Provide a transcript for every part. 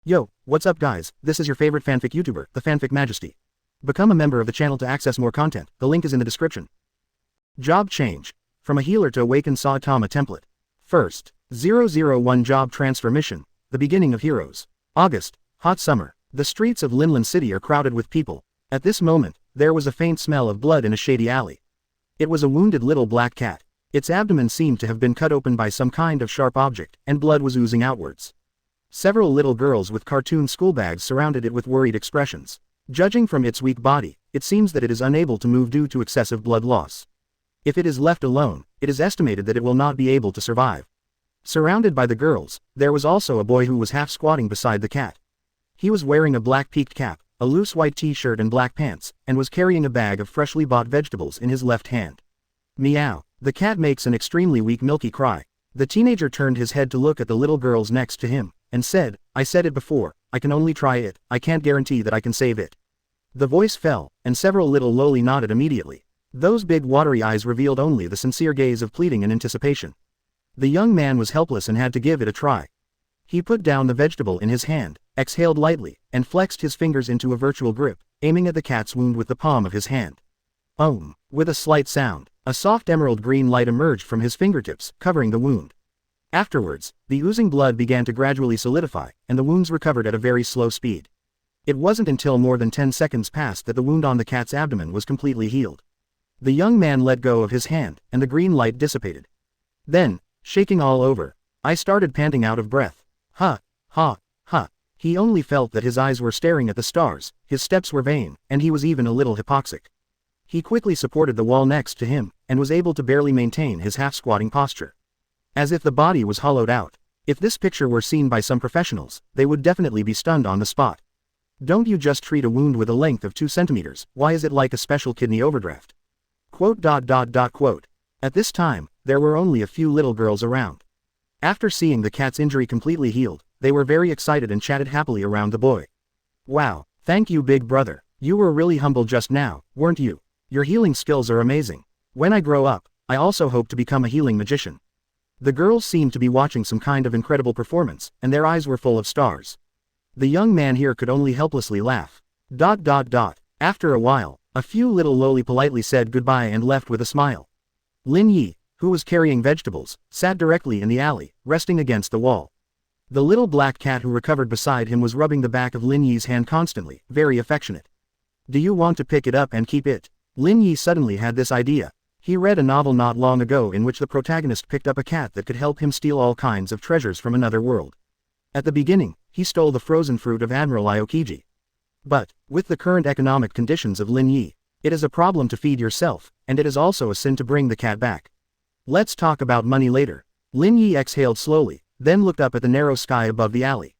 Yo, what's up guys, this is your favorite fanfic YouTuber, the Fanfic Majesty. Become a member of the channel to access more content, the link is in the description. Job change. From a healer to awaken Saitama template. First, 001 job transfer mission, the beginning of heroes. August, hot summer. The streets of Lin City are crowded with people. At this moment, there was a faint smell of blood in a shady alley. It was a wounded little black cat. Its abdomen seemed to have been cut open by some kind of sharp object, and blood was oozing outwards. Several little girls with cartoon schoolbags surrounded it with worried expressions. Judging from its weak body, it seems that it is unable to move due to excessive blood loss. If it is left alone, it is estimated that it will not be able to survive. Surrounded by the girls, there was also a boy who was half squatting beside the cat. He was wearing a black peaked cap, a loose white t-shirt and black pants, and was carrying a bag of freshly bought vegetables in his left hand. Meow. The cat makes an extremely weak milky cry. The teenager turned his head to look at the little girls next to him, and said, "I said it before, I can only try it, I can't guarantee that I can save it." The voice fell, and several little loli nodded immediately. Those big watery eyes revealed only the sincere gaze of pleading and anticipation. The young man was helpless and had to give it a try. He put down the vegetable in his hand, exhaled lightly, and flexed his fingers into a virtual grip, aiming at the cat's wound with the palm of his hand. With a slight sound, a soft emerald green light emerged from his fingertips, covering the wound. Afterwards, the oozing blood began to gradually solidify, and the wounds recovered at a very slow speed. It wasn't until more than 10 seconds passed that the wound on the cat's abdomen was completely healed. The young man let go of his hand, and the green light dissipated. Then, shaking all over, I started panting out of breath. Ha. He only felt that his eyes were staring at the stars, his steps were vain, and he was even a little hypoxic. He quickly supported the wall next to him, and was able to barely maintain his half-squatting posture. As if the body was hollowed out. If this picture were seen by some professionals, they would definitely be stunned on the spot. Don't you just treat a wound with a length of 2 centimeters, why is it like a special kidney overdraft? Quote. At this time, there were only a few little girls around. After seeing the cat's injury completely healed, they were very excited and chatted happily around the boy. Wow, thank you big brother, you were really humble just now, weren't you? Your healing skills are amazing. When I grow up, I also hope to become a healing magician. The girls seemed to be watching some kind of incredible performance, and their eyes were full of stars. The young man here could only helplessly laugh. After a while, a few little loli politely said goodbye and left with a smile. Lin Yi, who was carrying vegetables, sat directly in the alley, resting against the wall. The little black cat who recovered beside him was rubbing the back of Lin Yi's hand constantly, very affectionate. Do you want to pick it up and keep it? Lin Yi suddenly had this idea. He read a novel not long ago in which the protagonist picked up a cat that could help him steal all kinds of treasures from another world. At the beginning, he stole the frozen fruit of Admiral Aokiji. But, with the current economic conditions of Lin Yi, it is a problem to feed yourself, and it is also a sin to bring the cat back. Let's talk about money later. Lin Yi exhaled slowly, then looked up at the narrow sky above the alley.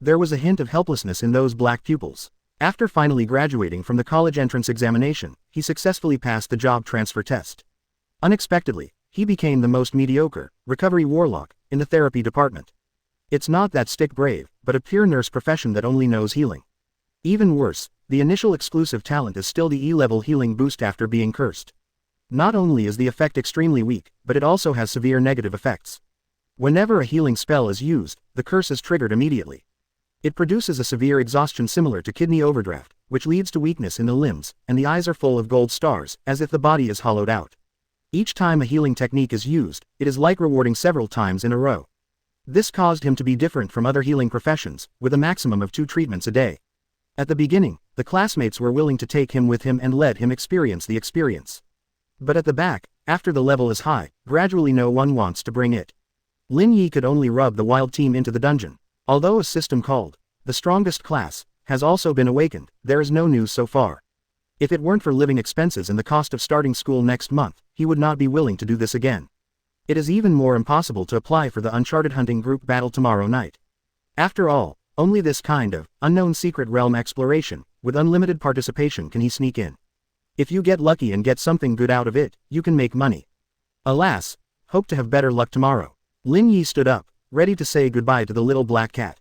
There was a hint of helplessness in those black pupils. After finally graduating from the college entrance examination, he successfully passed the job transfer test. Unexpectedly, he became the most mediocre recovery warlock in the therapy department. It's not that stick brave, but a pure nurse profession that only knows healing. Even worse, the initial exclusive talent is still the E-level healing boost after being cursed. Not only is the effect extremely weak, but it also has severe negative effects. Whenever a healing spell is used, the curse is triggered immediately. It produces a severe exhaustion similar to kidney overdraft, which leads to weakness in the limbs, and the eyes are full of gold stars, as if the body is hollowed out. Each time a healing technique is used, it is like rewarding several times in a row. This caused him to be different from other healing professions, with a maximum of 2 treatments a day. At the beginning, the classmates were willing to take him with him and let him experience the experience. But at the back, after the level is high, gradually no one wants to bring it. Lin Yi could only rub the wild team into the dungeon. Although a system called the strongest class has also been awakened, there is no news so far. If it weren't for living expenses and the cost of starting school next month, he would not be willing to do this again. It is even more impossible to apply for the Uncharted hunting group battle tomorrow night. After all, only this kind of unknown secret realm exploration, with unlimited participation can he sneak in. If you get lucky and get something good out of it, you can make money. Alas, hope to have better luck tomorrow. Lin Yi stood up, ready to say goodbye to the little black cat.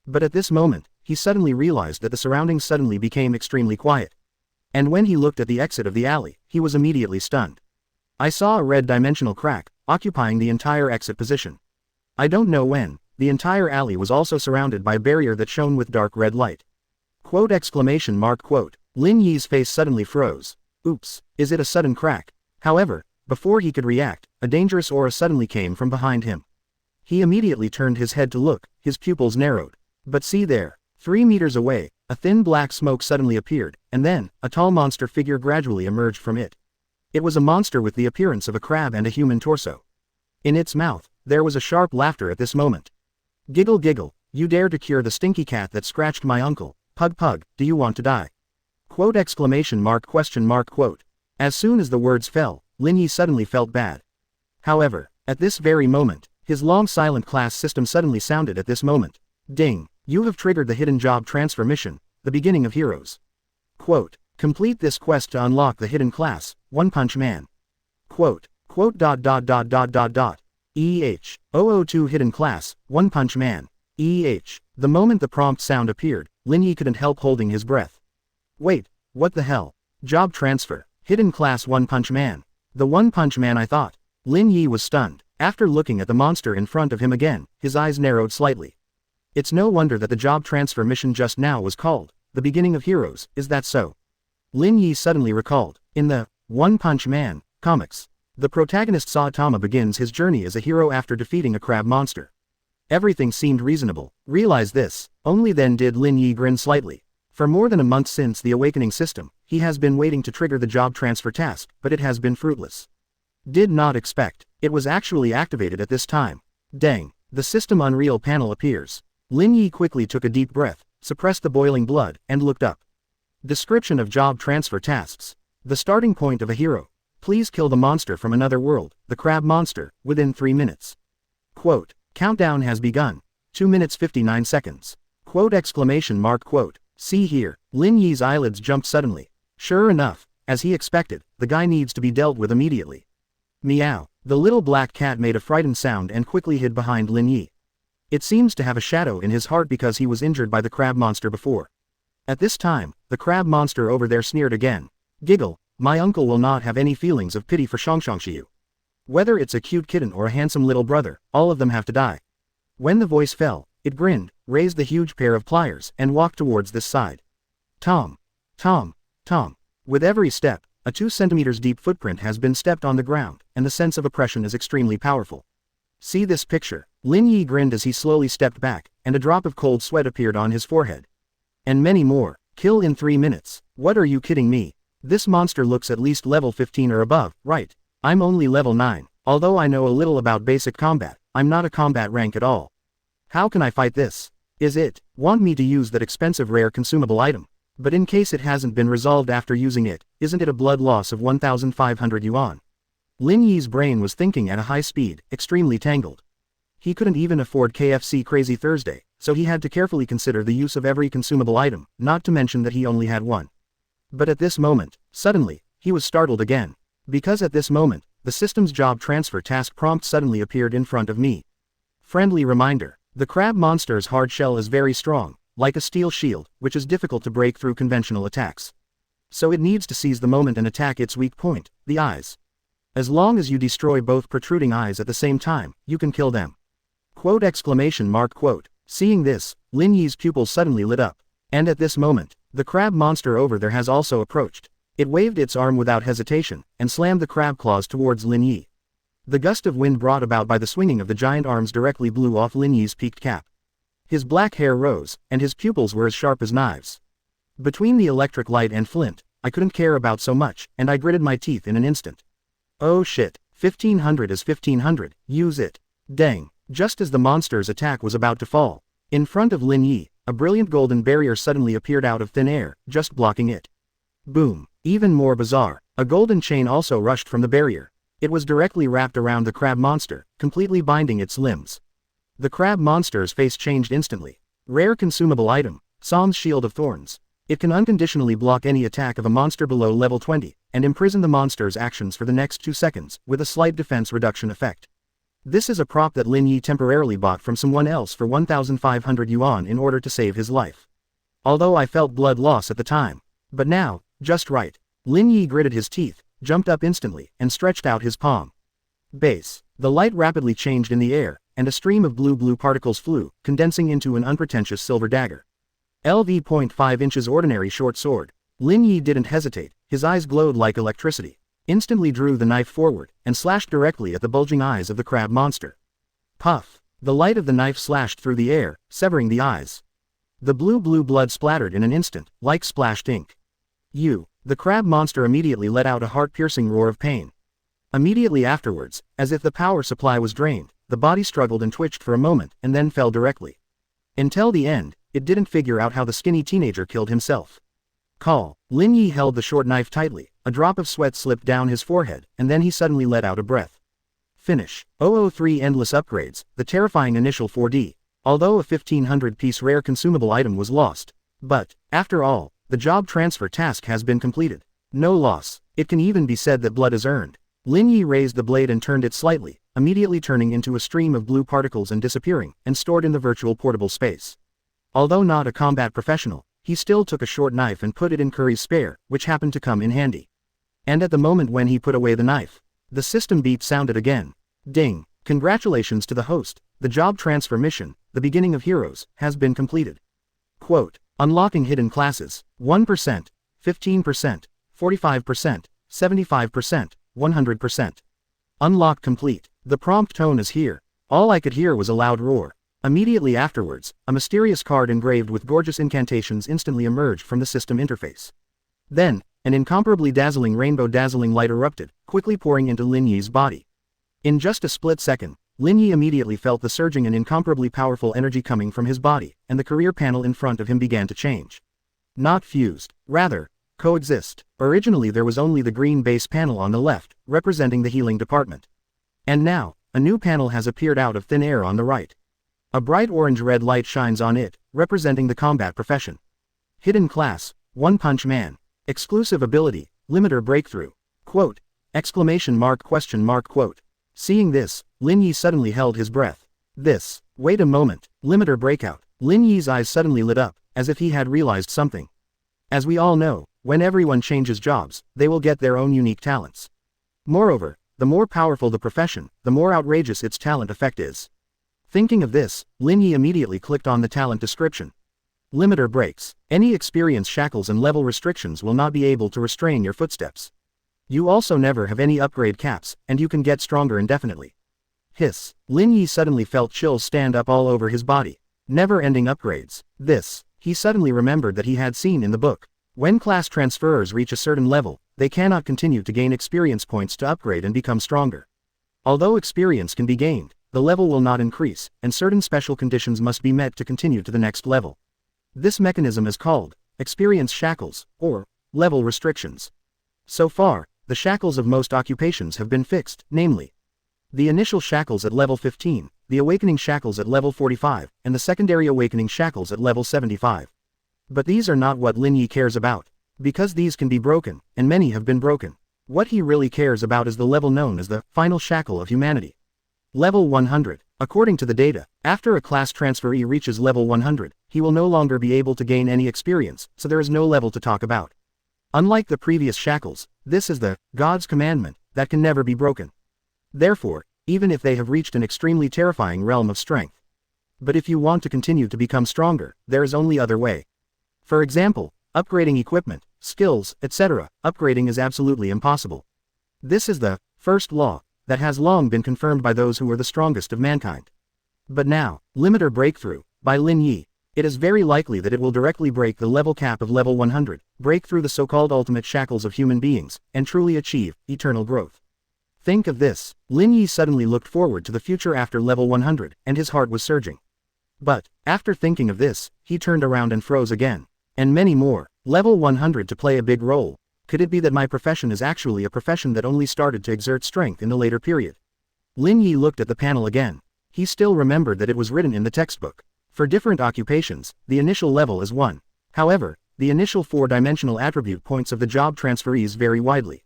But at this moment, he suddenly realized that the surroundings suddenly became extremely quiet. And when he looked at the exit of the alley, he was immediately stunned. I saw a red dimensional crack, occupying the entire exit position. I don't know when, the entire alley was also surrounded by a barrier that shone with dark red light. Quote! Quote. Lin Yi's face suddenly froze. Oops, is it a sudden crack? However, before he could react, a dangerous aura suddenly came from behind him. He immediately turned his head to look, his pupils narrowed. But see there, 3 meters away, a thin black smoke suddenly appeared, and then, a tall monster figure gradually emerged from it. It was a monster with the appearance of a crab and a human torso. In its mouth, there was a sharp laughter at this moment. Giggle giggle, you dare to cure the stinky cat that scratched my uncle, pug pug, do you want to die? Quote! Quote. As soon as the words fell, Lin Yi suddenly felt bad. However, at this very moment, his long silent class system suddenly sounded at this moment. Ding! You have triggered the hidden job transfer mission, the beginning of heroes. Quote. Complete this quest to unlock the hidden class, One Punch Man. Quote. Quote. EH002 hidden class, One Punch Man. EH. The moment the prompt sound appeared, Lin Yi couldn't help holding his breath. Wait, what the hell? Job transfer, hidden class One Punch Man. The One Punch Man, I thought. Lin Yi was stunned. After looking at the monster in front of him again, his eyes narrowed slightly. It's no wonder that the job transfer mission just now was called the beginning of heroes, is that so? Lin Yi suddenly recalled, in the One Punch Man comics, the protagonist Saitama begins his journey as a hero after defeating a crab monster. Everything seemed reasonable. Realize this, only then did Lin Yi grin slightly. For more than a month since the awakening system, he has been waiting to trigger the job transfer task, but it has been fruitless. Did not expect it was actually activated at this time. Dang, the system Unreal panel appears. Lin Yi quickly took a deep breath, suppressed the boiling blood, and looked up. Description of job transfer tasks. The starting point of a hero. Please kill the monster from another world, the crab monster, within 3 minutes. Quote. Countdown has begun. 2 minutes 59 seconds. Quote! Quote. See here, Lin Yi's eyelids jumped suddenly. Sure enough, as he expected, the guy needs to be dealt with immediately. Meow. The little black cat made a frightened sound and quickly hid behind Lin Yi. It seems to have a shadow in his heart because he was injured by the crab monster before. At this time, the crab monster over there sneered again. Giggle, my uncle will not have any feelings of pity for Shongshongshiyu. Whether it's a cute kitten or a handsome little brother, all of them have to die. When the voice fell, it grinned, raised the huge pair of pliers, and walked towards this side. Tom. Tom. Tom. With every step, a 2 centimeters deep footprint has been stepped on the ground, and the sense of oppression is extremely powerful. See this picture. Lin Yi grinned as he slowly stepped back, and a drop of cold sweat appeared on his forehead. And many more. Kill in 3 minutes. What are you kidding me? This monster looks at least level 15 or above, right? I'm only level 9. Although I know a little about basic combat, I'm not a combat rank at all. How can I fight this? Is it want me to use that expensive rare consumable item? But in case it hasn't been resolved after using it, isn't it a blood loss of 1,500 yuan? Lin Yi's brain was thinking at a high speed, extremely tangled. He couldn't even afford KFC Crazy Thursday, so he had to carefully consider the use of every consumable item, not to mention that he only had one. But at this moment, suddenly, he was startled again. Because at this moment, the system's job transfer task prompt suddenly appeared in front of me. Friendly reminder. The crab monster's hard shell is very strong, like a steel shield, which is difficult to break through conventional attacks. So it needs to seize the moment and attack its weak point, the eyes. As long as you destroy both protruding eyes at the same time, you can kill them. Quote! Quote. Seeing this, Lin Yi's pupils suddenly lit up. And at this moment, the crab monster over there has also approached. It waved its arm without hesitation, and slammed the crab claws towards Lin Yi. The gust of wind brought about by the swinging of the giant arms directly blew off Lin Yi's peaked cap. His black hair rose, and his pupils were as sharp as knives. Between the electric light and flint, I couldn't care about so much, and I gritted my teeth in an instant. Oh shit, 1500 is 1500, use it. Dang. Just as the monster's attack was about to fall, in front of Lin Yi, a brilliant golden barrier suddenly appeared out of thin air, just blocking it. Boom. Even more bizarre, a golden chain also rushed from the barrier. It was directly wrapped around the crab monster, completely binding its limbs. The crab monster's face changed instantly. Rare consumable item, Psalm's Shield of Thorns. It can unconditionally block any attack of a monster below level 20, and imprison the monster's actions for the next 2 seconds, with a slight defense reduction effect. This is a prop that Lin Yi temporarily bought from someone else for 1,500 yuan in order to save his life. Although I felt blood loss at the time. But now, just right. Lin Yi gritted his teeth, jumped up instantly, and stretched out his palm. Base. The light rapidly changed in the air, and a stream of blue particles flew, condensing into an unpretentious silver dagger. LV .5 inches ordinary short sword. Lin Yi didn't hesitate, his eyes glowed like electricity. Instantly drew the knife forward, and slashed directly at the bulging eyes of the crab monster. Puff! The light of the knife slashed through the air, severing the eyes. The blue blood splattered in an instant, like splashed ink. The crab monster immediately let out a heart-piercing roar of pain. Immediately afterwards, as if the power supply was drained, the body struggled and twitched for a moment, and then fell directly. Until the end, it didn't figure out how the skinny teenager killed himself. Call. Lin Yi held the short knife tightly, a drop of sweat slipped down his forehead, and then he suddenly let out a breath. Finish. 003 Endless Upgrades, the terrifying initial 4D. Although a 1500-piece rare consumable item was lost. But, after all, the job transfer task has been completed. No loss. It can even be said that blood is earned. Lin Yi raised the blade and turned it slightly, immediately turning into a stream of blue particles and disappearing, and stored in the virtual portable space. Although not a combat professional, he still took a short knife and put it in Curry's spare, which happened to come in handy. And at the moment when he put away the knife, the system beep sounded again. Ding! Congratulations to the host, the job transfer mission, the beginning of heroes, has been completed. Quote, unlocking hidden classes, 1%, 15%, 45%, 75%, 100%. Unlock complete. The prompt tone is here. All I could hear was a loud roar. Immediately afterwards, a mysterious card engraved with gorgeous incantations instantly emerged from the system interface. Then, an incomparably dazzling rainbow dazzling light erupted, quickly pouring into Lin Yi's body. In just a split second, Lin Yi immediately felt the surging and incomparably powerful energy coming from his body, and the career panel in front of him began to change. Not fused, rather, coexist. Originally there was only the green base panel on the left, representing the healing department. And now, a new panel has appeared out of thin air on the right. A bright orange-red light shines on it, representing the combat profession. Hidden class, One Punch Man. Exclusive ability, Limiter Breakthrough. Quote! Exclamation mark question mark quote. Seeing this, Lin Yi suddenly held his breath. Wait a moment, Limiter Breakout. Lin Yi's eyes suddenly lit up, as if he had realized something. As we all know, when everyone changes jobs, they will get their own unique talents. Moreover, the more powerful the profession, the more outrageous its talent effect is. Thinking of this, Lin Yi immediately clicked on the talent description. Limiter breaks. Any experience shackles and level restrictions will not be able to restrain your footsteps. You also never have any upgrade caps, and you can get stronger indefinitely. Hiss. Lin Yi suddenly felt chills stand up all over his body. Never-ending upgrades. He suddenly remembered that he had seen in the book. When class transferers reach a certain level, they cannot continue to gain experience points to upgrade and become stronger. Although experience can be gained, the level will not increase, and certain special conditions must be met to continue to the next level. This mechanism is called experience shackles, or level restrictions. So far, the shackles of most occupations have been fixed, namely, the initial shackles at level 15, the awakening shackles at level 45, and the secondary awakening shackles at level 75. But these are not what Lin Yi cares about, because these can be broken, and many have been broken. What he really cares about is the level known as the final shackle of humanity. Level 100. According to the data, after a class transferee reaches level 100, he will no longer be able to gain any experience, so there is no level to talk about. Unlike the previous shackles, this is the God's commandment that can never be broken. Therefore, even if they have reached an extremely terrifying realm of strength. But if you want to continue to become stronger, there is only other way. For example, upgrading equipment, skills, etc., upgrading is absolutely impossible. This is the first law that has long been confirmed by those who are the strongest of mankind. But now, Limiter Breakthrough, by Lin Yi. It is very likely that it will directly break the level cap of level 100, break through the so-called ultimate shackles of human beings, and truly achieve eternal growth. Think of this. Lin Yi suddenly looked forward to the future after level 100, and his heart was surging. But, after thinking of this, he turned around and froze again. And many more. Level 100 to play a big role. Could it be that my profession is actually a profession that only started to exert strength in the later period? Lin Yi looked at the panel again. He still remembered that it was written in the textbook. For different occupations, the initial level is 1. However, the initial 4-dimensional attribute points of the job transferees vary widely.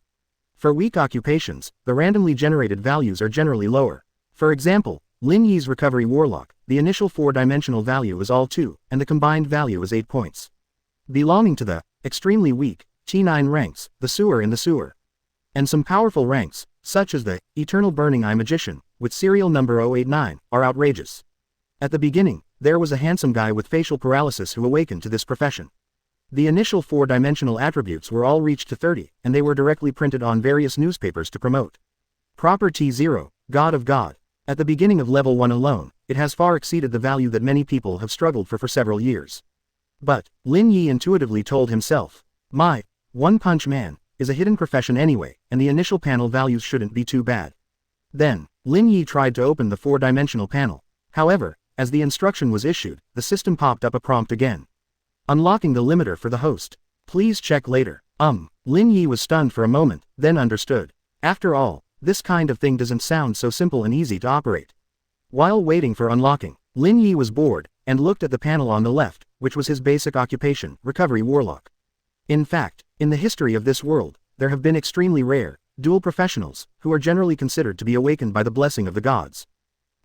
For weak occupations, the randomly generated values are generally lower. For example, Lin Yi's recovery warlock, the initial 4-dimensional value is all 2, and the combined value is 8 points. Belonging to the extremely weak T9 ranks, the sewer in the sewer. And some powerful ranks, such as the eternal burning eye magician, with serial number 089, are outrageous. At the beginning, there was a handsome guy with facial paralysis who awakened to this profession. The initial 4-dimensional attributes were all reached to 30, and they were directly printed on various newspapers to promote. Proper T0, God of God. At the beginning of level 1 alone, it has far exceeded the value that many people have struggled for several years. But, Lin Yi intuitively told himself, my One Punch Man is a hidden profession anyway, and the initial panel values shouldn't be too bad. Then, Lin Yi tried to open the 4-dimensional panel. However, as the instruction was issued, the system popped up a prompt again. Unlocking the limiter for the host. Please check later. Lin Yi was stunned for a moment, then understood. After all, this kind of thing doesn't sound so simple and easy to operate. While waiting for unlocking, Lin Yi was bored, and looked at the panel on the left, which was his basic occupation, recovery warlock. In fact, in the history of this world, there have been extremely rare, dual professionals, who are generally considered to be awakened by the blessing of the gods.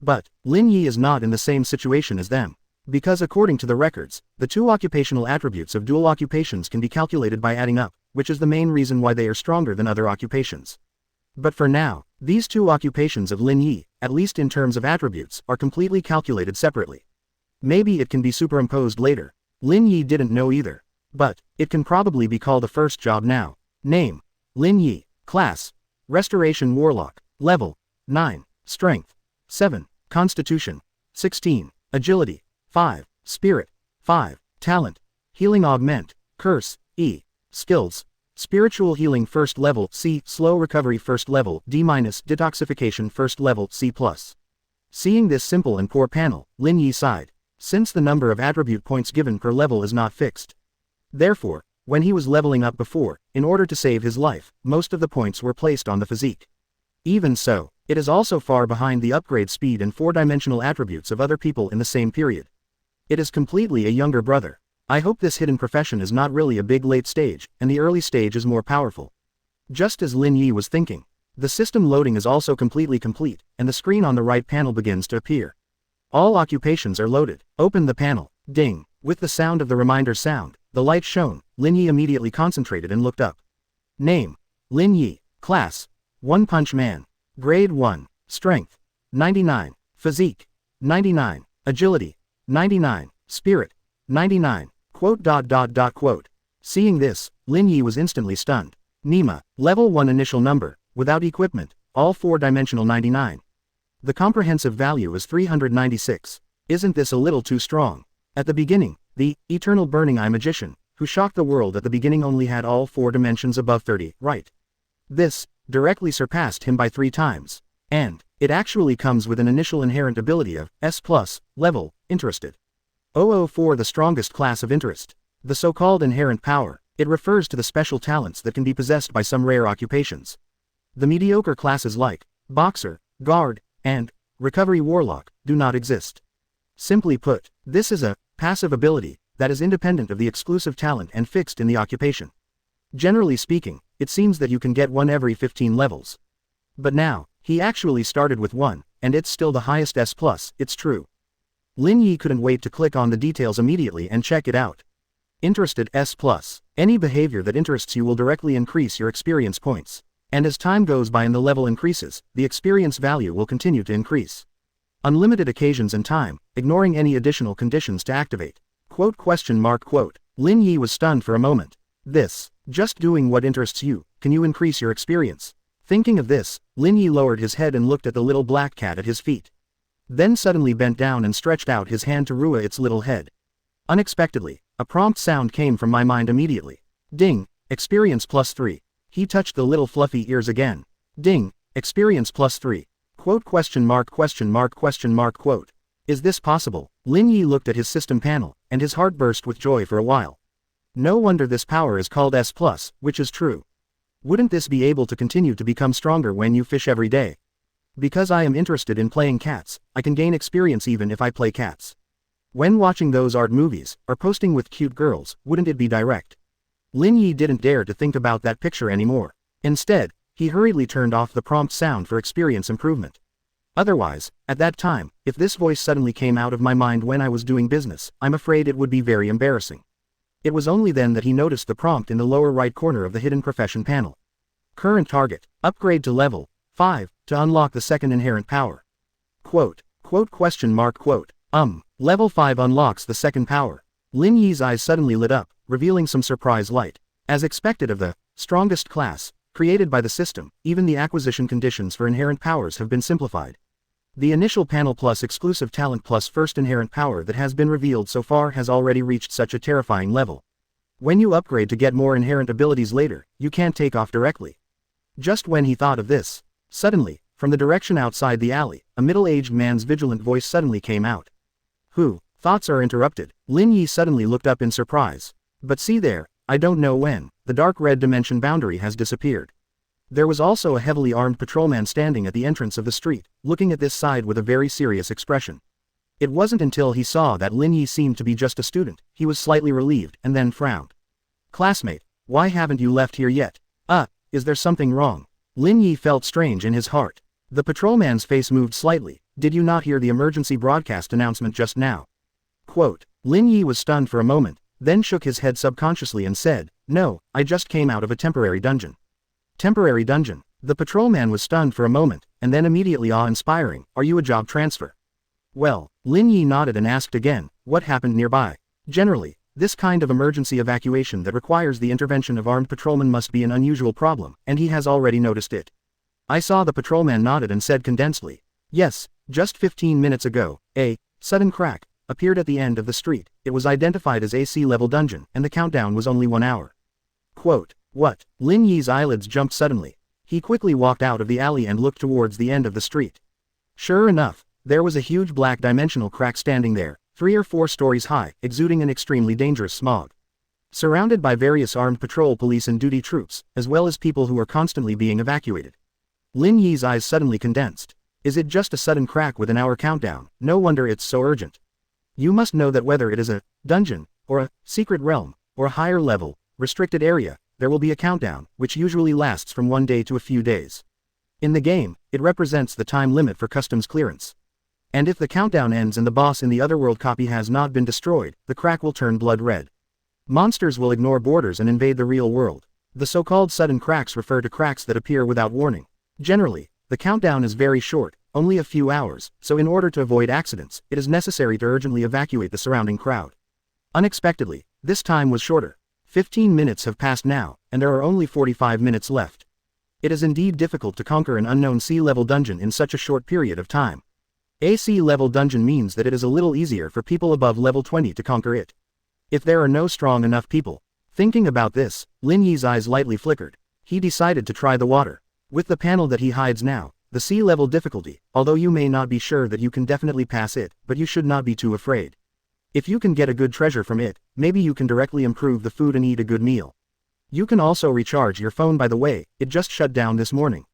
But, Lin Yi is not in the same situation as them. Because according to the records, the 2 occupational attributes of dual occupations can be calculated by adding up, which is the main reason why they are stronger than other occupations. But for now, these 2 occupations of Lin Yi, at least in terms of attributes, are completely calculated separately. Maybe it can be superimposed later. Lin Yi didn't know either. But, it can probably be called a first job now. Name: Lin Yi. Class: Restoration Warlock. Level: 9. Strength: 7. Constitution: 16. Agility: 5. Spirit: 5. Talent: Healing Augment, Curse, E. Skills: Spiritual Healing First Level C. Slow Recovery First Level D-. Detoxification First Level C+. Seeing this simple and poor panel, Lin Yi sighed. Since the number of attribute points given per level is not fixed. Therefore, when he was leveling up before, in order to save his life, most of the points were placed on the physique. Even so, it is also far behind the upgrade speed and 4-dimensional attributes of other people in the same period. It is completely a younger brother. I hope this hidden profession is not really a big late stage, and the early stage is more powerful. Just as Lin Yi was thinking, the system loading is also completely complete, and the screen on the right panel begins to appear. All occupations are loaded. Open the panel. Ding. With the sound of the reminder sound, the light shone. Lin Yi immediately concentrated and looked up. Name: Lin Yi. Class: One Punch Man. Grade 1. Strength: 99. Physique: 99. Agility: 99. Spirit: 99. Quote. Seeing this, Lin Yi was instantly stunned. Nima, level 1 initial number, without equipment, all 4-dimensional 99. The comprehensive value is 396. Isn't this a little too strong? At the beginning, the Eternal Burning Eye Magician, who shocked the world at the beginning, only had all 4 dimensions above 30, right? This directly surpassed him by 3 times. And it actually comes with an initial inherent ability of S+, level, interested. 004, the strongest class of interest. The so-called inherent power, it refers to the special talents that can be possessed by some rare occupations. The mediocre classes like boxer, guard, and recovery warlock do not exist. Simply put, this is a passive ability that is independent of the exclusive talent and fixed in the occupation. Generally speaking, it seems that you can get one every 15 levels. But now, he actually started with 1, and it's still the highest S+, it's true. Lin Yi couldn't wait to click on the details immediately and check it out. Interested S+. Any behavior that interests you will directly increase your experience points. And as time goes by and the level increases, the experience value will continue to increase. Unlimited occasions and time, ignoring any additional conditions to activate. Quote. Lin Yi was stunned for a moment. This, just doing what interests you, can you increase your experience? Thinking of this, Lin Yi lowered his head and looked at the little black cat at his feet. Then suddenly bent down and stretched out his hand to rua its little head. Unexpectedly, a prompt sound came from my mind immediately. Ding, experience +3. He touched the little fluffy ears again. Ding, experience +3. Quote. Is this possible? Lin Yi looked at his system panel, and his heart burst with joy for a while. No wonder this power is called S+, which is true. Wouldn't this be able to continue to become stronger when you fish every day? Because I am interested in playing cats, I can gain experience even if I play cats. When watching those art movies, or posting with cute girls, wouldn't it be direct? Lin Yi didn't dare to think about that picture anymore. Instead, he hurriedly turned off the prompt sound for experience improvement. Otherwise, at that time, if this voice suddenly came out of my mind when I was doing business, I'm afraid it would be very embarrassing. It was only then that he noticed the prompt in the lower right corner of the hidden profession panel. Current target, upgrade to level 5, to unlock the second inherent power. Level 5 unlocks the second power. Lin Yi's eyes suddenly lit up, revealing some surprise light. As expected of the strongest class created by the system, even the acquisition conditions for inherent powers have been simplified. The initial panel plus exclusive talent plus first inherent power that has been revealed so far has already reached such a terrifying level. When you upgrade to get more inherent abilities later, you can't take off directly. Just when he thought of this, suddenly, from the direction outside the alley, a middle-aged man's vigilant voice suddenly came out. Who? Thoughts are interrupted. Lin Yi suddenly looked up in surprise. But see there, I don't know when, the dark red dimension boundary has disappeared. There was also a heavily armed patrolman standing at the entrance of the street, looking at this side with a very serious expression. It wasn't until he saw that Lin Yi seemed to be just a student, he was slightly relieved, and then frowned. Classmate, why haven't you left here yet? Is there something wrong? Lin Yi felt strange in his heart. The patrolman's face moved slightly. Did you not hear the emergency broadcast announcement just now? Lin Yi was stunned for a moment, then shook his head subconsciously and said, no, I just came out of a temporary dungeon. Temporary dungeon? The patrolman was stunned for a moment, and then immediately awe-inspiring, are you a job transfer? Well, Lin Yi nodded and asked again, what happened nearby? Generally, this kind of emergency evacuation that requires the intervention of armed patrolmen must be an unusual problem, and he has already noticed it. I saw the patrolman nodded and said condensedly, yes, just 15 minutes ago, a sudden crack appeared at the end of the street. It was identified as AC level dungeon, and the countdown was only 1 hour. What? Lin Yi's eyelids jumped suddenly. He quickly walked out of the alley and looked towards the end of the street. Sure enough, there was a huge black dimensional crack standing there, 3 or 4 stories high, exuding an extremely dangerous smog. Surrounded by various armed patrol police and duty troops, as well as people who are constantly being evacuated. Lin Yi's eyes suddenly condensed. Is it just a sudden crack with an hour countdown? No wonder it's so urgent. You must know that whether it is a dungeon, or a secret realm, or a higher level, restricted area, there will be a countdown, which usually lasts from 1 day to a few days. In the game, it represents the time limit for customs clearance. And if the countdown ends and the boss in the otherworld copy has not been destroyed, the crack will turn blood red. Monsters will ignore borders and invade the real world. The so-called sudden cracks refer to cracks that appear without warning. Generally, the countdown is very short, only a few hours, so in order to avoid accidents, it is necessary to urgently evacuate the surrounding crowd. Unexpectedly, this time was shorter. 15 minutes have passed now, and there are only 45 minutes left. It is indeed difficult to conquer an unknown sea-level dungeon in such a short period of time. A sea-level dungeon means that it is a little easier for people above level 20 to conquer it. If there are no strong enough people. Thinking about this, Lin Yi's eyes lightly flickered. He decided to try the water. With the panel that he hides now, the sea-level difficulty, although you may not be sure that you can definitely pass it, but you should not be too afraid. If you can get a good treasure from it, maybe you can directly improve the food and eat a good meal. You can also recharge your phone by the way, it just shut down this morning.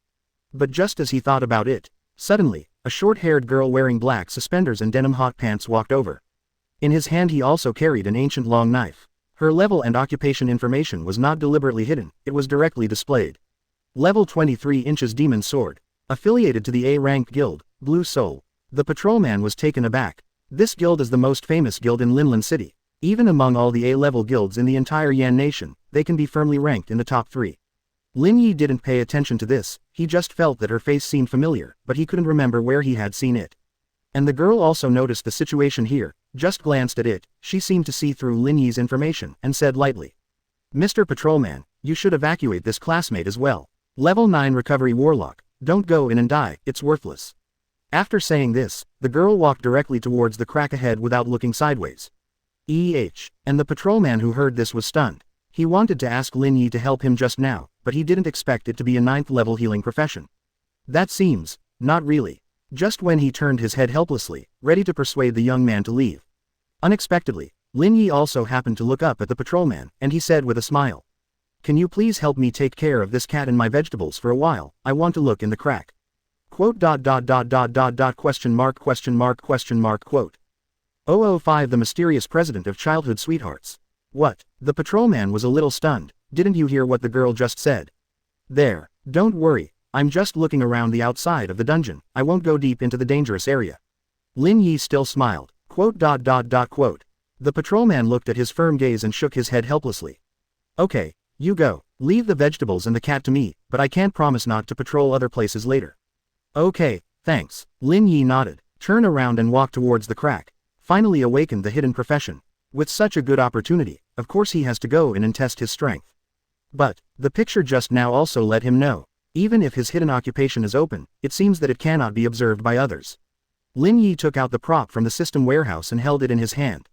But just as he thought about it, suddenly, a short-haired girl wearing black suspenders and denim hot pants walked over. In his hand he also carried an ancient long knife. Her level and occupation information was not deliberately hidden, it was directly displayed. Level 23 inches Demon Sword. Affiliated to the A-rank guild, Blue Soul. The patrolman was taken aback. This guild is the most famous guild in Linlan City. Even among all the A-level guilds in the entire Yan nation, they can be firmly ranked in the top 3. Lin Yi didn't pay attention to this, he just felt that her face seemed familiar, but he couldn't remember where he had seen it. And the girl also noticed the situation here, just glanced at it, she seemed to see through Lin Yi's information, and said lightly. Mr. Patrolman, you should evacuate this classmate as well. Level 9 Recovery Warlock, don't go in and die, it's worthless. After saying this, the girl walked directly towards the crack ahead without looking sideways. And the patrolman who heard this was stunned. He wanted to ask Lin Yi to help him just now, but he didn't expect it to be a 9th level healing profession. That seems, not really. Just when he turned his head helplessly, ready to persuade the young man to leave. Unexpectedly, Lin Yi also happened to look up at the patrolman, and he said with a smile. Can you please help me take care of this cat and my vegetables for a while, I want to look in the crack. Question mark. 005 The mysterious president of childhood sweethearts. What? The patrolman was a little stunned. Didn't you hear what the girl just said? There, don't worry, I'm just looking around the outside of the dungeon, I won't go deep into the dangerous area. Lin Yi still smiled. The patrolman looked at his firm gaze and shook his head helplessly. Okay, you go, leave the vegetables and the cat to me, but I can't promise not to patrol other places later. Okay, Thanks. Lin Yi nodded, turned around and walked towards the crack. Finally awakened the hidden profession. With such a good opportunity, of course he has to go in and test his strength. But, the picture just now also let him know. Even if his hidden occupation is open, it seems that it cannot be observed by others. Lin Yi took out the prop from the system warehouse and held it in his hand.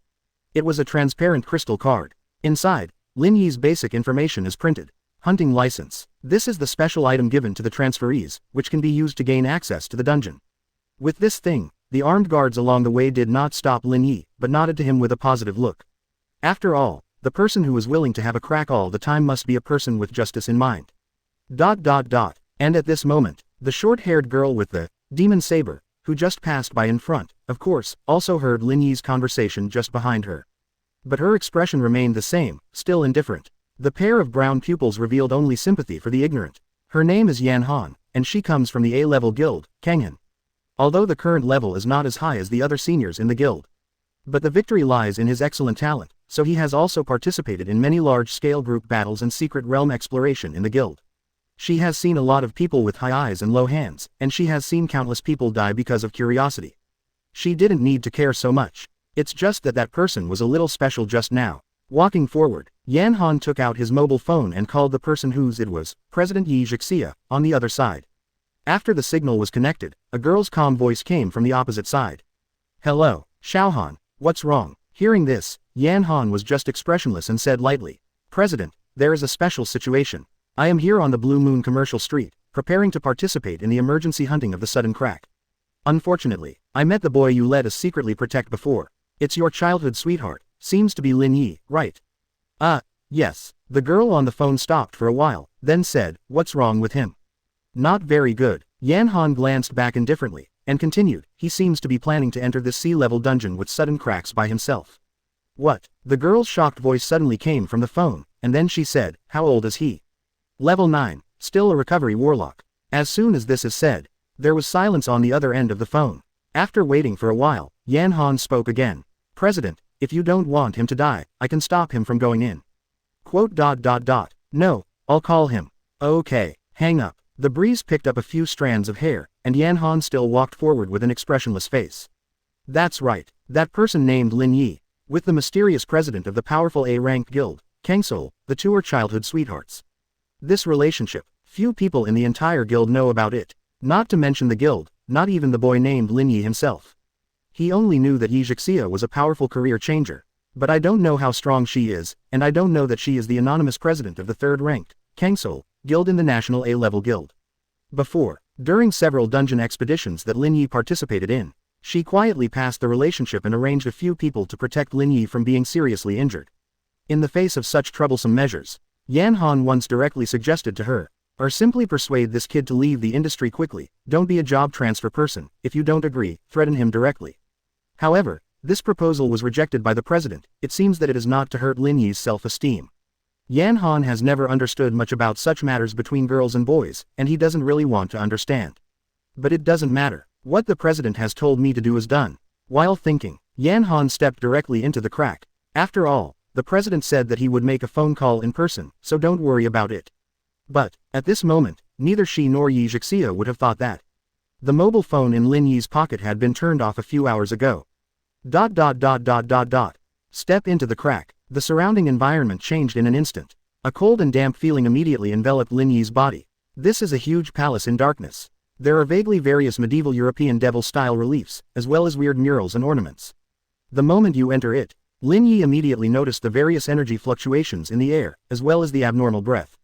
It was a transparent crystal card. Inside, Lin Yi's basic information is printed. Hunting license. This is the special item given to the transferees, which can be used to gain access to the dungeon. With this thing, the armed guards along the way did not stop Lin Yi, but nodded to him with a positive look. After all, the person who is willing to have a crack all the time must be a person with justice in mind. And at this moment, the short-haired girl with the demon saber, who just passed by in front, of course, also heard Lin Yi's conversation just behind her. But her expression remained the same, still indifferent. The pair of brown pupils revealed only sympathy for the ignorant. Her name is Yan Han, and she comes from the A-level guild, Kanghan. Although the current level is not as high as the other seniors in the guild. But the victory lies in his excellent talent, so he has also participated in many large-scale group battles and secret realm exploration in the guild. She has seen a lot of people with high eyes and low hands, and she has seen countless people die because of curiosity. She didn't need to care so much. It's just that that person was a little special just now. Walking forward, Yan Han took out his mobile phone and called the person whose it was, President Yi Zixia, on the other side. After the signal was connected, a girl's calm voice came from the opposite side. Hello, Xiaohan, what's wrong? Hearing this, Yan Han was just expressionless and said lightly, President, there is a special situation. I am here on the Blue Moon Commercial Street, preparing to participate in the emergency hunting of the sudden crack. Unfortunately, I met the boy you let us secretly protect before. It's your childhood sweetheart, seems to be Lin Yi, right? Yes. The girl on the phone stopped for a while, then said, what's wrong with him? Not very good. Yan Han glanced back indifferently, and continued, he seems to be planning to enter this sea-level dungeon with sudden cracks by himself. What? The girl's shocked voice suddenly came from the phone, and then she said, how old is he? Level 9, still a recovery warlock. As soon as this is said, there was silence on the other end of the phone. After waiting for a while, Yan Han spoke again. President, if you don't want him to die, I can stop him from going in. No, I'll call him. Okay, hang up. The breeze picked up a few strands of hair, and Yan Han still walked forward with an expressionless face. That's right, that person named Lin Yi, with the mysterious president of the powerful A-rank guild, Kangsul, the two are childhood sweethearts. This relationship, few people in the entire guild know about it, not to mention the guild, not even the boy named Lin Yi himself. He only knew that Yi Zixia was a powerful career changer, but I don't know how strong she is, and I don't know that she is the anonymous president of the third-ranked, Kangsul, guild in the national A-level guild. Before, during several dungeon expeditions that Lin Yi participated in, she quietly passed the relationship and arranged a few people to protect Lin Yi from being seriously injured. In the face of such troublesome measures, Yan Han once directly suggested to her, or simply persuade this kid to leave the industry quickly, don't be a job transfer person, if you don't agree, threaten him directly. However, this proposal was rejected by the president. It seems that it is not to hurt Lin Yi's self-esteem. Yan Han has never understood much about such matters between girls and boys, and he doesn't really want to understand. But it doesn't matter. What the president has told me to do is done. While thinking, Yan Han stepped directly into the crack. After all, the president said that he would make a phone call in person, so don't worry about it. But, at this moment, neither she nor Yi Zixia would have thought that. The mobile phone in Lin Yi's pocket had been turned off a few hours ago. Step into the crack. The surrounding environment changed in an instant. A cold and damp feeling immediately enveloped Lin Yi's body. This is a huge palace in darkness. There are vaguely various medieval European devil-style reliefs, as well as weird murals and ornaments. The moment you enter it, Lin Yi immediately noticed the various energy fluctuations in the air, as well as the abnormal breath.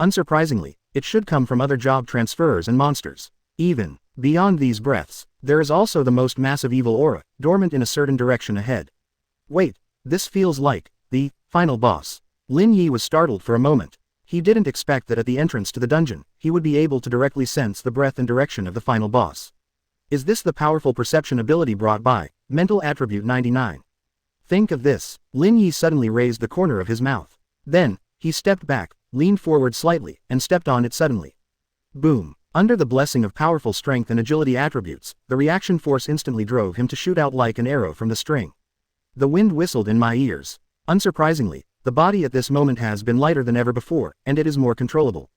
Unsurprisingly, it should come from other job transferers and monsters. Even beyond these breaths, there is also the most massive evil aura, dormant in a certain direction ahead. Wait, this feels like the final boss. Lin Yi was startled for a moment. He didn't expect that at the entrance to the dungeon, he would be able to directly sense the breath and direction of the final boss. Is this the powerful perception ability brought by mental attribute 99? Think of this. Lin Yi suddenly raised the corner of his mouth. Then, he stepped back, leaned forward slightly, and stepped on it suddenly. Boom. Under the blessing of powerful strength and agility attributes, the reaction force instantly drove him to shoot out like an arrow from the string. The wind whistled in my ears. Unsurprisingly, the body at this moment has been lighter than ever before, and it is more controllable.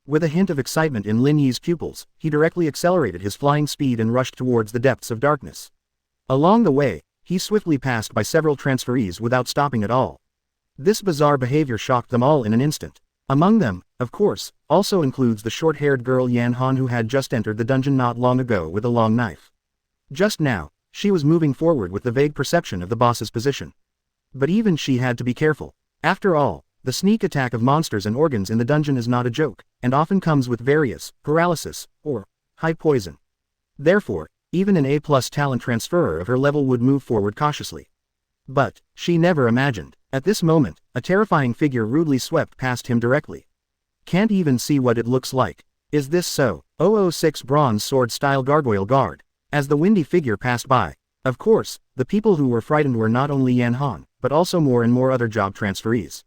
With a hint of excitement in Lin Yi's pupils, he directly accelerated his flying speed and rushed towards the depths of darkness. Along the way, he swiftly passed by several transferees without stopping at all. This bizarre behavior shocked them all in an instant. Among them, of course, also includes the short-haired girl Yan Han who had just entered the dungeon not long ago with a long knife. Just now, she was moving forward with the vague perception of the boss's position. But even she had to be careful. After all, the sneak attack of monsters and organs in the dungeon is not a joke, and often comes with various paralysis, or high poison. Therefore, even an A+ talent transferer of her level would move forward cautiously. But, she never imagined, at this moment, a terrifying figure rudely swept past him directly. Can't even see what it looks like. Is this so? 006 Bronze Sword Style Gargoyle Guard. As the windy figure passed by, of course, the people who were frightened were not only Yan Han, but also more and more other job transferees.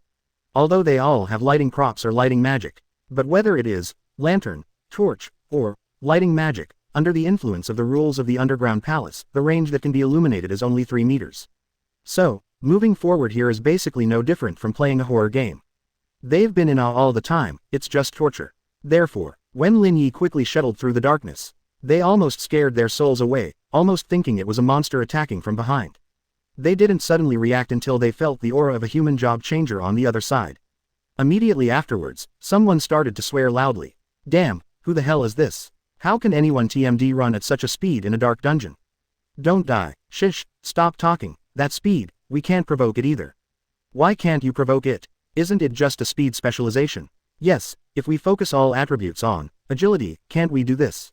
Although they all have lighting props or lighting magic. But whether it is lantern, torch, or lighting magic, under the influence of the rules of the underground palace, the range that can be illuminated is only 3 meters. So, moving forward here is basically no different from playing a horror game. They've been in awe all the time, it's just torture. Therefore, when Lin Yi quickly shuttled through the darkness, they almost scared their souls away, almost thinking it was a monster attacking from behind. They didn't suddenly react until they felt the aura of a human job changer on the other side. Immediately afterwards, someone started to swear loudly. Damn, who the hell is this? How can anyone TMD run at such a speed in a dark dungeon? Don't die. Shish, stop talking. That speed, we can't provoke it either. Why can't you provoke it? Isn't it just a speed specialization? Yes, if we focus all attributes on agility, can't we do this?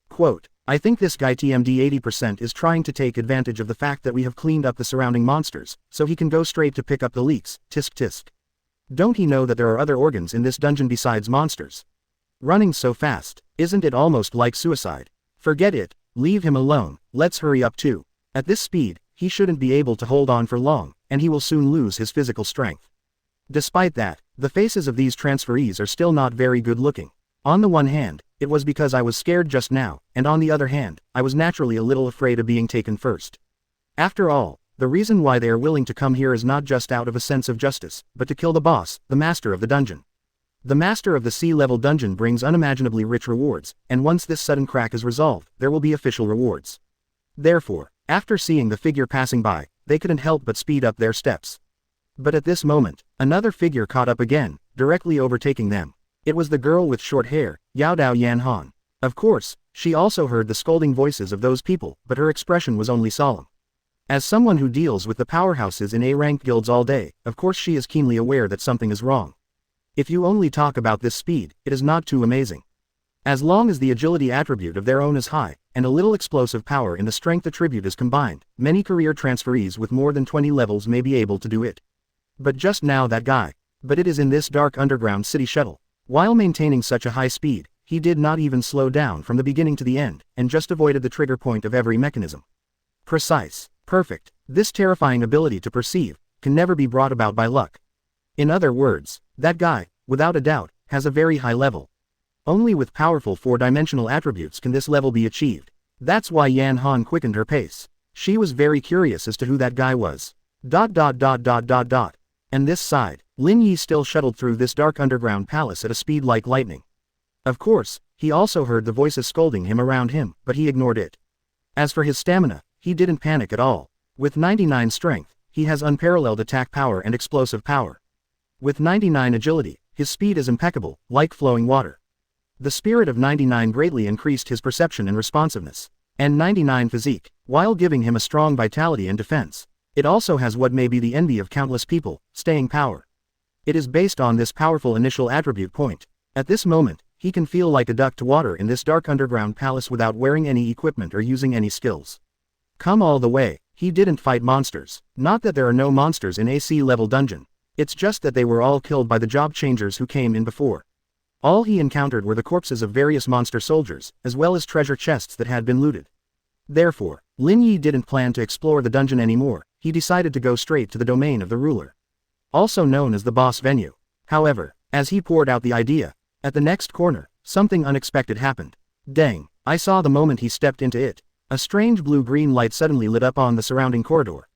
Quote, I think this guy TMD 80% is trying to take advantage of the fact that we have cleaned up the surrounding monsters, so he can go straight to pick up the leaks, tisk tisk. Don't he know that there are other organs in this dungeon besides monsters? Running so fast, isn't it almost like suicide? Forget it, leave him alone, let's hurry up too. At this speed, he shouldn't be able to hold on for long, and he will soon lose his physical strength. Despite that, the faces of these transferees are still not very good looking. On the one hand, it was because I was scared just now, and on the other hand, I was naturally a little afraid of being taken first. After all, the reason why they are willing to come here is not just out of a sense of justice, but to kill the boss, the master of the dungeon. The master of the sea-level dungeon brings unimaginably rich rewards, and once this sudden crack is resolved, there will be official rewards. Therefore, after seeing the figure passing by, they couldn't help but speed up their steps. But at this moment, another figure caught up again, directly overtaking them. It was the girl with short hair, Yao Dao Yan Han. Of course, she also heard the scolding voices of those people, but her expression was only solemn. As someone who deals with the powerhouses in A-rank guilds all day, of course she is keenly aware that something is wrong. If you only talk about this speed, it is not too amazing. As long as the agility attribute of their own is high, and a little explosive power in the strength attribute is combined, many career transferees with more than 20 levels may be able to do it. But just now that guy. But it is in this dark underground city shuttle. While maintaining such a high speed, he did not even slow down from the beginning to the end, and just avoided the trigger point of every mechanism. Precise. Perfect. This terrifying ability to perceive can never be brought about by luck. In other words, that guy, without a doubt, has a very high level. Only with powerful 4-dimensional attributes can this level be achieved. That's why Yan Han quickened her pace. She was very curious as to who that guy was. And this side, Lin Yi still shuttled through this dark underground palace at a speed like lightning. Of course, he also heard the voices scolding him around him, but he ignored it. As for his stamina, he didn't panic at all. With 99 strength, he has unparalleled attack power and explosive power. With 99 agility, his speed is impeccable, like flowing water. The spirit of 99 greatly increased his perception and responsiveness. And 99 physique, while giving him a strong vitality and defense. It also has what may be the envy of countless people, staying power. It is based on this powerful initial attribute point. At this moment, he can feel like a duck to water in this dark underground palace without wearing any equipment or using any skills. Come all the way, he didn't fight monsters. Not that there are no monsters in a sea-level dungeon. It's just that they were all killed by the job changers who came in before. All he encountered were the corpses of various monster soldiers, as well as treasure chests that had been looted. Therefore, Lin Yi didn't plan to explore the dungeon anymore. He decided to go straight to the domain of the ruler. Also known as the boss venue. However, as he poured out the idea, at the next corner, something unexpected happened. Dang, I saw the moment he stepped into it. A strange blue-green light suddenly lit up on the surrounding corridor.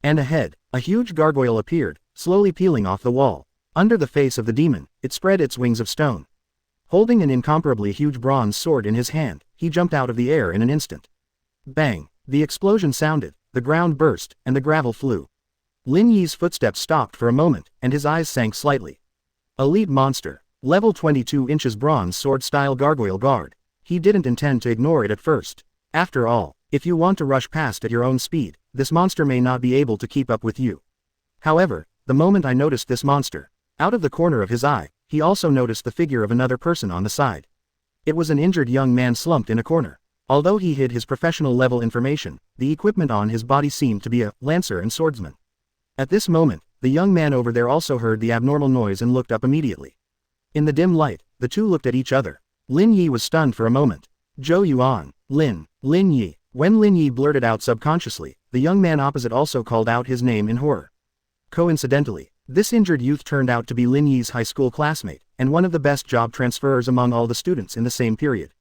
And ahead, a huge gargoyle appeared, slowly peeling off the wall. Under the face of the demon, it spread its wings of stone. Holding an incomparably huge bronze sword in his hand, he jumped out of the air in an instant. Bang! The explosion sounded, the ground burst, and the gravel flew. Lin Yi's footsteps stopped for a moment, and his eyes sank slightly. Elite monster. Level 22 inches bronze sword-style gargoyle guard. He didn't intend to ignore it at first. After all, if you want to rush past at your own speed, this monster may not be able to keep up with you. However, the moment I noticed this monster, out of the corner of his eye, he also noticed the figure of another person on the side. It was an injured young man slumped in a corner. Although he hid his professional level information, the equipment on his body seemed to be a lancer and swordsman. At this moment, the young man over there also heard the abnormal noise and looked up immediately. In the dim light, the two looked at each other. Lin Yi was stunned for a moment. Jo Yuan, Lin Yi. When Lin Yi blurted out subconsciously, the young man opposite also called out his name in horror. Coincidentally, this injured youth turned out to be Lin Yi's high school classmate, and one of the best job transferers among all the students in the same period.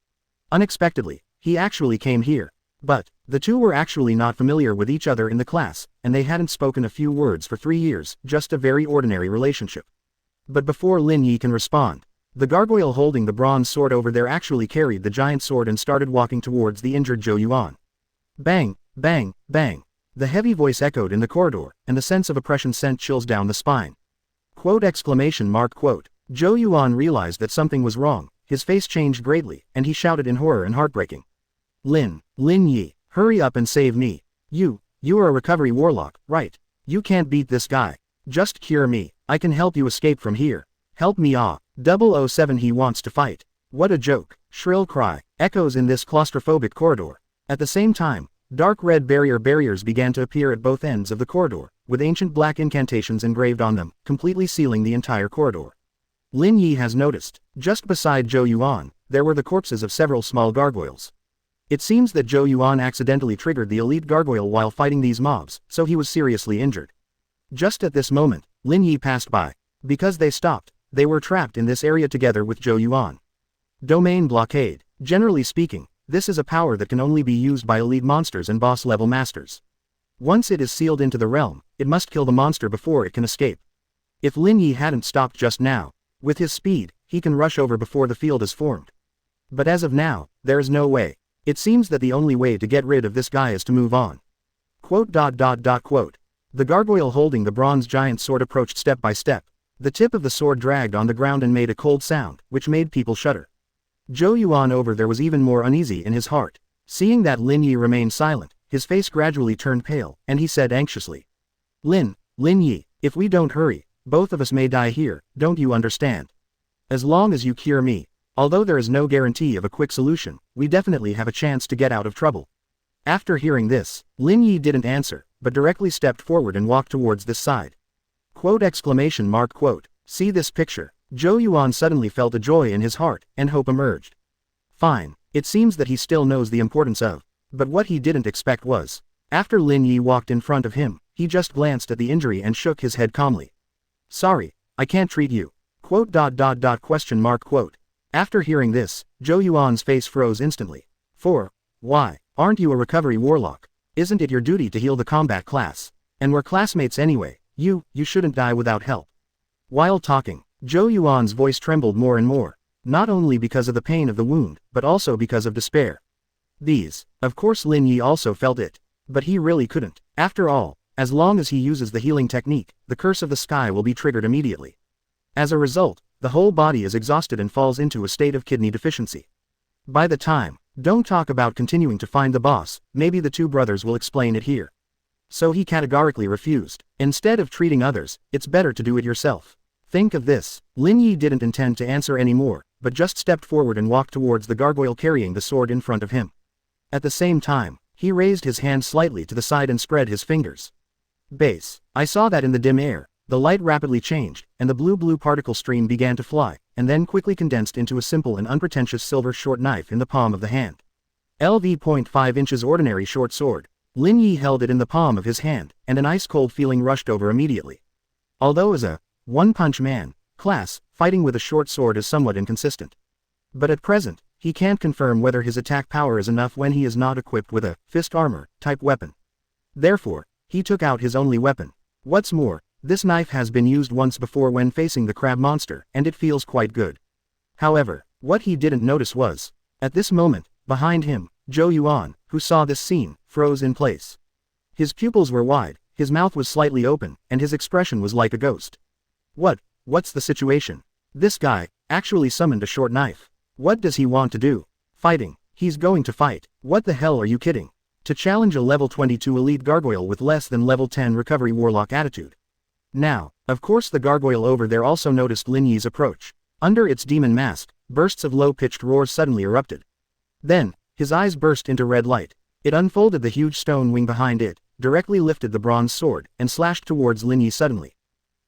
Unexpectedly, he actually came here. But, the two were actually not familiar with each other in the class, and they hadn't spoken a few words for 3 years, just a very ordinary relationship. But before Lin Yi can respond, the gargoyle holding the bronze sword over there actually carried the giant sword and started walking towards the injured Jo Yuan. Bang, bang, bang. The heavy voice echoed in the corridor, and the sense of oppression sent chills down the spine. Quote! Jo Yuan realized that something was wrong, his face changed greatly, and he shouted in horror and heartbreaking. Lin Yi, hurry up and save me. You are a recovery warlock, right? You can't beat this guy. Just cure me, I can help you escape from here. Help me 007 he wants to fight. What a joke, shrill cry, echoes in this claustrophobic corridor. At the same time, dark red barriers began to appear at both ends of the corridor, with ancient black incantations engraved on them, completely sealing the entire corridor. Lin Yi has noticed, just beside Jo Yuan, there were the corpses of several small gargoyles. It seems that Jo Yuan accidentally triggered the elite gargoyle while fighting these mobs, so he was seriously injured. Just at this moment, Lin Yi passed by. Because they stopped, they were trapped in this area together with Jo Yuan. Domain blockade. Generally speaking, this is a power that can only be used by elite monsters and boss-level masters. Once it is sealed into the realm, it must kill the monster before it can escape. If Lin Yi hadn't stopped just now, with his speed, he can rush over before the field is formed. But as of now, there is no way. It seems that the only way to get rid of this guy is to move on. Quote. The gargoyle holding the bronze giant sword approached step by step. The tip of the sword dragged on the ground and made a cold sound, which made people shudder. Jo Yuan over there was even more uneasy in his heart. Seeing that Lin Yi remained silent, his face gradually turned pale, and he said anxiously. Lin Yi, if we don't hurry, both of us may die here, don't you understand? As long as you cure me, although there is no guarantee of a quick solution, we definitely have a chance to get out of trouble. After hearing this, Lin Yi didn't answer, but directly stepped forward and walked towards this side. Quote! See this picture. Jo Yuan suddenly felt a joy in his heart, and hope emerged. Fine, it seems that he still knows the importance of. But what he didn't expect was, after Lin Yi walked in front of him, he just glanced at the injury and shook his head calmly. Sorry, I can't treat you. Quote. After hearing this, Jo Yuan's face froze instantly. Why, aren't you a recovery warlock? Isn't it your duty to heal the combat class? And we're classmates anyway, you shouldn't die without help. While talking, Jo Yuan's voice trembled more and more, not only because of the pain of the wound, but also because of despair. Of course Lin Yi also felt it. But he really couldn't. After all, as long as he uses the healing technique, the curse of the sky will be triggered immediately. As a result, the whole body is exhausted and falls into a state of kidney deficiency. By the time, don't talk about continuing to find the boss, maybe the two brothers will explain it here. So he categorically refused. Instead of treating others, it's better to do it yourself. Think of this. Lin Yi didn't intend to answer anymore, but just stepped forward and walked towards the gargoyle carrying the sword in front of him. At the same time, he raised his hand slightly to the side and spread his fingers. Base. I saw that in the dim air, the light rapidly changed, and the blue particle stream began to fly, and then quickly condensed into a simple and unpretentious silver short knife in the palm of the hand. LV 0.5 inches ordinary short sword. Lin Yi held it in the palm of his hand, and an ice-cold feeling rushed over immediately. Although as a one-punch man class, fighting with a short sword is somewhat inconsistent. But at present, he can't confirm whether his attack power is enough when he is not equipped with a fist armor type weapon. Therefore, he took out his only weapon. What's more, this knife has been used once before when facing the crab monster, and it feels quite good. However, What he didn't notice was, at this moment, behind him, Jo Yuan, who saw this scene, froze in place. His pupils were wide, his mouth was slightly open, and his expression was like a ghost. What's the situation? This guy actually summoned a short knife. What does he want to do? Fighting. He's going to fight. What the hell are you kidding? To challenge a level 22 elite gargoyle with less than level 10 recovery warlock attitude. Now, of course the gargoyle over there also noticed Lin Yi's approach. Under its demon mask, bursts of low-pitched roars suddenly erupted. Then, his eyes burst into red light. It unfolded the huge stone wing behind it, directly lifted the bronze sword, and slashed towards Lin Yi suddenly.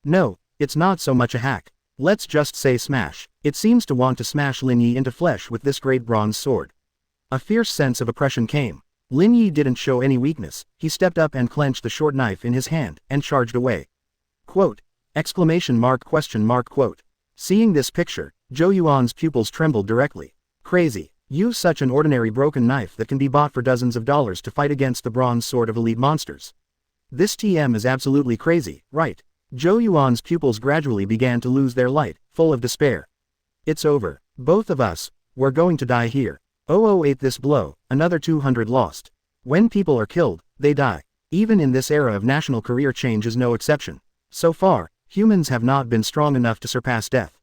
No, it's not so much a hack. Let's just say smash. It seems to want to smash Lin Yi into flesh with this great bronze sword. A fierce sense of oppression came. Lin Yi didn't show any weakness, he stepped up and clenched the short knife in his hand, and charged away. Quote! Exclamation mark question mark quote. Seeing this picture, Jo Yuan's pupils trembled directly. Crazy. Use such an ordinary broken knife that can be bought for dozens of dollars to fight against the bronze sword of elite monsters. This TM is absolutely crazy, right? Jo Yuan's pupils gradually began to lose their light, full of despair. It's over. Both of us, we're going to die here. 008 this blow, another 200 lost. When people are killed, they die. Even in this era of national career change is no exception. So far, humans have not been strong enough to surpass death.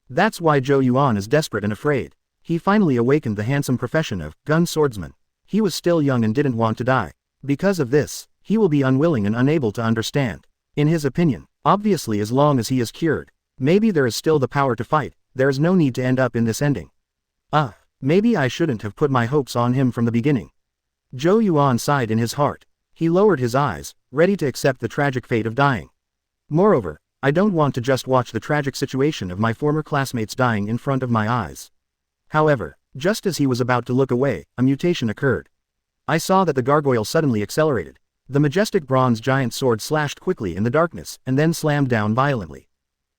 That's why Jo Yuan is desperate and afraid. He finally awakened the handsome profession of gun swordsman. He was still young and didn't want to die. Because of this, he will be unwilling and unable to understand. In his opinion, obviously as long as he is cured, maybe there is still the power to fight, there is no need to end up in this ending. Maybe I shouldn't have put my hopes on him from the beginning. Jo Yuan sighed in his heart. He lowered his eyes, ready to accept the tragic fate of dying. Moreover, I don't want to just watch the tragic situation of my former classmates dying in front of my eyes. However, just as he was about to look away, a mutation occurred. I saw that the gargoyle suddenly accelerated. The majestic bronze giant sword slashed quickly in the darkness and then slammed down violently.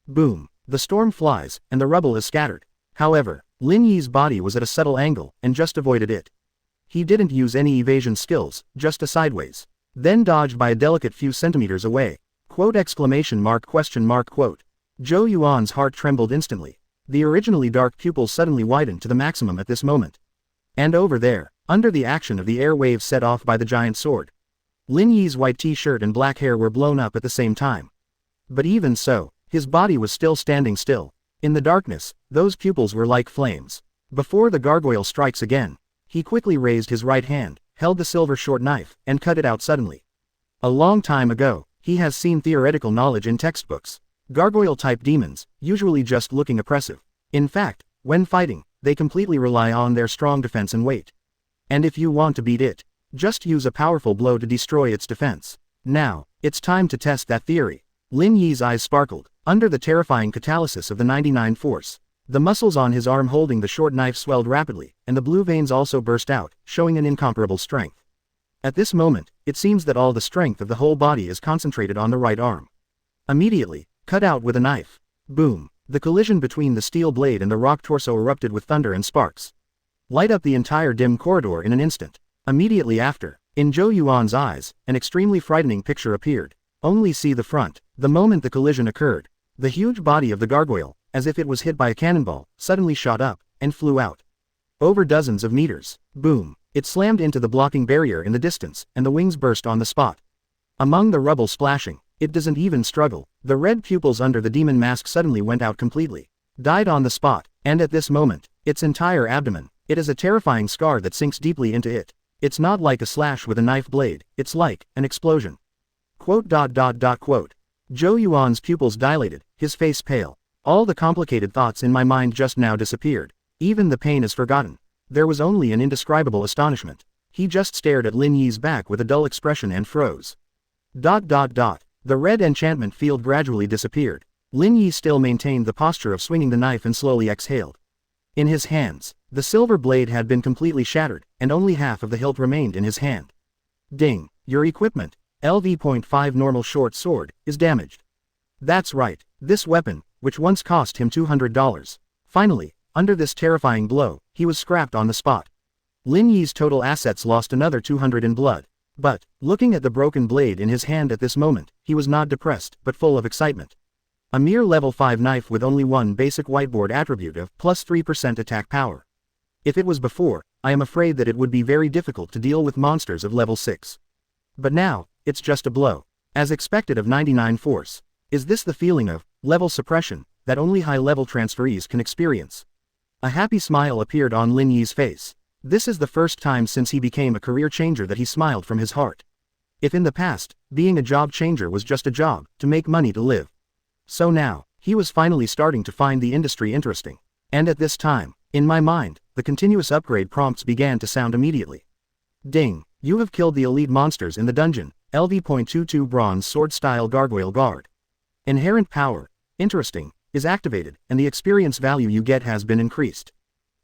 Boom! The storm flies, and the rubble is scattered. However, Lin Yi's body was at a subtle angle, and just avoided it. He didn't use any evasion skills, just a sideways. Then dodged by a delicate few centimeters away. Quote exclamation mark question mark quote. Jo Yuan's heart trembled instantly. The originally dark pupils suddenly widened to the maximum at this moment. And over there, under the action of the air waves set off by the giant sword, Lin Yi's white t-shirt and black hair were blown up at the same time. But even so, his body was still standing still. In the darkness, those pupils were like flames. Before the gargoyle strikes again, he quickly raised his right hand, held the silver short knife, and cut it out suddenly. A long time ago, he has seen theoretical knowledge in textbooks. Gargoyle-type demons, usually just looking oppressive. In fact, when fighting, they completely rely on their strong defense and weight. And if you want to beat it, just use a powerful blow to destroy its defense. Now, it's time to test that theory. Lin Yi's eyes sparkled, under the terrifying catalysis of the 99 force. The muscles on his arm holding the short knife swelled rapidly, and the blue veins also burst out, showing an incomparable strength. At this moment, it seems that all the strength of the whole body is concentrated on the right arm. Immediately, cut out with a knife. Boom! The collision between the steel blade and the rock torso erupted with thunder and sparks. Light up the entire dim corridor in an instant. Immediately after, in Jo Yuan's eyes, an extremely frightening picture appeared. Only see the front. The moment the collision occurred, the huge body of the gargoyle, as if it was hit by a cannonball, suddenly shot up, and flew out. Over dozens of meters. Boom! It slammed into the blocking barrier in the distance, and the wings burst on the spot. Among the rubble splashing, it doesn't even struggle. The red pupils under the demon mask suddenly went out completely. Died on the spot, and at this moment, its entire abdomen, it is a terrifying scar that sinks deeply into it. It's not like a slash with a knife blade, it's like an explosion. Quote. Jo Yuan's pupils dilated, his face pale. All the complicated thoughts in my mind just now disappeared. Even the pain is forgotten. There was only an indescribable astonishment. He just stared at Lin Yi's back with a dull expression and froze. The red enchantment field gradually disappeared. Lin Yi still maintained the posture of swinging the knife and slowly exhaled. In his hands, the silver blade had been completely shattered, and only half of the hilt remained in his hand. Ding! Your equipment, LV.5 normal short sword, is damaged. That's right, this weapon, which once cost him $200. Finally, under this terrifying blow, he was scrapped on the spot. Lin Yi's total assets lost another 200 in blood. But, looking at the broken blade in his hand at this moment, he was not depressed, but full of excitement. A mere level 5 knife with only one basic whiteboard attribute of plus 3% attack power. If it was before, I am afraid that it would be very difficult to deal with monsters of level 6. But now, it's just a blow. As expected of 99 force. Is this the feeling of level suppression that only high-level transferees can experience? A happy smile appeared on Lin Yi's face. This is the first time since he became a career changer that he smiled from his heart. If in the past, being a job changer was just a job, to make money to live. So now, he was finally starting to find the industry interesting. And at this time, in my mind, the continuous upgrade prompts began to sound immediately. Ding, you have killed the elite monsters in the dungeon, LV.22 Bronze Sword Style Gargoyle Guard. Inherent power, interesting, is activated, and the experience value you get has been increased.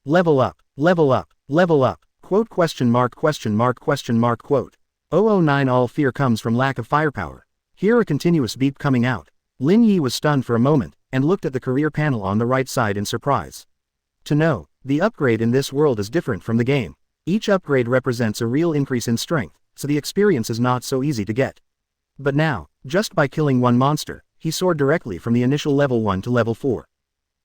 Level up, level up, level up, quote question mark quote. 009 All fear comes from lack of firepower. Hear a continuous beep coming out. Lin Yi was stunned for a moment, and looked at the career panel on the right side in surprise. To know, the upgrade in this world is different from the game. Each upgrade represents a real increase in strength, so the experience is not so easy to get. But now, just by killing one monster, he soared directly from the initial level 1 to level 4.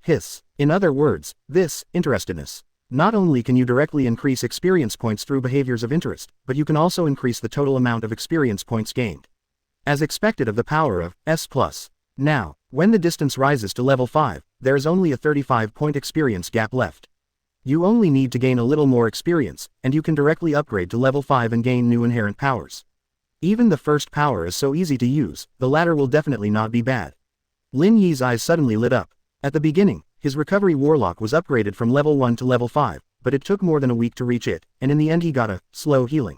Hiss. In other words, this, interestedness. Not only can you directly increase experience points through behaviors of interest, but you can also increase the total amount of experience points gained. As expected of the power of S+. Now, when the distance rises to level 5, there is only a 35-point experience gap left. You only need to gain a little more experience, and you can directly upgrade to level 5 and gain new inherent powers. Even the first power is so easy to use, the latter will definitely not be bad. Lin Yi's eyes suddenly lit up. At the beginning, his recovery warlock was upgraded from level 1 to level 5, but it took more than a week to reach it, and in the end he got a slow healing.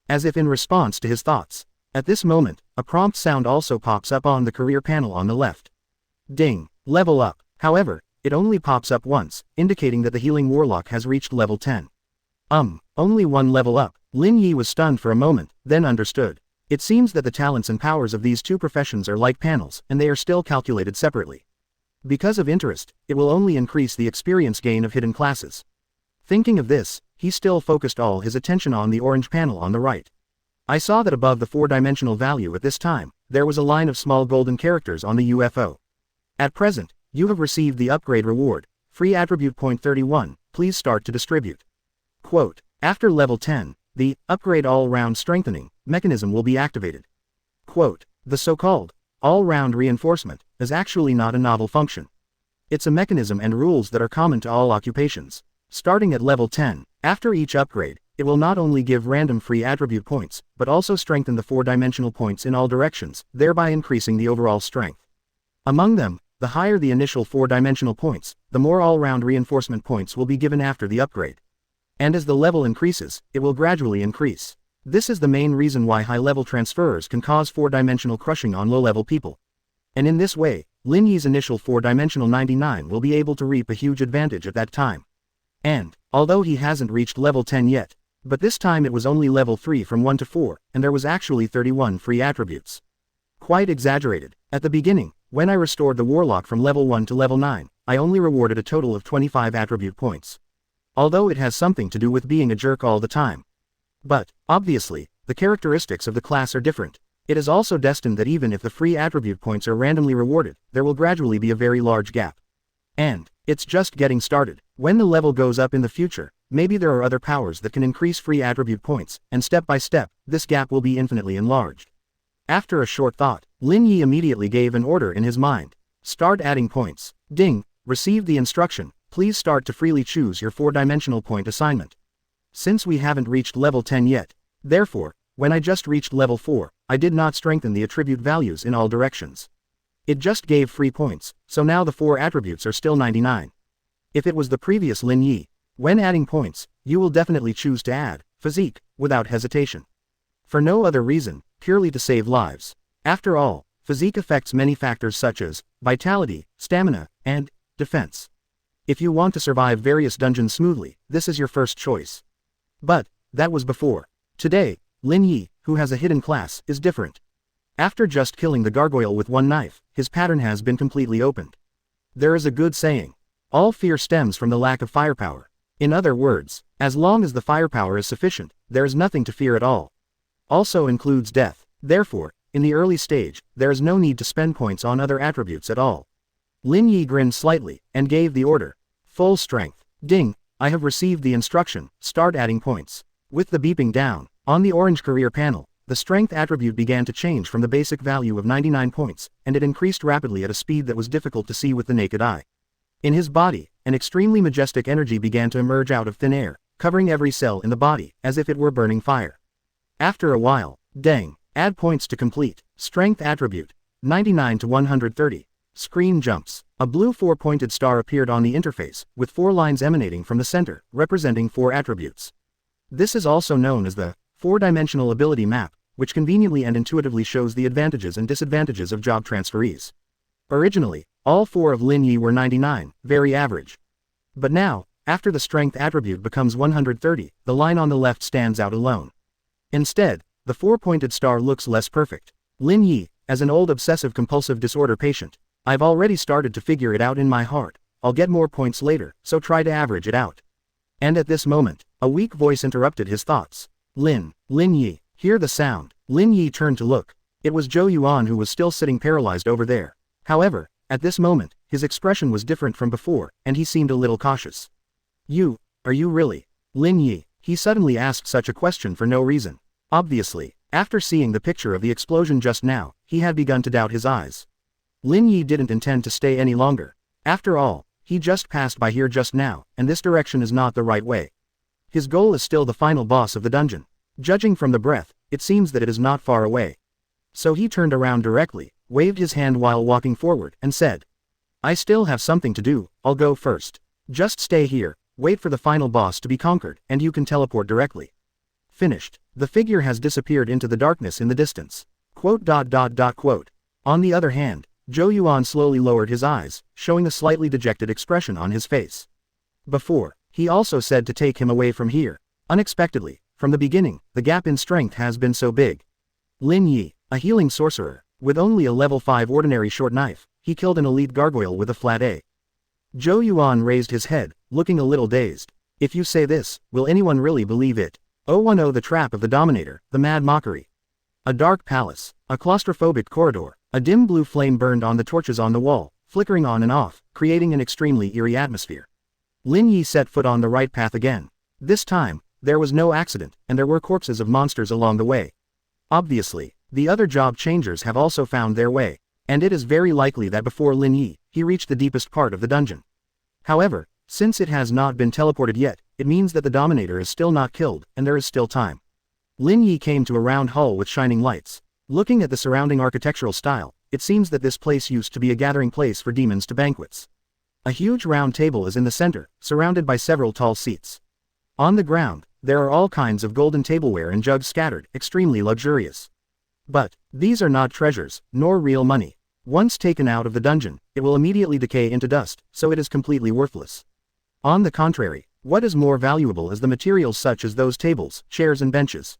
As if in response to his thoughts. At this moment, a prompt sound also pops up on the career panel on the left. Ding, level up. However, it only pops up once, indicating that the healing warlock has reached level 10. Only one level up. Lin Yi was stunned for a moment, then understood. It seems that the talents and powers of these two professions are like panels, and they are still calculated separately. Because of interest, it will only increase the experience gain of hidden classes. Thinking of this, he still focused all his attention on the orange panel on the right. I saw that above the 4-dimensional value at this time, there was a line of small golden characters on the UFO. At present, you have received the upgrade reward, free attribute point 31, please start to distribute. Quote, after level 10, the upgrade all-round strengthening mechanism will be activated. Quote, the so-called all-round reinforcement is actually not a novel function. It's a mechanism and rules that are common to all occupations. Starting at level 10, after each upgrade, it will not only give random free attribute points, but also strengthen the 4-dimensional points in all directions, thereby increasing the overall strength. Among them, the higher the initial 4-dimensional points, the more all-round reinforcement points will be given after the upgrade. And as the level increases, it will gradually increase. This is the main reason why high-level transferers can cause 4-dimensional crushing on low-level people. And in this way, Lin Yi's initial 4-dimensional 99 will be able to reap a huge advantage at that time. And, although he hasn't reached level 10 yet, but this time it was only level 3 from 1 to 4, and there was actually 31 free attributes. Quite exaggerated. At the beginning, when I restored the warlock from level 1 to level 9, I only rewarded a total of 25 attribute points. Although it has something to do with being a jerk all the time. But, obviously, the characteristics of the class are different. It is also destined that even if the free attribute points are randomly rewarded, there will gradually be a very large gap. And, it's just getting started. When the level goes up in the future, maybe there are other powers that can increase free attribute points, and step by step, this gap will be infinitely enlarged. After a short thought, Lin Yi immediately gave an order in his mind. Start adding points. Ding, received the instruction, please start to freely choose your 4-dimensional point assignment. Since we haven't reached level 10 yet, therefore, when I just reached level 4, I did not strengthen the attribute values in all directions. It just gave free points, so now the 4 attributes are still 99. If it was the previous Lin Yi, when adding points, you will definitely choose to add physique, without hesitation. For no other reason, purely to save lives. After all, physique affects many factors such as vitality, stamina, and defense. If you want to survive various dungeons smoothly, this is your first choice. But, that was before. Today, Lin Yi, who has a hidden class, is different. After just killing the gargoyle with one knife, his pattern has been completely opened. There is a good saying. All fear stems from the lack of firepower. In other words, as long as the firepower is sufficient, there is nothing to fear at all. Also includes death. Therefore, in the early stage, there is no need to spend points on other attributes at all. Lin Yi grinned slightly, and gave the order. Full strength. Ding, I have received the instruction, start adding points. With the beeping down, on the orange career panel, the strength attribute began to change from the basic value of 99 points, and it increased rapidly at a speed that was difficult to see with the naked eye. In his body, an extremely majestic energy began to emerge out of thin air, covering every cell in the body, as if it were burning fire. After a while, dang, add points to complete, strength attribute, 99 to 130. Screen jumps. A blue 4-pointed star appeared on the interface, with 4 lines emanating from the center, representing 4 attributes. This is also known as the 4-dimensional ability map, which conveniently and intuitively shows the advantages and disadvantages of job transferees. Originally, all 4 of Lin Yi were 99, very average. But now, after the strength attribute becomes 130, the line on the left stands out alone. Instead, the 4-pointed star looks less perfect. Lin Yi, as an old obsessive-compulsive disorder patient, I've already started to figure it out in my heart. I'll get more points later, so try to average it out. And at this moment, a weak voice interrupted his thoughts. Lin Yi, hear the sound. Lin Yi turned to look. It was Jo Yuan who was still sitting paralyzed over there. However, at this moment, his expression was different from before, and he seemed a little cautious. Are you really? Lin Yi, he suddenly asked such a question for no reason. Obviously, after seeing the picture of the explosion just now, he had begun to doubt his eyes. Lin Yi didn't intend to stay any longer. After all, he just passed by here just now, and this direction is not the right way. His goal is still the final boss of the dungeon. Judging from the breath, it seems that it is not far away. So he turned around directly, waved his hand while walking forward, and said, I still have something to do, I'll go first. Just stay here, wait for the final boss to be conquered, and you can teleport directly. Finished. The figure has disappeared into the darkness in the distance. Quote. On the other hand, Jo Yuan slowly lowered his eyes, showing a slightly dejected expression on his face. Before, he also said to take him away from here. Unexpectedly, from the beginning, the gap in strength has been so big. Lin Yi, a healing sorcerer, with only a level 5 ordinary short knife, he killed an elite gargoyle with a flat A. Jo Yuan raised his head, looking a little dazed. If you say this, will anyone really believe it? 010 The trap of the Dominator, the mad mockery. A dark palace, a claustrophobic corridor, a dim blue flame burned on the torches on the wall, flickering on and off, creating an extremely eerie atmosphere. Lin Yi set foot on the right path again. This time, there was no accident, and there were corpses of monsters along the way. Obviously, the other job changers have also found their way, and it is very likely that before Lin Yi, he reached the deepest part of the dungeon. However, since it has not been teleported yet, it means that the Dominator is still not killed, and there is still time. Lin Yi came to a round hall with shining lights. Looking at the surrounding architectural style, it seems that this place used to be a gathering place for demons to banquets. A huge round table is in the center, surrounded by several tall seats. On the ground, there are all kinds of golden tableware and jugs scattered, extremely luxurious. But, these are not treasures, nor real money. Once taken out of the dungeon, it will immediately decay into dust, so it is completely worthless. On the contrary, what is more valuable is the materials such as those tables, chairs and benches.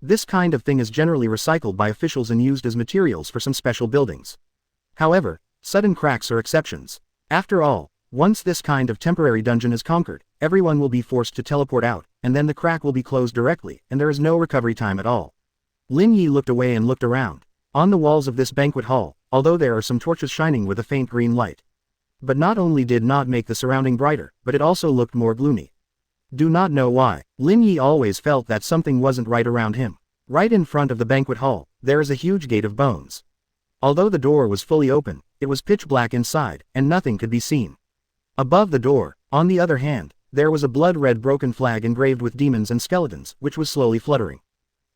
This kind of thing is generally recycled by officials and used as materials for some special buildings. However, sudden cracks are exceptions. After all, once this kind of temporary dungeon is conquered, everyone will be forced to teleport out, and then the crack will be closed directly, and there is no recovery time at all. Lin Yi looked away and looked around. On the walls of this banquet hall, although there are some torches shining with a faint green light. But not only did not make the surrounding brighter, but it also looked more gloomy. Do not know why, Lin Yi always felt that something wasn't right around him. Right in front of the banquet hall, there is a huge gate of bones. Although the door was fully open, it was pitch black inside, and nothing could be seen. Above the door, on the other hand, there was a blood-red broken flag engraved with demons and skeletons, which was slowly fluttering.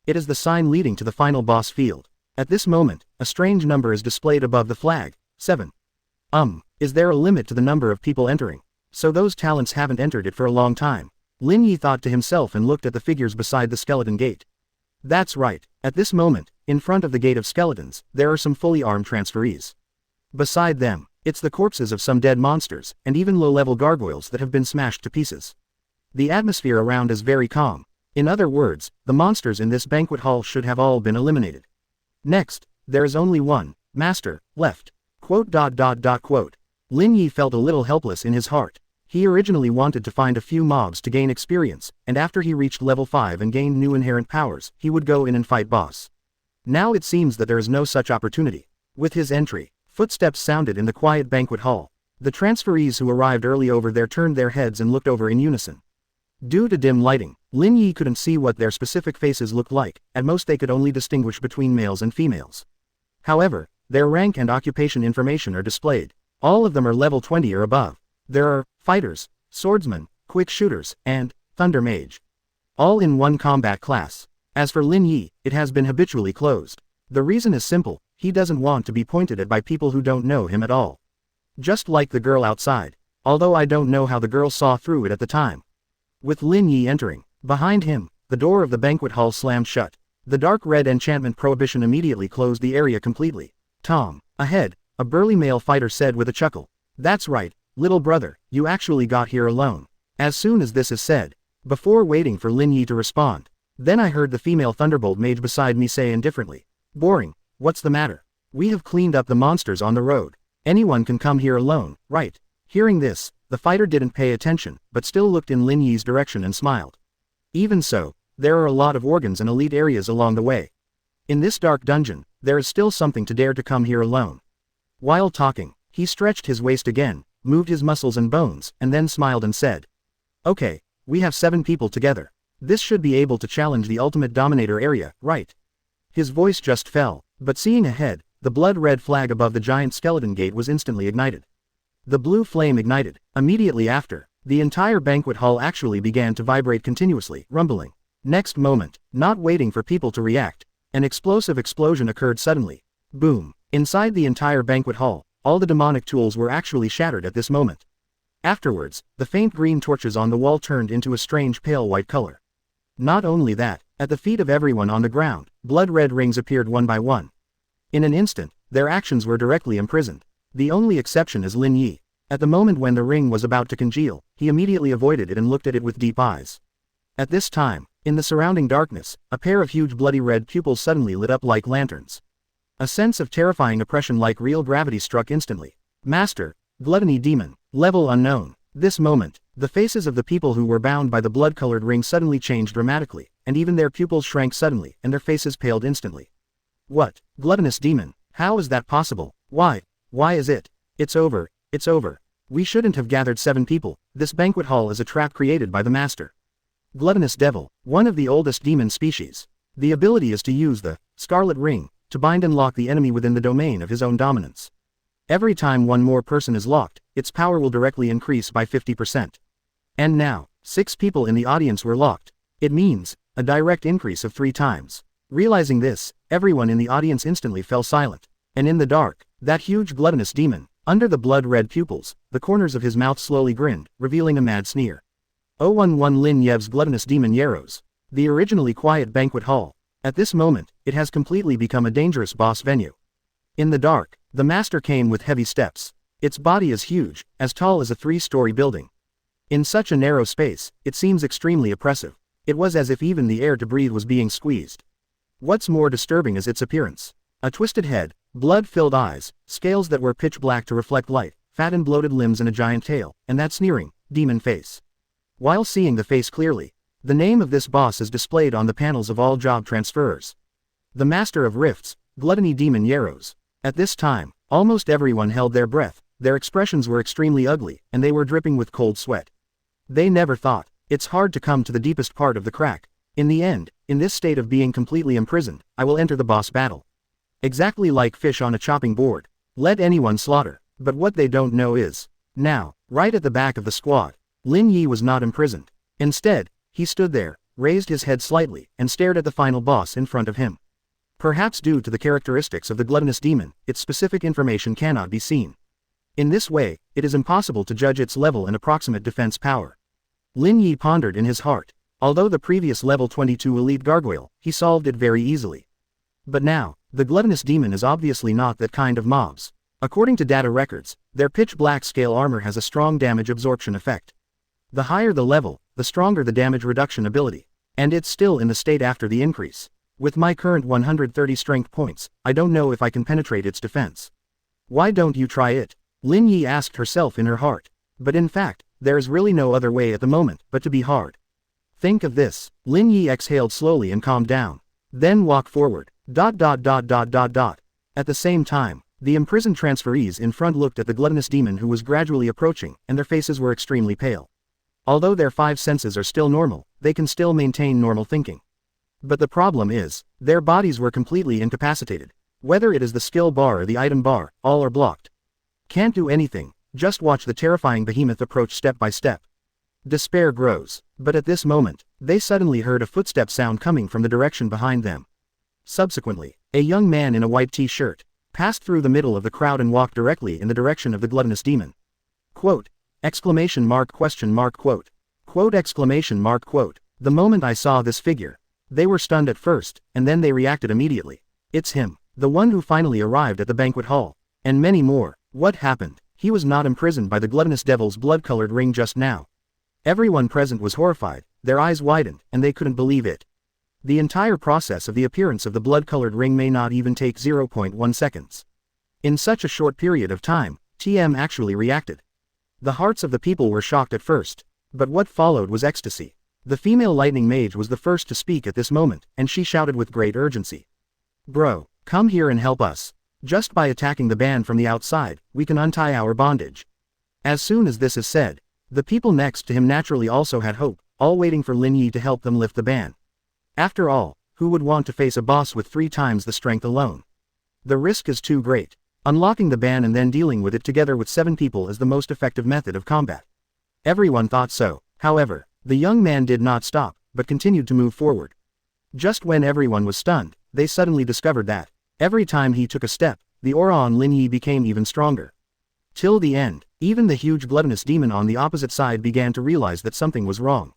It is the sign leading to the final boss field. At this moment, a strange number is displayed above the flag, 7. Is there a limit to the number of people entering? So those talents haven't entered it for a long time. Lin Yi thought to himself and looked at the figures beside the skeleton gate. That's right, at this moment, in front of the gate of skeletons, there are some fully armed transferees. Beside them, it's the corpses of some dead monsters, and even low-level gargoyles that have been smashed to pieces. The atmosphere around is very calm. In other words, the monsters in this banquet hall should have all been eliminated. Next, there is only one master left. Quote. Lin Yi felt a little helpless in his heart. He originally wanted to find a few mobs to gain experience, and after he reached level 5 and gained new inherent powers, he would go in and fight boss. Now it seems that there is no such opportunity. With his entry, footsteps sounded in the quiet banquet hall. The transferees who arrived early over there turned their heads and looked over in unison. Due to dim lighting, Lin Yi couldn't see what their specific faces looked like, at most they could only distinguish between males and females. However, their rank and occupation information are displayed. All of them are level 20 or above. There are fighters, swordsmen, quick shooters, and thunder mage. All in one combat class. As for Lin Yi, it has been habitually closed. The reason is simple, he doesn't want to be pointed at by people who don't know him at all. Just like the girl outside. Although I don't know how the girl saw through it at the time. With Lin Yi entering, behind him, the door of the banquet hall slammed shut. The dark red enchantment prohibition immediately closed the area completely. Tom, ahead, a burly male fighter said with a chuckle. That's right, little brother, you actually got here alone. As soon as this is said, before waiting for Lin Yi to respond, then I heard the female thunderbolt mage beside me say indifferently. Boring, what's the matter? We have cleaned up the monsters on the road. Anyone can come here alone, right? Hearing this, the fighter didn't pay attention, but still looked in Lin Yi's direction and smiled. Even so, there are a lot of organs and elite areas along the way. In this dark dungeon, there is still something to dare to come here alone. While talking, he stretched his waist again, moved his muscles and bones, and then smiled and said, okay, we have 7 people together. This should be able to challenge the ultimate dominator area, right? His voice just fell, but seeing ahead, the blood-red flag above the giant skeleton gate was instantly ignited. The blue flame ignited. Immediately after, the entire banquet hall actually began to vibrate continuously, rumbling. Next moment, not waiting for people to react, an explosive explosion occurred suddenly. Boom. Inside the entire banquet hall, all the demonic tools were actually shattered at this moment. Afterwards, the faint green torches on the wall turned into a strange pale white color. Not only that, at the feet of everyone on the ground, blood-red rings appeared one by one. In an instant, their actions were directly imprisoned. The only exception is Lin Yi. At the moment when the ring was about to congeal, he immediately avoided it and looked at it with deep eyes. At this time, in the surrounding darkness, a pair of huge bloody red pupils suddenly lit up like lanterns. A sense of terrifying oppression like real gravity struck instantly. Master, Gluttony Demon, level unknown. This moment, the faces of the people who were bound by the blood-colored ring suddenly changed dramatically, and even their pupils shrank suddenly, and their faces paled instantly. What? Gluttonous demon? How is that possible? Why is it? It's over, it's over. We shouldn't have gathered 7 people, this banquet hall is a trap created by the master. Gluttonous devil, one of the oldest demon species. The ability is to use the scarlet ring to bind and lock the enemy within the domain of his own dominance. Every time one more person is locked, its power will directly increase by 50%. And now, 6 people in the audience were locked. It means a direct increase of 3 times. Realizing this, everyone in the audience instantly fell silent. And in the dark, that huge gluttonous demon, under the blood-red pupils, the corners of his mouth slowly grinned, revealing a mad sneer. 011 Lin Ye's gluttonous demon Yaros. The originally quiet banquet hall. At this moment, it has completely become a dangerous boss venue. In the dark, the master came with heavy steps. Its body is huge, as tall as a 3-story building. In such a narrow space, it seems extremely oppressive. It was as if even the air to breathe was being squeezed. What's more disturbing is its appearance. A twisted head, blood-filled eyes, scales that were pitch black to reflect light, fat and bloated limbs and a giant tail, and that sneering, demon face. While seeing the face clearly, the name of this boss is displayed on the panels of all job transfers. The Master of Rifts, Gluttony Demon Yaros. At this time, almost everyone held their breath, their expressions were extremely ugly, and they were dripping with cold sweat. They never thought. It's hard to come to the deepest part of the crack. In the end, in this state of being completely imprisoned, I will enter the boss battle. Exactly like fish on a chopping board. Let anyone slaughter. But what they don't know is, now, right at the back of the squad, Lin Yi was not imprisoned. Instead, he stood there, raised his head slightly, and stared at the final boss in front of him. Perhaps due to the characteristics of the gluttonous demon, its specific information cannot be seen. In this way, it is impossible to judge its level and approximate defense power. Lin Yi pondered in his heart. Although the previous level 22 elite gargoyle, he solved it very easily. But now, the gluttonous demon is obviously not that kind of mobs. According to data records, their pitch black scale armor has a strong damage absorption effect. The higher the level, the stronger the damage reduction ability. And it's still in the state after the increase. With my current 130 strength points, I don't know if I can penetrate its defense. Why don't you try it? Lin Yi asked herself in her heart. But in fact, there is really no other way at the moment but to be hard. Think of this. Lin Yi exhaled slowly and calmed down. Then walk forward. Dot dot dot dot dot dot. At the same time, the imprisoned transferees in front looked at the gluttonous demon who was gradually approaching, and their faces were extremely pale. Although their 5 senses are still normal, they can still maintain normal thinking. But the problem is, their bodies were completely incapacitated. Whether it is the skill bar or the item bar, all are blocked. Can't do anything, just watch the terrifying behemoth approach step by step. Despair grows, but at this moment, they suddenly heard a footstep sound coming from the direction behind them. Subsequently, a young man in a white t-shirt passed through the middle of the crowd and walked directly in the direction of the gluttonous demon. Quote! Exclamation mark question mark quote. Quote exclamation mark quote. The moment I saw this figure, they were stunned at first, and then they reacted immediately. It's him, the one who finally arrived at the banquet hall. And many more. What happened? He was not imprisoned by the gluttonous devil's blood-colored ring just now. Everyone present was horrified, their eyes widened, and they couldn't believe it. The entire process of the appearance of the blood-colored ring may not even take 0.1 seconds. In such a short period of time, TM actually reacted. The hearts of the people were shocked at first, but what followed was ecstasy. The female lightning mage was the first to speak at this moment, and she shouted with great urgency. Bro, come here and help us. Just by attacking the band from the outside, we can untie our bondage. As soon as this is said, the people next to him naturally also had hope, all waiting for Lin Yi to help them lift the ban. After all, who would want to face a boss with 3 times the strength alone? The risk is too great. Unlocking the ban and then dealing with it together with 7 people is the most effective method of combat. Everyone thought so. However, the young man did not stop, but continued to move forward. Just when everyone was stunned, they suddenly discovered that, every time he took a step, the aura on Lin Yi became even stronger. Till the end, even the huge gluttonous demon on the opposite side began to realize that something was wrong.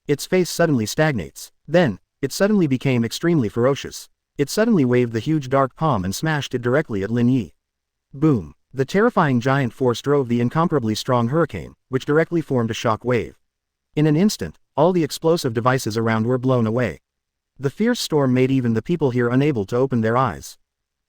Its face suddenly stagnates. Then, it suddenly became extremely ferocious. It suddenly waved the huge dark palm and smashed it directly at Lin Yi. Boom! The terrifying giant force drove the incomparably strong hurricane, which directly formed a shock wave. In an instant, all the explosive devices around were blown away. The fierce storm made even the people here unable to open their eyes.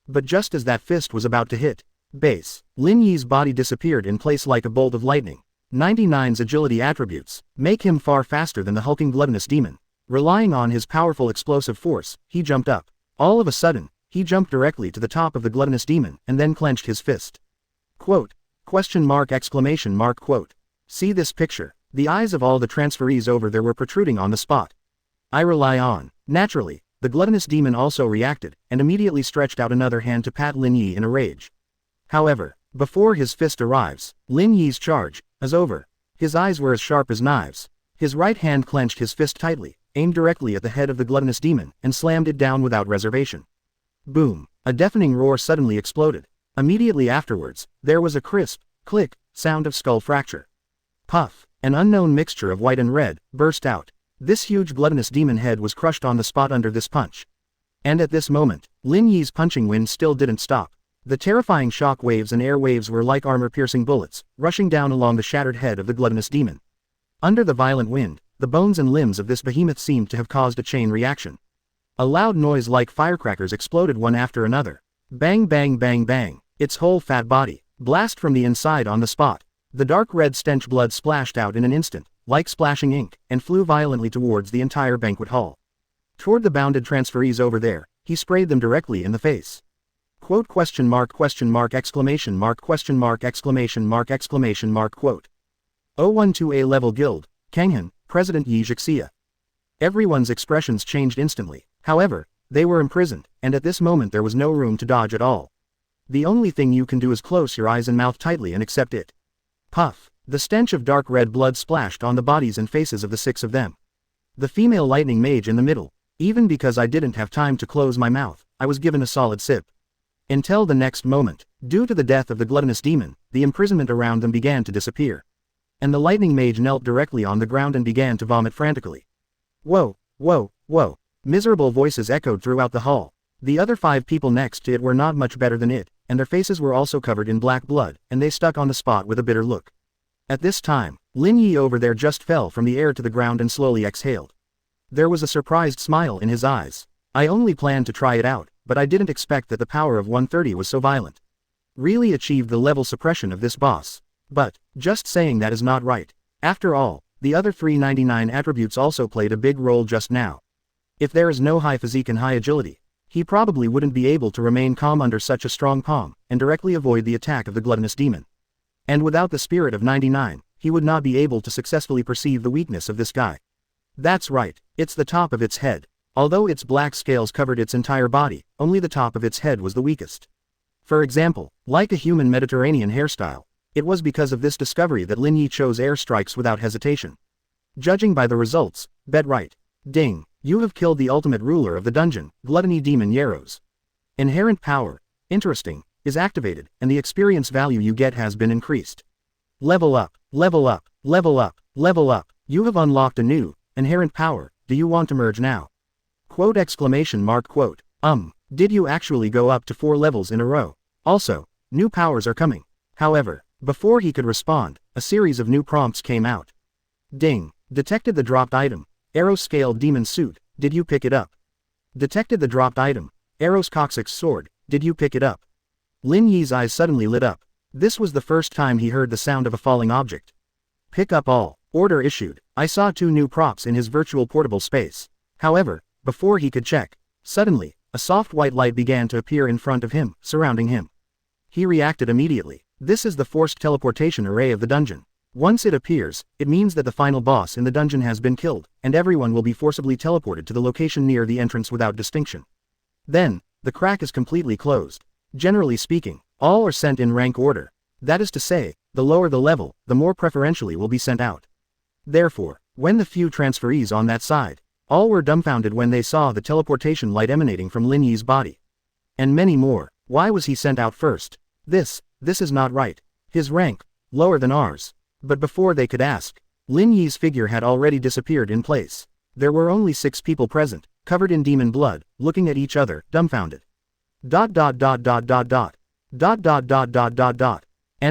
But just as that fist was about to hit base, Lin Yi's body disappeared in place like a bolt of lightning. 99's agility attributes make him far faster than the hulking gluttonous demon. Relying on his powerful explosive force, he jumped up. All of a sudden, he jumped directly to the top of the gluttonous demon and then clenched his fist. Quote! Question mark exclamation mark quote. See this picture. The eyes of all the transferees over there were protruding on the spot. I rely on. Naturally, the gluttonous demon also reacted, and immediately stretched out another hand to pat Lin Yi in a rage. However, before his fist arrives, Lin Yi's charge is over. His eyes were as sharp as knives. His right hand clenched his fist tightly, aimed directly at the head of the gluttonous demon, and slammed it down without reservation. Boom! A deafening roar suddenly exploded. Immediately afterwards, there was a crisp, click, sound of skull fracture. Puff! An unknown mixture of white and red burst out. This huge gluttonous demon head was crushed on the spot under this punch. And at this moment, Lin Yi's punching wind still didn't stop. The terrifying shock waves and air waves were like armor-piercing bullets, rushing down along the shattered head of the gluttonous demon. Under the violent wind, the bones and limbs of this behemoth seemed to have caused a chain reaction. A loud noise like firecrackers exploded one after another. Bang bang bang bang. Its whole fat body blast from the inside on the spot. The dark red stench blood splashed out in an instant, like splashing ink, and flew violently towards the entire banquet hall. Toward the bounded transferees over there, he sprayed them directly in the face. Quote question mark exclamation mark question mark exclamation mark quote. 012A level guild, Kanghan, President Yi Zhixia. Everyone's expressions changed instantly. However, they were imprisoned, and at this moment there was no room to dodge at all. The only thing you can do is close your eyes and mouth tightly and accept it. Puff! The stench of dark red blood splashed on the bodies and faces of the 6 of them. The female lightning mage in the middle. Even because I didn't have time to close my mouth, I was given a solid sip. Until the next moment, due to the death of the gluttonous demon, the imprisonment around them began to disappear. And the lightning mage knelt directly on the ground and began to vomit frantically. Whoa, whoa, whoa. Miserable voices echoed throughout the hall. The other 5 people next to it were not much better than it, and their faces were also covered in black blood, and they stuck on the spot with a bitter look. At this time, Lin Yi over there just fell from the air to the ground and slowly exhaled. There was a surprised smile in his eyes. I only planned to try it out, but I didn't expect that the power of 130 was so violent. Really achieved the level suppression of this boss. But, just saying that is not right. After all, the other 399 attributes also played a big role just now. If there is no high physique and high agility, He probably wouldn't be able to remain calm under such a strong palm, and directly avoid the attack of the gluttonous demon. And without the spirit of 99, he would not be able to successfully perceive the weakness of this guy. That's right, it's the top of its head. Although its black scales covered its entire body, only the top of its head was the weakest. For example, like a human Mediterranean hairstyle, it was because of this discovery that Lin Yi chose air strikes without hesitation. Judging by the results, bet right. Ding, you have killed the ultimate ruler of the dungeon, gluttony demon Yaros. Inherent power, interesting, is activated, and the experience value you get has been increased. Level up, level up, level up, level up, you have unlocked a new, inherent power, do you want to merge now? Quote exclamation mark quote, did you actually go up to 4 levels in a row? Also, new powers are coming. However, before he could respond, a series of new prompts came out. Ding, detected the dropped item, arrow-scaled demon suit, did you pick it up? Detected the dropped item, Arrow's coccyx sword, did you pick it up? Lin Yi's eyes suddenly lit up. This was the first time he heard the sound of a falling object. Pick up all, order issued. I saw 2 new props in his virtual portable space. However, before he could check, suddenly, a soft white light began to appear in front of him, surrounding him. He reacted immediately. This is the forced teleportation array of the dungeon. Once it appears, it means that the final boss in the dungeon has been killed, and everyone will be forcibly teleported to the location near the entrance without distinction. Then, the crack is completely closed. Generally speaking, all are sent in rank order. That is to say, the lower the level, the more preferentially will be sent out. Therefore, when the few transferees on that side, all were dumbfounded when they saw the teleportation light emanating from Lin Yi's body. And many more. Why was he sent out first? This is not right. His rank, lower than ours. But before they could ask, Lin Yi's figure had already disappeared in place. There were only 6 people present, covered in demon blood, looking at each other, dumbfounded. ... And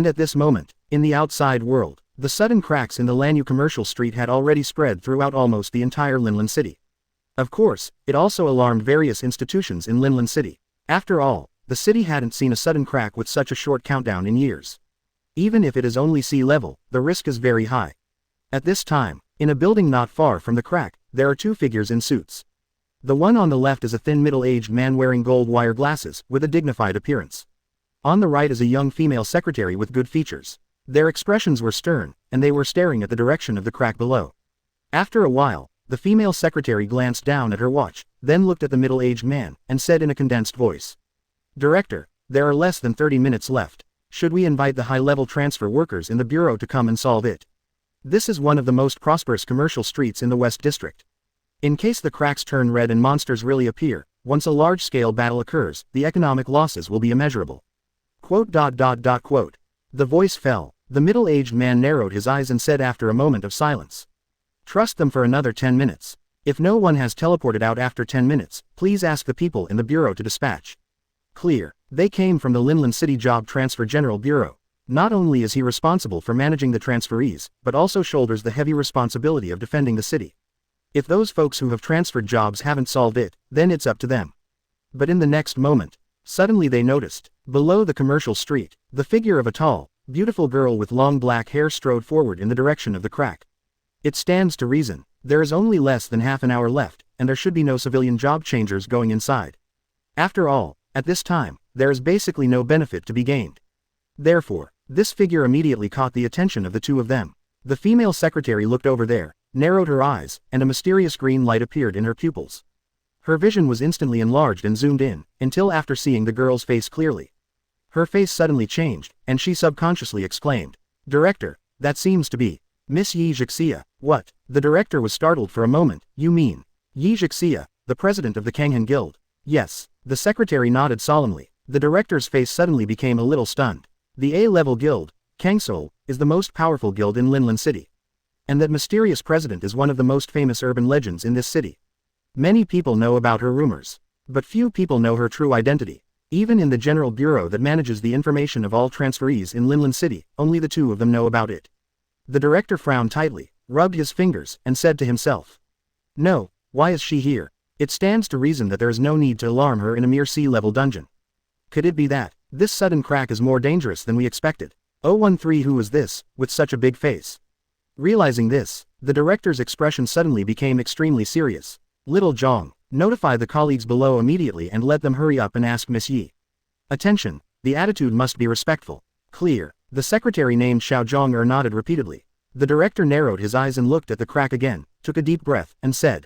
at this moment, in the outside world, the sudden cracks in the Lanyu commercial street had already spread throughout almost the entire Linlan city. Of course, it also alarmed various institutions in Linlan city. After all, the city hadn't seen a sudden crack with such a short countdown in years. Even if it is only sea level, the risk is very high. At this time, in a building not far from the crack, there are 2 figures in suits. The one on the left is a thin middle-aged man wearing gold wire glasses, with a dignified appearance. On the right is a young female secretary with good features. Their expressions were stern, and they were staring at the direction of the crack below. After a while, the female secretary glanced down at her watch, then looked at the middle-aged man, and said in a condensed voice. Director, there are less than 30 minutes left. Should we invite the high-level transfer workers in the bureau to come and solve it? This is one of the most prosperous commercial streets in the West District. In case the cracks turn red and monsters really appear, once a large-scale battle occurs, the economic losses will be immeasurable. Quote. The voice fell. The middle-aged man narrowed his eyes and said after a moment of silence. Trust them for another 10 minutes. If no one has teleported out after 10 minutes, please ask the people in the bureau to dispatch. Clear. They came from the Linlan City Job Transfer General Bureau. Not only is he responsible for managing the transferees, but also shoulders the heavy responsibility of defending the city. If those folks who have transferred jobs haven't solved it, then it's up to them. But in the next moment, suddenly they noticed, below the commercial street, the figure of a tall, beautiful girl with long black hair strode forward in the direction of the crack. It stands to reason, there is only less than half an hour left, and there should be no civilian job changers going inside. After all, at this time, there is basically no benefit to be gained. Therefore, this figure immediately caught the attention of the 2 of them. The female secretary looked over there, narrowed her eyes, and a mysterious green light appeared in her pupils. Her vision was instantly enlarged and zoomed in, until after seeing the girl's face clearly. Her face suddenly changed, and she subconsciously exclaimed, Director, that seems to be Miss Yi Zhixia. What? The director was startled for a moment. You mean Yi Zhixia, the president of the Kanghan Guild? Yes. The secretary nodded solemnly. The director's face suddenly became a little stunned. The A-level guild, Kangsol, is the most powerful guild in Linlan City. And that mysterious president is one of the most famous urban legends in this city. Many people know about her rumors. But few people know her true identity. Even in the General Bureau that manages the information of all transferees in Linlan City, only the 2 of them know about it. The director frowned tightly, rubbed his fingers, and said to himself. No, why is she here? It stands to reason that there is no need to alarm her in a mere sea-level dungeon. Could it be that this sudden crack is more dangerous than we expected? 013 Who was this, with such a big face? Realizing this, the director's expression suddenly became extremely serious. Little Zhang, Notify the colleagues below immediately and let them hurry up and ask Miss Yi. Attention, the attitude must be respectful. Clear. The secretary named Xiao Zhong nodded repeatedly. The director narrowed his eyes and looked at the crack again, took a deep breath, and said,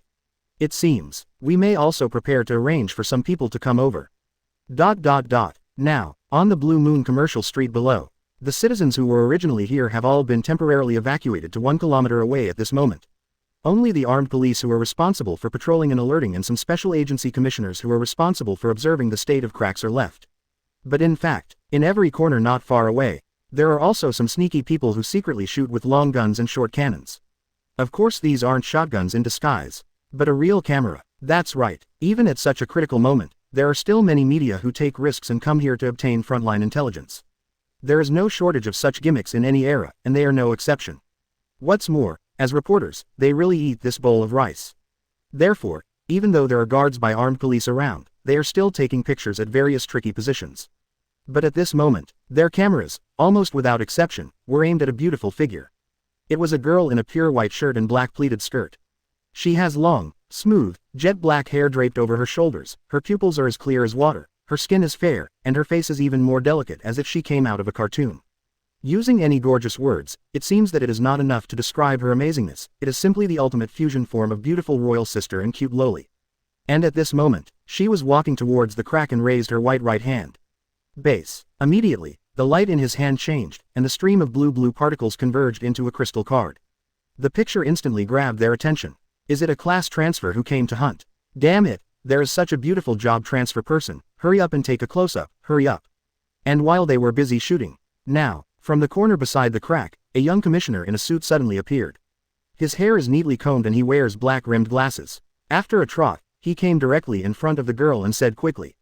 "It seems, we may also prepare to arrange for some people to come over." Now, on the Blue Moon commercial street below, the citizens who were originally here have all been temporarily evacuated to 1 kilometer away at this moment. Only the armed police who are responsible for patrolling and alerting and some special agency commissioners who are responsible for observing the state of cracks are left. But in fact, in every corner not far away, there are also some sneaky people who secretly shoot with long guns and short cannons. Of course these aren't shotguns in disguise, but a real camera. That's right, even at such a critical moment, there are still many media who take risks and come here to obtain frontline intelligence. There is no shortage of such gimmicks in any era, and they are no exception. What's more, as reporters, they really eat this bowl of rice. Therefore, even though there are guards by armed police around, they are still taking pictures at various tricky positions. But at this moment, their cameras, almost without exception, were aimed at a beautiful figure. It was a girl in a pure white shirt and black pleated skirt. She has long, smooth, jet black hair draped over her shoulders, her pupils are as clear as water, her skin is fair, and her face is even more delicate as if she came out of a cartoon. Using any gorgeous words, it seems that it is not enough to describe her amazingness, it is simply the ultimate fusion form of beautiful royal sister and cute lowly. And at this moment, she was walking towards the crack and raised her white right hand. Base. Immediately, the light in his hand changed, and the stream of blue particles converged into a crystal card. The picture instantly grabbed their attention. Is it a class transfer who came to hunt? Damn it, there is such a beautiful job transfer person, hurry up and take a close-up, hurry up. And while they were busy shooting, now, from the corner beside the crack, a young commissioner in a suit suddenly appeared. His hair is neatly combed and he wears black-rimmed glasses. After a trot, he came directly in front of the girl and said quickly,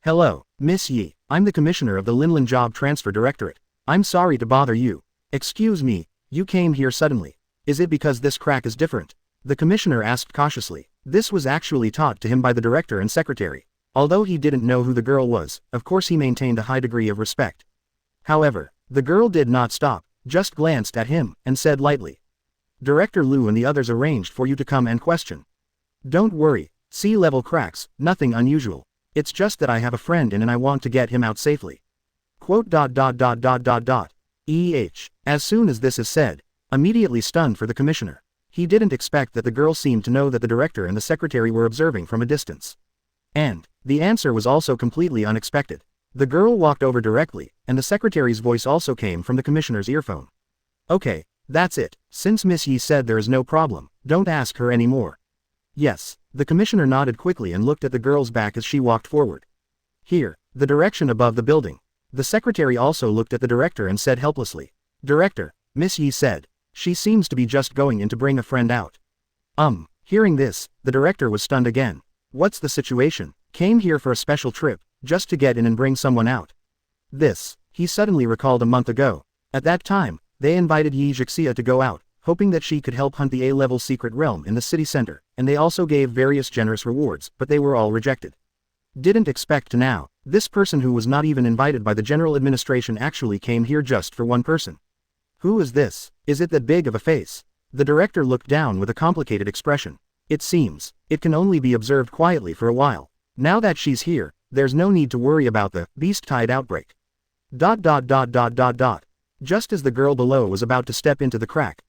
Hello, Miss Yi, I'm the commissioner of the Linlin Job Transfer Directorate. I'm sorry to bother you. Excuse me, you came here suddenly. Is it because this crack is different? The commissioner asked cautiously. This was actually taught to him by the director and secretary. Although he didn't know who the girl was, of course he maintained a high degree of respect. However, the girl did not stop, just glanced at him, and said lightly, "Director Liu and the others arranged for you to come and question. Don't worry, sea-level cracks, nothing unusual. It's just that I have a friend in and I want to get him out safely." As soon as this is said, immediately stunned for the commissioner. He didn't expect that the girl seemed to know that the director and the secretary were observing from a distance. And the answer was also completely unexpected. The girl walked over directly, and the secretary's voice also came from the commissioner's earphone. "Okay, that's it. Since Miss Yi said there is no problem, don't ask her anymore." "Yes." The commissioner nodded quickly and looked at the girl's back as she walked forward. "Here, the direction above the building." The secretary also looked at the director and said helplessly, "Director," Miss Yi said. "She seems to be just going in to bring a friend out." Hearing this, the director was stunned again. What's the situation? Came here for a special trip, just to get in and bring someone out. This, he suddenly recalled a month ago. At that time, they invited Yi Zhixia to go out, hoping that she could help hunt the A-level secret realm in the city center, and they also gave various generous rewards, but they were all rejected. Didn't expect to now, this person who was not even invited by the general administration actually came here just for one person. Who is this? Is it that big of a face? The director looked down with a complicated expression. It seems, it can only be observed quietly for a while. Now that she's here, there's no need to worry about the beast-tide outbreak. Just as the girl below was about to step into the crack,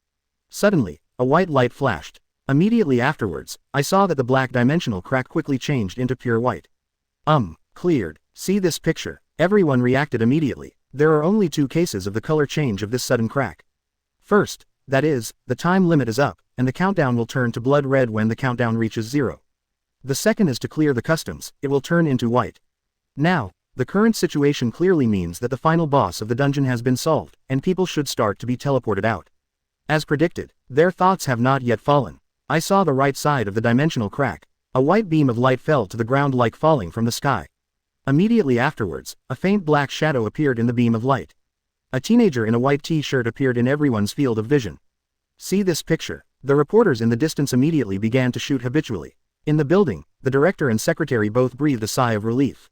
suddenly, a white light flashed. Immediately afterwards, I saw that the black dimensional crack quickly changed into pure white. Cleared. See this picture. Everyone reacted immediately. There are only 2 cases of the color change of this sudden crack. First, that is, the time limit is up, and the countdown will turn to blood red when the countdown reaches 0. The second is to clear the customs, it will turn into white. Now, the current situation clearly means that the final boss of the dungeon has been solved, and people should start to be teleported out. As predicted, their thoughts have not yet fallen. I saw the right side of the dimensional crack. A white beam of light fell to the ground like falling from the sky. Immediately afterwards, a faint black shadow appeared in the beam of light. A teenager in a white t-shirt appeared in everyone's field of vision. See this picture. The reporters in the distance immediately began to shoot habitually. In the building, the director and secretary both breathed a sigh of relief.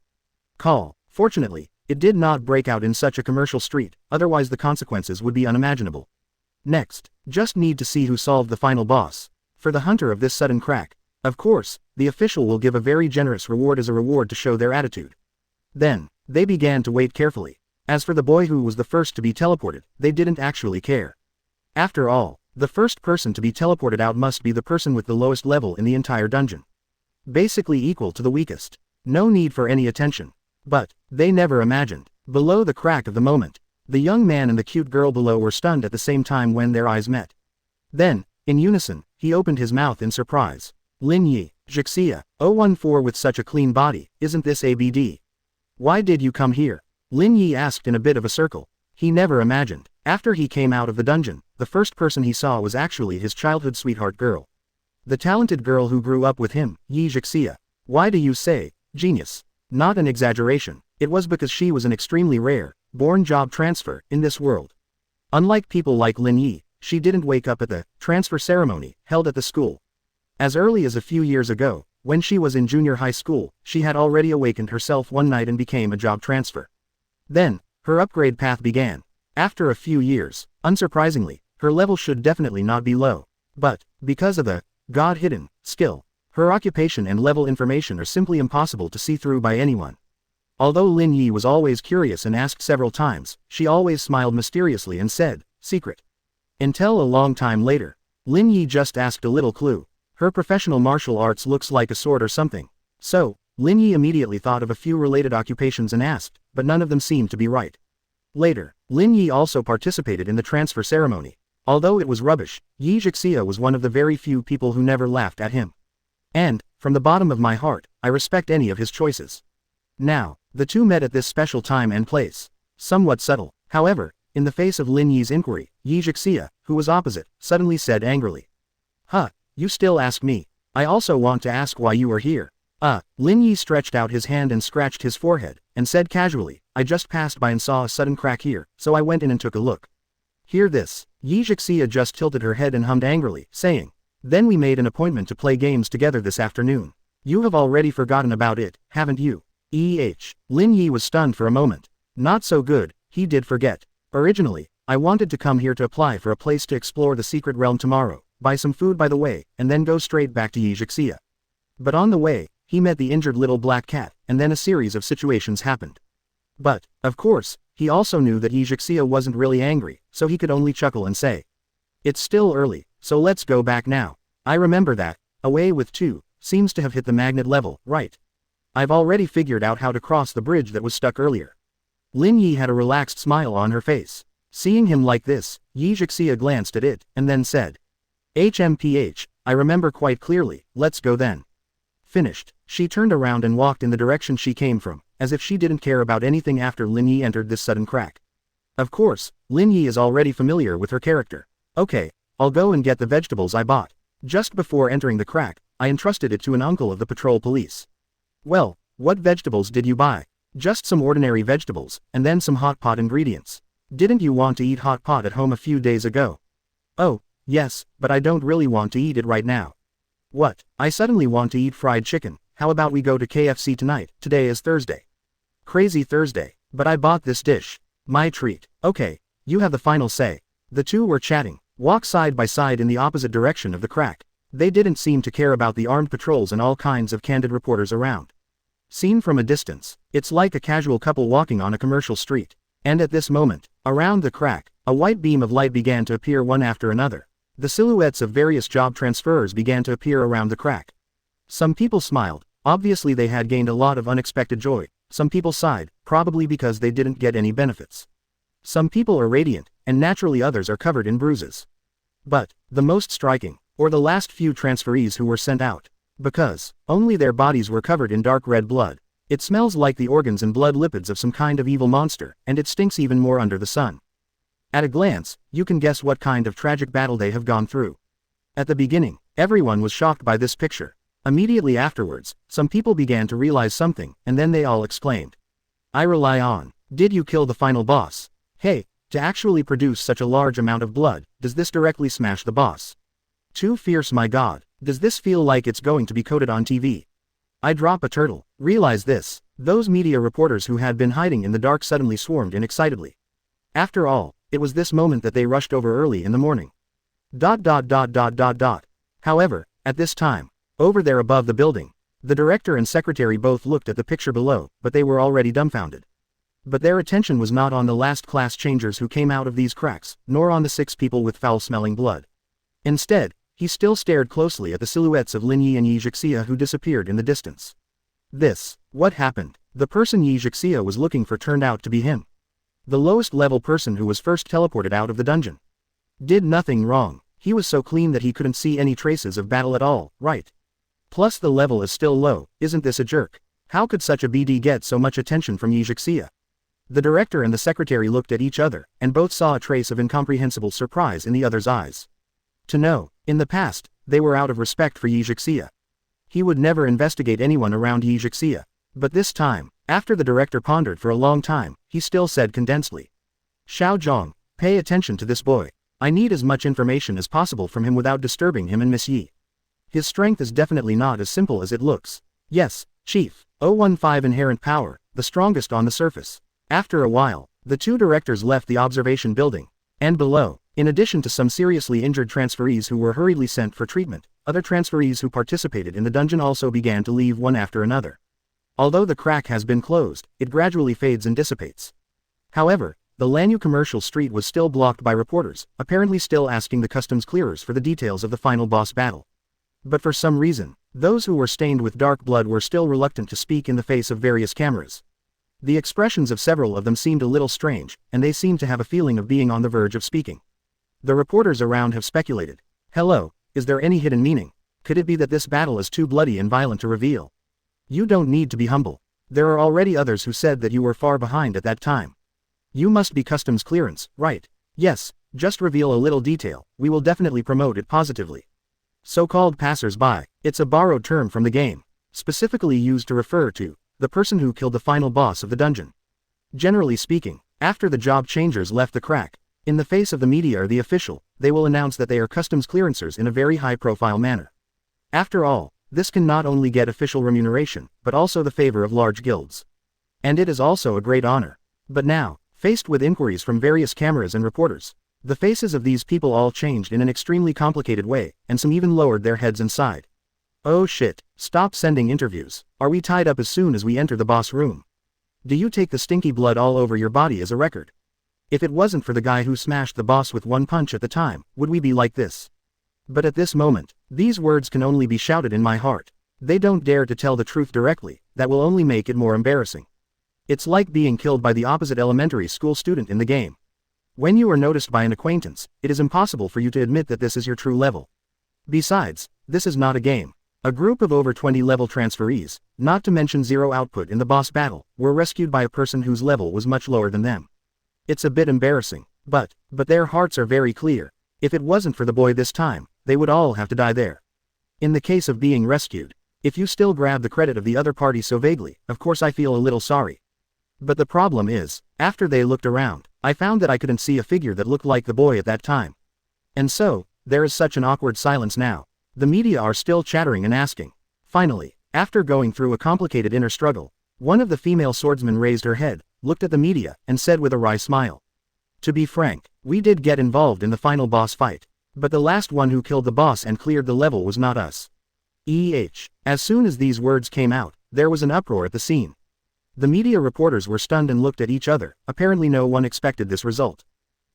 Fortunately, it did not break out in such a commercial street, otherwise the consequences would be unimaginable. Next, just need to see who solved the final boss. For the hunter of this sudden crack, Of course, the official will give a very generous reward as a reward to show their attitude. Then, they began to wait carefully. As for the boy who was the first to be teleported, they didn't actually care. After all, the first person to be teleported out must be the person with the lowest level in the entire dungeon. Basically equal to the weakest. No need for any attention. But, they never imagined. Below the crack of the moment, the young man and the cute girl below were stunned at the same time when their eyes met. Then, in unison, he opened his mouth in surprise. Lin Yi, Jixia, 014 with such a clean body, isn't this ABD? Why did you come here? Lin Yi asked in a bit of a circle. He never imagined. After he came out of the dungeon, the first person he saw was actually his childhood sweetheart girl. The talented girl who grew up with him, Yi Jixia. Why do you say, genius? Not an exaggeration. It was because she was an extremely rare, born job transfer, in this world. Unlike people like Lin Yi, she didn't wake up at the transfer ceremony held at the school. As early as a few years ago, when she was in junior high school, she had already awakened herself one night and became a job transfer. Then, her upgrade path began. After a few years, unsurprisingly, her level should definitely not be low. But, because of the God-hidden skill, her occupation and level information are simply impossible to see through by anyone. Although Lin Yi was always curious and asked several times, she always smiled mysteriously and said, secret. Until a long time later, Lin Yi just asked a little clue. Her professional martial arts looks like a sword or something. So, Lin Yi immediately thought of a few related occupations and asked, but none of them seemed to be right. Later, Lin Yi also participated in the transfer ceremony. Although it was rubbish, Yi Jixia was one of the very few people who never laughed at him. And, from the bottom of my heart, I respect any of his choices. Now, the two met at this special time and place. Somewhat subtle, however, in the face of Lin Yi's inquiry, Yi Jixia, who was opposite, suddenly said angrily. Huh, you still ask me. I also want to ask why you are here. Lin Yi stretched out his hand and scratched his forehead, and said casually, I just passed by and saw a sudden crack here, so I went in and took a look. Hear this. Yi Jixia just tilted her head and hummed angrily, saying, then we made an appointment to play games together this afternoon. You have already forgotten about it, haven't you? Lin Yi was stunned for a moment. Not so good, he did forget. Originally, I wanted to come here to apply for a place to explore the secret realm tomorrow, buy some food by the way, and then go straight back to Yi Jixia. But on the way, he met the injured little black cat, and then a series of situations happened. But, of course, he also knew that Yi Jixia wasn't really angry, so he could only chuckle and say, it's still early, so let's go back now. I remember that, away with 2, seems to have hit the magnet level, right? I've already figured out how to cross the bridge that was stuck earlier. Lin Yi had a relaxed smile on her face. Seeing him like this, Yi Jixia glanced at it, and then said, HMPH, I remember quite clearly, let's go then. Finished, she turned around and walked in the direction she came from, as if she didn't care about anything after Lin Yi entered this sudden crack. Of course, Lin Yi is already familiar with her character. Okay, I'll go and get the vegetables I bought. Just before entering the crack, I entrusted it to an uncle of the patrol police. Well, what vegetables did you buy? Just some ordinary vegetables, and then some hot pot ingredients. Didn't you want to eat hot pot at home a few days ago? Oh, yes, but I don't really want to eat it right now. What? I suddenly want to eat fried chicken. How about we go to KFC tonight? Today is Thursday. Crazy Thursday. But I bought this dish. My treat. Okay, you have the final say. The two were chatting, walked side by side in the opposite direction of the crack. They didn't seem to care about the armed patrols and all kinds of candid reporters around. Seen from a distance, it's like a casual couple walking on a commercial street. And at this moment, around the crack, a white beam of light began to appear one after another. The silhouettes of various job transferers began to appear around the crack. Some people smiled, obviously they had gained a lot of unexpected joy. Some people sighed, probably because they didn't get any benefits. Some people are radiant, and naturally others are covered in bruises. But, the most striking, or the last few transferees who were sent out. Because, only their bodies were covered in dark red blood. It smells like the organs and blood lipids of some kind of evil monster, and it stinks even more under the sun. At a glance, you can guess what kind of tragic battle they have gone through. At the beginning, everyone was shocked by this picture. Immediately afterwards, some people began to realize something, and then they all exclaimed. I rely on. Did you kill the final boss? Hey, to actually produce such a large amount of blood, does this directly smash the boss? Too fierce, my god. Does this feel like it's going to be coded on TV? I drop a turtle. Realize this. Those media reporters who had been hiding in the dark suddenly swarmed in excitedly. After all, it was this moment that they rushed over early in the morning. However, at this time, Over there above the building. The director and secretary both looked at the picture below, but they were already dumbfounded. But their attention was not on the last class changers who came out of these cracks, nor on the 6 people with foul-smelling blood. Instead, he still stared closely at the silhouettes of Lin Yi and Yi Zhixia who disappeared in the distance. What happened? The person Yi Zhixia was looking for turned out to be him. The lowest level person who was first teleported out of the dungeon. Did nothing wrong. He was so clean that he couldn't see any traces of battle at all, right? Plus the level is still low, isn't this a jerk? How could such a BD get so much attention from Yi Zhixia? The director and the secretary looked at each other, and both saw a trace of incomprehensible surprise in the other's eyes. To know, in the past, they were out of respect for Yi Zhixia. He would never investigate anyone around Yi Zhixia. But this time, after the director pondered for a long time, he still said condensedly. Xiao Zhong, pay attention to this boy. I need as much information as possible from him without disturbing him and Miss Yi. His strength is definitely not as simple as it looks. Yes, Chief. 015 inherent power, the strongest on the surface. After a while, the 2 directors left the observation building. And below, in addition to some seriously injured transferees who were hurriedly sent for treatment, other transferees who participated in the dungeon also began to leave one after another. Although the crack has been closed, it gradually fades and dissipates. However, the Lanyu commercial street was still blocked by reporters, apparently still asking the customs clearers for the details of the final boss battle. But for some reason, those who were stained with dark blood were still reluctant to speak in the face of various cameras. The expressions of several of them seemed a little strange, and they seemed to have a feeling of being on the verge of speaking. The reporters around have speculated. Hello, is there any hidden meaning? Could it be that this battle is too bloody and violent to reveal? You don't need to be humble. There are already others who said that you were far behind at that time. You must be customs clearance, right? Yes, just reveal a little detail, we will definitely promote it positively. So-called passers-by, it's a borrowed term from the game, specifically used to refer to the person who killed the final boss of the dungeon. Generally speaking, after the job changers left the crack, in the face of the media or the official, they will announce that they are customs clearancers in a very high-profile manner. After all, this can not only get official remuneration, but also the favor of large guilds. And it is also a great honor. But now, faced with inquiries from various cameras and reporters, the faces of these people all changed in an extremely complicated way, and some even lowered their heads and sighed. Oh shit, stop sending interviews. Are we tied up as soon as we enter the boss room? Do you take the stinky blood all over your body as a record? If it wasn't for the guy who smashed the boss with one punch at the time, would we be like this? But at this moment, these words can only be shouted in my heart. They don't dare to tell the truth directly, that will only make it more embarrassing. It's like being killed by the opposite elementary school student in the game. When you are noticed by an acquaintance, it is impossible for you to admit that this is your true level. Besides, this is not a game. A group of over 20 level transferees, not to mention 0 output in the boss battle, were rescued by a person whose level was much lower than them. It's a bit embarrassing, but their hearts are very clear. If it wasn't for the boy this time, they would all have to die there. In the case of being rescued, if you still grab the credit of the other party so vaguely, of course I feel a little sorry. But the problem is, after they looked around, I found that I couldn't see a figure that looked like the boy at that time. And so, there is such an awkward silence now. The media are still chattering and asking. Finally, after going through a complicated inner struggle, one of the female swordsmen raised her head, looked at the media, and said with a wry smile. To be frank, we did get involved in the final boss fight. But the last one who killed the boss and cleared the level was not us. As soon as these words came out, there was an uproar at the scene. The media reporters were stunned and looked at each other, apparently no one expected this result.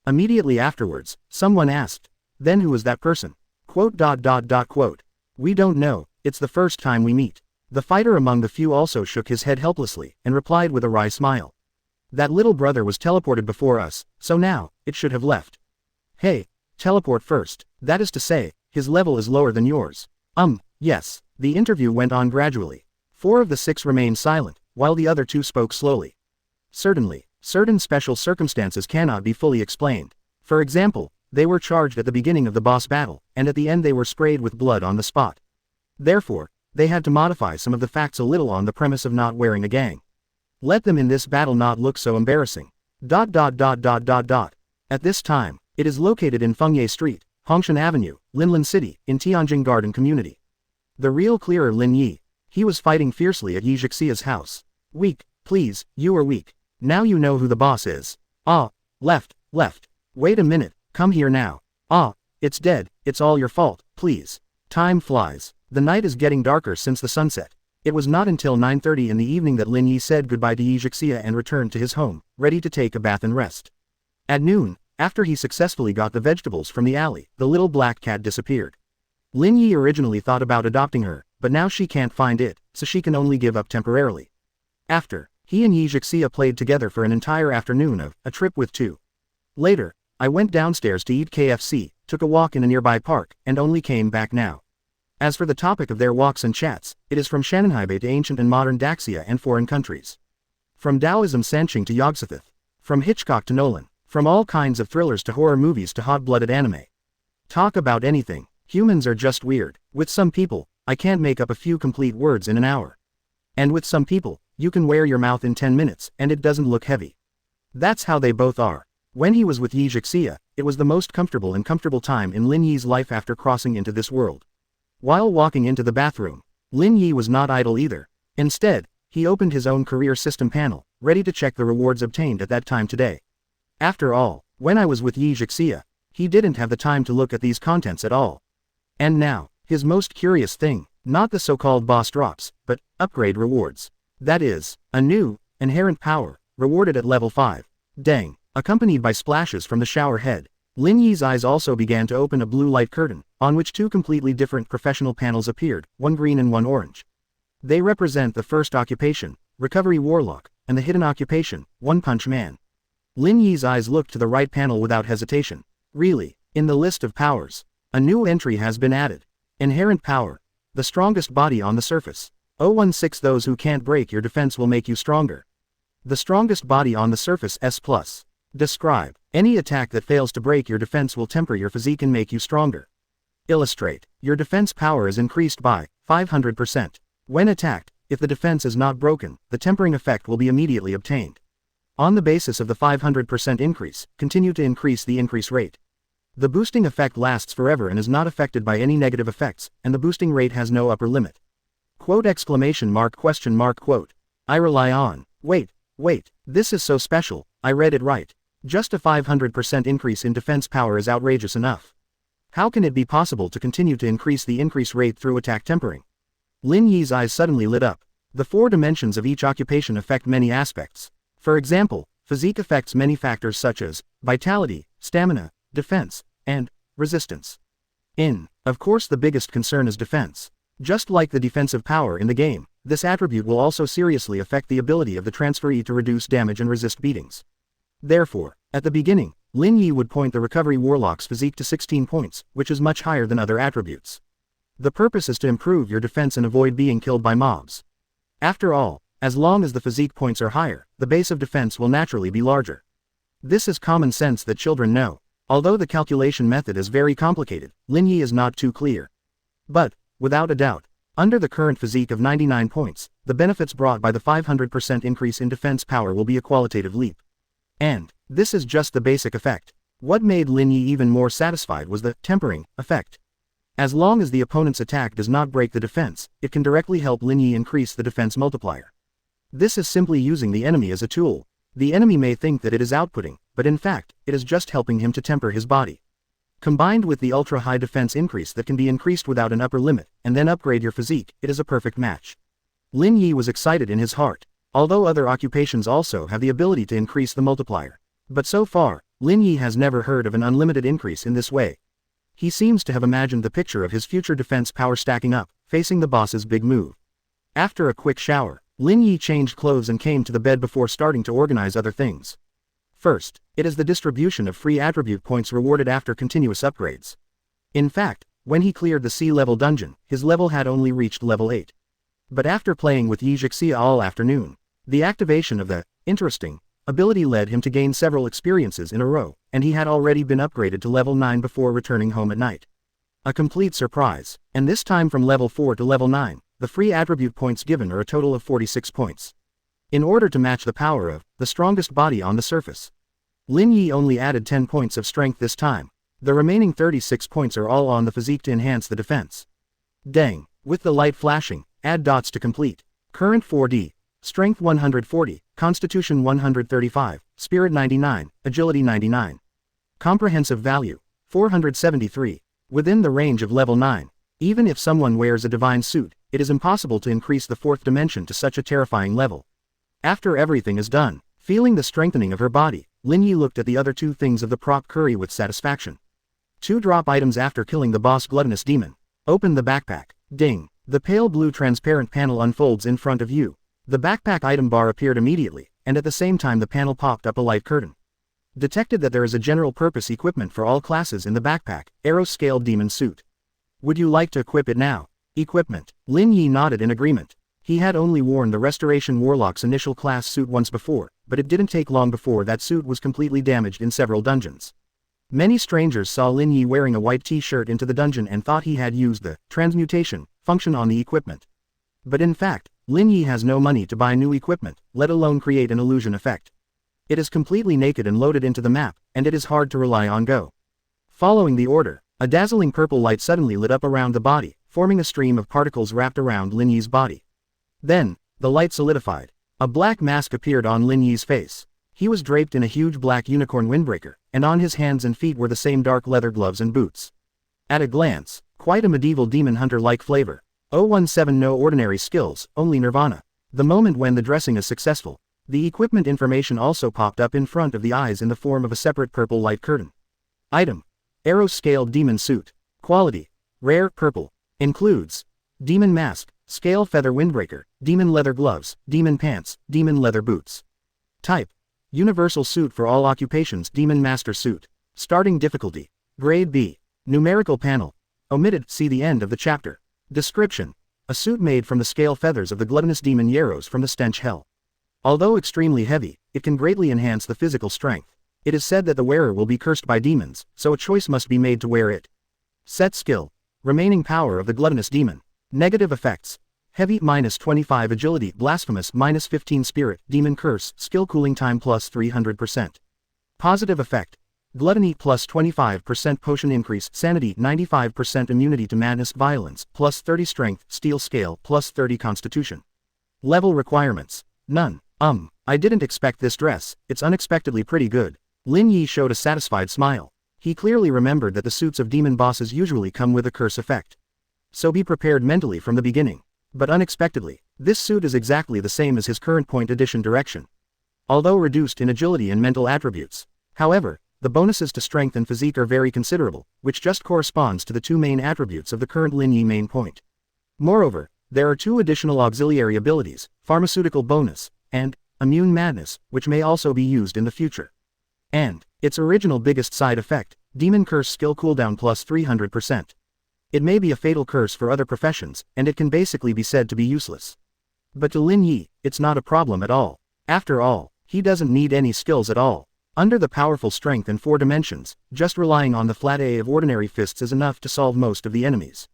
Immediately afterwards, someone asked, then who was that person? Quote. We don't know, it's the first time we meet. The fighter among the few also shook his head helplessly, and replied with a wry smile. That little brother was teleported before us, so now, it should have left. Hey, teleport first, that is to say, his level is lower than yours. Yes. The interview went on gradually. 4 of the 6 remained silent, while the other 2 spoke slowly. Certainly, certain special circumstances cannot be fully explained. For example, they were charged at the beginning of the boss battle, and at the end they were sprayed with blood on the spot. Therefore, they had to modify some of the facts a little on the premise of not wearing a gang. Let them in this battle not look so embarrassing. At this time, it is located in Fengye Street, Hongshan Avenue, Linlin City, in Tianjin Garden Community. The real clearer Lin Yi. He was fighting fiercely at Yi Zhixia's house. Weak, please, you are weak. Now you know who the boss is. Left. Wait a minute, come here now. It's dead, it's all your fault, please. Time flies. The night is getting darker since the sunset. It was not until 9:30 in the evening that Lin Yi said goodbye to Yixia and returned to his home, ready to take a bath and rest. At noon, after he successfully got the vegetables from the alley, the little black cat disappeared. Lin Yi originally thought about adopting her, but now she can't find it, so she can only give up temporarily. After, he and Yixia played together for an entire afternoon of a trip with two. Later, I went downstairs to eat KFC, took a walk in a nearby park, and only came back now. As for the topic of their walks and chats, it is from Shannonhaibe to ancient and modern Daxia and foreign countries. From Taoism Sanqing to Yogg-Sothoth. From Hitchcock to Nolan. From all kinds of thrillers to horror movies to hot-blooded anime. Talk about anything. Humans are just weird. With some people, I can't make up a few complete words in an hour. And with some people, you can wear your mouth in 10 minutes, and it doesn't look heavy. That's how they both are. When he was with Yixia, it was the most comfortable time in Lin Yi's life after crossing into this world. While walking into the bathroom, Lin Yi was not idle either. Instead, he opened his own career system panel, ready to check the rewards obtained at that time today. After all, when I was with Yixia, he didn't have the time to look at these contents at all. And now, his most curious thing, not the so-called boss drops, but upgrade rewards. That is, a new, inherent power, rewarded at level 5. Dang, accompanied by splashes from the shower head. Lin Yi's eyes also began to open a blue light curtain, on which two completely different professional panels appeared, one green and one orange. They represent the first occupation, Recovery Warlock, and the hidden occupation, One Punch Man. Lin Yi's eyes looked to the right panel without hesitation. Really, in the list of powers, a new entry has been added. Inherent power. The strongest body on the surface. 016 Those who can't break your defense will make you stronger. The strongest body on the surface S+. Describe. Any attack that fails to break your defense will temper your physique and make you stronger. Illustrate. Your defense power is increased by 500%. When attacked, if the defense is not broken, the tempering effect will be immediately obtained. On the basis of the 500% increase, continue to increase the increase rate. The boosting effect lasts forever and is not affected by any negative effects, and the boosting rate has no upper limit. Quote exclamation mark question mark quote. I rely on. Wait, this is so special, I read it right. Just a 500% increase in defense power is outrageous enough. How can it be possible to continue to increase the increase rate through attack tempering? Lin Yi's eyes suddenly lit up. The 4 dimensions of each occupation affect many aspects. For example, physique affects many factors such as vitality, stamina, defense, and resistance. Of course the biggest concern is defense. Just like the defensive power in the game, this attribute will also seriously affect the ability of the transferee to reduce damage and resist beatings. Therefore, at the beginning, Lin Yi would point the Recovery Warlock's physique to 16 points, which is much higher than other attributes. The purpose is to improve your defense and avoid being killed by mobs. After all, as long as the physique points are higher, the base of defense will naturally be larger. This is common sense that children know. Although the calculation method is very complicated, Lin Yi is not too clear. But, without a doubt, under the current physique of 99 points, the benefits brought by the 500% increase in defense power will be a qualitative leap. And, this is just the basic effect. What made Lin Yi even more satisfied was the tempering effect. As long as the opponent's attack does not break the defense, it can directly help Lin Yi increase the defense multiplier. This is simply using the enemy as a tool. The enemy may think that it is outputting, but in fact, it is just helping him to temper his body. Combined with the ultra-high defense increase that can be increased without an upper limit, and then upgrade your physique, it is a perfect match. Lin Yi was excited in his heart. Although other occupations also have the ability to increase the multiplier. But so far, Lin Yi has never heard of an unlimited increase in this way. He seems to have imagined the picture of his future defense power stacking up, facing the boss's big move. After a quick shower, Lin Yi changed clothes and came to the bed before starting to organize other things. First, it is the distribution of free attribute points rewarded after continuous upgrades. In fact, when he cleared the sea-level dungeon, his level had only reached level 8. But after playing with Yixia all afternoon, the activation of the interesting ability led him to gain several experiences in a row, and he had already been upgraded to level 9 before returning home at night. A complete surprise, and this time from level 4 to level 9, the free attribute points given are a total of 46 points. In order to match the power of the strongest body on the surface, Lin Yi only added 10 points of strength this time. The remaining 36 points are all on the physique to enhance the defense. Dang, with the light flashing, add dots to complete. Current 4D. Strength 140, Constitution 135, Spirit 99, Agility 99. Comprehensive value, 473. Within the range of level 9. Even if someone wears a divine suit, it is impossible to increase the fourth dimension to such a terrifying level. After everything is done, feeling the strengthening of her body, Lin Yi looked at the other two things of the prop curry with satisfaction. 2 drop items after killing the boss gluttonous demon. Open the backpack. Ding. The pale blue transparent panel unfolds in front of you. The backpack item bar appeared immediately, and at the same time the panel popped up a light curtain. Detected that there is a general purpose equipment for all classes in the backpack, arrow-scaled demon suit. Would you like to equip it now? Equipment. Lin Yi nodded in agreement. He had only worn the Restoration Warlock's initial class suit once before, but it didn't take long before that suit was completely damaged in several dungeons. Many strangers saw Lin Yi wearing a white t-shirt into the dungeon and thought he had used the transmutation function on the equipment. But in fact, Lin Yi has no money to buy new equipment, let alone create an illusion effect. It is completely naked and loaded into the map, and it is hard to rely on go. Following the order, a dazzling purple light suddenly lit up around the body, forming a stream of particles wrapped around Lin Yi's body. Then, the light solidified. A black mask appeared on Lin Yi's face. He was draped in a huge black unicorn windbreaker, and on his hands and feet were the same dark leather gloves and boots. At a glance, quite a medieval demon hunter-like flavor. 017 No ordinary skills, only nirvana. The moment when the dressing is successful, the equipment information also popped up in front of the eyes in the form of a separate purple light curtain. Item. Arrow-scaled demon suit. Quality. Rare purple. Includes demon mask, scale feather windbreaker, demon leather gloves, demon pants, demon leather boots. Type. Universal suit for all occupations. Demon master suit. Starting difficulty. Grade B. Numerical panel. Omitted. See the end of the chapter. Description. A suit made from the scale feathers of the gluttonous demon Yaros from the stench hell. Although extremely heavy, it can greatly enhance the physical strength. It is said that the wearer will be cursed by demons, so a choice must be made to wear it. Set skill. Remaining power of the gluttonous demon. Negative effects. Heavy -25 agility, blasphemous -15 spirit, demon curse, skill cooling time +300%. Positive effect. Gluttony +25% potion increase, sanity 95% immunity to madness, violence +30 strength, steel scale +30 constitution. Level requirements. None. I didn't expect this dress, it's unexpectedly pretty good. Lin Yi showed a satisfied smile. He clearly remembered that the suits of demon bosses usually come with a curse effect. So be prepared mentally from the beginning. But unexpectedly, this suit is exactly the same as his current point edition direction. Although reduced in agility and mental attributes. However, the bonuses to strength and physique are very considerable, which just corresponds to the two main attributes of the current Lin Yi main point. Moreover, there are 2 additional auxiliary abilities, pharmaceutical bonus, and immune madness, which may also be used in the future. And its original biggest side effect, demon curse skill cooldown +300%. It may be a fatal curse for other professions, and it can basically be said to be useless. But to Lin Yi, it's not a problem at all. After all, he doesn't need any skills at all. Under the powerful strength in 4 dimensions, just relying on the flat A of ordinary fists is enough to solve most of the enemies.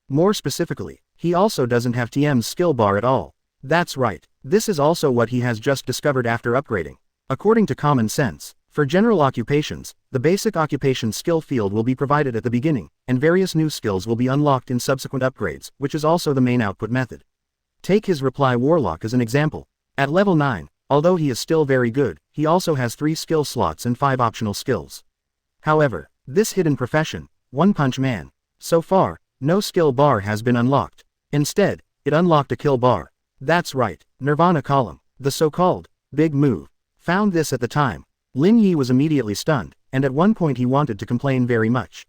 More specifically, he also doesn't have TM's skill bar at all. That's right, this is also what he has just discovered after upgrading. According to common sense, for general occupations, the basic occupation skill field will be provided at the beginning, and various new skills will be unlocked in subsequent upgrades, which is also the main output method. Take his reply warlock as an example. At level 9, although he is still very good, he also has 3 skill slots and 5 optional skills. However, this hidden profession, One Punch Man, so far, no skill bar has been unlocked. Instead, it unlocked a kill bar. That's right, Nirvana column, the so-called big move. Found this at the time. Lin Yi was immediately stunned, and at one point he wanted to complain very much.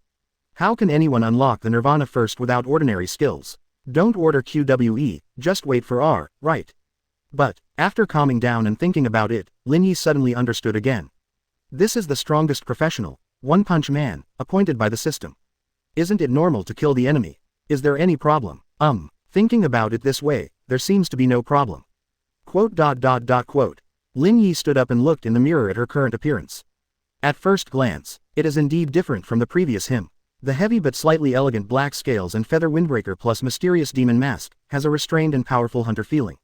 How can anyone unlock the Nirvana first without ordinary skills? Don't order QWE, just wait for R, right? But, after calming down and thinking about it, Lin Yi suddenly understood again. This is the strongest professional, One Punch Man, appointed by the system. Isn't it normal to kill the enemy? Is there any problem? Thinking about it this way, there seems to be no problem. Quote. Lin Yi stood up and looked in the mirror at her current appearance. At first glance, it is indeed different from the previous him. The heavy but slightly elegant black scales and feather windbreaker plus mysterious demon mask has a restrained and powerful hunter feeling.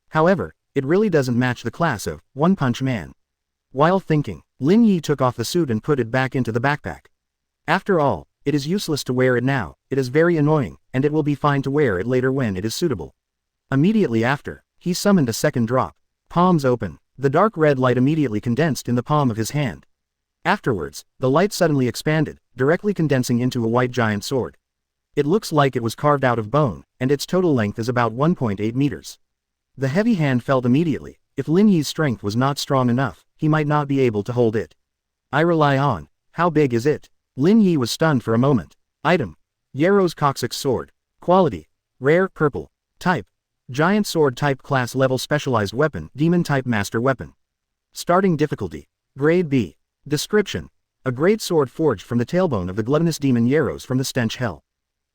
However, it really doesn't match the class of One Punch Man. While thinking, Lin Yi took off the suit and put it back into the backpack. After all, it is useless to wear it now, it is very annoying, and it will be fine to wear it later when it is suitable. Immediately after, he summoned a second drop. Palms open. The dark red light immediately condensed in the palm of his hand. Afterwards, the light suddenly expanded, directly condensing into a white giant sword. It looks like it was carved out of bone, and its total length is about 1.8 meters. The heavy hand felt immediately. If Lin Yi's strength was not strong enough, he might not be able to hold it. I rely on. How big is it? Lin Yi was stunned for a moment. Item. Yarrow's Coccyx Sword. Quality. Rare, purple. Type. Giant Sword Type Class Level Specialized Weapon, Demon Type Master Weapon. Starting difficulty. Grade B. Description. A great sword forged from the tailbone of the gluttonous demon Yarrows from the stench hell.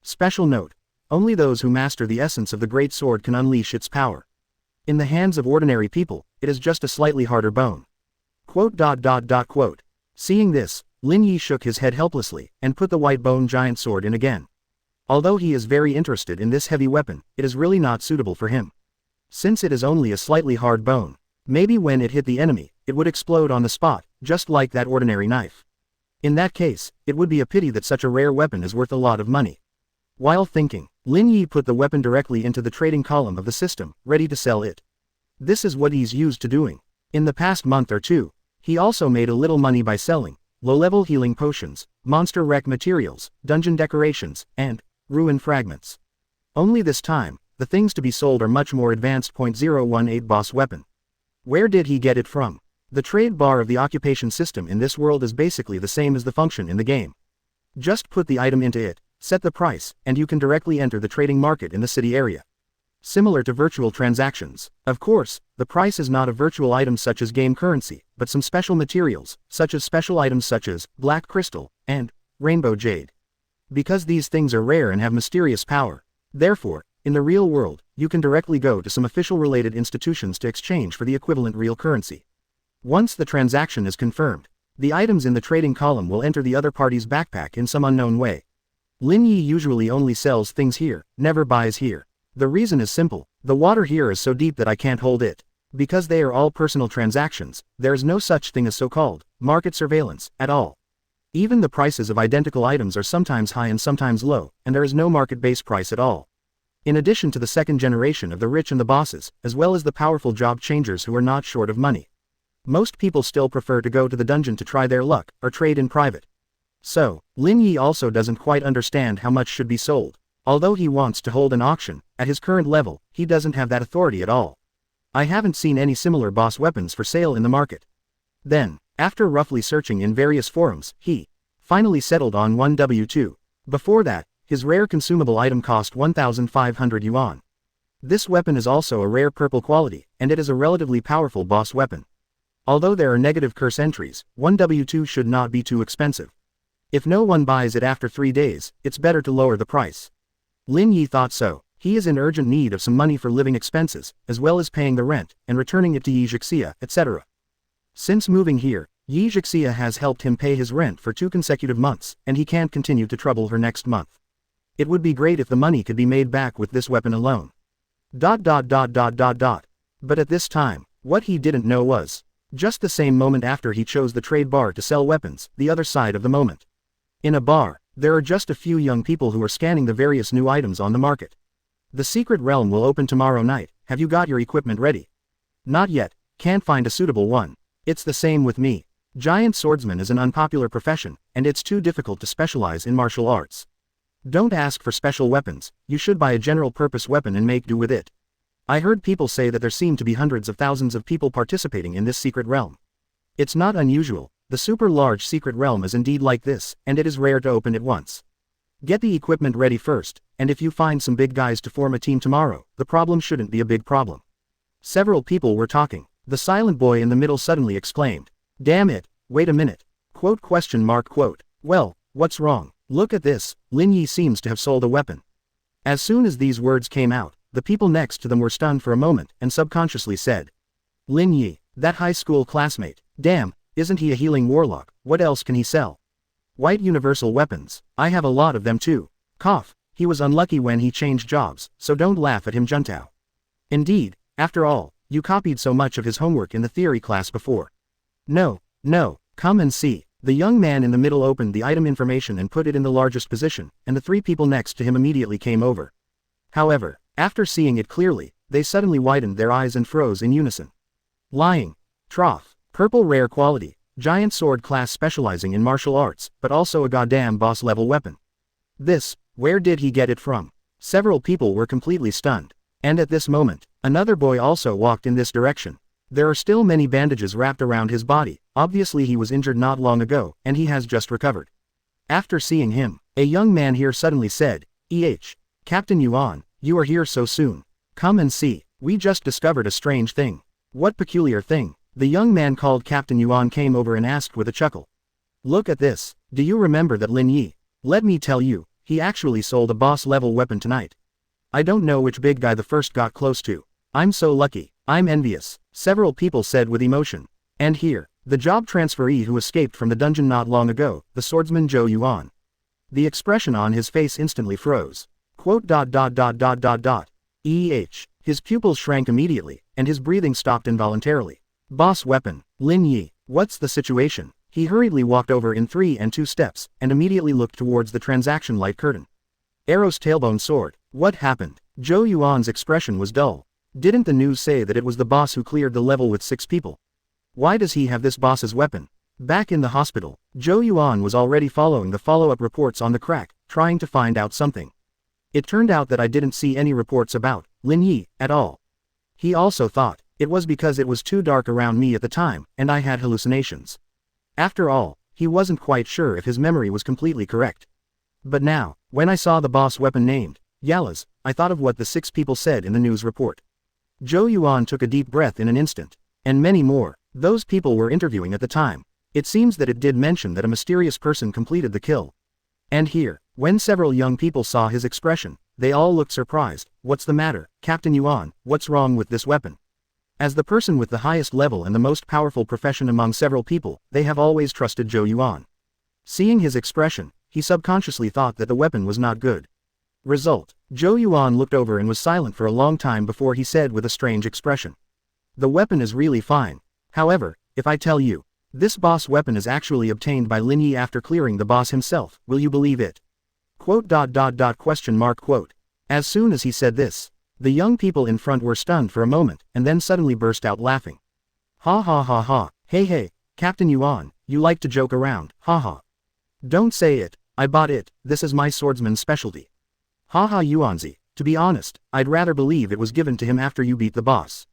Special note. Only those who master the essence of the great sword can unleash its power. In the hands of ordinary people, it is just a slightly harder bone. Quote. Seeing this, Lin Yi shook his head helplessly, and put the white bone giant sword in again. Although he is very interested in this heavy weapon, it is really not suitable for him. Since it is only a slightly hard bone, maybe when it hit the enemy, it would explode on the spot, just like that ordinary knife. In that case, it would be a pity that such a rare weapon is worth a lot of money. While thinking, Lin Yi put the weapon directly into the trading column of the system, ready to sell it. This is what he's used to doing. In the past month or two, he also made a little money by selling low-level healing potions, monster wreck materials, dungeon decorations, and ruin fragments. Only this time, the things to be sold are much more advanced. 018 boss weapon. Where did he get it from? The trade bar of the occupation system in this world is basically the same as the function in the game. Just put the item into it, set the price, and you can directly enter the trading market in the city area. Similar to virtual transactions. Of course, the price is not a virtual item such as game currency, but some special materials, such as special items such as black crystal and rainbow jade. Because these things are rare and have mysterious power. Therefore, in the real world, you can directly go to some official related institutions to exchange for the equivalent real currency. Once the transaction is confirmed, the items in the trading column will enter the other party's backpack in some unknown way. Lin Yi usually only sells things here, never buys here. The reason is simple. The water here is so deep that I can't hold it. Because they are all personal transactions, there is no such thing as so-called market surveillance at all. Even the prices of identical items are sometimes high and sometimes low, and there is no market-based price at all. In addition to the second generation of the rich and the bosses, as well as the powerful job changers who are not short of money. Most people still prefer to go to the dungeon to try their luck, or trade in private. So, Lin Yi also doesn't quite understand how much should be sold. Although he wants to hold an auction, at his current level, he doesn't have that authority at all. I haven't seen any similar boss weapons for sale in the market. Then, after roughly searching in various forums, he finally settled on 1W2. Before that, his rare consumable item cost 1,500 yuan. This weapon is also a rare purple quality, and it is a relatively powerful boss weapon. Although there are negative curse entries, 1W2 should not be too expensive. If no one buys it after 3 days, it's better to lower the price. Lin Yi thought so. He is in urgent need of some money for living expenses, as well as paying the rent, and returning it to Yi Zhixia, etc. Since moving here, Yi Zhixia has helped him pay his rent for 2 consecutive months, and he can't continue to trouble her next month. It would be great if the money could be made back with this weapon alone. But at this time, what he didn't know was, just the same moment after he chose the trade bar to sell weapons, the other side of the moment. In a bar, there are just a few young people who are scanning the various new items on the market. The secret realm will open tomorrow night. Have you got your equipment ready? Not yet. Can't find a suitable one. It's the same with me. Giant swordsman is an unpopular profession, and it's too difficult to specialize in martial arts. Don't ask for special weapons. You should buy a general-purpose weapon and make do with it. I heard people say that there seem to be hundreds of thousands of people participating in this secret realm. It's not unusual. The super large secret realm is indeed like this, and it is rare to open it once. Get the equipment ready first, and if you find some big guys to form a team tomorrow, the problem shouldn't be a big problem. Several people were talking. The silent boy in the middle suddenly exclaimed, "Damn it, wait a minute. Quote. Well, what's wrong? Look at this." Lin Yi seems to have sold a weapon. As soon as these words came out, the people next to them were stunned for a moment, and subconsciously said, "Lin Yi, that high school classmate, damn. Isn't he a healing warlock? What else can he sell? White universal weapons. I have a lot of them too." Cough. He was unlucky when he changed jobs, so don't laugh at him, Juntao. Indeed, after all, you copied so much of his homework in the theory class before. No, come and see. The young man in the middle opened the item information and put it in the largest position, and the 3 people next to him immediately came over. However, after seeing it clearly, they suddenly widened their eyes and froze in unison. Lying. Trough. Purple rare quality, giant sword class specializing in martial arts, but also a goddamn boss level weapon. This Where did he get it from? Several people were completely stunned. And at this moment, another boy also walked in this direction. There are still many bandages wrapped around his body, obviously he was injured not long ago, and he has just recovered. After seeing him, a young man here suddenly said, Captain Yuan, you are here so soon. Come and see, we just discovered a strange thing. What peculiar thing? The young man called Captain Yuan came over and asked with a chuckle. Look at this, do you remember that Lin Yi? Let me tell you, he actually sold a boss-level weapon tonight. I don't know which big guy the first got close to. I'm so lucky, I'm envious, several people said with emotion. And here, the job transferee who escaped from the dungeon not long ago, the swordsman Jo Yuan. The expression on his face instantly froze. His pupils shrank immediately, and his breathing stopped involuntarily. Boss weapon, Lin Yi, what's the situation? He hurriedly walked over in 3 and 2 steps, and immediately looked towards the transaction light curtain. Arrow's tailbone soared. What happened? Jo Yuan's expression was dull. Didn't the news say that it was the boss who cleared the level with 6 people? Why does he have this boss's weapon? Back in the hospital, Jo Yuan was already following the follow-up reports on the crack, trying to find out something. It turned out that I didn't see any reports about Lin Yi at all. He also thought it was because it was too dark around me at the time, and I had hallucinations. After all, he wasn't quite sure if his memory was completely correct. But now, when I saw the boss weapon named Yalas, I thought of what the 6 people said in the news report. Jo Yuan took a deep breath in an instant. And many more. Those people were interviewing at the time. It seems that it did mention that a mysterious person completed the kill. And here, when several young people saw his expression, they all looked surprised. What's the matter, Captain Yuan, what's wrong with this weapon? As the person with the highest level and the most powerful profession among several people, they have always trusted Jo Yuan. Seeing his expression, he subconsciously thought that the weapon was not good. Result, Jo Yuan looked over and was silent for a long time before he said with a strange expression. The weapon is really fine. However, if I tell you, this boss weapon is actually obtained by Lin Yi after clearing the boss himself, will you believe it? Question mark quote. As soon as he said this, the young people in front were stunned for a moment, and then suddenly burst out laughing. Ha ha ha ha, hey, Captain Yuan, you like to joke around, ha. Don't say it, I bought it, this is my swordsman's specialty. Ha Yuanzi, to be honest, I'd rather believe it was given to him after you beat the boss.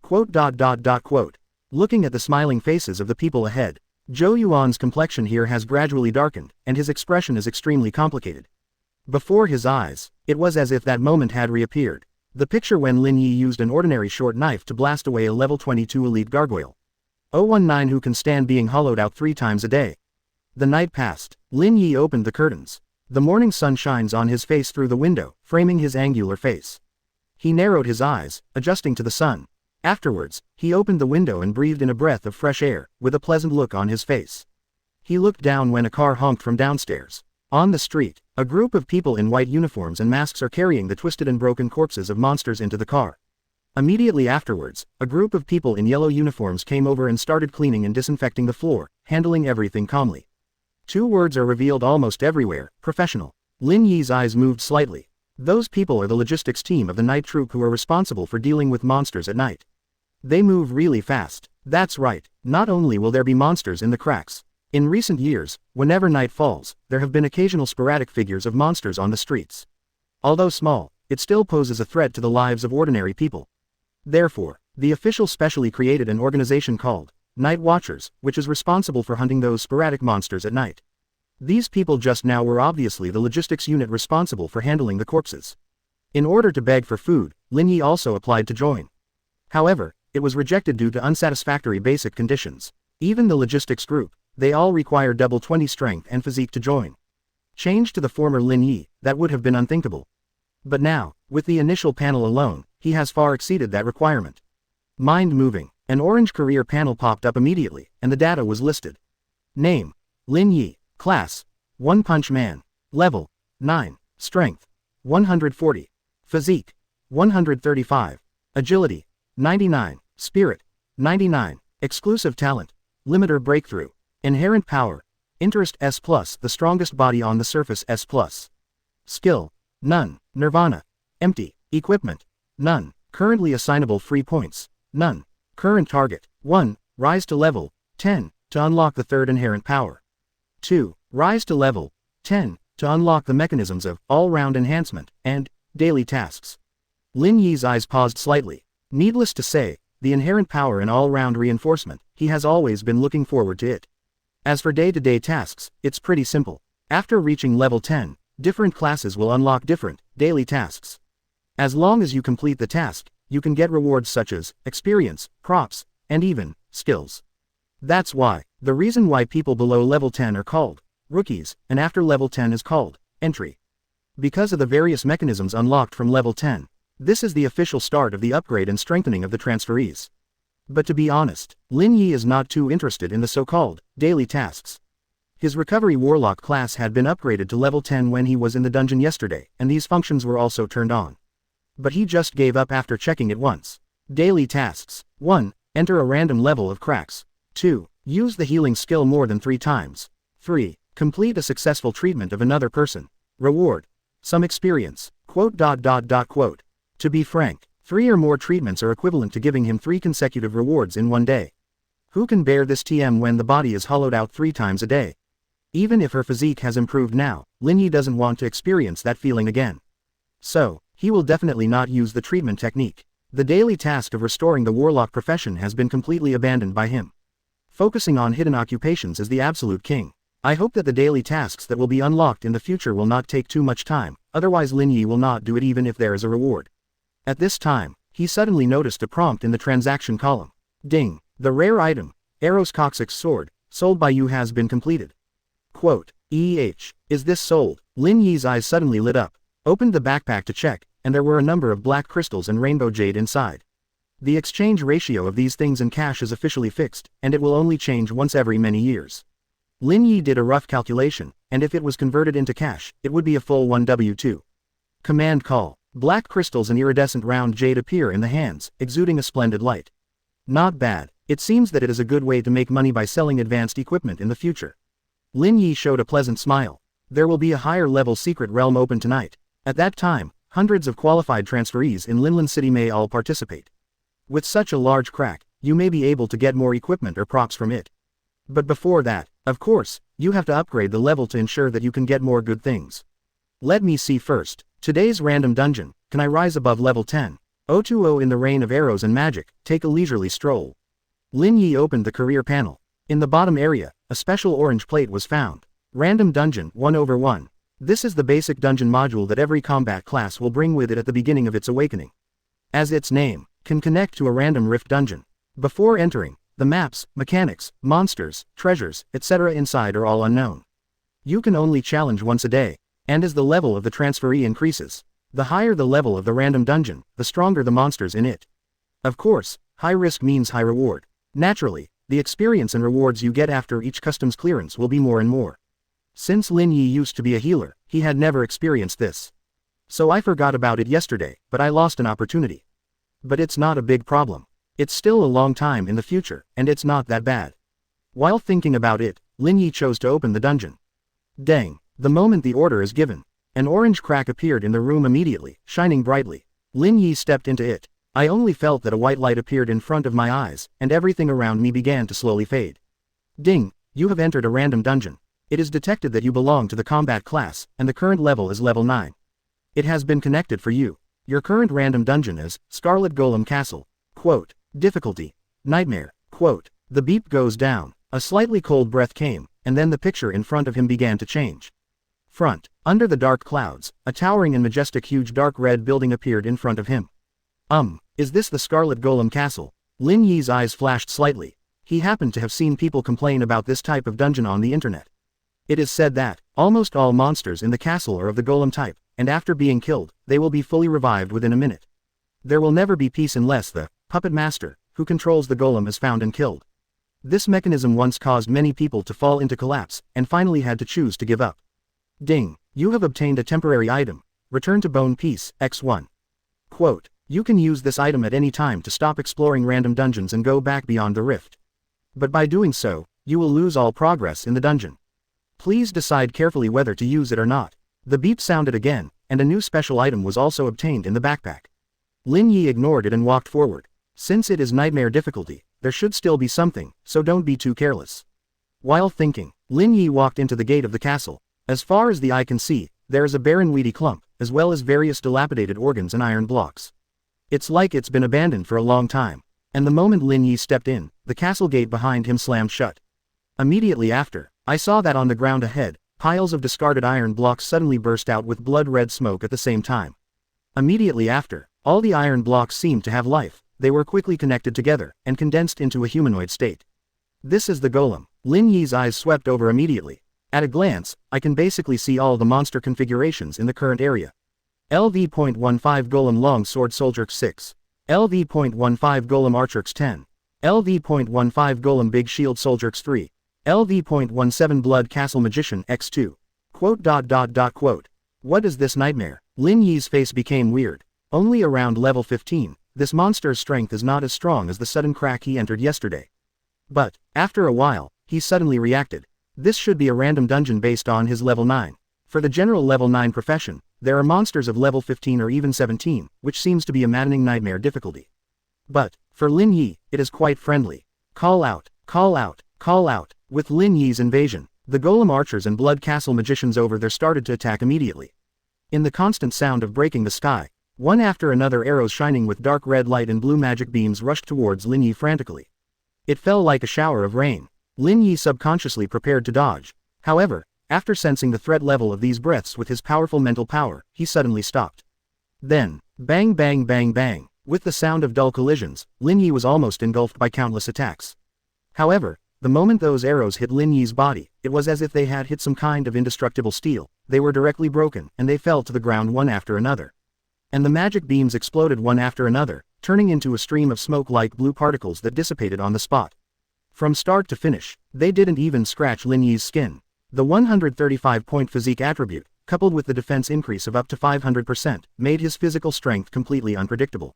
Quote. Looking at the smiling faces of the people ahead, Jo Yuan's complexion here has gradually darkened, and his expression is extremely complicated. Before his eyes, it was as if that moment had reappeared. The picture when Lin Yi used an ordinary short knife to blast away a level 22 elite gargoyle. 019 who can stand being hollowed out 3 times a day. The night passed. Lin Yi opened the curtains. The morning sun shines on his face through the window, framing his angular face. He narrowed his eyes, adjusting to the sun. Afterwards, he opened the window and breathed in a breath of fresh air, with a pleasant look on his face. He looked down when a car honked from downstairs. On the street, a group of people in white uniforms and masks are carrying the twisted and broken corpses of monsters into the car. Immediately afterwards, a group of people in yellow uniforms came over and started cleaning and disinfecting the floor, handling everything calmly. 2 words are revealed almost everywhere: professional. Lin Yi's eyes moved slightly. Those people are the logistics team of the night troupe who are responsible for dealing with monsters at night. They move really fast. That's right, not only will there be monsters in the cracks. In recent years, whenever night falls, there have been occasional sporadic figures of monsters on the streets. Although small, it still poses a threat to the lives of ordinary people. Therefore, the official specially created an organization called Night Watchers, which is responsible for hunting those sporadic monsters at night. These people just now were obviously the logistics unit responsible for handling the corpses. In order to beg for food, Lin Yi also applied to join. However, it was rejected due to unsatisfactory basic conditions. Even the logistics group, they all require double 20 strength and physique to join. Changed to the former Lin Yi, that would have been unthinkable. But now, with the initial panel alone, he has far exceeded that requirement. Mind moving, an orange career panel popped up immediately, and the data was listed. Name: Lin Yi. Class: One Punch Man. Level: 9. Strength: 140. Physique: 135. Agility: 99. Spirit: 99. Exclusive talent: Limiter Breakthrough. Inherent power: Interest S+, the strongest body on the surface S+. Skill: None. Nirvana: Empty. Equipment: None. Currently assignable free points: None. Current target: 1. Rise to level 10 to unlock the 3rd inherent power. 2. Rise to level 10 to unlock the mechanisms of all-round enhancement and daily tasks. Lin Yi's eyes paused slightly. Needless to say, the inherent power in all-round reinforcement, he has always been looking forward to it. As for day-to-day tasks, it's pretty simple. After reaching level 10, different classes will unlock different daily tasks. As long as you complete the task, you can get rewards such as experience, props, and even skills. That's the reason why people below level 10 are called rookies, and after level 10 is called entry. Because of the various mechanisms unlocked from level 10, this is the official start of the upgrade and strengthening of the transferees. But to be honest, Lin Yi is not too interested in the so-called daily tasks. His recovery warlock class had been upgraded to level 10 when he was in the dungeon yesterday, and these functions were also turned on. But he just gave up after checking it once. Daily tasks. 1. Enter a random level of cracks. 2. Use the healing skill more than 3 times. 3. Complete a successful treatment of another person. Reward. Some experience. Quote. To be frank, 3 or more treatments are equivalent to giving him 3 consecutive rewards in one day. Who can bear this TM when the body is hollowed out 3 times a day? Even if her physique has improved now, Lin Yi doesn't want to experience that feeling again. So, he will definitely not use the treatment technique. The daily task of restoring the warlock profession has been completely abandoned by him. Focusing on hidden occupations is the absolute king. I hope that the daily tasks that will be unlocked in the future will not take too much time, otherwise Lin Yi will not do it even if there is a reward. At this time, he suddenly noticed a prompt in the transaction column. Ding! The rare item, Eros Coccyx Sword, sold by you has been completed. Quote. Is this sold? Lin Yi's eyes suddenly lit up. Opened the backpack to check, and there were a number of black crystals and rainbow jade inside. The exchange ratio of these things in cash is officially fixed, and it will only change once every many years. Lin Yi did a rough calculation, and if it was converted into cash, it would be a full 1W2. Command call. Black crystals and iridescent round jade appear in the hands, exuding a splendid light. Not bad. It seems that it is a good way to make money by selling advanced equipment in the future. Lin Yi showed a pleasant smile. There will be a higher level secret realm open tonight. At that time, hundreds of qualified transferees in Linlan City may all participate. With such a large crack, you may be able to get more equipment or props from it. But before that, of course, you have to upgrade the level to ensure that you can get more good things. Let me see first. Today's random dungeon, can I rise above level 10? 020 in the rain of arrows and magic, take a leisurely stroll. Lin Yi opened the career panel. In the bottom area, a special orange plate was found. Random dungeon, 1/1. This is the basic dungeon module that every combat class will bring with it at the beginning of its awakening. As its name, can connect to a random rift dungeon. Before entering, the maps, mechanics, monsters, treasures, etc. inside are all unknown. You can only challenge once a day, and as the level of the transferee increases, the higher the level of the random dungeon, the stronger the monsters in it. Of course, high risk means high reward. Naturally, the experience and rewards you get after each customs clearance will be more and more. Since Lin Yi used to be a healer, he had never experienced this. So I forgot about it yesterday, but I lost an opportunity. But it's not a big problem. It's still a long time in the future, and it's not that bad. While thinking about it, Lin Yi chose to open the dungeon. Dang, the moment the order is given, an orange crack appeared in the room immediately, shining brightly. Lin Yi stepped into it. I only felt that a white light appeared in front of my eyes, and everything around me began to slowly fade. Ding, you have entered a random dungeon. It is detected that you belong to the combat class, and the current level is level 9. It has been connected for you. Your current random dungeon is Scarlet Golem Castle. Quote. Difficulty. Nightmare. Quote. The beep goes down. A slightly cold breath came, and then the picture in front of him began to change. Front. Under the dark clouds, a towering and majestic huge dark red building appeared in front of him. Is this the Scarlet Golem Castle? Lin Yi's eyes flashed slightly. He happened to have seen people complain about this type of dungeon on the internet. It is said that almost all monsters in the castle are of the golem type, and after being killed, they will be fully revived within a minute. There will never be peace unless the puppet master, who controls the golem, is found and killed. This mechanism once caused many people to fall into collapse, and finally had to choose to give up. Ding, you have obtained a temporary item. Return to Bone Piece, X1. Quote. You can use this item at any time to stop exploring random dungeons and go back beyond the rift. But by doing so, you will lose all progress in the dungeon. Please decide carefully whether to use it or not. The beep sounded again, and a new special item was also obtained in the backpack. Lin Yi ignored it and walked forward. Since it is nightmare difficulty, there should still be something, so don't be too careless. While thinking, Lin Yi walked into the gate of the castle. As far as the eye can see, there is a barren weedy clump, as well as various dilapidated organs and iron blocks. It's like it's been abandoned for a long time. And the moment Lin Yi stepped in, the castle gate behind him slammed shut. Immediately after, I saw that on the ground ahead, piles of discarded iron blocks suddenly burst out with blood-red smoke at the same time. Immediately after, all the iron blocks seemed to have life. They were quickly connected together, and condensed into a humanoid state. This is the golem. Lin Yi's eyes swept over immediately. At a glance, I can basically see all the monster configurations in the current area. LV.15 Golem Long Sword Soldier 6. LV.15 Golem Archer 10. LV.15 Golem Big Shield Soldier 3. LV.17 Blood Castle Magician X2. Quote. What is this nightmare? Lin Yi's face became weird. Only around level 15, this monster's strength is not as strong as the sudden crack he entered yesterday. But, after a while, he suddenly reacted. This should be a random dungeon based on his level 9. For the general level 9 profession, there are monsters of level 15 or even 17, which seems to be a maddening nightmare difficulty. But, for Lin Yi, it is quite friendly. Call out, call out, call out. With Lin Yi's invasion, the golem archers and blood castle magicians over there started to attack immediately. In the constant sound of breaking the sky, one after another arrows shining with dark red light and blue magic beams rushed towards Lin Yi frantically. It fell like a shower of rain. Lin Yi subconsciously prepared to dodge. However, after sensing the threat level of these breaths with his powerful mental power, he suddenly stopped. Then, bang bang bang bang, with the sound of dull collisions, Lin Yi was almost engulfed by countless attacks. However, the moment those arrows hit Lin Yi's body, it was as if they had hit some kind of indestructible steel. They were directly broken, and they fell to the ground one after another. And the magic beams exploded one after another, turning into a stream of smoke-like blue particles that dissipated on the spot. From start to finish, they didn't even scratch Lin Yi's skin. The 135-point physique attribute, coupled with the defense increase of up to 500%, made his physical strength completely unpredictable.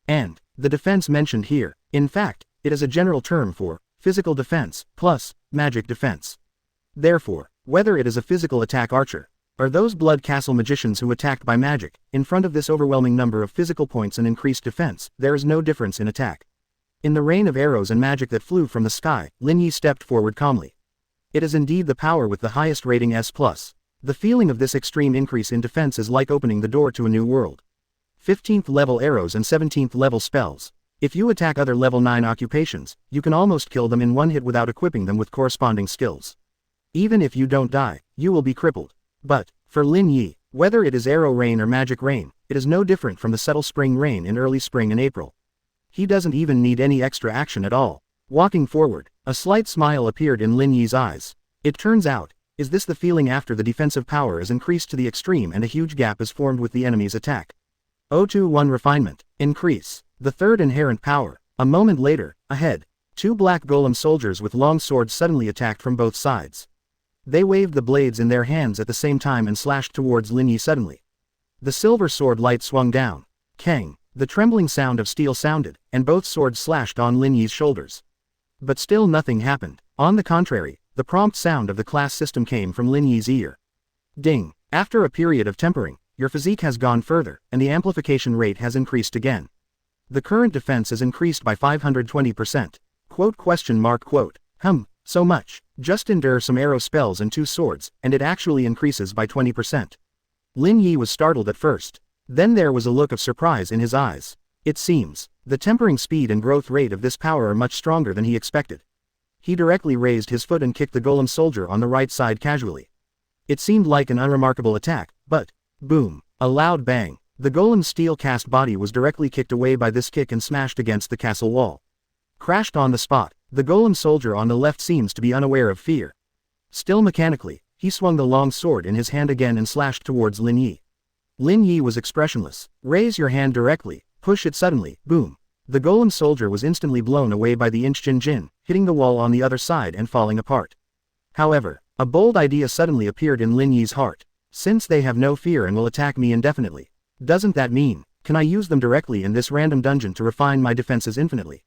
And, the defense mentioned here, in fact, it is a general term for physical defense plus magic defense. Therefore, whether it is a physical attack archer, or those blood castle magicians who attacked by magic, in front of this overwhelming number of physical points and increased defense, there is no difference in attack. In the rain of arrows and magic that flew from the sky, Lin Yi stepped forward calmly. It is indeed the power with the highest rating S+. The feeling of this extreme increase in defense is like opening the door to a new world. 15th level arrows and 17th level spells. If you attack other level 9 occupations, you can almost kill them in one hit without equipping them with corresponding skills. Even if you don't die, you will be crippled. But, for Lin Yi, whether it is arrow rain or magic rain, it is no different from the subtle spring rain in early spring and April. He doesn't even need any extra action at all. Walking forward, a slight smile appeared in Lin Yi's eyes. It turns out, is this the feeling after the defensive power is increased to the extreme and a huge gap is formed with the enemy's attack. 021 Refinement. Increase. The third inherent power. A moment later, ahead, two black golem soldiers with long swords suddenly attacked from both sides. They waved the blades in their hands at the same time and slashed towards Lin Yi suddenly. The silver sword light swung down. Kang. The trembling sound of steel sounded, and both swords slashed on Lin Yi's shoulders. But still nothing happened. On the contrary, the prompt sound of the class system came from Lin Yi's ear. Ding. After a period of tempering, your physique has gone further, and the amplification rate has increased again. The current defense is increased by 520%. So much. Just endure some arrow spells and 2 swords, and it actually increases by 20%. Lin Yi was startled at first. Then there was a look of surprise in his eyes. It seems, the tempering speed and growth rate of this power are much stronger than he expected. He directly raised his foot and kicked the golem soldier on the right side casually. It seemed like an unremarkable attack, but, boom, a loud bang. The golem's steel-cast body was directly kicked away by this kick and smashed against the castle wall. Crashed on the spot. The golem soldier on the left seems to be unaware of fear. Still mechanically, he swung the long sword in his hand again and slashed towards Lin Yi. Lin Yi was expressionless. Raise your hand directly, push it suddenly, boom. The golem soldier was instantly blown away by the Inch Jin Jin, hitting the wall on the other side and falling apart. However, a bold idea suddenly appeared in Lin Yi's heart. Since they have no fear and will attack me indefinitely, doesn't that mean, can I use them directly in this random dungeon to refine my defenses infinitely?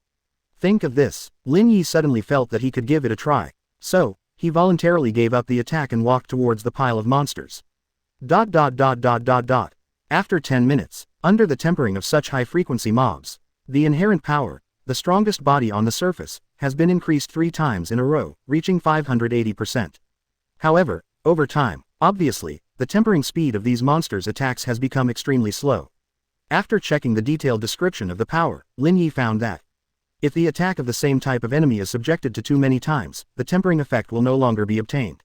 Think of this. Lin Yi suddenly felt that he could give it a try. So, he voluntarily gave up the attack and walked towards the pile of monsters. After 10 minutes, under the tempering of such high-frequency mobs, the inherent power, the strongest body on the surface, has been increased 3 times in a row, reaching 580%. However, over time, Obviously, the tempering speed of these monsters' attacks has become extremely slow. After checking the detailed description of the power, Lin Yi found that if the attack of the same type of enemy is subjected to too many times, the tempering effect will no longer be obtained.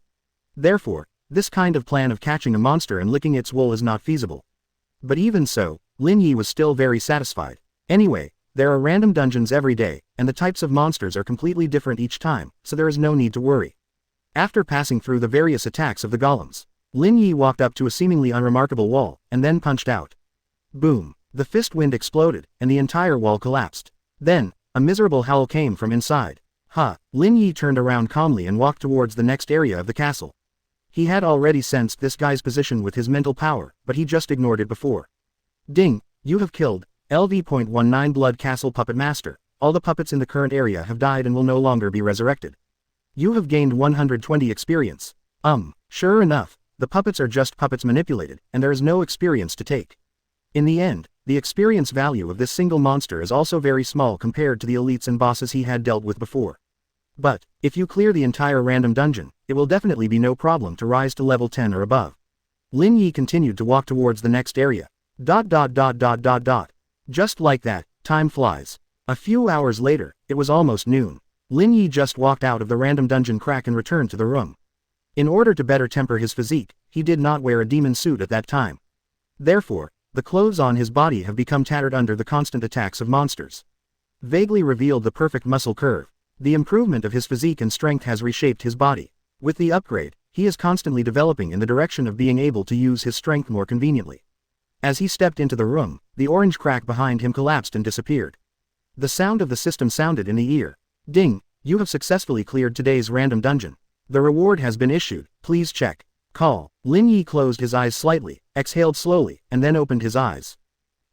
Therefore, this kind of plan of catching a monster and licking its wool is not feasible. But even so, Lin Yi was still very satisfied. Anyway, there are random dungeons every day, and the types of monsters are completely different each time, so there is no need to worry. After passing through the various attacks of the golems, Lin Yi walked up to a seemingly unremarkable wall, and then punched out. Boom! The fist wind exploded, and the entire wall collapsed. Then, a miserable howl came from inside. Lin Yi turned around calmly and walked towards the next area of the castle. He had already sensed this guy's position with his mental power, but he just ignored it before. Ding! You have killed LV.19 Blood Castle Puppet Master. All the puppets in the current area have died and will no longer be resurrected. You have gained 120 experience. Sure enough, the puppets are just puppets manipulated, and there is no experience to take. In the end, the experience value of this single monster is also very small compared to the elites and bosses he had dealt with before. But, if you clear the entire random dungeon, it will definitely be no problem to rise to level 10 or above. Lin Yi continued to walk towards the next area. Just like that, time flies. A few hours later, it was almost noon. Lin Yi just walked out of the random dungeon crack and returned to the room. In order to better temper his physique, he did not wear a demon suit at that time. Therefore, the clothes on his body have become tattered under the constant attacks of monsters. Vaguely revealed the perfect muscle curve. The improvement of his physique and strength has reshaped his body. With the upgrade, he is constantly developing in the direction of being able to use his strength more conveniently. As he stepped into the room, the orange crack behind him collapsed and disappeared. The sound of the system sounded in the ear. Ding! You have successfully cleared today's random dungeon. The reward has been issued, please check. Call. Lin Yi closed his eyes slightly, exhaled slowly, and then opened his eyes.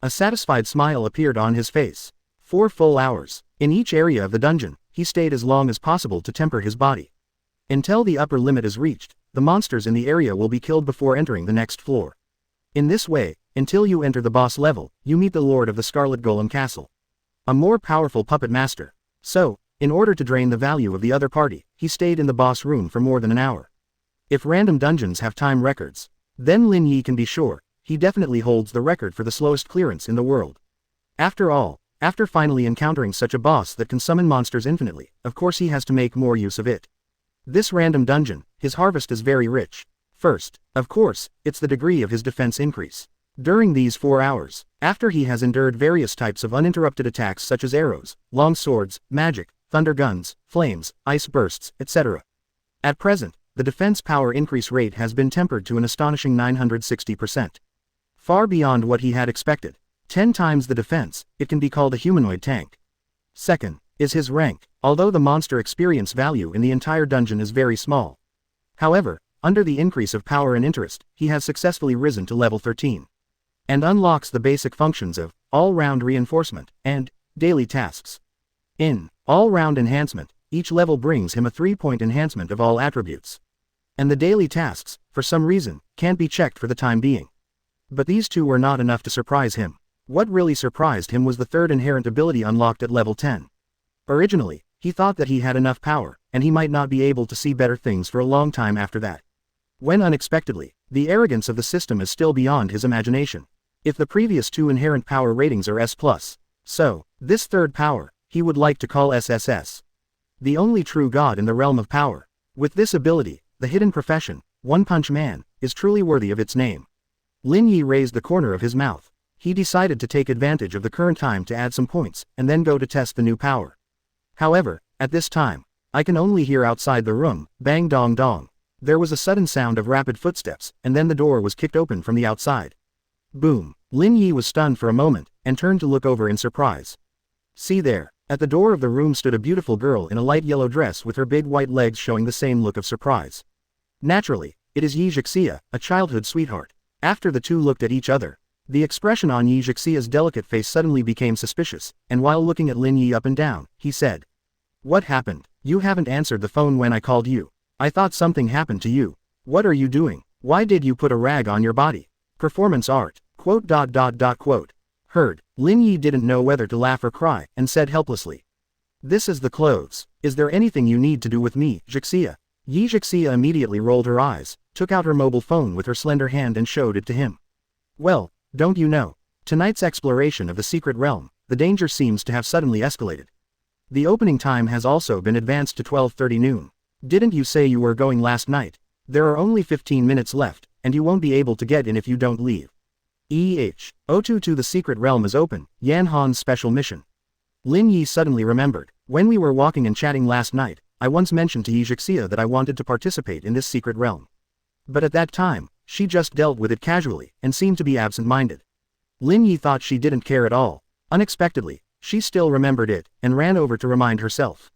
A satisfied smile appeared on his face. 4 full hours. In each area of the dungeon, he stayed as long as possible to temper his body. Until the upper limit is reached, the monsters in the area will be killed before entering the next floor. In this way, until you enter the boss level, you meet the Lord of the Scarlet Golem Castle. A more powerful puppet master. So, in order to drain the value of the other party, he stayed in the boss room for more than an hour. If random dungeons have time records, then Lin Yi can be sure, he definitely holds the record for the slowest clearance in the world. After all, after finally encountering such a boss that can summon monsters infinitely, of course he has to make more use of it. This random dungeon, his harvest is very rich. First, of course, it's the degree of his defense increase. During these 4 hours, after he has endured various types of uninterrupted attacks such as arrows, long swords, magic, thunder guns, flames, ice bursts, etc. At present, the defense power increase rate has been tempered to an astonishing 960%. Far beyond what he had expected. 10 times the defense, it can be called a humanoid tank. Second, is his rank, although the monster experience value in the entire dungeon is very small. However, under the increase of power and interest, he has successfully risen to level 13. And unlocks the basic functions of all-round reinforcement and daily tasks. In all-round enhancement, each level brings him a 3-point enhancement of all attributes. And the daily tasks, for some reason, can't be checked for the time being. But these two were not enough to surprise him. What really surprised him was the third inherent ability unlocked at level 10. Originally, he thought that he had enough power, and he might not be able to see better things for a long time after that. When unexpectedly, the arrogance of the system is still beyond his imagination. If the previous 2 inherent power ratings are S+, so, this third power, he would like to call SSS. The only true god in the realm of power. With this ability, the hidden profession, One Punch Man, is truly worthy of its name. Lin Yi raised the corner of his mouth. He decided to take advantage of the current time to add some points, and then go to test the new power. However, at this time, I can only hear outside the room, bang dong dong. There was a sudden sound of rapid footsteps, and then the door was kicked open from the outside. Boom! Lin Yi was stunned for a moment, and turned to look over in surprise. See there, at the door of the room stood a beautiful girl in a light yellow dress with her big white legs showing the same look of surprise. Naturally, it is Yi Zhixia, a childhood sweetheart. After the two looked at each other, the expression on Yi Zhixia's delicate face suddenly became suspicious, and while looking at Lin Yi up and down, he said, "What happened? You haven't answered the phone when I called you. I thought something happened to you. What are you doing? Why did you put a rag on your body? Performance art." Heard. Lin Yi didn't know whether to laugh or cry, and said helplessly, "This is the clothes. Is there anything you need to do with me, Zhixia?" Yi Zhixia immediately rolled her eyes, took out her mobile phone with her slender hand and showed it to him. Well, don't you know? Tonight's exploration of the secret realm, the danger seems to have suddenly escalated. The opening time has also been advanced to 12:30 noon. Didn't you say you were going last night? There are only 15 minutes left, and you won't be able to get in if you don't leave. O2 to the secret realm is open, Yan Han's special mission. Lin Yi suddenly remembered. When we were walking and chatting last night, I once mentioned to Yixia that I wanted to participate in this secret realm. But at that time, she just dealt with it casually, and seemed to be absent-minded. Lin Yi thought she didn't care at all. Unexpectedly, she still remembered it, and ran over to remind herself.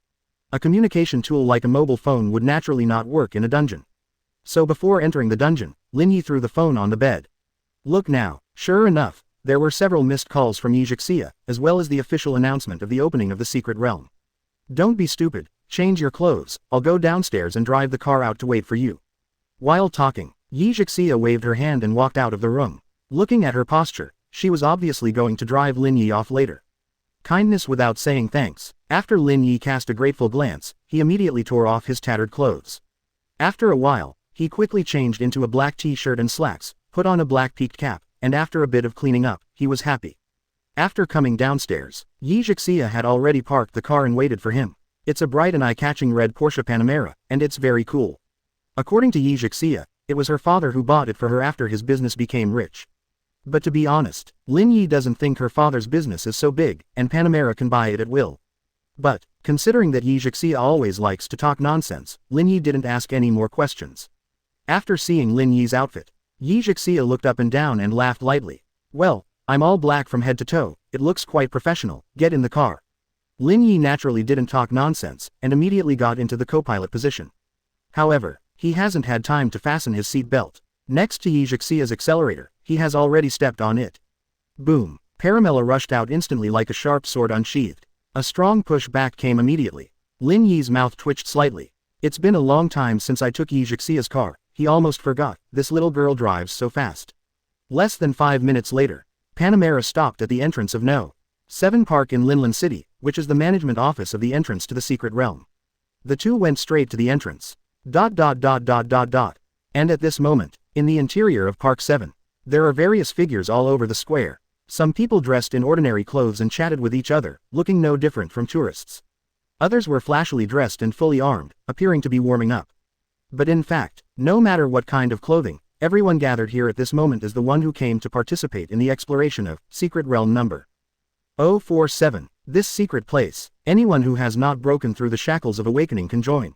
A communication tool like a mobile phone would naturally not work in a dungeon. So before entering the dungeon, Lin Yi threw the phone on the bed. Look now, sure enough, there were several missed calls from Yixia, as well as the official announcement of the opening of the secret realm. Don't be stupid, change your clothes, I'll go downstairs and drive the car out to wait for you. While talking, Yixia waved her hand and walked out of the room. Looking at her posture, she was obviously going to drive Lin Yi off later. Kindness without saying thanks. After Lin Yi cast a grateful glance, he immediately tore off his tattered clothes. After a while, he quickly changed into a black t-shirt and slacks, put on a black peaked cap, and after a bit of cleaning up, he was happy. After coming downstairs, Yixia had already parked the car and waited for him. It's a bright and eye-catching red Porsche Panamera, and it's very cool. According to Yixia, it was her father who bought it for her after his business became rich. But to be honest, Lin Yi doesn't think her father's business is so big, and Panamera can buy it at will. But, considering that Yixia always likes to talk nonsense, Lin Yi didn't ask any more questions. After seeing Lin Yi's outfit, Yixia looked up and down and laughed lightly. Well, I'm all black from head to toe, it looks quite professional, get in the car. Lin Yi naturally didn't talk nonsense, and immediately got into the co-pilot position. However, he hasn't had time to fasten his seat belt. Next to Yixia's accelerator, he has already stepped on it. Boom! Paramela rushed out instantly like a sharp sword unsheathed. A strong push back came immediately. Lin Yi's mouth twitched slightly. It's been a long time since I took Yixia's car, he almost forgot, this little girl drives so fast. Less than 5 minutes later, Panamera stopped at the entrance of No. 7 Park in Linlan City, which is the management office of the entrance to the secret realm. The two went straight to the entrance. And at this moment, in the interior of Park 7, there are various figures all over the square. Some people dressed in ordinary clothes and chatted with each other, looking no different from tourists. Others were flashily dressed and fully armed, appearing to be warming up. But in fact, no matter what kind of clothing, everyone gathered here at this moment is the one who came to participate in the exploration of Secret Realm number 047. This secret place, anyone who has not broken through the shackles of awakening can join.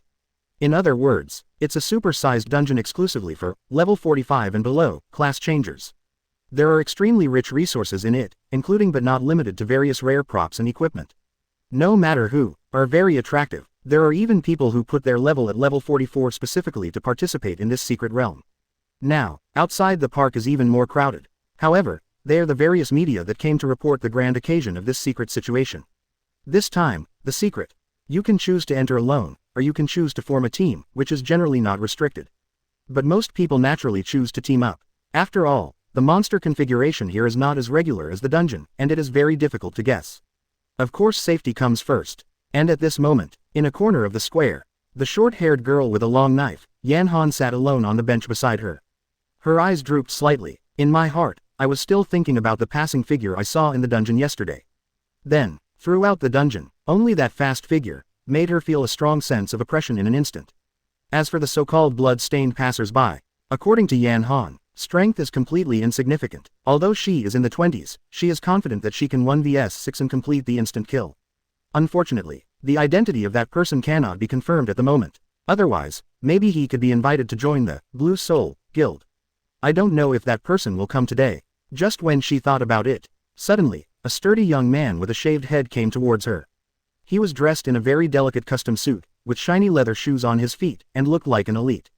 In other words, it's a super-sized dungeon exclusively for level 45 and below class changers. There are extremely rich resources in it, including but not limited to various rare props and equipment. No matter who, are very attractive. There are even people who put their level at level 44 specifically to participate in this secret realm. Now, outside the park is even more crowded. However, they are the various media that came to report the grand occasion of this secret situation. This time, the secret. You can choose to enter alone, or you can choose to form a team, which is generally not restricted. But most people naturally choose to team up. After all, the monster configuration here is not as regular as the dungeon, and it is very difficult to guess. Of course safety comes first. And at this moment, in a corner of the square, the short-haired girl with a long knife, Yan Han sat alone on the bench beside her. Her eyes drooped slightly. In my heart, I was still thinking about the passing figure I saw in the dungeon yesterday. Then, throughout the dungeon, only that fast figure made her feel a strong sense of oppression in an instant. As for the so-called blood-stained passers-by, according to Yan Han, strength is completely insignificant. Although she is in the 20s, she is confident that she can 1vs6 and complete the instant kill. Unfortunately, the identity of that person cannot be confirmed at the moment. Otherwise, maybe he could be invited to join the Blue Soul Guild. I don't know if that person will come today. Just when she thought about it, suddenly, a sturdy young man with a shaved head came towards her. He was dressed in a very delicate custom suit, with shiny leather shoes on his feet, and looked like an elite.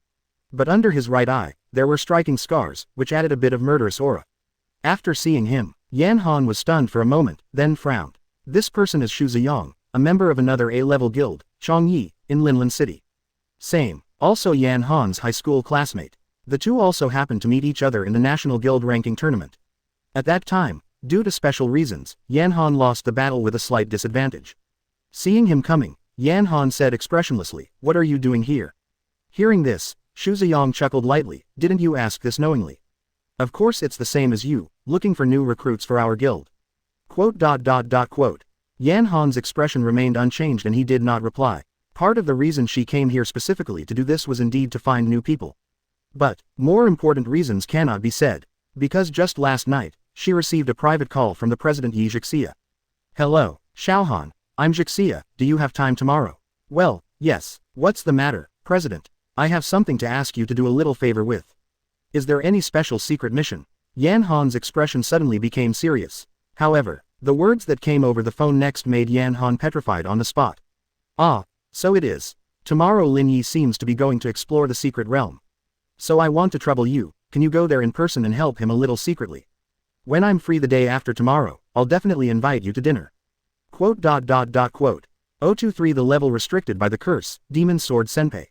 But under his right eye, there were striking scars, which added a bit of murderous aura. After seeing him, Yan Han was stunned for a moment, then frowned. This person is Xu Ziyang, a member of another A-level guild, Changyi, in Linlan City. Same, also Yan Han's high school classmate. The two also happened to meet each other in the National Guild ranking tournament. At that time, due to special reasons, Yan Han lost the battle with a slight disadvantage. Seeing him coming, Yan Han said expressionlessly, "What are you doing here?" Hearing this, Shu Ziyang chuckled lightly, didn't you ask this knowingly? Of course it's the same as you, looking for new recruits for our guild. Quote. Yan Han's expression remained unchanged and he did not reply. Part of the reason she came here specifically to do this was indeed to find new people. But, more important reasons cannot be said. Because just last night, she received a private call from the President Yi Zixia. Hello, Xiaohan, I'm Zixia, do you have time tomorrow? Well, yes, what's the matter, President? I have something to ask you to do a little favor with. Is there any special secret mission? Yan Han's expression suddenly became serious. However, the words that came over the phone next made Yan Han petrified on the spot. Ah, so it is. Tomorrow Lin Yi seems to be going to explore the secret realm. So I want to trouble you, can you go there in person and help him a little secretly? When I'm free the day after tomorrow, I'll definitely invite you to dinner. Quote. 023 The level restricted by the curse, Demon Sword Senpei.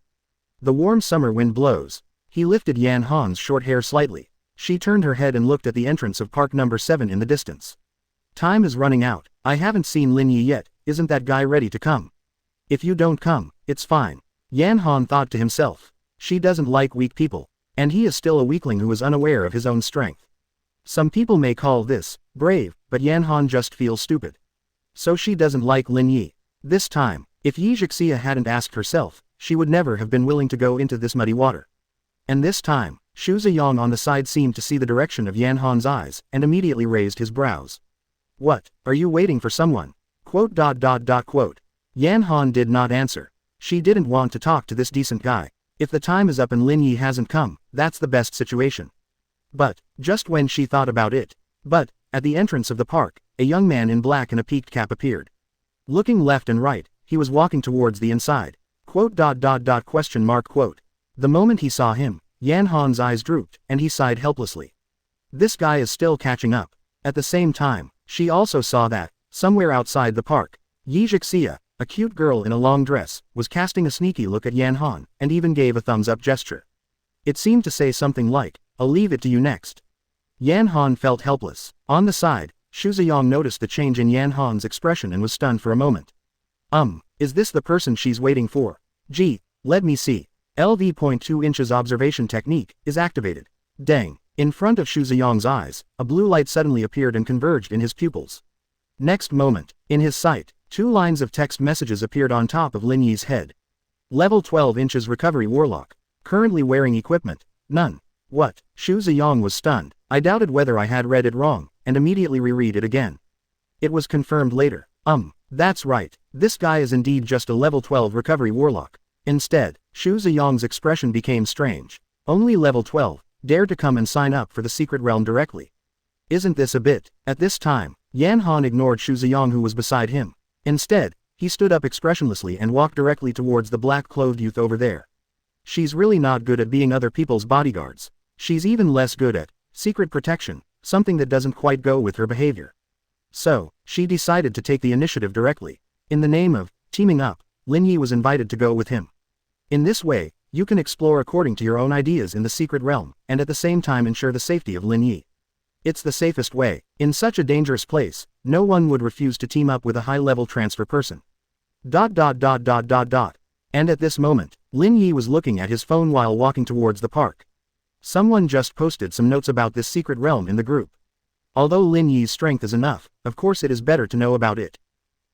The warm summer wind blows. He lifted Yan Han's short hair slightly. She turned her head and looked at the entrance of park number 7 in the distance. Time is running out, I haven't seen Lin Yi yet, isn't that guy ready to come? If you don't come, it's fine. Yan Han thought to himself. She doesn't like weak people, and he is still a weakling who is unaware of his own strength. Some people may call this brave, but Yan Han just feels stupid. So she doesn't like Lin Yi. This time, if Yi Zixia hadn't asked herself, she would never have been willing to go into this muddy water. And this time, Shu Ziyang on the side seemed to see the direction of Yan Han's eyes, and immediately raised his brows. What, are you waiting for someone? Quote. Yan Han did not answer. She didn't want to talk to this decent guy. If the time is up and Lin Yi hasn't come, that's the best situation. But, just when she thought about it, at the entrance of the park, a young man in black and a peaked cap appeared. Looking left and right, he was walking towards the inside. Quote. The moment he saw him, Yan Han's eyes drooped, and he sighed helplessly. This guy is still catching up. At the same time, she also saw that, somewhere outside the park, Yi Zixia, a cute girl in a long dress, was casting a sneaky look at Yan Han, and even gave a thumbs-up gesture. It seemed to say something like, I'll leave it to you next. Yan Han felt helpless. On the side, Shu Ziyang noticed the change in Yan Han's expression and was stunned for a moment. Is this the person she's waiting for? Gee, let me see. LV.2 inches observation technique is activated. Dang. In front of Shu Ziyang's eyes, a blue light suddenly appeared and converged in his pupils. Next moment, in his sight, 2 lines of text messages appeared on top of Lin Yi's head. Level 12 inches recovery warlock. Currently wearing equipment. None. What? Shu Ziyang was stunned. I doubted whether I had read it wrong, and immediately reread it again. It was confirmed later. That's right. This guy is indeed just a level 12 recovery warlock. Instead, Shu Ziyang's expression became strange. Only level 12. Dare to come and sign up for the secret realm directly. Isn't this a bit? At this time, Yan Han ignored Shu Ziyang who was beside him. Instead, he stood up expressionlessly and walked directly towards the black-clothed youth over there. She's really not good at being other people's bodyguards. She's even less good at secret protection, something that doesn't quite go with her behavior. So, she decided to take the initiative directly. In the name of teaming up, Lin Yi was invited to go with him. In this way, you can explore according to your own ideas in the secret realm, and at the same time ensure the safety of Lin Yi. It's the safest way. In such a dangerous place, no one would refuse to team up with a high-level transfer person. And at this moment, Lin Yi was looking at his phone while walking towards the park. Someone just posted some notes about this secret realm in the group. Although Lin Yi's strength is enough, of course it is better to know about it.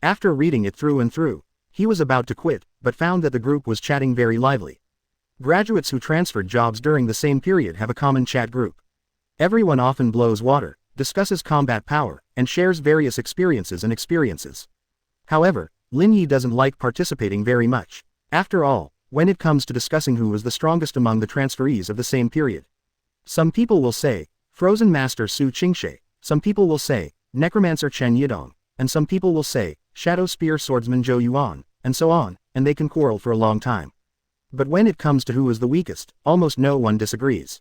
After reading it through and through, he was about to quit, but found that the group was chatting very lively. Graduates who transferred jobs during the same period have a common chat group. Everyone often blows water, discusses combat power, and shares various experiences. However, Lin Yi doesn't like participating very much. After all, when it comes to discussing who was the strongest among the transferees of the same period. Some people will say, Frozen Master Su Qingshe, some people will say, Necromancer Chen Yidong, and some people will say, Shadow Spear Swordsman Jo Yuan, and so on, and they can quarrel for a long time. But when it comes to who is the weakest, almost no one disagrees.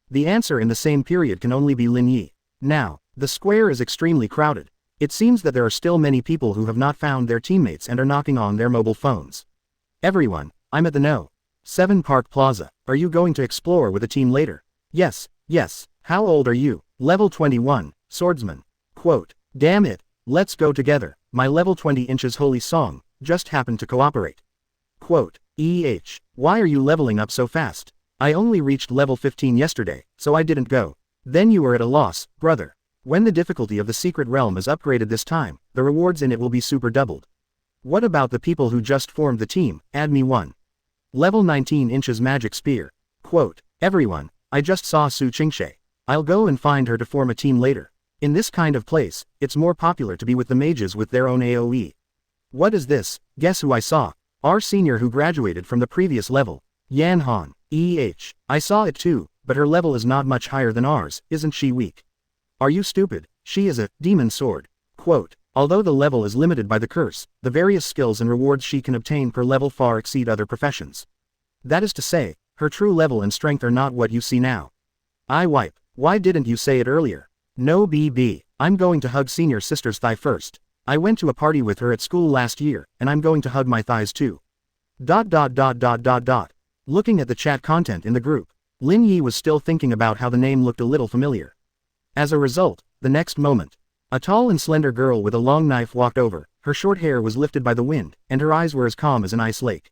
The answer in the same period can only be Lin Yi. Now, the square is extremely crowded. It seems that there are still many people who have not found their teammates and are knocking on their mobile phones. Everyone, I'm at the No. 7 Park Plaza. Are you going to explore with a team later? Yes. How old are you? Level 21, swordsman. Quote. Damn it, let's go together. My level 20 inches holy song just happened to cooperate. Quote. Why are you leveling up so fast? I only reached level 15 yesterday, so I didn't go. Then you are at a loss, brother. When the difficulty of the secret realm is upgraded this time, the rewards in it will be super doubled. What about the people who just formed the team? Add me one. Level 19 inches magic spear. Quote, everyone, I just saw Su Qingshe. I'll go and find her to form a team later. In this kind of place, it's more popular to be with the mages with their own AoE. What is this? Guess who I saw? Our senior who graduated from the previous level. Yan Han. I saw it too, but her level is not much higher than ours, isn't she weak? Are you stupid? She is a demon sword. Quote, although the level is limited by the curse, the various skills and rewards she can obtain per level far exceed other professions. That is to say, her true level and strength are not what you see now. I wipe. Why didn't you say it earlier? No BB, I'm going to hug senior sister's thigh first. I went to a party with her at school last year, and I'm going to hug my thighs too. ... Looking at the chat content in the group, Lin Yi was still thinking about how the name looked a little familiar. As a result, the next moment, a tall and slender girl with a long knife walked over, her short hair was lifted by the wind, and her eyes were as calm as an ice lake.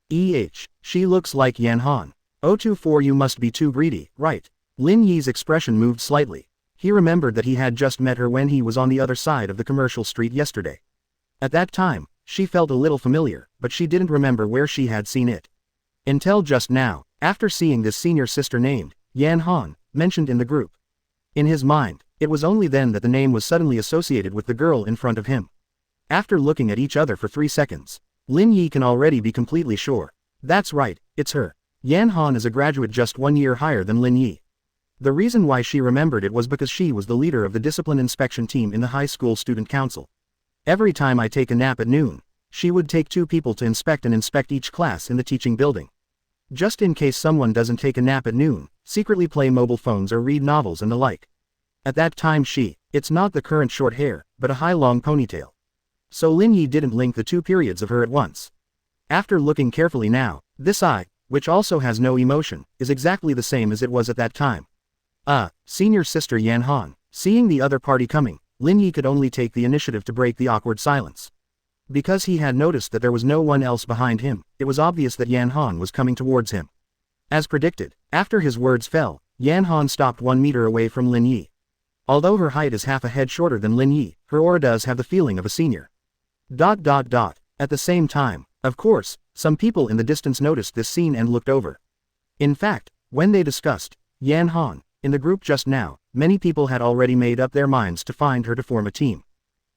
She looks like Yan Han. 024 you must be too greedy, right? Lin Yi's expression moved slightly. He remembered that he had just met her when he was on the other side of the commercial street yesterday. At that time, she felt a little familiar, but she didn't remember where she had seen it. Until just now, after seeing this senior sister named Yan Han mentioned in the group. In his mind, it was only then that the name was suddenly associated with the girl in front of him. After looking at each other for 3 seconds, Lin Yi can already be completely sure. That's right, it's her. Yan Han is a graduate just 1 year higher than Lin Yi. The reason why she remembered it was because she was the leader of the discipline inspection team in the high school student council. Every time I take a nap at noon, she would take 2 people to inspect each class in the teaching building. Just in case someone doesn't take a nap at noon, secretly play mobile phones or read novels and the like. At that time it's not the current short hair, but a high long ponytail. So Lin Yi didn't link the 2 periods of her at once. After looking carefully now, this eye, which also has no emotion, is exactly the same as it was at that time. Senior sister Yan Han. Seeing the other party coming, Lin Yi could only take the initiative to break the awkward silence. Because he had noticed that there was no one else behind him, it was obvious that Yan Han was coming towards him. As predicted, after his words fell, Yan Han stopped 1 meter away from Lin Yi. Although her height is half a head shorter than Lin Yi, her aura does have the feeling of a senior. At the same time, of course, some people in the distance noticed this scene and looked over. In fact, when they discussed Yan Han in the group just now, many people had already made up their minds to find her to form a team.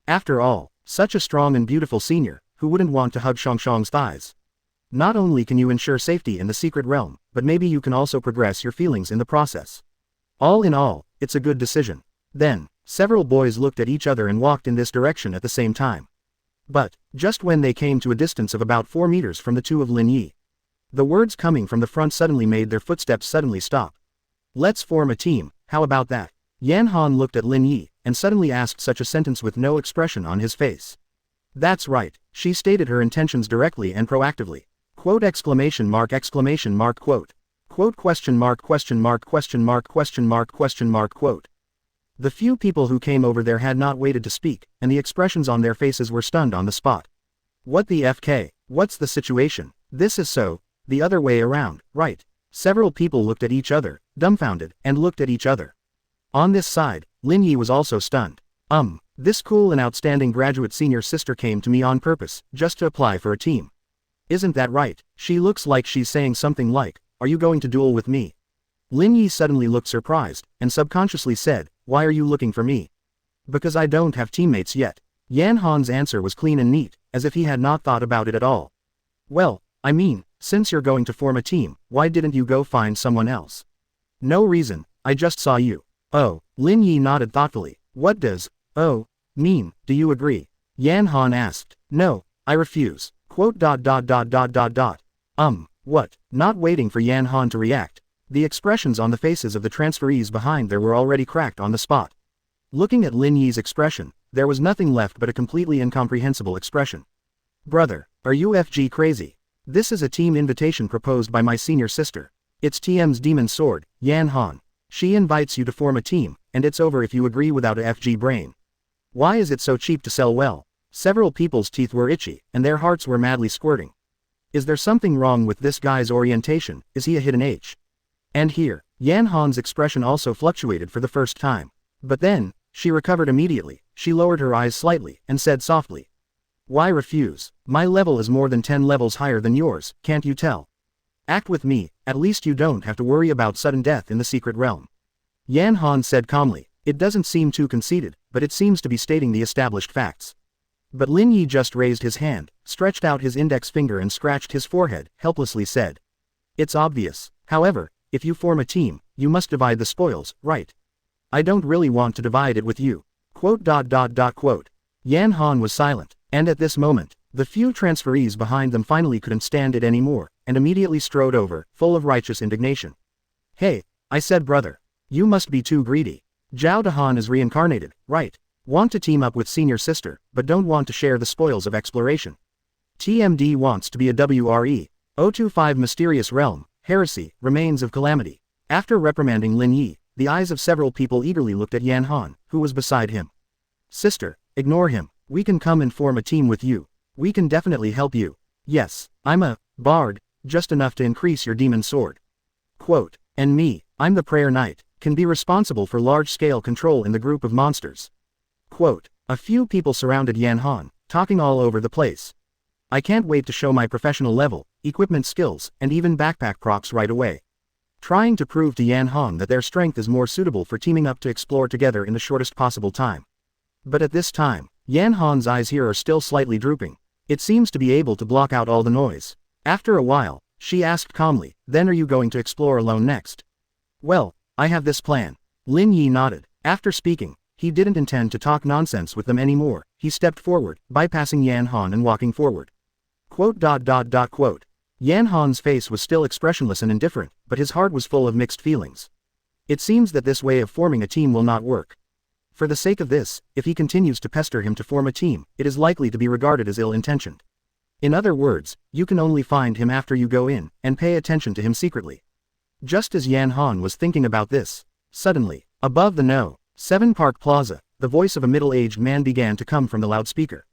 After all, such a strong and beautiful senior, who wouldn't want to hug Shangshang's thighs? Not only can you ensure safety in the secret realm, but maybe you can also progress your feelings in the process. All in all, it's a good decision. Then, several boys looked at each other and walked in this direction at the same time. But, just when they came to a distance of about 4 meters from the 2 of Lin Yi, the words coming from the front suddenly made their footsteps suddenly stop. Let's form a team, how about that? Yan Han looked at Lin Yi, and suddenly asked such a sentence with no expression on his face. That's right, she stated her intentions directly and proactively. Quote exclamation mark quote. Quote question mark quote. The few people who came over there had not waited to speak, and the expressions on their faces were stunned on the spot. What the FK? What's the situation? This is so, the other way around, right? Several people looked at each other, dumbfounded, and looked at each other. On this side, Lin Yi was also stunned. This cool and outstanding graduate senior sister came to me on purpose, just to apply for a team. Isn't that right? She looks like she's saying something like, are you going to duel with me? Lin Yi suddenly looked surprised, and subconsciously said, why are you looking for me? Because I don't have teammates yet. Yan Han's answer was clean and neat, as if he had not thought about it at all. Well, I mean, since you're going to form a team, why didn't you go find someone else? No reason, I just saw you. Oh, Lin Yi nodded thoughtfully. What does, oh, mean, do you agree? Yan Han asked. No, I refuse. Quote. What? Not waiting for Yan Han to react. The expressions on the faces of the transferees behind there were already cracked on the spot. Looking at Lin Yi's expression, there was nothing left but a completely incomprehensible expression. Brother, are you FG crazy? This is a team invitation proposed by my senior sister. It's TM's demon sword, Yan Han. She invites you to form a team, and it's over if you agree without a FG brain. Why is it so cheap to sell well? Several people's teeth were itchy, and their hearts were madly squirting. Is there something wrong with this guy's orientation? Is he a hidden H? And here, Yan Han's expression also fluctuated for the first time. But then, she recovered immediately, she lowered her eyes slightly, and said softly. Why refuse? My level is more than 10 levels higher than yours, can't you tell? Act with me, at least you don't have to worry about sudden death in the secret realm. Yan Han said calmly. It doesn't seem too conceited, but it seems to be stating the established facts. But Lin Yi just raised his hand, stretched out his index finger and scratched his forehead, helplessly said. It's obvious. However, if you form a team, you must divide the spoils, right? I don't really want to divide it with you. Quote. Yan Han was silent, and at this moment, the few transferees behind them finally couldn't stand it anymore, and immediately strode over, full of righteous indignation. Hey, I said brother. You must be too greedy. Zhao Dahan is reincarnated, right? Want to team up with senior sister, but don't want to share the spoils of exploration. TMD wants to be a WRE. 025 Mysterious Realm, Heresy, Remains of Calamity. After reprimanding Lin Yi, the eyes of several people eagerly looked at Yan Han, who was beside him. Sister, ignore him. We can come and form a team with you. We can definitely help you. Yes, I'm a bard, just enough to increase your demon sword. Quote. And me, I'm the prayer knight, can be responsible for large-scale control in the group of monsters. Quote. A few people surrounded Yan Han, talking all over the place. I can't wait to show my professional level, equipment skills, and even backpack props right away. Trying to prove to Yan Han that their strength is more suitable for teaming up to explore together in the shortest possible time. But at this time, Yan Han's eyes here are still slightly drooping. It seems to be able to block out all the noise. After a while, she asked calmly, then are you going to explore alone next? Well, I have this plan. Lin Yi nodded. After speaking, he didn't intend to talk nonsense with them anymore. He stepped forward, bypassing Yan Han and walking forward. Quote. Yan Han's face was still expressionless and indifferent, but his heart was full of mixed feelings. It seems that this way of forming a team will not work. For the sake of this, if he continues to pester him to form a team, it is likely to be regarded as ill-intentioned. In other words, you can only find him after you go in, and pay attention to him secretly. Just as Yan Han was thinking about this, suddenly, above the No. 7 Park Plaza, the voice of a middle-aged man began to come from the loudspeaker.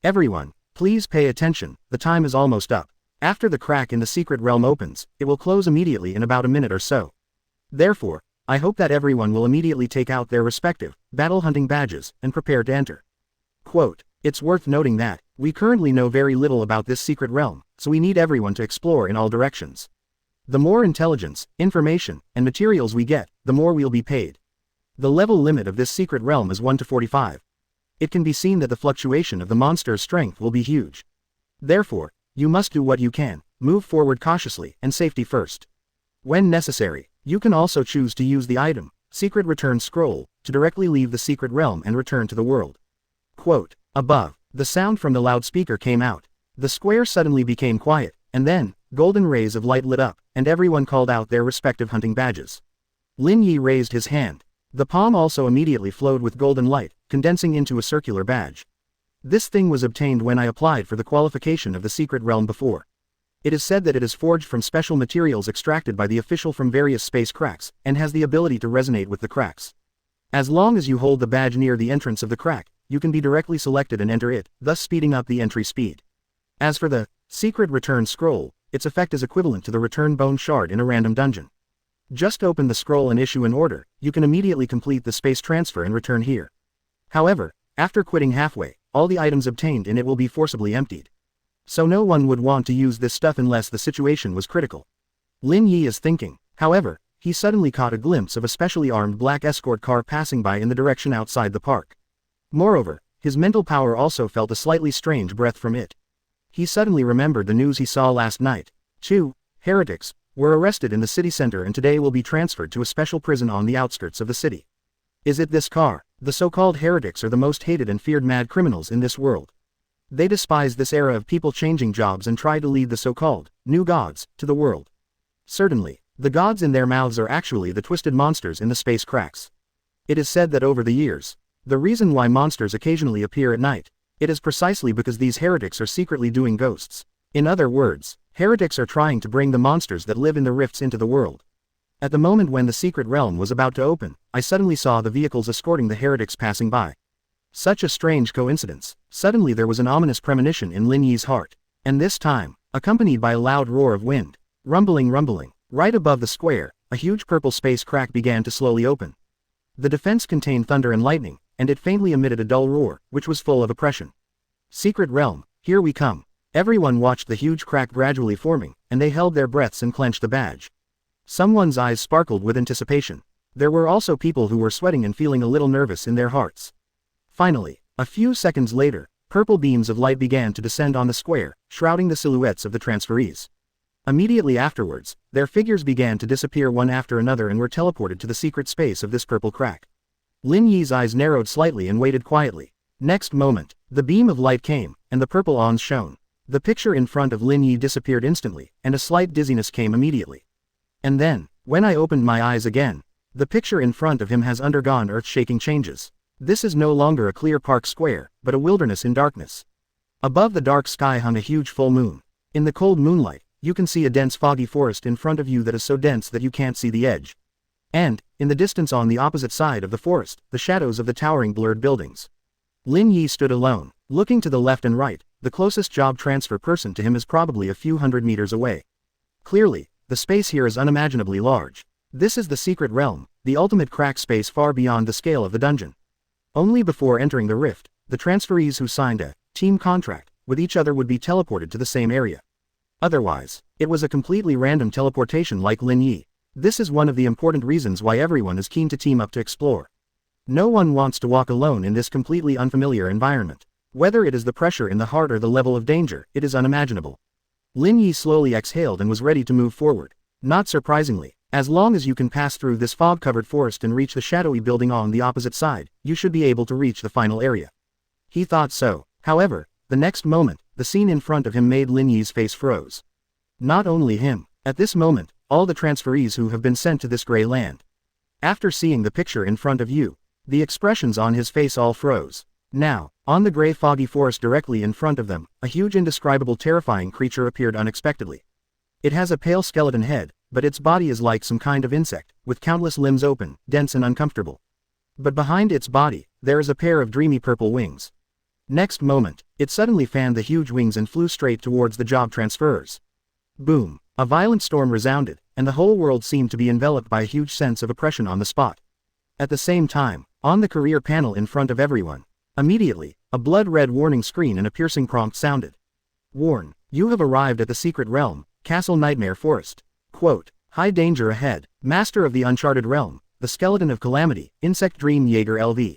Everyone, please pay attention, the time is almost up. After the crack in the secret realm opens, it will close immediately in about a minute or so. Therefore, I hope that everyone will immediately take out their respective battle hunting badges and prepare to enter. Quote. It's worth noting that we currently know very little about this secret realm, so we need everyone to explore in all directions. The more intelligence, information, and materials we get, the more we'll be paid. The level limit of this secret realm is 1 to 45. It can be seen that the fluctuation of the monster's strength will be huge. Therefore, you must do what you can, move forward cautiously, and safety first. When necessary, you can also choose to use the item, Secret Return Scroll, to directly leave the secret realm and return to the world. Quote. Above, the sound from the loudspeaker came out. The square suddenly became quiet, and then, golden rays of light lit up, and everyone called out their respective hunting badges. Lin Yi raised his hand. The palm also immediately flowed with golden light, condensing into a circular badge. This thing was obtained when I applied for the qualification of the secret realm before. It is said that it is forged from special materials extracted by the official from various space cracks, and has the ability to resonate with the cracks. As long as you hold the badge near the entrance of the crack, you can be directly selected and enter it, thus speeding up the entry speed. As for the Secret Return Scroll, its effect is equivalent to the Return Bone Shard in a random dungeon. Just open the scroll and issue an order, you can immediately complete the space transfer and return here. However, after quitting halfway, all the items obtained in it will be forcibly emptied. So no one would want to use this stuff unless the situation was critical. Lin Yi is thinking. However, he suddenly caught a glimpse of a specially armed black escort car passing by in the direction outside the park. Moreover, his mental power also felt a slightly strange breath from it. He suddenly remembered the news he saw last night. 2 heretics were arrested in the city center and today will be transferred to a special prison on the outskirts of the city. Is it this car? The so-called heretics are the most hated and feared mad criminals in this world. They despise this era of people changing jobs and try to lead the so-called new gods to the world. Certainly, the gods in their mouths are actually the twisted monsters in the space cracks. It is said that over the years, the reason why monsters occasionally appear at night, it is precisely because these heretics are secretly doing ghosts. In other words, heretics are trying to bring the monsters that live in the rifts into the world. At the moment when the secret realm was about to open, I suddenly saw the vehicles escorting the heretics passing by. Such a strange coincidence. Suddenly there was an ominous premonition in Lin Yi's heart. And this time, accompanied by a loud roar of wind. Rumbling. Right above the square, a huge purple space crack began to slowly open. The defense contained thunder and lightning, and it faintly emitted a dull roar, which was full of oppression. Secret realm, here we come. Everyone watched the huge crack gradually forming, and they held their breaths and clenched the badge. Someone's eyes sparkled with anticipation. There were also people who were sweating and feeling a little nervous in their hearts. Finally, a few seconds later, purple beams of light began to descend on the square, shrouding the silhouettes of the transferees. Immediately afterwards, their figures began to disappear one after another and were teleported to the secret space of this purple crack. Lin Yi's eyes narrowed slightly and waited quietly. Next moment, the beam of light came, and the purple awns shone. The picture in front of Lin Yi disappeared instantly, and a slight dizziness came immediately. And then, when I opened my eyes again, the picture in front of him has undergone earth-shaking changes. This is no longer a clear park square, but a wilderness in darkness. Above the dark sky hung a huge full moon. In the cold moonlight, you can see a dense foggy forest in front of you that is so dense that you can't see the edge. And, in the distance on the opposite side of the forest, the shadows of the towering blurred buildings. Lin Yi stood alone, looking to the left and right. The closest job transfer person to him is probably a few hundred meters away. Clearly, the space here is unimaginably large. This is the secret realm, the ultimate crack space far beyond the scale of the dungeon. Only before entering the rift, the transferees who signed a team contract with each other would be teleported to the same area. Otherwise, it was a completely random teleportation like Lin Yi. This is one of the important reasons why everyone is keen to team up to explore. No one wants to walk alone in this completely unfamiliar environment. Whether it is the pressure in the heart or the level of danger, it is unimaginable. Lin Yi slowly exhaled and was ready to move forward. Not surprisingly, as long as you can pass through this fog-covered forest and reach the shadowy building on the opposite side, you should be able to reach the final area. He thought so. However, the next moment, the scene in front of him made Lin Yi's face froze. Not only him. At this moment, all the transferees who have been sent to this gray land. After seeing the picture in front of you, the expressions on his face all froze. Now, on the gray foggy forest directly in front of them, a huge indescribable terrifying creature appeared unexpectedly. It has a pale skeleton head, but its body is like some kind of insect, with countless limbs open, dense and uncomfortable. But behind its body, there is a pair of dreamy purple wings. Next moment, it suddenly fanned the huge wings and flew straight towards the job transferers. Boom! A violent storm resounded, and the whole world seemed to be enveloped by a huge sense of oppression on the spot. At the same time, on the career panel in front of everyone, immediately, a blood-red warning screen and a piercing prompt sounded. Warn, you have arrived at the secret realm, Castle Nightmare Forest. Quote, high danger ahead, master of the uncharted realm, the skeleton of calamity, insect dream Jaeger LV.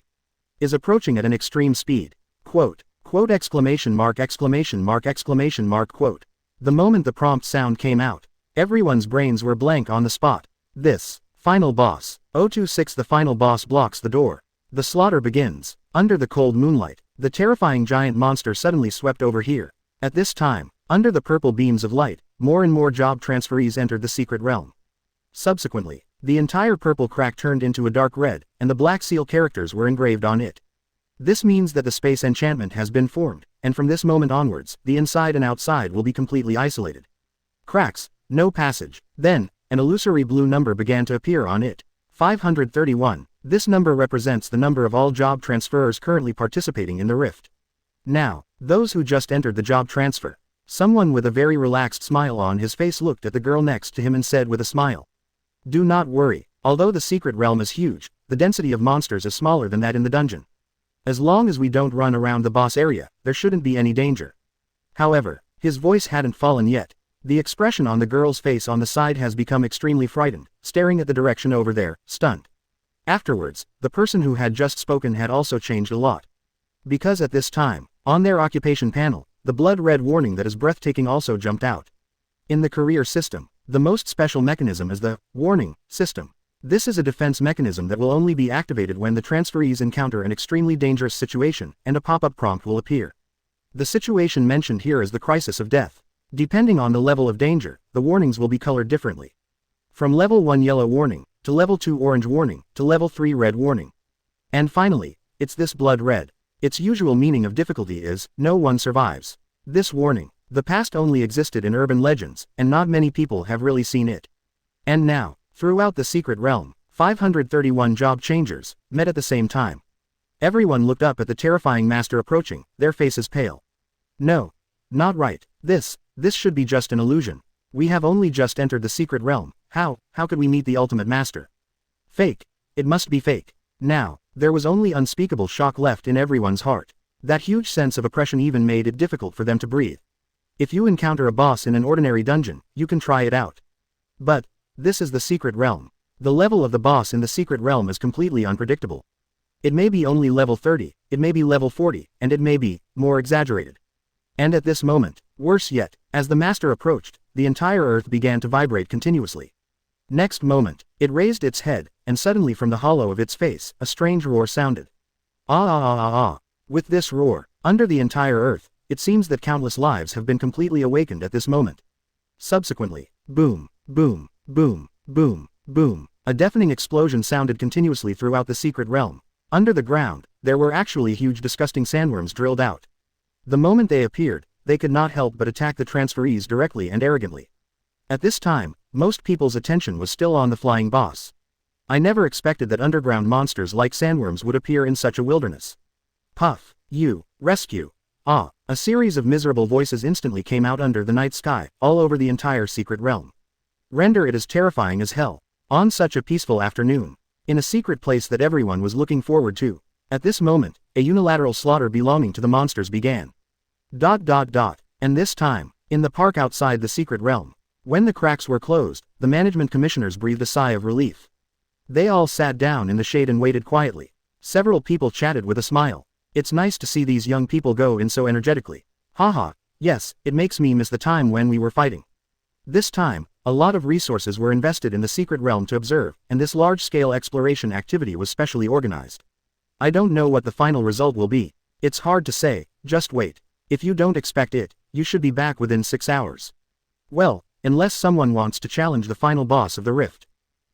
Is approaching at an extreme speed. Quote, quote exclamation mark quote. The moment the prompt sound came out, everyone's brains were blank on the spot. This, final boss, 026 the final boss blocks the door. The slaughter begins. Under the cold moonlight, the terrifying giant monster suddenly swept over here. At this time, under the purple beams of light, more and more job transferees entered the secret realm. Subsequently, the entire purple crack turned into a dark red, and the black seal characters were engraved on it. This means that the space enchantment has been formed, and from this moment onwards, the inside and outside will be completely isolated. Cracks, no passage. Then, an illusory blue number began to appear on it. 531. This number represents the number of all job transferers currently participating in the rift. Now, those who just entered the job transfer. Someone with a very relaxed smile on his face looked at the girl next to him and said with a smile. Do not worry, although the secret realm is huge, the density of monsters is smaller than that in the dungeon. As long as we don't run around the boss area, there shouldn't be any danger. However, his voice hadn't fallen yet. The expression on the girl's face on the side has become extremely frightened, staring at the direction over there, stunned. Afterwards, the person who had just spoken had also changed a lot. Because at this time, on their occupation panel, the blood-red warning that is breathtaking also jumped out. In the career system, the most special mechanism is the warning system. This is a defense mechanism that will only be activated when the transferees encounter an extremely dangerous situation, and a pop-up prompt will appear. The situation mentioned here is the crisis of death. Depending on the level of danger, the warnings will be colored differently. From level 1 yellow warning, to level 2 orange warning, to level 3 red warning. And finally, it's this blood red. Its usual meaning of difficulty is, no one survives. This warning, the past only existed in urban legends, and not many people have really seen it. And now, throughout the secret realm, 531 job changers met at the same time. Everyone looked up at the terrifying master approaching, their faces pale. No. Not right. This should be just an illusion. We have only just entered the secret realm, How could we meet the ultimate master? Fake. It must be fake. Now, there was only unspeakable shock left in everyone's heart. That huge sense of oppression even made it difficult for them to breathe. If you encounter a boss in an ordinary dungeon, you can try it out. But this is the secret realm. The level of the boss in the secret realm is completely unpredictable. It may be only level 30, it may be level 40, and it may be more exaggerated. And at this moment, worse yet, as the master approached, the entire earth began to vibrate continuously. Next moment, it raised its head, and suddenly from the hollow of its face, a strange roar sounded. Ah ah ah ah ah. With this roar, under the entire earth, it seems that countless lives have been completely awakened at this moment. Subsequently, boom, boom, boom, boom, boom, a deafening explosion sounded continuously throughout the secret realm. Under the ground, there were actually huge disgusting sandworms drilled out. The moment they appeared, they could not help but attack the transferees directly and arrogantly. At this time, most people's attention was still on the flying boss. I never expected that underground monsters like sandworms would appear in such a wilderness. Puff, you, rescue. Ah, a series of miserable voices instantly came out under the night sky, all over the entire secret realm. Render it as terrifying as hell. On such a peaceful afternoon. In a secret place that everyone was looking forward to. At this moment, a unilateral slaughter belonging to the monsters began. And this time, in the park outside the secret realm. When the cracks were closed, the management commissioners breathed a sigh of relief. They all sat down in the shade and waited quietly. Several people chatted with a smile. It's nice to see these young people go in so energetically. Haha, yes, it makes me miss the time when we were fighting. This time, a lot of resources were invested in the secret realm to observe, and this large-scale exploration activity was specially organized. I don't know what the final result will be. It's hard to say, just wait. If you don't expect it, you should be back within 6 hours. Well, unless someone wants to challenge the final boss of the rift.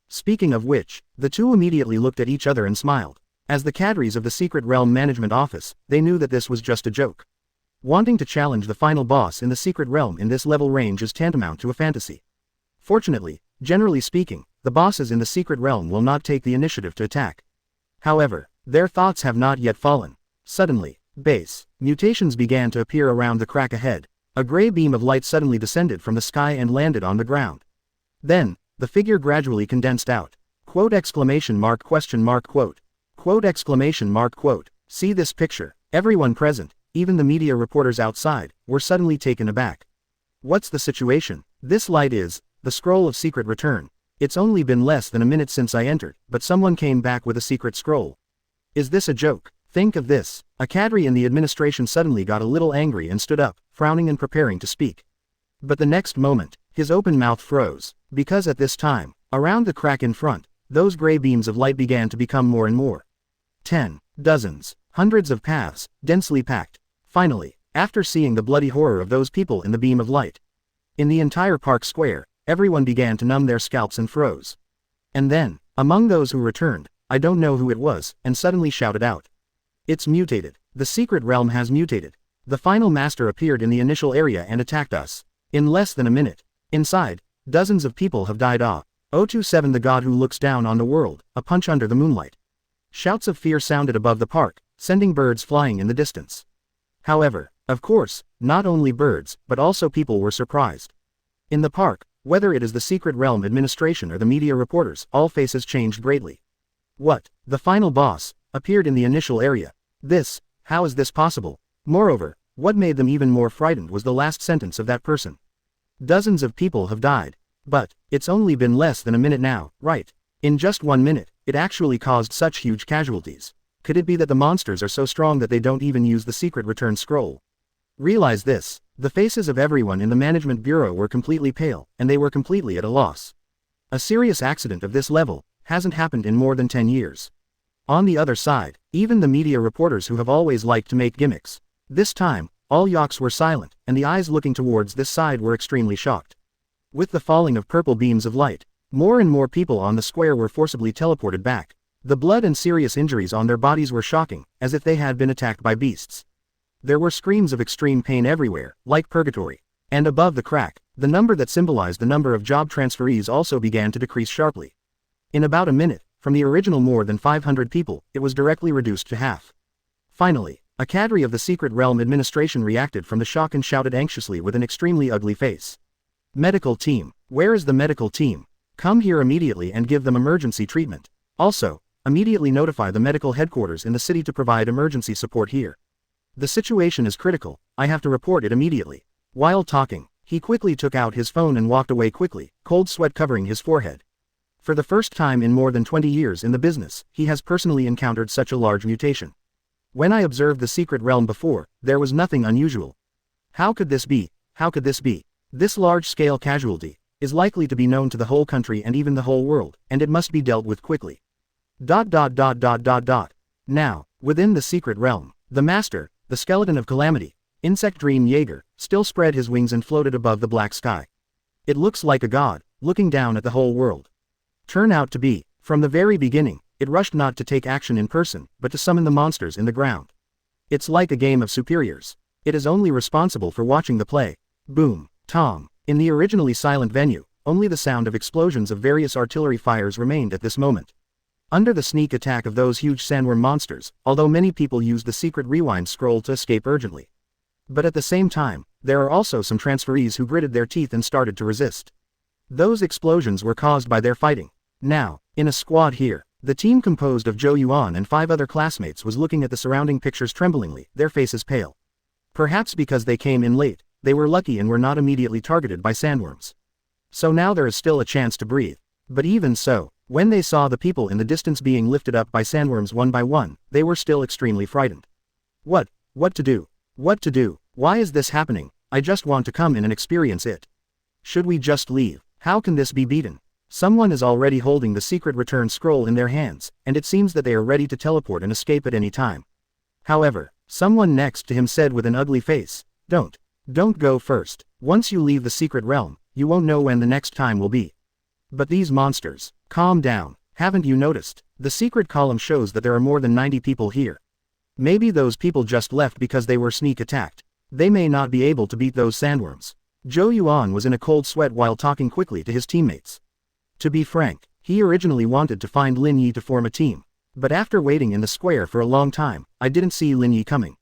Speaking of which, the two immediately looked at each other and smiled. As the cadres of the Secret Realm Management Office, they knew that this was just a joke. Wanting to challenge the final boss in the Secret Realm in this level range is tantamount to a fantasy. Fortunately, generally speaking, the bosses in the Secret Realm will not take the initiative to attack. However, their thoughts have not yet fallen. Suddenly, mutations began to appear around the crack ahead. A gray beam of light suddenly descended from the sky and landed on the ground. Then, the figure gradually condensed out. Quote exclamation mark question mark quote. Quote exclamation mark quote. See this picture. Everyone present, even the media reporters outside, were suddenly taken aback. What's the situation? This light is the scroll of secret return. It's only been less than a minute since I entered, but someone came back with a secret scroll. Is this a joke? Think of this. A cadre in the administration suddenly got a little angry and stood up, frowning and preparing to speak. But the next moment, his open mouth froze, because at this time, around the crack in front, those gray beams of light began to become more and more. 10, dozens, hundreds of paths, densely packed. Finally, after seeing the bloody horror of those people in the beam of light, in the entire park square, everyone began to numb their scalps and froze. And then, among those who returned, I don't know who it was, and suddenly shouted out. It's mutated. The secret realm has mutated. The final master appeared in the initial area and attacked us. In less than a minute. Inside, dozens of people have died off. 027 the god who looks down on the world, a punch under the moonlight. Shouts of fear sounded above the park, sending birds flying in the distance. However, of course, not only birds, but also people were surprised. In the park, whether it is the secret realm administration or the media reporters, all faces changed greatly. What? The final boss appeared in the initial area. How is this possible? Moreover, what made them even more frightened was the last sentence of that person. Dozens of people have died. But, it's only been less than a minute now, right? In just 1 minute, it actually caused such huge casualties. Could it be that the monsters are so strong that they don't even use the secret return scroll? Realize this, the faces of everyone in the management bureau were completely pale, and they were completely at a loss. A serious accident of this level hasn't happened in more than 10 years. On the other side, even the media reporters who have always liked to make gimmicks. This time, all yaks were silent, and the eyes looking towards this side were extremely shocked. With the falling of purple beams of light, more and more people on the square were forcibly teleported back. The blood and serious injuries on their bodies were shocking, as if they had been attacked by beasts. There were screams of extreme pain everywhere, like purgatory. And above the crack, the number that symbolized the number of job transferees also began to decrease sharply. In about a minute, from the original more than 500 people, it was directly reduced to half. Finally, a cadre of the Secret Realm administration reacted from the shock and shouted anxiously with an extremely ugly face. Medical team. Where is the medical team? Come here immediately and give them emergency treatment. Also, immediately notify the medical headquarters in the city to provide emergency support here. The situation is critical, I have to report it immediately. While talking, he quickly took out his phone and walked away quickly, cold sweat covering his forehead. For the first time in more than 20 years in the business, he has personally encountered such a large mutation. When I observed the secret realm before, there was nothing unusual. How could this be? How could this be? This large-scale casualty is likely to be known to the whole country and even the whole world, and it must be dealt with quickly. Now, within the secret realm, the master, the skeleton of calamity, insect dream Jaeger, still spread his wings and floated above the black sky. It looks like a god, looking down at the whole world. Turn out to be, from the very beginning, it rushed not to take action in person, but to summon the monsters in the ground. It's like a game of superiors. It is only responsible for watching the play. Boom, tom. In the originally silent venue, only the sound of explosions of various artillery fires remained at this moment. Under the sneak attack of those huge sandworm monsters, although many people used the secret rewind scroll to escape urgently. But at the same time, there are also some transferees who gritted their teeth and started to resist. Those explosions were caused by their fighting. Now, in a squad here, the team composed of Jo Yuan and 5 other classmates was looking at the surrounding pictures tremblingly, their faces pale. Perhaps because they came in late, they were lucky and were not immediately targeted by sandworms. So now there is still a chance to breathe. But even so, when they saw the people in the distance being lifted up by sandworms one by one, they were still extremely frightened. What to do? What to do? Why is this happening? I just want to come in and experience it. Should we just leave? How can this be beaten? Someone is already holding the secret return scroll in their hands, and it seems that they are ready to teleport and escape at any time. However, someone next to him said with an ugly face, Don't go first. Once you leave the secret realm, you won't know when the next time will be. But these monsters, calm down, haven't you noticed? The secret column shows that there are more than 90 people here. Maybe those people just left because they were sneak attacked. They may not be able to beat those sandworms. Jo Yuan was in a cold sweat while talking quickly to his teammates. To be frank, he originally wanted to find Lin Yi to form a team. But after waiting in the square for a long time, I didn't see Lin Yi coming.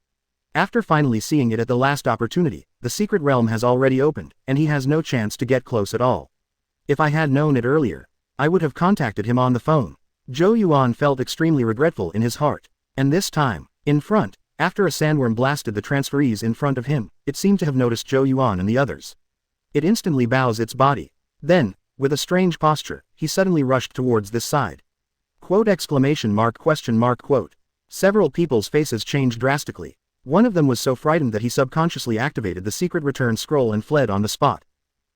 After finally seeing it at the last opportunity, the secret realm has already opened, and he has no chance to get close at all. If I had known it earlier, I would have contacted him on the phone. Jo Yuan felt extremely regretful in his heart. And this time, in front, after a sandworm blasted the transferees in front of him, it seemed to have noticed Jo Yuan and the others. It instantly bows its body. Then, with a strange posture, he suddenly rushed towards this side. Quote! Several people's faces changed drastically. One of them was so frightened that he subconsciously activated the secret return scroll and fled on the spot.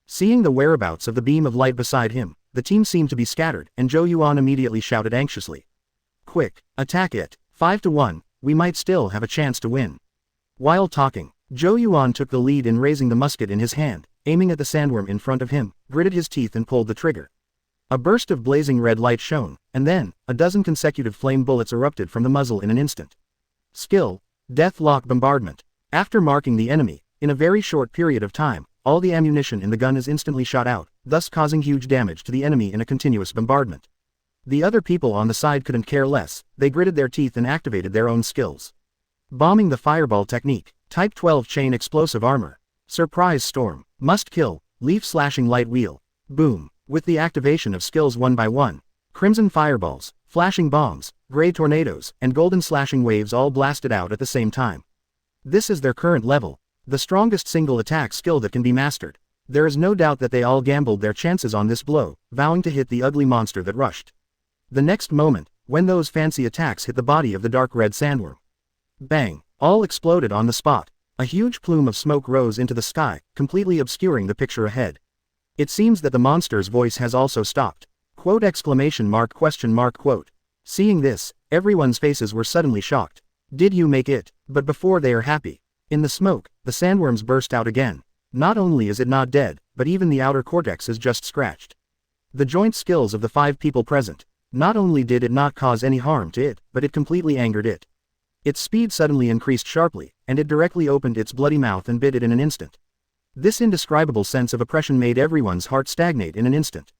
Seeing the whereabouts of the beam of light beside him, the team seemed to be scattered, and Jo Yuan immediately shouted anxiously. Quick, attack it, 5-1, we might still have a chance to win. While talking, Jo Yuan took the lead in raising the musket in his hand, aiming at the sandworm in front of him, gritted his teeth and pulled the trigger. A burst of blazing red light shone, and then, a dozen consecutive flame bullets erupted from the muzzle in an instant. Skill, Deathlock Bombardment. After marking the enemy, in a very short period of time, all the ammunition in the gun is instantly shot out, thus causing huge damage to the enemy in a continuous bombardment. The other people on the side couldn't care less, they gritted their teeth and activated their own skills. Bombing the Fireball Technique, Type 12 Chain Explosive Armor. Surprise Storm, Must Kill, Leaf Slashing Light Wheel. Boom. With the activation of skills one by one, Crimson Fireballs, Flashing Bombs, Gray Tornadoes, and Golden Slashing Waves all blasted out at the same time. This is their current level, the strongest single attack skill that can be mastered. There is no doubt that they all gambled their chances on this blow, vowing to hit the ugly monster that rushed. The next moment, when those fancy attacks hit the body of the dark red sandworm. Bang! All exploded on the spot. A huge plume of smoke rose into the sky, completely obscuring the picture ahead. It seems that the monster's voice has also stopped. Quote! Seeing this, everyone's faces were suddenly shocked. Did you make it? But before they are happy. In the smoke, the sandworms burst out again. Not only is it not dead, but even the outer cortex is just scratched. The joint skills of the 5 people present. Not only did it not cause any harm to it, but it completely angered it. Its speed suddenly increased sharply, and it directly opened its bloody mouth and bit it in an instant. This indescribable sense of oppression made everyone's heart stagnate in an instant.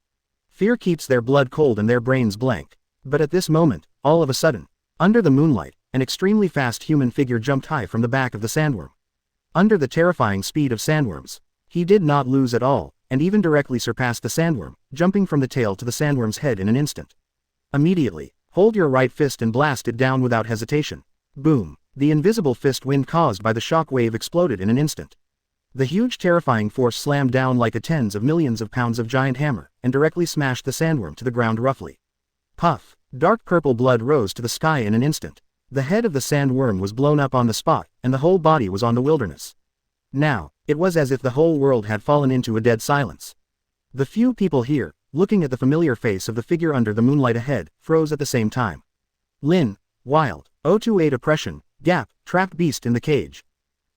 Fear keeps their blood cold and their brains blank. But at this moment, all of a sudden, under the moonlight, an extremely fast human figure jumped high from the back of the sandworm. Under the terrifying speed of sandworms, he did not lose at all, and even directly surpassed the sandworm, jumping from the tail to the sandworm's head in an instant. Immediately, hold your right fist and blast it down without hesitation. Boom. The invisible fist wind caused by the shock wave exploded in an instant. The huge terrifying force slammed down like a tens of millions of pounds of giant hammer, and directly smashed the sandworm to the ground roughly. Puff. Dark purple blood rose to the sky in an instant. The head of the sandworm was blown up on the spot, and the whole body was on the wilderness. Now, it was as if the whole world had fallen into a dead silence. The few people here, looking at the familiar face of the figure under the moonlight ahead, froze at the same time. Lin, wild, 028 oppression, gap, trapped beast in the cage.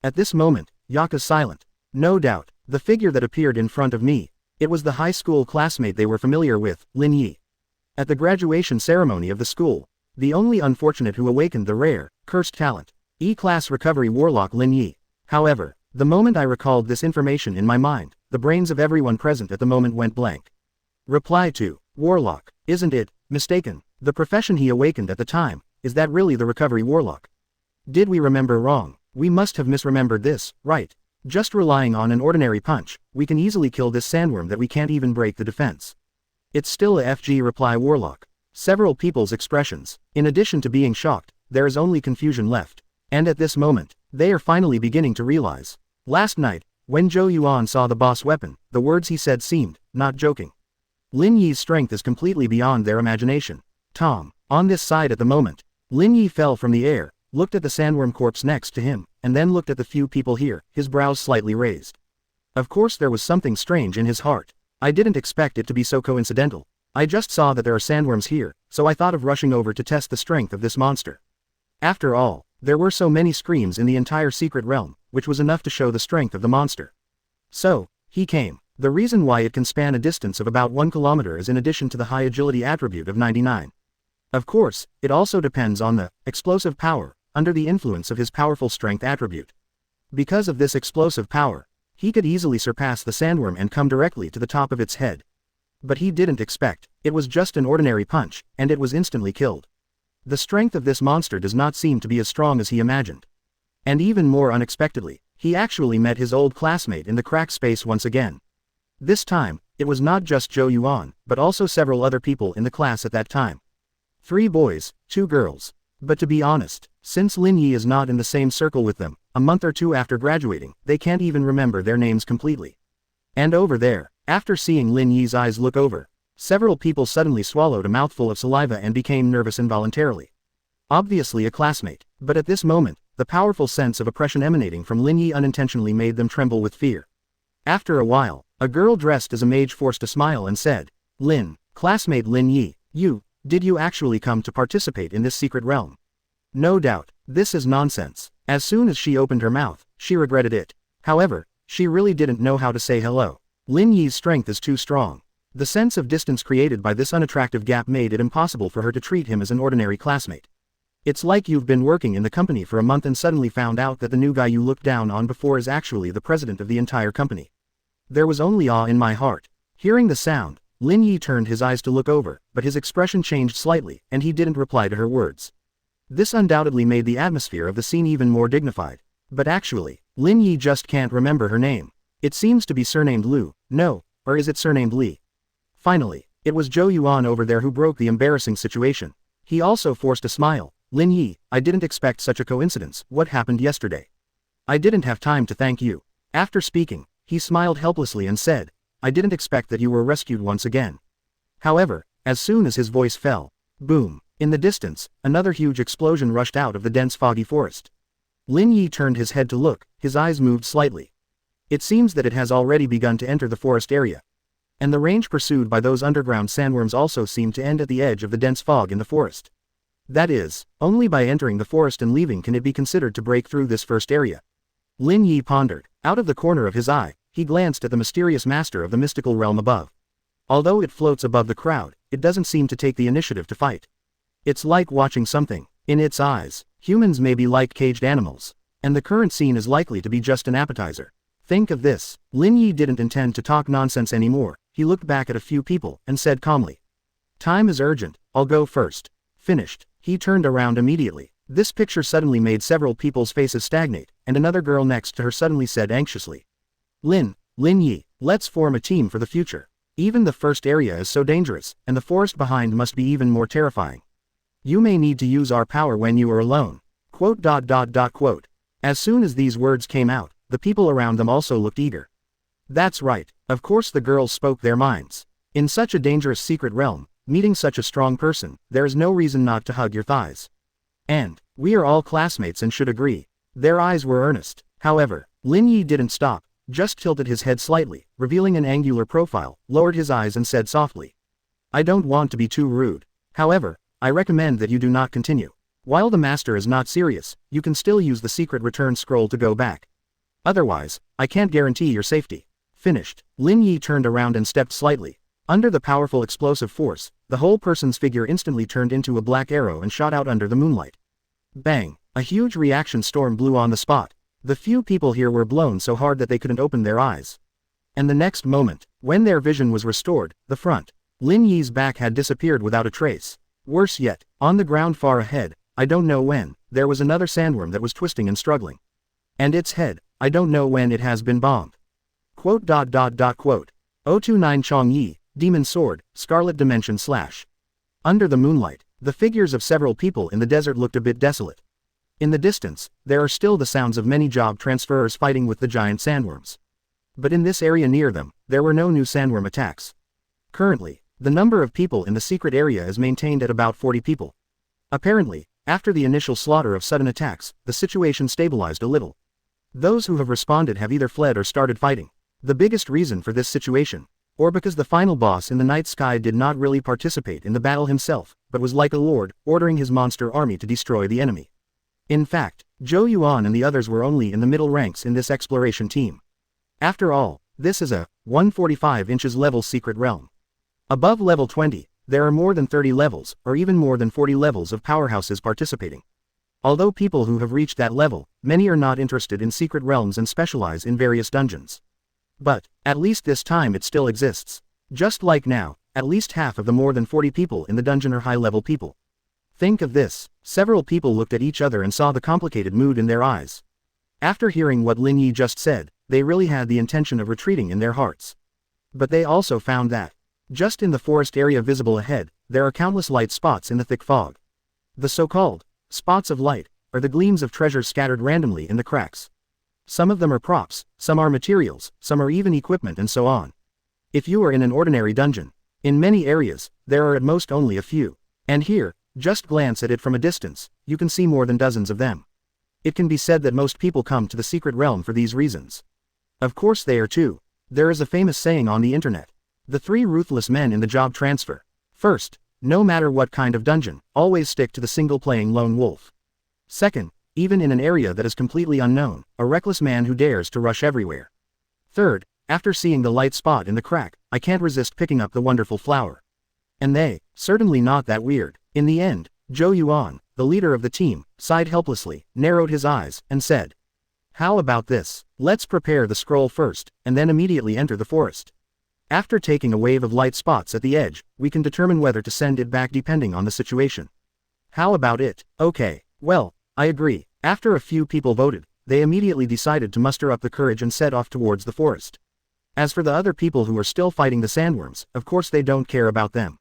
At this moment, Yaka's silent. No doubt, the figure that appeared in front of me, it was the high school classmate they were familiar with, Lin Yi. At the graduation ceremony of the school, the only unfortunate who awakened the rare, cursed talent, E-class recovery warlock Lin Yi. However, the moment I recalled this information in my mind, the brains of everyone present at the moment went blank. Reply to, warlock, isn't it, mistaken, the profession he awakened at the time, is that really the recovery warlock? Did we remember wrong? We must have misremembered this, right? Just relying on an ordinary punch, we can easily kill this sandworm that we can't even break the defense. It's still a FG reply warlock. Several people's expressions. In addition to being shocked, there is only confusion left. And at this moment, they are finally beginning to realize. Last night, when Jo Yuan saw the boss weapon, the words he said seemed, not joking. Lin Yi's strength is completely beyond their imagination. Tom, on this side at the moment, Lin Yi fell from the air, looked at the sandworm corpse next to him, and then looked at the few people here, his brows slightly raised. Of course there was something strange in his heart. I didn't expect it to be so coincidental. I just saw that there are sandworms here, so I thought of rushing over to test the strength of this monster. After all, there were so many screams in the entire secret realm, which was enough to show the strength of the monster. So, he came. The reason why it can span a distance of about 1 kilometer is in addition to the high agility attribute of 99. Of course, it also depends on the explosive power, under the influence of his powerful strength attribute. Because of this explosive power, he could easily surpass the sandworm and come directly to the top of its head. But he didn't expect, it was just an ordinary punch, and it was instantly killed. The strength of this monster does not seem to be as strong as he imagined. And even more unexpectedly, he actually met his old classmate in the crack space once again. This time, it was not just Jo Yuan, but also several other people in the class at that time. 3 boys, 2 girls. But to be honest, since Lin Yi is not in the same circle with them, a month or 2 after graduating, they can't even remember their names completely. And over there, after seeing Lin Yi's eyes look over, several people suddenly swallowed a mouthful of saliva and became nervous involuntarily. Obviously a classmate, but at this moment, the powerful sense of oppression emanating from Lin Yi unintentionally made them tremble with fear. After a while, a girl dressed as a mage forced a smile and said, Classmate Lin Yi, did you actually come to participate in this secret realm? No doubt, this is nonsense. As soon as she opened her mouth, she regretted it. However, she really didn't know how to say hello. Lin Yi's strength is too strong. The sense of distance created by this unattractive gap made it impossible for her to treat him as an ordinary classmate. It's like you've been working in the company for a month and suddenly found out that the new guy you looked down on before is actually the president of the entire company. There was only awe in my heart. Hearing the sound, Lin Yi turned his eyes to look over, but his expression changed slightly, and he didn't reply to her words. This undoubtedly made the atmosphere of the scene even more dignified. But actually, Lin Yi just can't remember her name. It seems to be surnamed Lu, no, or is it surnamed Li? Finally, it was Jo Yuan over there who broke the embarrassing situation. He also forced a smile. Lin Yi, I didn't expect such a coincidence. What happened yesterday? I didn't have time to thank you. After speaking, he smiled helplessly and said, I didn't expect that you were rescued once again. However, as soon as his voice fell, boom, in the distance, another huge explosion rushed out of the dense foggy forest. Lin Yi turned his head to look, his eyes moved slightly. It seems that it has already begun to enter the forest area. And the range pursued by those underground sandworms also seemed to end at the edge of the dense fog in the forest. That is, only by entering the forest and leaving can it be considered to break through this first area. Lin Yi pondered. Out of the corner of his eye, he glanced at the mysterious master of the mystical realm above. Although it floats above the crowd, it doesn't seem to take the initiative to fight. It's like watching something. In its eyes, humans may be like caged animals. And the current scene is likely to be just an appetizer. Think of this. Lin Yi didn't intend to talk nonsense anymore. He looked back at a few people and said calmly. Time is urgent, I'll go first. Finished. He turned around immediately. This picture suddenly made several people's faces stagnate, and another girl next to her suddenly said anxiously. Lin, Lin Yi, let's form a team for the future. Even the first area is so dangerous, and the forest behind must be even more terrifying. You may need to use our power when you are alone. Quote. As soon as these words came out, the people around them also looked eager. That's right, of course the girls spoke their minds. In such a dangerous secret realm, meeting such a strong person, there is no reason not to hug your thighs. And, we are all classmates and should agree. Their eyes were earnest. However, Lin Yi didn't stop, just tilted his head slightly, revealing an angular profile, lowered his eyes and said softly. I don't want to be too rude. However, I recommend that you do not continue. While the master is not serious, you can still use the secret return scroll to go back. Otherwise, I can't guarantee your safety. Finished, Lin Yi turned around and stepped slightly. Under the powerful explosive force, the whole person's figure instantly turned into a black arrow and shot out under the moonlight. Bang! A huge reaction storm blew on the spot. The few people here were blown so hard that they couldn't open their eyes. And the next moment, when their vision was restored, the front, Lin Yi's back had disappeared without a trace. Worse yet, on the ground far ahead, I don't know when, there was another sandworm that was twisting and struggling. And its head, I don't know when it has been bombed. Quote. 029 Chong Yi, Demon Sword, Scarlet Dimension / Under the moonlight, the figures of several people in the desert looked a bit desolate. In the distance, there are still the sounds of many job transferers fighting with the giant sandworms. But in this area near them, there were no new sandworm attacks. Currently, the number of people in the secret area is maintained at about 40 people. Apparently, after the initial slaughter of sudden attacks, the situation stabilized a little. Those who have responded have either fled or started fighting. The biggest reason for this situation, or because the final boss in the night sky did not really participate in the battle himself, but was like a lord, ordering his monster army to destroy the enemy. In fact, Jo Yuan and the others were only in the middle ranks in this exploration team. After all, this is a 145 inches level secret realm. Above level 20, there are more than 30 levels, or even more than 40 levels of powerhouses participating. Although people who have reached that level, many are not interested in secret realms and specialize in various dungeons. But, at least this time it still exists. Just like now, at least half of the more than 40 people in the dungeon are high-level people. Think of this, several people looked at each other and saw the complicated mood in their eyes. After hearing what Lin Yi just said, they really had the intention of retreating in their hearts. But they also found that, just in the forest area visible ahead, there are countless light spots in the thick fog. The so-called spots of light are the gleams of treasures scattered randomly in the cracks. Some of them are props, some are materials, some are even equipment and so on. If you are in an ordinary dungeon, in many areas, there are at most only a few. And here, just glance at it from a distance, you can see more than dozens of them. It can be said that most people come to the secret realm for these reasons. Of course they are too. There is a famous saying on the internet. The 3 ruthless men in the job transfer. First, no matter what kind of dungeon, always stick to the single-playing lone wolf. Second, even in an area that is completely unknown, a reckless man who dares to rush everywhere. Third, after seeing the light spot in the crack, I can't resist picking up the wonderful flower. And they, certainly not that weird. In the end, Jo Yuan, the leader of the team, sighed helplessly, narrowed his eyes, and said, how about this? Let's prepare the scroll first, and then immediately enter the forest. After taking a wave of light spots at the edge, we can determine whether to send it back depending on the situation. How about it? Okay, well, I agree. After a few people voted, they immediately decided to muster up the courage and set off towards the forest. As for the other people who are still fighting the sandworms, of course they don't care about them.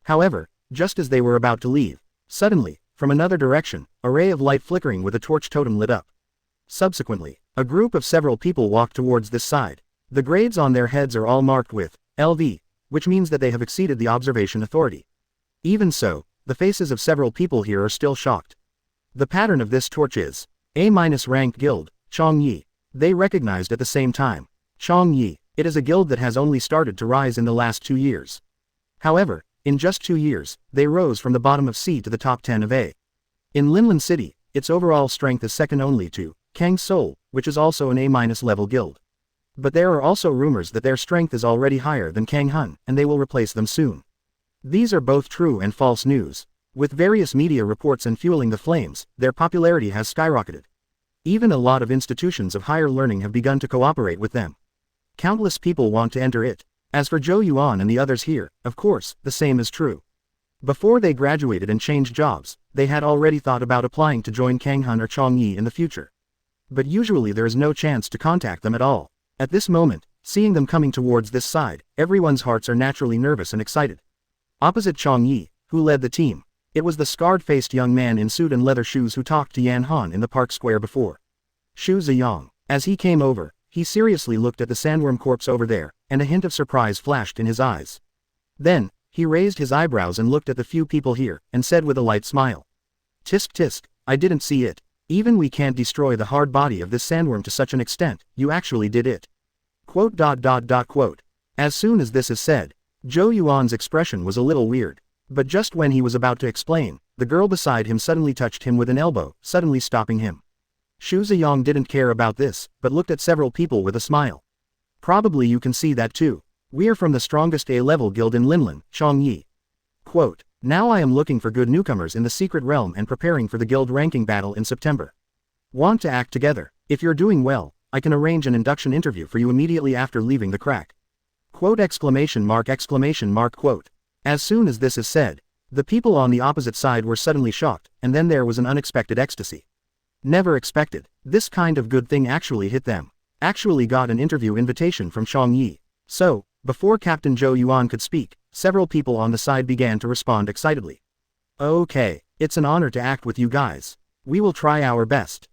However, just as they were about to leave, suddenly, from another direction, a ray of light flickering with a torch totem lit up. Subsequently, a group of several people walked towards this side. The grades on their heads are all marked with LV, which means that they have exceeded the observation authority. Even so, the faces of several people here are still shocked. The pattern of this torch is A-rank guild, Chong Yi. They recognized at the same time. Chong Yi, it is a guild that has only started to rise in the last 2 years. However, in just 2 years, they rose from the bottom of C to the top 10 of A. In Linlan City, its overall strength is second only to Kang Seoul, which is also an A-level guild. But there are also rumors that their strength is already higher than Kang Hun, and they will replace them soon. These are both true and false news. With various media reports and fueling the flames, their popularity has skyrocketed. Even a lot of institutions of higher learning have begun to cooperate with them. Countless people want to enter it. As for Jo Yuan and the others here, of course, the same is true. Before they graduated and changed jobs, they had already thought about applying to join Kang Hun or Chong Yi in the future. But usually there is no chance to contact them at all. At this moment, Seeing them coming towards this side, everyone's hearts are naturally nervous and excited. Opposite Chang Yi, who led the team, it was the scarred-faced young man in suit and leather shoes who talked to Yan Han in the park square before. Xu Ziyang. As he came over, he seriously looked at the sandworm corpse over there, and a hint of surprise flashed in his eyes. Then, he raised his eyebrows and looked at the few people here, and said with a light smile. Tisk tisk, I didn't see it. Even we can't destroy the hard body of this sandworm to such an extent, you actually did it. Quote. As soon as this is said, Jo Yuan's expression was a little weird. But just when he was about to explain, the girl beside him suddenly touched him with an elbow, suddenly stopping him. Xu Ziyang didn't care about this, but looked at several people with a smile. Probably you can see that too. We are from the strongest A-level guild in Linlin, Chang Yi. Quote. Now I am looking for good newcomers in the secret realm and preparing for the guild ranking battle in September. Want to act together? If you're doing well, I can arrange an induction interview for you immediately after leaving the crack. Quote. Quote. As soon as this is said, the people on the opposite side were suddenly shocked, and then there was an unexpected ecstasy. Never expected. This kind of good thing actually hit them. Actually got an interview invitation from Chang Yi. So, before Captain Jo Yuan could speak, several people on the side began to respond excitedly. Okay, it's an honor to act with you guys. We will try our best.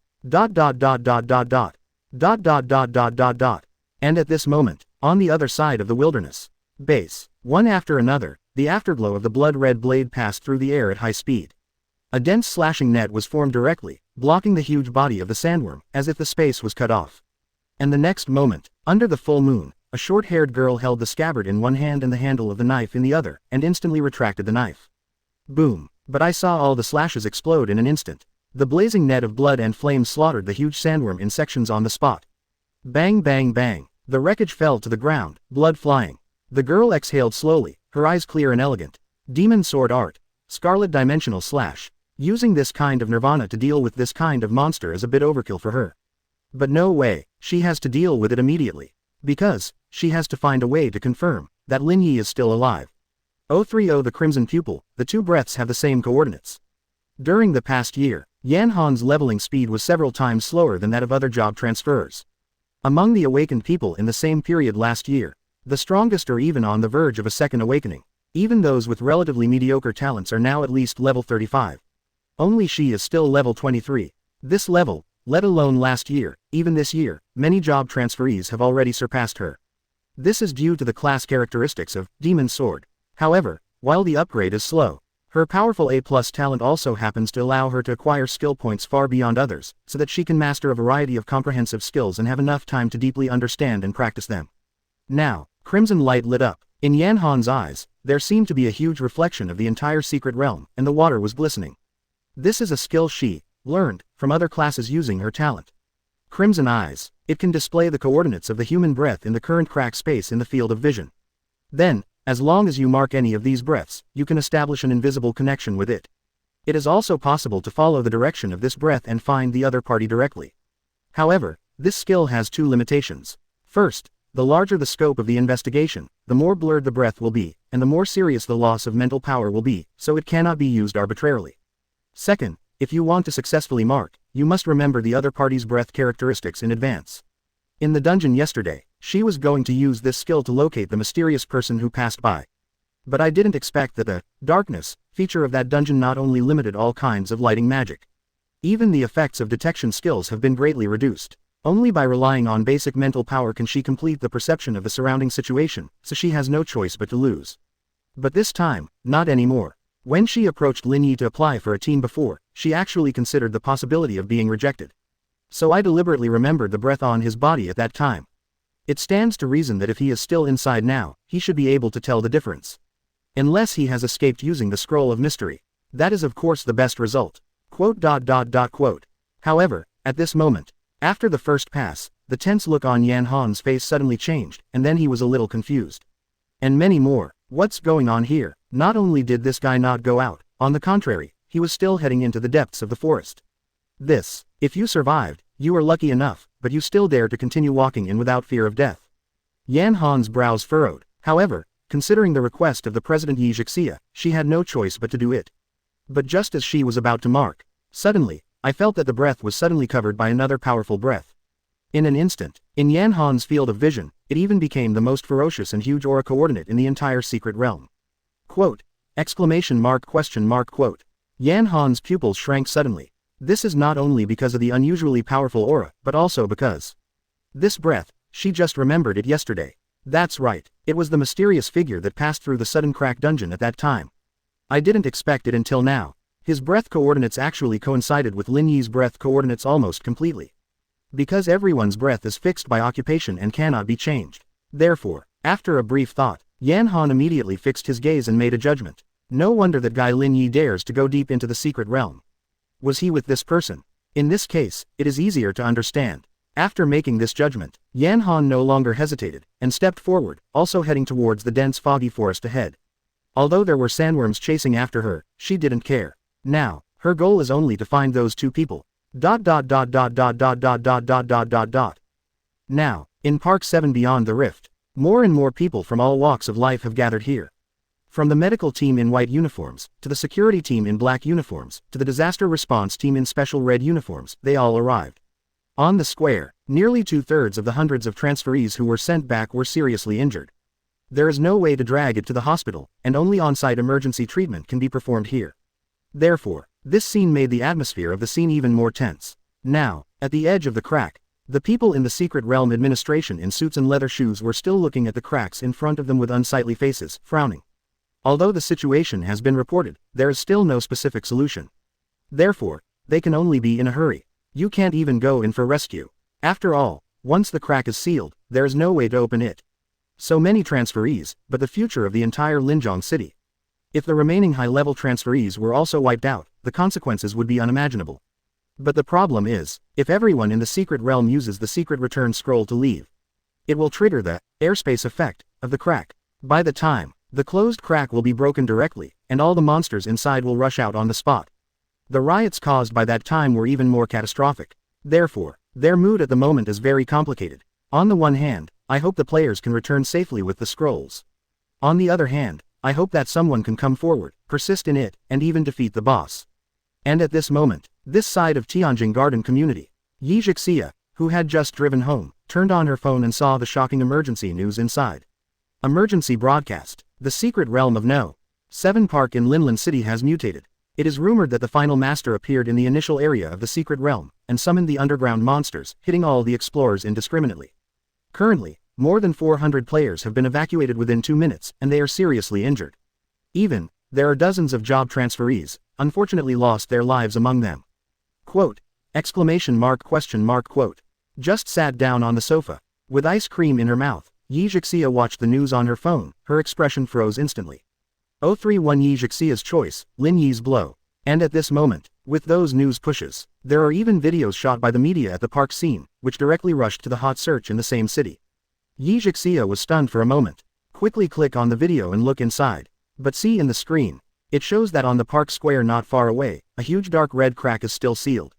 And at this moment, on the other side of the wilderness base, one after another, the afterglow of the blood-red blade passed through the air at high speed. A dense slashing net was formed directly, blocking the huge body of the sandworm, as if the space was cut off. And the next moment, under the full moon, a short-haired girl held the scabbard in one hand and the handle of the knife in the other, and instantly retracted the knife. Boom! But I saw all the slashes explode in an instant. The blazing net of blood and flames slaughtered the huge sandworm in sections on the spot. Bang bang bang! The wreckage fell to the ground, blood flying. The girl exhaled slowly, her eyes clear and elegant. Demon sword art. Scarlet dimensional slash. Using this kind of nirvana to deal with this kind of monster is a bit overkill for her. But no way, she has to deal with it immediately. Because, she has to find a way to confirm that Lin Yi is still alive. 030 the Crimson Pupil, the two breaths have the same coordinates. During the past year, Yan Han's leveling speed was several times slower than that of other job transfers. Among the awakened people in the same period last year, the strongest are even on the verge of a second awakening. Even those with relatively mediocre talents are now at least level 35. Only she is still level 23. This level, let alone last year, even this year, many job transferees have already surpassed her. This is due to the class characteristics of Demon Sword. However, while the upgrade is slow, her powerful A+ talent also happens to allow her to acquire skill points far beyond others, so that she can master a variety of comprehensive skills and have enough time to deeply understand and practice them. Now, crimson light lit up. In Yan Han's eyes, there seemed to be a huge reflection of the entire secret realm, and the water was glistening. This is a skill she learned from other classes using her talent. Crimson eyes. It can display the coordinates of the human breath in the current crack space in the field of vision. Then, as long as you mark any of these breaths, you can establish an invisible connection with it. It is also possible to follow the direction of this breath and find the other party directly. However, this skill has two limitations. First, the larger the scope of the investigation, the more blurred the breath will be, and the more serious the loss of mental power will be, so it cannot be used arbitrarily. Second, if you want to successfully mark, you must remember the other party's breath characteristics in advance. In the dungeon yesterday, she was going to use this skill to locate the mysterious person who passed by. But I didn't expect that the darkness feature of that dungeon not only limited all kinds of lighting magic. Even the effects of detection skills have been greatly reduced. Only by relying on basic mental power can she complete the perception of the surrounding situation, so she has no choice but to lose. But this time, not anymore. When she approached Lin Yi to apply for a team before, she actually considered the possibility of being rejected. So I deliberately remembered the breath on his body at that time. It stands to reason that if he is still inside now, he should be able to tell the difference. Unless he has escaped using the scroll of mystery. That is of course the best result. Quote. However, at this moment, after the first pass, the tense look on Yan Han's face suddenly changed, and then he was a little confused. And many more. What's going on here? Not only did this guy not go out, on the contrary, he was still heading into the depths of the forest. This, if you survived, you are lucky enough, but you still dare to continue walking in without fear of death. Yan Han's brows furrowed. However, considering the request of the President Yi Zhixia, she had no choice but to do it. But just as she was about to mark, suddenly, I felt that the breath was suddenly covered by another powerful breath. In an instant, in Yan Han's field of vision, it even became the most ferocious and huge aura coordinate in the entire secret realm. Quote! Exclamation mark question mark quote. Yan Han's pupils shrank suddenly. This is not only because of the unusually powerful aura, but also because this breath, she just remembered it yesterday. That's right, it was the mysterious figure that passed through the sudden crack dungeon at that time. I didn't expect it until now. His breath coordinates actually coincided with Lin Yi's breath coordinates almost completely. Because everyone's breath is fixed by occupation and cannot be changed. Therefore, after a brief thought, Yan Han immediately fixed his gaze and made a judgment. No wonder that guy Lin Yi dares to go deep into the secret realm. Was he with this person? In this case, it is easier to understand. After making this judgment, Yan Han no longer hesitated, and stepped forward, also heading towards the dense foggy forest ahead. Although there were sandworms chasing after her, she didn't care. Now, her goal is only to find those two people. Now, in Park 7 beyond the rift, more and more people from all walks of life have gathered here. From the medical team in white uniforms, to the security team in black uniforms, to the disaster response team in special red uniforms, they all arrived. On the square, nearly 2/3 of the hundreds of transferees who were sent back were seriously injured. There is no way to drag it to the hospital, and only on-site emergency treatment can be performed here. Therefore, this scene made the atmosphere of the scene even more tense. Now, at the edge of the crack, the people in the Secret Realm administration in suits and leather shoes were still looking at the cracks in front of them with unsightly faces, frowning. Although the situation has been reported, there is still no specific solution. Therefore, they can only be in a hurry. You can't even go in for rescue. After all, once the crack is sealed, there is no way to open it. So many transferees, but the future of the entire Linzhong city. If the remaining high-level transferees were also wiped out, the consequences would be unimaginable. But the problem is, if everyone in the secret realm uses the secret return scroll to leave, it will trigger the airspace effect of the crack. By the time the closed crack will be broken directly, and all the monsters inside will rush out on the spot. The riots caused by that time were even more catastrophic. Therefore, their mood at the moment is very complicated. On the one hand, I hope the players can return safely with the scrolls. On the other hand, I hope that someone can come forward, persist in it, and even defeat the boss. And at this moment, this side of Tianjin Garden community, Yi Zixia, who had just driven home, turned on her phone and saw the shocking emergency news inside. Emergency broadcast. The secret realm of No. 7 Park in Linlan City has mutated. It is rumored that the final master appeared in the initial area of the secret realm, and summoned the underground monsters, hitting all the explorers indiscriminately. Currently, more than 400 players have been evacuated within 2 minutes, and they are seriously injured. Even, there are dozens of job transferees, unfortunately lost their lives among them. Quote! Exclamation mark question mark quote. Just sat down on the sofa, with ice cream in her mouth. Yi Zixia watched the news on her phone, her expression froze instantly. 031 Yi Zixia's choice, Lin Yi's blow. And at this moment, with those news pushes, there are even videos shot by the media at the park scene, which directly rushed to the hot search in the same city. Yi Zixia was stunned for a moment. Quickly click on the video and look inside. But see in the screen, it shows that on the park square not far away, a huge dark red crack is still sealed.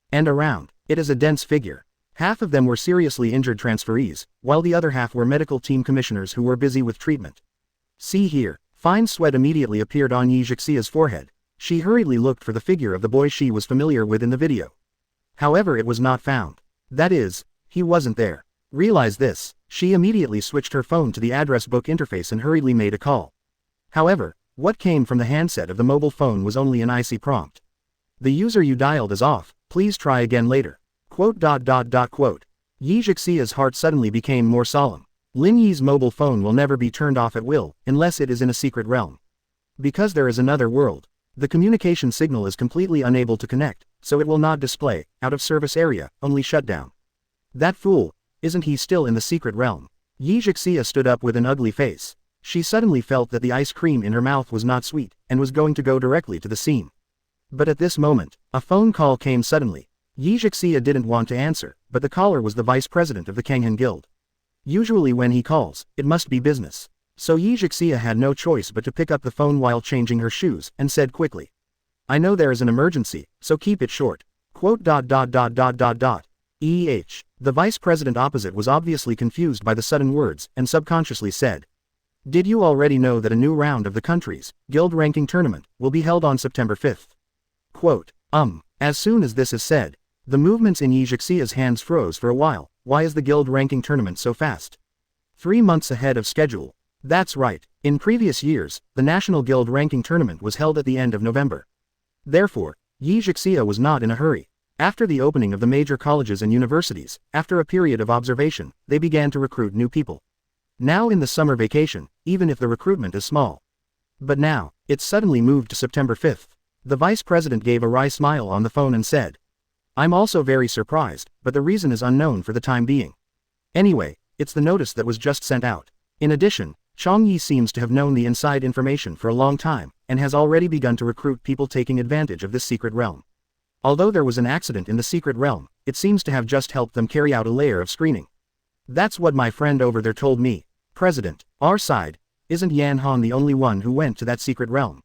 And around it is a dense figure. Half of them were seriously injured transferees, while the other half were medical team commissioners who were busy with treatment. See here, fine sweat immediately appeared on Yi Zixia's forehead. She hurriedly looked for the figure of the boy she was familiar with in the video. However, it was not found. That is, he wasn't there. Realize this, she immediately switched her phone to the address book interface and hurriedly made a call. However, what came from the handset of the mobile phone was only an icy prompt. The user you dialed is off, please try again later. Quote. Yi Zixia's heart suddenly became more solemn. Lin Yi's mobile phone will never be turned off at will, unless it is in a secret realm. Because there is another world, the communication signal is completely unable to connect, so it will not display, out of service area, only shutdown. That fool, isn't he still in the secret realm? Yi Zixia stood up with an ugly face. She suddenly felt that the ice cream in her mouth was not sweet, and was going to go directly to the scene. But at this moment, a phone call came suddenly. Yi Zixia didn't want to answer, but the caller was the vice president of the Kanghan Guild. Usually when he calls, it must be business. So Yi Zixia had no choice but to pick up the phone while changing her shoes, and said quickly. I know there is an emergency, so keep it short. Quote. The vice president opposite was obviously confused by the sudden words, and subconsciously said. Did you already know that a new round of the country's guild ranking tournament will be held on September 5th? Quote. As soon as this is said, the movements in Yi Zixia's hands froze for a while. Why is the guild ranking tournament so fast? 3 months ahead of schedule. That's right. In previous years, the National Guild ranking tournament was held at the end of November. Therefore, Yi Zhixia was not in a hurry. After the opening of the major colleges and universities, after a period of observation, they began to recruit new people. Now in the summer vacation, even if the recruitment is small. But now, it's suddenly moved to September 5th. The vice president gave a wry smile on the phone and said, "I'm also very surprised, but the reason is unknown for the time being. Anyway, it's the notice that was just sent out. In addition, Chang Yi seems to have known the inside information for a long time, and has already begun to recruit people taking advantage of this secret realm. Although there was an accident in the secret realm, it seems to have just helped them carry out a layer of screening. That's what my friend over there told me. President, our side, isn't Yan Han the only one who went to that secret realm?"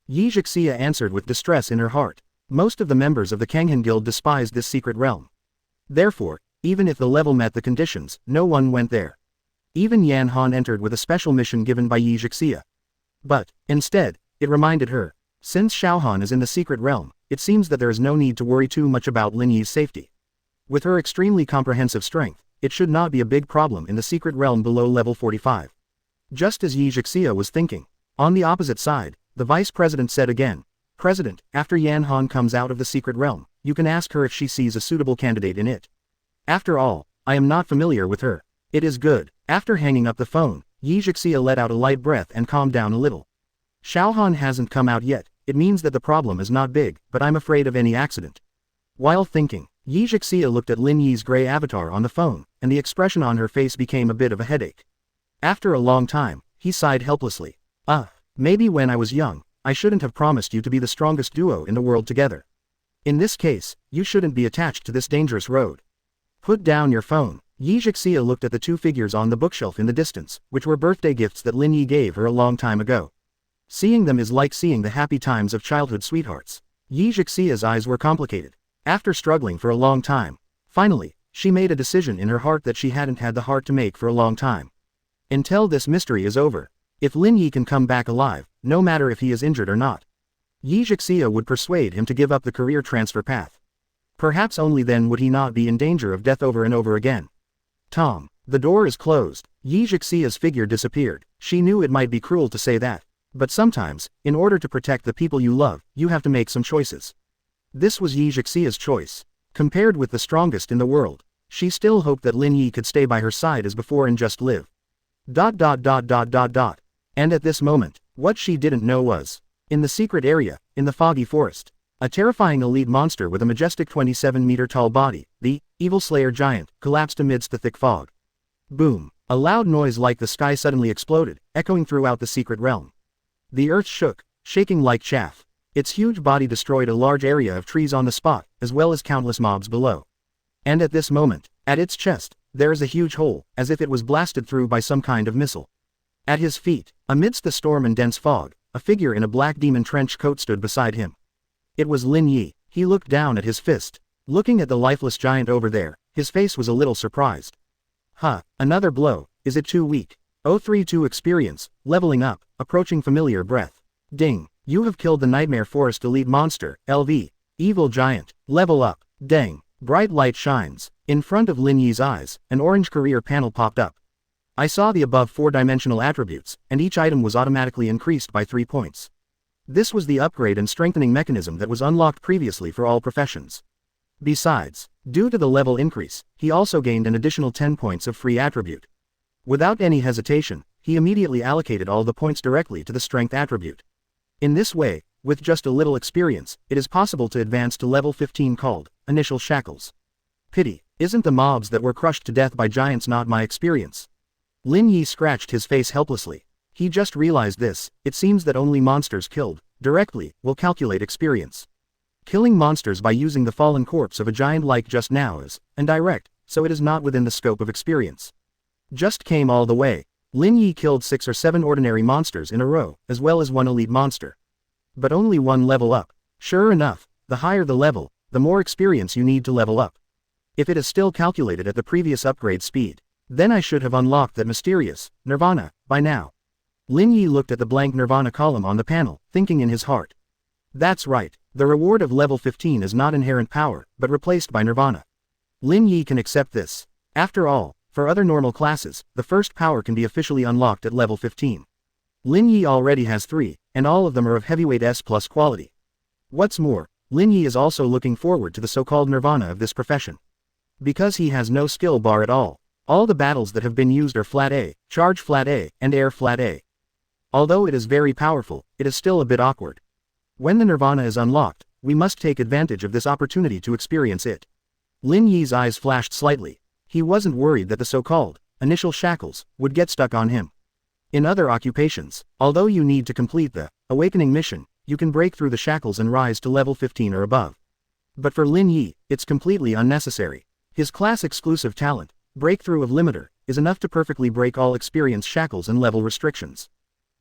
Yi Zhixia answered with distress in her heart. Most of the members of the Kanghan Guild despised this secret realm. Therefore, even if the level met the conditions, no one went there. Even Yan Han entered with a special mission given by Yi Zhixia. But, instead, it reminded her, since Xiaohan is in the secret realm, it seems that there is no need to worry too much about Lin Yi's safety. With her extremely comprehensive strength, it should not be a big problem in the secret realm below level 45. Just as Yi Zhixia was thinking. On the opposite side, the vice president said again, "President, after Yan Han comes out of the secret realm, you can ask her if she sees a suitable candidate in it. After all, I am not familiar with her." It is good. After hanging up the phone, Yi Zhixia let out a light breath and calmed down a little. Xiaohan hasn't come out yet. It means that the problem is not big, but I'm afraid of any accident. While thinking, Yi Zhixia looked at Lin Yi's gray avatar on the phone, and the expression on her face became a bit of a headache. After a long time, he sighed helplessly. Maybe when I was young, I shouldn't have promised you to be the strongest duo in the world together. In this case, you shouldn't be attached to this dangerous road. Put down your phone." Yi Zhixia looked at the two figures on the bookshelf in the distance, which were birthday gifts that Lin Yi gave her a long time ago. Seeing them is like seeing the happy times of childhood sweethearts. Yi Zhixia's eyes were complicated. After struggling for a long time, finally, she made a decision in her heart that she hadn't had the heart to make for a long time. Until this mystery is over. If Lin Yi can come back alive, no matter if he is injured or not, Yi Zhixia would persuade him to give up the career transfer path. Perhaps only then would he not be in danger of death over and over again. Tom, the door is closed. Yi Zhixia's figure disappeared. She knew it might be cruel to say that. But sometimes, in order to protect the people you love, you have to make some choices. This was Yi Zhixia's choice. Compared with the strongest in the world, she still hoped that Lin Yi could stay by her side as before and just live. And at this moment, what she didn't know was, in the secret area, in the foggy forest, a terrifying elite monster with a majestic 27-meter tall body, the Evil Slayer Giant, collapsed amidst the thick fog. Boom! A loud noise like the sky suddenly exploded, echoing throughout the secret realm. The earth shook, shaking like chaff. Its huge body destroyed a large area of trees on the spot, as well as countless mobs below. And at this moment, at its chest, there is a huge hole, as if it was blasted through by some kind of missile. At his feet, amidst the storm and dense fog, a figure in a black demon trench coat stood beside him. It was Lin Yi. He looked down at his fist. Looking at the lifeless giant over there, his face was a little surprised. Another blow, is it too weak? 032 experience, leveling up, approaching familiar breath. Ding, you have killed the Nightmare Forest Elite Monster, LV. Evil Giant, level up, dang. Bright light shines. In front of Lin Yi's eyes, an orange career panel popped up. I saw the above 4-dimensional attributes, and each item was automatically increased by 3 points. This was the upgrade and strengthening mechanism that was unlocked previously for all professions. Besides, due to the level increase, he also gained an additional 10 points of free attribute. Without any hesitation, he immediately allocated all the points directly to the strength attribute. In this way, with just a little experience, it is possible to advance to level 15 called initial shackles. Pity, isn't the mobs that were crushed to death by giants not my experience? Lin Yi scratched his face helplessly. He just realized this. It seems that only monsters killed directly will calculate experience. Killing monsters by using the fallen corpse of a giant like just now is indirect, so it is not within the scope of experience. Just came all the way. Lin Yi killed 6 or 7 ordinary monsters in a row, as well as 1 elite monster. But only 1 level up. Sure enough, the higher the level, the more experience you need to level up. If it is still calculated at the previous upgrade speed, then I should have unlocked that mysterious Nirvana by now. Lin Yi looked at the blank Nirvana column on the panel, thinking in his heart. That's right, the reward of level 15 is not inherent power, but replaced by Nirvana. Lin Yi can accept this. After all, for other normal classes, the first power can be officially unlocked at level 15. Lin Yi already has 3, and all of them are of heavyweight S+ quality. What's more, Lin Yi is also looking forward to the so-called nirvana of this profession. Because he has no skill bar at all the battles that have been used are flat A, charge flat A, and air flat A. Although it is very powerful, it is still a bit awkward. When the nirvana is unlocked, we must take advantage of this opportunity to experience it. Lin Yi's eyes flashed slightly. He wasn't worried that the so-called initial shackles would get stuck on him. In other occupations, although you need to complete the awakening mission, you can break through the shackles and rise to level 15 or above. But for Lin Yi, it's completely unnecessary. His class-exclusive talent, Breakthrough of Limiter, is enough to perfectly break all experience shackles and level restrictions.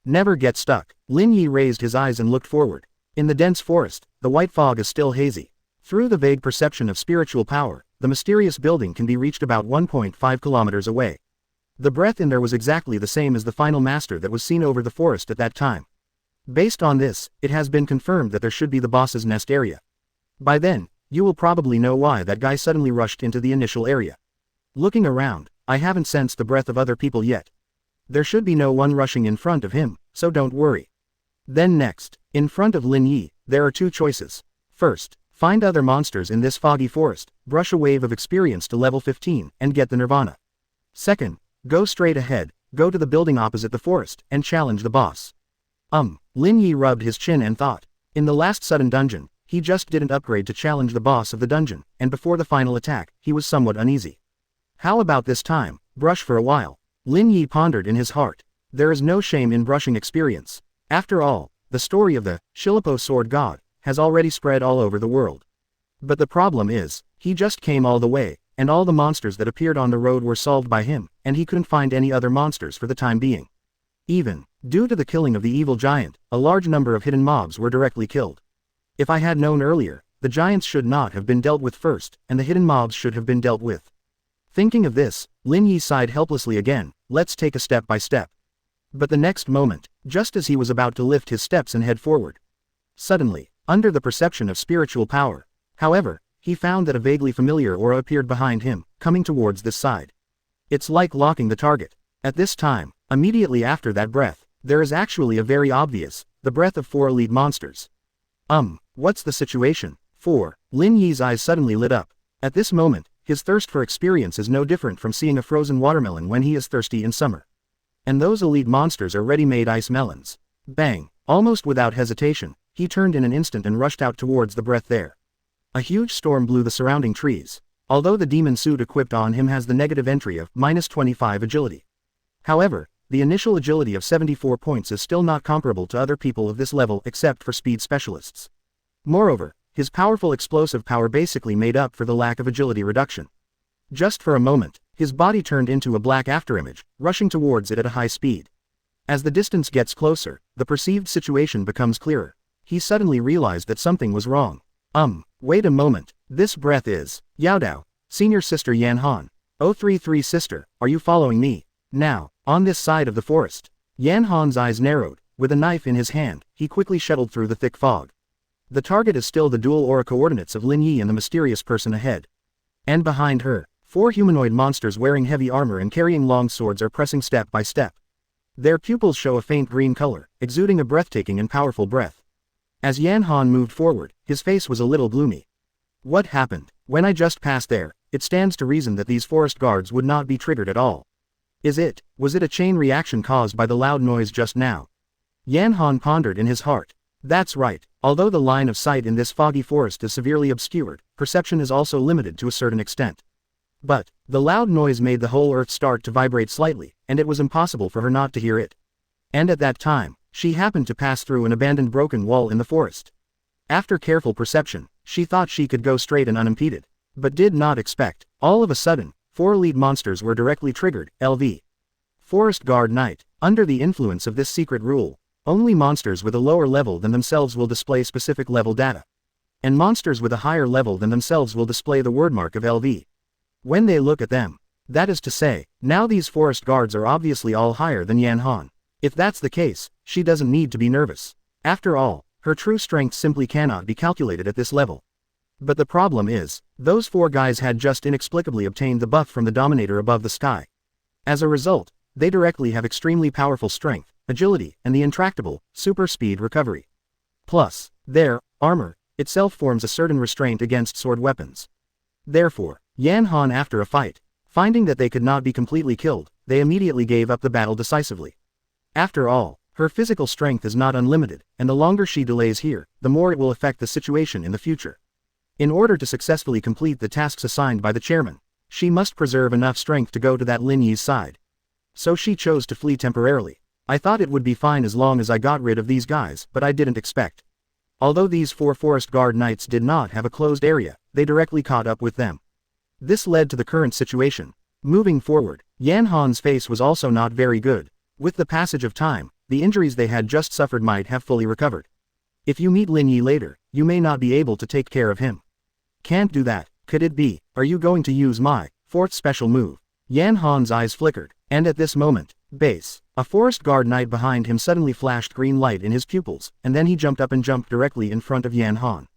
Never get stuck. Lin Yi raised his eyes and looked forward. In the dense forest, the white fog is still hazy. Through the vague perception of spiritual power, the mysterious building can be reached about 1.5 kilometers away. The breath in there was exactly the same as the final master that was seen over the forest at that time. Based on this, it has been confirmed that there should be the boss's nest area. By then, you will probably know why that guy suddenly rushed into the initial area. Looking around, I haven't sensed the breath of other people yet. There should be no one rushing in front of him, so don't worry. Then next, in front of Lin Yi, there are 2 choices. First, find other monsters in this foggy forest, brush a wave of experience to level 15, and get the nirvana. Second, go straight ahead, go to the building opposite the forest, and challenge the boss. Lin Yi rubbed his chin and thought. In the last sudden dungeon, he just didn't upgrade to challenge the boss of the dungeon, and before the final attack, he was somewhat uneasy. How about this time, brush for a while? Lin Yi pondered in his heart. There is no shame in brushing experience. After all, the story of the Shilipo Sword God has already spread all over the world. But the problem is, he just came all the way, and all the monsters that appeared on the road were solved by him, and he couldn't find any other monsters for the time being. Even, due to the killing of the evil giant, a large number of hidden mobs were directly killed. If I had known earlier, the giants should not have been dealt with first, and the hidden mobs should have been dealt with. Thinking of this, Lin Yi sighed helplessly again. Let's take a step by step. But the next moment, just as he was about to lift his steps and head forward, suddenly, under the perception of spiritual power, however, he found that a vaguely familiar aura appeared behind him, coming towards this side. It's like locking the target. At this time, immediately after that breath, there is actually a very obvious, the breath of 4 elite monsters. What's the situation? 4. Lin Yi's eyes suddenly lit up. At this moment, his thirst for experience is no different from seeing a frozen watermelon when he is thirsty in summer. And those elite monsters are ready-made ice melons. Bang! Almost without hesitation, he turned in an instant and rushed out towards the breath there. A huge storm blew the surrounding trees. Although the demon suit equipped on him has the negative entry of -25 agility. However, the initial agility of 74 points is still not comparable to other people of this level except for speed specialists. Moreover, his powerful explosive power basically made up for the lack of agility reduction. Just for a moment, his body turned into a black afterimage, rushing towards it at a high speed. As the distance gets closer, the perceived situation becomes clearer. He suddenly realized that something was wrong. Wait a moment, this breath is Yaodao, senior sister Yan Han. 033 sister, are you following me? Now, on this side of the forest. Yan Han's eyes narrowed. With a knife in his hand, he quickly shuttled through the thick fog. The target is still the dual aura coordinates of Lin Yi and the mysterious person ahead. And behind her, 4 humanoid monsters wearing heavy armor and carrying long swords are pressing step by step. Their pupils show a faint green color, exuding a breathtaking and powerful breath. As Yan Han moved forward, his face was a little gloomy. What happened? When I just passed there, it stands to reason that these forest guards would not be triggered at all. Was it a chain reaction caused by the loud noise just now? Yan Han pondered in his heart. That's right, although the line of sight in this foggy forest is severely obscured, perception is also limited to a certain extent. But, the loud noise made the whole earth start to vibrate slightly, and it was impossible for her not to hear it. And at that time, she happened to pass through an abandoned broken wall in the forest. After careful perception, she thought she could go straight and unimpeded, but did not expect, all of a sudden, 4 elite monsters were directly triggered. LV. Forest Guard Knight. Under the influence of this secret rule, only monsters with a lower level than themselves will display specific level data. And monsters with a higher level than themselves will display the wordmark of LV. When they look at them. That is to say, now these forest guards are obviously all higher than Yan Han. If that's the case, she doesn't need to be nervous. After all, her true strength simply cannot be calculated at this level. But the problem is, Those 4 guys had just inexplicably obtained the buff from the Dominator above the sky. As a result, they directly have extremely powerful strength, agility, and the intractable, super speed recovery. Plus, their armor itself forms a certain restraint against sword weapons. Therefore, Yan Han after a fight, finding that they could not be completely killed, they immediately gave up the battle decisively. After all, her physical strength is not unlimited, and the longer she delays here, the more it will affect the situation in the future. In order to successfully complete the tasks assigned by the chairman, she must preserve enough strength to go to that Lin Yi's side. So she chose to flee temporarily. I thought it would be fine as long as I got rid of these guys, but I didn't expect. Although these 4 forest guard knights did not have a closed area, they directly caught up with them. This led to the current situation. Moving forward, Yan Han's face was also not very good. With the passage of time, the injuries they had just suffered might have fully recovered. If you meet Lin Yi later, you may not be able to take care of him. Can't do that, could it be? Are you going to use my 4th special move? Yan Han's eyes flickered, and at this moment, a forest guard knight behind him suddenly flashed green light in his pupils, and then he jumped up and jumped directly in front of Yan Han.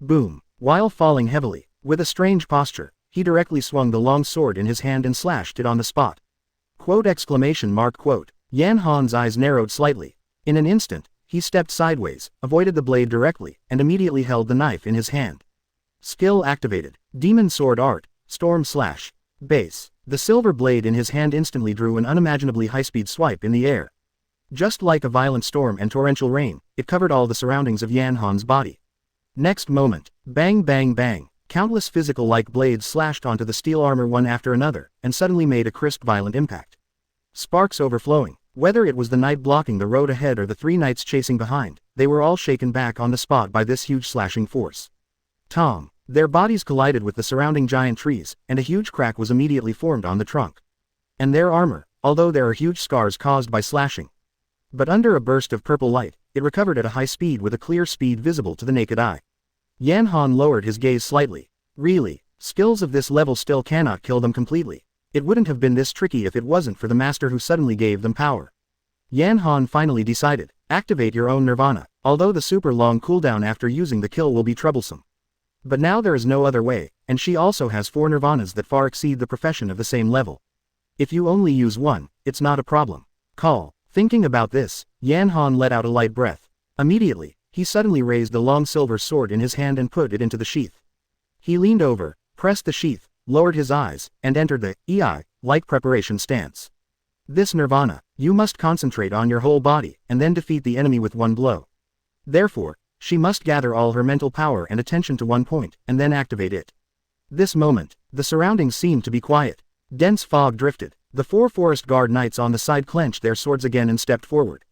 Boom! While falling heavily, with a strange posture, he directly swung the long sword in his hand and slashed it on the spot. Quote! Yan Han's eyes narrowed slightly. In an instant, he stepped sideways, avoided the blade directly, and immediately held the knife in his hand. Skill activated. Demon Sword Art, Storm Slash. Base. The silver blade in his hand instantly drew an unimaginably high-speed swipe in the air. Just like a violent storm and torrential rain, it covered all the surroundings of Yan Han's body. Next moment, bang bang bang, countless physical-like blades slashed onto the steel armor one after another, and suddenly made a crisp violent impact. Sparks overflowing. Whether it was the knight blocking the road ahead or the 3 knights chasing behind, they were all shaken back on the spot by this huge slashing force. Tom! Their bodies collided with the surrounding giant trees, and a huge crack was immediately formed on the trunk. And their armor, although there are huge scars caused by slashing. But under a burst of purple light, it recovered at a high speed with a clear speed visible to the naked eye. Yan Han lowered his gaze slightly. Really, skills of this level still cannot kill them completely. It wouldn't have been this tricky if it wasn't for the master who suddenly gave them power. Yan Han finally decided, activate your own nirvana, although the super long cooldown after using the kill will be troublesome. But now there is no other way, and she also has 4 nirvanas that far exceed the profession of the same level. If you only use one, it's not a problem. Call. Thinking about this, Yan Han let out a light breath. Immediately, he suddenly raised the long silver sword in his hand and put it into the sheath. He leaned over, pressed the sheath, lowered his eyes, and entered the like preparation stance. This nirvana, you must concentrate on your whole body, and then defeat the enemy with one blow. Therefore, she must gather all her mental power and attention to one point, and then activate it. This moment, the surroundings seemed to be quiet. Dense fog drifted. The 4 forest guard knights on the side clenched their swords again and stepped forward.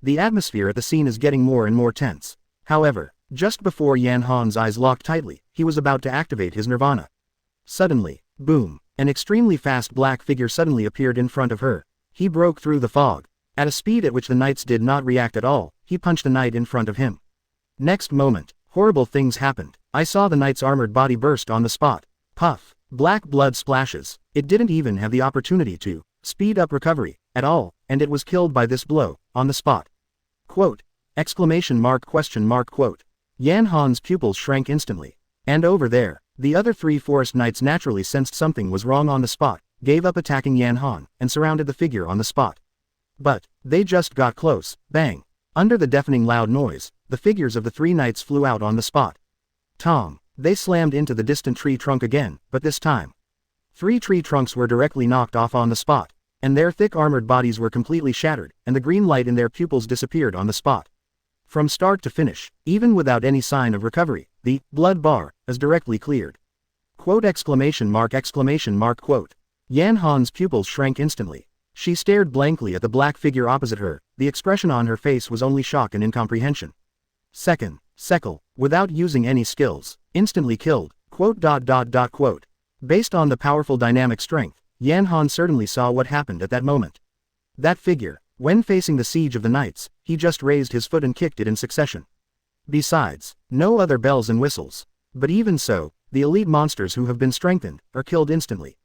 The atmosphere at the scene is getting more and more tense. However, just before Yan Han's eyes locked tightly, he was about to activate his nirvana. Suddenly, boom, an extremely fast black figure suddenly appeared in front of her. He broke through the fog. At a speed at which the knights did not react at all, he punched the knight in front of him. Next moment, horrible things happened. I saw the knight's armored body burst on the spot. Puff. Black blood splashes. It didn't even have the opportunity to speed up recovery at all, and it was killed by this blow, on the spot. Quote! ! Quote. Yan Han's pupils shrank instantly. And over there, the other 3 forest knights naturally sensed something was wrong on the spot, gave up attacking Yan Han, and surrounded the figure on the spot. But, they just got close. Bang! Under the deafening loud noise, the figures of the 3 knights flew out on the spot. Tom! They slammed into the distant tree trunk again, but this time. 3 tree trunks were directly knocked off on the spot, and their thick armored bodies were completely shattered, and the green light in their pupils disappeared on the spot. From start to finish, even without any sign of recovery, the blood bar is directly cleared. Quote! Quote. Yan Han's pupils shrank instantly. She stared blankly at the black figure opposite her. The expression on her face was only shock and incomprehension. Sekel, without using any skills, instantly killed. Quote. Based on the powerful dynamic strength, Yan Han certainly saw what happened at that moment. That figure, when facing the siege of the knights, he just raised his foot and kicked it in succession. Besides, no other bells and whistles. But even so, the elite monsters who have been strengthened are killed instantly.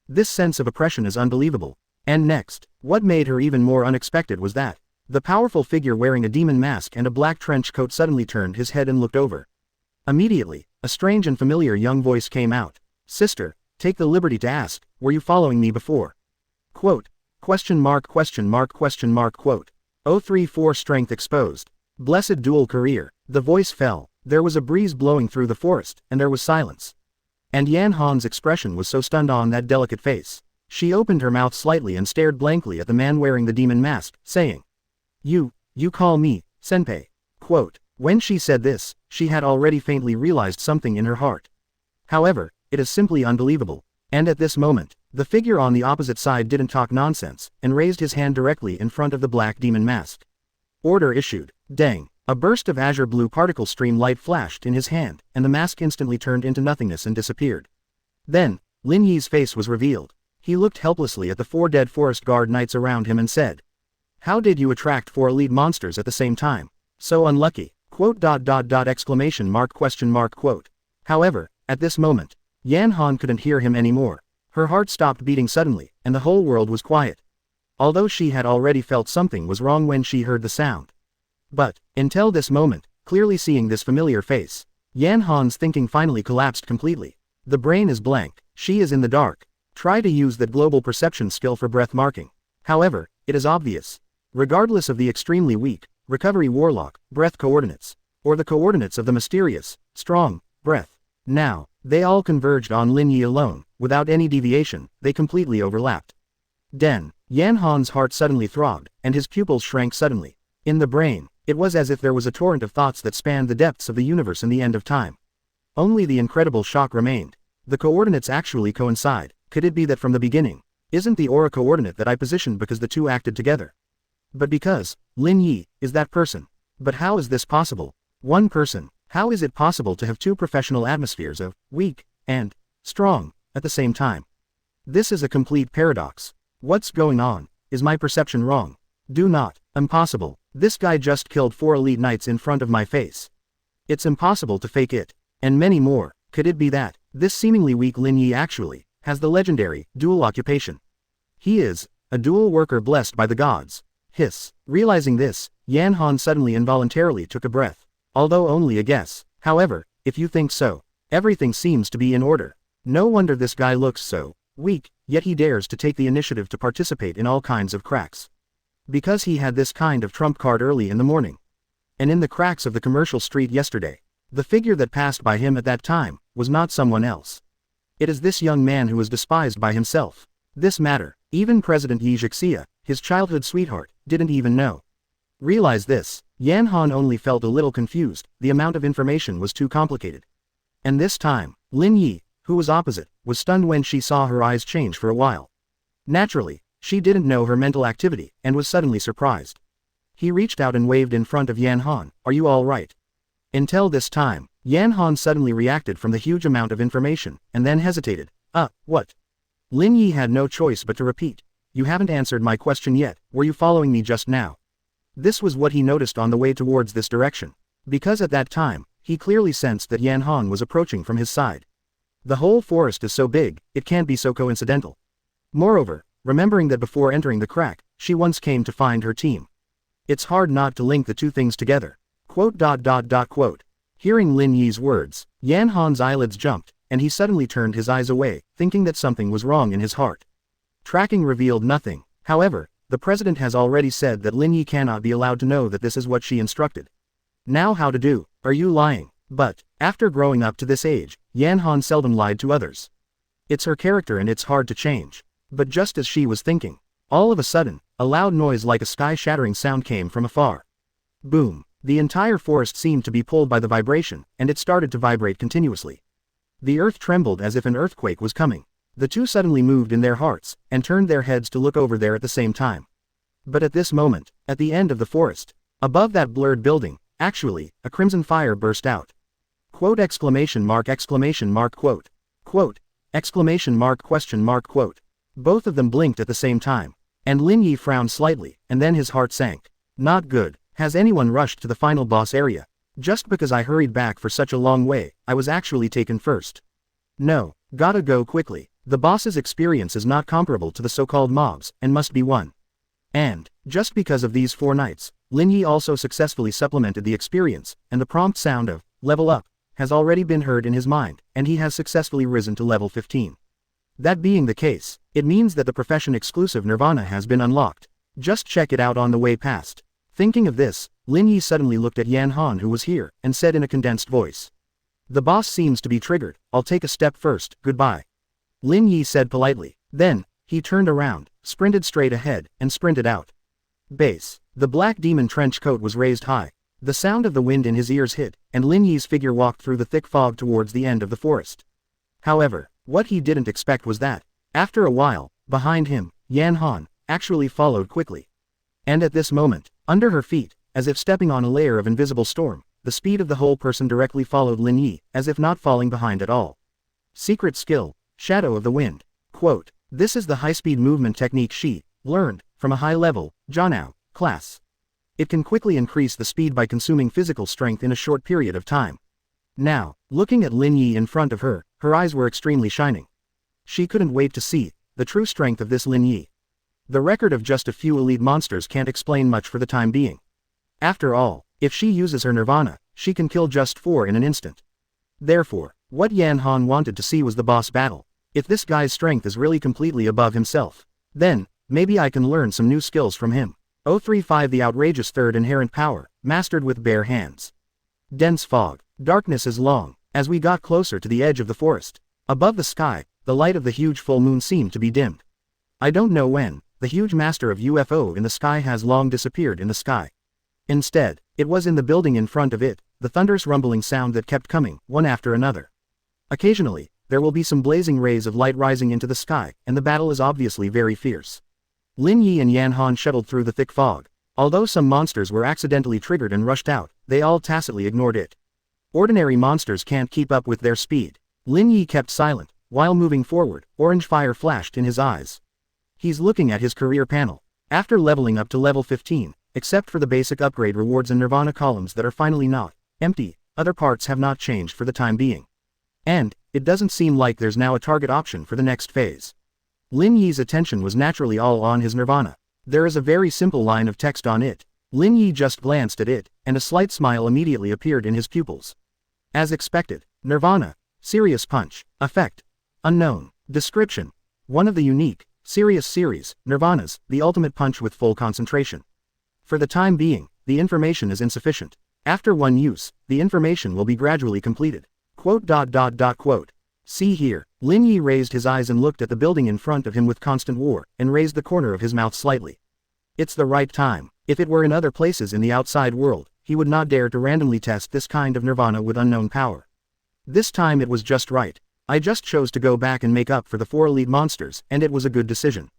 This sense of oppression is unbelievable. And next, what made her even more unexpected was that the powerful figure wearing a demon mask and a black trench coat suddenly turned his head and looked over. Immediately, A strange and familiar young voice came out. Sister, take the liberty to ask, were you following me before? Quote. Question mark question mark question mark quote. 034 strength exposed. Blessed dual career. The voice fell. There was a breeze blowing through the forest, and there was silence. And Yan Han's expression was so stunned on that delicate face. She opened her mouth slightly and stared blankly at the man wearing the demon mask, saying, You call me, Senpai. Quote. When she said this, she had already faintly realized something in her heart. However, it is simply unbelievable. And at this moment, the figure on the opposite side didn't talk nonsense, and raised his hand directly in front of the black demon mask. Order issued. Dang. A burst of azure blue particle stream light flashed in his hand, and the mask instantly turned into nothingness and disappeared. Then, Lin Yi's face was revealed. He looked helplessly at the 4 dead forest guard knights around him and said, How did you attract 4 elite monsters at the same time? So unlucky. Quote. Exclamation mark question mark quote. However, at this moment, Yan Han couldn't hear him anymore. Her heart stopped beating suddenly, and the whole world was quiet. Although she had already felt something was wrong when she heard the sound. But, until this moment, clearly seeing this familiar face, Yan Han's thinking finally collapsed completely. The brain is blank, she is in the dark. Try to use that global perception skill for breath marking. However, it is obvious. Regardless of the extremely weak, recovery warlock, breath coordinates, or the coordinates of the mysterious, strong, breath. Now, they all converged on Lin Yi alone, without any deviation, they completely overlapped. Den, Yan Han's heart suddenly throbbed, and his pupils shrank suddenly. In the brain, it was as if there was a torrent of thoughts that spanned the depths of the universe and the end of time. Only the incredible shock remained. The coordinates actually coincide. Could it be that from the beginning, isn't the aura coordinate that I positioned because the two acted together? But because, Lin Yi, is that person. But how is this possible? One person, how is it possible to have 2 professional atmospheres of, weak, and, strong, at the same time? This is a complete paradox. What's going on? Is my perception wrong? Do not. Impossible. This guy just killed 4 elite knights in front of my face. It's impossible to fake it. And many more. Could it be that, this seemingly weak Lin Yi actually, has the legendary, dual occupation? He is, a dual worker blessed by the gods. Hiss. Realizing this, Yan Han suddenly involuntarily took a breath. Although only a guess. However, if you think so, everything seems to be in order. No wonder this guy looks so weak, yet he dares to take the initiative to participate in all kinds of cracks. Because he had this kind of trump card early in the morning. And in the cracks of the commercial street yesterday, the figure that passed by him at that time, was not someone else. It is this young man who was despised by himself. This matter, even President Yi Zhixia, his childhood sweetheart, didn't even know. Realize this, Yan Han only felt a little confused, the amount of information was too complicated. And this time, Lin Yi, who was opposite, was stunned when she saw her eyes change for a while. Naturally, she didn't know her mental activity, and was suddenly surprised. He reached out and waved in front of Yan Han, Are you all right? Until this time, Yan Han suddenly reacted from the huge amount of information, and then hesitated. What? Lin Yi had no choice but to repeat. You haven't answered my question yet, were you following me just now? This was what he noticed on the way towards this direction. Because at that time, he clearly sensed that Yan Han was approaching from his side. The whole forest is so big, it can't be so coincidental. Moreover, remembering that before entering the crack, she once came to find her team. It's hard not to link the two things together. Quote. Hearing Lin Yi's words, Yan Han's eyelids jumped, and he suddenly turned his eyes away, thinking that something was wrong in his heart. Tracking revealed nothing. However, the president has already said that Lin Yi cannot be allowed to know that this is what she instructed. Now how to do? Are you lying? But, after growing up to this age, Yan Han seldom lied to others. It's her character and it's hard to change. But just as she was thinking, all of a sudden, a loud noise like a sky-shattering sound came from afar. Boom. The entire forest seemed to be pulled by the vibration, and it started to vibrate continuously. The earth trembled as if an earthquake was coming. The two suddenly moved in their hearts, and turned their heads to look over there at the same time. But at this moment, at the end of the forest, above that blurred building, actually, a crimson fire burst out. Quote. Quote. Exclamation mark question mark quote. Both of them blinked at the same time. And Lin Yi frowned slightly, and then his heart sank. Not good. Has anyone rushed to the final boss area? Just because I hurried back for such a long way, I was actually taken first. No, gotta go quickly. The boss's experience is not comparable to the so-called mobs, and must be won. And, just because of these 4 nights, Lin Yi also successfully supplemented the experience, and the prompt sound of, level up, has already been heard in his mind, and he has successfully risen to level 15. That being the case, it means that the profession-exclusive Nirvana has been unlocked. Just check it out on the way past. Thinking of this, Lin Yi suddenly looked at Yan Han who was here, and said in a condensed voice. The boss seems to be triggered, I'll take a step first, goodbye. Lin Yi said politely. Then, he turned around, sprinted straight ahead, and sprinted out. Base. The black demon trench coat was raised high. The sound of the wind in his ears hit, and Lin Yi's figure walked through the thick fog towards the end of the forest. However, what he didn't expect was that, after a while, behind him, Yan Han actually followed quickly. And at this moment, under her feet, as if stepping on a layer of invisible storm, the speed of the whole person directly followed Lin Yi, as if not falling behind at all. Secret skill, Shadow of the Wind. Quote, this is the high-speed movement technique she learned from a high-level, Jianao, class. It can quickly increase the speed by consuming physical strength in a short period of time. Now, looking at Lin Yi in front of her, her eyes were extremely shining. She couldn't wait to see the true strength of this Lin Yi. The record of just a few elite monsters can't explain much for the time being. After all, if she uses her Nirvana, she can kill just 4 in an instant. Therefore, what Yan Han wanted to see was the boss battle. If this guy's strength is really completely above himself, then, maybe I can learn some new skills from him. 035 The outrageous third inherent power, mastered with bare hands. Dense fog. Darkness is long. As we got closer to the edge of the forest, above the sky, the light of the huge full moon seemed to be dimmed. I don't know when, the huge master of UFO in the sky has long disappeared in the sky. Instead, it was in the building in front of it, the thunderous rumbling sound that kept coming, one after another. Occasionally, there will be some blazing rays of light rising into the sky, and the battle is obviously very fierce. Lin Yi and Yan Han shuttled through the thick fog. Although some monsters were accidentally triggered and rushed out, they all tacitly ignored it. Ordinary monsters can't keep up with their speed. Lin Yi kept silent. While moving forward, orange fire flashed in his eyes. He's looking at his career panel. After leveling up to level 15, except for the basic upgrade rewards and Nirvana columns that are finally not empty, other parts have not changed for the time being. And, it doesn't seem like there's now a target option for the next phase. Lin Yi's attention was naturally all on his Nirvana. There is a very simple line of text on it. Lin Yi just glanced at it, and a slight smile immediately appeared in his pupils. As expected, Nirvana, Serious Punch, Effect, Unknown, Description. One of the unique, serious series, Nirvanas, the ultimate punch with full concentration. For the time being, the information is insufficient. After one use, the information will be gradually completed. Quote. See here, Lin Yi raised his eyes and looked at the building in front of him with constant war, and raised the corner of his mouth slightly. It's the right time. If it were in other places in the outside world, he would not dare to randomly test this kind of Nirvana with unknown power. This time it was just right. I just chose to go back and make up for the 4 elite monsters, and it was a good decision.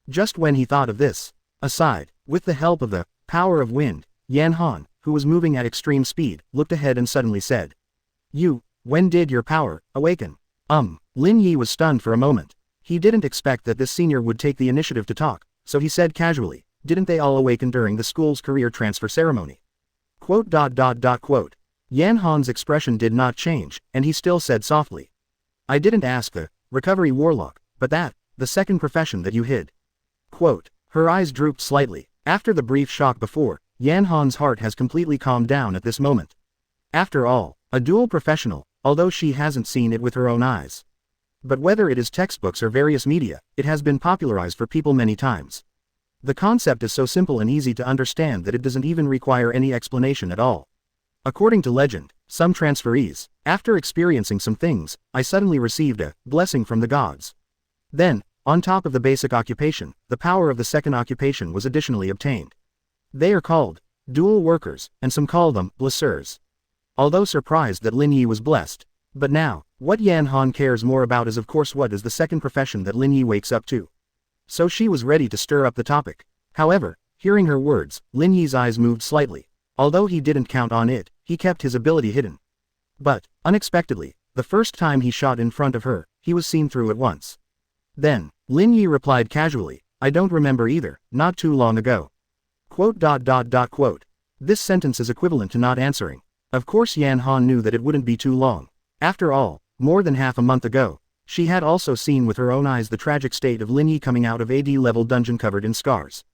Just when he thought of this, aside, with the help of the power of wind, Yan Han, who was moving at extreme speed, looked ahead and suddenly said, when did your power awaken? Lin Yi was stunned for a moment. He didn't expect that this senior would take the initiative to talk, so he said casually, didn't they all awaken during the school's career transfer ceremony? Quote. Yan Han's expression did not change, and he still said softly, I didn't ask the recovery warlock, but the second profession that you hid. Quote. Her eyes drooped slightly. After the brief shock before, Yan Han's heart has completely calmed down at this moment. After all, a dual professional, although she hasn't seen it with her own eyes. But whether it is textbooks or various media, it has been popularized for people many times. The concept is so simple and easy to understand that it doesn't even require any explanation at all. According to legend, some transferees, after experiencing some things, I suddenly received a blessing from the gods. Then, on top of the basic occupation, the power of the second occupation was additionally obtained. They are called dual workers, and some call them blessers. Although surprised that Lin Yi was blessed. But now, what Yan Han cares more about is of course what is the second profession that Lin Yi wakes up to. So she was ready to stir up the topic. However, hearing her words, Lin Yi's eyes moved slightly. Although he didn't count on it, he kept his ability hidden. But, unexpectedly, the first time he shot in front of her, he was seen through at once. Then, Lin Yi replied casually, I don't remember either, not too long ago. Quote. This sentence is equivalent to not answering. Of course Yan Han knew that it wouldn't be too long. After all, more than half a month ago, she had also seen with her own eyes the tragic state of Lin Yi coming out of AD-level dungeon covered in scars.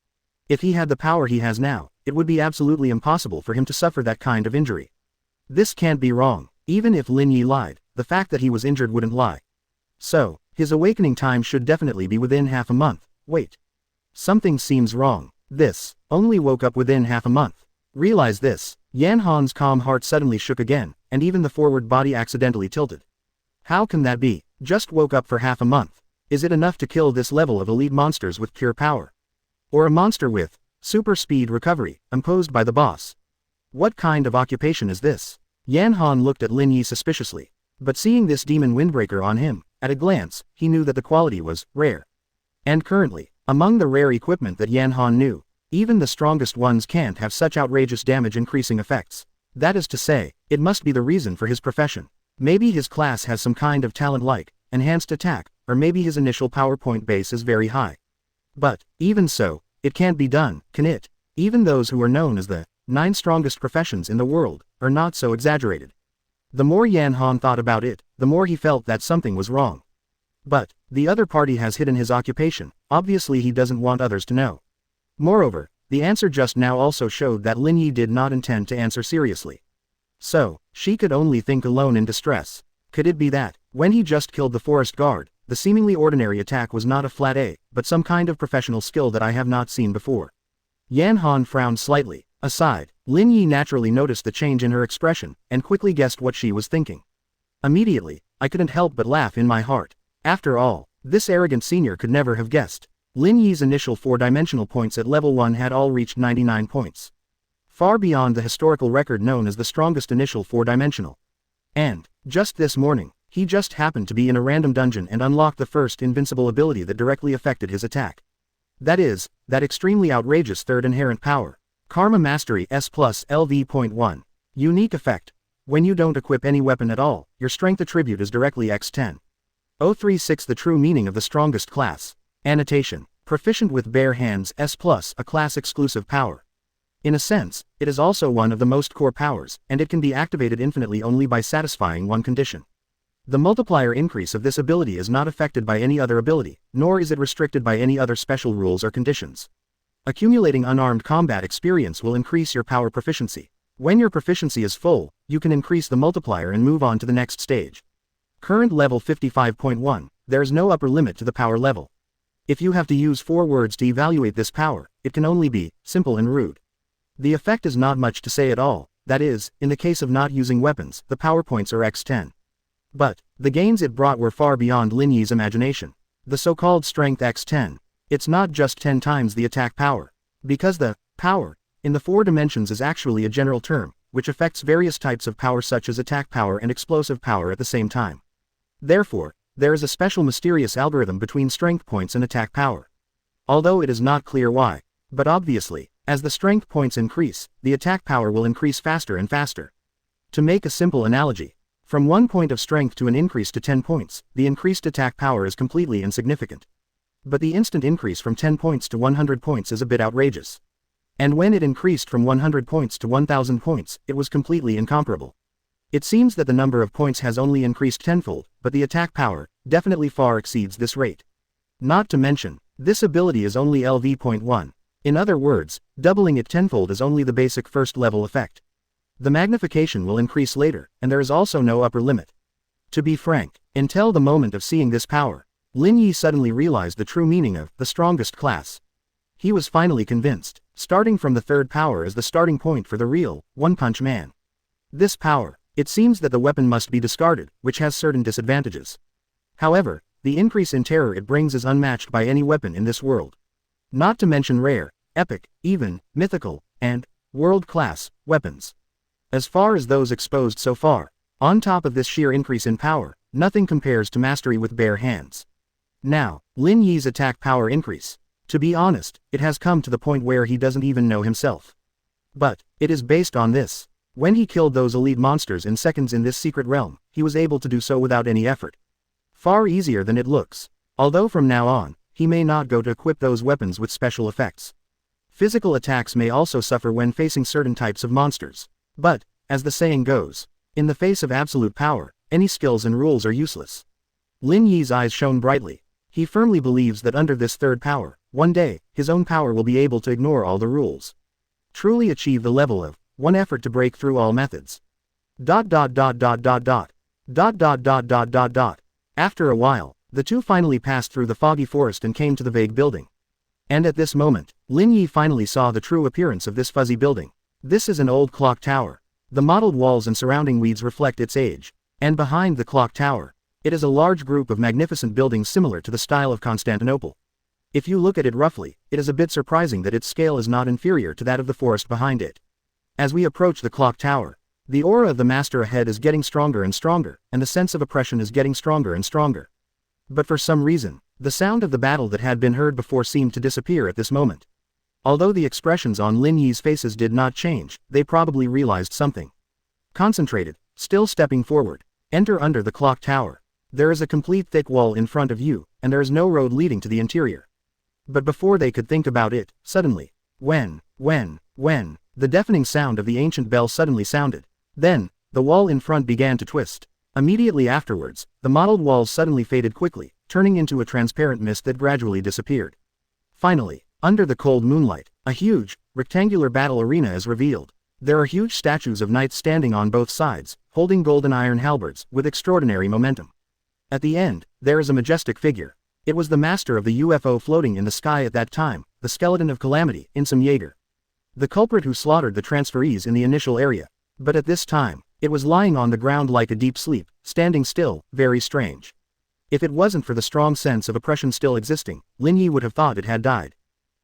If he had the power he has now, it would be absolutely impossible for him to suffer that kind of injury. This can't be wrong. Even if Lin Yi lied, the fact that he was injured wouldn't lie. So, his awakening time should definitely be within half a month. Wait. Something seems wrong. This only woke up within half a month. Realize this. Yan Han's calm heart suddenly shook again, and even the forward body accidentally tilted. How can that be? Just woke up for half a month. Is it enough to kill this level of elite monsters with pure power? Or a monster with super speed recovery, imposed by the boss? What kind of occupation is this? Yan Han looked at Lin Yi suspiciously. But seeing this demon windbreaker on him, at a glance, he knew that the quality was rare. And currently, among the rare equipment that Yan Han knew, even the strongest ones can't have such outrageous damage-increasing effects. That is to say, it must be the reason for his profession. Maybe his class has some kind of talent like enhanced attack, or maybe his initial PowerPoint base is very high. But, even so, it can't be done, can it? Even those who are known as the 9 strongest professions in the world are not so exaggerated. The more Yan Han thought about it, the more he felt that something was wrong. But, the other party has hidden his occupation, obviously he doesn't want others to know. Moreover, the answer just now also showed that Lin Yi did not intend to answer seriously. So, she could only think alone in distress. Could it be that, when he just killed the forest guard, the seemingly ordinary attack was not a flat A, but some kind of professional skill that I have not seen before? Yan Han frowned slightly. Aside, Lin Yi naturally noticed the change in her expression, and quickly guessed what she was thinking. Immediately, I couldn't help but laugh in my heart. After all, this arrogant senior could never have guessed. Lin Yi's initial 4-dimensional points at level 1 had all reached 99 points. Far beyond the historical record known as the strongest initial 4-dimensional. And, just this morning, he just happened to be in a random dungeon and unlocked the first invincible ability that directly affected his attack. That is, that extremely outrageous third inherent power. Karma Mastery S plus LV.1. Unique effect. When you don't equip any weapon at all, your strength attribute is directly x10. 036 The true meaning of the strongest class. Annotation. Proficient with bare hands S plus, a class exclusive power. In a sense, it is also one of the most core powers, and it can be activated infinitely only by satisfying one condition. The multiplier increase of this ability is not affected by any other ability, nor is it restricted by any other special rules or conditions. Accumulating unarmed combat experience will increase your power proficiency. When your proficiency is full, you can increase the multiplier and move on to the next stage. Current level 55.1, there is no upper limit to the power level. If you have to use 4 words to evaluate this power, it can only be simple and rude. The effect is not much to say at all, that is, in the case of not using weapons, the power points are x10. But, the gains it brought were far beyond Lin Yi's imagination. The so-called strength x10. It's not just 10 times the attack power. Because the power in the 4 dimensions is actually a general term, which affects various types of power such as attack power and explosive power at the same time. Therefore, there is a special mysterious algorithm between strength points and attack power. Although it is not clear why. But obviously, as the strength points increase, the attack power will increase faster and faster. To make a simple analogy, from 1 point of strength to an increase to 10 points, the increased attack power is completely insignificant. But the instant increase from 10 points to 100 points is a bit outrageous. And when it increased from 100 points to 1000 points, it was completely incomparable. It seems that the number of points has only increased tenfold, but the attack power definitely far exceeds this rate. Not to mention, this ability is only LV.1. In other words, doubling it tenfold is only the basic first level effect. The magnification will increase later, and there is also no upper limit. To be frank, until the moment of seeing this power, Lin Yi suddenly realized the true meaning of the strongest class. He was finally convinced, starting from the third power is the starting point for the real One-Punch Man. This power, it seems that the weapon must be discarded, which has certain disadvantages. However, the increase in terror it brings is unmatched by any weapon in this world. Not to mention rare, epic, even, mythical, and world-class weapons. As far as those exposed so far, on top of this sheer increase in power, nothing compares to mastery with bare hands. Now, Lin Yi's attack power increase. To be honest, it has come to the point where he doesn't even know himself. But, it is based on this. When he killed those elite monsters in seconds in this secret realm, he was able to do so without any effort. Far easier than it looks. Although from now on, he may not go to equip those weapons with special effects. Physical attacks may also suffer when facing certain types of monsters. But, as the saying goes, in the face of absolute power, any skills and rules are useless. Lin Yi's eyes shone brightly. He firmly believes that under this third power, one day, his own power will be able to ignore all the rules. Truly achieve the level of one effort to break through all methods. Dot dot dot dot dot dot. Dot dot dot dot dot dot. After a while, the two finally passed through the foggy forest and came to the vague building. And at this moment, Lin Yi finally saw the true appearance of this fuzzy building. This is an old clock tower. The mottled walls and surrounding weeds reflect its age. And behind the clock tower, it is a large group of magnificent buildings similar to the style of Constantinople. If you look at it roughly, it is a bit surprising that its scale is not inferior to that of the forest behind it. As we approach the clock tower, the aura of the master ahead is getting stronger and stronger, and the sense of oppression is getting stronger and stronger. But for some reason, the sound of the battle that had been heard before seemed to disappear at this moment. Although the expressions on Lin Yi's faces did not change, they probably realized something. Concentrated, still stepping forward, enter under the clock tower. There is a complete thick wall in front of you, and there is no road leading to the interior. But before they could think about it, suddenly, when, the deafening sound of the ancient bell suddenly sounded. Then, the wall in front began to twist. Immediately afterwards, the mottled walls suddenly faded quickly, turning into a transparent mist that gradually disappeared. Finally, under the cold moonlight, a huge, rectangular battle arena is revealed. There are huge statues of knights standing on both sides, holding golden iron halberds, with extraordinary momentum. At the end, there is a majestic figure. It was the master of the UFO floating in the sky at that time, the skeleton of calamity, Insum Jaeger. The culprit who slaughtered the transferees in the initial area. But at this time, it was lying on the ground like a deep sleep, standing still, very strange. If it wasn't for the strong sense of oppression still existing, Lin Yi would have thought it had died.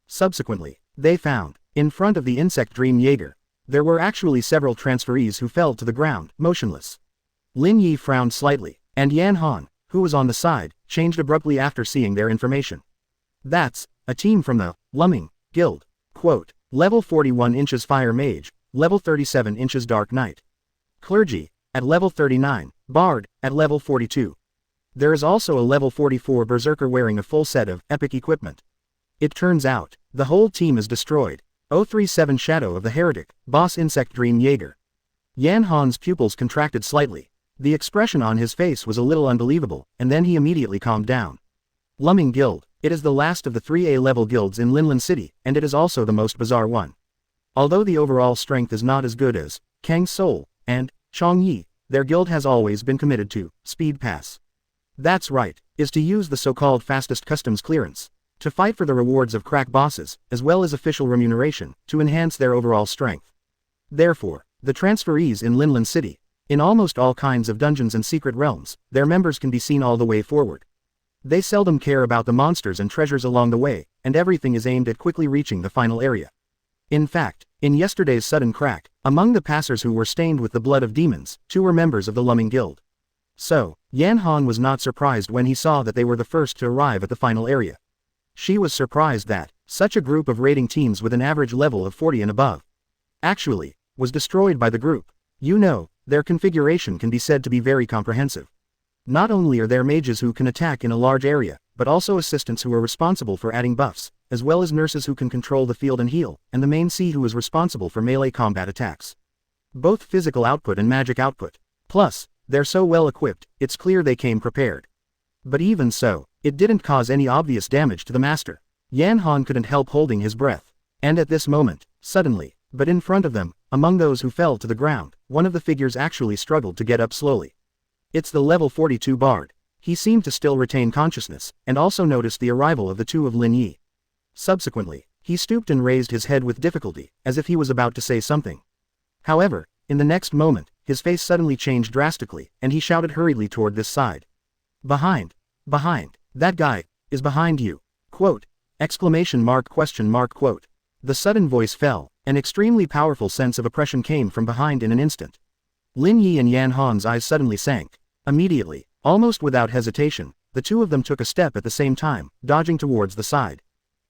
Subsequently, they found, in front of the insect dream Jaeger, there were actually several transferees who fell to the ground, motionless. Lin Yi frowned slightly, and Yan Han, who was on the side, changed abruptly after seeing their information. That's a team from the Lumming Guild. Quote, level 41 inches Fire Mage, level 37 inches Dark Knight. Clergy, at level 39, Bard, at level 42. There is also a level 44 Berserker wearing a full set of epic equipment. It turns out, the whole team is destroyed. 037 Shadow of the Heretic, Boss Insect Dream Jaeger. Yan Han's pupils contracted slightly. The expression on his face was a little unbelievable, and then he immediately calmed down. Lumming Guild, it is the last of the 3 A-level guilds in Linlan City, and it is also the most bizarre one. Although the overall strength is not as good as Kang Soul and Chong Yi, their guild has always been committed to Speed Pass. That's right, is to use the so-called fastest customs clearance, to fight for the rewards of crack bosses, as well as official remuneration, to enhance their overall strength. Therefore, the transferees in Linlan City, in almost all kinds of dungeons and secret realms, their members can be seen all the way forward. They seldom care about the monsters and treasures along the way, and everything is aimed at quickly reaching the final area. In fact, in yesterday's sudden crack, among the passers who were stained with the blood of demons, 2 were members of the Lumming Guild. So, Yan Han was not surprised when he saw that they were the first to arrive at the final area. She was surprised that such a group of raiding teams with an average level of 40 and above actually was destroyed by the group. You know, their configuration can be said to be very comprehensive. Not only are there mages who can attack in a large area, but also assistants who are responsible for adding buffs, as well as nurses who can control the field and heal, and the main C who is responsible for melee combat attacks. Both physical output and magic output. Plus, they're so well equipped, it's clear they came prepared. But even so, it didn't cause any obvious damage to the master. Yan Han couldn't help holding his breath. And at this moment, suddenly, but in front of them, among those who fell to the ground, one of the figures actually struggled to get up slowly. It's the level 42 Bard. He seemed to still retain consciousness, and also noticed the arrival of the 2 of Lin Yi. Subsequently, he stooped and raised his head with difficulty, as if he was about to say something. However, in the next moment, his face suddenly changed drastically, and he shouted hurriedly toward this side. Behind, that guy, is behind you. Quote, exclamation mark question mark quote. The sudden voice fell, an extremely powerful sense of oppression came from behind in an instant. Lin Yi and Yan Han's eyes suddenly sank. Immediately, almost without hesitation, the 2 of them took a step at the same time, dodging towards the side.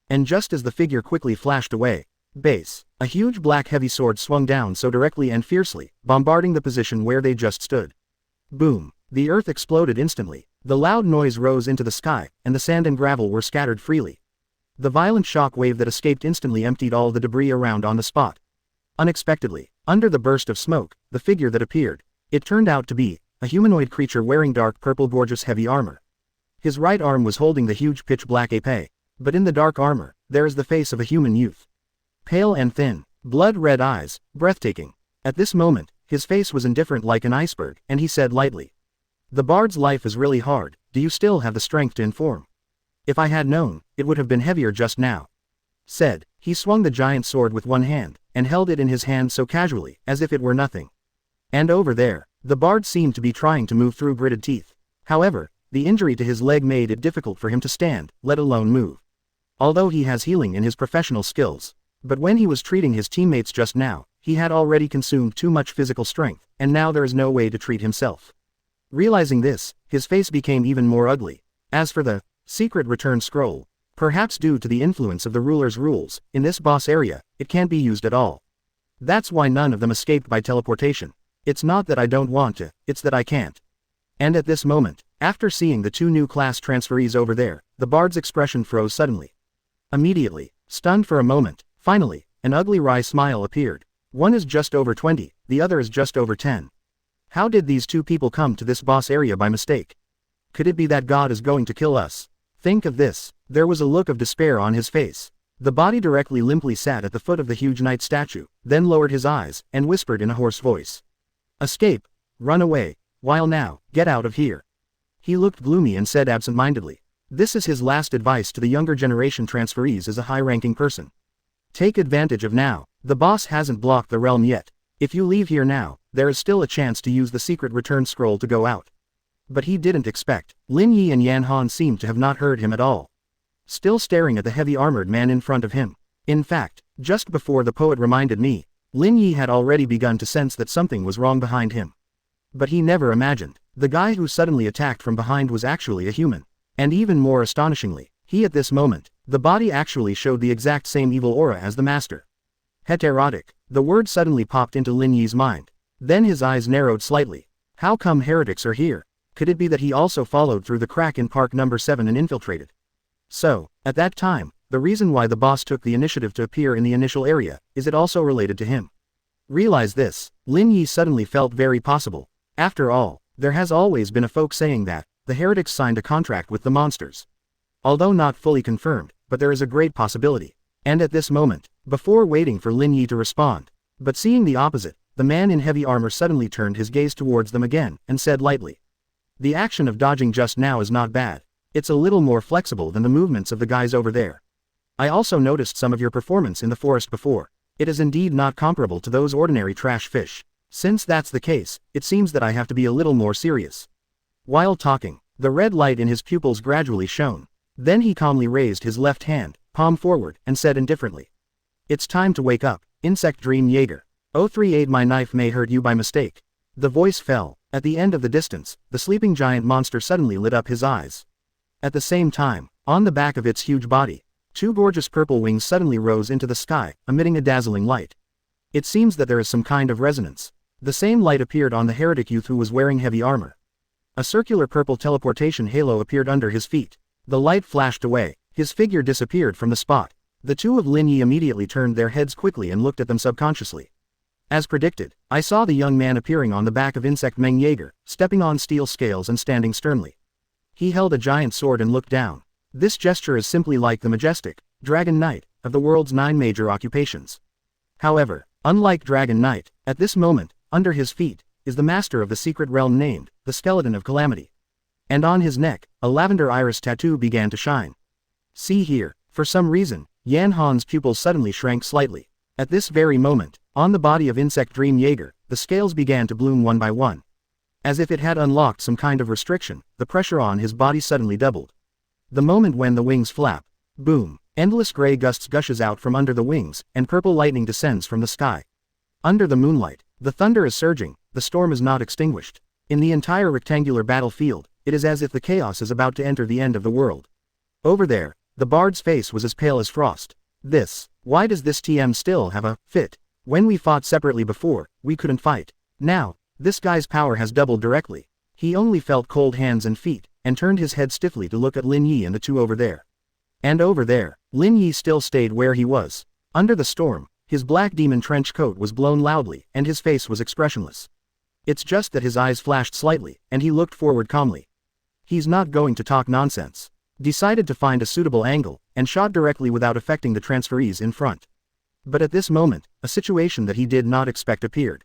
And just as the figure quickly flashed away, a huge black heavy sword swung down so directly and fiercely, bombarding the position where they just stood. Boom! The earth exploded instantly, the loud noise rose into the sky, and the sand and gravel were scattered freely. The violent shock wave that escaped instantly emptied all the debris around on the spot. Unexpectedly, under the burst of smoke, the figure that appeared, it turned out to be a humanoid creature wearing dark purple gorgeous heavy armor. His right arm was holding the huge pitch black épée, but in the dark armor, there is the face of a human youth. Pale and thin, blood-red eyes, breathtaking. At this moment, his face was indifferent like an iceberg, and he said lightly. The bard's life is really hard, do you still have the strength to inform? If I had known, it would have been heavier just now. Said, he swung the giant sword with one hand, and held it in his hand so casually, as if it were nothing. And over there, the bard seemed to be trying to move through gritted teeth. However, the injury to his leg made it difficult for him to stand, let alone move. Although he has healing in his professional skills. But when he was treating his teammates just now, he had already consumed too much physical strength, and now there is no way to treat himself. Realizing this, his face became even more ugly. As for the secret return scroll, perhaps due to the influence of the ruler's rules, in this boss area, it can't be used at all. That's why none of them escaped by teleportation. It's not that I don't want to, it's that I can't. And at this moment, after seeing the two new class transferees over there, the bard's expression froze suddenly. Immediately, stunned for a moment, finally, an ugly wry smile appeared. One is just over 20, the other is just over 10. How did these two people come to this boss area by mistake? Could it be that God is going to kill us? Think of this. There was a look of despair on his face. The body directly limply sat at the foot of the huge knight statue, then lowered his eyes, and whispered in a hoarse voice. Escape. Run away. While now, get out of here. He looked gloomy and said absent-mindedly. This is his last advice to the younger generation transferees as a high-ranking person. Take advantage of now. The boss hasn't blocked the realm yet. If you leave here now, there is still a chance to use the secret return scroll to go out. But he didn't expect. Lin Yi and Yan Han seemed to have not heard him at all. Still staring at the heavy armored man in front of him. In fact, just before the poet reminded me, Lin Yi had already begun to sense that something was wrong behind him. But he never imagined, the guy who suddenly attacked from behind was actually a human. And even more astonishingly, he at this moment, the body actually showed the exact same evil aura as the master. Heterotic, the word suddenly popped into Lin Yi's mind. Then his eyes narrowed slightly. How come heretics are here? Could it be that he also followed through the crack in Park number 7 and infiltrated? So, at that time, the reason why the boss took the initiative to appear in the initial area, is it also related to him? Realize this, Lin Yi suddenly felt very possible. After all, there has always been a folk saying that, the heretics signed a contract with the monsters. Although not fully confirmed, but there is a great possibility. And at this moment, before waiting for Lin Yi to respond, but seeing the opposite, the man in heavy armor suddenly turned his gaze towards them again, and said lightly. The action of dodging just now is not bad. It's a little more flexible than the movements of the guys over there. I also noticed some of your performance in the forest before. It is indeed not comparable to those ordinary trash fish. Since that's the case, it seems that I have to be a little more serious. While talking, the red light in his pupils gradually shone. Then he calmly raised his left hand, palm forward, and said indifferently. It's time to wake up, Insect Dream Jaeger. 038 My knife may hurt you by mistake. The voice fell. At the end of the distance, the sleeping giant monster suddenly lit up his eyes. At the same time, on the back of its huge body, two gorgeous purple wings suddenly rose into the sky, emitting a dazzling light. It seems that there is some kind of resonance. The same light appeared on the heretic youth who was wearing heavy armor. A circular purple teleportation halo appeared under his feet. The light flashed away. His figure disappeared from the spot. The two of Lin Yi immediately turned their heads quickly and looked at them subconsciously. As predicted, I saw the young man appearing on the back of Insect Meng Jaeger, stepping on steel scales and standing sternly. He held a giant sword and looked down. This gesture is simply like the majestic Dragon Knight of the world's 9 major occupations. However, unlike Dragon Knight, at this moment, under his feet, is the master of the secret realm named, the Skeleton of Calamity. And on his neck, a lavender iris tattoo began to shine. See here, for some reason, Yan Han's pupils suddenly shrank slightly. At this very moment, on the body of Insect Dream Jaeger, the scales began to bloom one by one. As if it had unlocked some kind of restriction, the pressure on his body suddenly doubled. The moment when the wings flap, boom, endless gray gusts gushes out from under the wings, and purple lightning descends from the sky. Under the moonlight, the thunder is surging, the storm is not extinguished. In the entire rectangular battlefield, it is as if the chaos is about to enter the end of the world. Over there, the bard's face was as pale as frost. Why does this TM still have a fit? When we fought separately before, we couldn't fight. Now, this guy's power has doubled directly. He only felt cold hands and feet, and turned his head stiffly to look at Lin Yi and the two over there. And over there, Lin Yi still stayed where he was. Under the storm, his black demon trench coat was blown loudly, and his face was expressionless. It's just that his eyes flashed slightly, and he looked forward calmly. He's not going to talk nonsense. Decided to find a suitable angle, and shot directly without affecting the transferees in front. But at this moment, a situation that he did not expect appeared.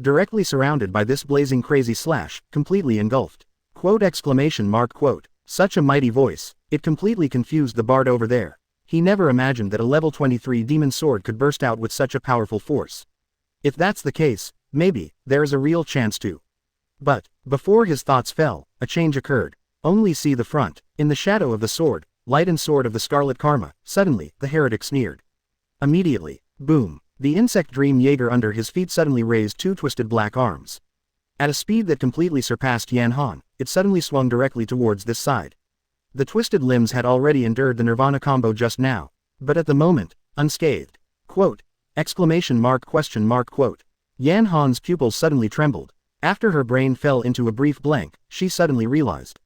directly surrounded by this blazing crazy slash, completely engulfed. Quote exclamation mark quote. Such a mighty voice, it completely confused the bard over there. He never imagined that a level 23 demon sword could burst out with such a powerful force. If that's the case, maybe, there is a real chance to. But, before his thoughts fell, a change occurred. Only see the front. In the shadow of the sword, light and sword of the scarlet karma, suddenly, the heretic sneered. Immediately, boom, the insect dream Jaeger under his feet suddenly raised two twisted black arms. At a speed that completely surpassed Yan Han, it suddenly swung directly towards this side. The twisted limbs had already endured the Nirvana combo just now, but at the moment, unscathed. Quote, exclamation mark question mark quote. Yan Han's pupils suddenly trembled. After her brain fell into a brief blank, she suddenly realized.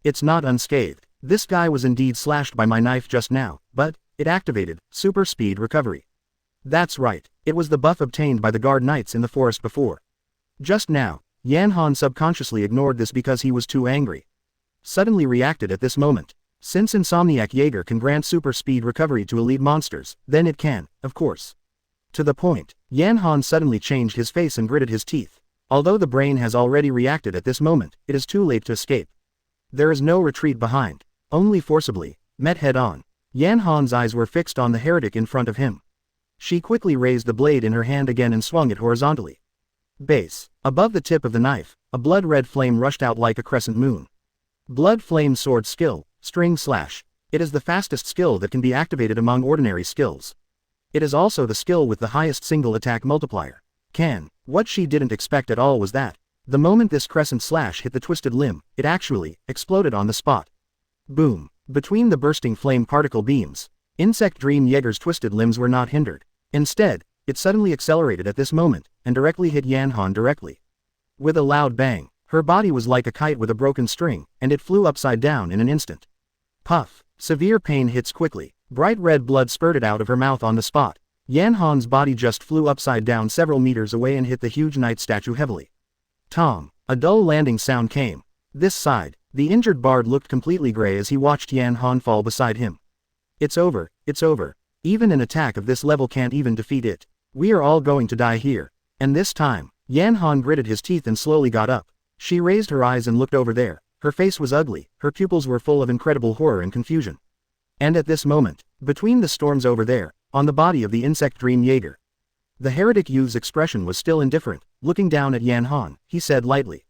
It's not unscathed. This guy was indeed slashed by my knife just now, but, it activated, super speed recovery. That's right, it was the buff obtained by the guard knights in the forest before. Just now, Yan Han subconsciously ignored this because he was too angry. Suddenly reacted at this moment. Since Insomniac Jaeger can grant super speed recovery to elite monsters, then it can, of course. To the point, Yan Han suddenly changed his face and gritted his teeth. Although the brain has already reacted at this moment, it is too late to escape. There is no retreat behind. Only forcibly, met head-on. Yan Han's eyes were fixed on the heretic in front of him. She quickly raised the blade in her hand again and swung it horizontally. Base. Above the tip of the knife, a blood-red flame rushed out like a crescent moon. Blood flame sword skill, string slash. It is the fastest skill that can be activated among ordinary skills. It is also the skill with the highest single attack multiplier. What she didn't expect at all was that, the moment this crescent slash hit the twisted limb, it actually exploded on the spot. Boom. Between the bursting flame particle beams, Insect Dream Jaeger's twisted limbs were not hindered. Instead, it suddenly accelerated at this moment, and directly hit Yan Han directly. With a loud bang, her body was like a kite with a broken string, and it flew upside down in an instant. Puff. Severe pain hits quickly. Bright red blood spurted out of her mouth on the spot. Yan Han's body just flew upside down several meters away and hit the huge knight statue heavily. Tom. A dull landing sound came. This side, the injured bard looked completely gray as he watched Yan Han fall beside him. It's over. Even an attack of this level can't even defeat it. We are all going to die here. And this time, Yan Han gritted his teeth and slowly got up. She raised her eyes and looked over there. Her face was ugly, her pupils were full of incredible horror and confusion. And at this moment, between the storms over there, on the body of the Insect Dream Jaeger, the heretic youth's expression was still indifferent. Looking down at Yan Han, he said lightly.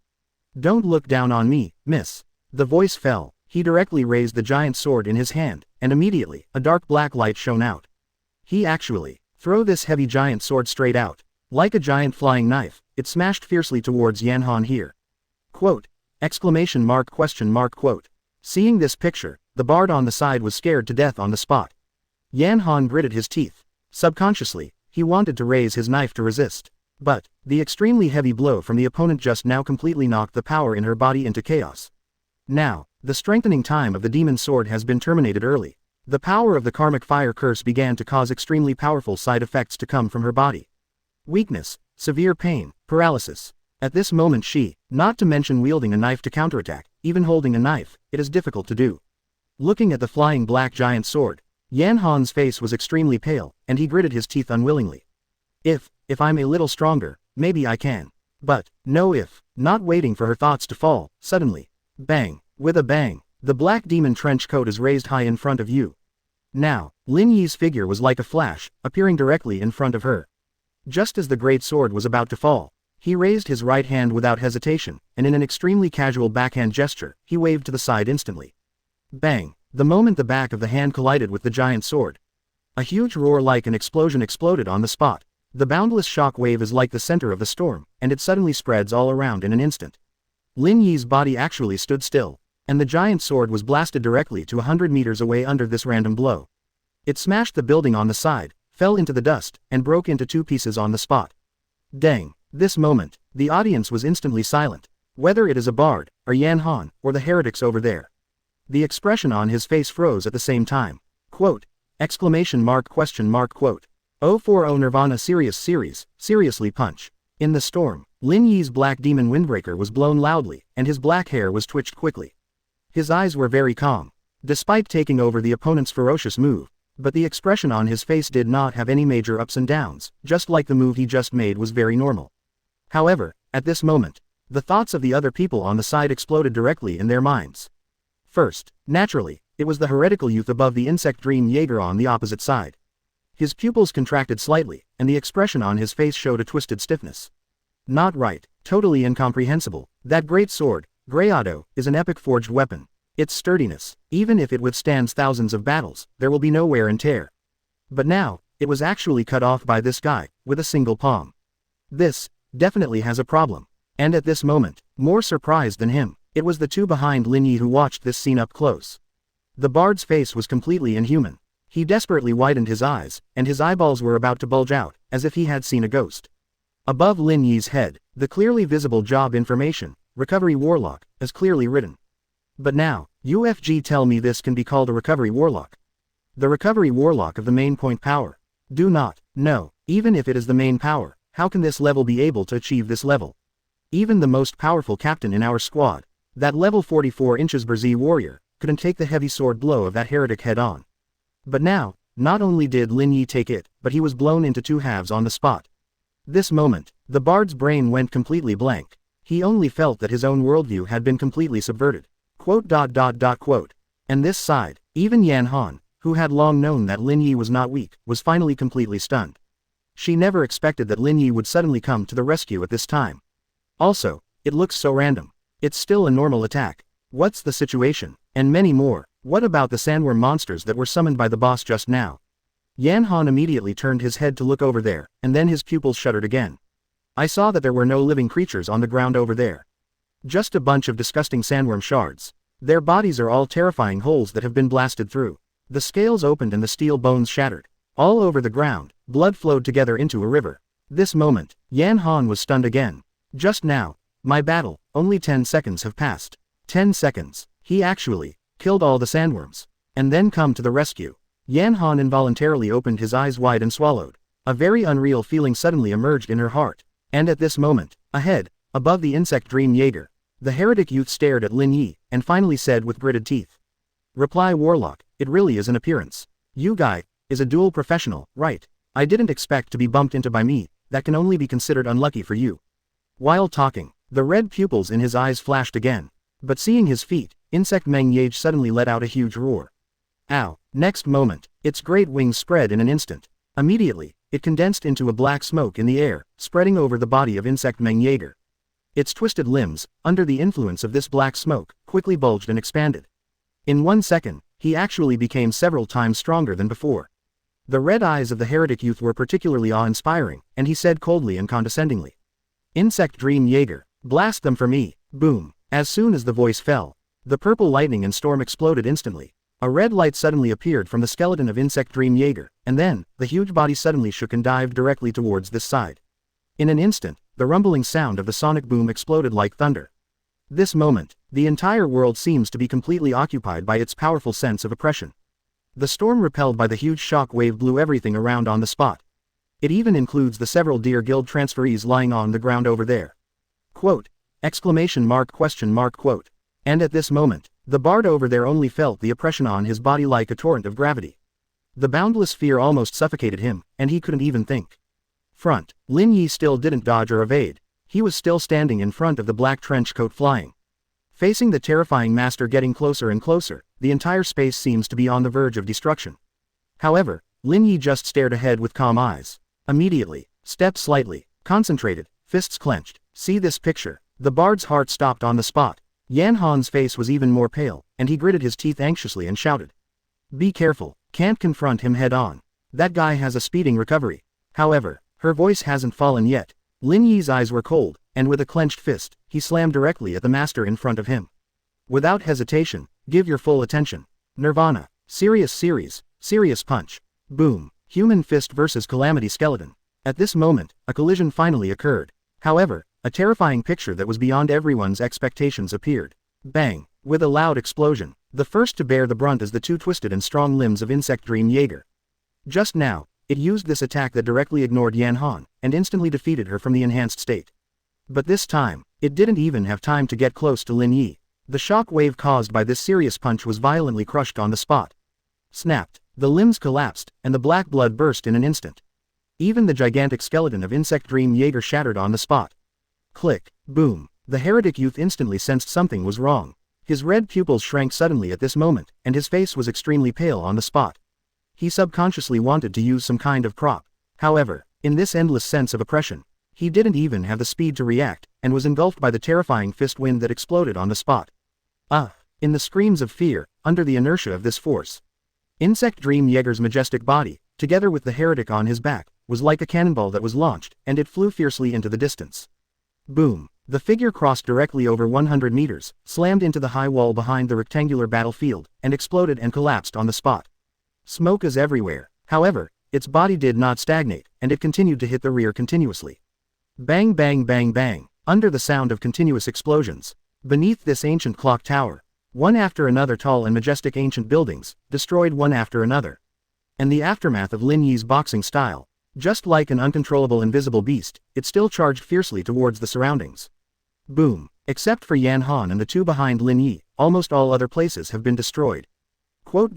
Don't look down on me, miss. The voice fell. He directly raised the giant sword in his hand, and immediately, a dark black light shone out. He actually, throw this heavy giant sword straight out. Like a giant flying knife, it smashed fiercely towards Yan Han here. Quote, exclamation mark question mark quote. Seeing this picture, the bard on the side was scared to death on the spot. Yan Han gritted his teeth. Subconsciously, he wanted to raise his knife to resist. But, the extremely heavy blow from the opponent just now completely knocked the power in her body into chaos. Now, the strengthening time of the demon sword has been terminated early. The power of the karmic fire curse began to cause extremely powerful side effects to come from her body. Weakness, severe pain, paralysis. At this moment she, not to mention wielding a knife to counterattack, even holding a knife, it is difficult to do. Looking at the flying black giant sword, Yan Han's face was extremely pale, and he gritted his teeth unwillingly. If I'm a little stronger, maybe I can. But, no if. Not waiting for her thoughts to fall, suddenly. Bang. With a bang, the black demon trench coat is raised high in front of you. Now, Lin Yi's figure was like a flash, appearing directly in front of her. Just as the great sword was about to fall, he raised his right hand without hesitation, and in an extremely casual backhand gesture, he waved to the side instantly. Bang. The moment the back of the hand collided with the giant sword, a huge roar like an explosion exploded on the spot. The boundless shock wave is like the center of the storm, and it suddenly spreads all around in an instant. Lin Yi's body actually stood still, and the giant sword was blasted directly to 100 meters away under this random blow. It smashed the building on the side, fell into the dust, and broke into two pieces on the spot. Dang. This moment, the audience was instantly silent. Whether it is a bard, or Yan Han, or the heretics over there. The expression on his face froze at the same time. Quote, exclamation mark question mark quote. 040 Nirvana Serious Series, Seriously Punch. In the storm, Lin Yi's black demon windbreaker was blown loudly, and his black hair was twitched quickly. His eyes were very calm. Despite taking over the opponent's ferocious move, But the expression on his face did not have any major ups and downs, just like the move he just made was very normal. However, at this moment, the thoughts of the other people on the side exploded directly in their minds. First, naturally, it was the heretical youth above the insect dream Jaeger on the opposite side. His pupils contracted slightly, and the expression on his face showed a twisted stiffness. Not right, totally incomprehensible. That great sword, Grayado, is an epic forged weapon. Its sturdiness, even if it withstands thousands of battles, there will be no wear and tear. But now, it was actually cut off by this guy, with a single palm. This, definitely has a problem. And at this moment, more surprised than him, it was the two behind Lin Yi who watched this scene up close. The bard's face was completely inhuman. He desperately widened his eyes, and his eyeballs were about to bulge out, as if he had seen a ghost. Above Lin Yi's head, the clearly visible job information, Recovery Warlock, is clearly written. But now, UFG tell me this can be called a Recovery Warlock. The Recovery Warlock of the main point power. Do not, no, even if it is the main power, how can this level be able to achieve this level? Even the most powerful captain in our squad, that level 44 inches Berzi warrior, couldn't take the heavy sword blow of that heretic head on. But now, not only did Lin Yi take it, but he was blown into two halves on the spot. This moment, the bard's brain went completely blank. He only felt that his own worldview had been completely subverted. Quote. And this side, even Yan Han, who had long known that Lin Yi was not weak, was finally completely stunned. She never expected that Lin Yi would suddenly come to the rescue at this time. Also, it looks so random. It's still a normal attack. What's the situation? And many more. What about the sandworm monsters that were summoned by the boss just now? Yan Han immediately turned his head to look over there, and then his pupils shuddered again. I saw that there were no living creatures on the ground over there. Just a bunch of disgusting sandworm shards. Their bodies are all terrifying holes that have been blasted through. The scales opened and the steel bones shattered. All over the ground, blood flowed together into a river. This moment, Yan Han was stunned again. Just now, my battle, only 10 seconds have passed. 10 seconds. He actually killed all the sandworms. And then come to the rescue. Yan Han involuntarily opened his eyes wide and swallowed. A very unreal feeling suddenly emerged in her heart. And at this moment, ahead, above the insect dream Jaeger, the heretic youth stared at Lin Yi, and finally said with gritted teeth. Reply Warlock, it really is an appearance. You guy, is a dual professional, right? I didn't expect to be bumped into by me, that can only be considered unlucky for you. While talking, the red pupils in his eyes flashed again. But seeing his feet, Insect Meng Yage suddenly let out a huge roar. Ow! Next moment, its great wings spread in an instant. Immediately, it condensed into a black smoke in the air, spreading over the body of Insect Meng Jaeger. Its twisted limbs, under the influence of this black smoke, quickly bulged and expanded. In 1 second, he actually became several times stronger than before. The red eyes of the heretic youth were particularly awe-inspiring, and he said coldly and condescendingly. Insect Dream Jaeger, blast them for me, boom. As soon as the voice fell, the purple lightning and storm exploded instantly. A red light suddenly appeared from the skeleton of Insect Dream Jaeger, and then, the huge body suddenly shook and dived directly towards this side. In an instant, the rumbling sound of the sonic boom exploded like thunder. This moment, the entire world seems to be completely occupied by its powerful sense of oppression. The storm repelled by the huge shock wave blew everything around on the spot. It even includes the several Deer Guild transferees lying on the ground over there. Quote! Exclamation mark question mark quote. And at this moment, the bard over there only felt the oppression on his body like a torrent of gravity. The boundless fear almost suffocated him, and he couldn't even think. Front, Lin Yi still didn't dodge or evade. He was still standing in front of the black trench coat flying. Facing the terrifying master getting closer and closer, the entire space seems to be on the verge of destruction. However, Lin Yi just stared ahead with calm eyes. Immediately, stepped slightly, concentrated, fists clenched. See this picture. The bard's heart stopped on the spot. Yan Han's face was even more pale, and he gritted his teeth anxiously and shouted. Be careful, can't confront him head on. That guy has a speeding recovery. However, her voice hasn't fallen yet. Lin Yi's eyes were cold, and with a clenched fist, he slammed directly at the master in front of him. Without hesitation, give your full attention. Nirvana. Serious series, serious punch. Boom. Human fist versus calamity skeleton. At this moment, a collision finally occurred. However, a terrifying picture that was beyond everyone's expectations appeared. Bang! With a loud explosion, the first to bear the brunt is the two twisted and strong limbs of Insect Dream Jaeger. Just now, it used this attack that directly ignored Yan Han, and instantly defeated her from the enhanced state. But this time, it didn't even have time to get close to Lin Yi. The shock wave caused by this serious punch was violently crushed on the spot. Snapped. The limbs collapsed, and the black blood burst in an instant. Even the gigantic skeleton of Insect Dream Jaeger shattered on the spot. Click, boom. The heretic youth instantly sensed something was wrong. His red pupils shrank suddenly at this moment, and his face was extremely pale on the spot. He subconsciously wanted to use some kind of prop. However, in this endless sense of oppression, he didn't even have the speed to react, and was engulfed by the terrifying fist wind that exploded on the spot. In the screams of fear, under the inertia of this force, Insect Dream Jaeger's majestic body, together with the heretic on his back, was like a cannonball that was launched, and it flew fiercely into the distance. Boom! The figure crossed directly over 100 meters, slammed into the high wall behind the rectangular battlefield, and exploded and collapsed on the spot. Smoke is everywhere. However, its body did not stagnate, and it continued to hit the rear continuously. Bang bang bang bang, under the sound of continuous explosions. Beneath this ancient clock tower, one after another tall and majestic ancient buildings, destroyed one after another. And the aftermath of Lin Yi's boxing style, just like an uncontrollable invisible beast, it still charged fiercely towards the surroundings. Boom. Except for Yan Han and the two behind Lin Yi, almost all other places have been destroyed. Quote.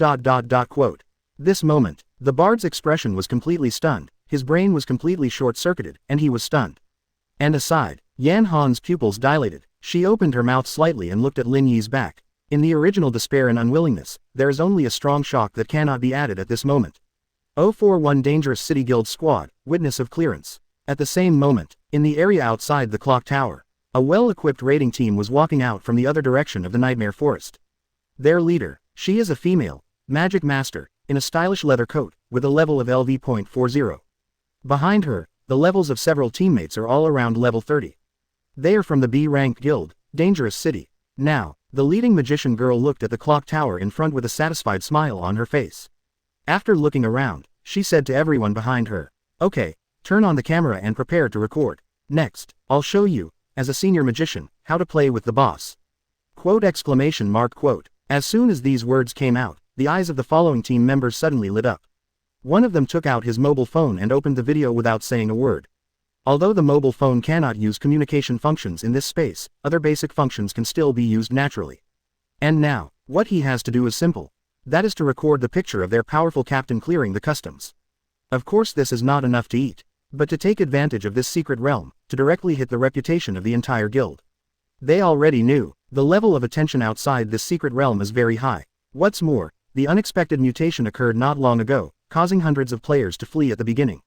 This moment, the bard's expression was completely stunned, his brain was completely short-circuited, and he was stunned. And aside, Yan Han's pupils dilated, she opened her mouth slightly and looked at Lin Yi's back. In the original despair and unwillingness, there is only a strong shock that cannot be added at this moment. 041 Dangerous City Guild Squad, witness of clearance. At the same moment, in the area outside the clock tower, a well-equipped raiding team was walking out from the other direction of the Nightmare Forest. Their leader, she is a female, magic master, in a stylish leather coat, with a level of LV.40. Behind her, the levels of several teammates are all around level 30. They are from the B-rank guild, Dangerous City. Now, the leading magician girl looked at the clock tower in front with a satisfied smile on her face. After looking around, she said to everyone behind her, "Okay, turn on the camera and prepare to record. Next, I'll show you, as a senior magician, how to play with the boss." Quote. As soon as these words came out, the eyes of the following team members suddenly lit up. One of them took out his mobile phone and opened the video without saying a word. Although the mobile phone cannot use communication functions in this space, other basic functions can still be used naturally. And now, what he has to do is simple. That is to record the picture of their powerful captain clearing the customs. Of course this is not enough to eat, but to take advantage of this secret realm, to directly hit the reputation of the entire guild. They already knew, the level of attention outside this secret realm is very high. What's more, the unexpected mutation occurred not long ago, causing hundreds of players to flee at the beginning.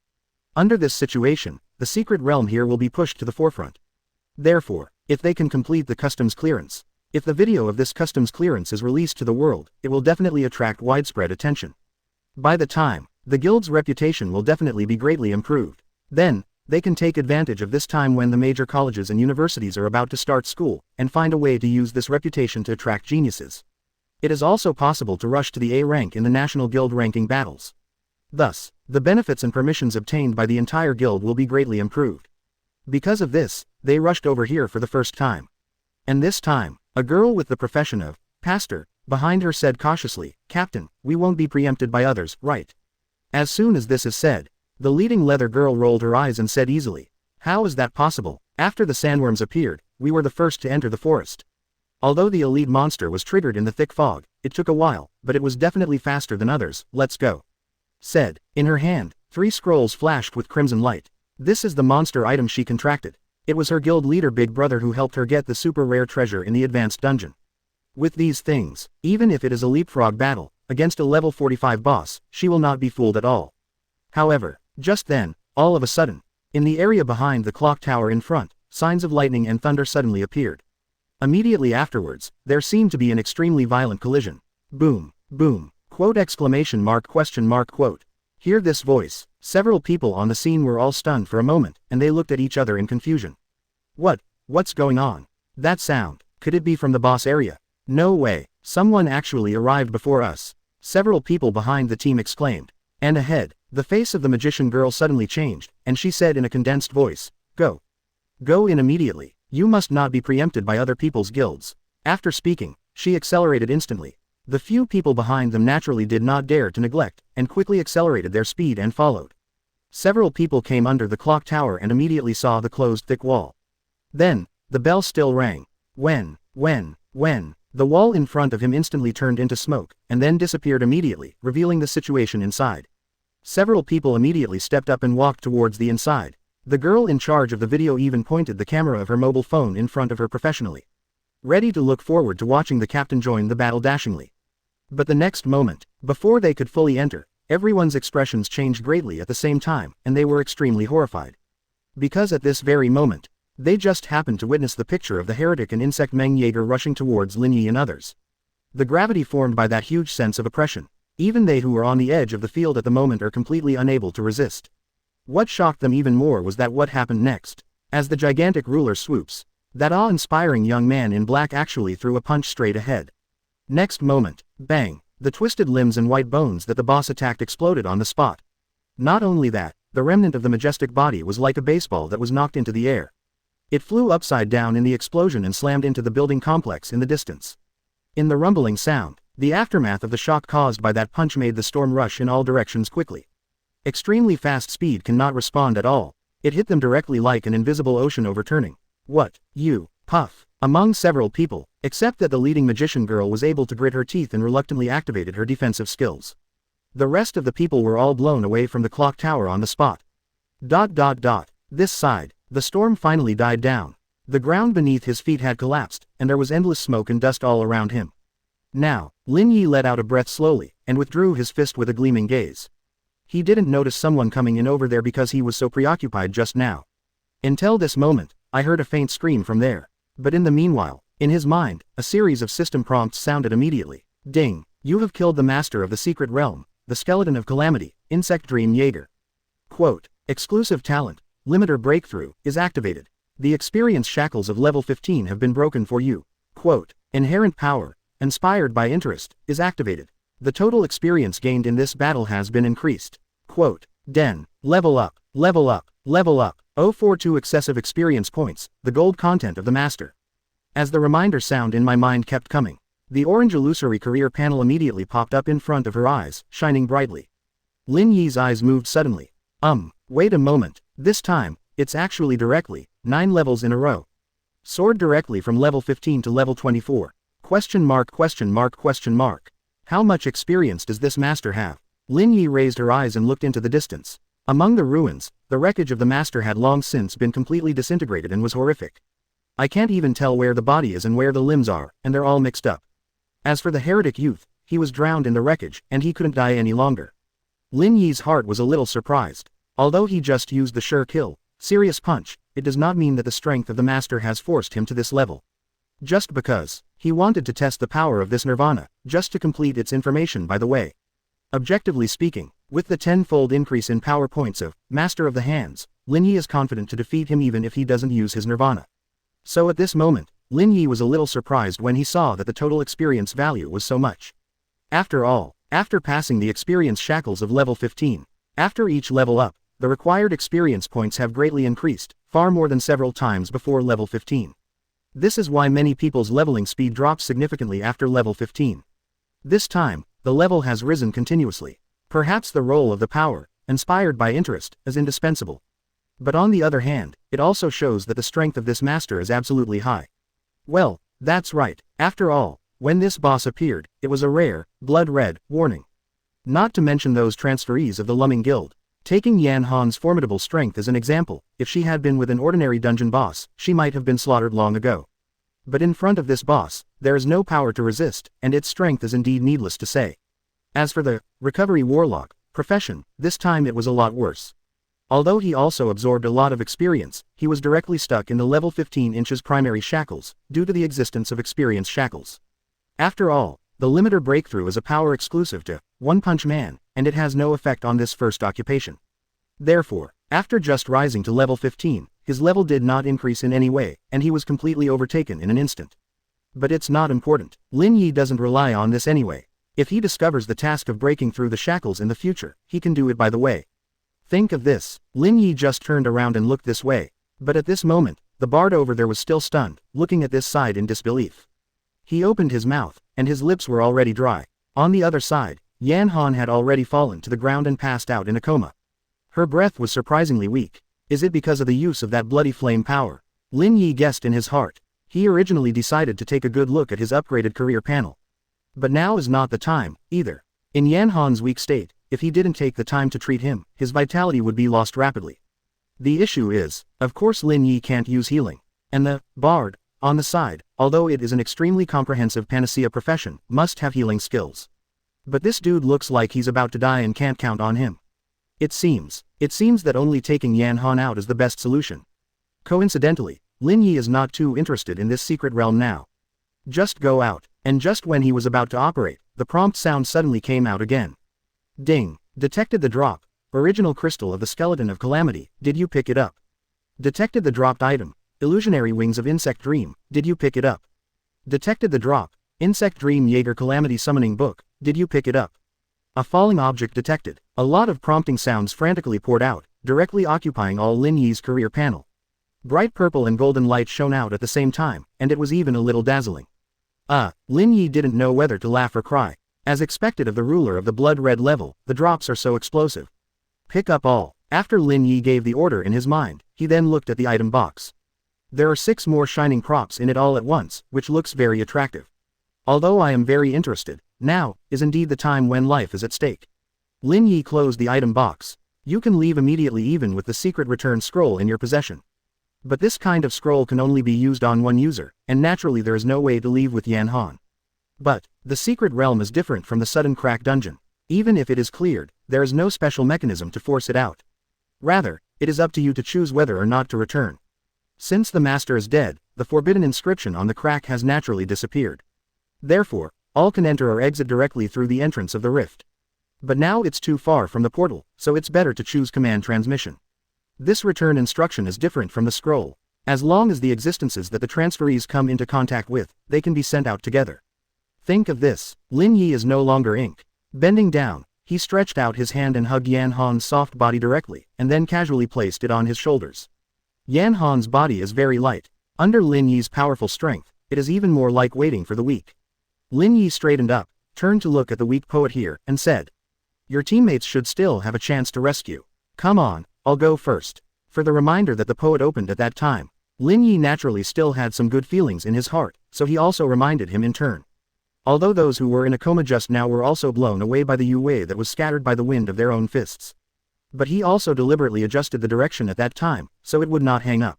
Under this situation, the secret realm here will be pushed to the forefront. Therefore, if they can complete the customs clearance, if the video of this customs clearance is released to the world, it will definitely attract widespread attention. By the time, the guild's reputation will definitely be greatly improved. Then, they can take advantage of this time when the major colleges and universities are about to start school, and find a way to use this reputation to attract geniuses. It is also possible to rush to the A rank in the national guild ranking battles. Thus, the benefits and permissions obtained by the entire guild will be greatly improved. Because of this, they rushed over here for the first time. And this time, a girl with the profession of pastor behind her said cautiously, "Captain, we won't be preempted by others, right?" As soon as this is said, the leading leather girl rolled her eyes and said easily, "How is that possible? After the sandworms appeared, we were the first to enter the forest." Although the elite monster was triggered in the thick fog, it took a while, but it was definitely faster than others. "Let's go," said. In her hand, 3 scrolls flashed with crimson light. This is the monster item she contracted. It was her guild leader Big Brother who helped her get the super rare treasure in the advanced dungeon. With these things, even if it is a leapfrog battle, against a level 45 boss, she will not be fooled at all. However, just then, all of a sudden, in the area behind the clock tower in front, signs of lightning and thunder suddenly appeared. Immediately afterwards, there seemed to be an extremely violent collision. Boom, boom, quote. Hear this voice. Several people on the scene were all stunned for a moment, and they looked at each other in confusion. What's going on? That sound, could it be from the boss area? No way, someone actually arrived before us. Several people behind the team exclaimed. And ahead, the face of the magician girl suddenly changed, and she said in a condensed voice, "Go. Go in immediately. You must not be preempted by other people's guilds." After speaking, she accelerated instantly. The few people behind them naturally did not dare to neglect, and quickly accelerated their speed and followed. Several people came under the clock tower and immediately saw the closed thick wall. Then, the bell still rang. When, The wall in front of him instantly turned into smoke, and then disappeared immediately, revealing the situation inside. Several people immediately stepped up and walked towards the inside. The girl in charge of the video even pointed the camera of her mobile phone in front of her professionally, ready to look forward to watching the captain join the battle dashingly. But the next moment, before they could fully enter, everyone's expressions changed greatly at the same time, and they were extremely horrified. Because at this very moment, they just happened to witness the picture of the heretic and insect Meng Jaeger rushing towards Lin Yi and others. The gravity formed by that huge sense of oppression. Even they who are on the edge of the field at the moment are completely unable to resist. What shocked them even more was that what happened next. As the gigantic ruler swoops, that awe-inspiring young man in black actually threw a punch straight ahead. Next moment, bang, the twisted limbs and white bones that the boss attacked exploded on the spot. Not only that, the remnant of the majestic body was like a baseball that was knocked into the air. It flew upside down in the explosion and slammed into the building complex in the distance. In the rumbling sound, the aftermath of the shock caused by that punch made the storm rush in all directions quickly. Extremely fast speed cannot respond at all. It hit them directly like an invisible ocean overturning. What, you, puff, among several people, except that the leading magician girl was able to grit her teeth and reluctantly activated her defensive skills. The rest of the people were all blown away from the clock tower on the spot. This side, the storm finally died down. The ground beneath his feet had collapsed, and there was endless smoke and dust all around him. Now, Lin Yi let out a breath slowly, and withdrew his fist with a gleaming gaze. He didn't notice someone coming in over there because he was so preoccupied just now. Until this moment, I heard a faint scream from there. But in the meanwhile, in his mind, a series of system prompts sounded immediately. Ding! You have killed the master of the secret realm, the skeleton of calamity, Insect Dream Jaeger. Quote, exclusive talent, limiter breakthrough, is activated. The experience shackles of level 15 have been broken for you. Quote, inherent power, inspired by interest, is activated. The total experience gained in this battle has been increased. Quote, Den, level up, level up, level up, 042 excessive experience points, the gold content of the master. As the reminder sound in my mind kept coming, the orange illusory career panel immediately popped up in front of her eyes, shining brightly. Lin Yi's eyes moved suddenly. Wait a moment, this time, it's actually directly, 9 levels in a row. Soared directly from level 15 to level 24. Question mark, question mark, question mark. How much experience does this master have? Lin Yi raised her eyes and looked into the distance. Among the ruins, the wreckage of the master had long since been completely disintegrated and was horrific. I can't even tell where the body is and where the limbs are, and they're all mixed up. As for the heretic youth, he was drowned in the wreckage, and he couldn't die any longer. Lin Yi's heart was a little surprised. Although he just used the sure kill, serious punch, it does not mean that the strength of the master has forced him to this level. Just because, he wanted to test the power of this nirvana, just to complete its information by the way. Objectively speaking, with the 10-fold increase in power points of Master of the Hands, Lin Yi is confident to defeat him even if he doesn't use his nirvana. So at this moment, Lin Yi was a little surprised when he saw that the total experience value was so much. After all, after passing the experience shackles of level 15, after each level up, the required experience points have greatly increased, far more than several times before level 15. This is why many people's leveling speed drops significantly after level 15. This time, the level has risen continuously. Perhaps the role of the power, inspired by interest, is indispensable. But on the other hand, it also shows that the strength of this master is absolutely high. Well, that's right, after all, when this boss appeared, it was a rare, blood-red, warning. Not to mention those transferees of the Lumming Guild. Taking Yan Han's formidable strength as an example, if she had been with an ordinary dungeon boss, she might have been slaughtered long ago. But in front of this boss, there is no power to resist, and its strength is indeed needless to say. As for the recovery warlock profession, this time it was a lot worse. Although he also absorbed a lot of experience, he was directly stuck in the level 15 inches primary shackles, due to the existence of experience shackles. After all, the limiter breakthrough is a power exclusive to One Punch Man, and it has no effect on this first occupation. Therefore, after just rising to level 15, his level did not increase in any way, and he was completely overtaken in an instant. But it's not important. Lin Yi doesn't rely on this anyway. If he discovers the task of breaking through the shackles in the future, he can do it by the way. Think of this, Lin Yi just turned around and looked this way. But at this moment, the bard over there was still stunned, looking at this side in disbelief. He opened his mouth, and his lips were already dry. On the other side, Yan Han had already fallen to the ground and passed out in a coma. Her breath was surprisingly weak. Is it because of the use of that bloody flame power? Lin Yi guessed in his heart. He originally decided to take a good look at his upgraded career panel. But now is not the time, either. In Yan Han's weak state, if he didn't take the time to treat him, his vitality would be lost rapidly. The issue is, of course Lin Yi can't use healing. And the bard, on the side, although it is an extremely comprehensive panacea profession, must have healing skills. But this dude looks like he's about to die and can't count on him. It seems that only taking Yan Han out is the best solution. Coincidentally, Lin Yi is not too interested in this secret realm now. Just go out, and just when he was about to operate, the prompt sound suddenly came out again. Ding, detected the drop. Original crystal of the skeleton of calamity, did you pick it up? Detected the dropped item. Illusionary wings of insect dream, did you pick it up? Detected the drop. Insect dream Jaeger calamity summoning book, did you pick it up? A falling object detected. A lot of prompting sounds frantically poured out, directly occupying all Lin Yi's career panel. Bright purple and golden light shone out at the same time, and it was even a little dazzling. Lin Yi didn't know whether to laugh or cry. As expected of the ruler of the blood red level, the drops are so explosive. Pick up all. After Lin Yi gave the order in his mind, he then looked at the item box. There are 6 more shining props in it all at once, which looks very attractive. Although I am very interested, now is indeed the time when life is at stake. Lin Yi closed the item box. You can leave immediately even with the secret return scroll in your possession. But this kind of scroll can only be used on one user, and naturally there is no way to leave with Yan Han. But the secret realm is different from the sudden crack dungeon. Even if it is cleared, there is no special mechanism to force it out. Rather, it is up to you to choose whether or not to return. Since the master is dead, the forbidden inscription on the crack has naturally disappeared. Therefore, all can enter or exit directly through the entrance of the rift. But now it's too far from the portal, so it's better to choose command transmission. This return instruction is different from the scroll. As long as the existences that the transferees come into contact with, they can be sent out together. Think of this, Lin Yi is no longer ink. Bending down, he stretched out his hand and hugged Yan Han's soft body directly, and then casually placed it on his shoulders. Yan Han's body is very light. Under Lin Yi's powerful strength, it is even more like waiting for the weak. Lin Yi straightened up, turned to look at the weak poet here, and said, "Your teammates should still have a chance to rescue. Come on, I'll go first." For the reminder that the poet opened at that time, Lin Yi naturally still had some good feelings in his heart, so he also reminded him in turn. Although those who were in a coma just now were also blown away by the Yue that was scattered by the wind of their own fists. But he also deliberately adjusted the direction at that time, so it would not hang up.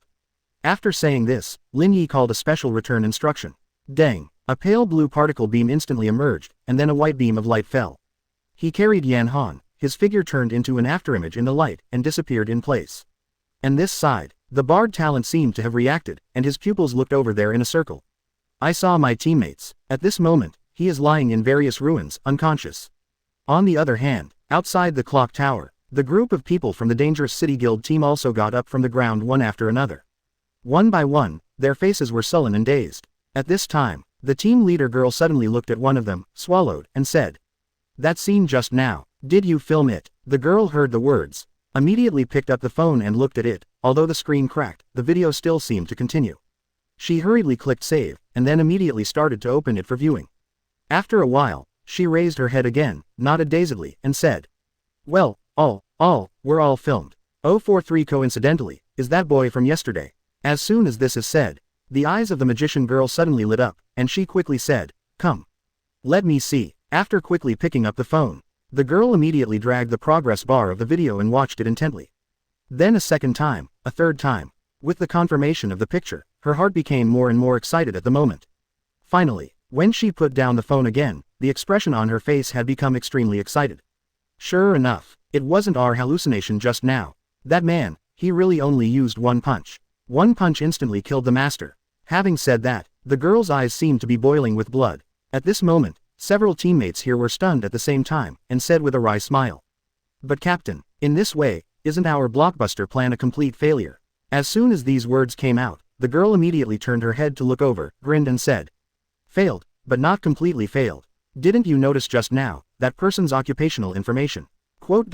After saying this, Lin Yi called a special return instruction. Dang! A pale blue particle beam instantly emerged, and then a white beam of light fell. He carried Yan Han, his figure turned into an afterimage in the light, and disappeared in place. And this side, the bard talent seemed to have reacted, and his pupils looked over there in a circle. I saw my teammates. At this moment, he is lying in various ruins, unconscious. On the other hand, outside the clock tower, the group of people from the Dangerous City Guild team also got up from the ground one after another. One by one, their faces were sullen and dazed. At this time, the team leader girl suddenly looked at one of them, swallowed, and said, "That scene just now, did you film it?" The girl heard the words, immediately picked up the phone and looked at it. Although the screen cracked, the video still seemed to continue. She hurriedly clicked save, and then immediately started to open it for viewing. After a while, she raised her head again, nodded dazedly, and said, "Well, we're all filmed. 043 coincidentally, is that boy from yesterday." As soon as this is said, the eyes of the magician girl suddenly lit up, and she quickly said, "Come. Let me see." After quickly picking up the phone, the girl immediately dragged the progress bar of the video and watched it intently. Then a second time, a third time. With the confirmation of the picture, her heart became more and more excited at the moment. Finally, when she put down the phone again, the expression on her face had become extremely excited. Sure enough, it wasn't our hallucination just now. That man, he really only used one punch. One punch instantly killed the master. Having said that, the girl's eyes seemed to be boiling with blood. At this moment, several teammates here were stunned at the same time, and said with a wry smile, "But Captain, in this way, isn't our blockbuster plan a complete failure?" As soon as these words came out, the girl immediately turned her head to look over, grinned and said, "Failed, but not completely failed. Didn't you notice just now, that person's occupational information? Quote ...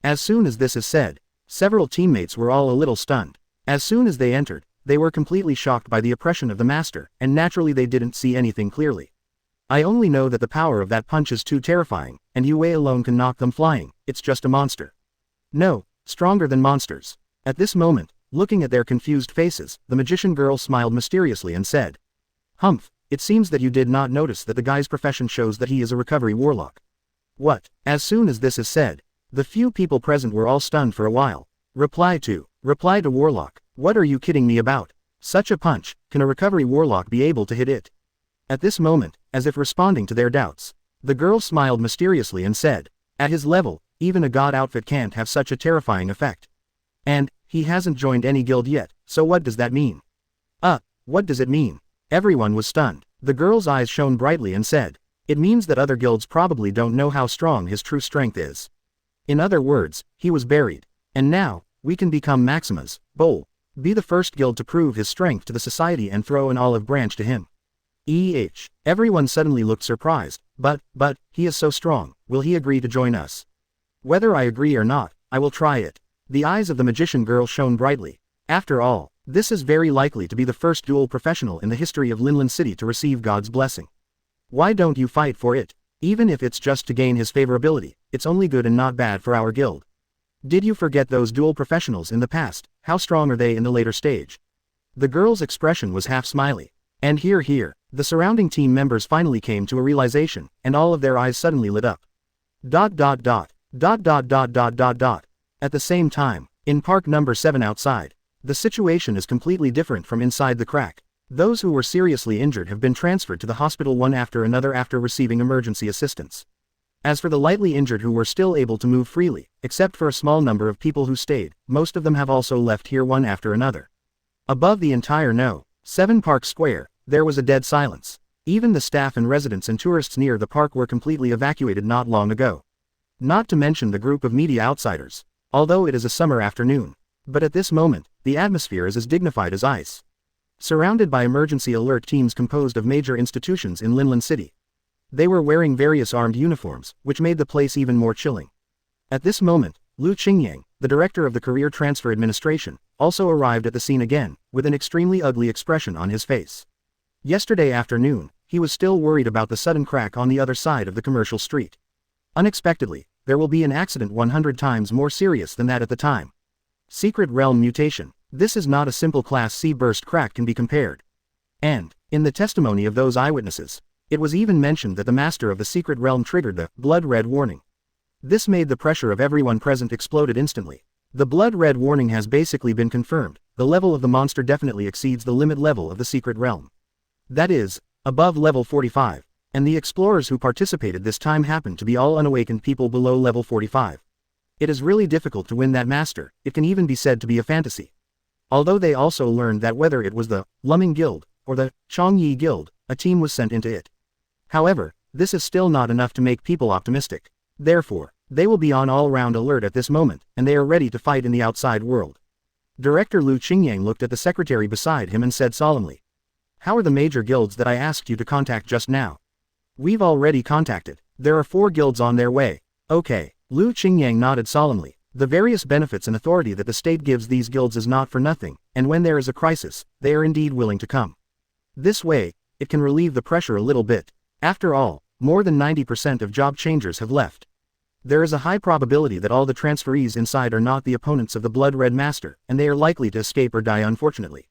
As soon as this is said, several teammates were all a little stunned. As soon as they entered, they were completely shocked by the oppression of the master, and naturally they didn't see anything clearly. I only know that the power of that punch is too terrifying, and Yue alone can knock them flying. It's just a monster. No, stronger than monsters. At this moment, Looking at their confused faces, the magician girl smiled mysteriously and said, "Humph, it seems that you did not notice that the guy's profession shows that he is a recovery warlock." What? As soon as this is said, the few people present were all stunned for a while. Reply to warlock. What are you kidding me about? Such a punch, can a recovery warlock be able to hit it? At this moment, as if responding to their doubts, the girl smiled mysteriously and said, "At his level, even a god outfit can't have such a terrifying effect. And, he hasn't joined any guild yet, so what does that mean?" What does it mean? Everyone was stunned. The girl's eyes shone brightly and said, "It means that other guilds probably don't know how strong his true strength is. In other words, he was buried. And now, we can become Maximas, be the first guild to prove his strength to the society and throw an olive branch to him." Everyone suddenly looked surprised. But, he is so strong, will he agree to join us? Whether I agree or not, I will try it. The eyes of the magician girl shone brightly. After all, this is very likely to be the first dual professional in the history of Linlan City to receive God's blessing. Why don't you fight for it? Even if it's just to gain his favorability, it's only good and not bad for our guild. Did you forget those dual professionals in the past? How strong are they in the later stage? The girl's expression was half smiley. And here, the surrounding team members finally came to a realization, and all of their eyes suddenly lit up. At the same time, in park number 7 outside, the situation is completely different from inside the crack. Those who were seriously injured have been transferred to the hospital one after another after receiving emergency assistance. As for the lightly injured who were still able to move freely, except for a small number of people who stayed, most of them have also left here one after another. Above the entire No. 7 Park Square, there was a dead silence. Even the staff and residents and tourists near the park were completely evacuated not long ago. Not to mention the group of media outsiders. Although it is a summer afternoon. But at this moment, the atmosphere is as dignified as ice. Surrounded by emergency alert teams composed of major institutions in Linlan City. They were wearing various armed uniforms, which made the place even more chilling. At this moment, Lu Qingyang, the director of the Career Transfer Administration, also arrived at the scene again, with an extremely ugly expression on his face. Yesterday afternoon, he was still worried about the sudden crack on the other side of the commercial street. Unexpectedly, there will be an accident 100 times more serious than that at the time. Secret Realm Mutation. This is not a simple Class C burst crack can be compared. And, in the testimony of those eyewitnesses, it was even mentioned that the master of the Secret Realm triggered the blood red warning. This made the pressure of everyone present exploded instantly. The blood red warning has basically been confirmed. The level of the monster definitely exceeds the limit level of the Secret Realm. That is, above level 45, and the explorers who participated this time happened to be all unawakened people below level 45. It is really difficult to win that master, it can even be said to be a fantasy. Although they also learned that whether it was the Lumming Guild, or the Changyi Guild, a team was sent into it. However, this is still not enough to make people optimistic. Therefore, they will be on all-round alert at this moment, and they are ready to fight in the outside world. Director Lu Qingyang looked at the secretary beside him and said solemnly, "How are the major guilds that I asked you to contact just now?" "We've already contacted. There are 4 guilds on their way." "Okay." Lu Qingyang nodded solemnly. The various benefits and authority that the state gives these guilds is not for nothing, and when there is a crisis, they are indeed willing to come. This way, it can relieve the pressure a little bit. After all, more than 90% of job changers have left. There is a high probability that all the transferees inside are not the opponents of the Blood Red Master, and they are likely to escape or die unfortunately.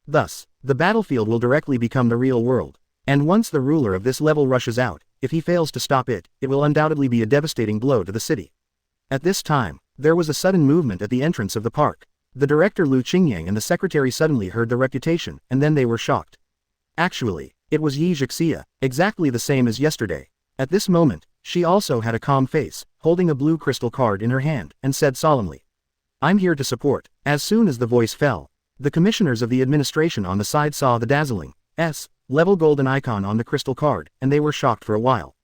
Thus, the battlefield will directly become the real world. And once the ruler of this level rushes out, if he fails to stop it, it will undoubtedly be a devastating blow to the city. At this time, there was a sudden movement at the entrance of the park. The director Lu Qingyang and the secretary suddenly heard the reputation, and then they were shocked. Actually, it was Yi Zhixia, exactly the same as yesterday. At this moment, she also had a calm face, holding a blue crystal card in her hand, and said solemnly, "I'm here to support." As soon as the voice fell, the commissioners of the administration on the side saw the dazzling S-level golden icon on the crystal card, and they were shocked for a while.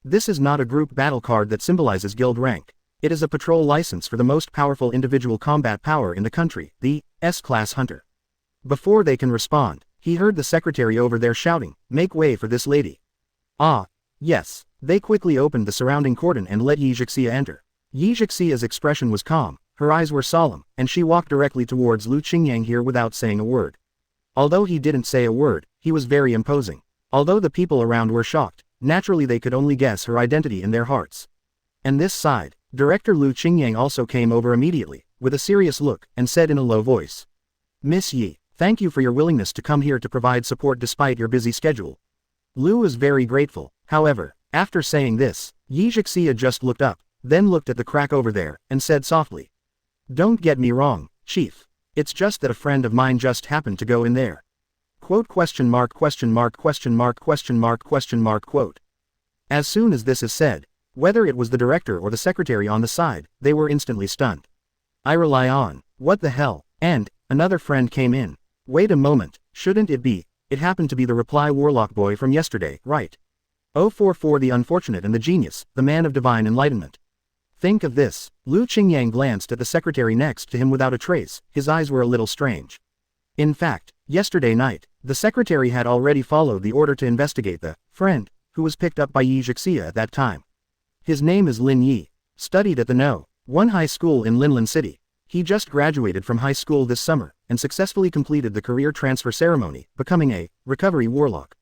This is not a group battle card that symbolizes guild rank. It is a patrol license for the most powerful individual combat power in the country, the S-class hunter. Before they can respond, he heard the secretary over there shouting, "Make way for this lady." "Ah, yes." They quickly opened the surrounding cordon and let Yi Zhixia enter. Yi Zhixia's expression was calm, her eyes were solemn, and she walked directly towards Lu Qingyang here without saying a word. Although he didn't say a word, he was very imposing. Although the people around were shocked, naturally they could only guess her identity in their hearts. And this side, Director Lu Qingyang also came over immediately, with a serious look, and said in a low voice, Miss Yi, thank you for your willingness to come here to provide support despite your busy schedule. Lu was very grateful. However, after saying this, Yi Zhixia just looked up, then looked at the crack over there, and said softly. Don't get me wrong, Chief. It's just that a friend of mine just happened to go in there. Quote question mark question mark question mark question mark question mark quote. As soon as this is said, whether it was the director or the secretary on the side, they were instantly stunned. I rely on, what the hell, and, another friend came in. Wait a moment, shouldn't it be, it happened to be the reply warlock boy from yesterday, right? 044 the unfortunate and the genius, the man of divine enlightenment. Think of this, Lu Qingyang glanced at the secretary next to him without a trace, his eyes were a little strange. In fact, yesterday night, the secretary had already followed the order to investigate the friend, who was picked up by Yi Zhixia at that time. His name is Lin Yi, studied at the No. 1 high school in Linlan City. He just graduated from high school this summer, and successfully completed the career transfer ceremony, becoming a recovery warlock.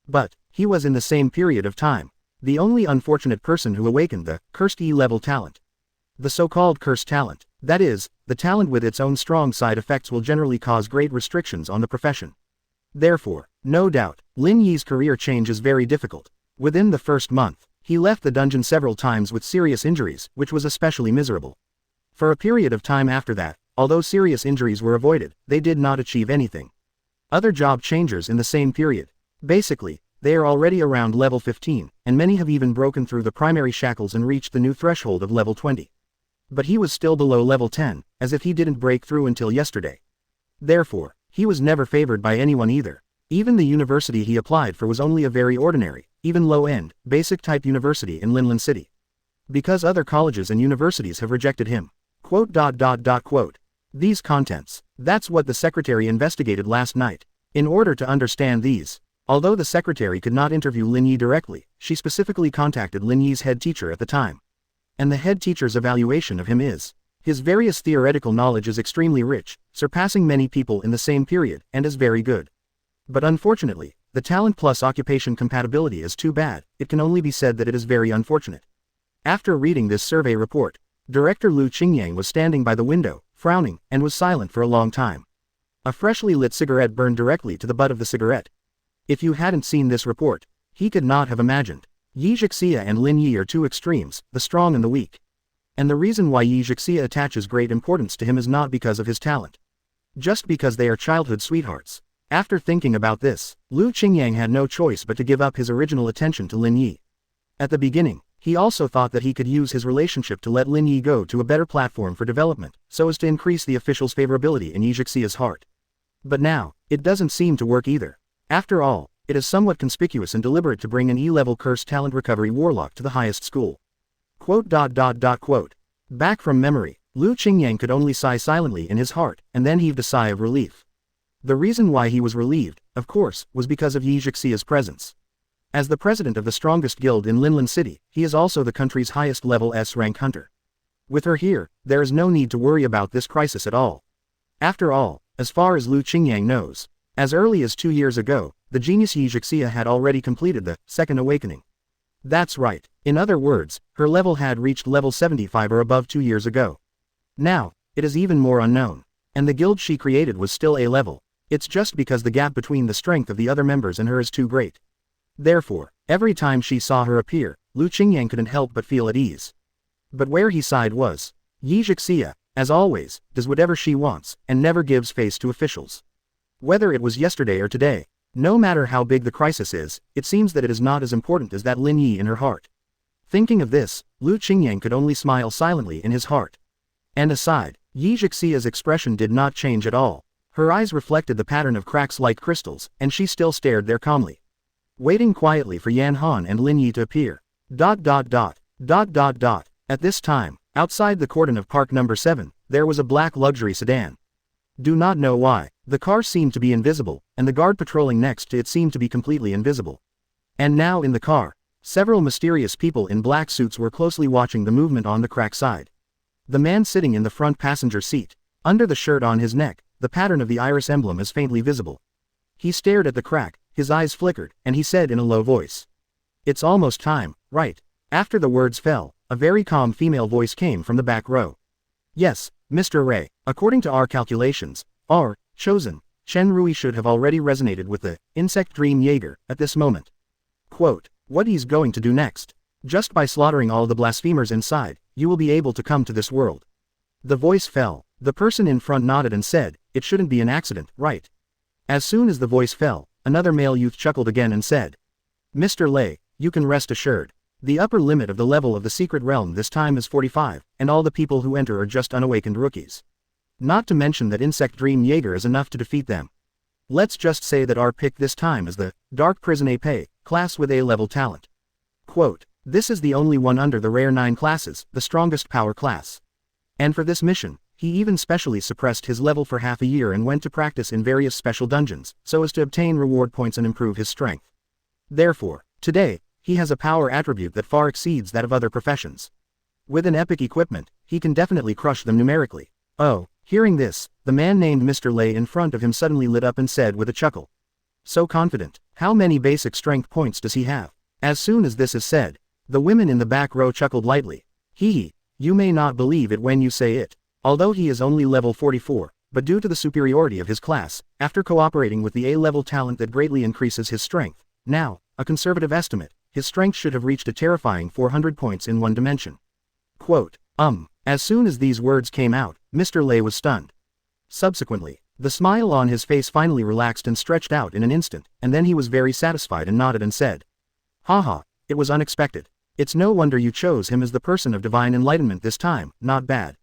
But, he was in the same period of time, the only unfortunate person who awakened the cursed E-level talent. The so-called cursed talent, that is, the talent with its own strong side effects will generally cause great restrictions on the profession. Therefore, no doubt, Lin Yi's career change is very difficult. Within the first month, he left the dungeon several times with serious injuries, which was especially miserable. For a period of time after that, although serious injuries were avoided, they did not achieve anything. Other job changers in the same period. Basically, they are already around level 15, and many have even broken through the primary shackles and reached the new threshold of level 20. But he was still below level 10, as if he didn't break through until yesterday. Therefore, he was never favored by anyone either. Even the university he applied for was only a very ordinary, even low-end, basic-type university in Linlan City. Because other colleges and universities have rejected him. Quote. These contents. That's what the secretary investigated last night. In order to understand these, although the secretary could not interview Lin Yi directly, she specifically contacted Lin Yi's head teacher at the time. And the head teacher's evaluation of him is, his various theoretical knowledge is extremely rich, surpassing many people in the same period, and is very good. But unfortunately, the talent plus occupation compatibility is too bad, it can only be said that it is very unfortunate. After reading this survey report, Director Lu Qingyang was standing by the window, frowning, and was silent for a long time. A freshly lit cigarette burned directly to the butt of the cigarette. If you hadn't seen this report, he could not have imagined. Yi Zhixia and Lin Yi are two extremes, the strong and the weak. And the reason why Yi Zhixia attaches great importance to him is not because of his talent. Just because they are childhood sweethearts. After thinking about this, Lu Qingyang had no choice but to give up his original attention to Lin Yi. At the beginning, he also thought that he could use his relationship to let Lin Yi go to a better platform for development, so as to increase the official's favorability in Yi Zhixia's heart. But now, it doesn't seem to work either. After all, it is somewhat conspicuous and deliberate to bring an E-level cursed talent recovery warlock to the highest school. Quote. Back from memory, Lu Qingyang could only sigh silently in his heart, and then heaved a sigh of relief. The reason why he was relieved, of course, was because of Yi Zhixia's presence. As the president of the strongest guild in Linlan City, he is also the country's highest level S-rank hunter. With her here, there is no need to worry about this crisis at all. After all, as far as Lu Qingyang knows, as early as 2 years ago, the genius Yi Zhixia had already completed the second awakening. That's right, in other words, her level had reached level 75 or above 2 years ago. Now, it is even more unknown. And the guild she created was still A level. It's just because the gap between the strength of the other members and her is too great. Therefore, every time she saw her appear, Lu Qingyang couldn't help but feel at ease. But where he sighed was, Yi Zhixia, as always, does whatever she wants, and never gives face to officials. Whether it was yesterday or today, no matter how big the crisis is, it seems that it is not as important as that Lin Yi in her heart. Thinking of this, Lu Qingyang could only smile silently in his heart. And aside, Yi Zhixia's expression did not change at all. Her eyes reflected the pattern of cracks like crystals, and she still stared there calmly. Waiting quietly for Yan Han and Lin Yi to appear. At this time, outside the cordon of Park Number 7, there was a black luxury sedan. Do not know why, the car seemed to be invisible, and the guard patrolling next to it seemed to be completely invisible. And now in the car, several mysterious people in black suits were closely watching the movement on the crack side. The man sitting in the front passenger seat, under the shirt on his neck, the pattern of the iris emblem is faintly visible. He stared at the crack, his eyes flickered, and he said in a low voice. It's almost time, right? After the words fell, a very calm female voice came from the back row. Yes, Mr. Ray, according to our calculations, Chosen, Chen Rui should have already resonated with the insect dream Jaeger at this moment. Quote, what he's going to do next? Just by slaughtering all the blasphemers inside, you will be able to come to this world. The voice fell. The person in front nodded and said, it shouldn't be an accident, right? As soon as the voice fell, another male youth chuckled again and said, Mr. Lei, you can rest assured. The upper limit of the level of the secret realm this time is 45, and all the people who enter are just unawakened rookies. Not to mention that Insect Dream Jaeger is enough to defeat them. Let's just say that our pick this time is the Dark Prison AP class with A-level talent. Quote, this is the only one under the rare 9 classes, the strongest power class. And for this mission, he even specially suppressed his level for half a year and went to practice in various special dungeons, so as to obtain reward points and improve his strength. Therefore, today, he has a power attribute that far exceeds that of other professions. With an epic equipment, he can definitely crush them numerically. Oh, hearing this, the man named Mr. Lei in front of him suddenly lit up and said with a chuckle. So confident, how many basic strength points does he have? As soon as this is said, the women in the back row chuckled lightly. Hee, you may not believe it when you say it. Although he is only level 44, but due to the superiority of his class, after cooperating with the A-level talent that greatly increases his strength, now, a conservative estimate, his strength should have reached a terrifying 400 points in one dimension. Quote, as soon as these words came out, Mr. Lei was stunned. Subsequently, the smile on his face finally relaxed and stretched out in an instant, and then he was very satisfied and nodded and said, haha, it was unexpected. It's no wonder you chose him as the person of divine enlightenment this time, not bad.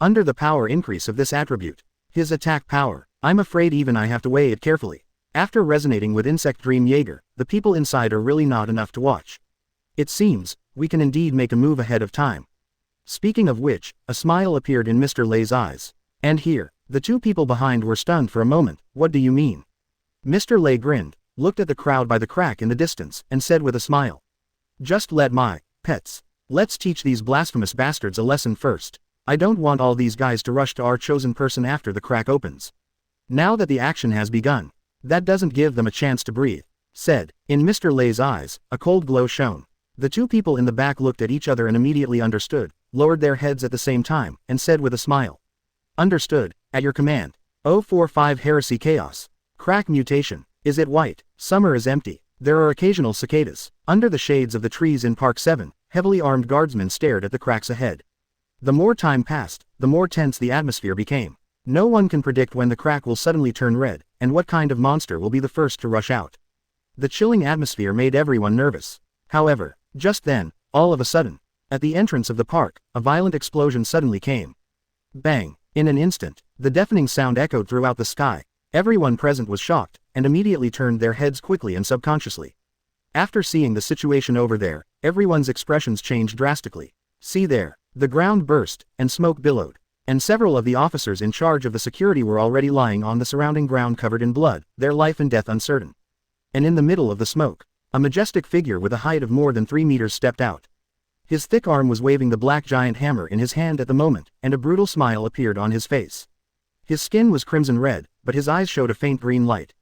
Under the power increase of this attribute, his attack power, I'm afraid even I have to weigh it carefully. After resonating with Insect Dream Jaeger, the people inside are really not enough to watch. It seems, we can indeed make a move ahead of time. Speaking of which, a smile appeared in Mr. Lei's eyes. And here, the two people behind were stunned for a moment. What do you mean? Mr. Lei grinned, looked at the crowd by the crack in the distance, and said with a smile. Just let my pets. Let's teach these blasphemous bastards a lesson first. I don't want all these guys to rush to our chosen person after the crack opens. Now that the action has begun, that doesn't give them a chance to breathe. Said, in Mr. Lei's eyes, a cold glow shone. The two people in the back looked at each other and immediately understood, lowered their heads at the same time, and said with a smile. Understood, at your command. 045 Heresy Chaos. Crack mutation. Is it white? Summer is empty. There are occasional cicadas. Under the shades of the trees in Park 7, heavily armed guardsmen stared at the cracks ahead. The more time passed, the more tense the atmosphere became. No one can predict when the crack will suddenly turn red, and what kind of monster will be the first to rush out. The chilling atmosphere made everyone nervous. However, just then, all of a sudden, at the entrance of the park, a violent explosion suddenly came. Bang! In an instant, the deafening sound echoed throughout the sky. Everyone present was shocked, and immediately turned their heads quickly and subconsciously. After seeing the situation over there, everyone's expressions changed drastically. See there, the ground burst, and smoke billowed. And several of the officers in charge of the security were already lying on the surrounding ground covered in blood, their life and death uncertain. And in the middle of the smoke, a majestic figure with a height of more than 3 meters stepped out. His thick arm was waving the black giant hammer in his hand at the moment, and a brutal smile appeared on his face. His skin was crimson red, but his eyes showed a faint green light.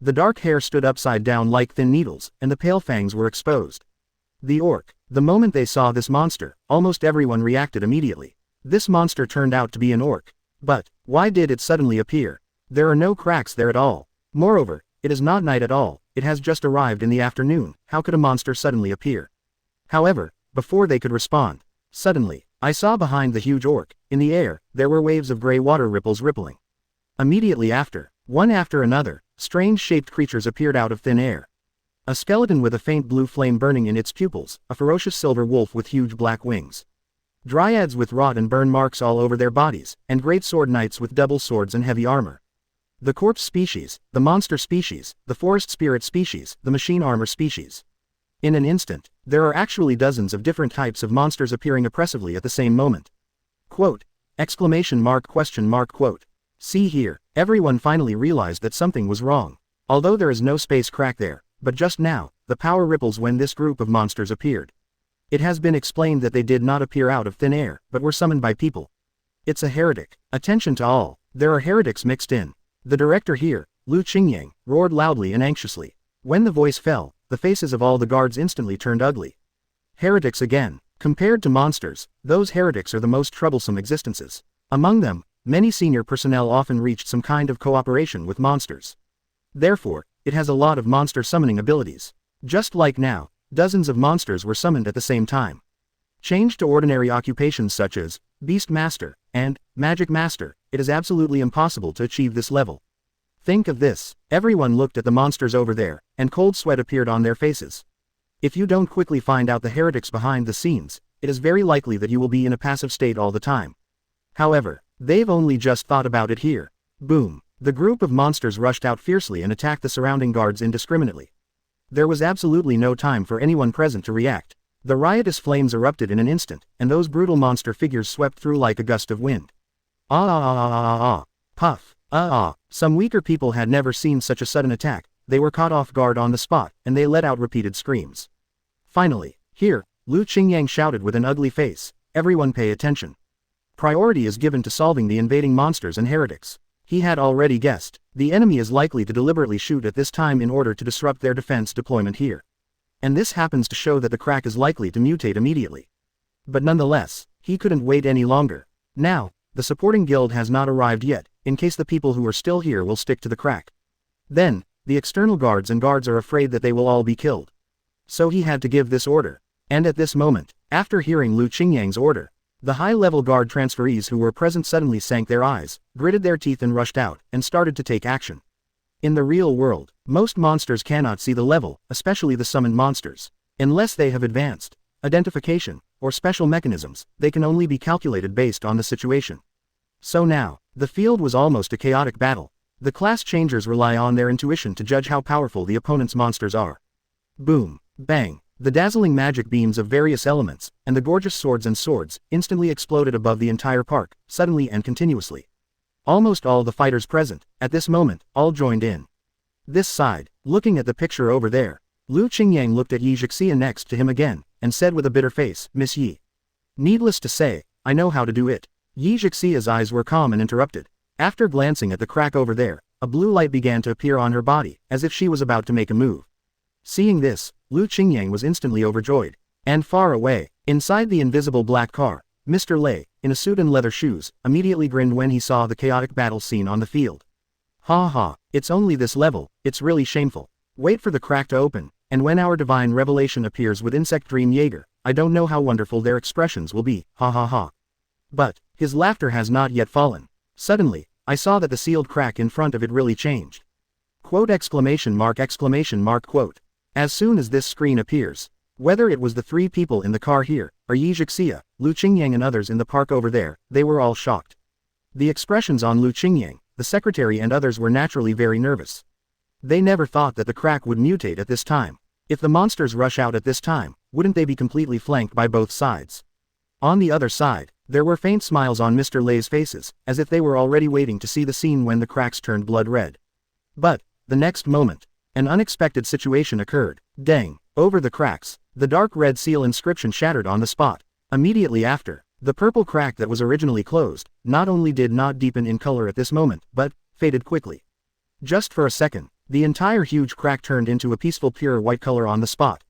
The dark hair stood upside down like thin needles, and the pale fangs were exposed. The orc. The moment they saw this monster, almost everyone reacted immediately. This monster turned out to be an orc. But, why did it suddenly appear? There are no cracks there at all. Moreover, it is not night at all, it has just arrived in the afternoon. How could a monster suddenly appear? However, before they could respond, suddenly, I saw behind the huge orc, in the air, there were waves of gray water ripples rippling. Immediately after, one after another, strange-shaped creatures appeared out of thin air. A skeleton with a faint blue flame burning in its pupils, a ferocious silver wolf with huge black wings. Dryads with rot and burn marks all over their bodies, and great sword knights with double swords and heavy armor. The corpse species, the monster species, the forest spirit species, the machine armor species. In an instant, there are actually dozens of different types of monsters appearing oppressively at the same moment. Quote! Exclamation mark question mark quote. See here, everyone finally realized that something was wrong. Although there is no space crack there, but just now, the power ripples when this group of monsters appeared. It has been explained that they did not appear out of thin air, but were summoned by people. It's a heretic. Attention to all, there are heretics mixed in. The director here, Lu Qingyang, roared loudly and anxiously. When the voice fell, the faces of all the guards instantly turned ugly. Heretics again. Compared to monsters, those heretics are the most troublesome existences. Among them, many senior personnel often reached some kind of cooperation with monsters. Therefore, it has a lot of monster summoning abilities. Just like now, dozens of monsters were summoned at the same time. Changed to ordinary occupations such as Beast Master and Magic Master, it is absolutely impossible to achieve this level. Think of this, everyone looked at the monsters over there, and cold sweat appeared on their faces. If you don't quickly find out the heretics behind the scenes, it is very likely that you will be in a passive state all the time. However, they've only just thought about it here. Boom! The group of monsters rushed out fiercely and attacked the surrounding guards indiscriminately. There was absolutely no time for anyone present to react. The riotous flames erupted in an instant, and those brutal monster figures swept through like a gust of wind. Puff. Some weaker people had never seen such a sudden attack, they were caught off guard on the spot, and they let out repeated screams. Finally, here, Lu Qingyang shouted with an ugly face, everyone pay attention. Priority is given to solving the invading monsters and heretics. He had already guessed, the enemy is likely to deliberately shoot at this time in order to disrupt their defense deployment here. And this happens to show that the crack is likely to mutate immediately. But nonetheless, he couldn't wait any longer. Now, the supporting guild has not arrived yet, in case the people who are still here will stick to the crack. Then, the external guards are afraid that they will all be killed. So he had to give this order. And at this moment, after hearing Lu Qingyang's order, the high-level guard transferees who were present suddenly sank their eyes, gritted their teeth and rushed out, and started to take action. In the real world, most monsters cannot see the level, especially the summoned monsters. Unless they have advanced identification, or special mechanisms, they can only be calculated based on the situation. So now, the field was almost a chaotic battle. The class changers rely on their intuition to judge how powerful the opponent's monsters are. Boom, bang, the dazzling magic beams of various elements, and the gorgeous swords instantly exploded above the entire park, suddenly and continuously. Almost all the fighters present, at this moment, all joined in. This side, looking at the picture over there, Lu Qingyang looked at Yi Zixia next to him again, and said with a bitter face, Miss Yi. Needless to say, I know how to do it. Yi Zixia's eyes were calm and interrupted. After glancing at the crack over there, a blue light began to appear on her body, as if she was about to make a move. Seeing this, Lu Qingyang was instantly overjoyed. And far away, inside the invisible black car, Mr. Lei, in a suit and leather shoes, immediately grinned when he saw the chaotic battle scene on the field. Ha ha, it's only this level, it's really shameful. Wait for the crack to open, and when our divine revelation appears with Insect Dream Jaeger, I don't know how wonderful their expressions will be, ha ha ha. But, his laughter has not yet fallen. Suddenly, I saw that the sealed crack in front of it really changed. Quote exclamation mark quote. As soon as this screen appears, whether it was the three people in the car here, or Yi Zixia, Lu Qingyang and others in the park over there, they were all shocked. The expressions on Lu Qingyang, the secretary and others were naturally very nervous. They never thought that the crack would mutate at this time. If the monsters rush out at this time, wouldn't they be completely flanked by both sides? On the other side, there were faint smiles on Mr. Lei's faces, as if they were already waiting to see the scene when the cracks turned blood red. But, the next moment, an unexpected situation occurred. Dang, over the cracks, the dark red seal inscription shattered on the spot. Immediately after, the purple crack that was originally closed, not only did not deepen in color at this moment, but faded quickly. Just for a second, the entire huge crack turned into a peaceful pure white color on the spot.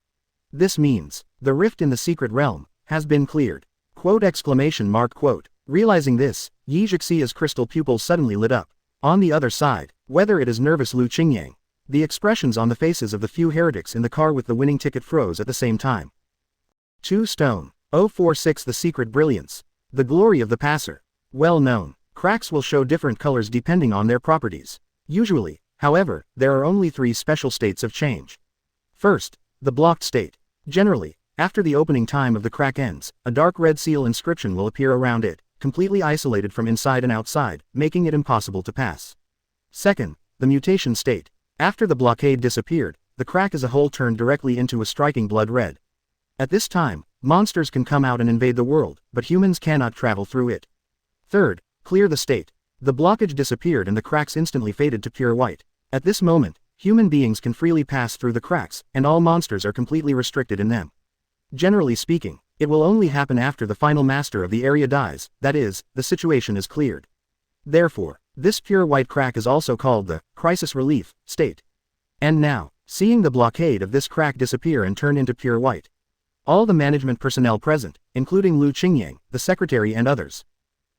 This means, the rift in the secret realm has been cleared. Quote exclamation mark quote. Realizing this, Yi Zixia's crystal pupils suddenly lit up. On the other side, whether it is nervous Lu Qingyang, the expressions on the faces of the few heretics in the car with the winning ticket froze at the same time. 2 Stone. 046 The secret brilliance. The glory of the passer. Well known. Cracks will show different colors depending on their properties. Usually, however, there are only 3 special states of change. First, the blocked state. Generally, after the opening time of the crack ends, a dark red seal inscription will appear around it, completely isolated from inside and outside, making it impossible to pass. Second, the mutation state. After the blockade disappeared, the crack as a whole turned directly into a striking blood red. At this time, monsters can come out and invade the world, but humans cannot travel through it. Third, clear the state. The blockage disappeared and the cracks instantly faded to pure white. At this moment, human beings can freely pass through the cracks, and all monsters are completely restricted in them. Generally speaking, it will only happen after the final master of the area dies, that is, the situation is cleared. Therefore, this pure white crack is also called the crisis relief state. And now, seeing the blockade of this crack disappear and turn into pure white, all the management personnel present, including Lu Qingyang, the secretary and others,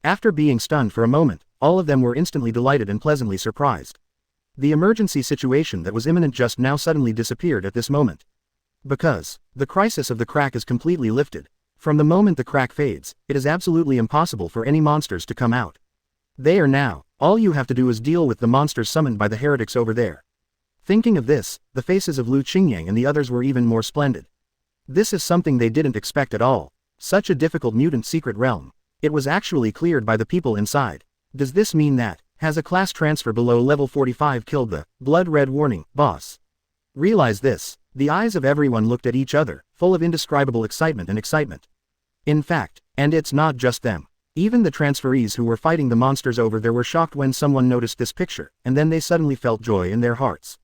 After being stunned for a moment, all of them were instantly delighted and pleasantly surprised. The emergency situation that was imminent just now suddenly disappeared at this moment. Because the crisis of the crack is completely lifted. From the moment the crack fades, it is absolutely impossible for any monsters to come out. They are now. All you have to do is deal with the monsters summoned by the heretics over there. Thinking of this, the faces of Lu Qingyang and the others were even more splendid. This is something they didn't expect at all. Such a difficult mutant secret realm. It was actually cleared by the people inside. Does this mean that, has a class transfer below level 45 killed the blood red warning boss? Realize this. The eyes of everyone looked at each other, full of indescribable excitement and excitement. In fact, and it's not just them. Even the transferees who were fighting the monsters over there were shocked when someone noticed this picture, and then they suddenly felt joy in their hearts.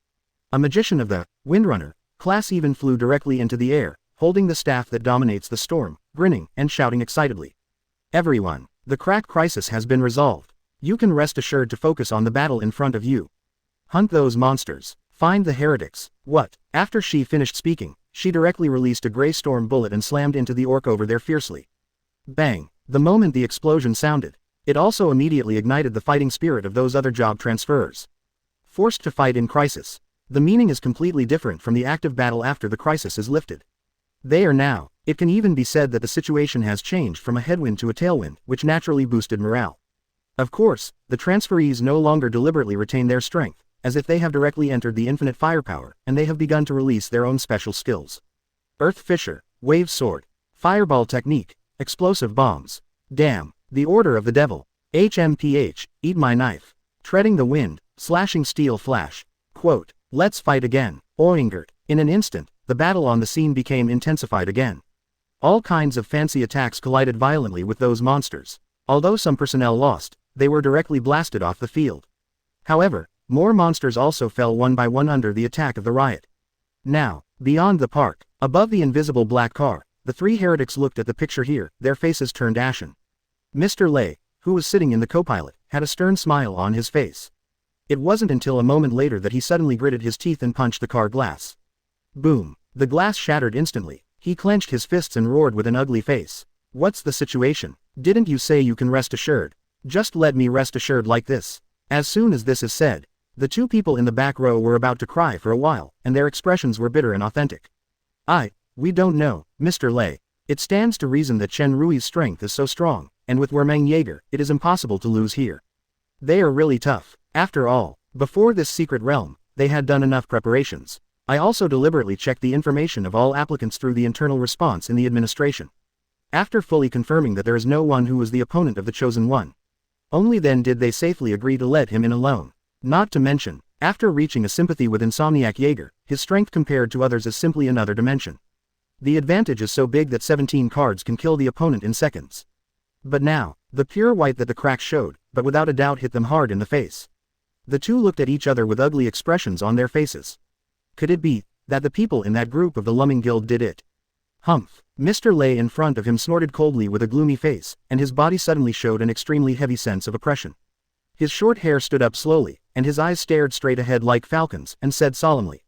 A magician of the Windrunner class even flew directly into the air, holding the staff that dominates the storm, grinning and shouting excitedly. Everyone, the crack crisis has been resolved. You can rest assured to focus on the battle in front of you. Hunt those monsters. Find the heretics. What? After she finished speaking, she directly released a gray storm bullet and slammed into the orc over there fiercely. Bang! The moment the explosion sounded, it also immediately ignited the fighting spirit of those other job transferers. Forced to fight in crisis. The meaning is completely different from the active battle after the crisis is lifted. They are now. It can even be said that the situation has changed from a headwind to a tailwind, which naturally boosted morale. Of course, the transferees no longer deliberately retain their strength, as if they have directly entered the infinite firepower, and they have begun to release their own special skills. Earth Fisher, Wave Sword, Fireball Technique, Explosive Bombs. Damn, the Order of the Devil. HMPH, Eat My Knife. Treading the Wind, Slashing Steel Flash. Quote, let's fight again. Oingert. In an instant, the battle on the scene became intensified again. All kinds of fancy attacks collided violently with those monsters. Although some personnel lost, they were directly blasted off the field. However, more monsters also fell one by one under the attack of the riot. Now, beyond the park, above the invisible black car, the three heretics looked at the picture here, their faces turned ashen. Mr. Lei, who was sitting in the co-pilot, had a stern smile on his face. It wasn't until a moment later that he suddenly gritted his teeth and punched the car glass. Boom! The glass shattered instantly. He clenched his fists and roared with an ugly face. What's the situation? Didn't you say you can rest assured? Just let me rest assured like this. As soon as this is said, the two people in the back row were about to cry for a while, and their expressions were bitter and authentic. We don't know, Mr. Lei. It stands to reason that Chen Rui's strength is so strong, and with Wermeng Jaeger, it is impossible to lose here. They are really tough. After all, before this secret realm, they had done enough preparations. I also deliberately checked the information of all applicants through the internal response in the administration. After fully confirming that there is no one who was the opponent of the chosen one. Only then did they safely agree to let him in alone. Not to mention, after reaching a sympathy with Insomniac Jaeger, his strength compared to others is simply another dimension. The advantage is so big that 17 cards can kill the opponent in seconds. But now, the pure white that the crack showed, but without a doubt hit them hard in the face. The two looked at each other with ugly expressions on their faces. Could it be that the people in that group of the Lumming Guild did it? Humph! Mr. Lei in front of him snorted coldly with a gloomy face, and his body suddenly showed an extremely heavy sense of oppression. His short hair stood up slowly, and his eyes stared straight ahead like falcons, and said solemnly,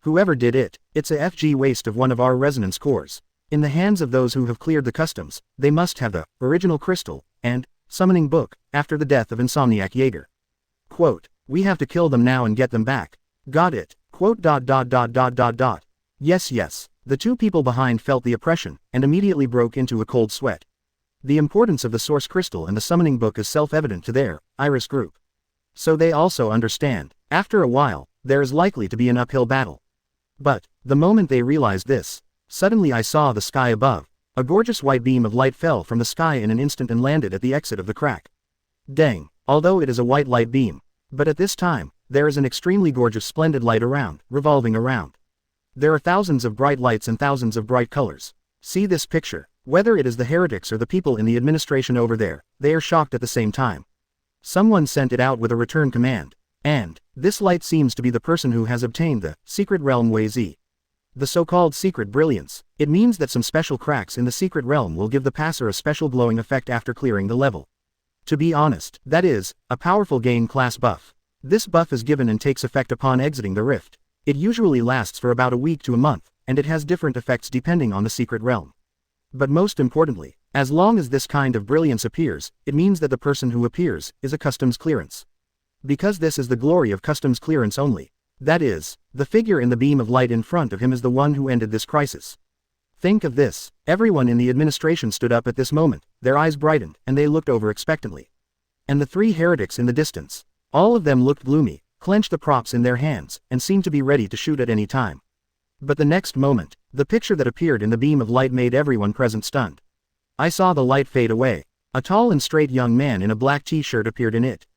whoever did it, it's a FG waste of one of our resonance cores. In the hands of those who have cleared the customs, they must have the original crystal and summoning book after the death of Insomniac Jaeger. Quote, we have to kill them now and get them back. Got it. Quote. Yes. The two people behind felt the oppression, and immediately broke into a cold sweat. The importance of the source crystal and the summoning book is self-evident to their Iris group. So they also understand, after a while, there is likely to be an uphill battle. But, the moment they realized this, suddenly I saw the sky above. A gorgeous white beam of light fell from the sky in an instant and landed at the exit of the crack. Dang, although it is a white light beam. But at this time, there is an extremely gorgeous splendid light around, revolving around. There are thousands of bright lights and thousands of bright colors. See this picture. Whether it is the heretics or the people in the administration over there, they are shocked at the same time. Someone sent it out with a return command. And, this light seems to be the person who has obtained the secret realm Wei Zi. The so-called secret brilliance. It means that some special cracks in the secret realm will give the passer a special glowing effect after clearing the level. To be honest, that is, a powerful gain class buff. This buff is given and takes effect upon exiting the rift. It usually lasts for about a week to a month, and it has different effects depending on the secret realm. But most importantly, As long as this kind of brilliance appears, it means that the person who appears is a customs clearance. Because this is the glory of customs clearance only. That is, the figure in the beam of light in front of him is the one who ended this crisis. Think of this. Everyone in the administration stood up at this moment, their eyes brightened, and they looked over expectantly. And the three heretics in the distance. All of them looked gloomy, clenched the props in their hands, and seemed to be ready to shoot at any time. But the next moment, the picture that appeared in the beam of light made everyone present stunned. I saw the light fade away. A tall and straight young man in a black t-shirt appeared in it.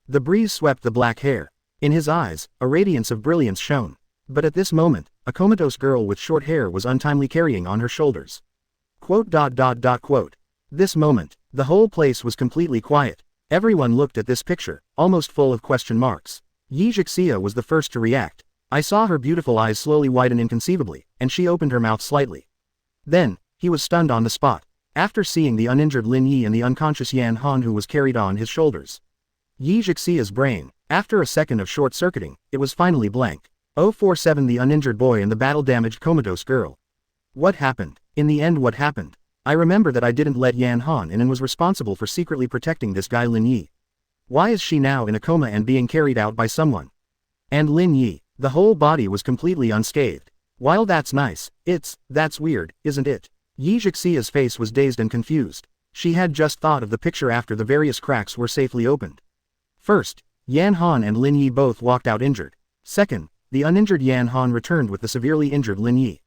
The breeze swept the black hair. In his eyes, a radiance of brilliance shone. But at this moment, a comatose girl with short hair was untimely carrying on her shoulders. Quote. This moment, the whole place was completely quiet. Everyone looked at this picture, almost full of question marks. Yi Zixia was the first to react. I saw her beautiful eyes slowly widen inconceivably, and she opened her mouth slightly. Then, he was stunned on the spot. After seeing the uninjured Lin Yi and the unconscious Yan Han who was carried on his shoulders. Yi Zixia's brain, after a second of short-circuiting, it was finally blank. 047 The uninjured boy and the battle-damaged comatose girl. What happened? In the end what happened? I remember that I didn't let Yan Han in and was responsible for secretly protecting this guy Lin Yi. Why is she now in a coma and being carried out by someone? And Lin Yi, the whole body was completely unscathed. While that's nice, that's weird, isn't it? Yi Zixia's face was dazed and confused. She had just thought of the picture after the various cracks were safely opened. First, Yan Han and Lin Yi both walked out injured. Second, the uninjured Yan Han returned with the severely injured Lin Yi.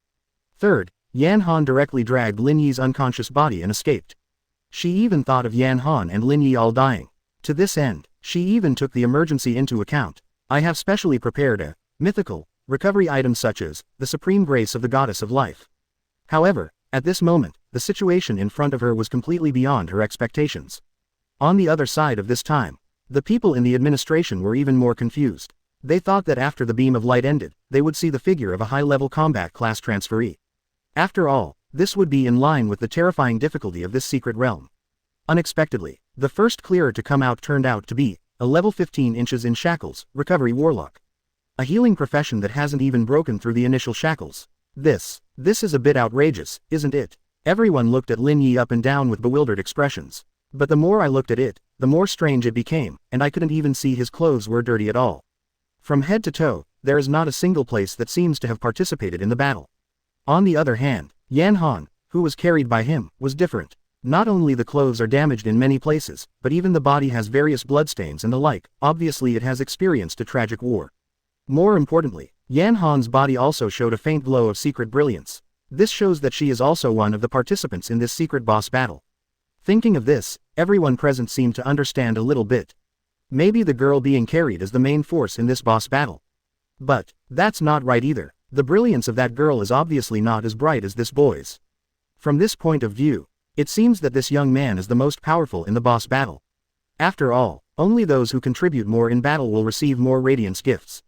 Third, Yan Han directly dragged Lin Yi's unconscious body and escaped. She even thought of Yan Han and Lin Yi all dying. To this end, she even took the emergency into account. I have specially prepared a mythical recovery item such as the supreme grace of the goddess of life. However, at this moment, the situation in front of her was completely beyond her expectations. On the other side of this time, the people in the administration were even more confused. They thought that after the beam of light ended, they would see the figure of a high-level combat class transferee. After all, this would be in line with the terrifying difficulty of this secret realm. Unexpectedly, the first clearer to come out turned out to be a level 15 inches in shackles, recovery warlock. A healing profession that hasn't even broken through the initial shackles. This is a bit outrageous, isn't it? Everyone looked at Lin Yi up and down with bewildered expressions. But the more I looked at it, the more strange it became, and I couldn't even see his clothes were dirty at all. From head to toe, there is not a single place that seems to have participated in the battle. On the other hand, Yan Han, who was carried by him, was different. Not only the clothes are damaged in many places, but even the body has various bloodstains and the like. Obviously it has experienced a tragic war. More importantly, Yan Han's body also showed a faint glow of secret brilliance. This shows that she is also one of the participants in this secret boss battle. Thinking of this, everyone present seemed to understand a little bit. Maybe the girl being carried is the main force in this boss battle. But that's not right either. The brilliance of that girl is obviously not as bright as this boy's. From this point of view, it seems that this young man is the most powerful in the boss battle. After all, only those who contribute more in battle will receive more radiance gifts.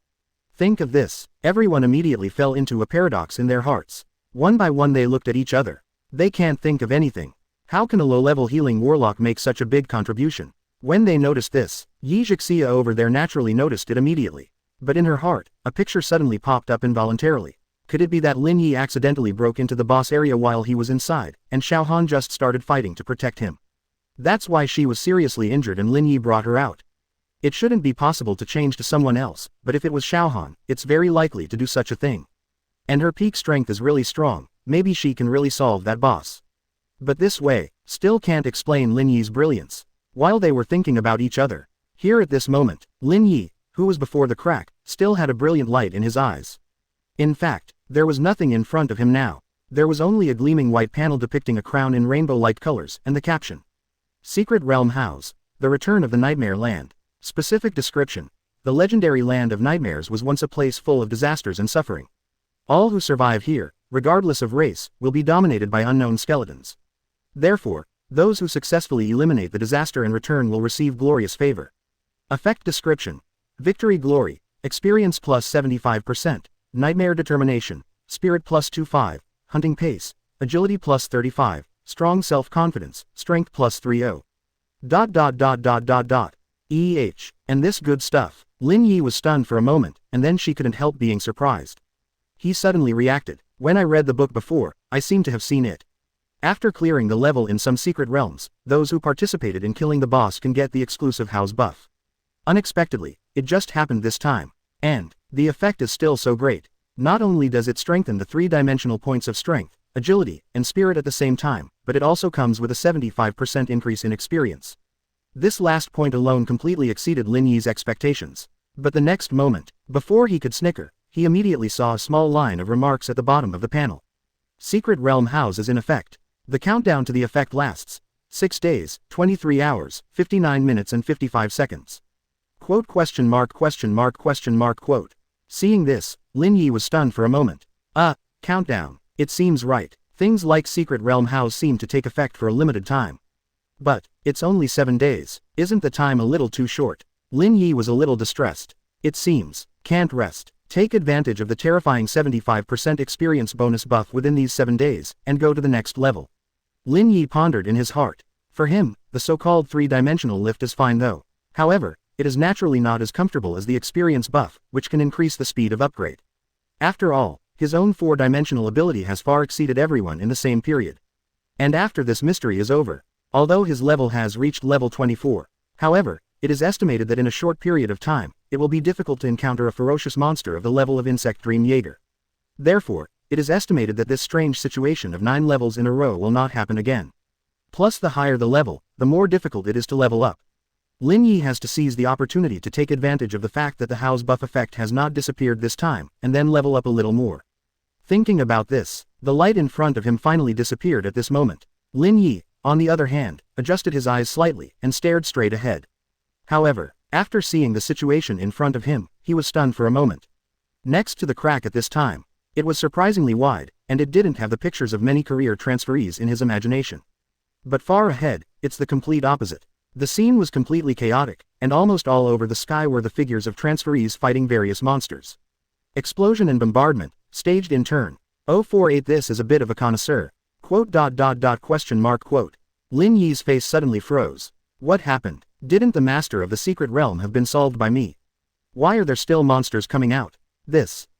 Think of this. Everyone immediately fell into a paradox in their hearts. One by one they looked at each other. They can't think of anything. How can a low-level healing warlock make such a big contribution? When they noticed this, Yi Zixia over there naturally noticed it immediately. But in her heart, a picture suddenly popped up involuntarily. Could it be that Lin Yi accidentally broke into the boss area while he was inside, and Xiao Han just started fighting to protect him? That's why she was seriously injured and Lin Yi brought her out. It shouldn't be possible to change to someone else, but if it was Xiao Han, it's very likely to do such a thing. And her peak strength is really strong, maybe she can really solve that boss. But this way, still can't explain Lin Yi's brilliance. While they were thinking about each other, here at this moment, Lin Yi, who was before the crack, still had a brilliant light in his eyes. In fact, there was nothing in front of him now. There was only a gleaming white panel depicting a crown in rainbow-like colors, and the caption. Secret Realm House. The Return of the Nightmare Land. Specific description. The legendary land of nightmares was once a place full of disasters and suffering. All who survive here, regardless of race, will be dominated by unknown skeletons. Therefore, those who successfully eliminate the disaster in return will receive glorious favor. Effect description. Victory Glory. Experience plus 75%. Nightmare Determination. Spirit plus 25. Hunting Pace. Agility plus 35. Strong Self-Confidence. Strength plus 30. ... And this good stuff. Lin Yi was stunned for a moment, and then she couldn't help being surprised. He suddenly reacted. When I read the book before, I seem to have seen it. After clearing the level in some secret realms, those who participated in killing the boss can get the exclusive house buff. Unexpectedly, it just happened this time. And the effect is still so great. Not only does it strengthen the three-dimensional points of strength, agility, and spirit at the same time, but it also comes with a 75% increase in experience. This last point alone completely exceeded Lin Yi's expectations. But the next moment, before he could snicker, he immediately saw a small line of remarks at the bottom of the panel. Secret Realm House is in effect. The countdown to the effect lasts 6 days, 23 hours, 59 minutes and 55 seconds. Quote question mark question mark question mark quote. Seeing this, Lin Yi was stunned for a moment. Countdown. It seems right. Things like Secret Realm House seem to take effect for a limited time. But it's only 7 days. Isn't the time a little too short? Lin Yi was a little distressed. It seems. Can't rest. Take advantage of the terrifying 75% experience bonus buff within these 7 days, and go to the next level. Lin Yi pondered in his heart. For him, the so-called three-dimensional lift is fine though. However, it is naturally not as comfortable as the experience buff, which can increase the speed of upgrade. After all, his own 4-dimensional ability has far exceeded everyone in the same period. And after this mystery is over, although his level has reached level 24, however, it is estimated that in a short period of time, it will be difficult to encounter a ferocious monster of the level of Insect Dream Jaeger. Therefore, it is estimated that this strange situation of 9 levels in a row will not happen again. Plus, the higher the level, the more difficult it is to level up. Lin Yi has to seize the opportunity to take advantage of the fact that the house buff effect has not disappeared this time, and then level up a little more. Thinking about this, the light in front of him finally disappeared at this moment. Lin Yi, on the other hand, adjusted his eyes slightly, and stared straight ahead. However, after seeing the situation in front of him, he was stunned for a moment. Next to the crack at this time, it was surprisingly wide, and it didn't have the pictures of many career transferees in his imagination. But far ahead, it's the complete opposite. The scene was completely chaotic, and almost all over the sky were the figures of transferees fighting various monsters. Explosion and bombardment, staged in turn. 048 This is a bit of a connoisseur. Quote. Question mark quote. Lin Yi's face suddenly froze. What happened? Didn't the master of the secret realm have been solved by me? Why are there still monsters coming out?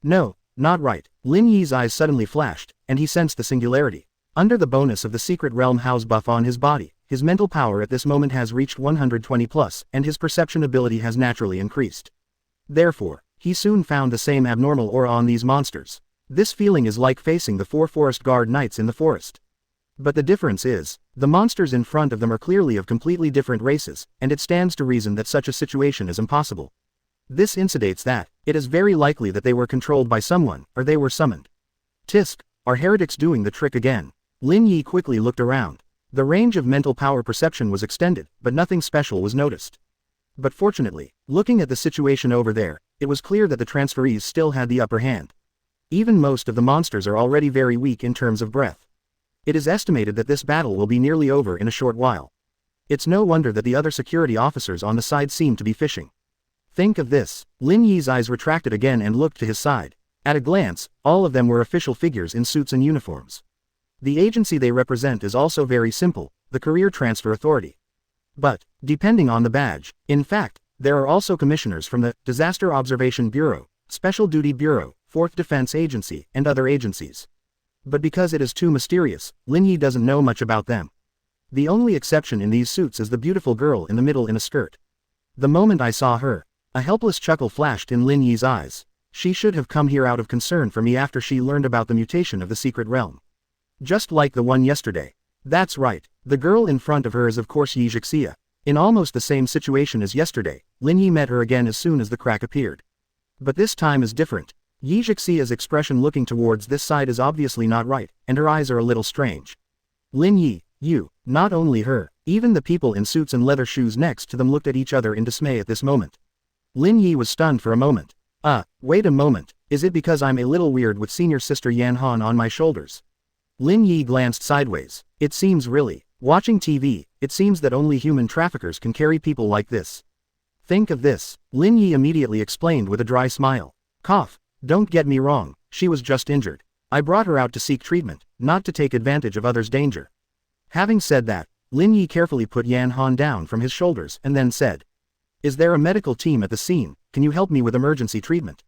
No, not right. Lin Yi's eyes suddenly flashed, and he sensed the singularity. Under the bonus of the secret realm house buff on his body, his mental power at this moment has reached 120 plus, and his perception ability has naturally increased. Therefore, he soon found the same abnormal aura on these monsters. This feeling is like facing the 4 forest guard knights in the forest. But the difference is, the monsters in front of them are clearly of completely different races, and it stands to reason that such a situation is impossible. This indicates that, it is very likely that they were controlled by someone, or they were summoned. Tisk, are heretics doing the trick again? Lin Yi quickly looked around. The range of mental power perception was extended, but nothing special was noticed. But fortunately, looking at the situation over there, it was clear that the transferees still had the upper hand. Even most of the monsters are already very weak in terms of breath. It is estimated that this battle will be nearly over in a short while. It's no wonder that the other security officers on the side seem to be fishing. Think of this. Lin Yi's eyes retracted again and looked to his side. At a glance, all of them were official figures in suits and uniforms. The agency they represent is also very simple, the Career Transfer Authority. But, depending on the badge, in fact, there are also commissioners from the Disaster Observation Bureau, Special Duty Bureau, 4th Defense Agency, and other agencies. But because it is too mysterious, Lin Yi doesn't know much about them. The only exception in these suits is the beautiful girl in the middle in a skirt. The moment I saw her, a helpless chuckle flashed in Lin Yi's eyes. She should have come here out of concern for me after she learned about the mutation of the secret realm. Just like the one yesterday. That's right, the girl in front of her is of course Yi Jixia. In almost the same situation as yesterday, Lin Yi met her again as soon as the crack appeared. But this time is different. Yi Jixia's expression looking towards this side is obviously not right, and her eyes are a little strange. Lin Yi, you, not only her, even the people in suits and leather shoes next to them looked at each other in dismay at this moment. Lin Yi was stunned for a moment. Wait a moment, is it because I'm a little weird with senior sister Yan Han on my shoulders? Lin Yi glanced sideways. It seems really, watching TV, it seems that only human traffickers can carry people like this. Think of this, Lin Yi immediately explained with a dry smile. Cough, don't get me wrong, she was just injured. I brought her out to seek treatment, not to take advantage of others' danger. Having said that, Lin Yi carefully put Yan Han down from his shoulders and then said, is there a medical team at the scene? Can you help me with emergency treatment?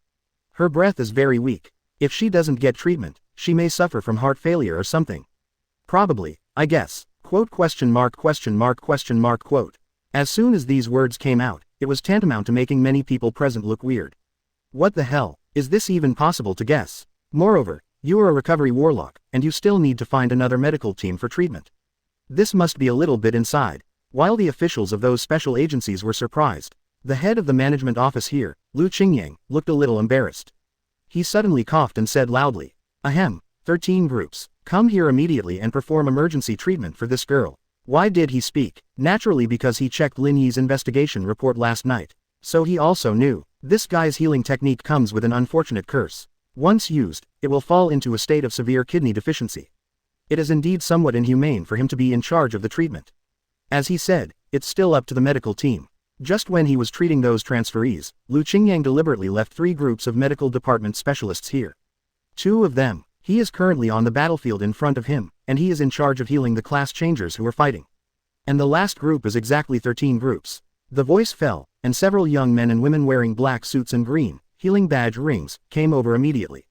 Her breath is very weak. If she doesn't get treatment, she may suffer from heart failure or something. Probably, I guess. Quote question mark question mark question mark quote. As soon as these words came out, it was tantamount to making many people present look weird. What the hell, is this even possible to guess? Moreover, you are a recovery warlock, and you still need to find another medical team for treatment. This must be a little bit inside. While the officials of those special agencies were surprised, the head of the management office here, Lu Qingyang, looked a little embarrassed. He suddenly coughed and said loudly, "Ahem, 13 groups, come here immediately and perform emergency treatment for this girl." Why did he speak? Naturally because he checked Lin Yi's investigation report last night. So he also knew, this guy's healing technique comes with an unfortunate curse. Once used, it will fall into a state of severe kidney deficiency. It is indeed somewhat inhumane for him to be in charge of the treatment. As he said, it's still up to the medical team. Just when he was treating those transferees, Lu Qingyang deliberately left 3 groups of medical department specialists here. 2 of them, he is currently on the battlefield in front of him, and he is in charge of healing the class changers who are fighting. And the last group is exactly 13 groups. The voice fell, and several young men and women wearing black suits and green, healing badge rings, came over immediately.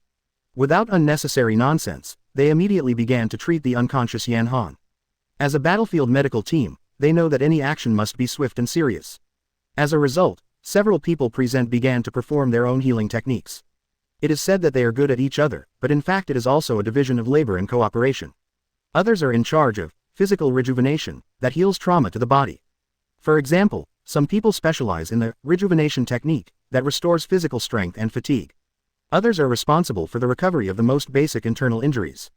Without unnecessary nonsense, they immediately began to treat the unconscious Yan Han. As a battlefield medical team, they know that any action must be swift and serious. As a result, several people present began to perform their own healing techniques. It is said that they are good at each other, but in fact it is also a division of labor and cooperation. Others are in charge of physical rejuvenation, that heals trauma to the body. For example, some people specialize in the rejuvenation technique, that restores physical strength and fatigue. Others are responsible for the recovery of the most basic internal injuries.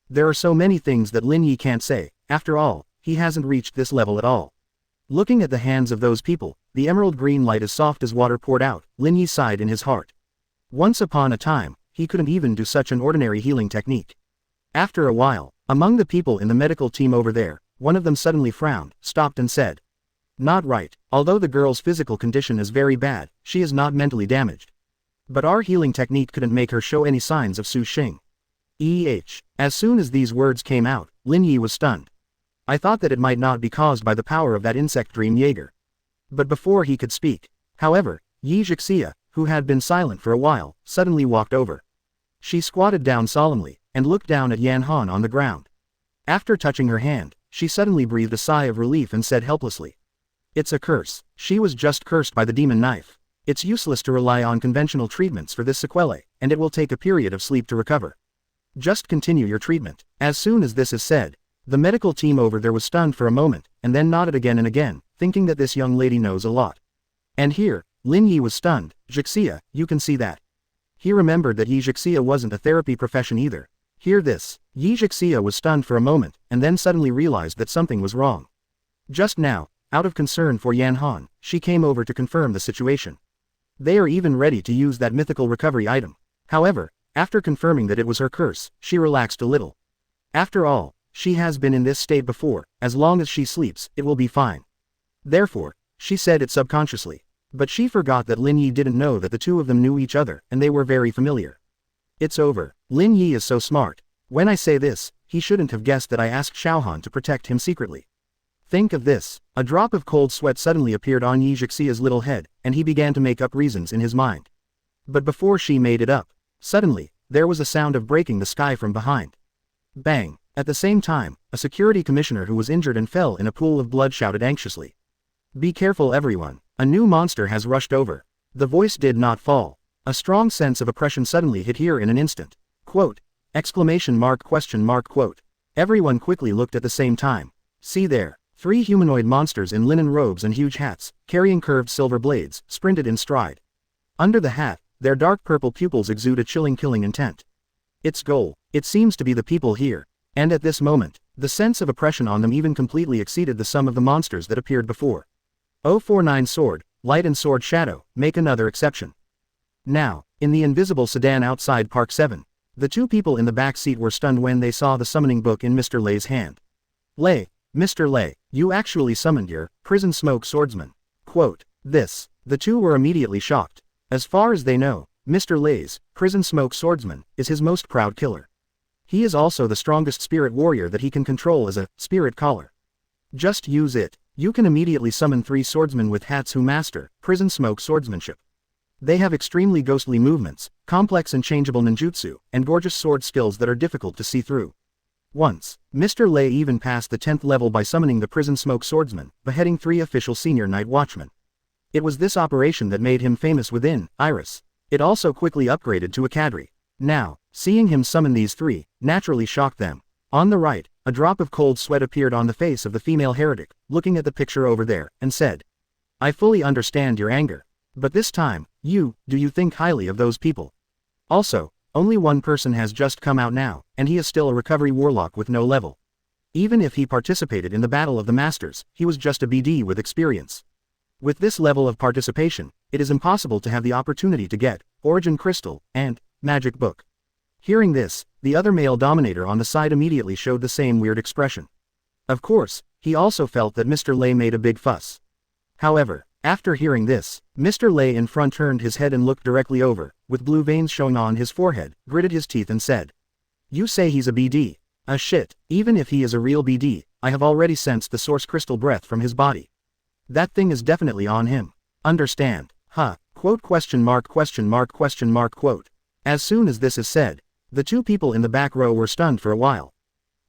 There are so many things that Lin Yi can't say. After all, he hasn't reached this level at all. Looking at the hands of those people, the emerald green light as soft as water poured out, Lin Yi sighed in his heart. Once upon a time, he couldn't even do such an ordinary healing technique. After a while, among the people in the medical team over there, one of them suddenly frowned, stopped and said, "Not right, although the girl's physical condition is very bad, she is not mentally damaged. But our healing technique couldn't make her show any signs of Su Xing." As soon as these words came out, Lin Yi was stunned. I thought that it might not be caused by the power of that insect dream Jaeger. But before he could speak, however, Yi Zhixia, who had been silent for a while, suddenly walked over. She squatted down solemnly, and looked down at Yan Han on the ground. After touching her hand, she suddenly breathed a sigh of relief and said helplessly, "It's a curse. She was just cursed by the demon knife. It's useless to rely on conventional treatments for this sequelae, and it will take a period of sleep to recover. Just continue your treatment." As soon as this is said, the medical team over there was stunned for a moment, and then nodded again and again, thinking that this young lady knows a lot. And here, Lin Yi was stunned. "Zhixia, you can see that." He remembered that Yi Zhixia wasn't a therapy profession either. Hear this. Yi Zhixia was stunned for a moment, and then suddenly realized that something was wrong. Just now, out of concern for Yan Han, she came over to confirm the situation. They are even ready to use that mythical recovery item. However, after confirming that it was her curse, she relaxed a little. After all, she has been in this state before. As long as she sleeps, it will be fine. Therefore, she said it subconsciously. But she forgot that Lin Yi didn't know that the two of them knew each other, and they were very familiar. It's over. Lin Yi is so smart. When I say this, he shouldn't have guessed that I asked Xiaohan to protect him secretly. Think of this. A drop of cold sweat suddenly appeared on Yi Zhixia's little head, and he began to make up reasons in his mind. But before she made it up, suddenly, there was a sound of breaking the sky from behind. Bang! At the same time, a security commissioner who was injured and fell in a pool of blood shouted anxiously, "Be careful everyone, a new monster has rushed over." The voice did not fall. A strong sense of oppression suddenly hit here in an instant. Quote! Exclamation mark question mark quote. Everyone quickly looked at the same time. See there, 3 humanoid monsters in linen robes and huge hats, carrying curved silver blades, sprinted in stride. Under the hat, their dark purple pupils exude a chilling killing intent. Its goal, it seems to be the people here. And at this moment, the sense of oppression on them even completely exceeded the sum of the monsters that appeared before. 049 Sword, Light and Sword Shadow, make another exception. Now, in the invisible sedan outside Park 7, the 2 people in the back seat were stunned when they saw the summoning book in Mr. Lei's hand. Mr. Lei, you actually summoned your prison smoke swordsman. Quote, this. The 2 were immediately shocked. As far as they know, Mr. Lei's prison smoke swordsman is his most proud killer. He is also the strongest spirit warrior that he can control as a spirit caller. Just use it. You can immediately summon 3 swordsmen with hats who master prison smoke swordsmanship. They have extremely ghostly movements, complex and changeable ninjutsu, and gorgeous sword skills that are difficult to see through. Once, Mr. Lei even passed the 10th level by summoning the prison smoke swordsman, beheading 3 official senior night watchmen. It was this operation that made him famous within Iris. It also quickly upgraded to a cadre. Now, seeing him summon these 3, naturally shocked them. On the right, a drop of cold sweat appeared on the face of the female heretic, looking at the picture over there, and said, "I fully understand your anger. But this time, do you think highly of those people? Also, only one person has just come out now, and he is still a recovery warlock with no level. Even if he participated in the Battle of the Masters, he was just a BD with experience. With this level of participation, it is impossible to have the opportunity to get Origin Crystal and Magic Book." Hearing this, the other male dominator on the side immediately showed the same weird expression. Of course, he also felt that Mr. Lei made a big fuss. However, after hearing this, Mr. Lei in front turned his head and looked directly over, with blue veins showing on his forehead, gritted his teeth and said, "You say he's a BD? Shit, even if he is a real BD, I have already sensed the source crystal breath from his body. That thing is definitely on him. Understand, huh? Quote question mark question mark question mark quote. As soon as this is said, the 2 people in the back row were stunned for a while.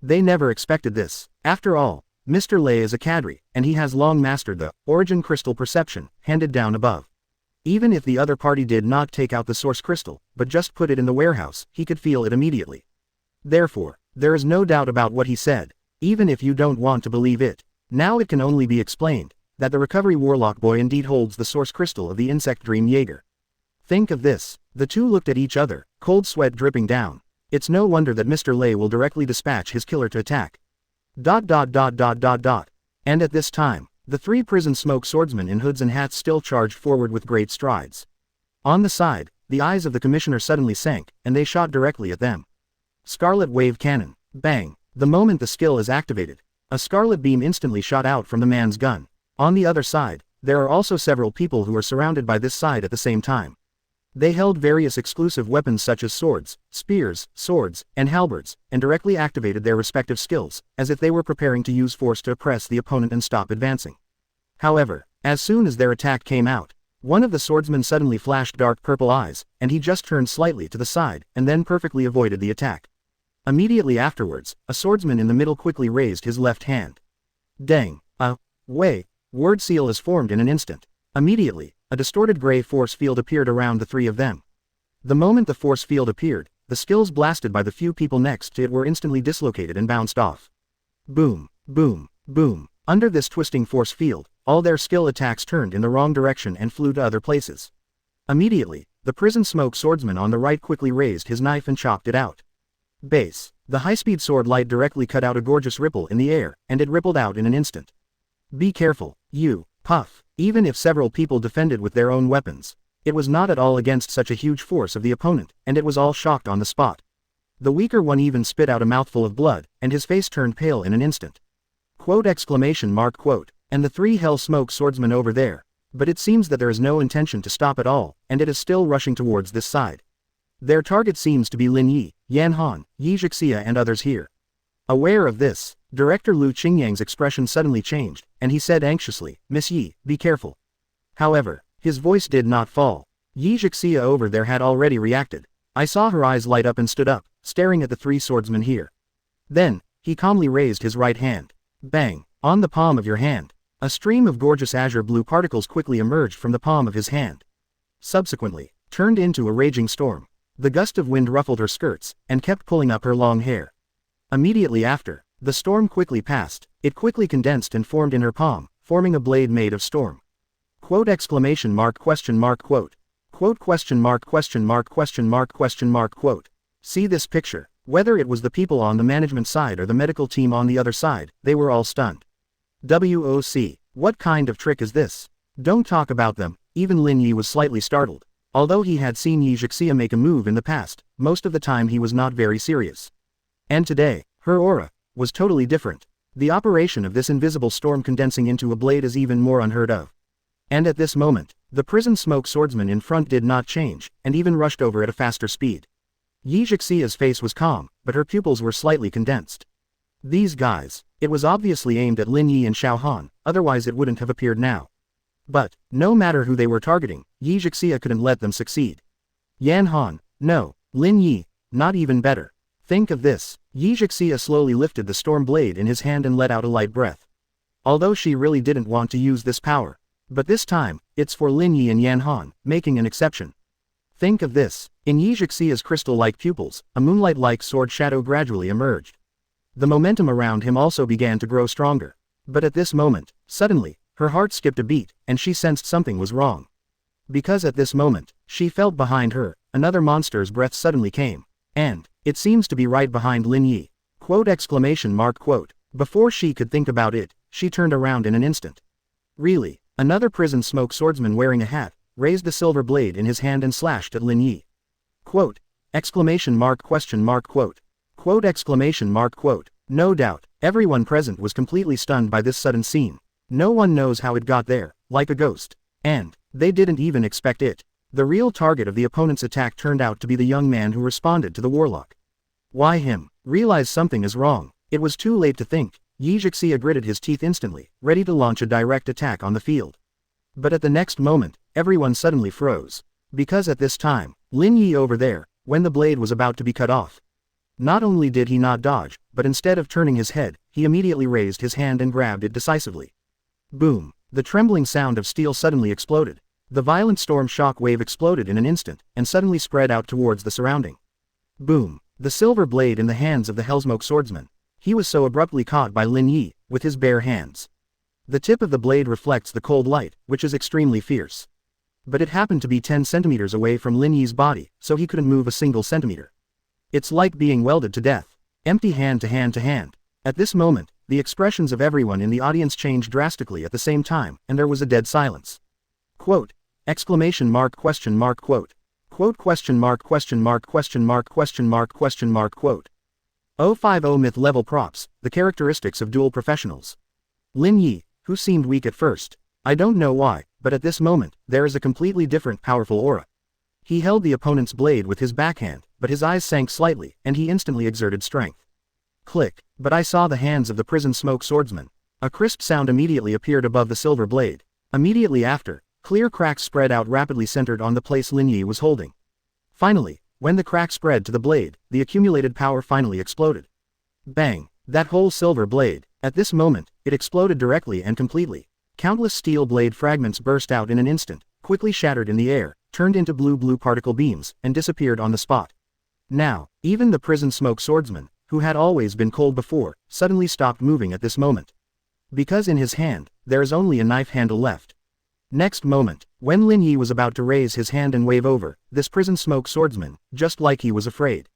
They never expected this. After all, Mr. Lei is a cadre, and he has long mastered the Origin Crystal perception, handed down above. Even if the other party did not take out the source crystal, but just put it in the warehouse, he could feel it immediately. Therefore, there is no doubt about what he said, even if you don't want to believe it. Now it can only be explained, that the recovery warlock boy indeed holds the source crystal of the insect dream Jaeger. Think of this. The 2 looked at each other, cold sweat dripping down. It's no wonder that Mr. Lei will directly dispatch his killer to attack. And at this time, the 3 prison smoke swordsmen in hoods and hats still charged forward with great strides. On the side, the eyes of the commissioner suddenly sank, and they shot directly at them. Scarlet wave cannon. Bang. The moment the skill is activated, a scarlet beam instantly shot out from the man's gun. On the other side, there are also several people who are surrounded by this side at the same time. They held various exclusive weapons such as swords, spears, swords, and halberds, and directly activated their respective skills, as if they were preparing to use force to oppress the opponent and stop advancing. However, as soon as their attack came out, one of the swordsmen suddenly flashed dark purple eyes, and he just turned slightly to the side, and then perfectly avoided the attack. Immediately afterwards, a swordsman in the middle quickly raised his left hand. Dang, word seal is formed in an instant. Immediately, a distorted gray force field appeared around the 3 of them. The moment the force field appeared, the skills blasted by the few people next to it were instantly dislocated and bounced off. Boom, boom, boom. Under this twisting force field, all their skill attacks turned in the wrong direction and flew to other places. Immediately, the prison smoke swordsman on the right quickly raised his knife and chopped it out. Base. The high-speed sword light directly cut out a gorgeous ripple in the air, and it rippled out in an instant. Be careful, you, puff. Even if several people defended with their own weapons, it was not at all against such a huge force of the opponent, and it was all shocked on the spot. The weaker one even spit out a mouthful of blood, and his face turned pale in an instant. Quote exclamation mark quote. And the 3 hell smoke swordsmen over there. But it seems that there is no intention to stop at all, and it is still rushing towards this side. Their target seems to be Lin Yi, Yan Han, Yi Zhixia and others here. Aware of this, Director Lu Qingyang's expression suddenly changed, and he said anxiously, "Miss Yi, be careful." However, his voice did not fall. Yi Zhixia over there had already reacted. I saw her eyes light up and stood up, staring at the 3 swordsmen here. Then, he calmly raised his right hand. Bang! On the palm of your hand. A stream of gorgeous azure blue particles quickly emerged from the palm of his hand. Subsequently, turned into a raging storm. The gust of wind ruffled her skirts, and kept pulling up her long hair. Immediately after, the storm quickly passed. It quickly condensed and formed in her palm, forming a blade made of storm. Quote exclamation mark question mark quote. Quote question mark question mark question mark question mark quote. See this picture. Whether it was the people on the management side or the medical team on the other side, they were all stunned. WOC. What kind of trick is this? Don't talk about them. Even Lin Yi was slightly startled. Although he had seen Yi Zhixia make a move in the past, most of the time he was not very serious. And today, her aura was totally different. The operation of this invisible storm condensing into a blade is even more unheard of. And at this moment, the prison smoke swordsman in front did not change, and even rushed over at a faster speed. Yi Zhixia's face was calm, but her pupils were slightly condensed. These guys, it was obviously aimed at Lin Yi and Xiao Han, otherwise it wouldn't have appeared now. But, no matter who they were targeting, Yi Zhixia couldn't let them succeed. Yan Han, no. Lin Yi, not even better. Think of this. Yi Zixia slowly lifted the storm blade in his hand and let out a light breath. Although she really didn't want to use this power. But this time, it's for Lin Yi and Yan Han, making an exception. Think of this. In Yi Zixia's crystal-like pupils, a moonlight-like sword shadow gradually emerged. The momentum around him also began to grow stronger. But at this moment, suddenly, her heart skipped a beat, and she sensed something was wrong. Because at this moment, she felt behind her, another monster's breath suddenly came. And, it seems to be right behind Lin Yi. Quote! Before she could think about it, she turned around in an instant. Really, another prison smoke swordsman wearing a hat, raised the silver blade in his hand and slashed at Lin Yi. Quote! No doubt, everyone present was completely stunned by this sudden scene. No one knows how it got there, like a ghost. And, they didn't even expect it. The real target of the opponent's attack turned out to be the young man who responded to the warlock. Why him? Realize something is wrong. It was too late to think. Yi Zixia gritted his teeth instantly, ready to launch a direct attack on the field. But at the next moment, everyone suddenly froze. Because at this time, Lin Yi over there, when the blade was about to be cut off. Not only did he not dodge, but instead of turning his head, he immediately raised his hand and grabbed it decisively. Boom! The trembling sound of steel suddenly exploded. The violent storm shock wave exploded in an instant, and suddenly spread out towards the surrounding. Boom! The silver blade in the hands of the Hellsmoke swordsman. He was so abruptly caught by Lin Yi, with his bare hands. The tip of the blade reflects the cold light, which is extremely fierce. But it happened to be 10 centimeters away from Lin Yi's body, so he couldn't move a single centimeter. It's like being welded to death. Empty hand to hand to hand. At this moment, the expressions of everyone in the audience changed drastically at the same time, and there was a dead silence. Quote! Exclamation mark question mark quote. Quote question mark question mark question mark question mark question mark quote. 050 myth level props, the characteristics of dual professionals. Lin Yi, who seemed weak at first. I don't know why, but at this moment, there is a completely different powerful aura. He held the opponent's blade with his backhand, but his eyes sank slightly, and he instantly exerted strength. Click, but I saw the hands of the prison smoke swordsman. A crisp sound immediately appeared above the silver blade. Immediately after, clear cracks spread out rapidly centered on the place Lin Yi was holding. Finally, when the crack spread to the blade, the accumulated power finally exploded. Bang! That whole silver blade. At this moment, it exploded directly and completely. Countless steel blade fragments burst out in an instant, quickly shattered in the air, turned into blue particle beams, and disappeared on the spot. Now, even the prison smoke swordsman, who had always been cold before, suddenly stopped moving at this moment. Because in his hand, there is only a knife handle left. Next moment, when Lin Yi was about to raise his hand and wave over, this prison smoke swordsman, just like he was afraid.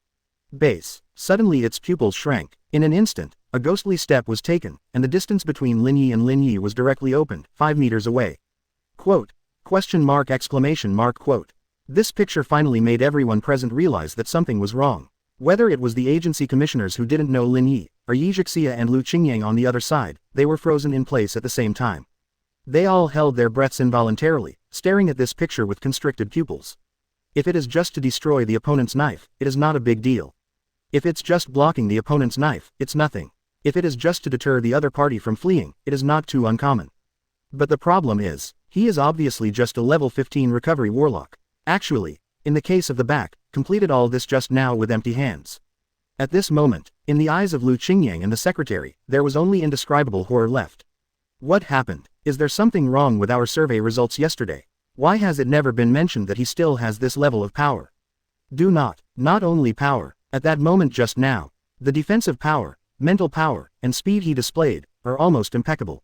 Base. Suddenly its pupils shrank. In an instant, a ghostly step was taken, and the distance between Lin Yi and Lin Yi was directly opened, 5 meters away. Quote! Question mark exclamation mark quote. This picture finally made everyone present realize that something was wrong. Whether it was the agency commissioners who didn't know Lin Yi, or Yi Zixia and Lu Qingyang on the other side, they were frozen in place at the same time. They all held their breaths involuntarily, staring at this picture with constricted pupils. If it is just to destroy the opponent's knife, it is not a big deal. If it's just blocking the opponent's knife, it's nothing. If it is just to deter the other party from fleeing, it is not too uncommon. But the problem is, he is obviously just a level 15 recovery warlock. Actually, in the case of the back, completed all this just now with empty hands. At this moment, in the eyes of Lu Qingyang and the secretary, there was only indescribable horror left. What happened? Is there something wrong with our survey results yesterday? Why has it never been mentioned that he still has this level of power? Not only power, at that moment just now, the defensive power, mental power, and speed he displayed, are almost impeccable.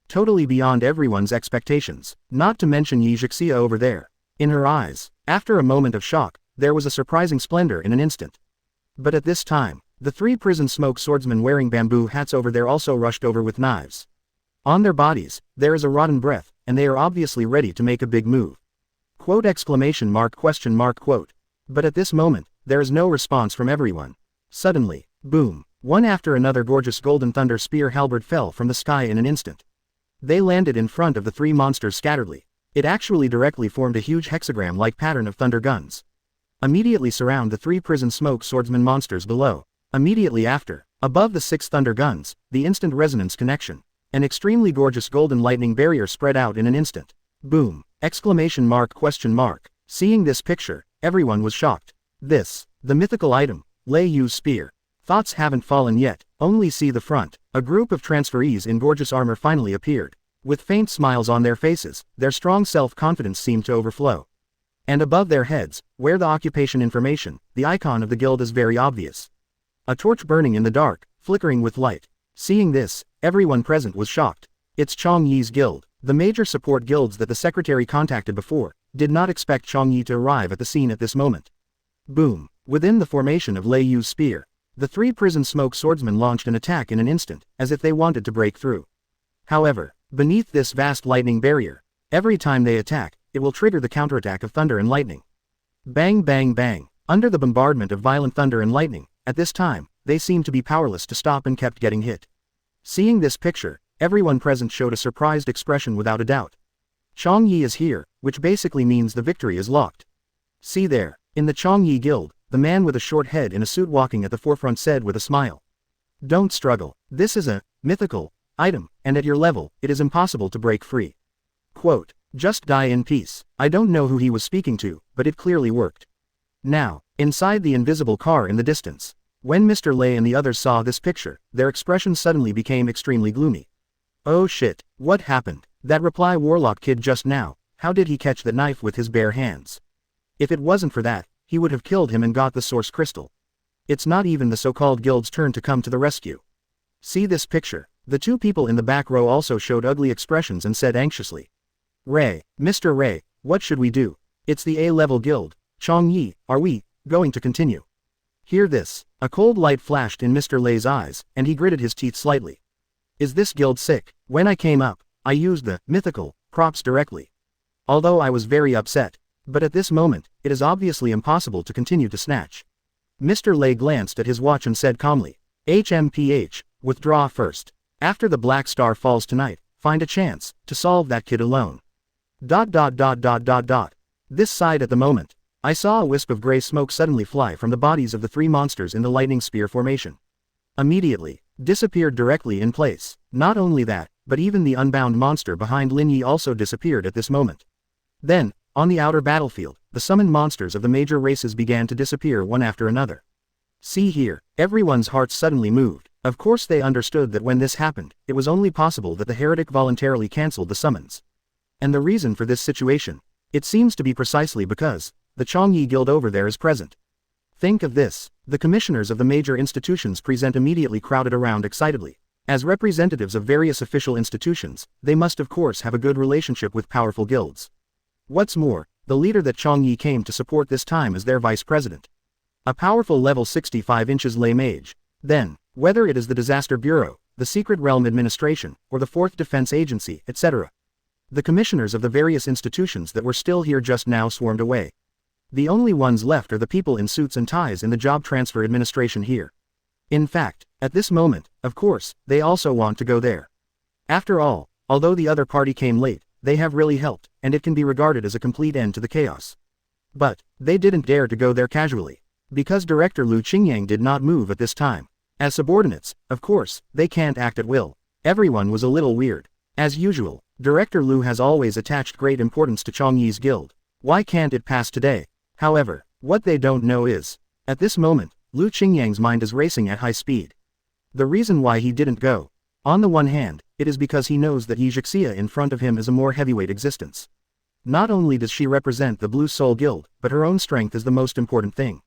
Totally beyond everyone's expectations, not to mention Yi Zixia over there. In her eyes, after a moment of shock, there was a surprising splendor in an instant. But at this time, the 3 prison smoke swordsmen wearing bamboo hats over there also rushed over with knives. On their bodies, there is a rotten breath, and they are obviously ready to make a big move. Quote exclamation mark question mark quote. But at this moment, there is no response from everyone. Suddenly, boom, one after another gorgeous golden thunder spear halberd fell from the sky in an instant. They landed in front of the 3 monsters scatteredly. It actually directly formed a huge hexagram-like pattern of thunder guns. Immediately surround the 3 prison smoke swordsman monsters below. Immediately after, above the 6 thunder guns, the instant resonance connection. An extremely gorgeous golden lightning barrier spread out in an instant. Boom! Exclamation mark question mark. Seeing this picture, everyone was shocked. This, the mythical item, Lei Yu's spear. Thoughts haven't fallen yet, only see the front. A group of transferees in gorgeous armor finally appeared. With faint smiles on their faces, their strong self-confidence seemed to overflow. And above their heads, where the occupation information, the icon of the guild is very obvious. A torch burning in the dark, flickering with light. Seeing this, everyone present was shocked. It's Chong Yi's guild. The major support guilds that the secretary contacted before did not expect Chong Yi to arrive at the scene at this moment. Boom! Within the formation of Lei Yu's spear, the three prison smoke swordsmen launched an attack in an instant, as if they wanted to break through. However, beneath this vast lightning barrier, every time they attack, it will trigger the counterattack of thunder and lightning. Bang bang bang! Under the bombardment of violent thunder and lightning, at this time, they seemed to be powerless to stop and kept getting hit. Seeing this picture, everyone present showed a surprised expression without a doubt. Chong Yi is here, which basically means the victory is locked. See there, in the Chong Yi guild, the man with a short head in a suit walking at the forefront said with a smile. Don't struggle. This is a mythical item, and at your level, it is impossible to break free. Quote, just die in peace. I don't know who he was speaking to, but it clearly worked. Now, inside the invisible car in the distance, when Mr. Lei and the others saw this picture, their expressions suddenly became extremely gloomy. Oh shit, what happened? That reply warlock kid just now, how did he catch the knife with his bare hands? If it wasn't for that, he would have killed him and got the source crystal. It's not even the so-called guild's turn to come to the rescue. See this picture. The two people in the back row also showed ugly expressions and said anxiously. Ray, Mr. Ray, what should we do? It's the A-level guild. Chong Yi, are we going to continue? Hear this. A cold light flashed in Mr. Lei's eyes, and he gritted his teeth slightly. Is this guild sick? When I came up, I used the mythical props directly. Although I was very upset. But at this moment, it is obviously impossible to continue to snatch. Mr. Lei glanced at his watch and said calmly, HMPH, withdraw first. After the Black Star falls tonight, find a chance to solve that kid alone. ... This side at the moment, I saw a wisp of gray smoke suddenly fly from the bodies of the three monsters in the lightning spear formation. Immediately, disappeared directly in place. Not only that, but even the unbound monster behind Lin Yi also disappeared at this moment. Then, on the outer battlefield, the summoned monsters of the major races began to disappear one after another. See here, everyone's hearts suddenly moved. Of course they understood that when this happened, it was only possible that the heretic voluntarily cancelled the summons. And the reason for this situation, it seems to be precisely because the Chong Yi guild over there is present. Think of this, the commissioners of the major institutions present immediately crowded around excitedly. As representatives of various official institutions, they must of course have a good relationship with powerful guilds. What's more, the leader that Chong Yi came to support this time is their vice president. A powerful level 65 inches lay mage. Then, whether it is the Disaster Bureau, the Secret Realm Administration, or the 4th Defense Agency, etc. The commissioners of the various institutions that were still here just now swarmed away. The only ones left are the people in suits and ties in the Job Transfer Administration here. In fact, at this moment, of course, they also want to go there. After all, although the other party came late, they have really helped, and it can be regarded as a complete end to the chaos. But, they didn't dare to go there casually. Because Director Lu Qingyang did not move at this time. As subordinates, of course, they can't act at will. Everyone was a little weird. As usual, Director Lu has always attached great importance to Chong Yi's guild. Why can't it pass today? However, what they don't know is, at this moment, Lu Qingyang's mind is racing at high speed. The reason why he didn't go. On the one hand, it is because he knows that Yi Zhixia in front of him is a more heavyweight existence. Not only does she represent the Blue Soul Guild, but her own strength is the most important thing.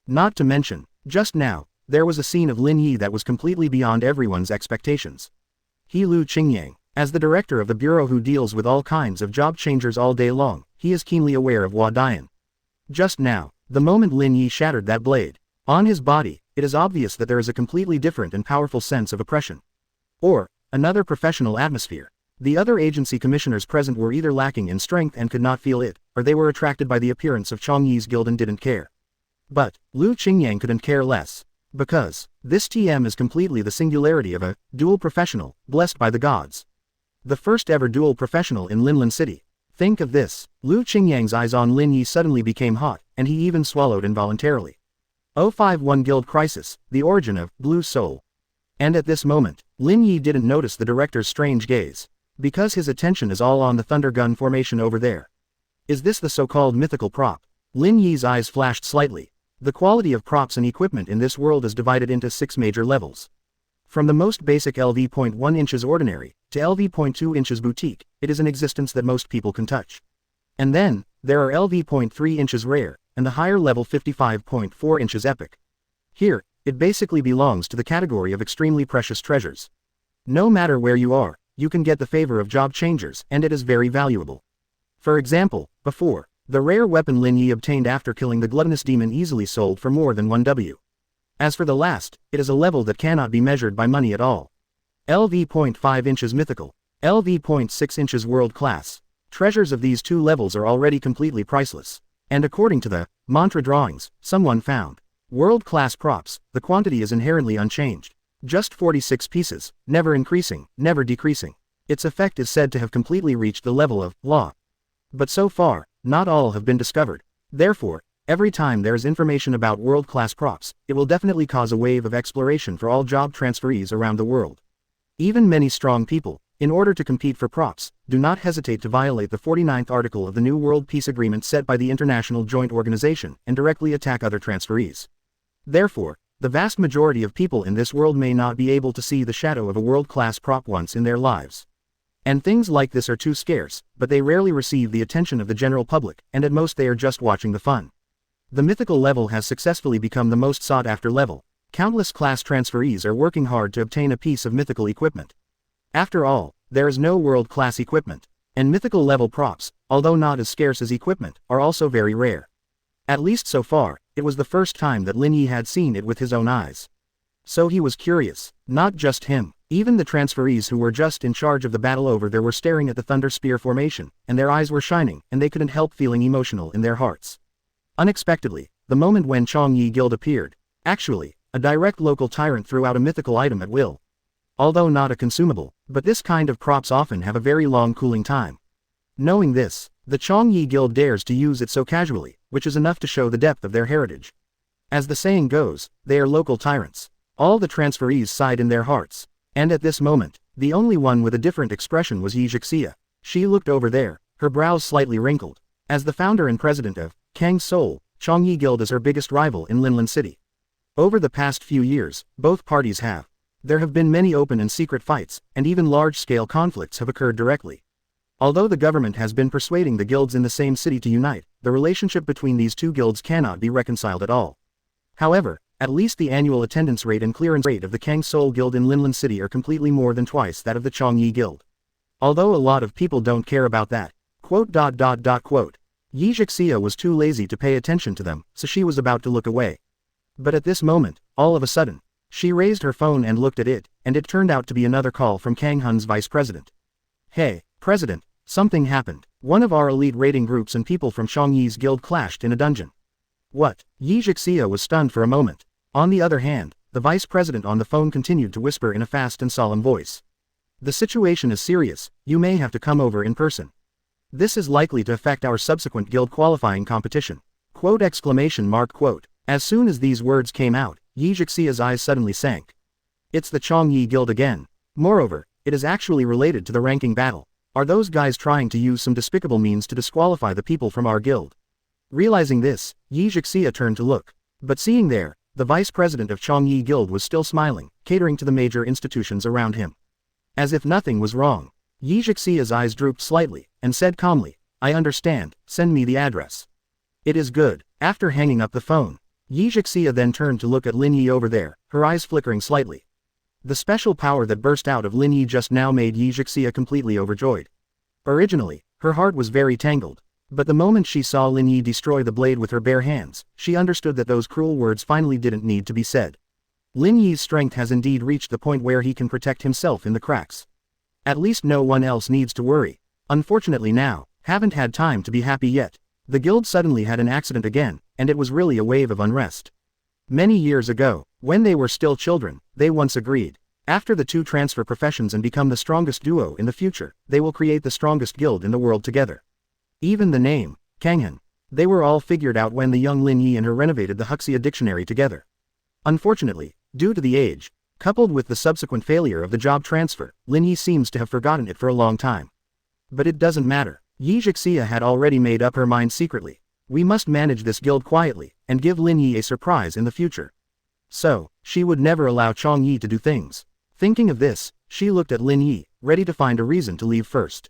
Not to mention, just now, there was a scene of Lin Yi that was completely beyond everyone's expectations. He Lu Qingyang, as the director of the bureau who deals with all kinds of job changers all day long, he is keenly aware of Hua Dian. Just now, the moment Lin Yi shattered that blade, on his body, it is obvious that there is a completely different and powerful sense of oppression. Or, another professional atmosphere. The other agency commissioners present were either lacking in strength and could not feel it, or they were attracted by the appearance of Chong Yi's guild and didn't care. But, Lu Qingyang couldn't care less. Because, this TM is completely the singularity of a dual professional, blessed by the gods. The first ever dual professional in Linlan City. Think of this, Lu Qingyang's eyes on Lin Yi suddenly became hot, and he even swallowed involuntarily. 051 Guild Crisis, the origin of Blue Soul. And at this moment, Lin Yi didn't notice the director's strange gaze. Because his attention is all on the thunder gun formation over there. Is this the so-called mythical prop? Lin Yi's eyes flashed slightly. The quality of props and equipment in this world is divided into 6 major levels. From the most basic LV.1 inches ordinary, to LV.2 inches boutique, it is an existence that most people can touch. And then, there are LV.3 inches rare, and the higher level 55.4 inches epic. Here, it basically belongs to the category of extremely precious treasures. No matter where you are, you can get the favor of job changers, and it is very valuable. For example, before, the rare weapon Lin Yi obtained after killing the gluttonous demon easily sold for more than 1 W. As for the last, it is a level that cannot be measured by money at all. LV.5 inches mythical, LV.6 inches world class. Treasures of these 2 levels are already completely priceless. And according to the mantra drawings someone found, world-class props, the quantity is inherently unchanged. Just 46 pieces, never increasing, never decreasing. Its effect is said to have completely reached the level of law. But so far, not all have been discovered. Therefore, every time there is information about world-class props, it will definitely cause a wave of exploration for all job transferees around the world. Even many strong people, in order to compete for props, do not hesitate to violate the 49th article of the New World Peace Agreement set by the International Joint Organization and directly attack other transferees. Therefore, the vast majority of people in this world may not be able to see the shadow of a world-class prop once in their lives. And things like this are too scarce, but they rarely receive the attention of the general public, and at most they are just watching the fun. The mythical level has successfully become the most sought-after level. Countless class transferees are working hard to obtain a piece of mythical equipment. After all, there is no world-class equipment, and mythical level props, although not as scarce as equipment, are also very rare. At least so far, it was the first time that Lin Yi had seen it with his own eyes. So he was curious. Not just him, even the transferees who were just in charge of the battle over there were staring at the Thunder Spear formation, and their eyes were shining, and they couldn't help feeling emotional in their hearts. Unexpectedly, the moment when Changyi Guild appeared, actually, a direct local tyrant threw out a mythical item at will. Although not a consumable, but this kind of props often have a very long cooling time. Knowing this, the Changyi Guild dares to use it so casually, which is enough to show the depth of their heritage. As the saying goes, they are local tyrants. All the transferees sighed in their hearts. And at this moment, the only one with a different expression was Yi Jixia. She looked over there, her brows slightly wrinkled. As the founder and president of Kang's Soul, Changyi Guild is her biggest rival in Linlan City. Over the past few years, both parties have. There have been many open and secret fights, and even large-scale conflicts have occurred directly. Although the government has been persuading the guilds in the same city to unite, the relationship between these 2 guilds cannot be reconciled at all. However, at least the annual attendance rate and clearance rate of the Kang's Soul Guild in Linlan City are completely more than twice that of the Changyi Guild. Although a lot of people don't care about that. Yi Jixia was too lazy to pay attention to them, so she was about to look away. But at this moment, all of a sudden, she raised her phone and looked at it, and it turned out to be another call from Kang Hun's vice president. Hey, President, something happened. One of our elite raiding groups and people from Changyi's guild clashed in a dungeon. What? Yi Jixia was stunned for a moment. On the other hand, the vice president on the phone continued to whisper in a fast and solemn voice. The situation is serious, you may have to come over in person. This is likely to affect our subsequent guild qualifying competition. As soon as these words came out, Yi Jixia's eyes suddenly sank. It's the Changyi Guild again. Moreover, it is actually related to the ranking battle. Are those guys trying to use some despicable means to disqualify the people from our guild? Realizing this, Yi Jixia turned to look. But seeing there, the vice president of Changyi Guild was still smiling, catering to the major institutions around him. As if nothing was wrong, Yi Jixia's eyes drooped slightly, and said calmly, I understand, send me the address. It is good. After hanging up the phone, Yi Jixia then turned to look at Lin Yi over there, her eyes flickering slightly. The special power that burst out of Lin Yi just now made Yi Jixia completely overjoyed. Originally, her heart was very tangled. But the moment she saw Lin Yi destroy the blade with her bare hands, she understood that those cruel words finally didn't need to be said. Lin Yi's strength has indeed reached the point where he can protect himself in the cracks. At least no one else needs to worry. Unfortunately now, haven't had time to be happy yet. The guild suddenly had an accident again, and it was really a wave of unrest. Many years ago, when they were still children, they once agreed. After the 2 transfer professions and become the strongest duo in the future, they will create the strongest guild in the world together. Even the name, Kanghan. They were all figured out when the young Lin Yi and her renovated the Huxia dictionary together. Unfortunately, due to the age, coupled with the subsequent failure of the job transfer, Lin Yi seems to have forgotten it for a long time. But it doesn't matter. Yi Jixia had already made up her mind secretly. We must manage this guild quietly, and give Lin Yi a surprise in the future. So, she would never allow Chong Yi to do things. Thinking of this, she looked at Lin Yi, ready to find a reason to leave first.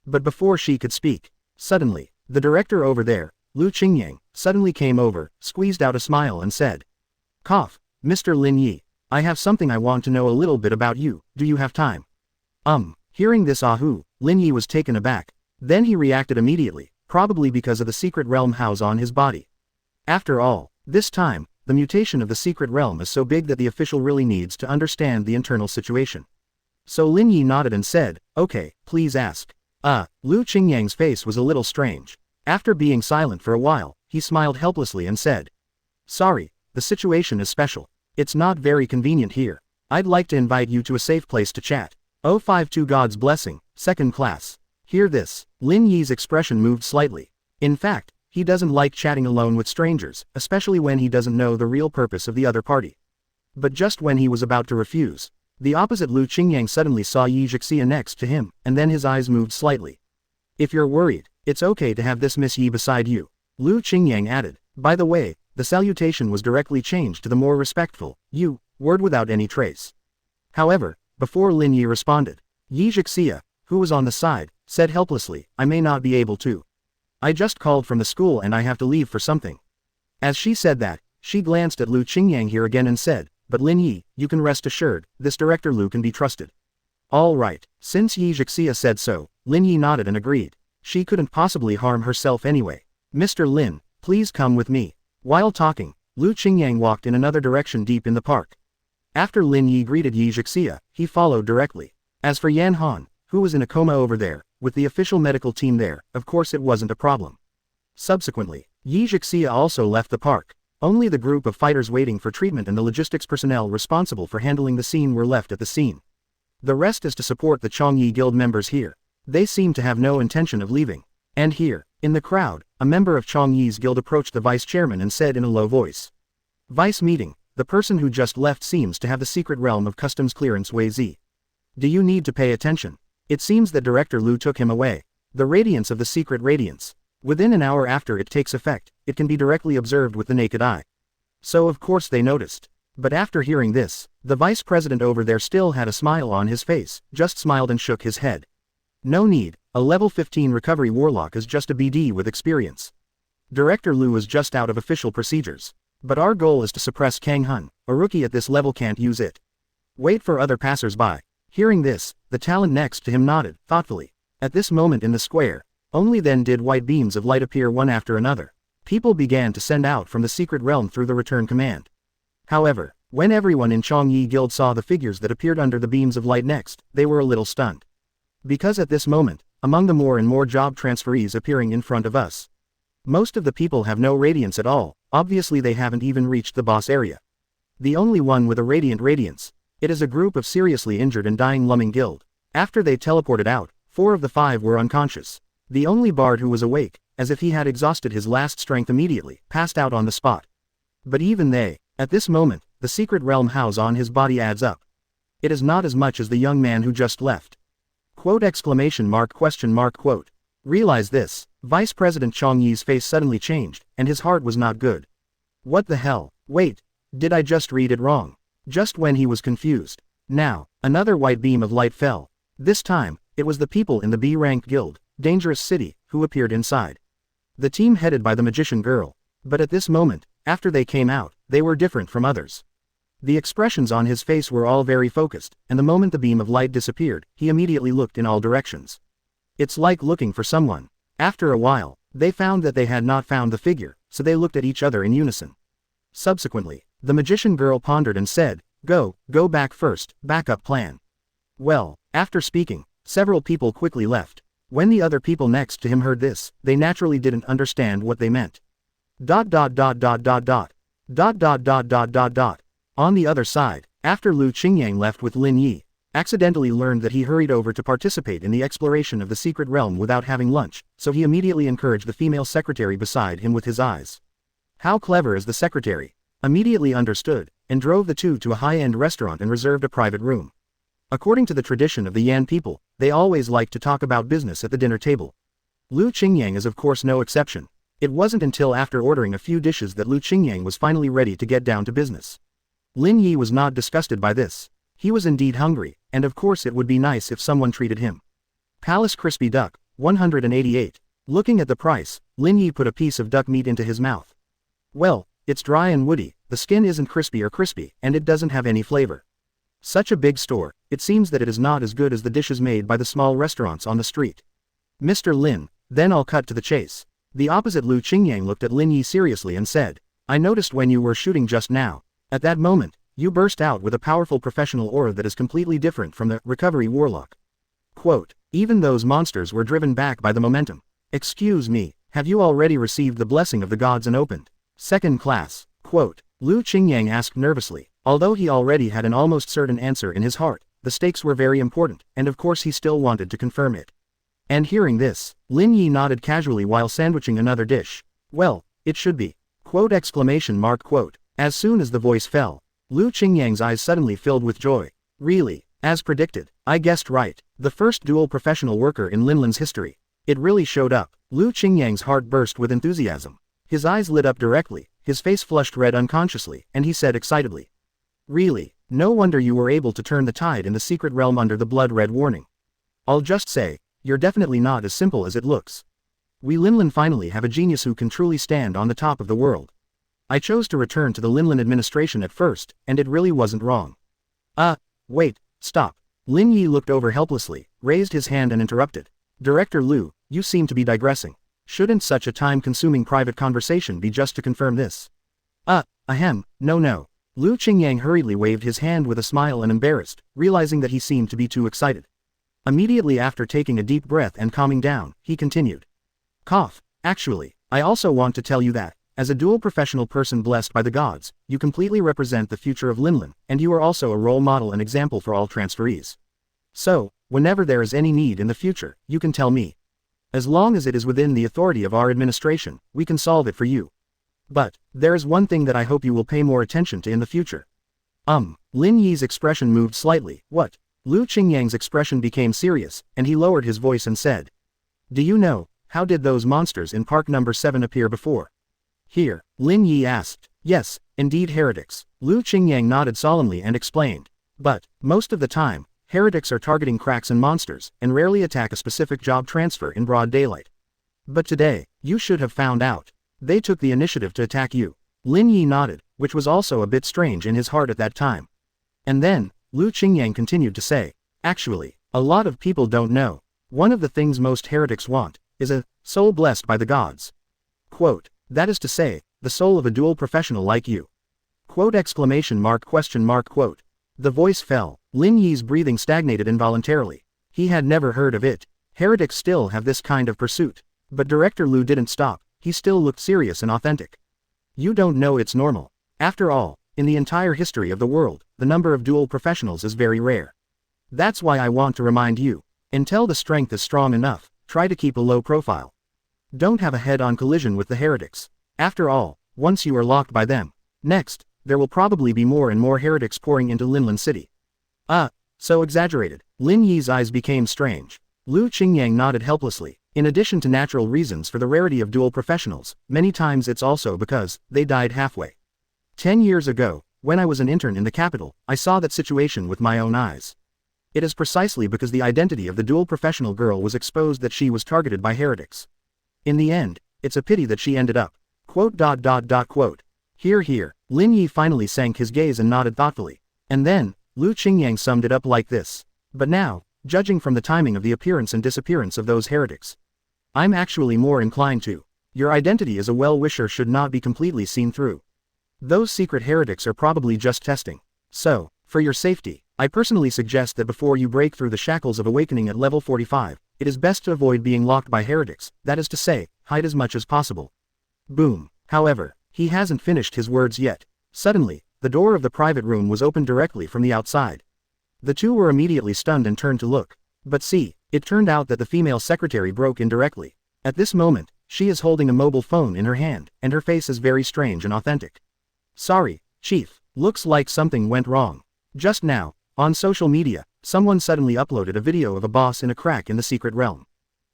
But before she could speak, suddenly, the director over there, Lu Qingyang, suddenly came over, squeezed out a smile and said, "Cough, Mr. Lin Yi, I have something I want to know a little bit about you, do you have time?" Hearing this Lin Yi was taken aback. Then he reacted immediately, probably because of the secret realm house on his body. After all, this time, the mutation of the secret realm is so big that the official really needs to understand the internal situation. So Lin Yi nodded and said, "Okay, please ask." Lu Qingyang's face was a little strange. After being silent for a while, he smiled helplessly and said, "Sorry, the situation is special. It's not very convenient here. I'd like to invite you to a safe place to chat. 052 God's blessing, second class." Hear this, Lin Yi's expression moved slightly. In fact, he doesn't like chatting alone with strangers, especially when he doesn't know the real purpose of the other party. But just when he was about to refuse, the opposite Lu Qingyang suddenly saw Yi Zhixia next to him, and then his eyes moved slightly. "If you're worried, it's okay to have this Miss Yi beside you," Lu Qingyang added. By the way, the salutation was directly changed to the more respectful, "you," word without any trace. However, before Lin Yi responded, Yi Zhixia, who was on the side, said helplessly, "I may not be able to. I just called from the school and I have to leave for something." As she said that, she glanced at Lu Qingyang here again and said, "But Lin Yi, you can rest assured, this director Lu can be trusted." All right, since Yi Zhixia said so, Lin Yi nodded and agreed. She couldn't possibly harm herself anyway. "Mr. Lin, please come with me." While talking, Lu Qingyang walked in another direction deep in the park. After Lin Yi greeted Yi Zhixia, he followed directly. As for Yan Han, who was in a coma over there, with the official medical team there, of course it wasn't a problem. Subsequently, Yi Zhixia also left the park. Only the group of fighters waiting for treatment and the logistics personnel responsible for handling the scene were left at the scene. The rest is to support the Chongyi Guild members here. They seem to have no intention of leaving. And here, in the crowd, a member of Chongyi's guild approached the vice chairman and said in a low voice, "Vice meeting, the person who just left seems to have the secret realm of customs clearance Wei Zi. Do you need to pay attention? It seems that Director Lu took him away. The radiance of the secret radiance. Within an hour after it takes effect, it can be directly observed with the naked eye." So of course they noticed. But after hearing this, the vice president over there still had a smile on his face, just smiled and shook his head. "No need, a level 15 recovery warlock is just a BD with experience. Director Lu is just out of official procedures. But our goal is to suppress Kang Hun, a rookie at this level can't use it. Wait for other passers-by." Hearing this, the talent next to him nodded, thoughtfully. At this moment in the square, only then did white beams of light appear one after another. People began to send out from the secret realm through the return command. However, when everyone in Chongyi Guild saw the figures that appeared under the beams of light next, they were a little stunned. Because at this moment, among the more and more job transferees appearing in front of us, most of the people have no radiance at all, obviously they haven't even reached the boss area. The only one with a radiant radiance. It is a group of seriously injured and dying Lumming Guild. After they teleported out, 4 of the 5 were unconscious. The only bard who was awake, as if he had exhausted his last strength immediately, passed out on the spot. But even they, at this moment, the secret realm house on his body adds up. It is not as much as the young man who just left. Quote exclamation mark question mark quote. Realize this, Vice President Chong Yi's face suddenly changed, and his heart was not good. What the hell, wait, did I just read it wrong? Just when he was confused. Now, another white beam of light fell. This time, it was the people in the B-ranked guild, Dangerous City, who appeared inside. The team headed by the magician girl. But at this moment, after they came out, they were different from others. The expressions on his face were all very focused, and the moment the beam of light disappeared, he immediately looked in all directions. It's like looking for someone. After a while, they found that they had not found the figure, so they looked at each other in unison. Subsequently, the magician girl pondered and said, go back first, backup plan. Well, after speaking, several people quickly left. When the other people next to him heard this, they naturally didn't understand what they meant. On the other side, after Lu Qingyang left with Lin Yi, accidentally learned that he hurried over to participate in the exploration of the secret realm without having lunch, so he immediately encouraged the female secretary beside him with his eyes. How clever is the secretary? Immediately understood, and drove the two to a high-end restaurant and reserved a private room. According to the tradition of the Yan people, they always like to talk about business at the dinner table. Lu Qingyang is of course no exception. It wasn't until after ordering a few dishes that Lu Qingyang was finally ready to get down to business. Lin Yi was not disgusted by this. He was indeed hungry, and of course it would be nice if someone treated him. Palace crispy duck, 188. Looking at the price, Lin Yi put a piece of duck meat into his mouth. Well, it's dry and woody, the skin isn't crispy, and it doesn't have any flavor. Such a big store, it seems that it is not as good as the dishes made by the small restaurants on the street. Mr. Lin, then I'll cut to the chase. The opposite Lu Qingyang looked at Lin Yi seriously and said, I noticed when you were shooting just now. At that moment, you burst out with a powerful professional aura that is completely different from the recovery warlock. Quote, even those monsters were driven back by the momentum. Excuse me, have you already received the blessing of the gods and opened second class? Quote, Lu Qingyang asked nervously. Although he already had an almost certain answer in his heart, the stakes were very important, and of course he still wanted to confirm it. And hearing this, Lin Yi nodded casually while sandwiching another dish. Well, it should be. Quote exclamation mark quote. As soon as the voice fell, Lu Qingyang's eyes suddenly filled with joy. Really, as predicted, I guessed right. The first dual professional worker in Linlin's history. It really showed up. Lu Qingyang's heart burst with enthusiasm. His eyes lit up directly, his face flushed red unconsciously, and he said excitedly. Really, no wonder you were able to turn the tide in the secret realm under the blood red warning. I'll just say, you're definitely not as simple as it looks. We Linlin finally have a genius who can truly stand on the top of the world. I chose to return to the Linlin administration at first, and it really wasn't wrong. Wait, stop. Lin Yi looked over helplessly, raised his hand and interrupted. Director Lu, you seem to be digressing. Shouldn't such a time-consuming private conversation be just to confirm this? No. Lu Qingyang hurriedly waved his hand with a smile and embarrassed, realizing that he seemed to be too excited. Immediately after taking a deep breath and calming down, he continued. Cough. Actually, I also want to tell you that, as a dual professional person blessed by the gods, you completely represent the future of Linlin, and you are also a role model and example for all transferees. So, whenever there is any need in the future, you can tell me. As long as it is within the authority of our administration, we can solve it for you. But, there is one thing that I hope you will pay more attention to in the future. Lin Yi's expression moved slightly. What? Lu Qingyang's expression became serious, and he lowered his voice and said. Do you know, how did those monsters in Park Number 7 appear before? Here, Lin Yi asked. Yes, indeed heretics. Lu Qingyang nodded solemnly and explained. But, most of the time, heretics are targeting cracks and monsters, and rarely attack a specific job transfer in broad daylight. But today, you should have found out. They took the initiative to attack you. Lin Yi nodded, which was also a bit strange in his heart at that time. And then, Lu Qingyang continued to say, actually, a lot of people don't know. One of the things most heretics want, is a soul blessed by the gods. Quote, that is to say, the soul of a dual professional like you. Quote exclamation mark question mark quote. The voice fell. Lin Yi's breathing stagnated involuntarily. He had never heard of it. Heretics still have this kind of pursuit. But Director Lu didn't stop. He still looked serious and authentic. You don't know it's normal. After all, in the entire history of the world, the number of dual professionals is very rare. That's why I want to remind you. Until the strength is strong enough, try to keep a low profile. Don't have a head-on collision with the heretics. After all, once you are locked by them, next, there will probably be more and more heretics pouring into Linlin City. So exaggerated. Lin Yi's eyes became strange. Lu Qingyang nodded helplessly. In addition to natural reasons for the rarity of dual professionals, many times it's also because they died halfway. 10 years ago, when I was an intern in the capital, I saw that situation with my own eyes. It is precisely because the identity of the dual professional girl was exposed that she was targeted by heretics. In the end, it's a pity that she ended up. Quote. Here. Lin Yi finally sank his gaze and nodded thoughtfully. And then, Lu Qingyang summed it up like this. But now, judging from the timing of the appearance and disappearance of those heretics, I'm actually more inclined to. Your identity as a well-wisher should not be completely seen through. Those secret heretics are probably just testing. So, for your safety, I personally suggest that before you break through the shackles of awakening at level 45, it is best to avoid being locked by heretics, that is to say, hide as much as possible. Boom. However, he hasn't finished his words yet. Suddenly, the door of the private room was opened directly from the outside. The two were immediately stunned and turned to look. But see, it turned out that the female secretary broke in directly. At this moment, she is holding a mobile phone in her hand, and her face is very strange and authentic. Sorry, Chief, looks like something went wrong. Just now, on social media, someone suddenly uploaded a video of a boss in a crack in the secret realm.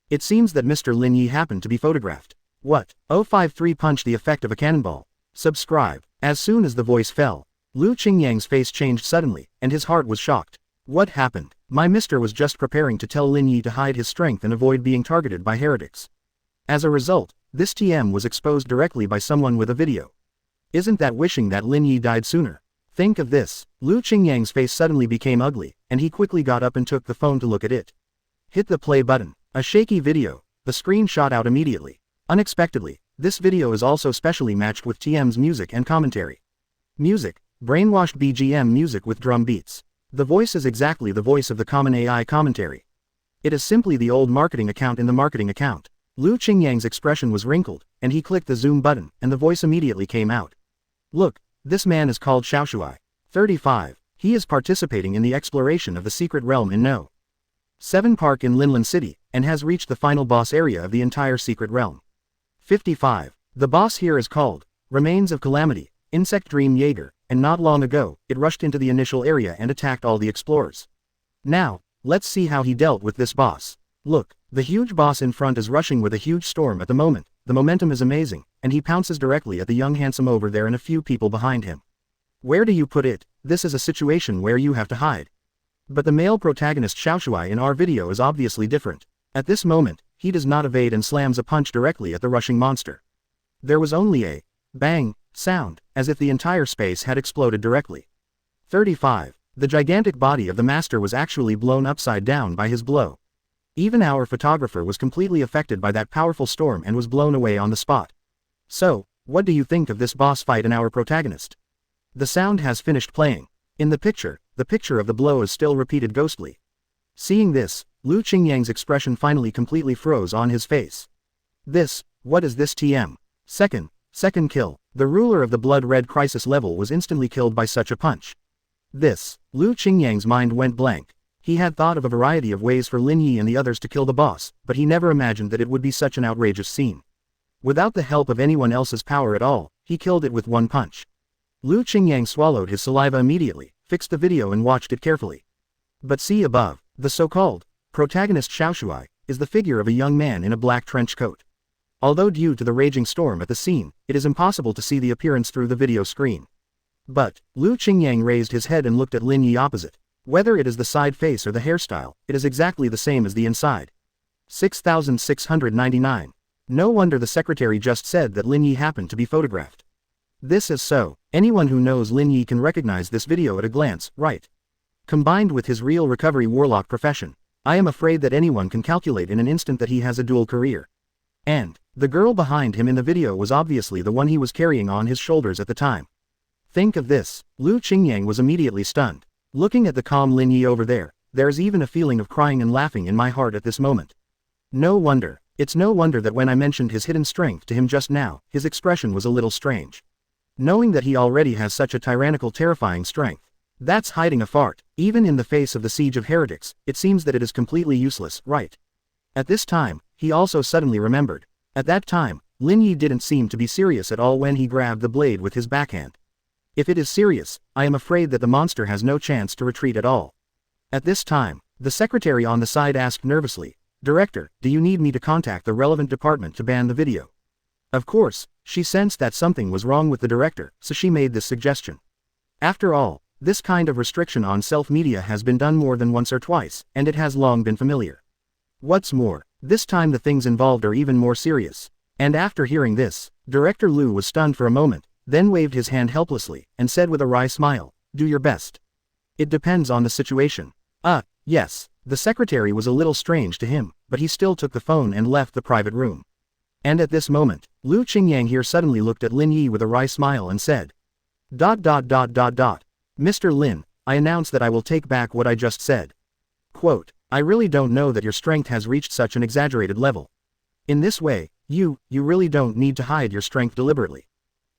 It seems that Mr. Lin Yi happened to be photographed. What? 053 punch the effect of a cannonball. Subscribe. As soon as the voice fell, Lu Qingyang's face changed suddenly, and his heart was shocked. What happened? My mister was just preparing to tell Lin Yi to hide his strength and avoid being targeted by heretics. As a result, this TM was exposed directly by someone with a video. Isn't that wishing that Lin Yi died sooner? Think of this. Lu Qingyang's face suddenly became ugly, and he quickly got up and took the phone to look at it. Hit the play button. A shaky video. The screen shot out immediately. Unexpectedly, this video is also specially matched with TM's music and commentary. Music, brainwashed BGM music with drum beats. The voice is exactly the voice of the common AI commentary. It is simply the old marketing account in the marketing account. Lu Qingyang's expression was wrinkled, and he clicked the zoom button, and the voice immediately came out. Look, this man is called Xiaoshuai. 35. He is participating in the exploration of the secret realm in No. 7 Park in Linlan City, and has reached the final boss area of the entire secret realm. 55. The boss here is called Remains of Calamity, Insect Dream Jaeger, and not long ago, it rushed into the initial area and attacked all the explorers. Now, let's see how he dealt with this boss. Look, the huge boss in front is rushing with a huge storm at the moment, the momentum is amazing, and he pounces directly at the young handsome over there and a few people behind him. Where do you put it? This is a situation where you have to hide. But the male protagonist Xiaoshuai in our video is obviously different. At this moment, he does not evade and slams a punch directly at the rushing monster. There was only a bang sound, as if the entire space had exploded directly. 35. The gigantic body of the master was actually blown upside down by his blow. Even our photographer was completely affected by that powerful storm and was blown away on the spot. So, what do you think of this boss fight and our protagonist? The sound has finished playing. In the picture of the blow is still repeated ghostly. Seeing this, Lu Qingyang's expression finally completely froze on his face. What is this TM? Second kill. The ruler of the blood red crisis level was instantly killed by such a punch. Lu Qingyang's mind went blank. He had thought of a variety of ways for Lin Yi and the others to kill the boss, but he never imagined that it would be such an outrageous scene. Without the help of anyone else's power at all, he killed it with one punch. Lu Qingyang swallowed his saliva immediately, fixed the video and watched it carefully. But see above, the so-called protagonist Xiaoshuai is the figure of a young man in a black trench coat. Although due to the raging storm at the scene, it is impossible to see the appearance through the video screen. But, Lu Qingyang raised his head and looked at Lin Yi opposite. Whether it is the side face or the hairstyle, it is exactly the same as the inside. 6699. No wonder the secretary just said that Lin Yi happened to be photographed. This is so. Anyone who knows Lin Yi can recognize this video at a glance, right? Combined with his real recovery warlock profession, I am afraid that anyone can calculate in an instant that he has a dual career. And, the girl behind him in the video was obviously the one he was carrying on his shoulders at the time. Think of this. Lu Qingyang was immediately stunned. Looking at the calm Lin Yi over there, there is even a feeling of crying and laughing in my heart at this moment. No wonder. It's no wonder that when I mentioned his hidden strength to him just now, his expression was a little strange. Knowing that he already has such a tyrannical terrifying strength. That's hiding a fart. Even in the face of the siege of heretics, it seems that it is completely useless, right? At this time, he also suddenly remembered. At that time, Lin Yi didn't seem to be serious at all when he grabbed the blade with his backhand. If it is serious, I am afraid that the monster has no chance to retreat at all. At this time, the secretary on the side asked nervously, "Director, do you need me to contact the relevant department to ban the video?" Of course, she sensed that something was wrong with the director, so she made this suggestion. After all, this kind of restriction on self-media has been done more than once or twice, and it has long been familiar. What's more, this time the things involved are even more serious. And after hearing this, Director Lu was stunned for a moment, then waved his hand helplessly, and said with a wry smile, "Do your best. It depends on the situation." Yes. The secretary was a little strange to him, but he still took the phone and left the private room. And at this moment, Lu Qingyang here suddenly looked at Lin Yi with a wry smile and said, "Mr. Lin, I announce that I will take back what I just said. Quote, I really don't know that your strength has reached such an exaggerated level. In this way, you really don't need to hide your strength deliberately.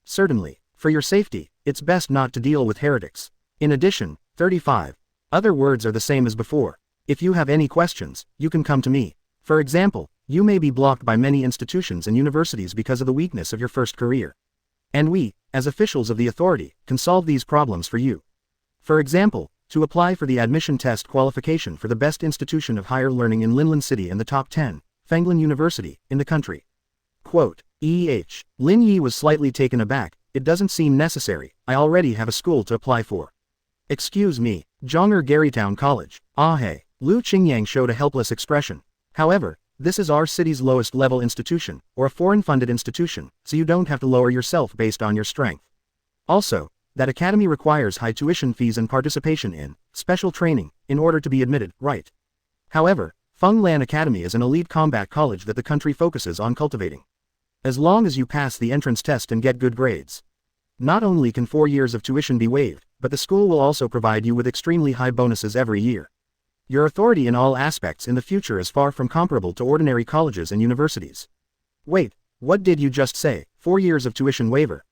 Certainly, for your safety, it's best not to deal with heretics. In addition, 35. Other words are the same as before. If you have any questions, you can come to me. For example, you may be blocked by many institutions and universities because of the weakness of your first career. And we, as officials of the authority, can solve these problems for you. For example, to apply for the admission test qualification for the best institution of higher learning in Linlan City and the top 10, Fenglin University, in the country. Quote, Lin Yi was slightly taken aback. It doesn't seem necessary, I already have a school to apply for. Excuse me, Zhonger Garytown College. Ah hey. Lu Qingyang showed a helpless expression. However, this is our city's lowest level institution, or a foreign-funded institution, so you don't have to lower yourself based on your strength. Also, that academy requires high tuition fees and participation in special training in order to be admitted, right? However, Feng Lan Academy is an elite combat college that the country focuses on cultivating. As long as you pass the entrance test and get good grades. Not only can 4 years of tuition be waived, but the school will also provide you with extremely high bonuses every year. Your authority in all aspects in the future is far from comparable to ordinary colleges and universities. Wait, what did you just say? 4 years of tuition waiver.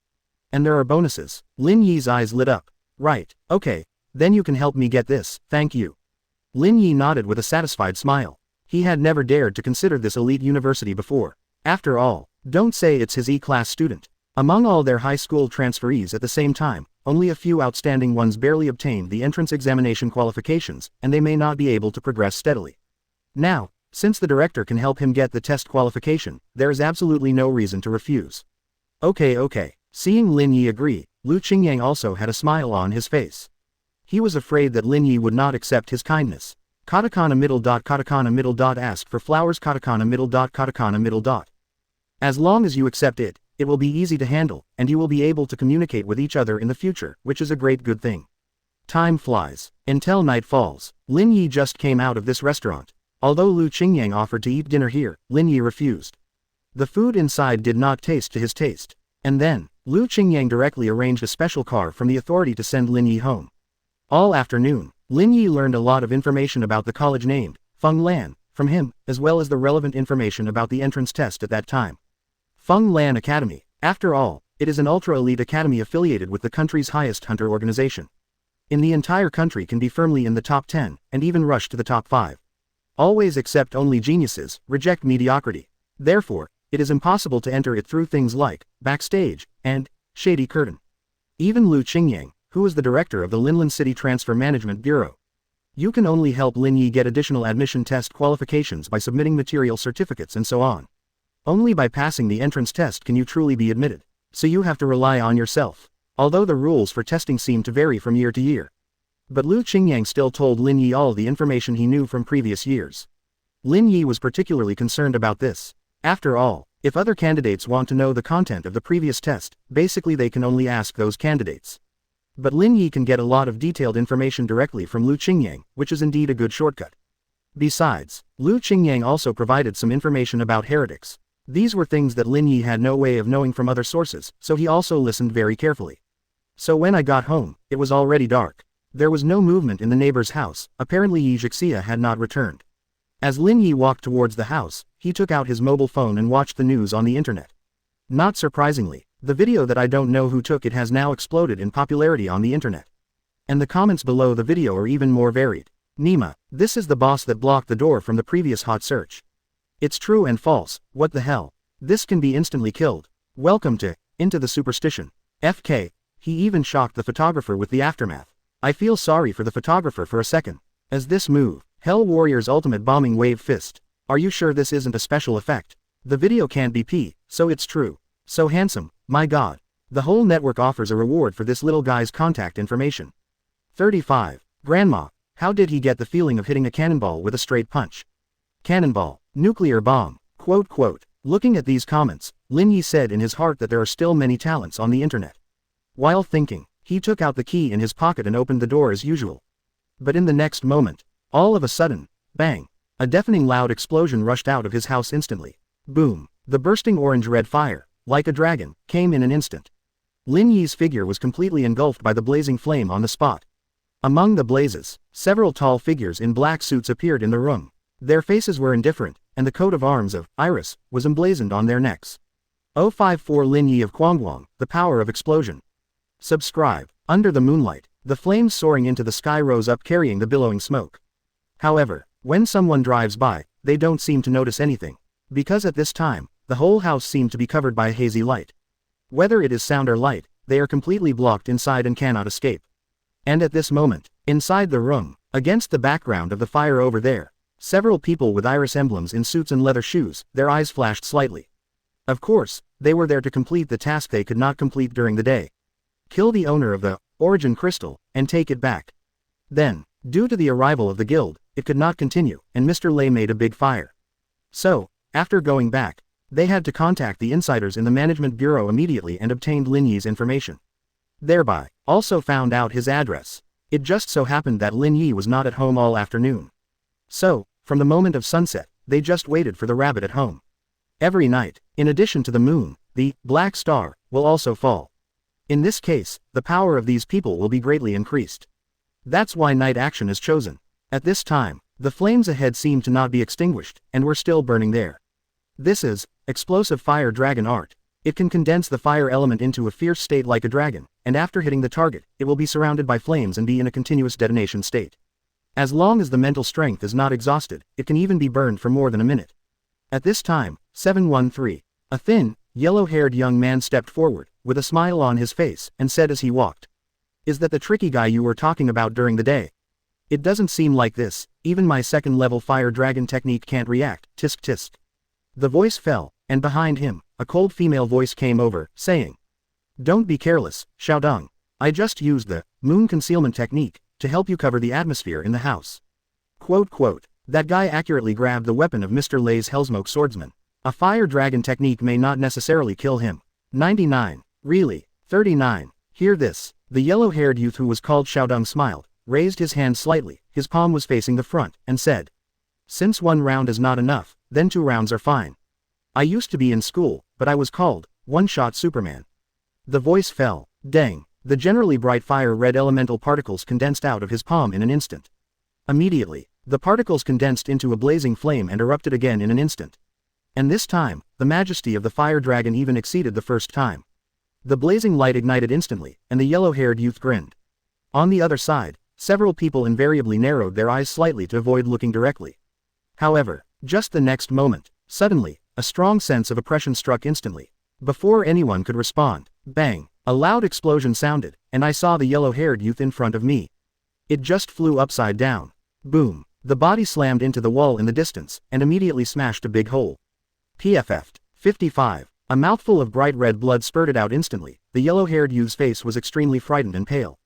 And there are bonuses. Lin Yi's eyes lit up. Right, okay, then you can help me get this, thank you. Lin Yi nodded with a satisfied smile. He had never dared to consider this elite university before. After all, don't say it's his E-class student. Among all their high school transferees at the same time, only a few outstanding ones barely obtained the entrance examination qualifications, and they may not be able to progress steadily. Now, since the director can help him get the test qualification, there is absolutely no reason to refuse. Okay. Seeing Lin Yi agree, Lu Qingyang also had a smile on his face. He was afraid that Lin Yi would not accept his kindness. Katakana middle. Ask for flowers katakana middle. As long as you accept it, it will be easy to handle, and you will be able to communicate with each other in the future, which is a great good thing. Time flies. Until night falls. Lin Yi just came out of this restaurant. Although Lu Qingyang offered to eat dinner here, Lin Yi refused. The food inside did not taste to his taste. And then, Lu Qingyang directly arranged a special car from the authority to send Lin Yi home. All afternoon, Lin Yi learned a lot of information about the college named Feng Lan from him, as well as the relevant information about the entrance test at that time. Feng Lan Academy. After all, it is an ultra-elite academy affiliated with the country's highest hunter organization. In the entire country can be firmly in the top 10, and even rush to the top 5. Always accept only geniuses, reject mediocrity. Therefore, it is impossible to enter it through things like backstage and shady curtain. Even Lu Qingyang, who is the director of the Linlan City Transfer Management Bureau. You can only help Lin Yi get additional admission test qualifications by submitting material certificates and so on. Only by passing the entrance test can you truly be admitted. So you have to rely on yourself. Although the rules for testing seem to vary from year to year. But Lu Qingyang still told Lin Yi all the information he knew from previous years. Lin Yi was particularly concerned about this. After all, if other candidates want to know the content of the previous test, basically they can only ask those candidates. But Lin Yi can get a lot of detailed information directly from Lu Qingyang, which is indeed a good shortcut. Besides, Lu Qingyang also provided some information about heretics. These were things that Lin Yi had no way of knowing from other sources, so he also listened very carefully. So when I got home, it was already dark. There was no movement in the neighbor's house, apparently Yi Zhixia had not returned. As Lin Yi walked towards the house, he took out his mobile phone and watched the news on the internet. Not surprisingly, the video that I don't know who took it has now exploded in popularity on the internet. And the comments below the video are even more varied. Nima, this is the boss that blocked the door from the previous hot search. It's true and false, what the hell? This can be instantly killed. Welcome to Into the Superstition. FK, he even shocked the photographer with the aftermath. I feel sorry for the photographer for a second. As this move, Hell Warrior's ultimate bombing wave fist. Are you sure this isn't a special effect? The video can't be P, so it's true. So handsome, my god. The whole network offers a reward for this little guy's contact information. 35. Grandma, how did he get the feeling of hitting a cannonball with a straight punch? Cannonball, nuclear bomb, quote. Looking at these comments, Lin Yi said in his heart that there are still many talents on the internet. While thinking, he took out the key in his pocket and opened the door as usual. But in the next moment, all of a sudden, bang, a deafening loud explosion rushed out of his house instantly. Boom, the bursting orange-red fire, like a dragon, came in an instant. Lin Yi's figure was completely engulfed by the blazing flame on the spot. Among the blazes, several tall figures in black suits appeared in the room. Their faces were indifferent, and the coat of arms of Iris was emblazoned on their necks. 054 Lin Yi of Quangguang, the power of explosion. Subscribe. Under the moonlight, the flames soaring into the sky rose up carrying the billowing smoke. However, when someone drives by, they don't seem to notice anything. Because at this time, the whole house seemed to be covered by a hazy light. Whether it is sound or light, they are completely blocked inside and cannot escape. And at this moment, inside the room, against the background of the fire over there, several people with iris emblems in suits and leather shoes, their eyes flashed slightly. Of course, they were there to complete the task they could not complete during the day. Kill the owner of the origin crystal, and take it back. Then, due to the arrival of the guild, it could not continue, and Mr. Lei made a big fire. So, after going back, they had to contact the insiders in the management bureau immediately and obtained Lin Yi's information. Thereby, also found out his address. It just so happened that Lin Yi was not at home all afternoon. So, from the moment of sunset, they just waited for the rabbit at home. Every night, in addition to the moon, the black star will also fall. In this case, the power of these people will be greatly increased. That's why night action is chosen. At this time, the flames ahead seemed to not be extinguished, and were still burning there. This is explosive fire dragon art. It can condense the fire element into a fierce state like a dragon, and after hitting the target, it will be surrounded by flames and be in a continuous detonation state. As long as the mental strength is not exhausted, it can even be burned for more than a minute. At this time, 713. A thin, yellow-haired young man stepped forward, with a smile on his face, and said as he walked. Is that the tricky guy you were talking about during the day? It doesn't seem like this, even my second-level fire dragon technique can't react, tisk tisk. The voice fell, and behind him, a cold female voice came over, saying, Don't be careless, Xiaodong. I just used the moon concealment technique to help you cover the atmosphere in the house. Quote, that guy accurately grabbed the weapon of Mr. Lei's Hellsmoke swordsman. A fire dragon technique may not necessarily kill him. 99. Really? 39. Hear this. The yellow-haired youth who was called Xiaodong smiled, raised his hand slightly, his palm was facing the front, and said, Since 1 round is not enough, then 2 rounds are fine. I used to be in school, but I was called one-shot Superman. The voice fell. Dang. The generally bright fire-red elemental particles condensed out of his palm in an instant. Immediately, the particles condensed into a blazing flame and erupted again in an instant. And this time, the majesty of the fire dragon even exceeded the first time. The blazing light ignited instantly, and the yellow-haired youth grinned. On the other side, several people invariably narrowed their eyes slightly to avoid looking directly. However, just the next moment, suddenly, a strong sense of oppression struck instantly. Before anyone could respond, bang, a loud explosion sounded, and I saw the yellow-haired youth in front of me. It just flew upside down. Boom. The body slammed into the wall in the distance, and immediately smashed a big hole. PFF'd. 55. A mouthful of bright red blood spurted out instantly. The yellow-haired youth's face was extremely frightened and pale.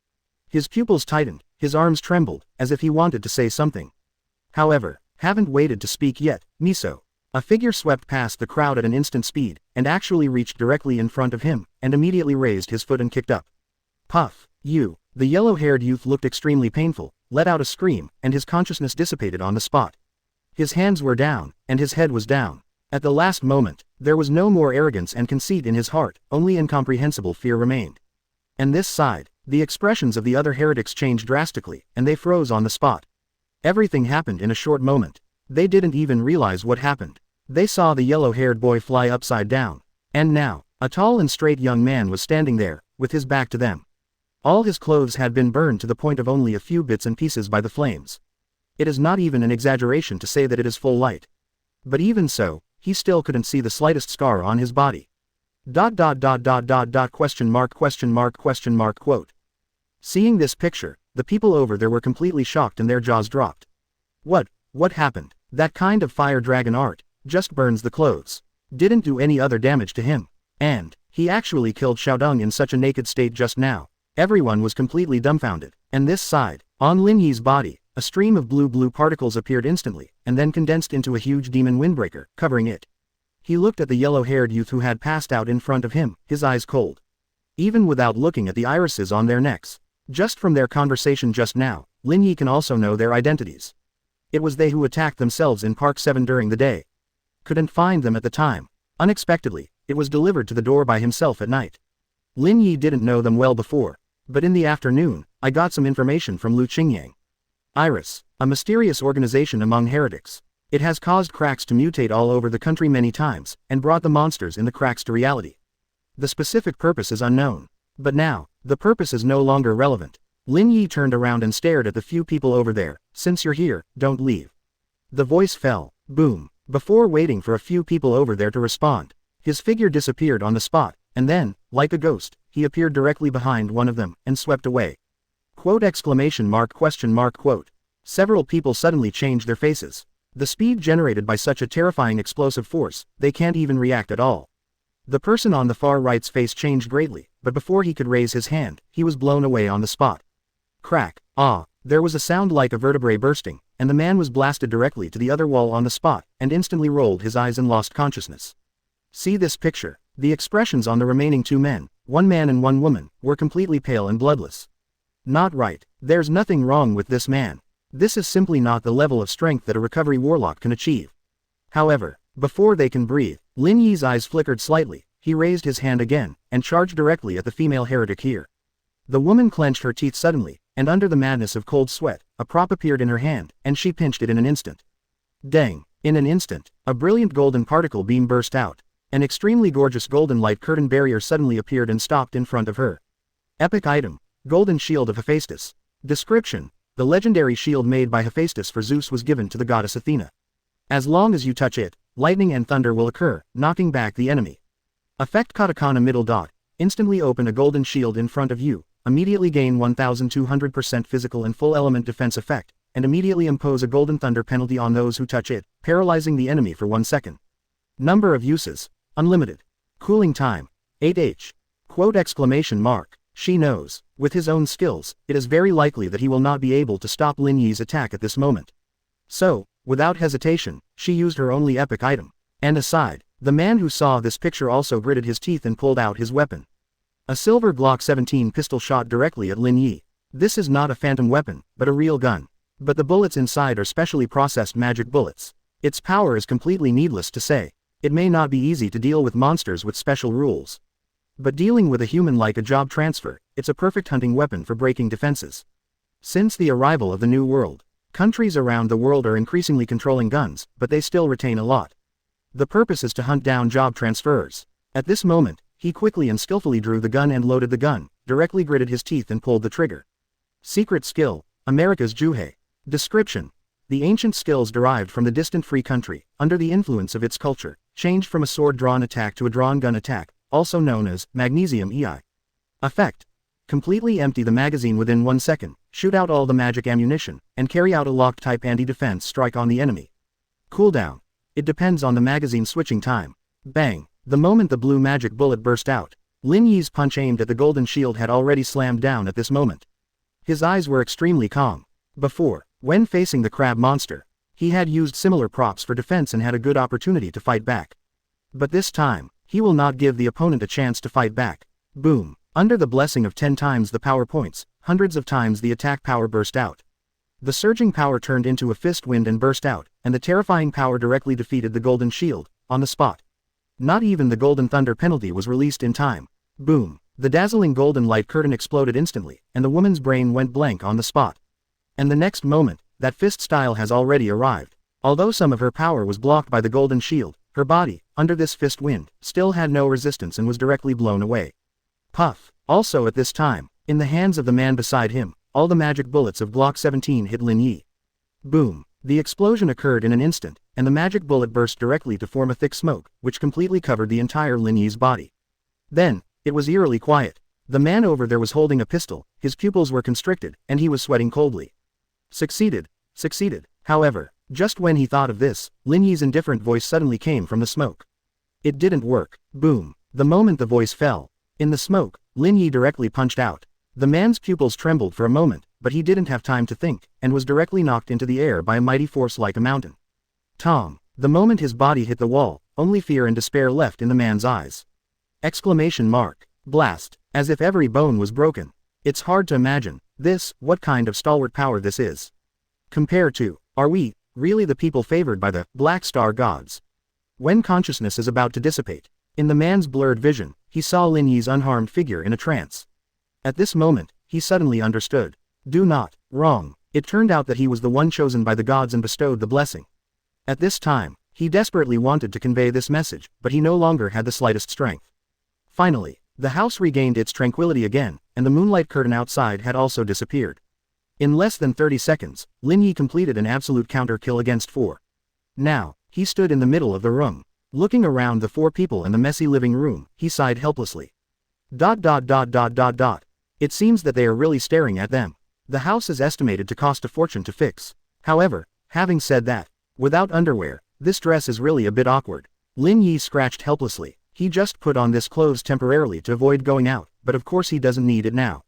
His pupils tightened, his arms trembled, as if he wanted to say something. However, haven't waited to speak yet, Miso. A figure swept past the crowd at an instant speed, and actually reached directly in front of him, and immediately raised his foot and kicked up. Puff. You. The yellow-haired youth looked extremely painful, let out a scream, and his consciousness dissipated on the spot. His hands were down, and his head was down. At the last moment, there was no more arrogance and conceit in his heart, only incomprehensible fear remained. And this side, the expressions of the other heretics changed drastically, and they froze on the spot. Everything happened in a short moment. They didn't even realize what happened. They saw the yellow-haired boy fly upside down. And now, a tall and straight young man was standing there, with his back to them. All his clothes had been burned to the point of only a few bits and pieces by the flames. It is not even an exaggeration to say that it is full light. But even so, he still couldn't see the slightest scar on his body. Question mark. Quote. Seeing this picture, the people over there were completely shocked and their jaws dropped. What happened? That kind of fire dragon art just burns the clothes. Didn't do any other damage to him. And he actually killed Xiaodong in such a naked state just now. Everyone was completely dumbfounded. And this side, on Lin Yi's body, a stream of blue particles appeared instantly, and then condensed into a huge demon windbreaker, covering it. He looked at the yellow-haired youth who had passed out in front of him, his eyes cold. Even without looking at the irises on their necks. Just from their conversation just now, Lin Yi can also know their identities. It was they who attacked themselves in Park 7 during the day. Couldn't find them at the time. Unexpectedly, it was delivered to the door by himself at night. Lin Yi didn't know them well before. But in the afternoon, I got some information from Lu Qingyang. Iris, a mysterious organization among heretics. It has caused cracks to mutate all over the country many times, and brought the monsters in the cracks to reality. The specific purpose is unknown. But now, the purpose is no longer relevant. Lin Yi turned around and stared at the few people over there. Since you're here, don't leave. The voice fell. Boom. Before waiting for a few people over there to respond, his figure disappeared on the spot, and then, like a ghost, he appeared directly behind one of them, and swept away. Quote. Several people suddenly changed their faces. The speed generated by such a terrifying explosive force, they can't even react at all. The person on the far right's face changed greatly, but before he could raise his hand, he was blown away on the spot. Crack. Ah, there was a sound like a vertebrae bursting, and the man was blasted directly to the other wall on the spot, and instantly rolled his eyes and lost consciousness. See this picture. The expressions on the remaining two men, one man and one woman, were completely pale and bloodless. Not right. There's nothing wrong with this man. This is simply not the level of strength that a recovery warlock can achieve. However, before they can breathe, Lin Yi's eyes flickered slightly, he raised his hand again, and charged directly at the female heretic here. The woman clenched her teeth suddenly, and under the madness of cold sweat, a prop appeared in her hand, and she pinched it in an instant. Dang! In an instant, a brilliant golden particle beam burst out. An extremely gorgeous golden light curtain barrier suddenly appeared and stopped in front of her. Epic item. Golden Shield of Hephaestus. Description. The legendary shield made by Hephaestus for Zeus was given to the goddess Athena. As long as you touch it, lightning and thunder will occur, knocking back the enemy. Effect katakana middle dot. Instantly open a golden shield in front of you, immediately gain 1200% physical and full element defense effect, and immediately impose a golden thunder penalty on those who touch it, paralyzing the enemy for 1 second. Number of uses. Unlimited. Cooling time. 8h. Quote exclamation mark. She knows, with his own skills, it is very likely that he will not be able to stop Lin Yi's attack at this moment. So, without hesitation, she used her only epic item. And aside, the man who saw this picture also gritted his teeth and pulled out his weapon. A silver Glock 17 pistol shot directly at Lin Yi. This is not a phantom weapon, but a real gun. But the bullets inside are specially processed magic bullets. Its power is completely needless to say. It may not be easy to deal with monsters with special rules. But dealing with a human like a job transfer, it's a perfect hunting weapon for breaking defenses. Since the arrival of the New World, countries around the world are increasingly controlling guns, but they still retain a lot. The purpose is to hunt down job transferers. At this moment, he quickly and skillfully drew the gun and loaded the gun, directly gritted his teeth and pulled the trigger. Secret skill, America's Juhei. Description. The ancient skills derived from the distant free country, under the influence of its culture, changed from a sword-drawn attack to a drawn gun attack, also known as Magnesium EI. Effect. Completely empty the magazine within 1 second, shoot out all the magic ammunition, and carry out a lock-type anti-defense strike on the enemy. Cooldown. It depends on the magazine switching time. Bang. The moment the blue magic bullet burst out, Lin Yi's punch aimed at the golden shield had already slammed down at this moment. His eyes were extremely calm. Before, when facing the crab monster, he had used similar props for defense and had a good opportunity to fight back. But this time, he will not give the opponent a chance to fight back. Boom. Under the blessing of 10 times the power points, hundreds of times the attack power burst out. The surging power turned into a fist wind and burst out, and the terrifying power directly defeated the golden shield, on the spot. Not even the golden thunder penalty was released in time. Boom. The dazzling golden light curtain exploded instantly, and the woman's brain went blank on the spot. And the next moment, that fist style has already arrived. Although some of her power was blocked by the golden shield, her body, under this fist wind, still had no resistance and was directly blown away. Puff. Also at this time, in the hands of the man beside him, all the magic bullets of Glock 17 hit Lin Yi. Boom. The explosion occurred in an instant, and the magic bullet burst directly to form a thick smoke, which completely covered the entire Lin Yi's body. Then, it was eerily quiet. The man over there was holding a pistol, his pupils were constricted, and he was sweating coldly. Succeeded. However, just when he thought of this, Lin Yi's indifferent voice suddenly came from the smoke. It didn't work. Boom. The moment the voice fell, in the smoke, Lin Yi directly punched out. The man's pupils trembled for a moment, but he didn't have time to think, and was directly knocked into the air by a mighty force like a mountain. Tom. The moment his body hit the wall, only fear and despair left in the man's eyes. Exclamation mark. Blast. As if every bone was broken. It's hard to imagine, what kind of stalwart power this is. Compared to, are we, really the people favored by the Black Star gods? When consciousness is about to dissipate, in the man's blurred vision, he saw Lin Yi's unharmed figure in a trance. At this moment, he suddenly understood. Do not, wrong. It turned out that he was the one chosen by the gods and bestowed the blessing. At this time, he desperately wanted to convey this message, but he no longer had the slightest strength. Finally, the house regained its tranquility again, and the moonlight curtain outside had also disappeared. In less than 30 seconds, Lin Yi completed an absolute counter kill against 4. Now, he stood in the middle of the room. Looking around the 4 people in the messy living room, he sighed helplessly. ... It seems that they are really staring at them. The house is estimated to cost a fortune to fix. However, having said that, without underwear, this dress is really a bit awkward. Lin Yi scratched helplessly. He just put on this clothes temporarily to avoid going out, but of course he doesn't need it now.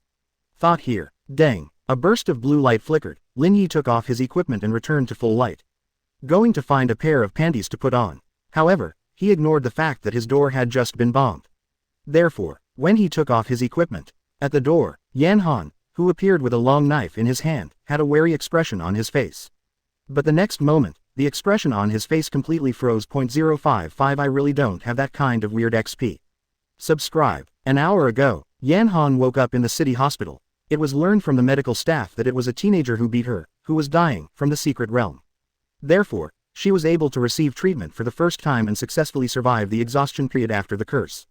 Thought here. Dang. A burst of blue light flickered. Lin Yi took off his equipment and returned to full light. Going to find a pair of panties to put on. However, he ignored the fact that his door had just been bombed. Therefore, when he took off his equipment, at the door, Yan Han, who appeared with a long knife in his hand, had a wary expression on his face. But the next moment, the expression on his face completely froze. 055 I really don't have that kind of weird XP. Subscribe. An hour ago, Yan Han woke up in the city hospital. It was learned from the medical staff that it was a teenager who beat her, who was dying, from the secret realm. Therefore, she was able to receive treatment for the first time and successfully survive the exhaustion period after the curse.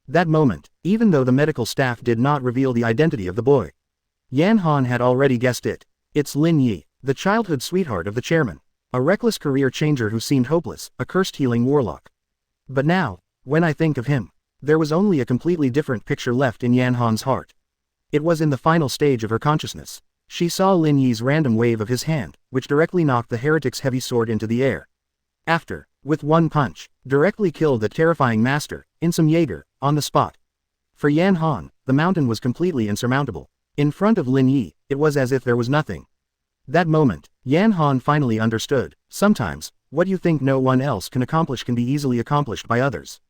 That moment, even though the medical staff did not reveal the identity of the boy, Yan Han had already guessed it. It's Lin Yi, the childhood sweetheart of the chairman. A reckless career changer who seemed hopeless, a cursed healing warlock. But now, when I think of him, there was only a completely different picture left in Yan Han's heart. It was in the final stage of her consciousness. She saw Lin Yi's random wave of his hand, which directly knocked the heretic's heavy sword into the air. After, with one punch, directly killed the terrifying master, in some Jaeger, on the spot. For Yan Han, the mountain was completely insurmountable. In front of Lin Yi, it was as if there was nothing. That moment, Yan Han finally understood. Sometimes, what you think no one else can accomplish can be easily accomplished by others.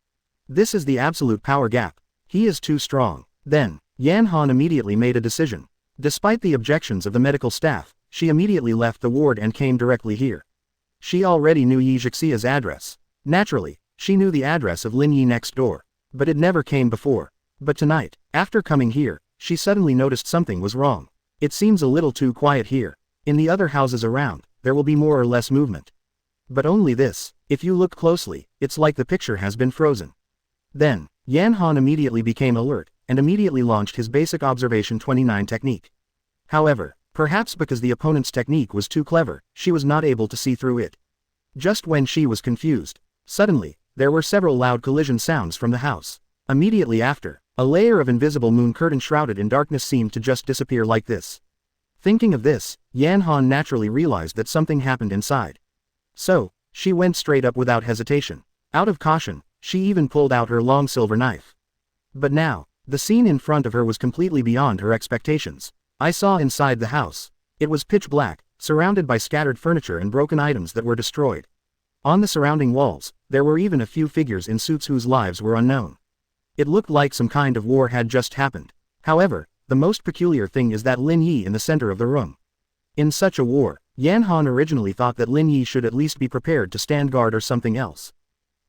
This is the absolute power gap. He is too strong. Then, Yan Han immediately made a decision. Despite the objections of the medical staff, she immediately left the ward and came directly here. She already knew Yi Jixia's address. Naturally, she knew the address of Lin Yi next door. But it never came before. But tonight, after coming here, she suddenly noticed something was wrong. It seems a little too quiet here. In the other houses around, there will be more or less movement. But only this. If you look closely, it's like the picture has been frozen. Then, Yan Han immediately became alert, and immediately launched his basic observation 29 technique. However, perhaps because the opponent's technique was too clever, she was not able to see through it. Just when she was confused, suddenly, there were several loud collision sounds from the house. Immediately after, a layer of invisible moon curtain shrouded in darkness seemed to just disappear like this. Thinking of this, Yan Han naturally realized that something happened inside. So, she went straight up without hesitation. Out of caution, she even pulled out her long silver knife. But now, the scene in front of her was completely beyond her expectations. I saw inside the house. It was pitch black, surrounded by scattered furniture and broken items that were destroyed. On the surrounding walls, there were even a few figures in suits whose lives were unknown. It looked like some kind of war had just happened. However, the most peculiar thing is that Lin Yi in the center of the room. In such a war, Yan Han originally thought that Lin Yi should at least be prepared to stand guard or something else.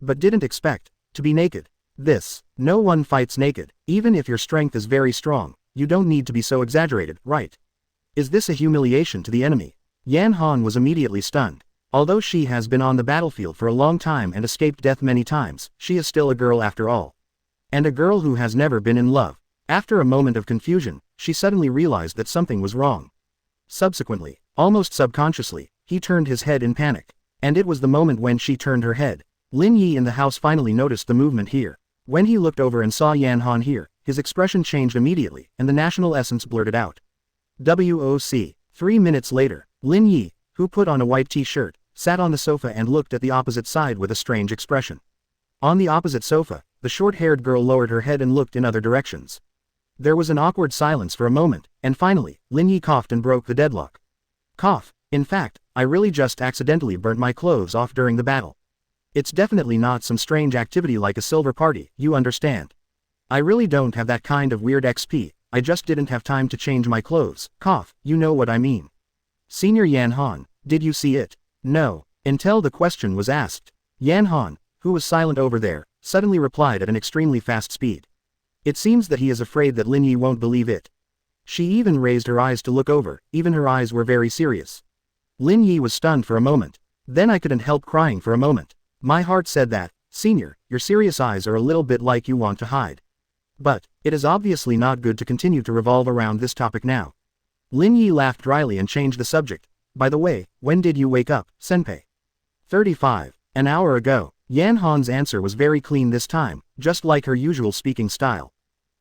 But didn't expect to be naked. No one fights naked. Even if your strength is very strong, you don't need to be so exaggerated, right? Is this a humiliation to the enemy? Yan Han was immediately stunned. Although she has been on the battlefield for a long time and escaped death many times, she is still a girl after all. And a girl who has never been in love. After a moment of confusion, she suddenly realized that something was wrong. Subsequently, almost subconsciously, he turned his head in panic. And it was the moment when she turned her head. Lin Yi in the house finally noticed the movement here. When he looked over and saw Yan Han here, his expression changed immediately, and the national essence blurted out. WOC. 3 minutes later, Lin Yi, who put on a white t-shirt, sat on the sofa and looked at the opposite side with a strange expression. On the opposite sofa, the short-haired girl lowered her head and looked in other directions. There was an awkward silence for a moment, and finally, Lin Yi coughed and broke the deadlock. Cough. In fact, I really just accidentally burnt my clothes off during the battle. It's definitely not some strange activity like a silver party, you understand. I really don't have that kind of weird XP, I just didn't have time to change my clothes. Cough, you know what I mean. Senior Yan Han, did you see it? No. Until the question was asked. Yan Han, who was silent over there, suddenly replied at an extremely fast speed. It seems that he is afraid that Lin Yi won't believe it. She even raised her eyes to look over, even her eyes were very serious. Lin Yi was stunned for a moment. Then I couldn't help crying for a moment. My heart said that, Senior, your serious eyes are a little bit like you want to hide. But, it is obviously not good to continue to revolve around this topic now. Lin Yi laughed dryly and changed the subject. By the way, when did you wake up, Senpai? 35. An hour ago. Yan Han's answer was very clean this time, just like her usual speaking style.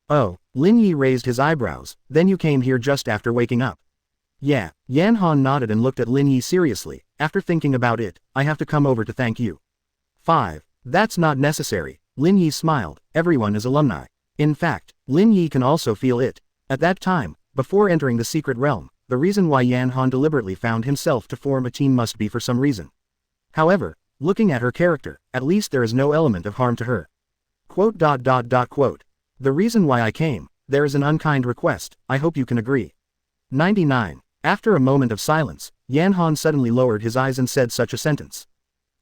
Oh, Lin Yi raised his eyebrows, then you came here just after waking up. Yeah, Yan Han nodded and looked at Lin Yi seriously. After thinking about it, I have to come over to thank you. 5. That's not necessary. Lin Yi smiled, everyone is alumni. In fact, Lin Yi can also feel it. At that time, before entering the secret realm, the reason why Yan Han deliberately found himself to form a team must be for some reason. However, looking at her character, at least there is no element of harm to her. Quote. The reason why I came, there is an unkind request, I hope you can agree. 99. After a moment of silence, Yan Han suddenly lowered his eyes and said such a sentence.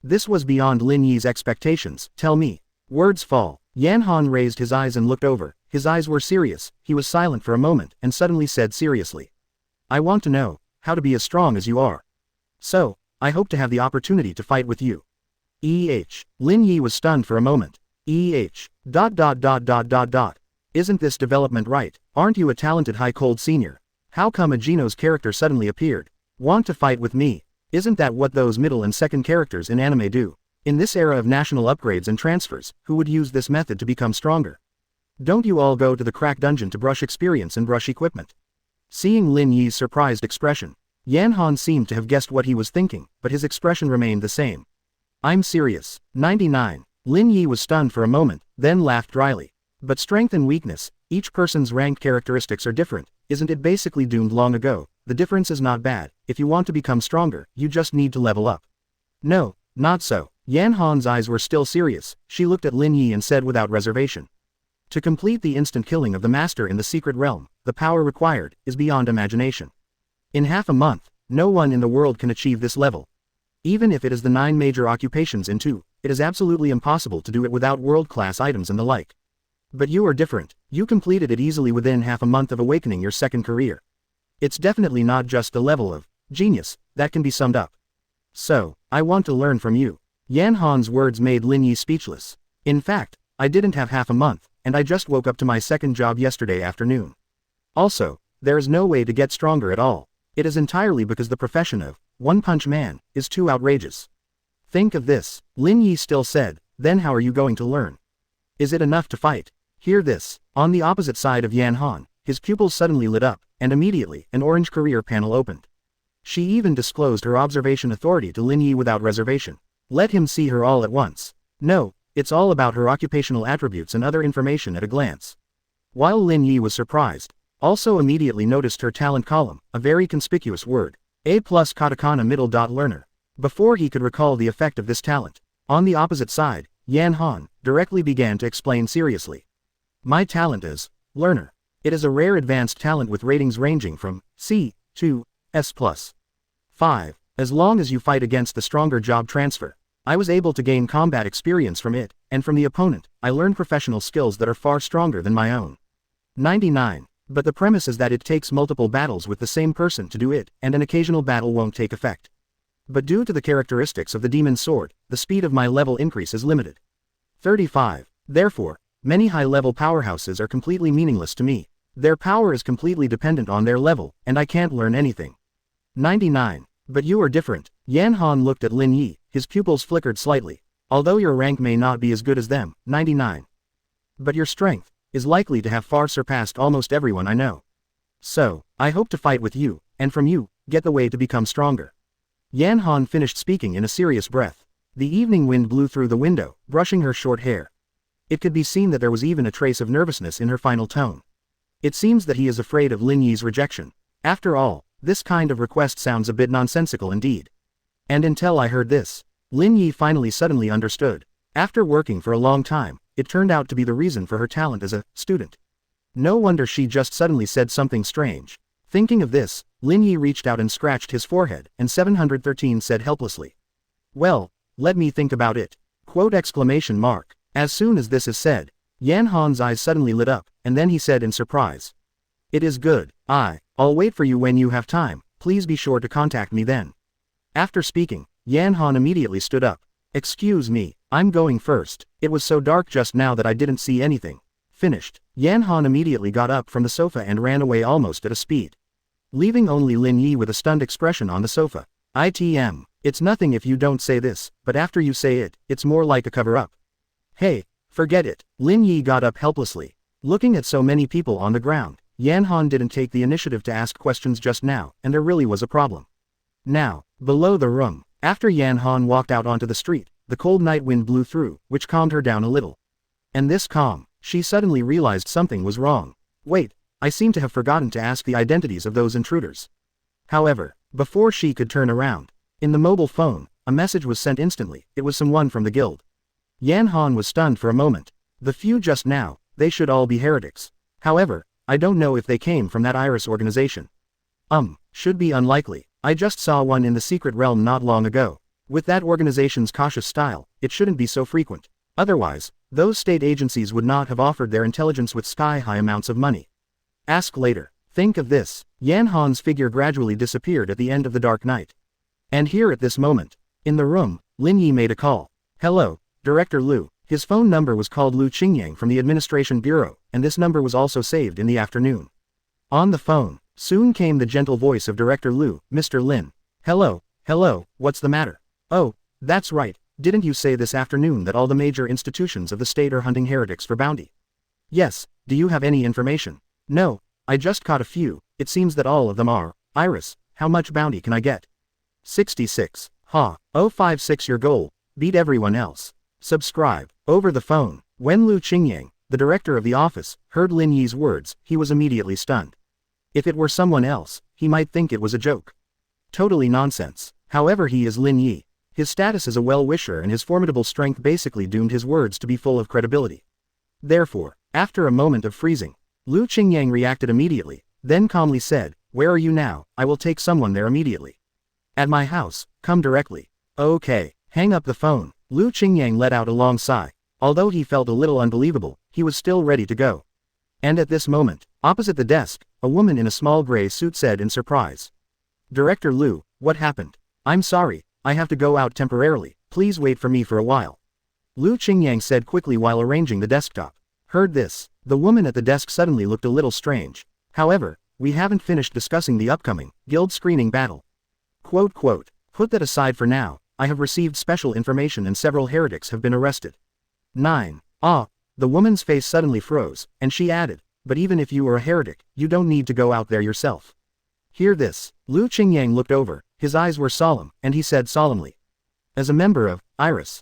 This was beyond Lin Yi's expectations, tell me. Words fall. Yan Han raised his eyes and looked over, his eyes were serious, he was silent for a moment and suddenly said seriously. I want to know, how to be as strong as you are. So, I hope to have the opportunity to fight with you. Lin Yi was stunned for a moment. Isn't this development right? Aren't you a talented high-cold senior? How come a Geno's character suddenly appeared? Want to fight with me? Isn't that what those middle and second characters in anime do? In this era of national upgrades and transfers, who would use this method to become stronger? Don't you all go to the crack dungeon to brush experience and brush equipment? Seeing Lin Yi's surprised expression, Yan Han seemed to have guessed what he was thinking, but his expression remained the same. I'm serious. 99. Lin Yi was stunned for a moment, then laughed dryly. But strength and weakness, each person's ranked characteristics are different, isn't it basically doomed long ago? The difference is not bad, if you want to become stronger, you just need to level up. No, not so. Yan Han's eyes were still serious, she looked at Lin Yi and said without reservation. To complete the instant killing of the master in the secret realm, the power required is beyond imagination. In half a month, no one in the world can achieve this level. Even if it is the 9 major occupations in 2, it is absolutely impossible to do it without world-class items and the like. But you are different, you completed it easily within half a month of awakening your second career. It's definitely not just the level of genius that can be summed up. So, I want to learn from you. Yan Han's words made Lin Yi speechless. In fact, I didn't have half a month, and I just woke up to my second job yesterday afternoon. Also, there is no way to get stronger at all. It is entirely because the profession of one-punch man is too outrageous. Think of this, Lin Yi still said, then how are you going to learn? Is it enough to fight? Hear this. On the opposite side of Yan Han, his pupils suddenly lit up, and immediately, an orange career panel opened. She even disclosed her observation authority to Lin Yi without reservation. Let him see her all at once. No, it's all about her occupational attributes and other information at a glance. While Lin Yi was surprised, also immediately noticed her talent column, a very conspicuous word. A+ katakana middle dot learner. Before he could recall the effect of this talent, on the opposite side, Yan Han directly began to explain seriously. My talent is learner. It is a rare advanced talent with ratings ranging from C to S+. 5. As long as you fight against the stronger job transfer, I was able to gain combat experience from it, and from the opponent, I learned professional skills that are far stronger than my own. 99. But the premise is that it takes multiple battles with the same person to do it, and an occasional battle won't take effect. But due to the characteristics of the demon's sword, the speed of my level increase is limited. 35. Therefore, many high-level powerhouses are completely meaningless to me. Their power is completely dependent on their level, and I can't learn anything. 99. But you are different. Yan Han looked at Lin Yi, his pupils flickered slightly. Although your rank may not be as good as them, 99. But your strength is likely to have far surpassed almost everyone I know. So, I hope to fight with you, and from you, get the way to become stronger. Yan Han finished speaking in a serious breath. The evening wind blew through the window, brushing her short hair. It could be seen that there was even a trace of nervousness in her final tone. It seems that he is afraid of Lin Yi's rejection. After all, this kind of request sounds a bit nonsensical indeed. And until I heard this, Lin Yi finally suddenly understood. After working for a long time, it turned out to be the reason for her talent as a student. No wonder she just suddenly said something strange. Thinking of this, Lin Yi reached out and scratched his forehead, and 713 said helplessly. Well, let me think about it. Quote exclamation mark. As soon as this is said, Yan Han's eyes suddenly lit up, and then he said in surprise. It is good. I'll wait for you when you have time, please be sure to contact me then. After speaking, Yan Han immediately stood up. Excuse me, I'm going first. It was so dark just now that I didn't see anything. Finished. Yan Han immediately got up from the sofa and ran away almost at a speed, leaving only Lin Yi with a stunned expression on the sofa. It's nothing if you don't say this, but after you say it, it's more like a cover-up. Hey, forget it. Lin Yi got up helplessly. Looking at so many people on the ground, Yan Han didn't take the initiative to ask questions just now, and there really was a problem. Now, below the room, after Yan Han walked out onto the street, the cold night wind blew through, which calmed her down a little. And this calm, she suddenly realized something was wrong. Wait, I seem to have forgotten to ask the identities of those intruders. However, before she could turn around, in the mobile phone, a message was sent instantly. It was someone from the guild. Yan Han was stunned for a moment. The few just now, they should all be heretics. However, I don't know if they came from that Iris organization. Should be unlikely. I just saw one in the secret realm not long ago. With that organization's cautious style, it shouldn't be so frequent. Otherwise, those state agencies would not have offered their intelligence with sky-high amounts of money. Ask later. Think of this. Yan Han's figure gradually disappeared at the end of the dark night. And here at this moment, in the room, Lin Yi made a call. Hello, Director Liu. His phone number was called Lu Qingyang from the Administration Bureau, and this number was also saved in the afternoon. On the phone, soon came the gentle voice of Director Liu, Mr. Lin. Hello, what's the matter? Oh, that's right, didn't you say this afternoon that all the major institutions of the state are hunting heretics for bounty? Yes, do you have any information? No, I just caught a few. It seems that all of them are. Iris, how much bounty can I get? 66. Ha, 056 your goal, beat everyone else. Subscribe. Over the phone, when Lu Qingyang, the director of the office, heard Lin Yi's words, he was immediately stunned. If it were someone else, he might think it was a joke. Totally nonsense. However, he is Lin Yi. His status as a well-wisher and his formidable strength basically doomed his words to be full of credibility. Therefore, after a moment of freezing, Lu Qingyang reacted immediately, then calmly said, "Where are you now? I will take someone there immediately." "At my house, come directly." "Okay." Hang up the phone. Lu Qingyang let out a long sigh. Although he felt a little unbelievable, he was still ready to go. And at this moment, opposite the desk, a woman in a small gray suit said in surprise. "Director Liu, what happened?" "I'm sorry, I have to go out temporarily, please wait for me for a while," Lu Qingyang said quickly while arranging the desktop. Heard this, the woman at the desk suddenly looked a little strange. "However, we haven't finished discussing the upcoming guild screening battle. Put that aside for now, I have received special information and several heretics have been arrested." 9. The woman's face suddenly froze, and she added, "But even if you are a heretic, you don't need to go out there yourself." Hear this, Lu Qingyang looked over, his eyes were solemn, and he said solemnly. "As a member of Iris."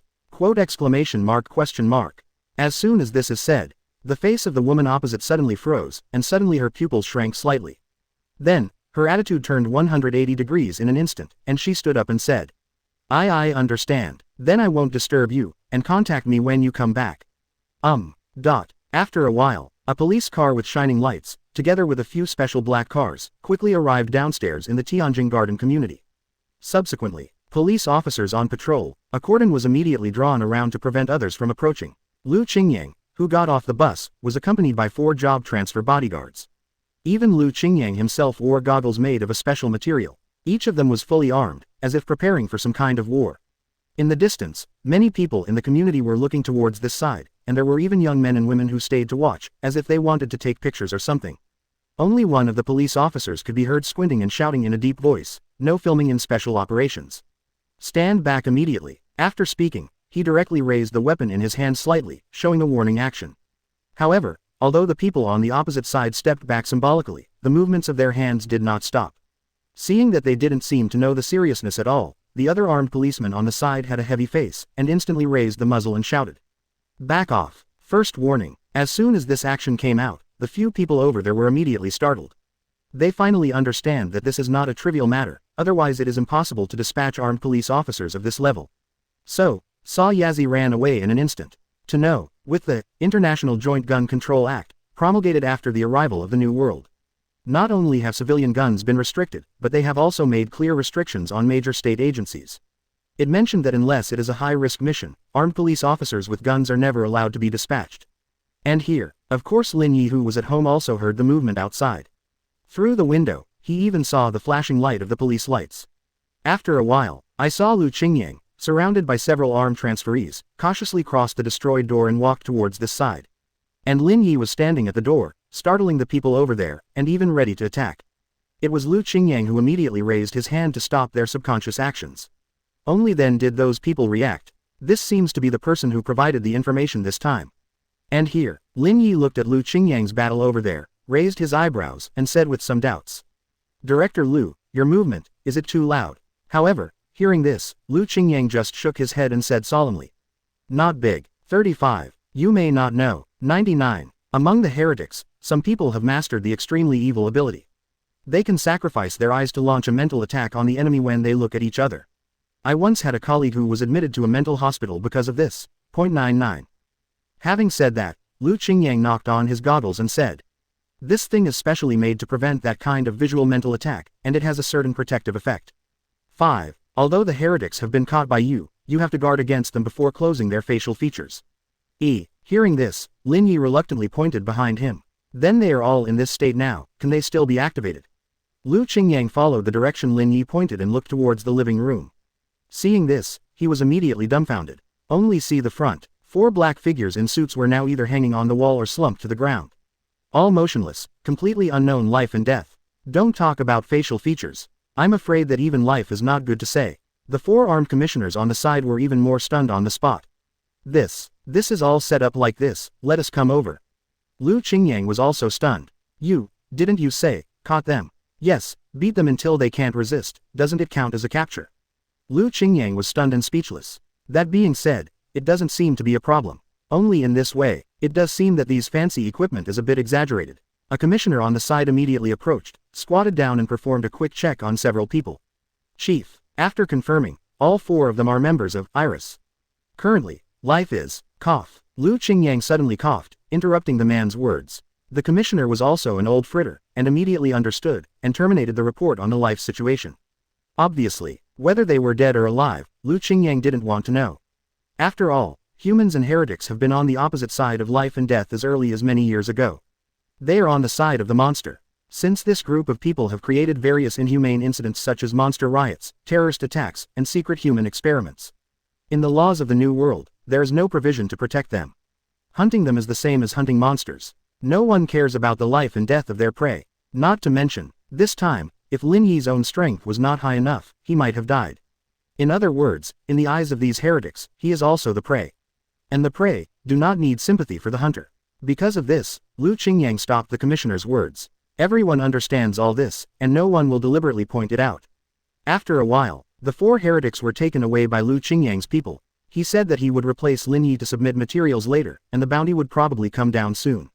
As soon as this is said, the face of the woman opposite suddenly froze, and suddenly her pupils shrank slightly. Then, her attitude turned 180 degrees in an instant, and she stood up and said, I understand. Then I won't disturb you, and contact me when you come back." After a while, a police car with shining lights, together with a few special black cars, quickly arrived downstairs in the Tianjin Garden community. Subsequently, police officers on patrol, a cordon was immediately drawn around to prevent others from approaching. Lu Qingyang, who got off the bus, was accompanied by 4 job transfer bodyguards. Even Lu Qingyang himself wore goggles made of a special material. Each of them was fully armed, as if preparing for some kind of war. In the distance, many people in the community were looking towards this side, and there were even young men and women who stayed to watch, as if they wanted to take pictures or something. Only one of the police officers could be heard squinting and shouting in a deep voice, "No filming in special operations. Stand back immediately." After speaking, he directly raised the weapon in his hand slightly, showing a warning action. However, although the people on the opposite side stepped back symbolically, the movements of their hands did not stop. Seeing that they didn't seem to know the seriousness at all, the other armed policeman on the side had a heavy face, and instantly raised the muzzle and shouted, "Back off." First warning. As soon as this action came out, the few people over there were immediately startled. They finally understand that this is not a trivial matter, otherwise it is impossible to dispatch armed police officers of this level. So, Sa Yazi ran away in an instant. To know, with the International Joint Gun Control Act, promulgated after the arrival of the New World, not only have civilian guns been restricted, but they have also made clear restrictions on major state agencies. It mentioned that unless it is a high-risk mission, armed police officers with guns are never allowed to be dispatched. And here, of course Lin Yi, who was at home, also heard the movement outside. Through the window, he even saw the flashing light of the police lights. After a while, I saw Lu Qingyang, surrounded by several armed transferees, cautiously cross the destroyed door and walk towards this side. And Lin Yi was standing at the door, startling the people over there, and even ready to attack. It was Lu Qingyang who immediately raised his hand to stop their subconscious actions. Only then did those people react. This seems to be the person who provided the information this time. And here, Lin Yi looked at Lu Qingyang's battle over there, raised his eyebrows, and said with some doubts, "Director Liu, your movement, is it too loud?" However, hearing this, Lu Qingyang just shook his head and said solemnly, "Not big." 35. You may not know. 99. Among the heretics, some people have mastered the extremely evil ability. They can sacrifice their eyes to launch a mental attack on the enemy when they look at each other. I once had a colleague who was admitted to a mental hospital because of this. 99. Having said that, Lu Qingyang knocked on his goggles and said, "This thing is specially made to prevent that kind of visual mental attack, and it has a certain protective effect." 5. Although the heretics have been caught by you, you have to guard against them before closing their facial features. Hearing this, Lin Yi reluctantly pointed behind him. Then they are all in this state now, can they still be activated? Lu Qingyang followed the direction Lin Yi pointed and looked towards the living room. Seeing this, he was immediately dumbfounded. Only see the front. 4 black figures in suits were now either hanging on the wall or slumped to the ground. All motionless, completely unknown life and death. Don't talk about facial features. I'm afraid that even life is not good to say. The 4 armed commissioners on the side were even more stunned on the spot. This is all set up like this, let us come over. Lu Qingyang was also stunned. Didn't you say, caught them? Yes, beat them until they can't resist, doesn't it count as a capture? Lu Qingyang was stunned and speechless. That being said, it doesn't seem to be a problem. Only in this way, it does seem that these fancy equipment is a bit exaggerated. A commissioner on the side immediately approached, squatted down and performed a quick check on several people. Chief, after confirming, all 4 of them are members of Iris. Currently, life is, cough. Lu Qingyang suddenly coughed, interrupting the man's words. The commissioner was also an old fritter, and immediately understood, and terminated the report on the life situation. Obviously, whether they were dead or alive, Lu Qingyang didn't want to know. After all, humans and heretics have been on the opposite side of life and death as early as many years ago. They are on the side of the monster. Since this group of people have created various inhumane incidents such as monster riots, terrorist attacks, and secret human experiments. In the laws of the New World, there is no provision to protect them. Hunting them is the same as hunting monsters. No one cares about the life and death of their prey. Not to mention, this time, if Lin Yi's own strength was not high enough, he might have died. In other words, in the eyes of these heretics, he is also the prey. And the prey do not need sympathy for the hunter. Because of this, Lu Qingyang stopped the commissioner's words. Everyone understands all this, and no one will deliberately point it out. After a while, the 4 heretics were taken away by Lu Qingyang's people. He said that he would replace Lin Yi to submit materials later, and the bounty would probably come down soon.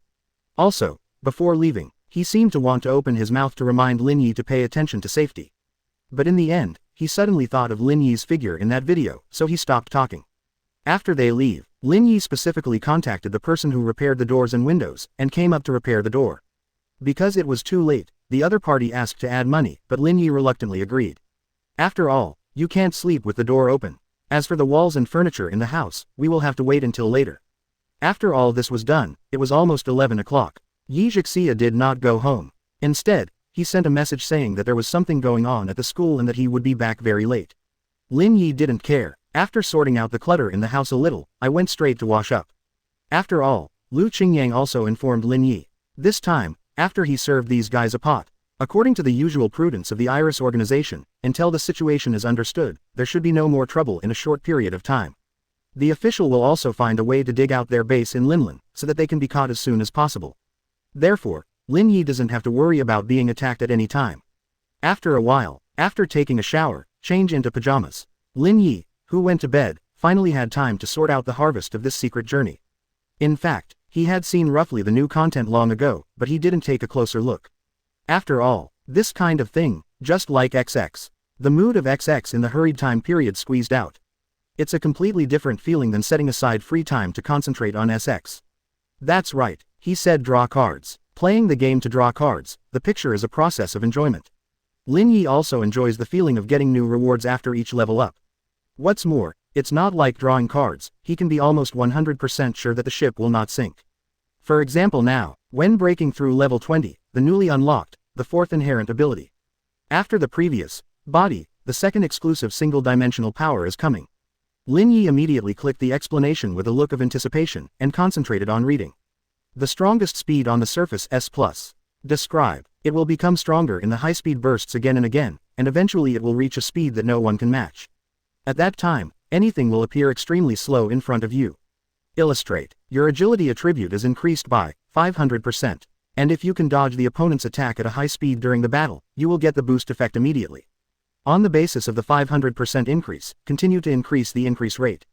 Also, before leaving, he seemed to want to open his mouth to remind Lin Yi to pay attention to safety. But in the end, he suddenly thought of Lin Yi's figure in that video, so he stopped talking. After they leave, Lin Yi specifically contacted the person who repaired the doors and windows, and came up to repair the door. Because it was too late, the other party asked to add money, but Lin Yi reluctantly agreed. After all, you can't sleep with the door open. As for the walls and furniture in the house, we will have to wait until later. After all this was done, it was almost 11 o'clock. Yi Zhixia did not go home. Instead, he sent a message saying that there was something going on at the school and that he would be back very late. Lin Yi didn't care. After sorting out the clutter in the house a little, I went straight to wash up. After all, Lu Qingyang also informed Lin Yi. This time, after he served these guys a pot. According to the usual prudence of the Iris organization, until the situation is understood, there should be no more trouble in a short period of time. The official will also find a way to dig out their base in Linlin, so that they can be caught as soon as possible. Therefore, Lin Yi doesn't have to worry about being attacked at any time. After a while, after taking a shower, change into pajamas, Lin Yi, who went to bed, finally had time to sort out the harvest of this secret journey. In fact, he had seen roughly the new content long ago, but he didn't take a closer look. After all, this kind of thing, just like XX. The mood of XX in the hurried time period squeezed out. It's a completely different feeling than setting aside free time to concentrate on SX. That's right, he said draw cards. Playing the game to draw cards, the picture is a process of enjoyment. Lin Yi also enjoys the feeling of getting new rewards after each level up. What's more, it's not like drawing cards, he can be almost 100% sure that the ship will not sink. For example now, when breaking through level 20, the newly unlocked, the 4th inherent ability. After the previous, body, the second exclusive single-dimensional power is coming. Lin Yi immediately clicked the explanation with a look of anticipation, and concentrated on reading. The strongest speed on the surface S+. Describe. It will become stronger in the high-speed bursts again and again, and eventually it will reach a speed that no one can match. At that time, anything will appear extremely slow in front of you. Illustrate. Your agility attribute is increased by 500%. And if you can dodge the opponent's attack at a high speed during the battle, you will get the boost effect immediately. On the basis of the 500% increase, continue to increase the increase rate.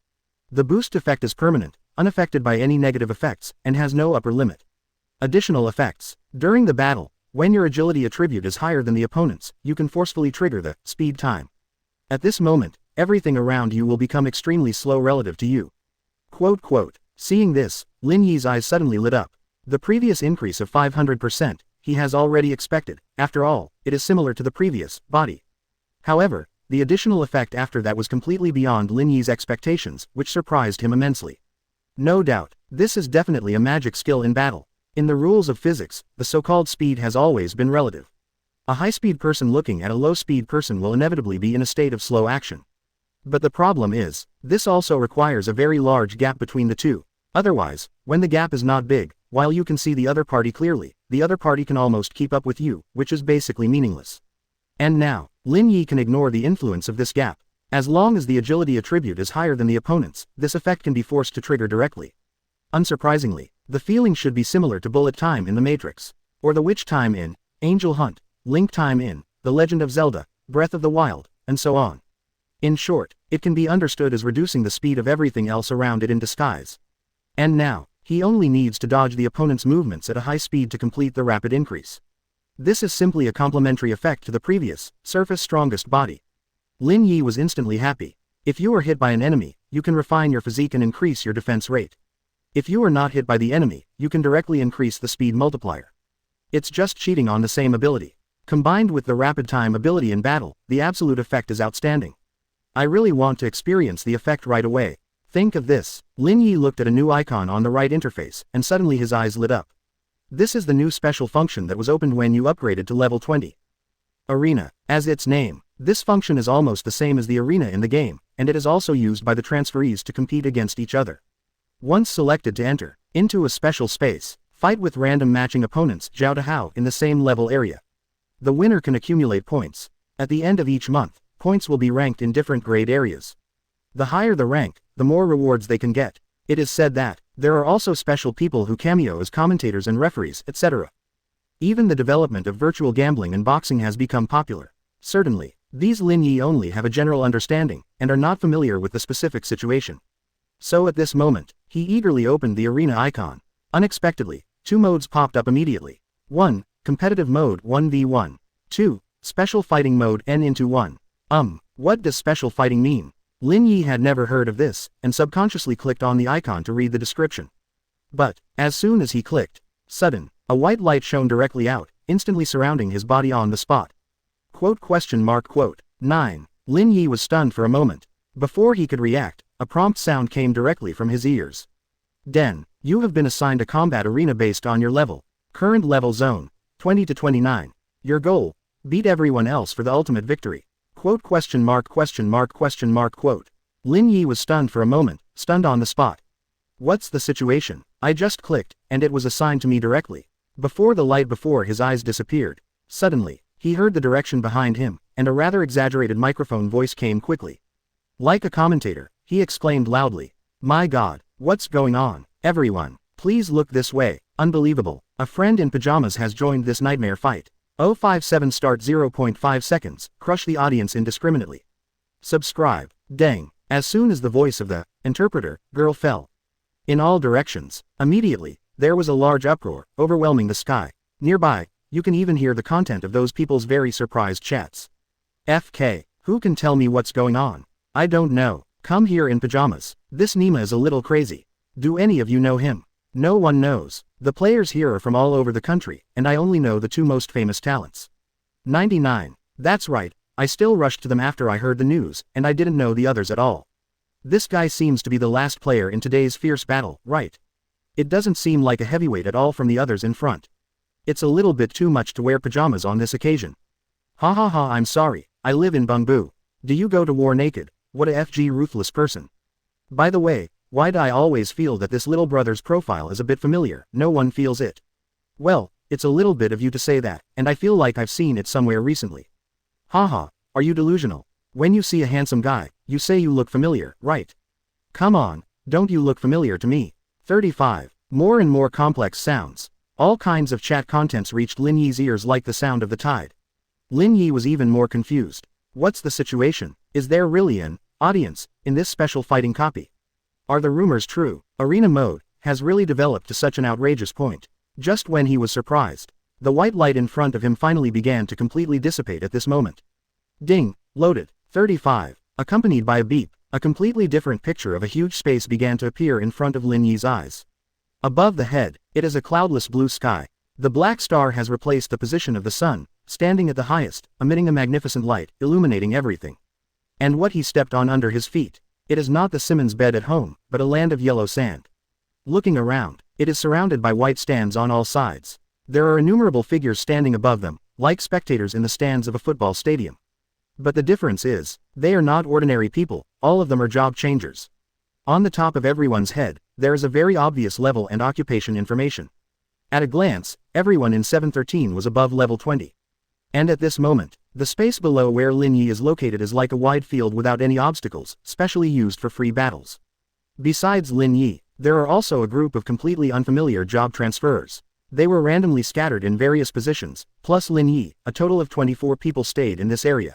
The boost effect is permanent, unaffected by any negative effects, and has no upper limit. Additional effects. During the battle, when your agility attribute is higher than the opponent's, you can forcefully trigger the speed time. At this moment, everything around you will become extremely slow relative to you. Quote. Seeing this, Lin Yi's eyes suddenly lit up. The previous increase of 500%, he has already expected. After all, it is similar to the previous body. However, the additional effect after that was completely beyond Lin Yi's expectations, which surprised him immensely. No doubt, this is definitely a magic skill in battle. In the rules of physics, the so-called speed has always been relative. A high-speed person looking at a low-speed person will inevitably be in a state of slow action. But the problem is, this also requires a very large gap between the two. Otherwise, when the gap is not big, while you can see the other party clearly, the other party can almost keep up with you, which is basically meaningless. And now, Lin Yi can ignore the influence of this gap. As long as the agility attribute is higher than the opponent's, this effect can be forced to trigger directly. Unsurprisingly, the feeling should be similar to bullet time in The Matrix, or the witch time in Angel Hunt, Link time in The Legend of Zelda, Breath of the Wild, and so on. In short, it can be understood as reducing the speed of everything else around it in disguise. And now, he only needs to dodge the opponent's movements at a high speed to complete the rapid increase. This is simply a complementary effect to the previous, surface strongest body. Lin Yi was instantly happy. If you are hit by an enemy, you can refine your physique and increase your defense rate. If you are not hit by the enemy, you can directly increase the speed multiplier. It's just cheating on the same ability. Combined with the rapid time ability in battle, the absolute effect is outstanding. I really want to experience the effect right away. Think of this. Lin Yi looked at a new icon on the right interface, and suddenly his eyes lit up. This is the new special function that was opened when you upgraded to level 20. Arena. As its name, this function is almost the same as the arena in the game, and it is also used by the transferees to compete against each other. Once selected to enter into a special space, fight with random matching opponents Zhao to Hao in the same level area. The winner can accumulate points. At the end of each month, points will be ranked in different grade areas. The higher the rank, the more rewards they can get. It is said that there are also special people who cameo as commentators and referees, etc. Even the development of virtual gambling and boxing has become popular. Certainly, these Lin Yi only have a general understanding, and are not familiar with the specific situation. So at this moment, he eagerly opened the arena icon. Unexpectedly, two modes popped up immediately. 1. Competitive mode 1v1. 2. Special fighting mode N/1. What does special fighting mean? Lin Yi had never heard of this, and subconsciously clicked on the icon to read the description. But, as soon as he clicked, a white light shone directly out, instantly surrounding his body on the spot. Quote. 9. Lin Yi was stunned for a moment. Before he could react, a prompt sound came directly from his ears. Den, you have been assigned a combat arena based on your level. Current level zone, 20 to 29. Your goal, beat everyone else for the ultimate victory. Quote. Lin Yi was stunned for a moment, stunned on the spot. What's the situation? I just clicked, and it was assigned to me directly. Before the light before his eyes disappeared, suddenly, he heard the direction behind him, and a rather exaggerated microphone voice came quickly. Like a commentator, he exclaimed loudly. My God, what's going on? Everyone, please look this way. Unbelievable. A friend in pajamas has joined this nightmare fight. 057 start 0.5 seconds, crush the audience indiscriminately. Subscribe. Dang. As soon as the voice of the interpreter girl fell in all directions, immediately, there was a large uproar, overwhelming the sky. Nearby, you can even hear the content of those people's very surprised chats. FK, who can tell me what's going on? I don't know. Come here in pajamas. This Nima is a little crazy. Do any of you know him? No one knows. The players here are from all over the country, and I only know the two most famous talents. 99. That's right, I still rushed to them after I heard the news, and I didn't know the others at all. This guy seems to be the last player in today's fierce battle, right? It doesn't seem like a heavyweight at all from the others in front. It's a little bit too much to wear pajamas on this occasion. Ha ha ha, I'm sorry, I live in Bangbu. Do you go to war naked? What a FG ruthless person. By the way, why'd I always feel that this little brother's profile is a bit familiar? No one feels it. Well, it's a little bit of you to say that, and I feel like I've seen it somewhere recently. Haha, are you delusional? When you see a handsome guy, you say you look familiar, right? Come on, don't you look familiar to me? 35. More and more complex sounds. All kinds of chat contents reached Lin Yi's ears like the sound of the tide. Lin Yi was even more confused. What's the situation? Is there really an audience in this special fighting copy? Are the rumors true? Arena mode has really developed to such an outrageous point. Just when he was surprised, the white light in front of him finally began to completely dissipate at this moment. Ding, loaded. 35. Accompanied by a beep, a completely different picture of a huge space began to appear in front of Lin Yi's eyes. Above the head, it is a cloudless blue sky. The black star has replaced the position of the sun, standing at the highest, emitting a magnificent light, illuminating everything. And what he stepped on under his feet? It is not the Simmons bed at home, but a land of yellow sand. Looking around, it is surrounded by white stands on all sides. There are innumerable figures standing above them, like spectators in the stands of a football stadium. But the difference is, they are not ordinary people, all of them are job changers. On the top of everyone's head, there is a very obvious level and occupation information. At a glance, everyone in 713 was above level 20. And at this moment, the space below where Lin Yi is located is like a wide field without any obstacles, specially used for free battles. Besides Lin Yi, there are also a group of completely unfamiliar job transferers. They were randomly scattered in various positions, plus Lin Yi. A total of 24 people stayed in this area.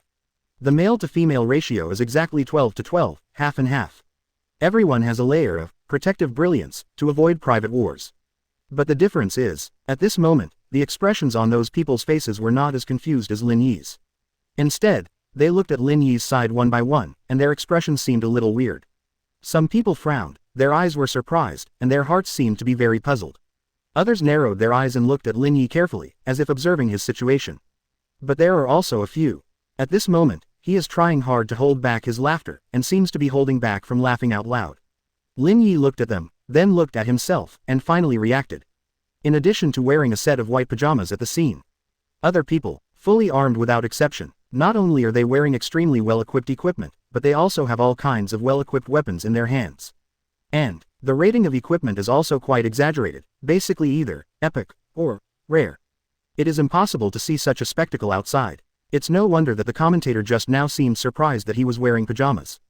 The male-to-female ratio is exactly 12 to 12, half and half. Everyone has a layer of protective brilliance to avoid private wars. But the difference is, at this moment, the expressions on those people's faces were not as confused as Lin Yi's. Instead, they looked at Lin Yi's side one by one, and their expressions seemed a little weird. Some people frowned, their eyes were surprised, and their hearts seemed to be very puzzled. Others narrowed their eyes and looked at Lin Yi carefully, as if observing his situation. But there are also a few. At this moment, he is trying hard to hold back his laughter, and seems to be holding back from laughing out loud. Lin Yi looked at them, then looked at himself, and finally reacted. In addition to wearing a set of white pajamas at the scene, other people, fully armed without exception, not only are they wearing extremely well-equipped equipment, but they also have all kinds of well-equipped weapons in their hands. And the rating of equipment is also quite exaggerated, basically either epic or rare. It is impossible to see such a spectacle outside. It's no wonder that the commentator just now seemed surprised that he was wearing pajamas.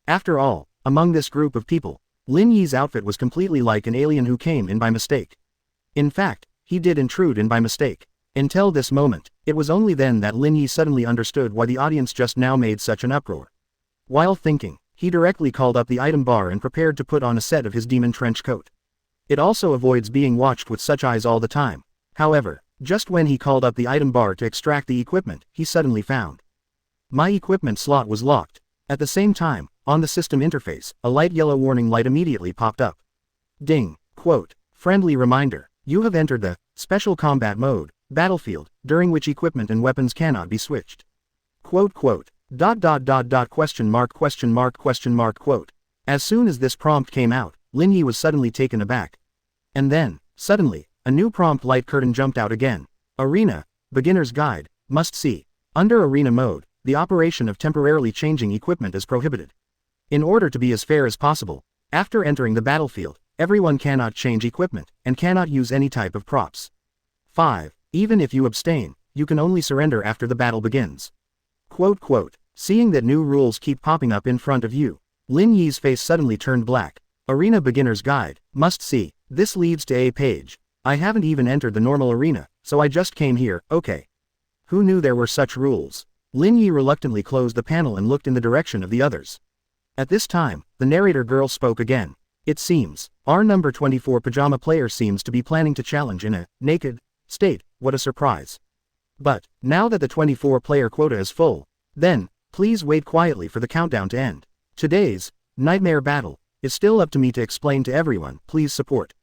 After all, among this group of people, Lin Yi's outfit was completely like an alien who came in by mistake. In fact, he did intrude in by mistake. Until this moment, it was only then that Lin Yi suddenly understood why the audience just now made such an uproar. While thinking, he directly called up the item bar and prepared to put on a set of his demon trench coat. It also avoids being watched with such eyes all the time. However, just when he called up the item bar to extract the equipment, he suddenly found my equipment slot was locked. At the same time, on the system interface, a light yellow warning light immediately popped up. Ding. Quote, friendly reminder. You have entered the special combat mode, battlefield, during which equipment and weapons cannot be switched. Quote. Question mark. Quote. As soon as this prompt came out, Lin Yi was suddenly taken aback. And then, suddenly, a new prompt light curtain jumped out again. Arena, beginner's guide, must see. Under arena mode, the operation of temporarily changing equipment is prohibited. In order to be as fair as possible, after entering the battlefield, everyone cannot change equipment, and cannot use any type of props. 5. Even if you abstain, you can only surrender after the battle begins. Quote. Seeing that new rules keep popping up in front of you, Lin Yi's face suddenly turned black. Arena beginner's guide, must see. This leads to a page. I haven't even entered the normal arena, so I just came here, okay. Who knew there were such rules? Lin Yi reluctantly closed the panel and looked in the direction of the others. At this time, the narrator girl spoke again. It seems, our number 24 pajama player seems to be planning to challenge in a naked state. What a surprise. But, now that the 24 player quota is full, then, please wait quietly for the countdown to end. Today's nightmare battle is still up to me to explain to everyone, please support.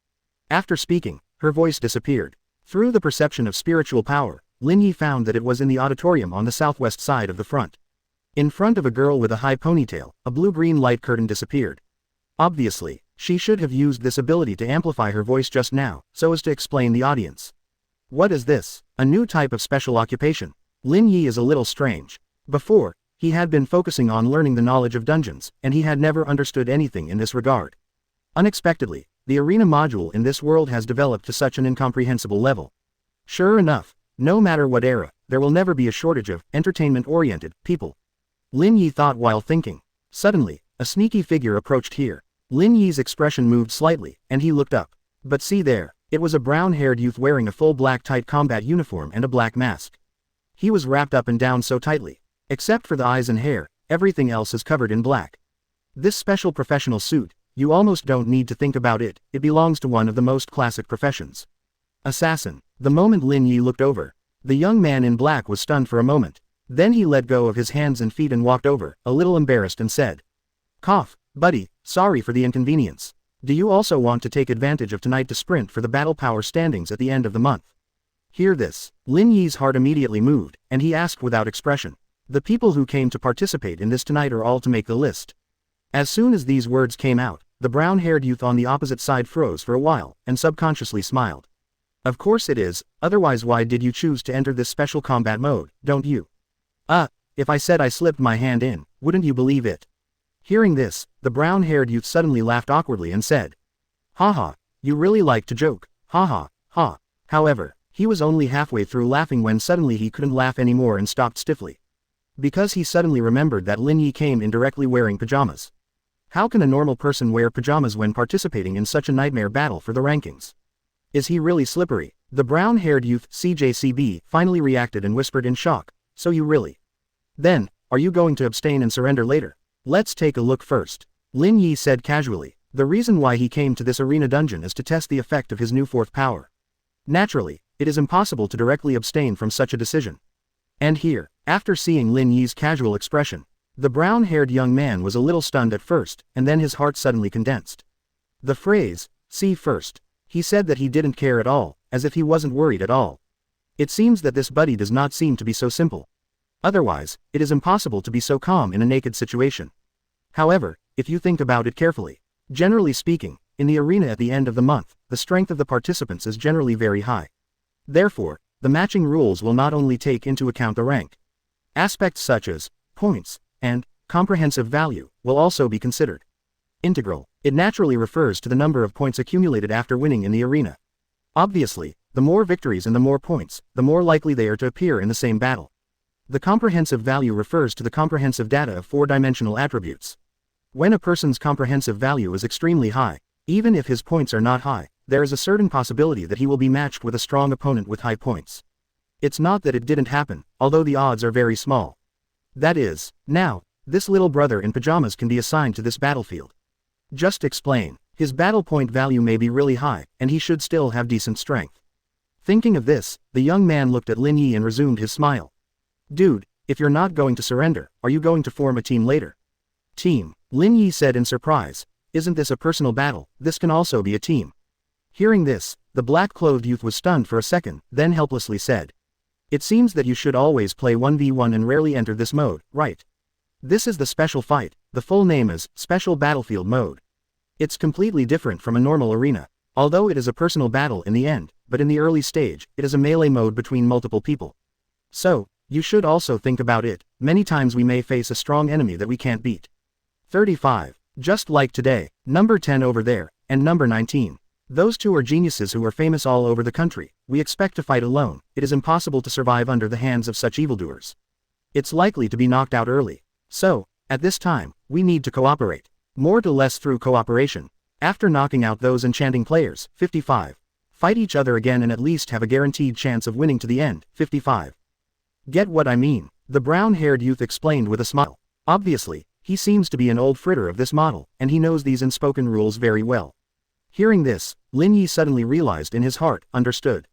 After speaking, her voice disappeared. Through the perception of spiritual power, Lin Yi found that it was in the auditorium on the southwest side of the front. In front of a girl with a high ponytail, a blue-green light curtain disappeared. Obviously, she should have used this ability to amplify her voice just now, so as to explain the audience. What is this? A new type of special occupation. Lin Yi is a little strange. Before, he had been focusing on learning the knowledge of dungeons, and he had never understood anything in this regard. Unexpectedly, the arena module in this world has developed to such an incomprehensible level. Sure enough, no matter what era, there will never be a shortage of entertainment-oriented people. Lin Yi thought while thinking. Suddenly, a sneaky figure approached here. Lin Yi's expression moved slightly, and he looked up. But see there, it was a brown-haired youth wearing a full black tight combat uniform and a black mask. He was wrapped up and down so tightly. Except for the eyes and hair, everything else is covered in black. This special professional suit, You almost don't need to think about it, it belongs to one of the most classic professions. Assassin. The moment Lin Yi looked over, the young man in black was stunned for a moment. Then he let go of his hands and feet and walked over, a little embarrassed, and said, "Cough, buddy, sorry for the inconvenience. Do you also want to take advantage of tonight to sprint for the battle power standings at the end of the month?" Hear this. Lin Yi's heart immediately moved, and he asked without expression, "The people who came to participate in this tonight are all to make the list?" As soon as these words came out, the brown-haired youth on the opposite side froze for a while, and subconsciously smiled. "Of course it is, otherwise why did you choose to enter this special combat mode, don't you?" If I said I slipped my hand in, wouldn't you believe it?" Hearing this, the brown-haired youth suddenly laughed awkwardly and said, "Haha, you really like to joke, haha, ha." However, he was only halfway through laughing when suddenly he couldn't laugh anymore and stopped stiffly. Because he suddenly remembered that Lin Yi came in directly wearing pajamas. How can a normal person wear pajamas when participating in such a nightmare battle for the rankings? Is he really slippery? The brown-haired youth, CJCB, finally reacted and whispered in shock, "So you really? Then, are you going to abstain and surrender later?" "Let's take a look first," Lin Yi said casually. The reason why he came to this arena dungeon is to test the effect of his new fourth power. Naturally, it is impossible to directly abstain from such a decision. And here, after seeing Lin Yi's casual expression, the brown-haired young man was a little stunned at first, and then his heart suddenly condensed. The phrase, "see first," he said that he didn't care at all, as if he wasn't worried at all. It seems that this buddy does not seem to be so simple. Otherwise, it is impossible to be so calm in a naked situation. However, if you think about it carefully, generally speaking, in the arena at the end of the month, the strength of the participants is generally very high. Therefore, the matching rules will not only take into account the rank. Aspects such as points and comprehensive value will also be considered. Integral. It naturally refers to the number of points accumulated after winning in the arena. Obviously, the more victories and the more points, the more likely they are to appear in the same battle. The comprehensive value refers to the comprehensive data of four-dimensional attributes. When a person's comprehensive value is extremely high, even if his points are not high, there is a certain possibility that he will be matched with a strong opponent with high points. It's not that it didn't happen, although the odds are very small. That is, now, this little brother in pajamas can be assigned to this battlefield. Just explain, his battle point value may be really high, and he should still have decent strength. Thinking of this, the young man looked at Lin Yi and resumed his smile. "Dude, if you're not going to surrender, are you going to form a team later?" "Team," Lin Yi said in surprise. "Isn't this a personal battle? This can also be a team." Hearing this, the black-clothed youth was stunned for a second, then helplessly said, "It seems that you should always play 1v1 and rarely enter this mode, right? This is the special fight, the full name is Special Battlefield Mode. It's completely different from a normal arena, although it is a personal battle in the end, but in the early stage, it is a melee mode between multiple people. So, you should also think about it, many times we may face a strong enemy that we can't beat. 35. Just like today, number 10 over there, and number 19. Those two are geniuses who are famous all over the country. We expect to fight alone, it is impossible to survive under the hands of such evildoers. It's likely to be knocked out early. So, at this time, we need to cooperate. More to less through cooperation. After knocking out those enchanting players, 55. Fight each other again and at least have a guaranteed chance of winning to the end, 55. Get what I mean? The brown-haired youth explained with a smile. Obviously, he seems to be an old fritter of this model, and he knows these unspoken rules very well. Hearing this, Lin Yi suddenly realized in his heart, understood.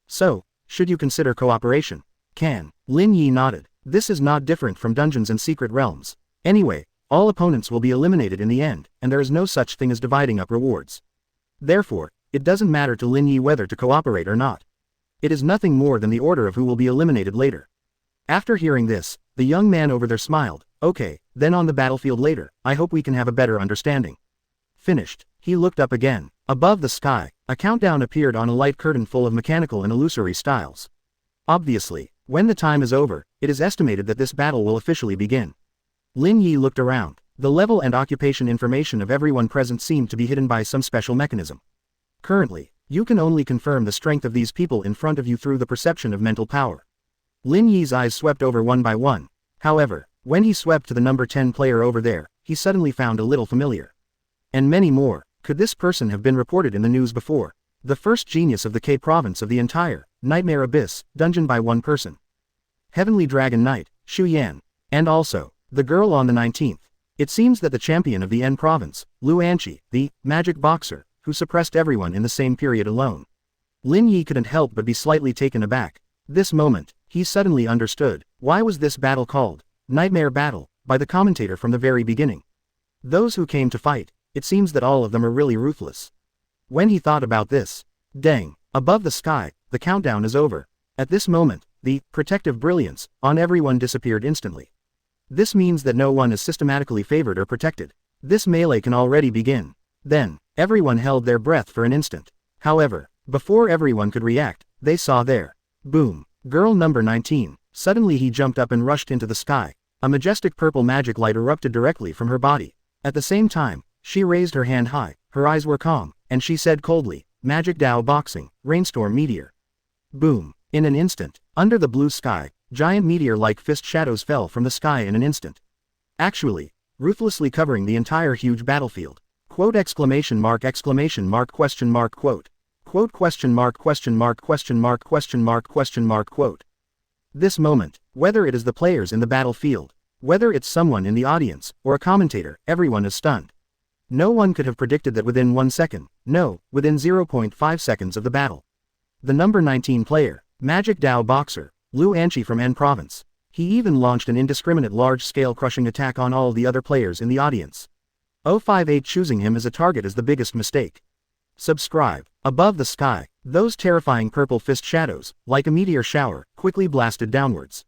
So, should you consider cooperation? Can. Lin Yi nodded. This is not different from Dungeons and Secret Realms. Anyway, all opponents will be eliminated in the end, and there is no such thing as dividing up rewards. Therefore, it doesn't matter to Lin Yi whether to cooperate or not. It is nothing more than the order of who will be eliminated later. After hearing this, the young man over there smiled. Okay, then on the battlefield later, I hope we can have a better understanding. Finished. He looked up again. Above the sky, a countdown appeared on a light curtain full of mechanical and illusory styles. Obviously, when the time is over, it is estimated that this battle will officially begin. Lin Yi looked around. The level and occupation information of everyone present seemed to be hidden by some special mechanism. Currently, you can only confirm the strength of these people in front of you through the perception of mental power. Lin Yi's eyes swept over one by one. However, when he swept to the number 10 player over there, he suddenly found a little familiar. And many more. Could this person have been reported in the news before? The first genius of the K province of the entire Nightmare Abyss dungeon by one person. Heavenly Dragon Knight, Xu Yan. And also, the girl on the 19th. It seems that the champion of the N province, Lin Yi, the magic boxer, who suppressed everyone in the same period alone. Lin Yi couldn't help but be slightly taken aback. This moment, he suddenly understood, why was this battle called Nightmare Battle by the commentator from the very beginning. Those who came to fight, it seems that all of them are really ruthless. When he thought about this, dang, above the sky, the countdown is over. At this moment, the protective brilliance on everyone disappeared instantly. This means that no one is systematically favored or protected. This melee can already begin. Then, everyone held their breath for an instant. However, before everyone could react, they saw there. Boom. Girl number 19. Suddenly he jumped up and rushed into the sky. A majestic purple magic light erupted directly from her body. At the same time, she raised her hand high, her eyes were calm, and she said coldly, Magic Dao Boxing, Rainstorm Meteor. Boom. In an instant, under the blue sky, giant meteor-like fist shadows fell from the sky in an instant. Actually, ruthlessly covering the entire huge battlefield. Quote exclamation mark question mark quote. Quote question mark quote. This moment, whether it is the players in the battlefield, whether it's someone in the audience, or a commentator, everyone is stunned. No one could have predicted that within 1 second, no, within 0.5 seconds of the battle. The number 19 player, Magic Dao Boxer, Lin Yi from N Province. He even launched an indiscriminate large-scale crushing attack on all the other players in the audience. 058 choosing him as a target is the biggest mistake. Subscribe. Above the sky, those terrifying purple fist shadows, like a meteor shower, quickly blasted downwards.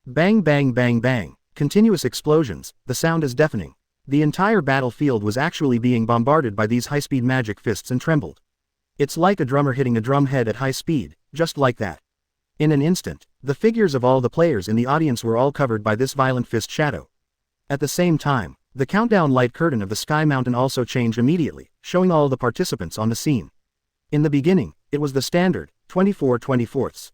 Bang bang bang bang, continuous explosions, the sound is deafening. The entire battlefield was actually being bombarded by these high-speed magic fists and trembled. It's like a drummer hitting a drum head at high speed, just like that. In an instant, the figures of all the players in the audience were all covered by this violent fist shadow. At the same time, the countdown light curtain of the sky mountain also changed immediately, showing all the participants on the scene. In the beginning, it was the standard, 24/24.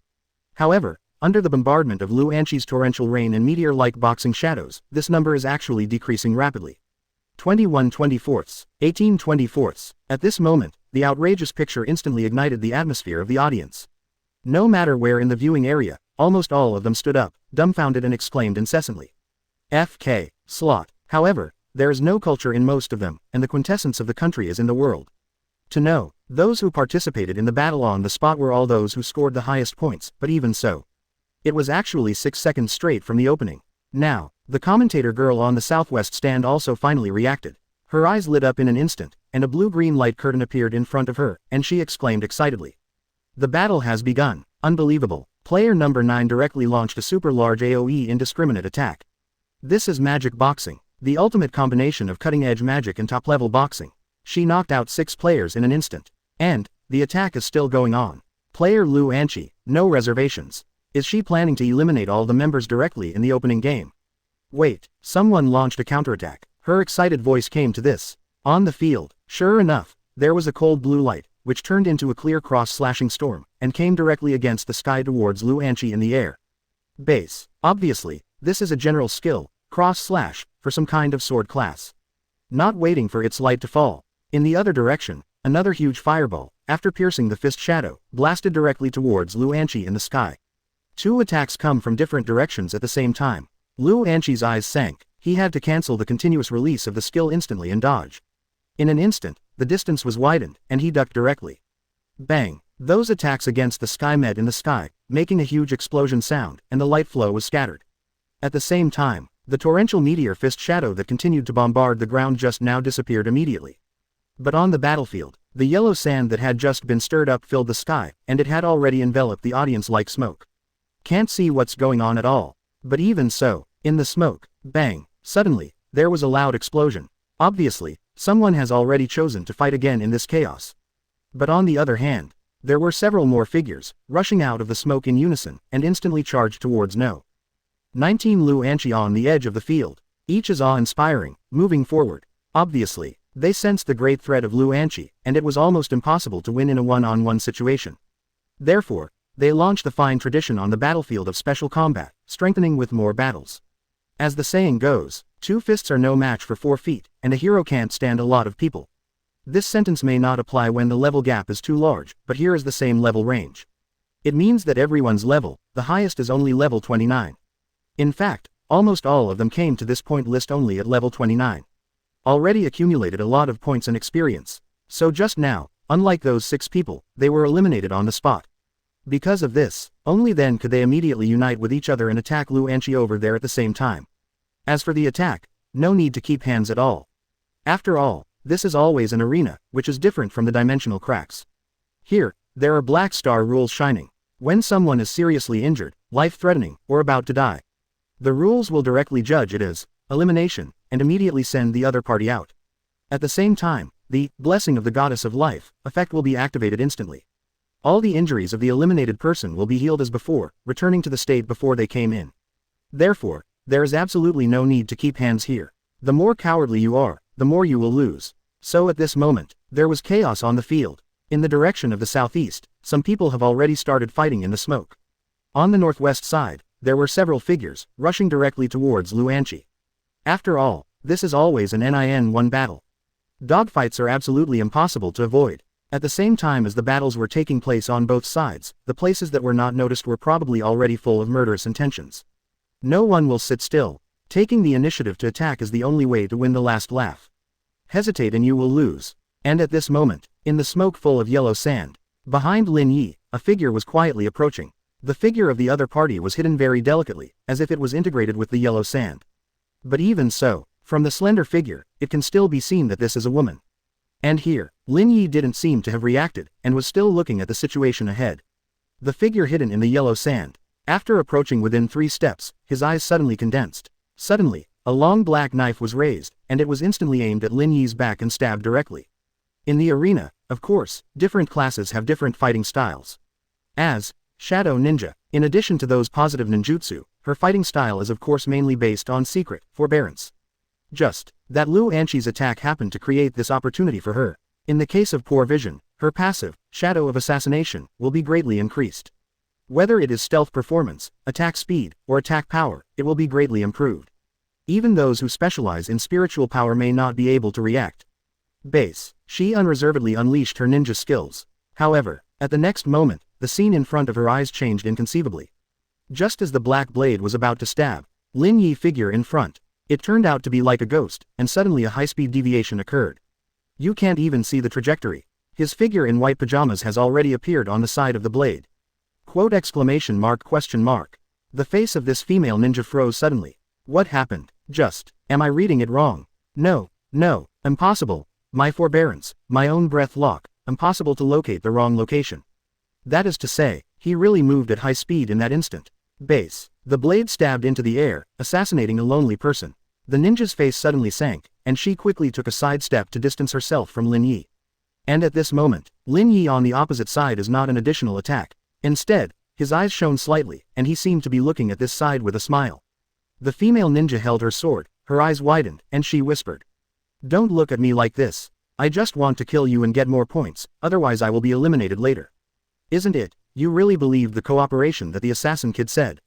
However, under the bombardment of Lin Yi's torrential rain and meteor-like boxing shadows, this number is actually decreasing rapidly. 21/24, 18/24. At this moment, the outrageous picture instantly ignited the atmosphere of the audience. No matter where in the viewing area, almost all of them stood up, dumbfounded and exclaimed incessantly. FK, slot. However, there is no culture in most of them, and the quintessence of the country is in the world. To know, those who participated in the battle on the spot were all those who scored the highest points, but even so. It was actually 6 seconds straight from the opening. Now, the commentator girl on the southwest stand also finally reacted. Her eyes lit up in an instant, and a blue-green light curtain appeared in front of her, and she exclaimed excitedly. The battle has begun. Unbelievable. Player number 9 directly launched a super large AoE indiscriminate attack. This is magic boxing, the ultimate combination of cutting-edge magic and top-level boxing. She knocked out 6 players in an instant. And, the attack is still going on. Player Lin Yi, no reservations. Is she planning to eliminate all the members directly in the opening game? Wait, someone launched a counterattack. Her excited voice came to this. On the field, sure enough, there was a cold blue light, which turned into a clear cross-slashing storm, and came directly against the sky towards Lin Yi in the air. Base. Obviously, this is a general skill, cross-slash, for some kind of sword class. Not waiting for its light to fall. In the other direction, another huge fireball, after piercing the fist shadow, blasted directly towards Lin Yi in the sky. 2 attacks come from different directions at the same time. Lin Yi's eyes sank. He had to cancel the continuous release of the skill instantly and dodge. In an instant, the distance was widened, and he ducked directly. Bang! Those attacks against the sky met in the sky, making a huge explosion sound, and the light flow was scattered. At the same time, the torrential meteor fist shadow that continued to bombard the ground just now disappeared immediately. But on the battlefield, the yellow sand that had just been stirred up filled the sky, and it had already enveloped the audience like smoke. Can't see what's going on at all. But even so, in the smoke, bang, suddenly, there was a loud explosion. Obviously, someone has already chosen to fight again in this chaos. But on the other hand, there were several more figures, rushing out of the smoke in unison, and instantly charged towards No. 19 Lin Yi on the edge of the field. Each is awe-inspiring, moving forward. Obviously, they sensed the great threat of Lin Yi, and it was almost impossible to win in a one-on-one situation. Therefore, they launched the fine tradition on the battlefield of special combat, strengthening with more battles. As the saying goes, 2 fists are no match for 4 feet, and a hero can't stand a lot of people. This sentence may not apply when the level gap is too large, but here is the same level range. It means that everyone's level, the highest is only level 29. In fact, Almost all of them came to this point list only at level 29. Already accumulated a lot of points and experience. So just now, unlike those 6 people, they were eliminated on the spot. Because of this, only then could they immediately unite with each other and attack Lin Yi over there at the same time. As for the attack, no need to keep hands at all. After all, this is always an arena, which is different from the dimensional cracks. Here, there are black star rules shining. When someone is seriously injured, life-threatening, or about to die, the rules will directly judge it as elimination, and immediately send the other party out. At the same time, the blessing of the goddess of life effect will be activated instantly. All the injuries of the eliminated person will be healed as before, returning to the state before they came in. Therefore, there is absolutely no need to keep hands here. The more cowardly you are, the more you will lose. So at this moment, there was chaos on the field. In the direction of the southeast, some people have already started fighting in the smoke. On the northwest side, there were several figures, rushing directly towards Lin Yi. After all, this is always an Nin-1 battle. Dogfights are absolutely impossible to avoid. At the same time as the battles were taking place on both sides, the places that were not noticed were probably already full of murderous intentions. No one will sit still. Taking the initiative to attack is the only way to win the last laugh. Hesitate and you will lose. And at this moment, in the smoke full of yellow sand, behind Lin Yi, a figure was quietly approaching. The figure of the other party was hidden very delicately, as if it was integrated with the yellow sand. But even so, from the slender figure, it can still be seen that this is a woman. And here, Lin Yi didn't seem to have reacted, and was still looking at the situation ahead. The figure hidden in the yellow sand. After approaching within 3 steps, his eyes suddenly condensed. Suddenly, a long black knife was raised, and it was instantly aimed at Lin Yi's back and stabbed directly. In the arena, of course, different classes have different fighting styles. As Shadow Ninja, in addition to those positive ninjutsu, her fighting style is of course mainly based on secret forbearance. Just that Lin Yi's attack happened to create this opportunity for her. In the case of poor vision, her passive, Shadow of Assassination, will be greatly increased. Whether it is stealth performance, attack speed, or attack power, it will be greatly improved. Even those who specialize in spiritual power may not be able to react. Base. She unreservedly unleashed her ninja skills. However, at the next moment, the scene in front of her eyes changed inconceivably. Just as the black blade was about to stab Lin Yi figure in front, it turned out to be like a ghost, and suddenly a high-speed deviation occurred. You can't even see the trajectory. His figure in white pajamas has already appeared on the side of the blade. Quote exclamation mark question mark. The face of this female ninja froze suddenly. What happened? Am I reading it wrong? No, impossible. My forbearance, my own breath lock, impossible to locate the wrong location. That is to say, he really moved at high speed in that instant. Base. The blade stabbed into the air, assassinating a lonely person. The ninja's face suddenly sank, and she quickly took a side step to distance herself from Lin Yi. And at this moment, Lin Yi on the opposite side is not an additional attack. Instead, his eyes shone slightly, and he seemed to be looking at this side with a smile. The female ninja held her sword, her eyes widened, and she whispered. Don't look at me like this. I just want to kill you and get more points, otherwise I will be eliminated later. Isn't it? You really believed the cooperation that the assassin kid said?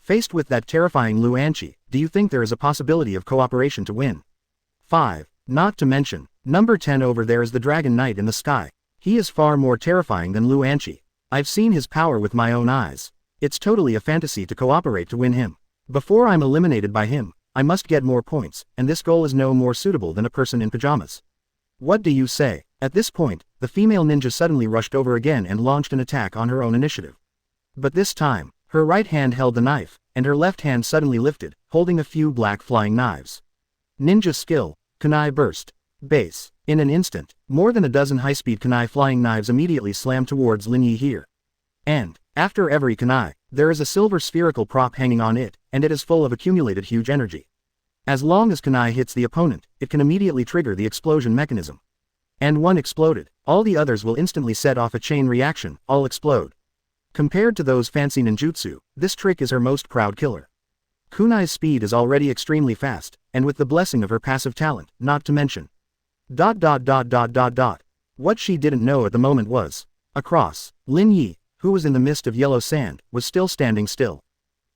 Faced with that terrifying Lin Yi, do you think there is a possibility of cooperation to win? 5. Not to mention, number 10 over there is the Dragon Knight in the sky. He is far more terrifying than Lin Yi. I've seen his power with my own eyes. It's totally a fantasy to cooperate to win him. Before I'm eliminated by him, I must get more points, and this goal is no more suitable than a person in pajamas. What do you say? At this point, the female ninja suddenly rushed over again and launched an attack on her own initiative. But this time, her right hand held the knife, and her left hand suddenly lifted, holding a few black flying knives. Ninja skill, kunai burst. Base. In an instant, more than a dozen high-speed kunai flying knives immediately slammed towards Lin Yi here. And, after every kunai, there is a silver spherical prop hanging on it, and it is full of accumulated huge energy. As long as kunai hits the opponent, it can immediately trigger the explosion mechanism. And one exploded, all the others will instantly set off a chain reaction, all explode. Compared to those fancy ninjutsu, this trick is her most proud killer. Kunai's speed is already extremely fast, and with the blessing of her passive talent, not to mention. What she didn't know at the moment was, across, Lin Yi, who was in the mist of yellow sand, was still standing still.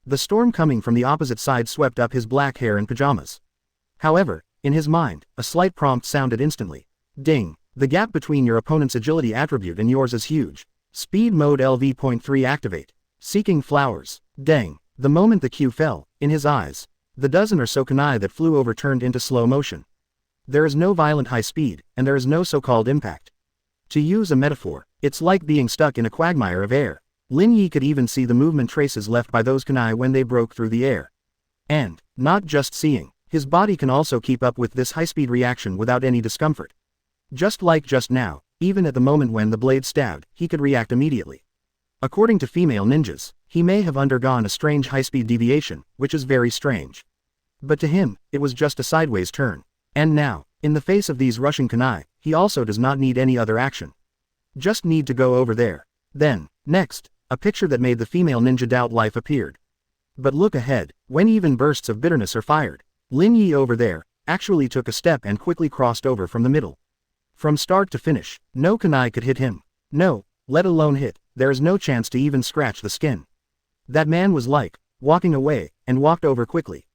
The storm coming from the opposite side swept up his black hair and pajamas. However, in his mind, a slight prompt sounded instantly. Ding! The gap between your opponent's agility attribute and yours is huge. Speed mode LV.3 activate. Seeking flowers. Dang! The moment the cue fell, in his eyes, The dozen or so kunai that flew over turned into slow motion. There is no violent high speed, and there is no so-called impact. To use a metaphor, it's like being stuck in a quagmire of air. Lin Yi could even see the movement traces left by those kunai when they broke through the air. And, not just seeing, his body can also keep up with this high-speed reaction without any discomfort. Just like just now, even at the moment when the blade stabbed, he could react immediately. According to female ninjas, he may have undergone a strange high-speed deviation, which is very strange. But to him, it was just a sideways turn. And now, in the face of these rushing kunai, he also does not need any other action. Just need to go over there. Then, next, a picture that made the female ninja doubt life appeared. But look ahead, when even bursts of bitterness are fired. Lin Yi over there, actually took a step and quickly crossed over from the middle. From start to finish, no kunai could hit him. No, let alone hit, there is no chance to even scratch the skin. That man was like, walking away, and walked over quickly.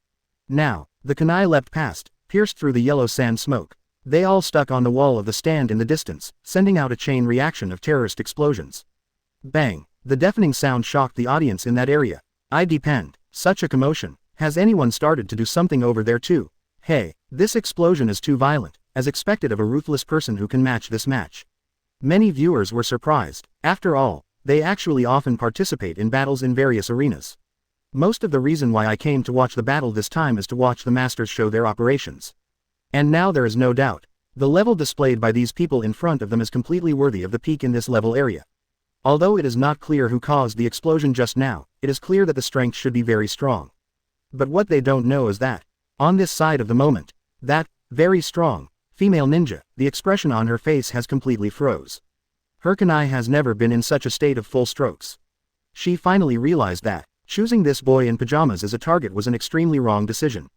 Now, the kunai leapt past, pierced through the yellow sand smoke. They all stuck on the wall of the stand in the distance, sending out a chain reaction of terrorist explosions. Bang! The deafening sound shocked the audience in that area. I depend. Such a commotion. Has anyone started to do something over there too? Hey, this explosion is too violent, as expected of a ruthless person who can match this match. Many viewers were surprised. After all, they actually often participate in battles in various arenas. Most of the reason why I came to watch the battle this time is to watch the masters show their operations. And now there is no doubt. The level displayed by these people in front of them is completely worthy of the peak in this level area. Although it is not clear who caused the explosion just now, it is clear that the strength should be very strong. But what they don't know is that, on this side of the moment, that, very strong, female ninja, the expression on her face has completely froze. Her kunai has never been in such a state of full strokes. She finally realized that, choosing this boy in pajamas as a target was an extremely wrong decision.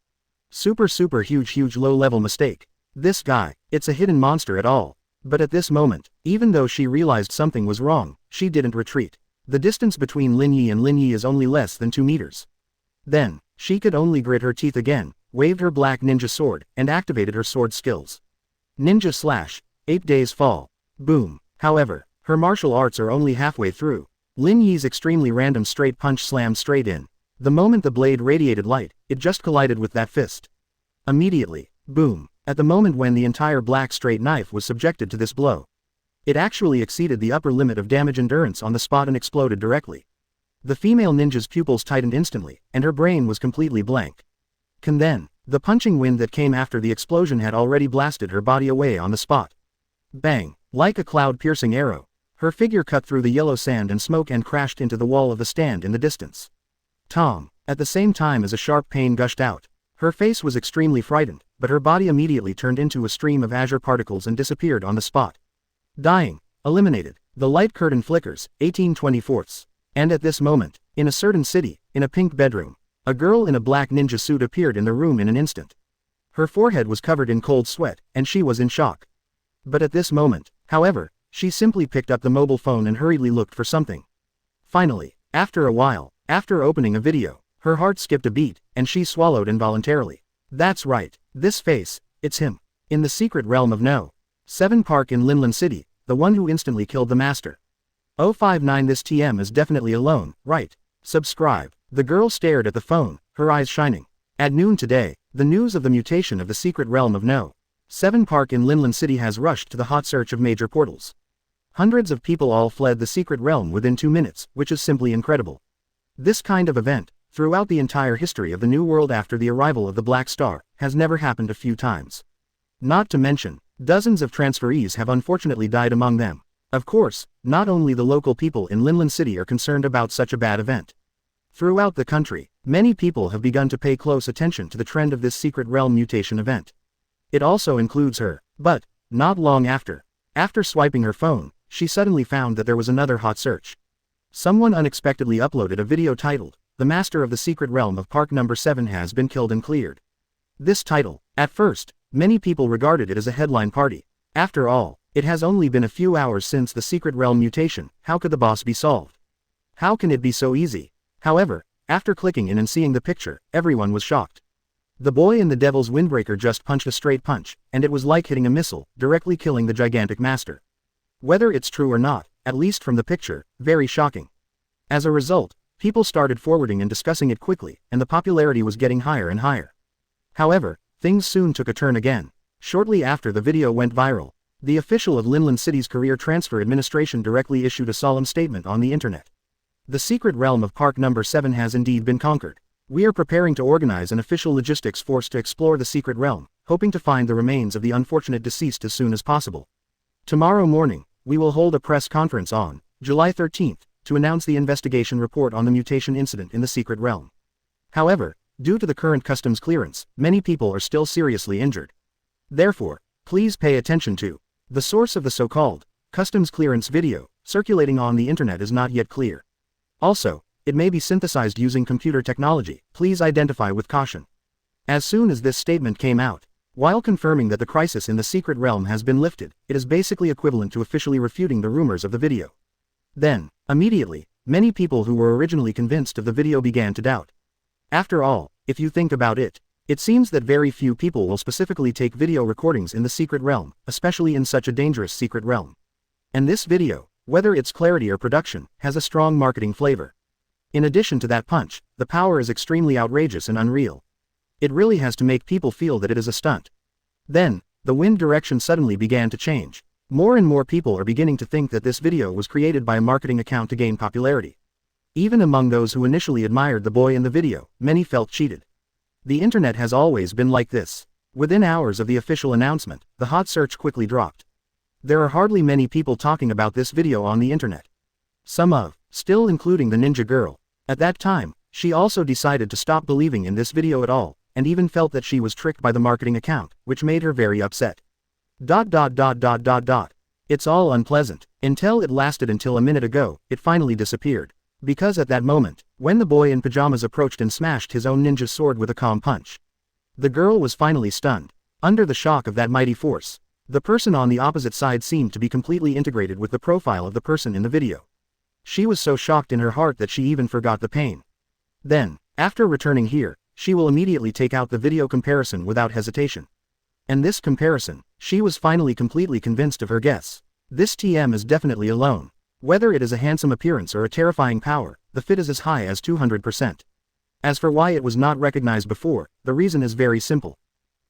Super huge low-level mistake. This guy, it's a hidden monster at all. But at this moment, even though she realized something was wrong, she didn't retreat. The distance between Lin Yi and Lin Yi is only less than 2 meters. Then, she could only grit her teeth again, waved her black ninja sword, and activated her sword skills. Ninja slash, 8 days fall. Boom. However, her martial arts are only halfway through. Lin Yi's extremely random straight punch slammed straight in. The moment the blade radiated light, it just collided with that fist. Immediately, boom. At the moment when the entire black straight knife was subjected to this blow. It actually exceeded the upper limit of damage endurance on the spot and exploded directly. The female ninja's pupils tightened instantly, and her brain was completely blank. Then, the punching wind that came after the explosion had already blasted her body away on the spot. Bang! Like a cloud-piercing arrow, her figure cut through the yellow sand and smoke and crashed into the wall of the stand in the distance. Tom! At the same time as a sharp pain gushed out. Her face was extremely frightened, but her body immediately turned into a stream of azure particles and disappeared on the spot. Dying. Eliminated. The light curtain flickers, 18/24. And at this moment, in a certain city, in a pink bedroom, a girl in a black ninja suit appeared in the room in an instant. Her forehead was covered in cold sweat, and she was in shock. But at this moment, however, she simply picked up the mobile phone and hurriedly looked for something. Finally, after a while, after opening a video, her heart skipped a beat, and she swallowed involuntarily. That's right, this face, it's him. In the secret realm of No. 7 Park in Linlan City, the one who instantly killed the master. 059 This TM is definitely alone, right? Subscribe. The girl stared at the phone, her eyes shining. At noon today, the news of the mutation of the secret realm of No. 7 Park in Linlan City has rushed to the hot search of major portals. Hundreds of people all fled the secret realm within 2 minutes, which is simply incredible. This kind of event, throughout the entire history of the New World after the arrival of the Black Star, has never happened a few times. Not to mention, dozens of transferees have unfortunately died among them. Of course, not only the local people in Linlan City are concerned about such a bad event. Throughout the country, many people have begun to pay close attention to the trend of this secret realm mutation event. It also includes her, but, not long after swiping her phone, she suddenly found that there was another hot search. Someone unexpectedly uploaded a video titled, "The Master of the Secret Realm of Park Number 7 has been killed and cleared." This title, at first, many people regarded it as a headline party. After all, it has only been a few hours since the secret realm mutation. How could the boss be solved? How can it be so easy? However, after clicking in and seeing the picture, everyone was shocked. The boy in the Devil's Windbreaker just punched a straight punch, and it was like hitting a missile, directly killing the gigantic master. Whether it's true or not, at least from the picture, very shocking. As a result, People started forwarding and discussing it quickly, and the popularity was getting higher and higher. However, things soon took a turn again. Shortly after the video went viral, the official of Linlan City's Career Transfer Administration directly issued a solemn statement on the internet. The secret realm of Park Number 7 has indeed been conquered. We are preparing to organize an official logistics force to explore the secret realm, hoping to find the remains of the unfortunate deceased as soon as possible. Tomorrow morning, we will hold a press conference on July 13th, to announce the investigation report on the mutation incident in the secret realm. However, due to the current customs clearance, many people are still seriously injured. Therefore, please pay attention to the source of the so-called customs clearance video circulating on the internet is not yet clear. Also, it may be synthesized using computer technology. Please identify with caution. As soon as this statement came out, while confirming that the crisis in the secret realm has been lifted, it is basically equivalent to officially refuting the rumors of the video. Then, immediately, many people who were originally convinced of the video began to doubt. After all, if you think about it, it seems that very few people will specifically take video recordings in the secret realm, especially in such a dangerous secret realm. And this video, whether its clarity or production, has a strong marketing flavor. In addition to that punch, the power is extremely outrageous and unreal. It really has to make people feel that it is a stunt. Then, the wind direction suddenly began to change. More and more people are beginning to think that this video was created by a marketing account to gain popularity. Even among those who initially admired the boy in the video, many felt cheated. The internet has always been like this. Within hours of the official announcement, the hot search quickly dropped. There are hardly many people talking about this video on the internet. Still including the ninja girl. At that time, she also decided to stop believing in this video at all, and even felt that she was tricked by the marketing account, which made her very upset. It's all unpleasant. Until it lasted until a minute ago, it finally disappeared. Because at that moment, when the boy in pajamas approached and smashed his own ninja sword with a calm punch, the girl was finally stunned. Under the shock of that mighty force, the person on the opposite side seemed to be completely integrated with the profile of the person in the video. She was so shocked in her heart that she even forgot the pain. Then, after returning here, she will immediately take out the video comparison without hesitation. And this comparison, she was finally completely convinced of her guess. This TM is definitely alone. Whether it is a handsome appearance or a terrifying power, the fit is as high as 200%. As for why it was not recognized before, the reason is very simple.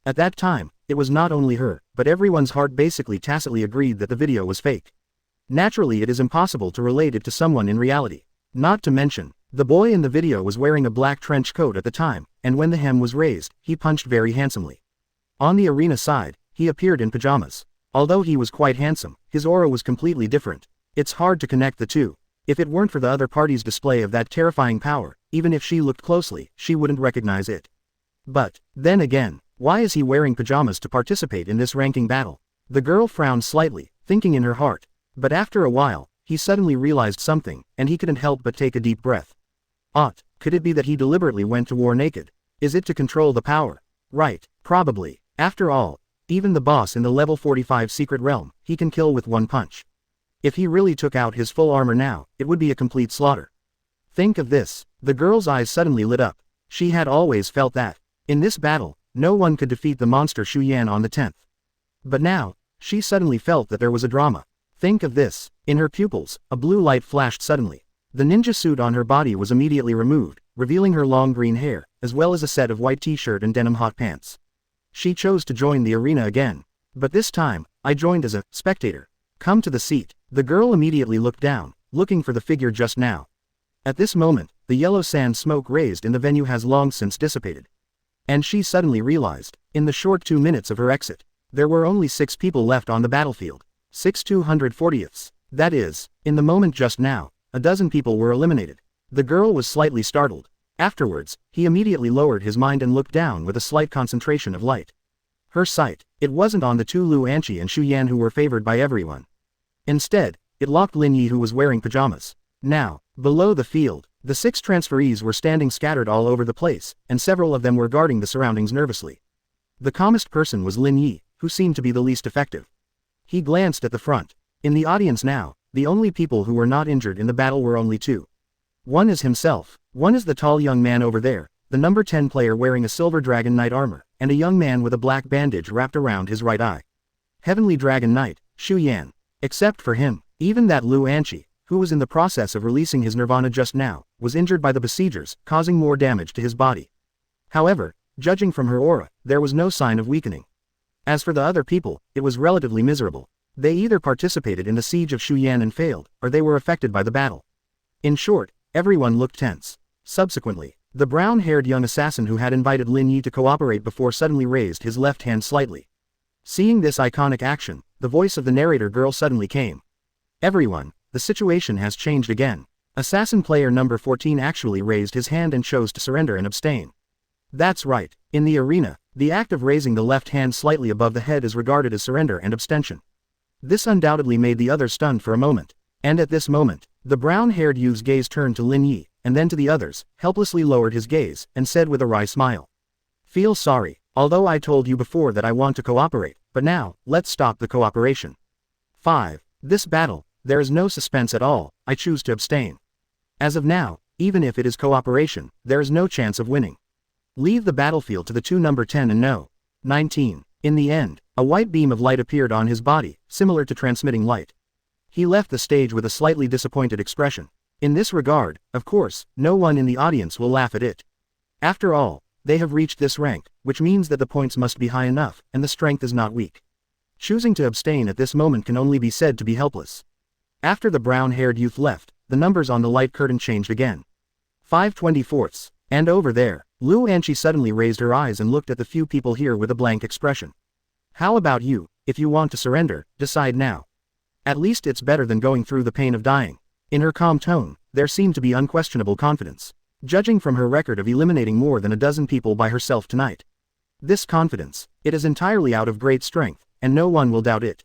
At that time, it was not only her, but everyone's heart basically tacitly agreed that the video was fake. Naturally, it is impossible to relate it to someone in reality. Not to mention, the boy in the video was wearing a black trench coat at the time, and when the hem was raised, he punched very handsomely. On the arena side, he appeared in pajamas. Although he was quite handsome, his aura was completely different. It's hard to connect the two. If it weren't for the other party's display of that terrifying power, even if she looked closely, she wouldn't recognize it. But, then again, why is he wearing pajamas to participate in this ranking battle? The girl frowned slightly, thinking in her heart. But after a while, he suddenly realized something, and he couldn't help but take a deep breath. Could it be that he deliberately went to war naked? Is it to control the power? Right, probably. After all, even the boss in the level 45 secret realm, he can kill with one punch. If he really took out his full armor now, it would be a complete slaughter. Think of this. The girl's eyes suddenly lit up. She had always felt that, in this battle, no one could defeat the monster Xu Yan on the 10th. But now, she suddenly felt that there was a drama. Think of this. In her pupils, a blue light flashed suddenly. The ninja suit on her body was immediately removed, revealing her long green hair, as well as a set of white t-shirt and denim hot pants. She chose to join the arena again. But this time, I joined as a spectator. Come to the seat. The girl immediately looked down, looking for the figure just now. At this moment, the yellow sand smoke raised in the venue has long since dissipated. And she suddenly realized, in the short 2 minutes of her exit, there were only 6 people left on the battlefield. 6 240ths. That is, in the moment just now, a dozen people were eliminated. The girl was slightly startled. Afterwards, he immediately lowered his mind and looked down with a slight concentration of light. Her sight, it wasn't on the two Lu Anqi and Xu Yan who were favored by everyone. Instead, it locked Lin Yi who was wearing pajamas. Now, below the field, the 6 transferees were standing scattered all over the place, and several of them were guarding the surroundings nervously. The calmest person was Lin Yi, who seemed to be the least effective. He glanced at the front. In the audience now, the only people who were not injured in the battle were only 2. One is himself. One is the tall young man over there, the number 10 player wearing a silver dragon knight armor, and a young man with a black bandage wrapped around his right eye. Heavenly Dragon Knight, Xu Yan. Except for him, even that Lu Anqi, who was in the process of releasing his nirvana just now, was injured by the besiegers, causing more damage to his body. However, judging from her aura, there was no sign of weakening. As for the other people, it was relatively miserable. They either participated in the siege of Shuyan and failed, or they were affected by the battle. In short, everyone looked tense. Subsequently, the brown-haired young assassin who had invited Lin Yi to cooperate before suddenly raised his left hand slightly. Seeing this iconic action, the voice of the narrator girl suddenly came. Everyone, the situation has changed again. Assassin player number 14 actually raised his hand and chose to surrender and abstain. That's right, in the arena, the act of raising the left hand slightly above the head is regarded as surrender and abstention. This undoubtedly made the others stunned for a moment, and at this moment, the brown-haired youth's gaze turned to Lin Yi, and then to the others, helplessly lowered his gaze, and said with a wry smile. Feel sorry, although I told you before that I want to cooperate, but now, let's stop the cooperation. 5. This battle, there is no suspense at all, I choose to abstain. As of now, even if it is cooperation, there is no chance of winning. Leave the battlefield to the two number 10 and no. 19. In the end, a white beam of light appeared on his body, similar to transmitting light. He left the stage with a slightly disappointed expression. In this regard, of course, no one in the audience will laugh at it. After all, they have reached this rank, which means that the points must be high enough, and the strength is not weak. Choosing to abstain at this moment can only be said to be helpless. After the brown-haired youth left, the numbers on the light curtain changed again. 5/24. And over there, Lu Anqi suddenly raised her eyes and looked at the few people here with a blank expression. How about you? If you want to surrender, decide now. At least it's better than going through the pain of dying. In her calm tone, there seemed to be unquestionable confidence, judging from her record of eliminating more than a dozen people by herself tonight. This confidence, it is entirely out of great strength, and no one will doubt it.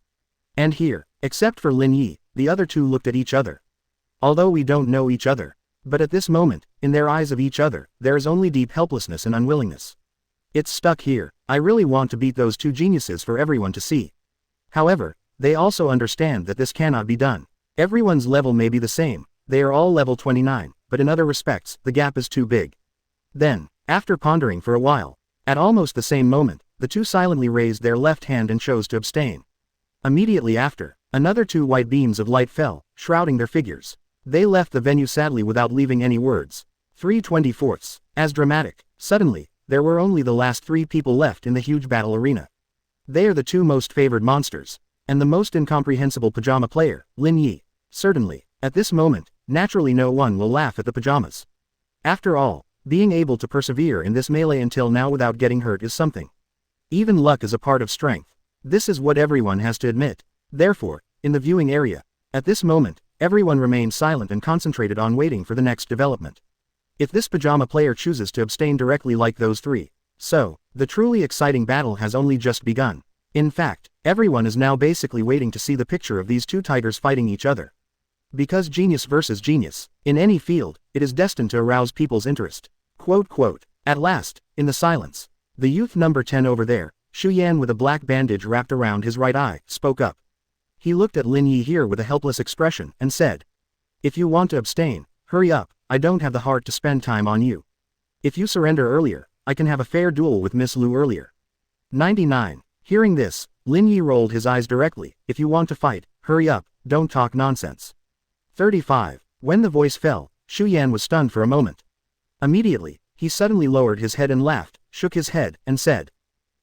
And here, except for Lin Yi, the other two looked at each other. Although we don't know each other, but at this moment, in their eyes of each other, there is only deep helplessness and unwillingness. It's stuck here. I really want to beat those two geniuses for everyone to see. However, they also understand that this cannot be done. Everyone's level may be the same, they are all level 29, but in other respects, the gap is too big. Then, after pondering for a while, at almost the same moment, the two silently raised their left hand and chose to abstain. Immediately after, another two white beams of light fell, shrouding their figures. They left the venue sadly without leaving any words. 3/24. As dramatic, suddenly, there were only the last three people left in the huge battle arena. They are the two most favored monsters, and the most incomprehensible pajama player, Lin Yi. Certainly, at this moment, naturally no one will laugh at the pajamas. After all, being able to persevere in this melee until now without getting hurt is something. Even luck is a part of strength. This is what everyone has to admit. Therefore, in the viewing area, at this moment, everyone remains silent and concentrated on waiting for the next development. If this pajama player chooses to abstain directly like those three, so, the truly exciting battle has only just begun. In fact, everyone is now basically waiting to see the picture of these two tigers fighting each other. Because genius versus genius, in any field, it is destined to arouse people's interest. At last, in the silence, the youth number 10 over there, Shu Yan with a black bandage wrapped around his right eye, spoke up. He looked at Lin Yi here with a helpless expression and said, If you want to abstain, hurry up, I don't have the heart to spend time on you. If you surrender earlier, I can have a fair duel with Miss Lu earlier. 99. Hearing this, Lin Yi rolled his eyes directly. If you want to fight, hurry up, don't talk nonsense. 35. When the voice fell, Shu Yan was stunned for a moment. Immediately, he suddenly lowered his head and laughed, shook his head, and said,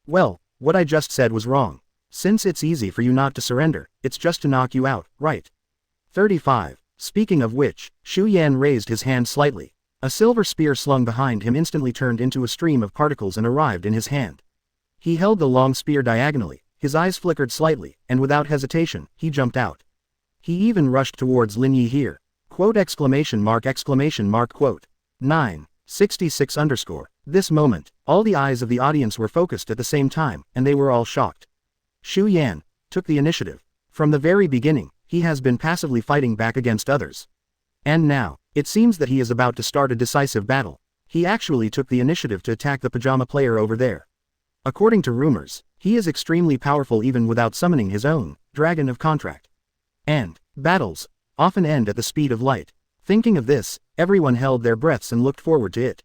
Well, what I just said was wrong. Since it's easy for you not to surrender, it's just to knock you out, right? 35. Speaking of which, Shu Yan raised his hand slightly. A silver spear slung behind him instantly turned into a stream of particles and arrived in his hand. He held the long spear diagonally, his eyes flickered slightly, and without hesitation, he jumped out. He even rushed towards Lin Yi here. Quote! 966_. This moment, all the eyes of the audience were focused at the same time, and they were all shocked. Shu Yan took the initiative. From the very beginning, he has been passively fighting back against others. And now, it seems that he is about to start a decisive battle. He actually took the initiative to attack the pajama player over there. According to rumors, he is extremely powerful even without summoning his own dragon of contract. And battles often end at the speed of light. Thinking of this, everyone held their breaths and looked forward to it.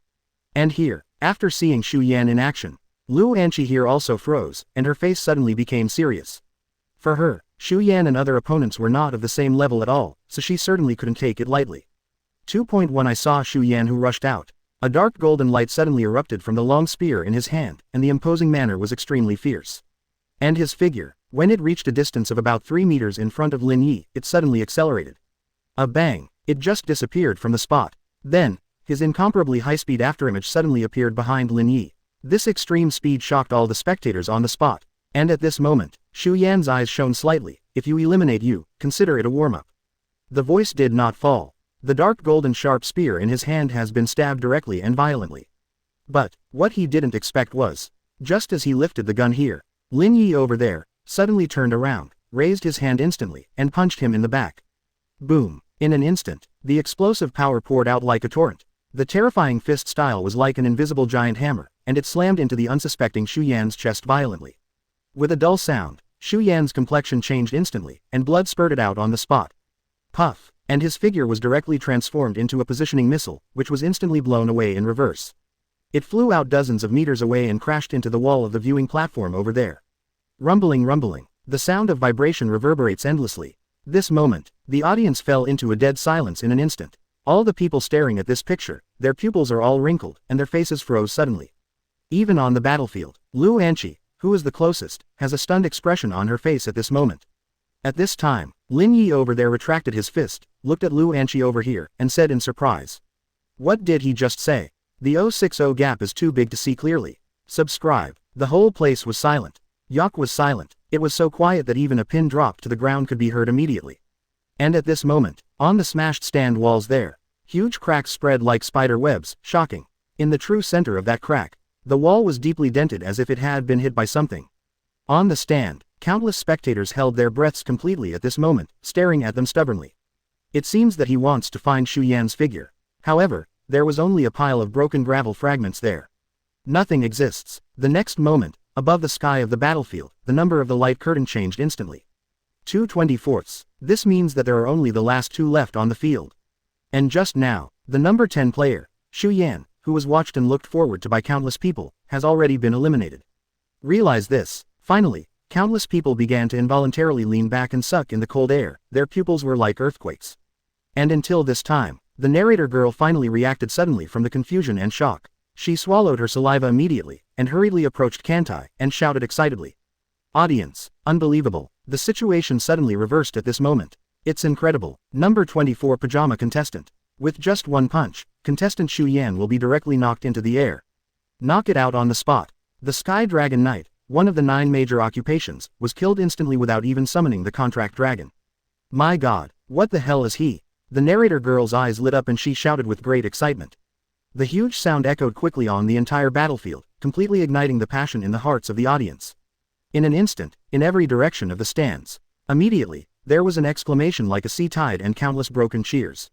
And here, after seeing Shu Yan in action, Lu Anqi here also froze, and her face suddenly became serious. For her, Xu Yan and other opponents were not of the same level at all, so she certainly couldn't take it lightly. 2.1 I saw Xu Yan who rushed out. A dark golden light suddenly erupted from the long spear in his hand, and the imposing manner was extremely fierce. And his figure, when it reached a distance of about 3 meters in front of Lin Yi, it suddenly accelerated. A bang, it just disappeared from the spot. Then, his incomparably high-speed afterimage suddenly appeared behind Lin Yi. This extreme speed shocked all the spectators on the spot. And at this moment, Xu Yan's eyes shone slightly. If you eliminate you, consider it a warm-up. The voice did not fall. The dark golden sharp spear in his hand has been stabbed directly and violently. But, what he didn't expect was, just as he lifted the gun here, Lin Yi over there, suddenly turned around, raised his hand instantly, and punched him in the back. Boom! In an instant, the explosive power poured out like a torrent. The terrifying fist style was like an invisible giant hammer, and it slammed into the unsuspecting Xu Yan's chest violently. With a dull sound, Xu Yan's complexion changed instantly, and blood spurted out on the spot. Puff! And his figure was directly transformed into a positioning missile, which was instantly blown away in reverse. It flew out dozens of meters away and crashed into the wall of the viewing platform over there. Rumbling, rumbling. The sound of vibration reverberates endlessly. This moment, the audience fell into a dead silence in an instant. All the people staring at this picture, their pupils are all wrinkled, and their faces froze suddenly. Even on the battlefield, Lu Anqi, who is the closest, has a stunned expression on her face at this moment. At this time, Lin Yi over there retracted his fist, looked at Lu Anqi over here, and said in surprise. What did he just say? The 060 gap is too big to see clearly. Subscribe. The whole place was silent. Yak was silent. It was so quiet that even a pin dropped to the ground could be heard immediately. And at this moment, on the smashed stand walls there, huge cracks spread like spider webs, shocking. In the true center of that crack, the wall was deeply dented as if it had been hit by something. On the stand, countless spectators held their breaths completely at this moment, staring at them stubbornly. It seems that he wants to find Xu Yan's figure. However, there was only a pile of broken gravel fragments there. Nothing exists. The next moment, above the sky of the battlefield, the number of the light curtain changed instantly. 2/24. This means that there are only the last 2 left on the field. And just now, the number 10 player, Xu Yan, who was watched and looked forward to by countless people, has already been eliminated. Realize this. Finally, countless people began to involuntarily lean back and suck in the cold air. Their pupils were like earthquakes. And until this time, the narrator girl finally reacted suddenly from the confusion and shock. She swallowed her saliva immediately, and hurriedly approached Kantai, and shouted excitedly. Audience, unbelievable. The situation suddenly reversed at this moment. It's incredible. Number 24 pajama contestant. With just one punch, contestant Xu Yan will be directly knocked into the air. Knock it out on the spot. The Sky Dragon Knight, one of the 9 major occupations, was killed instantly without even summoning the contract dragon. My god, what the hell is he? The narrator girl's eyes lit up and she shouted with great excitement. The huge sound echoed quickly on the entire battlefield, completely igniting the passion in the hearts of the audience. In an instant, in every direction of the stands, immediately, there was an exclamation like a sea tide and countless broken cheers.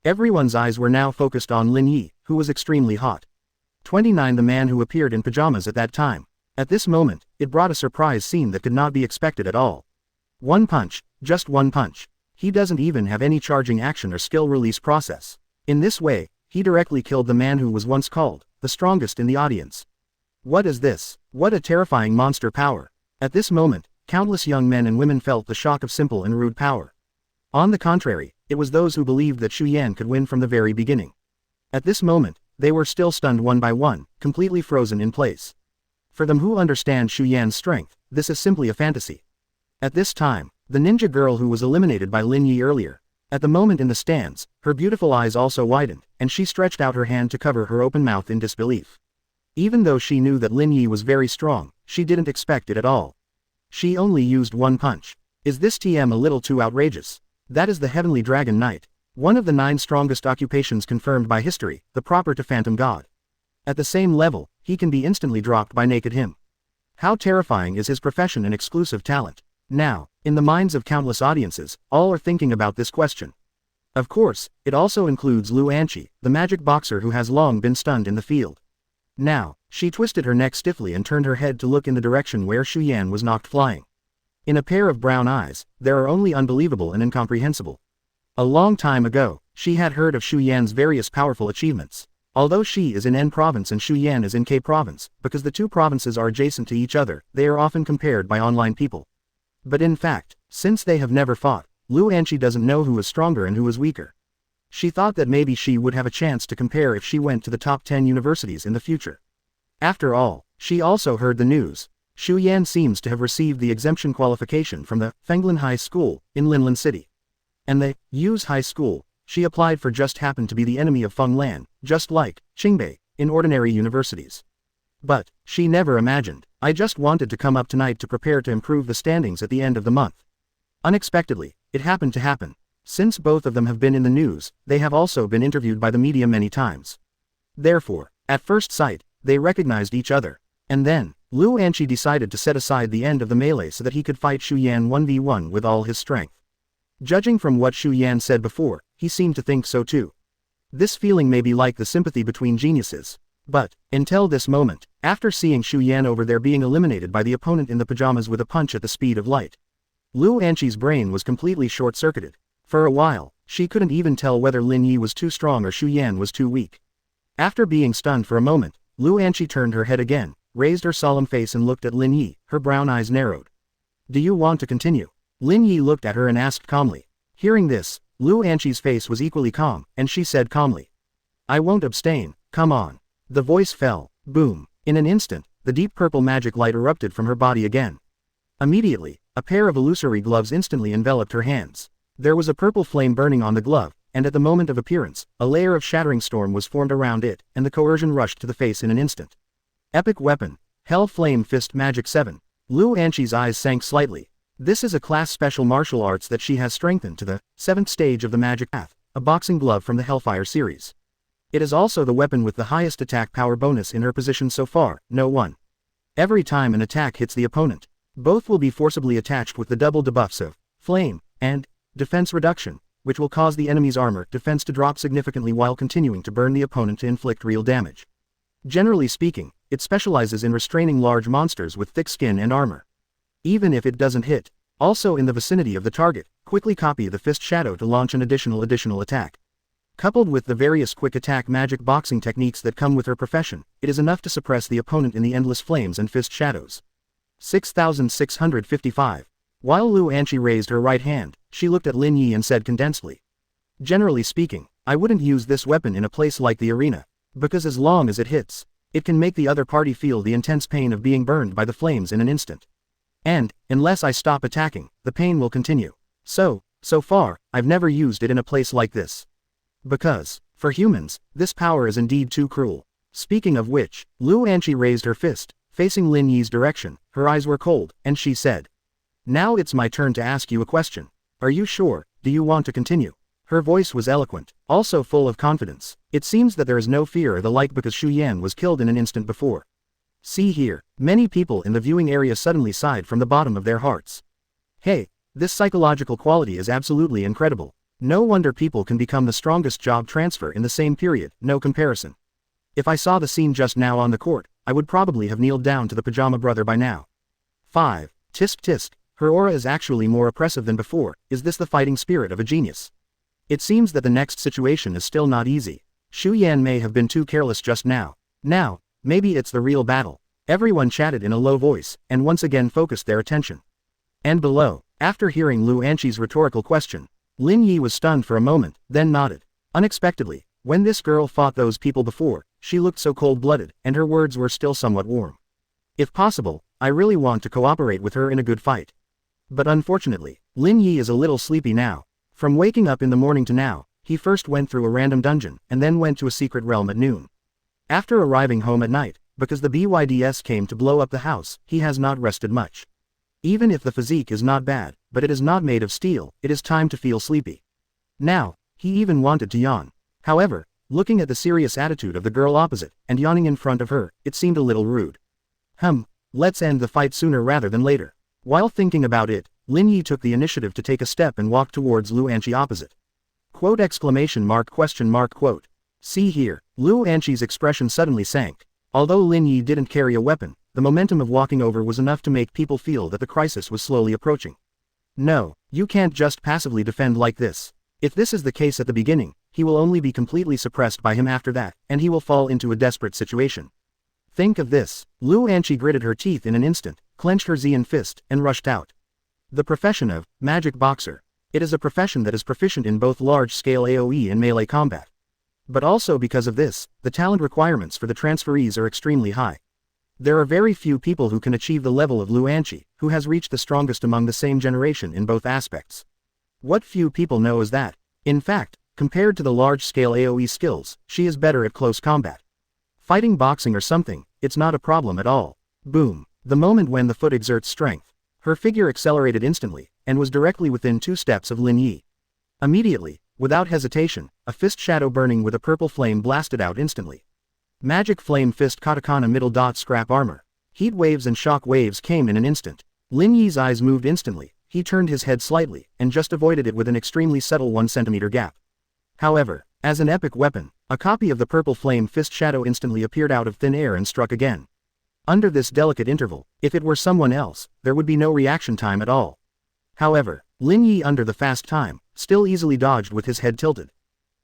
Everyone's eyes were now focused on Lin Yi, who was extremely hot. 29 The man who appeared in pajamas at that time. At this moment, it brought a surprise scene that could not be expected at all. One punch, just one punch. He doesn't even have any charging action or skill release process. In this way, he directly killed the man who was once called the strongest in the audience. What is this? What a terrifying monster power. At this moment, countless young men and women felt the shock of simple and rude power. On the contrary, it was those who believed that Xu Yan could win from the very beginning. At this moment, they were still stunned one by one, completely frozen in place. For them who understand Xu Yan's strength, this is simply a fantasy. At this time, the ninja girl who was eliminated by Lin Yi earlier, at the moment in the stands, her beautiful eyes also widened, and she stretched out her hand to cover her open mouth in disbelief. Even though she knew that Lin Yi was very strong, she didn't expect it at all. She only used one punch. Is this TM a little too outrageous? That is the Heavenly Dragon Knight, one of the 9 strongest occupations confirmed by history, the proper to Phantom God. At the same level, he can be instantly dropped by naked him. How terrifying is his profession and exclusive talent. Now, in the minds of countless audiences, all are thinking about this question. Of course, it also includes Lu Anqi, the magic boxer who has long been stunned in the field. Now, she twisted her neck stiffly and turned her head to look in the direction where Xu Yan was knocked flying. In a pair of brown eyes, there are only unbelievable and incomprehensible. A long time ago, she had heard of Xu Yan's various powerful achievements. Although she is in N province and Xu Yan is in K province, because the 2 provinces are adjacent to each other, they are often compared by online people. But in fact, since they have never fought, Lu Anqi doesn't know who is stronger and who is weaker. She thought that maybe she would have a chance to compare if she went to the top 10 universities in the future. After all, she also heard the news. Xu Yan seems to have received the exemption qualification from the Fenglin High School in Linlan City. And the Yu's High School she applied for just happened to be the enemy of Feng Lan, just like Qingbei in ordinary universities. But she never imagined, I just wanted to come up tonight to prepare to improve the standings at the end of the month. Unexpectedly, it happened to happen. Since both of them have been in the news, they have also been interviewed by the media many times. Therefore, at first sight, they recognized each other. And then, Lu Anqi decided to set aside the end of the melee so that he could fight Xu Yan 1v1 with all his strength. Judging from what Xu Yan said before, he seemed to think so too. This feeling may be like the sympathy between geniuses. But, until this moment, after seeing Xu Yan over there being eliminated by the opponent in the pajamas with a punch at the speed of light, Lu Anqi's brain was completely short-circuited. For a while, she couldn't even tell whether Lin Yi was too strong or Xu Yan was too weak. After being stunned for a moment, Lu Anqi turned her head again, raised her solemn face and looked at Lin Yi, her brown eyes narrowed. Do you want to continue? Lin Yi looked at her and asked calmly. Hearing this, Lu Anqi's face was equally calm, and she said calmly. I won't abstain, come on. The voice fell, boom. In an instant, the deep purple magic light erupted from her body again. Immediately, a pair of illusory gloves instantly enveloped her hands. There was a purple flame burning on the glove, and at the moment of appearance, a layer of shattering storm was formed around it, and the coercion rushed to the face in an instant. Epic weapon, Hell Flame Fist Magic 7. Lu Anqi's eyes sank slightly. This is a class special martial arts that she has strengthened to the 7th stage of the magic path, a boxing glove from the Hellfire series. It is also the weapon with the highest attack power bonus in her position so far, no one. Every time an attack hits the opponent, both will be forcibly attached with the double debuffs of flame and defense reduction, which will cause the enemy's armor defense to drop significantly while continuing to burn the opponent to inflict real damage. Generally speaking, it specializes in restraining large monsters with thick skin and armor. Even if it doesn't hit, also in the vicinity of the target, quickly copy the fist shadow to launch an additional attack. Coupled with the various quick attack magic boxing techniques that come with her profession, it is enough to suppress the opponent in the endless flames and fist shadows. 6655. While Lu Anqi raised her right hand, she looked at Lin Yi and said condensedly. Generally speaking, I wouldn't use this weapon in a place like the arena, because as long as it hits, it can make the other party feel the intense pain of being burned by the flames in an instant. And, unless I stop attacking, the pain will continue. So far, I've never used it in a place like this. Because, for humans, this power is indeed too cruel. Speaking of which, Lu Anqi raised her fist, facing Lin Yi's direction, her eyes were cold, and she said. Now it's my turn to ask you a question. Are you sure, do you want to continue? Her voice was eloquent, also full of confidence. It seems that there is no fear or the like because Xu Yan was killed in an instant before. See here, many people in the viewing area suddenly sighed from the bottom of their hearts. Hey, this psychological quality is absolutely incredible. No wonder people can become the strongest job transfer in the same period, no comparison. If I saw the scene just now on the court, I would probably have kneeled down to the pajama brother by now. 5. Tisk tisk, her aura is actually more oppressive than before. Is this the fighting spirit of a genius? It seems that the next situation is still not easy. Xu Yan may have been too careless just now. Now, maybe it's the real battle. Everyone chatted in a low voice, and once again focused their attention. And below, after hearing Lu Anqi's rhetorical question, Lin Yi was stunned for a moment, then nodded. Unexpectedly, when this girl fought those people before, she looked so cold-blooded, and her words were still somewhat warm. If possible, I really want to cooperate with her in a good fight. But unfortunately, Lin Yi is a little sleepy now. From waking up in the morning to now, he first went through a random dungeon, and then went to a secret realm at noon. After arriving home at night, because the BYDS came to blow up the house, he has not rested much. Even if the physique is not bad, but it is not made of steel, it is time to feel sleepy. Now, he even wanted to yawn. However, looking at the serious attitude of the girl opposite, and yawning in front of her, it seemed a little rude. Let's end the fight sooner rather than later. While thinking about it, Lin Yi took the initiative to take a step and walk towards Lu Anqi opposite. Quote exclamation mark question mark quote. See here, Lu Anqi's expression suddenly sank. Although Lin Yi didn't carry a weapon, the momentum of walking over was enough to make people feel that the crisis was slowly approaching. No, you can't just passively defend like this. If this is the case at the beginning, he will only be completely suppressed by him after that, and he will fall into a desperate situation. Think of this. Lu Anqi gritted her teeth in an instant, clenched her Xian fist, and rushed out. The profession of magic boxer. It is a profession that is proficient in both large-scale AoE and melee combat. But also because of this, the talent requirements for the transferees are extremely high. There are very few people who can achieve the level of Lin Yi, who has reached the strongest among the same generation in both aspects. What few people know is that, in fact, compared to the large-scale AoE skills, she is better at close combat. Fighting boxing or something, it's not a problem at all. Boom. The moment when the foot exerts strength, her figure accelerated instantly, and was directly within 2 steps of Lin Yi. Immediately, without hesitation, a fist shadow burning with a purple flame blasted out instantly. Magic Flame Fist Katakana Middle Dot Scrap Armor. Heat waves and shock waves came in an instant. Lin Yi's eyes moved instantly, he turned his head slightly, and just avoided it with an extremely subtle 1 centimeter gap. However, as an epic weapon, a copy of the purple flame fist shadow instantly appeared out of thin air and struck again. Under this delicate interval, if it were someone else, there would be no reaction time at all. However, Lin Yi under the fast time, still easily dodged with his head tilted.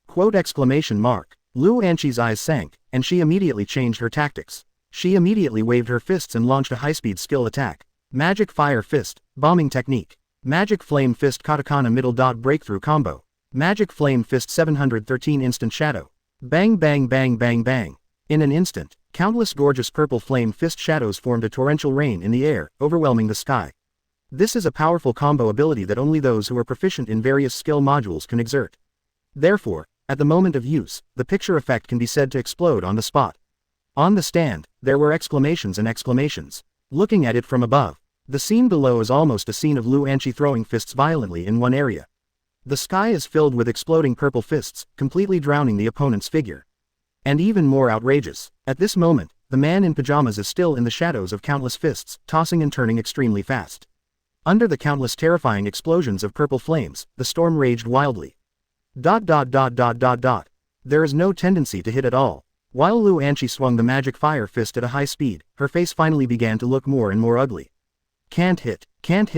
Quote exclamation mark. Lin Yi's eyes sank, and she immediately changed her tactics. She immediately waved her fists and launched a high-speed skill attack. Magic Fire Fist, Bombing Technique. Magic Flame Fist Katakana Middle Dot Breakthrough Combo. Magic Flame Fist 713 Instant Shadow. Bang bang bang bang bang. In an instant, countless gorgeous purple flame fist shadows formed a torrential rain in the air, overwhelming the sky. This is a powerful combo ability that only those who are proficient in various skill modules can exert. Therefore, at the moment of use, the picture effect can be said to explode on the spot. On the stand, there were exclamations and exclamations. Looking at it from above, the scene below is almost a scene of Lin Yi throwing fists violently in one area. The sky is filled with exploding purple fists, completely drowning the opponent's figure. And even more outrageous, at this moment, the man in pajamas is still in the shadows of countless fists, tossing and turning extremely fast. Under the countless terrifying explosions of purple flames, the storm raged wildly. There is no tendency to hit at all. While Lin Yi swung the magic fire fist at a high speed, her face finally began to look more and more ugly. Can't hit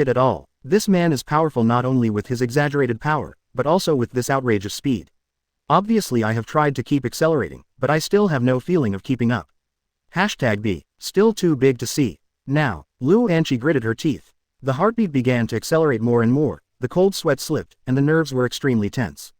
at all. This man is powerful not only with his exaggerated power, but also with this outrageous speed. Obviously I have tried to keep accelerating, but I still have no feeling of keeping up. #B. Still too big to see. Now, Lin Yi gritted her teeth. The heartbeat began to accelerate more and more, the cold sweat slipped, and the nerves were extremely tense.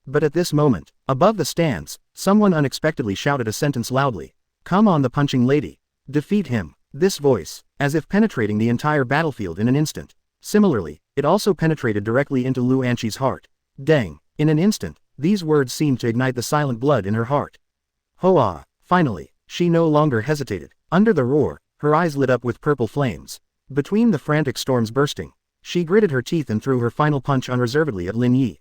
But at this moment, above the stands, someone unexpectedly shouted a sentence loudly. Come on the punching lady. Defeat him. This voice, as if penetrating the entire battlefield in an instant. Similarly, it also penetrated directly into Lin Yi's heart. Dang. In an instant, these words seemed to ignite the silent blood in her heart. Hoa! Finally, she no longer hesitated. Under the roar, her eyes lit up with purple flames. Between the frantic storms bursting, she gritted her teeth and threw her final punch unreservedly at Lin Yi.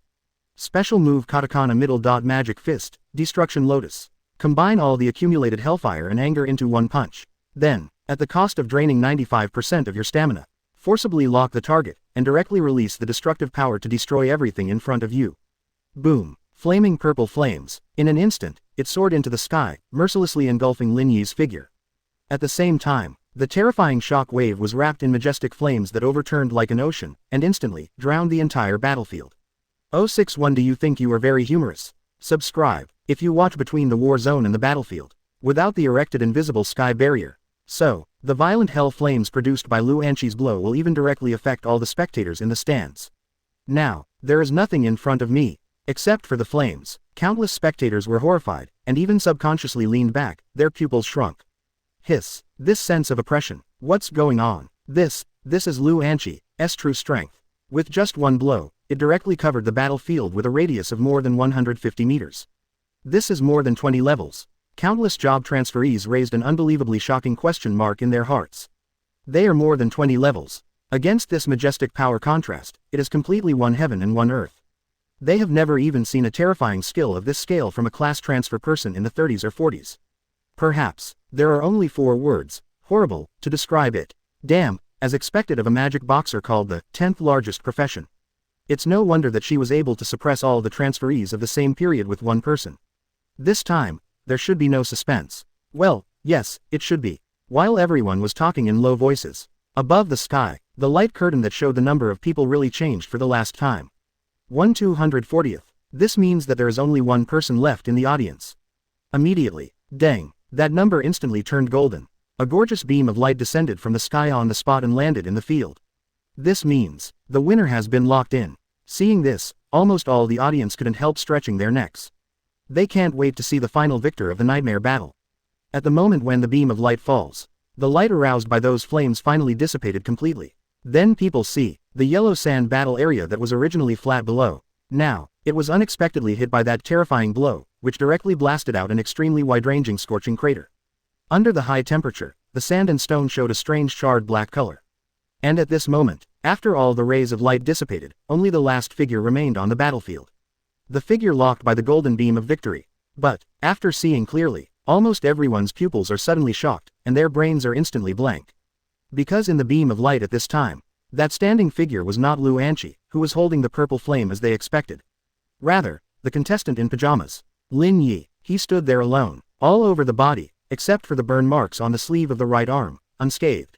Special move Katakana Middle Dot Magic Fist, Destruction Lotus. Combine all the accumulated hellfire and anger into one punch. Then, at the cost of draining 95% of your stamina, forcibly lock the target, and directly release the destructive power to destroy everything in front of you. Boom. Flaming purple flames. In an instant, it soared into the sky, mercilessly engulfing Lin Yi's figure. At the same time, the terrifying shock wave was wrapped in majestic flames that overturned like an ocean, and instantly, drowned the entire battlefield. 061 Do you think you are very humorous? Subscribe, if you watch between the war zone and the battlefield, without the erected invisible sky barrier. So, the violent hell flames produced by Lin Yi's blow will even directly affect all the spectators in the stands. Now, there is nothing in front of me, except for the flames. Countless spectators were horrified, and even subconsciously leaned back, their pupils shrunk. Hiss. This sense of oppression. What's going on? This is Lin Yi's true strength. With just one blow, it directly covered the battlefield with a radius of more than 150 meters. This is more than 20 levels. Countless job transferees raised an unbelievably shocking question mark in their hearts. They are more than 20 levels. Against this majestic power contrast, it is completely one heaven and one earth. They have never even seen a terrifying skill of this scale from a class transfer person in the 30s or 40s. Perhaps, there are only 4 words, horrible, to describe it. Damn, as expected of a magic boxer called the 10th largest profession. It's no wonder that she was able to suppress all the transferees of the same period with one person. This time, there should be no suspense. Well, yes, it should be. While everyone was talking in low voices, above the sky, the light curtain that showed the number of people really changed for the last time. 1/240th. This means that there is only one person left in the audience. Immediately, dang, that number instantly turned golden. A gorgeous beam of light descended from the sky on the spot and landed in the field. This means, the winner has been locked in. Seeing this, almost all the audience couldn't help stretching their necks. They can't wait to see the final victor of the nightmare battle. At the moment when the beam of light falls, the light aroused by those flames finally dissipated completely. Then people see, the yellow sand battle area that was originally flat below. Now, it was unexpectedly hit by that terrifying blow, which directly blasted out an extremely wide-ranging scorching crater. Under the high temperature, the sand and stone showed a strange charred black color. And at this moment, after all the rays of light dissipated, only the last figure remained on the battlefield. The figure locked by the golden beam of victory. But, after seeing clearly, almost everyone's pupils are suddenly shocked, and their brains are instantly blank. Because in the beam of light at this time, that standing figure was not Lin Yi, who was holding the purple flame as they expected. Rather, the contestant in pajamas, Lin Yi. He stood there alone, all over the body, except for the burn marks on the sleeve of the right arm, unscathed.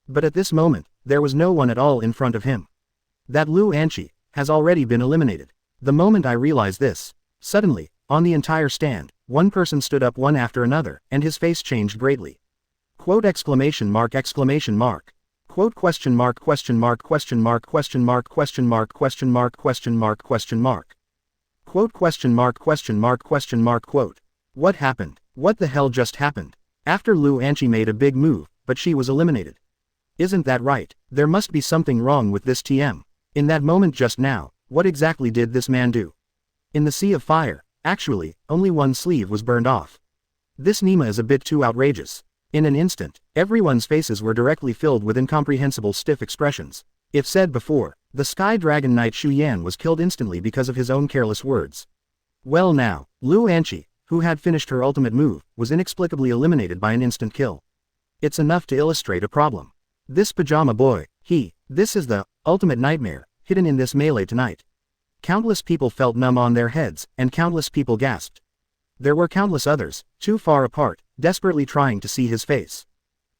But at this moment, there was no one at all in front of him. That Lin Yi has already been eliminated. The moment I realized this, suddenly, on the entire stand, one person stood up one after another, and his face changed greatly. Quote exclamation mark exclamation mark. Quote question mark question mark question mark question mark question mark question mark question mark question mark. Quote question mark question mark question mark quote. What happened? What the hell just happened? After Lin Yi made a big move, but she was eliminated. Isn't that right? There must be something wrong with this TM. In that moment just now, what exactly did this man do? In the sea of fire, actually, only one sleeve was burned off. This Nima is a bit too outrageous. In an instant, everyone's faces were directly filled with incomprehensible stiff expressions. If said before, the Sky Dragon Knight Jo Yuan was killed instantly because of his own careless words. Well now, Lin Yi, who had finished her ultimate move, was inexplicably eliminated by an instant kill. It's enough to illustrate a problem. This pajama boy, this is the ultimate nightmare, hidden in this melee tonight. Countless people felt numb on their heads, and countless people gasped. There were countless others, too far apart, desperately trying to see his face.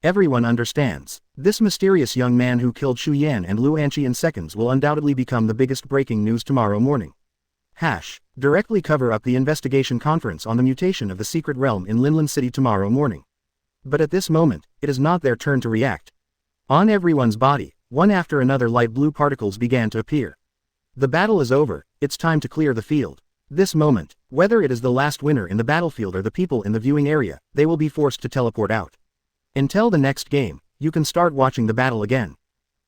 Everyone understands, this mysterious young man who killed Jo Yuan and Lin Yi in seconds will undoubtedly become the biggest breaking news tomorrow morning. Directly cover up the investigation conference on the mutation of the secret realm in Linlan City tomorrow morning. But at this moment, it is not their turn to react. On everyone's body, one after another light blue particles began to appear. The battle is over, it's time to clear the field. This moment, whether it is the last winner in the battlefield or the people in the viewing area, they will be forced to teleport out. Until the next game, you can start watching the battle again.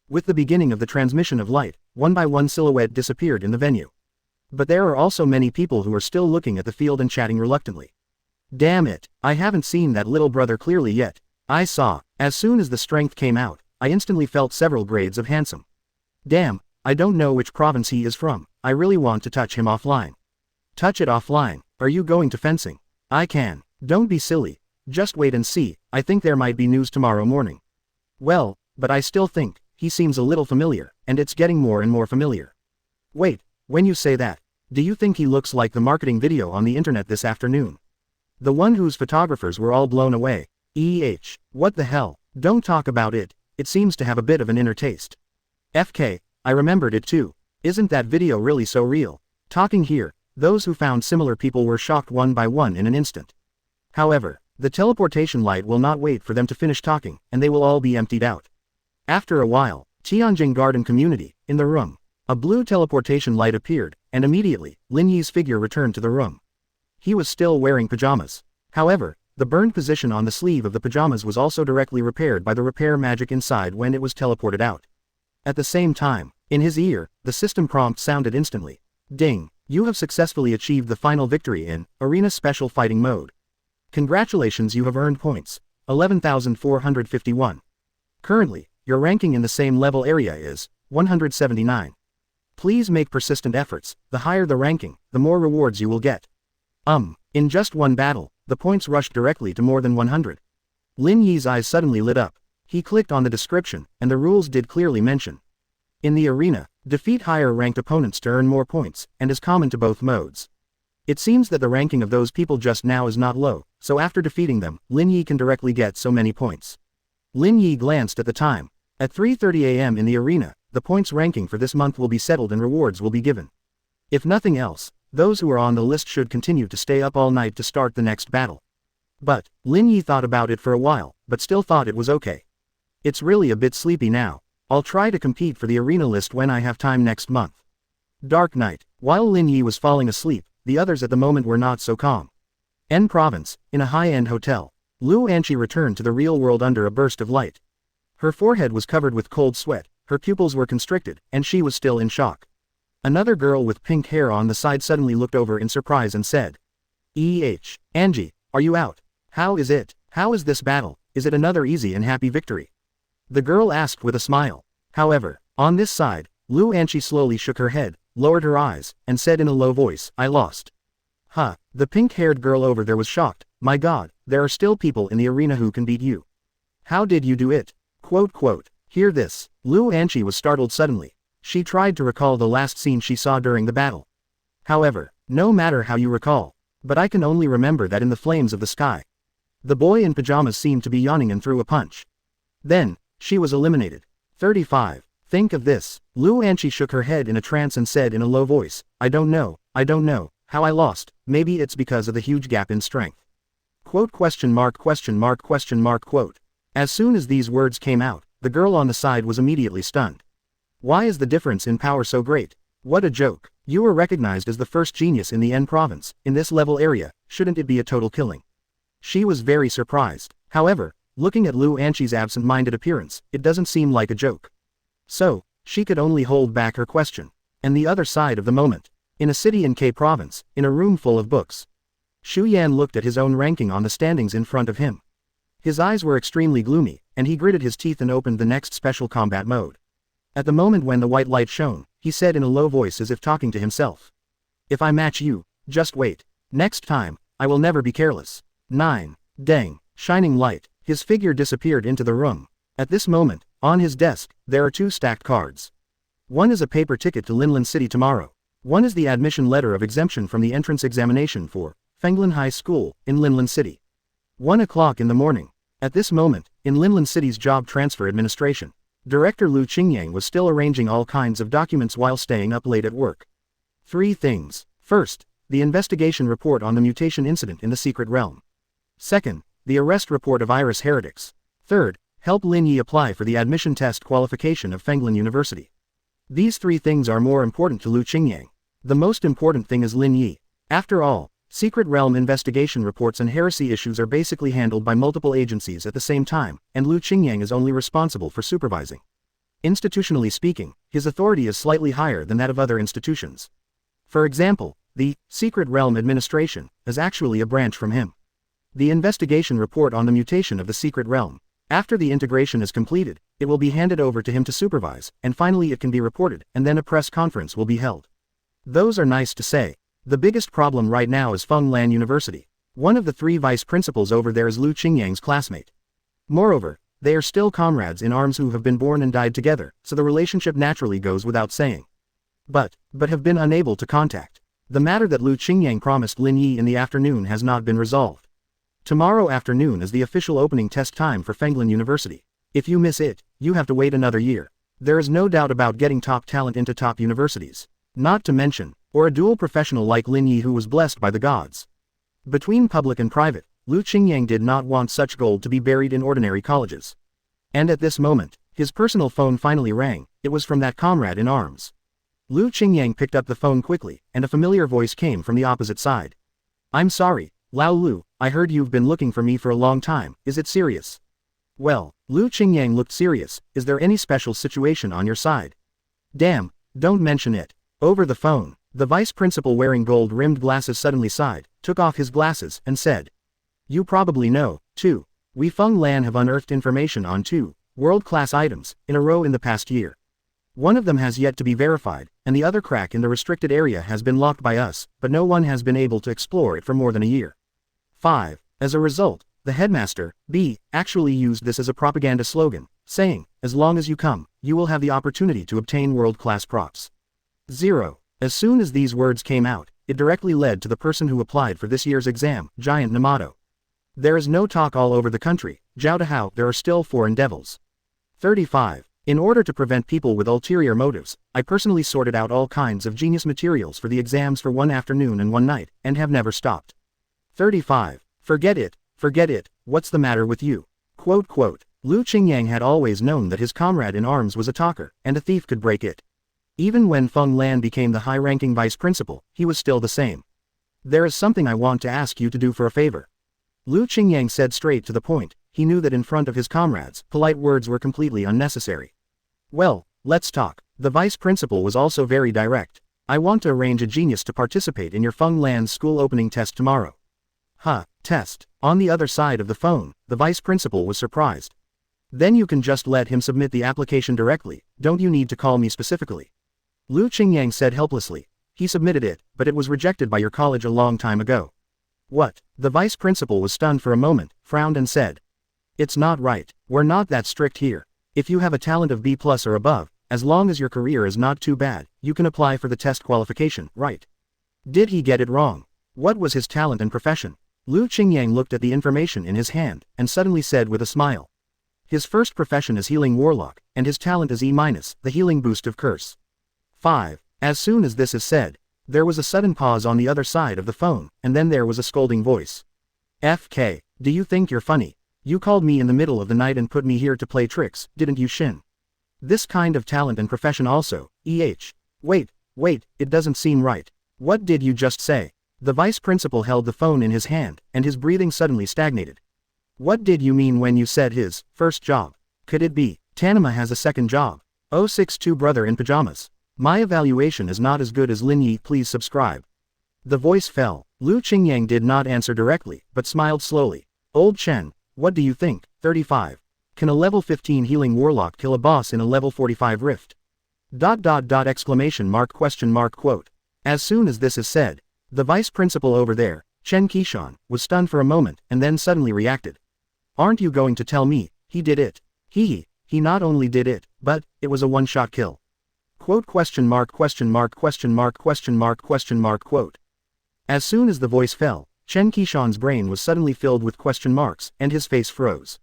With the beginning of the transmission of light, one by one silhouette disappeared in the venue. But there are also many people who are still looking at the field and chatting reluctantly. Damn it, I haven't seen that little brother clearly yet. I saw, as soon as the strength came out, I instantly felt several grades of handsome. Damn, I don't know which province he is from, I really want to touch him offline. Touch it offline, are you going to fencing? I can, don't be silly, just wait and see, I think there might be news tomorrow morning. Well, but I still think, he seems a little familiar, and it's getting more and more familiar. Wait, when you say that, do you think he looks like the marketing video on the internet this afternoon? The one whose photographers were all blown away. What the hell, don't talk about it, it seems to have a bit of an inner taste. FK, I remembered it too, isn't that video really so real? Talking here, those who found similar people were shocked one by one in an instant. However, the teleportation light will not wait for them to finish talking, and they will all be emptied out. After a while, Tianjin Garden Community, in the room. A blue teleportation light appeared, and immediately, Lin Yi's figure returned to the room. He was still wearing pajamas. However, the burned position on the sleeve of the pajamas was also directly repaired by the repair magic inside when it was teleported out. At the same time, in his ear, the system prompt sounded instantly. Ding, you have successfully achieved the final victory in Arena Special Fighting Mode. Congratulations, you have earned points, 11,451. Currently, your ranking in the same level area is 179. Please make persistent efforts, the higher the ranking, the more rewards you will get. In just one battle, the points rushed directly to more than 100. Lin Yi's eyes suddenly lit up. He clicked on the description, and the rules did clearly mention. In the arena, defeat higher-ranked opponents to earn more points, and is common to both modes. It seems that the ranking of those people just now is not low, so after defeating them, Lin Yi can directly get so many points. Lin Yi glanced at the time. At 3:30 AM in the arena, the points ranking for this month will be settled and rewards will be given. If nothing else, those who are on the list should continue to stay up all night to start the next battle. But, Lin Yi thought about it for a while, but still thought it was okay. It's really a bit sleepy now. I'll try to compete for the arena list when I have time next month. Dark night. While Lin Yi was falling asleep, the others at the moment were not so calm. N Province, in a high-end hotel. Lu Anqi returned to the real world under a burst of light. Her forehead was covered with cold sweat, her pupils were constricted, and she was still in shock. Another girl with pink hair on the side suddenly looked over in surprise and said, Angie, are you out? How is it? How is this battle? Is it another easy and happy victory? The girl asked with a smile. However, on this side, Lu Anqi slowly shook her head, lowered her eyes, and said in a low voice, I lost. Huh, the pink-haired girl over there was shocked. My god, there are still people in the arena who can beat you. How did you do it? Hear this. Lu Anqi was startled suddenly. She tried to recall the last scene she saw during the battle. However, no matter how you recall, but I can only remember that in the flames of the sky. The boy in pajamas seemed to be yawning and threw a punch. Then, she was eliminated. 35. Think of this. Lu Anqi shook her head in a trance and said in a low voice, I don't know how I lost, maybe it's because of the huge gap in strength. As soon as these words came out, the girl on the side was immediately stunned. Why is the difference in power so great? What a joke. You were recognized as the first genius in the N province, in this level area, shouldn't it be a total killing? She was very surprised. However, looking at Lu Anqi's absent-minded appearance, it doesn't seem like a joke. So, she could only hold back her question. And the other side of the moment. In a city in K province, in a room full of books. Xu Yan looked at his own ranking on the standings in front of him. His eyes were extremely gloomy, and he gritted his teeth and opened the next special combat mode. At the moment when the white light shone, he said in a low voice as if talking to himself. If I match you, just wait. Next time, I will never be careless. 9. Dang. Shining light. His figure disappeared into the room. At this moment, on his desk, there are 2 stacked cards. One is a paper ticket to Linlin City tomorrow. One is the admission letter of exemption from the entrance examination for Fenglin High School, in Linlin City. 1 o'clock in the morning. At this moment, in Linlin City's Job Transfer Administration, Director Lu Qingyang was still arranging all kinds of documents while staying up late at work. 3 things. First, the investigation report on the mutation incident in the secret realm. Second, the arrest report of Iris heretics. Third, help Lin Yi apply for the admission test qualification of Fenglin University. These 3 things are more important to Lu Qingyang. The most important thing is Lin Yi. After all, secret realm investigation reports and heresy issues are basically handled by multiple agencies at the same time, and Lu Qingyang is only responsible for supervising. Institutionally speaking, his authority is slightly higher than that of other institutions. For example, the Secret Realm Administration is actually a branch from him. The investigation report on the mutation of the Secret Realm. After the integration is completed, it will be handed over to him to supervise, and finally it can be reported, and then a press conference will be held. Those are nice to say. The biggest problem right now is Fenglan University. One of the 3 vice principals over there is Lu Qingyang's classmate. Moreover, they are still comrades in arms who have been born and died together, so the relationship naturally goes without saying. But have been unable to contact. The matter that Lu Qingyang promised Lin Yi in the afternoon has not been resolved. Tomorrow afternoon is the official opening test time for Fenglin University. If you miss it, you have to wait another year. There is no doubt about getting top talent into top universities. Not to mention, or a dual professional like Lin Yi who was blessed by the gods. Between public and private, Lu Qingyang did not want such gold to be buried in ordinary colleges. And at this moment, his personal phone finally rang. It was from that comrade in arms. Lu Qingyang picked up the phone quickly, and a familiar voice came from the opposite side. I'm sorry, Lao Lu, I heard you've been looking for me for a long time, is it serious? Well, Lu Qingyang looked serious. Is there any special situation on your side? Damn, don't mention it. Over the phone, the vice principal wearing gold-rimmed glasses suddenly sighed, took off his glasses, and said. You probably know, too. We Feng Lan have unearthed information on 2 world-class items in a row in the past year. One of them has yet to be verified, and the other crack in the restricted area has been locked by us, but no one has been able to explore it for more than a year. 5. As a result, the headmaster, B, actually used this as a propaganda slogan, saying, as long as you come, you will have the opportunity to obtain world-class props. 0. As soon as these words came out, it directly led to the person who applied for this year's exam, Giant Namato. There is no talk all over the country, Zhao Dahao, there are still foreign devils. 35. In order to prevent people with ulterior motives, I personally sorted out all kinds of genius materials for the exams for 1 afternoon and 1 night, and have never stopped. 35. Forget it, what's the matter with you? Lu Qingyang had always known that his comrade in arms was a talker, and a thief could break it. Even when Feng Lan became the high-ranking vice principal, he was still the same. There is something I want to ask you to do for a favor. Lu Qingyang said straight to the point. He knew that in front of his comrades, polite words were completely unnecessary. Well, let's talk. The vice principal was also very direct. I want to arrange a genius to participate in your Feng Lan school opening test tomorrow. Huh, test. On the other side of the phone, the vice principal was surprised. Then you can just let him submit the application directly, don't you need to call me specifically? Lu Qingyang said helplessly. He submitted it, but it was rejected by your college a long time ago. What? The vice principal was stunned for a moment, frowned and said. It's not right, we're not that strict here. If you have a talent of B+ or above, as long as your career is not too bad, you can apply for the test qualification, right? Did he get it wrong? What was his talent and profession? Lu Qingyang looked at the information in his hand, and suddenly said with a smile. His first profession is healing warlock, and his talent is E-, the healing boost of curse. 5. As soon as this is said, there was a sudden pause on the other side of the phone, and then there was a scolding voice. FK, do you think you're funny? You called me in the middle of the night and put me here to play tricks, didn't you, Shin? This kind of talent and profession also, Wait, it doesn't seem right. What did you just say? The vice principal held the phone in his hand, and his breathing suddenly stagnated. What did you mean when you said his first job? Could it be, Tanama has a second job? 062 brother in pajamas. My evaluation is not as good as Lin Yi, please subscribe. The voice fell. Lu Qingyang did not answer directly, but smiled slowly. Old Chen, what do you think? 35. Can a level 15 healing warlock kill a boss in a level 45 rift? ... Exclamation mark question mark quote. As soon as this is said, the vice principal over there, Chen Qishan, was stunned for a moment and then suddenly reacted. Aren't you going to tell me, he did it? He not only did it, but it was a one-shot kill. Quote question mark question mark question mark question mark question mark quote. As soon as the voice fell, Chen Qishan's brain was suddenly filled with question marks, and his face froze.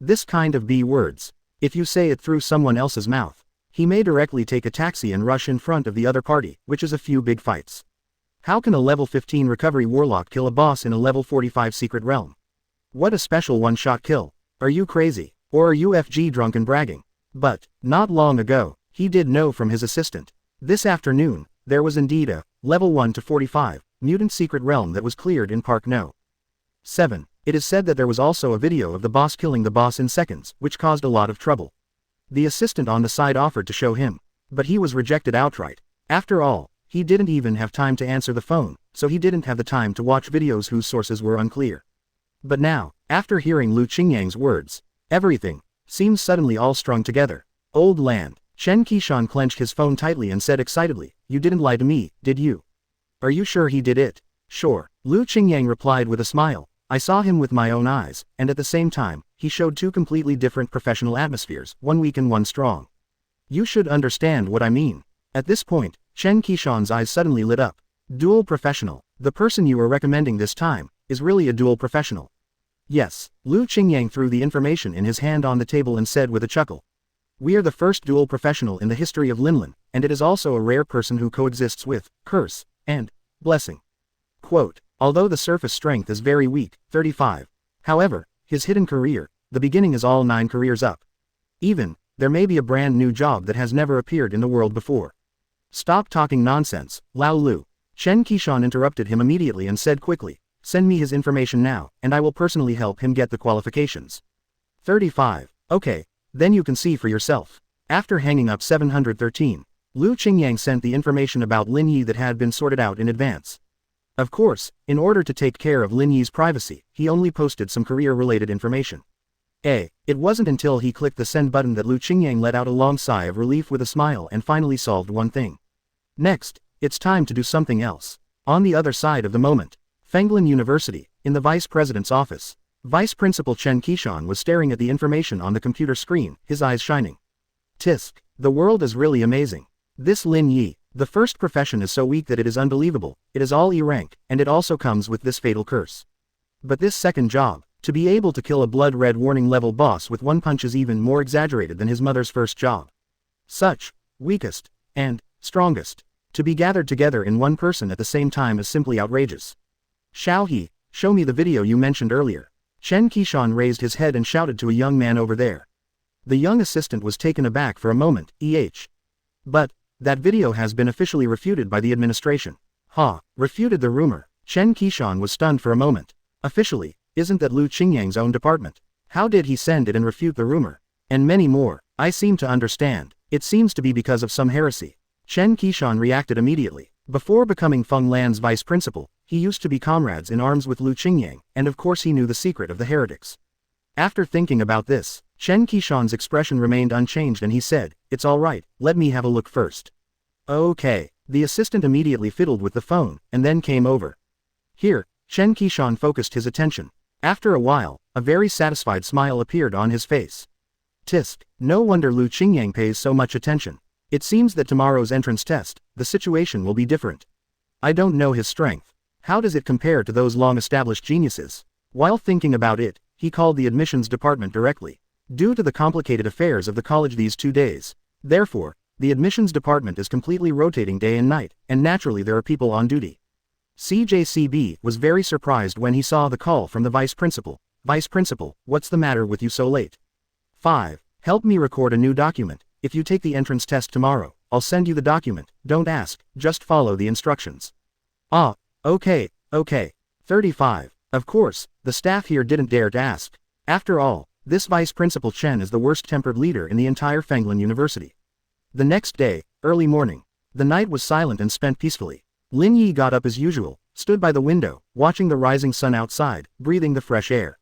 This kind of B words. If you say it through someone else's mouth, he may directly take a taxi and rush in front of the other party, which is a few big fights. How can a level 15 recovery warlock kill a boss in a level 45 secret realm? What a special one-shot kill. Are you crazy? Or are you FG drunk and bragging? But, not long ago, he did know from his assistant. This afternoon, there was indeed a level 1 to 45 mutant secret realm that was cleared in Park No. 7. It is said that there was also a video of the boss killing the boss in seconds, which caused a lot of trouble. The assistant on the side offered to show him, but he was rejected outright. After all, he didn't even have time to answer the phone, so he didn't have the time to watch videos whose sources were unclear. But now, after hearing Lu Qingyang's words, everything seems suddenly all strung together. Old land. Chen Qishan clenched his phone tightly and said excitedly, you didn't lie to me, did you? Are you sure he did it? Sure. Lu Qingyang replied with a smile. I saw him with my own eyes, and at the same time, he showed two completely different professional atmospheres, one weak and one strong. You should understand what I mean. At this point, Chen Qishan's eyes suddenly lit up. Dual professional. The person you are recommending this time, is really a dual professional. Yes. Lu Qingyang threw the information in his hand on the table and said with a chuckle. We are the first dual professional in the history of Linlan, and it is also a rare person who coexists with curse and blessing. Quote. Although the surface strength is very weak, 35. However, his hidden career, the beginning is all 9 careers up. Even, there may be a brand new job that has never appeared in the world before. Stop talking nonsense, Lao Lu. Chen Qishan interrupted him immediately and said quickly, send me his information now, and I will personally help him get the qualifications. 35. Okay, then you can see for yourself. After hanging up 713, Lu Qingyang sent the information about Lin Yi that had been sorted out in advance. Of course, in order to take care of Lin Yi's privacy, he only posted some career-related information. It wasn't until he clicked the send button that Lu Qingyang let out a long sigh of relief with a smile and finally solved one thing. Next, it's time to do something else. On the other side of the moment, Fenglin University, in the vice president's office, Vice Principal Chen Qishan was staring at the information on the computer screen, his eyes shining. Tisk, the world is really amazing. This Lin Yi, the first profession is so weak that it is unbelievable, it is all E rank, and it also comes with this fatal curse. But this second job, to be able to kill a blood-red warning level boss with one punch is even more exaggerated than his mother's first job. Such, weakest, and strongest, to be gathered together in one person at the same time is simply outrageous. Xiao He, show me the video you mentioned earlier. Chen Qishan raised his head and shouted to a young man over there. The young assistant was taken aback for a moment, But, that video has been officially refuted by the administration. Refuted the rumor. Chen Qishan was stunned for a moment. Officially, isn't that Lu Qingyang's own department? How did he send it and refute the rumor? And many more. I seem to understand. It seems to be because of some heresy. Chen Qishan reacted immediately. Before becoming Feng Lan's vice principal, he used to be comrades in arms with Lu Qingyang, and of course he knew the secret of the heretics. After thinking about this, Chen Qishan's expression remained unchanged and he said, "It's all right, let me have a look first." Okay. The assistant immediately fiddled with the phone, and then came over. Here, Chen Qishan focused his attention. After a while, a very satisfied smile appeared on his face. Tisk, no wonder Lu Qingyang pays so much attention. It seems that tomorrow's entrance test, the situation will be different. I don't know his strength. How does it compare to those long-established geniuses? While thinking about it, he called the admissions department directly. Due to the complicated affairs of the college these 2 days, therefore, the admissions department is completely rotating day and night, and naturally there are people on duty. CJCB was very surprised when he saw the call from the vice principal. "Vice principal, what's the matter with you so late?" 5. Help me record a new document. If you take the entrance test tomorrow, I'll send you the document. Don't ask, just follow the instructions. Okay. 35. Of course, the staff here didn't dare to ask. After all, this vice principal Chen is the worst-tempered leader in the entire Fenglin University. The next day, early morning. The night was silent and spent peacefully. Lin Yi got up as usual, stood by the window, watching the rising sun outside, breathing the fresh air.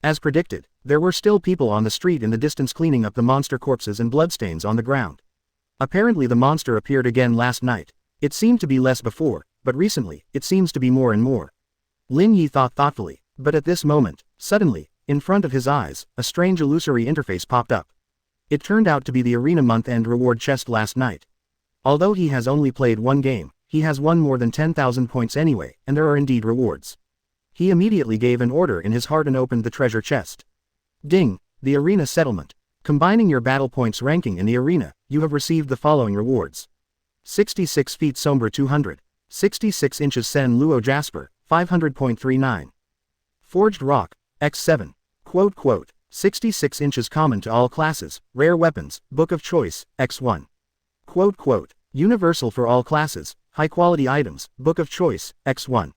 As predicted, there were still people on the street in the distance cleaning up the monster corpses and bloodstains on the ground. Apparently the monster appeared again last night. It seemed to be less before, but recently, it seems to be more and more. Lin Yi thought thoughtfully, but at this moment, suddenly, in front of his eyes, a strange illusory interface popped up. It turned out to be the arena month-end reward chest last night. Although he has only played one game, he has won more than 10,000 points anyway, and there are indeed rewards. He immediately gave an order in his heart and opened the treasure chest. Ding! The arena settlement. Combining your battle points ranking in the arena, you have received the following rewards. 66 feet Sombra 200. 66 inches Sen Luo Jasper, 500.39. Forged Rock, X7. 66 inches common to all classes, rare weapons, book of choice, X1. Universal for all classes, high-quality items, book of choice, X1.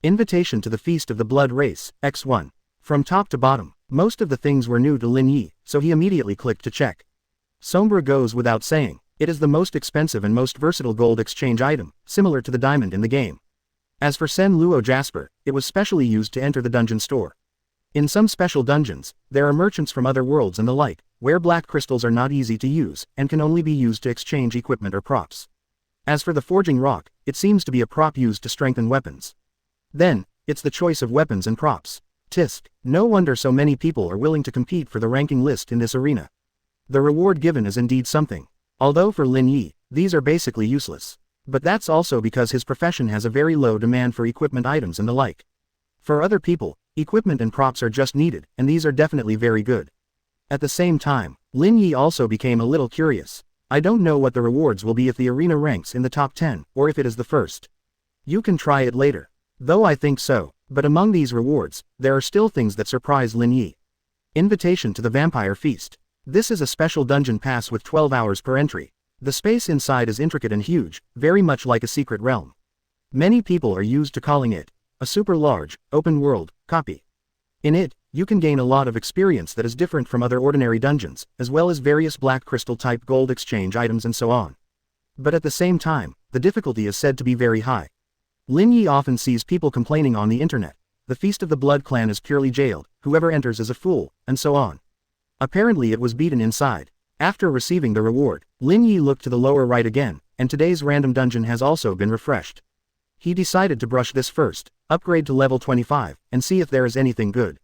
Invitation to the Feast of the Blood Race, X1. From top to bottom, most of the things were new to Lin Yi, so he immediately clicked to check. Sombra goes without saying, it is the most expensive and most versatile gold exchange item, similar to the diamond in the game. As for Sen Luo Jasper, it was specially used to enter the dungeon store. In some special dungeons, there are merchants from other worlds and the like, where black crystals are not easy to use, and can only be used to exchange equipment or props. As for the Forging Rock, it seems to be a prop used to strengthen weapons. Then, it's the choice of weapons and props. Tisk, no wonder so many people are willing to compete for the ranking list in this arena. The reward given is indeed something. Although for Lin Yi, these are basically useless. But that's also because his profession has a very low demand for equipment items and the like. For other people, equipment and props are just needed, and these are definitely very good. At the same time, Lin Yi also became a little curious. I don't know what the rewards will be if the arena ranks in the top 10, or if it is the first. You can try it later. Though I think so, but among these rewards, there are still things that surprise Lin Yi. Invitation to the Vampire Feast. This is a special dungeon pass with 12 hours per entry. The space inside is intricate and huge, very much like a secret realm. Many people are used to calling it a super large, open world copy. In it, you can gain a lot of experience that is different from other ordinary dungeons, as well as various black crystal type gold exchange items and so on. But at the same time, the difficulty is said to be very high. Lin Yi often sees people complaining on the internet. The Feast of the Blood clan is purely jailed, whoever enters is a fool, and so on. Apparently it was beaten inside. After receiving the reward, Lin Yi looked to the lower right again, and today's random dungeon has also been refreshed. He decided to brush this first, upgrade to level 25, and see if there is anything good.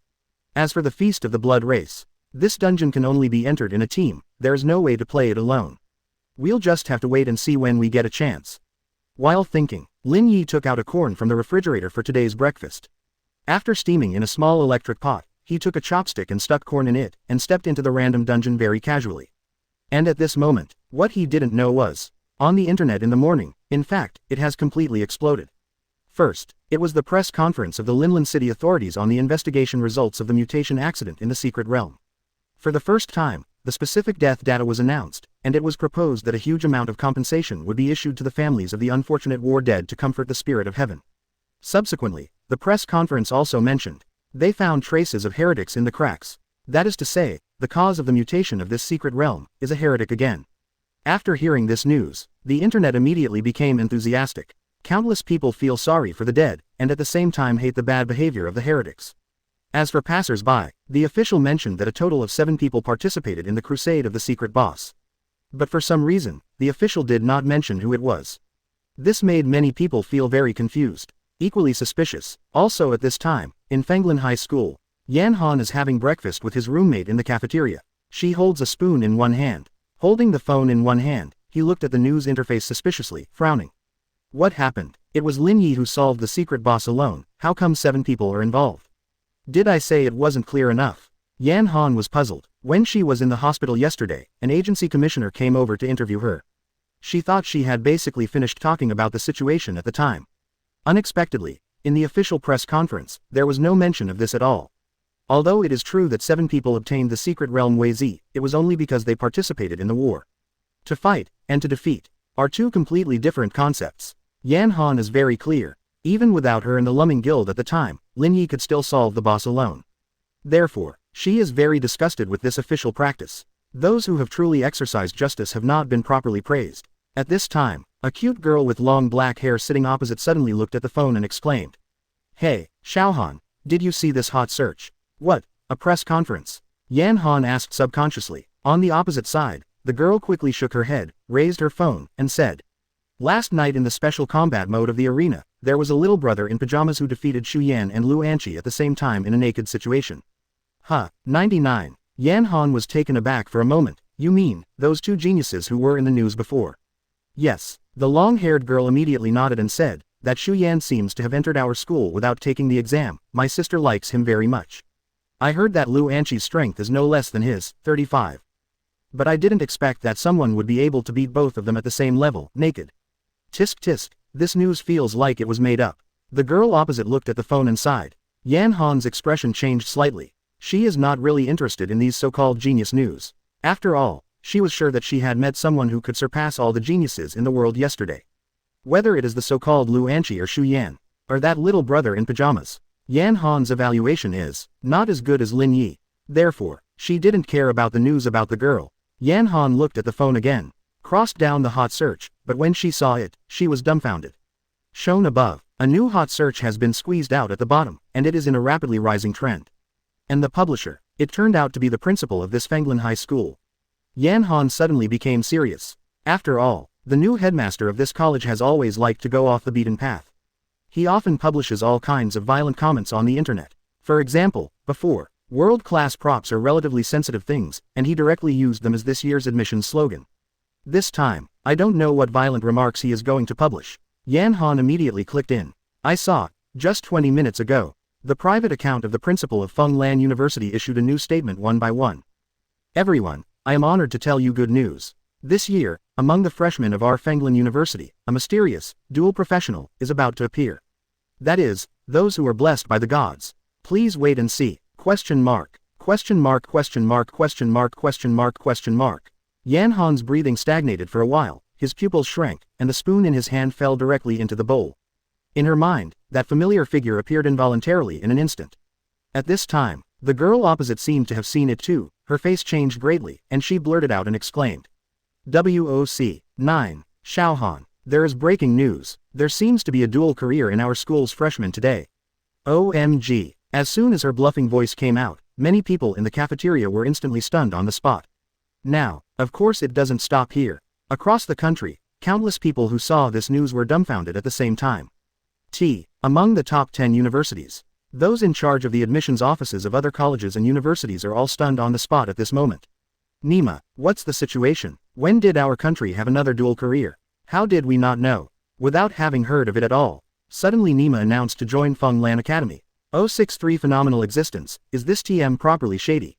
As for the Feast of the Blood Race, this dungeon can only be entered in a team, there is no way to play it alone. We'll just have to wait and see when we get a chance. While thinking, Lin Yi took out a corn from the refrigerator for today's breakfast. After steaming in a small electric pot, he took a chopstick and stuck corn in it, and stepped into the random dungeon very casually. And at this moment, what he didn't know was, on the internet in the morning, in fact, it has completely exploded. First, it was the press conference of the Linlan City authorities on the investigation results of the mutation accident in the secret realm. For the first time, the specific death data was announced, and it was proposed that a huge amount of compensation would be issued to the families of the unfortunate war dead to comfort the spirit of heaven. Subsequently, the press conference also mentioned, they found traces of heretics in the cracks. That is to say, the cause of the mutation of this secret realm is a heretic again. After hearing this news, the internet immediately became enthusiastic. Countless people feel sorry for the dead, and at the same time hate the bad behavior of the heretics. As for passers-by, the official mentioned that a total of 7 people participated in the crusade of the secret boss. But for some reason, the official did not mention who it was. This made many people feel very confused. Equally suspicious, also at this time, in Fenglin High School, Yan Han is having breakfast with his roommate in the cafeteria. She holds a spoon in one hand. Holding the phone in one hand, he looked at the news interface suspiciously, frowning. What happened? It was Lin Yi who solved the secret boss alone. How come 7 people are involved? Did I say it wasn't clear enough? Yan Han was puzzled. When she was in the hospital yesterday, an agency commissioner came over to interview her. She thought she had basically finished talking about the situation at the time. Unexpectedly, in the official press conference, there was no mention of this at all. Although it is true that 7 people obtained the secret realm Wei Zi, it was only because they participated in the war. To fight, and to defeat, are 2 completely different concepts. Yan Han is very clear. Even without her in the Lumming Guild at the time, Lin Yi could still solve the boss alone. Therefore, she is very disgusted with this official practice. Those who have truly exercised justice have not been properly praised. At this time, a cute girl with long black hair sitting opposite suddenly looked at the phone and exclaimed. Hey, Xiaohan, did you see this hot search? What, a press conference? Yan Han asked subconsciously. On the opposite side, the girl quickly shook her head, raised her phone, and said. Last night in the special combat mode of the arena, there was a little brother in pajamas who defeated Xu Yan and Lu Anqi at the same time in a naked situation. 99. Yan Han was taken aback for a moment. You mean, those 2 geniuses who were in the news before? Yes. The long-haired girl immediately nodded and said, that Xu Yan seems to have entered our school without taking the exam. My sister likes him very much. I heard that Lu Anqi's strength is no less than his, 35. But I didn't expect that someone would be able to beat both of them at the same level, naked. Tisk tisk, this news feels like it was made up. The girl opposite looked at the phone and sighed. Yan Han's expression changed slightly. She is not really interested in these so-called genius news. After all, she was sure that she had met someone who could surpass all the geniuses in the world yesterday. Whether it is the so-called Lu Anqi or Xu Yan, or that little brother in pajamas, Yan Han's evaluation is not as good as Lin Yi. Therefore, she didn't care about the news about the girl. Yan Han looked at the phone again, crossed down the hot search, but when she saw it, she was dumbfounded. Shown above, a new hot search has been squeezed out at the bottom, and it is in a rapidly rising trend. And the publisher, it turned out to be the principal of this Fenglin High School. Yan Han suddenly became serious. After all, the new headmaster of this college has always liked to go off the beaten path. He often publishes all kinds of violent comments on the internet. For example, before, world-class props are relatively sensitive things, and he directly used them as this year's admissions slogan. This time, I don't know what violent remarks he is going to publish. Yan Han immediately clicked in. I saw, just 20 minutes ago, the private account of the principal of Feng Lan University issued a new statement one by one. Everyone, I am honored to tell you good news. This year, among the freshmen of our Fenglin University, a mysterious, dual professional, is about to appear. That is, those who are blessed by the gods. Please wait and see. Question mark. Question mark. Question mark. Question mark. Question mark. Question mark. Yan Han's breathing stagnated for a while, his pupils shrank, and the spoon in his hand fell directly into the bowl. In her mind, that familiar figure appeared involuntarily in an instant. At this time, the girl opposite seemed to have seen it too. Her face changed greatly, and she blurted out and exclaimed. WOC 9. Xiaohan, there is breaking news. There seems to be a dual career in our school's freshmen today. OMG. As soon as her bluffing voice came out, many people in the cafeteria were instantly stunned on the spot. Now, of course it doesn't stop here. Across the country, countless people who saw this news were dumbfounded at the same time. Among the top 10 universities, those in charge of the admissions offices of other colleges and universities are all stunned on the spot at this moment. Nima, what's the situation? When did our country have another dual career? How did we not know? Without having heard of it at all, suddenly Nima announced to join Feng Lan Academy. 063 Phenomenal existence. Is this TM properly shady?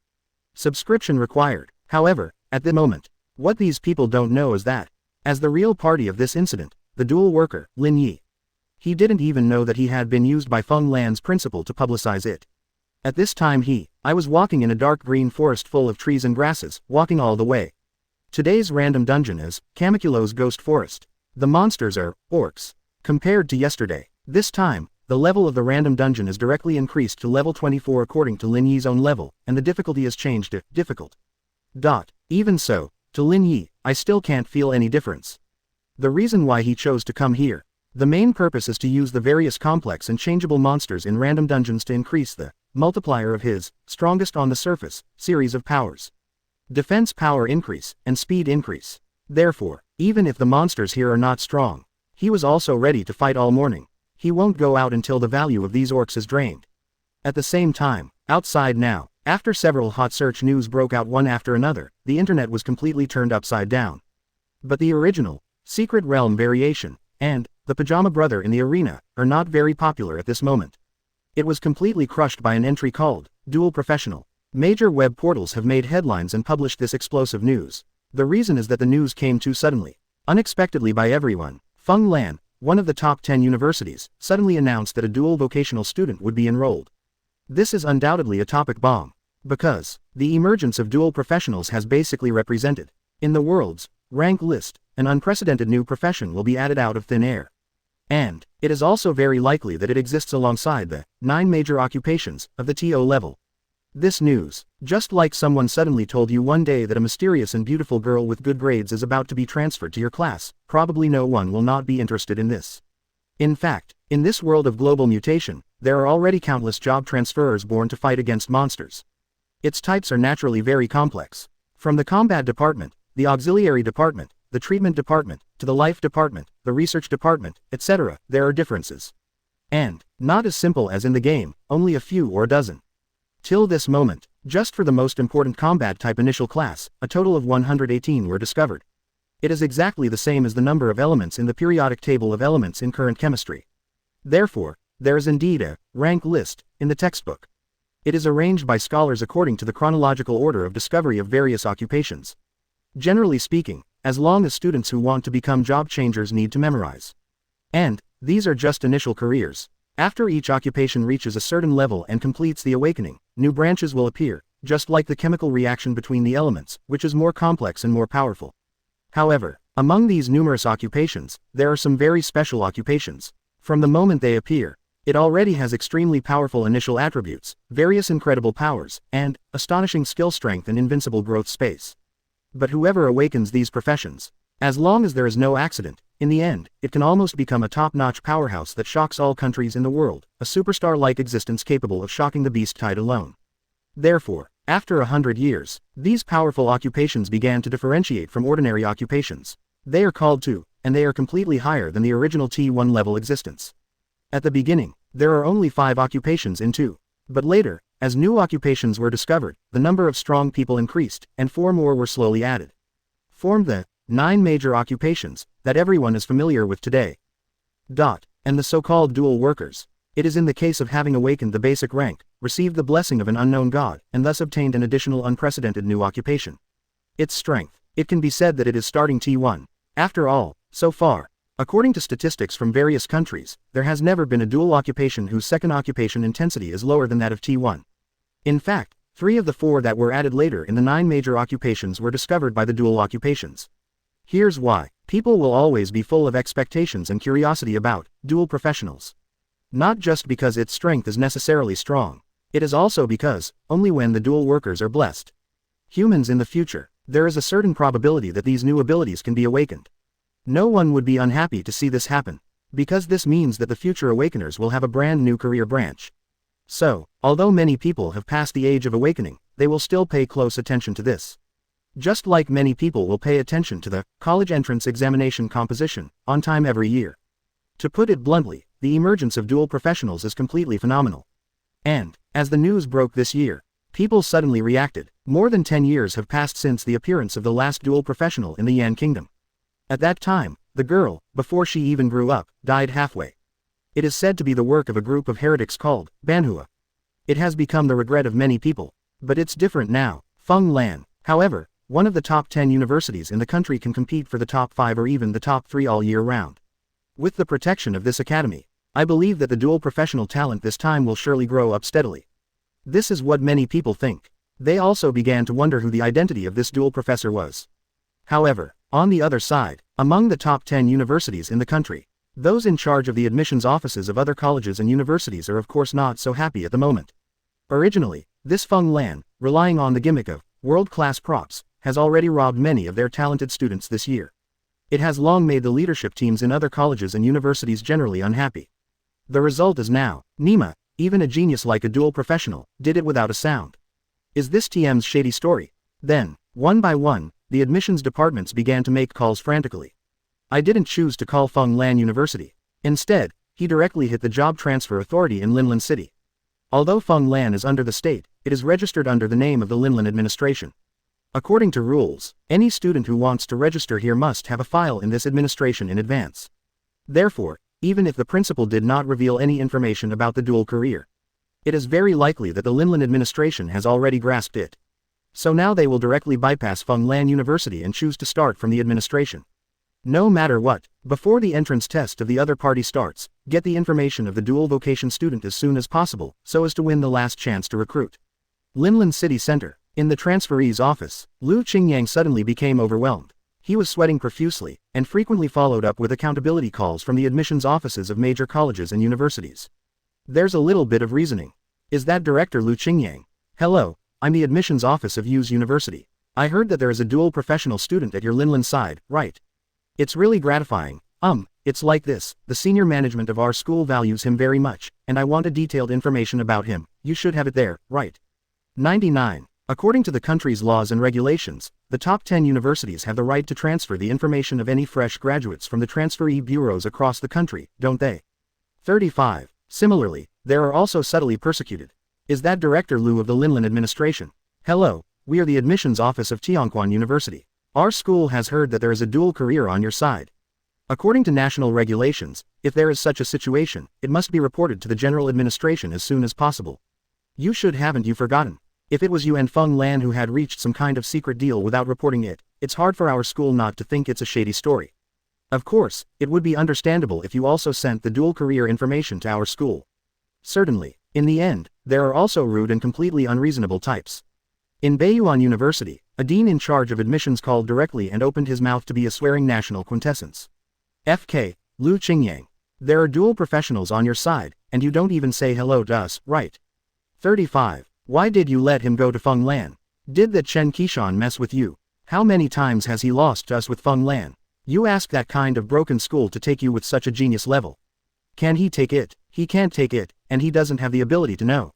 Subscription required. However, at the moment, what these people don't know is that, as the real party of this incident, the dual worker, Lin Yi, He didn't even know that he had been used by Feng Lan's principal to publicize it. At this time I was walking in a dark green forest full of trees and grasses, walking all the way. Today's random dungeon is Kamiculo's Ghost Forest. The monsters are orcs. Compared to yesterday, this time, the level of the random dungeon is directly increased to level 24 according to Lin Yi's own level, and the difficulty is changed to difficult. Even so, to Lin Yi, I still can't feel any difference. The reason why he chose to come here. The main purpose is to use the various complex and changeable monsters in random dungeons to increase the multiplier of his strongest on the surface series of powers. Defense power increase, and speed increase. Therefore, even if the monsters here are not strong, he was also ready to fight all morning. He won't go out until the value of these orcs is drained. At the same time, outside now, after several hot search news broke out one after another, the internet was completely turned upside down. But the original, Secret Realm variation, and the Pajama Brother in the arena, are not very popular at this moment. It was completely crushed by an entry called Dual Professional. Major web portals have made headlines and published this explosive news. The reason is that the news came too suddenly, unexpectedly by everyone. Feng Lan, one of the top 10 universities, suddenly announced that a dual vocational student would be enrolled. This is undoubtedly a topic bomb, because the emergence of dual professionals has basically represented, in the world's rank list, an unprecedented new profession will be added out of thin air. And it is also very likely that it exists alongside the 9 major occupations of the TO level. This news, just like someone suddenly told you one day that a mysterious and beautiful girl with good grades is about to be transferred to your class, probably no one will not be interested in this. In fact, in this world of global mutation, there are already countless job transferers born to fight against monsters. Its types are naturally very complex. From the combat department, the auxiliary department, the treatment department, to the life department, the research department, etc., there are differences. And not as simple as in the game, only a few or a dozen. Till this moment, just for the most important combat type initial class, a total of 118 were discovered. It is exactly the same as the number of elements in the periodic table of elements in current chemistry. Therefore, there is indeed a rank list in the textbook. It is arranged by scholars according to the chronological order of discovery of various occupations. Generally speaking, as long as students who want to become job changers need to memorize. And these are just initial careers. After each occupation reaches a certain level and completes the awakening, new branches will appear, just like the chemical reaction between the elements, which is more complex and more powerful. However, among these numerous occupations, there are some very special occupations. From the moment they appear, it already has extremely powerful initial attributes, various incredible powers, and astonishing skill strength and invincible growth space. But whoever awakens these professions, as long as there is no accident, in the end, it can almost become a top-notch powerhouse that shocks all countries in the world, a superstar-like existence capable of shocking the beast tide alone. Therefore, after 100 years, these powerful occupations began to differentiate from ordinary occupations. They are called TO, and they are completely higher than the original T1 level existence. At the beginning, there are only 5 occupations in TO. But later, as new occupations were discovered, the number of strong people increased, and 4 more were slowly added. Formed the 9 major occupations that everyone is familiar with today. And the so-called dual workers. It is in the case of having awakened the basic rank, received the blessing of an unknown god, and thus obtained an additional unprecedented new occupation. Its strength. It can be said that it is starting T1. After all, so far, according to statistics from various countries, there has never been a dual occupation whose second occupation intensity is lower than that of T1. In fact, 3 of the 4 that were added later in the 9 major occupations were discovered by the dual occupations. Here's why. People will always be full of expectations and curiosity about dual professionals. Not just because its strength is necessarily strong. It is also because, only when the dual workers are blessed humans in the future, there is a certain probability that these new abilities can be awakened. No one would be unhappy to see this happen, because this means that the future awakeners will have a brand new career branch. So, although many people have passed the age of awakening, they will still pay close attention to this. Just like many people will pay attention to the college entrance examination composition on time every year. To put it bluntly, the emergence of dual professionals is completely phenomenal. And, as the news broke this year, people suddenly reacted. More than 10 years have passed since the appearance of the last dual professional in the Yan Kingdom. At that time, the girl, before she even grew up, died halfway. It is said to be the work of a group of heretics called Banhua. It has become the regret of many people. But it's different now. Feng Lan, however, one of the top 10 universities in the country, can compete for the top 5 or even the top 3 all year round. With the protection of this academy, I believe that the dual professional talent this time will surely grow up steadily. This is what many people think. They also began to wonder who the identity of this dual professor was. However, on the other side, among the top 10 universities in the country, those in charge of the admissions offices of other colleges and universities are of course not so happy at the moment. Originally, this Feng Lan, relying on the gimmick of world-class props, has already robbed many of their talented students this year. It has long made the leadership teams in other colleges and universities generally unhappy. The result is now, Nima, even a genius like a dual professional, did it without a sound. Is this TM's shady story? Then, one by one, the admissions departments began to make calls frantically. I didn't choose to call Feng Lan University. Instead, he directly hit the job transfer authority in Linlan City. Although Feng Lan is under the state, it is registered under the name of the Linlan administration. According to rules, any student who wants to register here must have a file in this administration in advance. Therefore, even if the principal did not reveal any information about the dual career, it is very likely that the Linlan administration has already grasped it. So now they will directly bypass Feng Lan University and choose to start from the administration. No matter what, before the entrance test of the other party starts, get the information of the dual vocation student as soon as possible, so as to win the last chance to recruit. Linlan City Center. In the transferee's office, Lu Qingyang suddenly became overwhelmed. He was sweating profusely, and frequently followed up with accountability calls from the admissions offices of major colleges and universities. There's a little bit of reasoning. Is that Director Lu Qingyang? Hello, I'm the admissions office of U's University. I heard that there is a dual professional student at your Linlan side, right? It's really gratifying. It's like this, the senior management of our school values him very much, and I want a detailed information about him. You should have it there, right? 99. According to the country's laws and regulations, the top 10 universities have the right to transfer the information of any fresh graduates from the transferee bureaus across the country, don't they? 35. Similarly, there are also subtly persecuted. Is that Director Lu of the Linlan administration? Hello, we are the admissions office of Tianquan University. Our school has heard that there is a dual career on your side. According to national regulations, if there is such a situation, it must be reported to the general administration as soon as possible. You should, haven't you forgotten? If it was you and Feng Lan who had reached some kind of secret deal without reporting it, it's hard for our school not to think it's a shady story. Of course, it would be understandable if you also sent the dual career information to our school. Certainly, in the end, there are also rude and completely unreasonable types. In Beiyuan University, a dean in charge of admissions called directly and opened his mouth to be a swearing national quintessence. FK, Lu Qingyang. There are dual professionals on your side, and you don't even say hello to us, right? 35. Why did you let him go to Feng Lan? Did that Chen Qishan mess with you? How many times has he lost to us with Feng Lan? You ask that kind of broken school to take you with such a genius level. Can he take it? He can't take it, and he doesn't have the ability to know.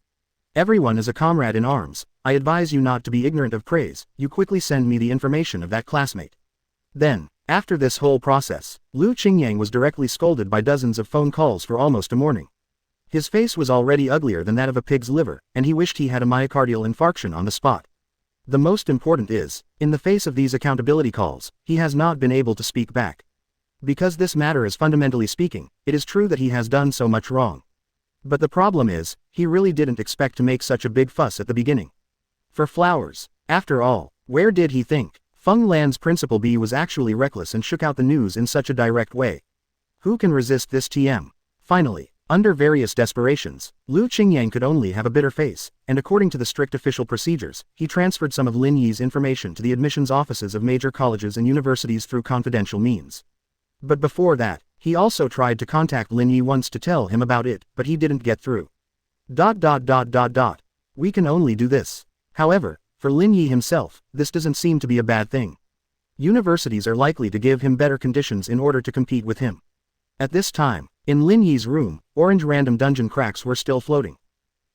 Everyone is a comrade in arms. I advise you not to be ignorant of praise. You quickly send me the information of that classmate. Then, after this whole process, Lu Qingyang was directly scolded by dozens of phone calls for almost a morning. His face was already uglier than that of a pig's liver, and he wished he had a myocardial infarction on the spot. The most important is, in the face of these accountability calls, he has not been able to speak back. Because this matter is fundamentally speaking, it is true that he has done so much wrong. But the problem is, he really didn't expect to make such a big fuss at the beginning. For flowers, after all, where did he think? Feng Lan's principal B was actually reckless and shook out the news in such a direct way. Who can resist this TM? Finally, under various desperations, Lu Qingyang could only have a bitter face, and according to the strict official procedures, he transferred some of Lin Yi's information to the admissions offices of major colleges and universities through confidential means. But before that, he also tried to contact Lin Yi once to tell him about it, but he didn't get through. We can only do this. However, for Lin Yi himself, this doesn't seem to be a bad thing. Universities are likely to give him better conditions in order to compete with him. At this time, in Lin Yi's room, orange random dungeon cracks were still floating.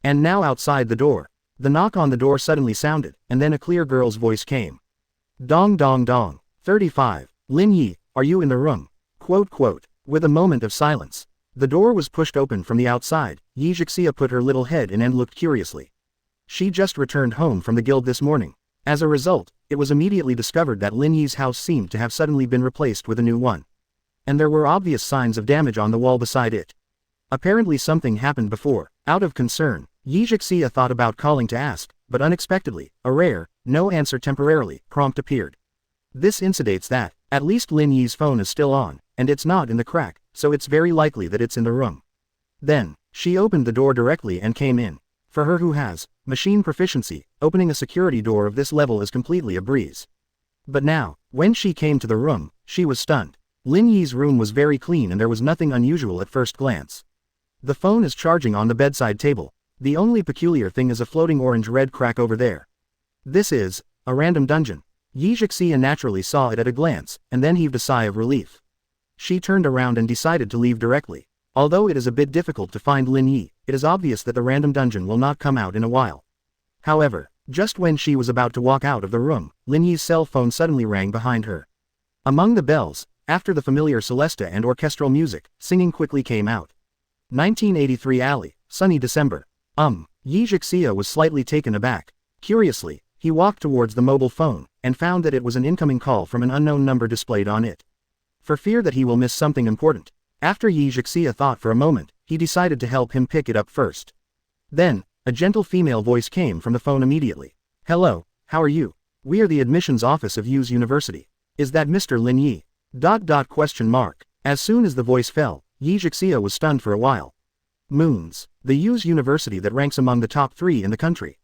And now outside the door, the knock on the door suddenly sounded, and then a clear girl's voice came. Dong dong dong. 35. Lin Yi, are you in the room? With a moment of silence, the door was pushed open from the outside. Yi Zhixia put her little head in and looked curiously. She just returned home from the guild this morning. As a result, it was immediately discovered that Lin Yi's house seemed to have suddenly been replaced with a new one. And there were obvious signs of damage on the wall beside it. Apparently something happened before. Out of concern, Yi Zhixia thought about calling to ask, but unexpectedly, a rare, no answer temporarily, prompt appeared. This indicates that, at least Lin Yi's phone is still on, and it's not in the crack, so it's very likely that it's in the room. Then, she opened the door directly and came in. For her who has machine proficiency, opening a security door of this level is completely a breeze. But now, when she came to the room, she was stunned. Lin Yi's room was very clean and there was nothing unusual at first glance. The phone is charging on the bedside table. The only peculiar thing is a floating orange-red crack over there. This is a random dungeon. Yi Zixia naturally saw it at a glance, and then heaved a sigh of relief. She turned around and decided to leave directly. Although it is a bit difficult to find Lin Yi, it is obvious that the random dungeon will not come out in a while. However, just when she was about to walk out of the room, Lin Yi's cell phone suddenly rang behind her. Among the bells, after the familiar celesta and orchestral music, singing quickly came out. 1983 Alley, sunny December. Yi Zixia was slightly taken aback. Curiously, he walked towards the mobile phone, and found that it was an incoming call from an unknown number displayed on it. For fear that he will miss something important, after Yi Zixia thought for a moment, he decided to help him pick it up first. Then, a gentle female voice came from the phone immediately. Hello, how are you? We are the admissions office of Yu's University. Is that Mr. Lin Yi? As soon as the voice fell, Yi Zixia was stunned for a while. Moons, the Yu's University that ranks among the top 3 in the country.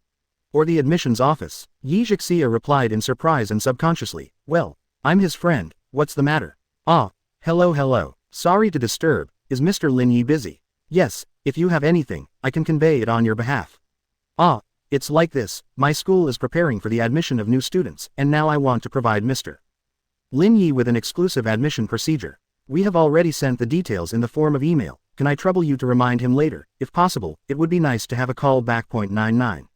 Or the admissions office? Yi Zixia replied in surprise and subconsciously, well, I'm his friend, what's the matter? Hello. Sorry to disturb, is Mr. Lin Yi busy? Yes, if you have anything, I can convey it on your behalf. It's like this, my school is preparing for the admission of new students, and now I want to provide Mr. Lin Yi with an exclusive admission procedure. We have already sent the details in the form of email, can I trouble you to remind him later, if possible, it would be nice to have a call back. 99.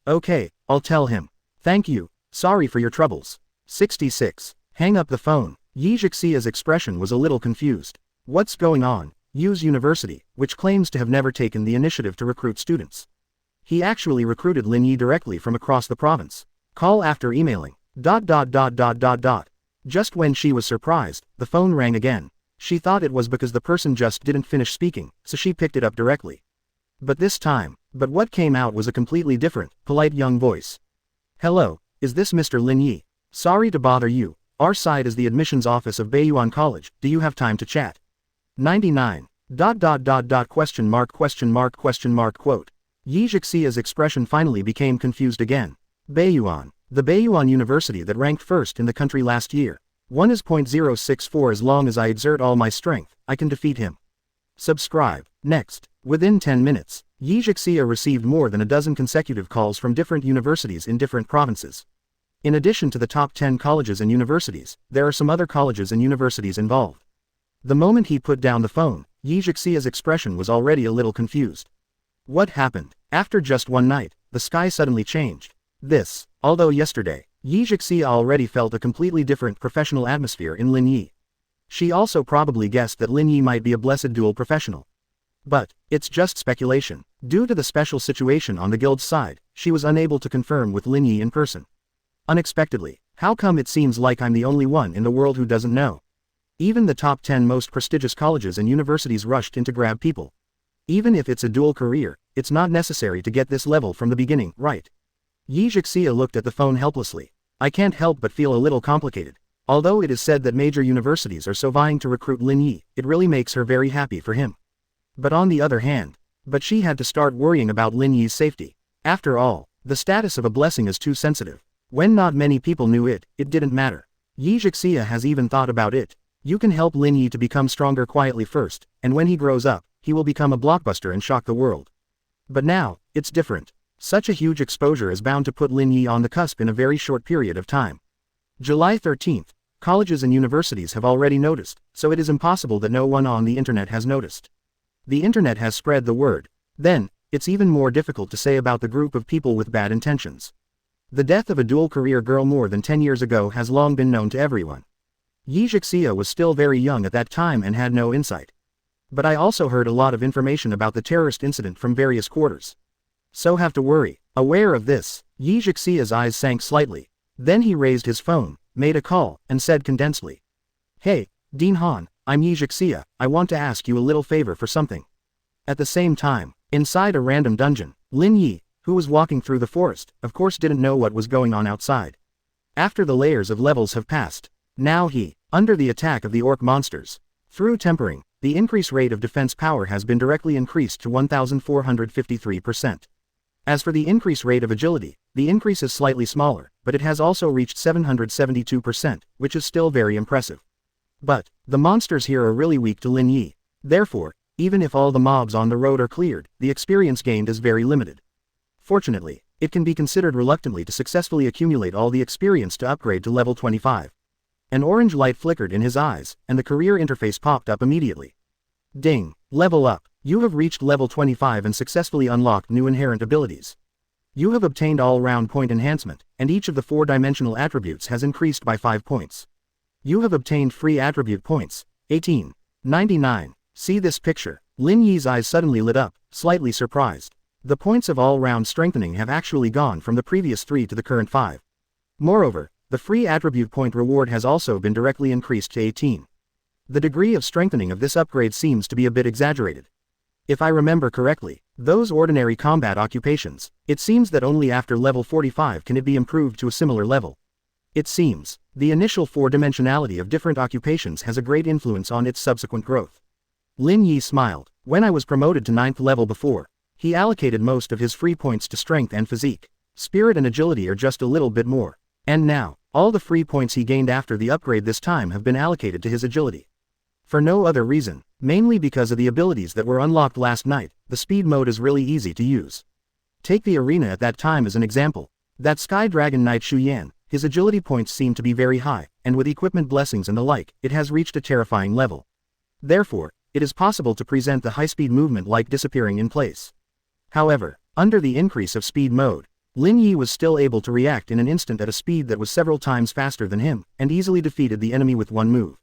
Okay, I'll tell him. Thank you, sorry for your troubles. 66. Hang up the phone. Yi Zixia's expression was a little confused. What's going on? Yu's University, which claims to have never taken the initiative to recruit students. He actually recruited Lin Yi directly from across the province. Call after emailing. ... Just when she was surprised, the phone rang again. She thought it was because the person just didn't finish speaking, so she picked it up directly. But what came out was a completely different, polite young voice. Hello, is this Mr. Lin Yi? Sorry to bother you, our side is the admissions office of Baiyuan College, do you have time to chat? 99. ... Quote. Yi Zixia's expression finally became confused again. Baiyuan. The Baiyuan University that ranked first in the country last year. 1 is .064 as long as I exert all my strength, I can defeat him. Subscribe. Next. Within 10 minutes, Yi Zixia received more than a dozen consecutive calls from different universities in different provinces. In addition to the top 10 colleges and universities, there are some other colleges and universities involved. The moment he put down the phone, Yi Zixia's expression was already a little confused. What happened? After just one night, the sky suddenly changed. Although yesterday, Yi Zixia already felt a completely different professional atmosphere in Lin Yi. She also probably guessed that Lin Yi might be a blessed dual professional. But, it's just speculation. Due to the special situation on the guild's side, she was unable to confirm with Lin Yi in person. Unexpectedly, how come it seems like I'm the only one in the world who doesn't know? Even the top 10 most prestigious colleges and universities rushed in to grab people. Even if it's a dual career, it's not necessary to get this level from the beginning, right? Yi Zixia looked at the phone helplessly. I can't help but feel a little complicated. Although it is said that major universities are so vying to recruit Lin Yi, it really makes her very happy for him. But on the other hand, she had to start worrying about Lin Yi's safety. After all, the status of a blessing is too sensitive. When not many people knew it, it didn't matter. Yi Zixia has even thought about it. You can help Lin Yi to become stronger quietly first, and when he grows up, he will become a blockbuster and shock the world. But now, it's different. Such a huge exposure is bound to put Lin Yi on the cusp in a very short period of time. July 13th. Colleges and universities have already noticed, so it is impossible that no one on the internet has noticed. The internet has spread the word. Then, it's even more difficult to say about the group of people with bad intentions. The death of a dual-career girl more than 10 years ago has long been known to everyone. Yi Zixia was still very young at that time and had no insight. But I also heard a lot of information about the terrorist incident from various quarters. So have to worry. Aware of this, Yi Zixia's eyes sank slightly. Then he raised his phone, made a call, and said condensedly. Hey, Dean Han, I'm Yi Zixia, I want to ask you a little favor for something. At the same time, inside a random dungeon, Lin Yi, who was walking through the forest, of course didn't know what was going on outside. After the layers of levels have passed, now he, under the attack of the orc monsters. Through tempering, the increase rate of defense power has been directly increased to 1,453%. As for the increase rate of agility, the increase is slightly smaller, but it has also reached 772%, which is still very impressive. But, the monsters here are really weak to Lin Yi. Therefore, even if all the mobs on the road are cleared, the experience gained is very limited. Fortunately, it can be considered reluctantly to successfully accumulate all the experience to upgrade to level 25. An orange light flickered in his eyes, and the career interface popped up immediately. Ding! Level up! You have reached level 25 and successfully unlocked new inherent abilities. You have obtained all-round point enhancement, and each of the 4-dimensional attributes has increased by 5 points. You have obtained free attribute points, 1899. See this picture. Lin Yi's eyes suddenly lit up, slightly surprised. The points of all-round strengthening have actually gone from the previous 3 to the current 5. Moreover, the free attribute point reward has also been directly increased to 18. The degree of strengthening of this upgrade seems to be a bit exaggerated. If I remember correctly, those ordinary combat occupations, it seems that only after level 45 can it be improved to a similar level. It seems, the initial 4-dimensionality of different occupations has a great influence on its subsequent growth. Lin Yi smiled. When I was promoted to 9th level before, he allocated most of his free points to strength and physique. Spirit and agility are just a little bit more. And now, all the free points he gained after the upgrade this time have been allocated to his agility. For no other reason, mainly because of the abilities that were unlocked last night, the speed mode is really easy to use. Take the arena at that time as an example. That Sky Dragon Knight Xu Yan, his agility points seem to be very high, and with equipment blessings and the like, it has reached a terrifying level. Therefore, it is possible to present the high-speed movement like disappearing in place. However, under the increase of speed mode, Lin Yi was still able to react in an instant at a speed that was several times faster than him, and easily defeated the enemy with one move.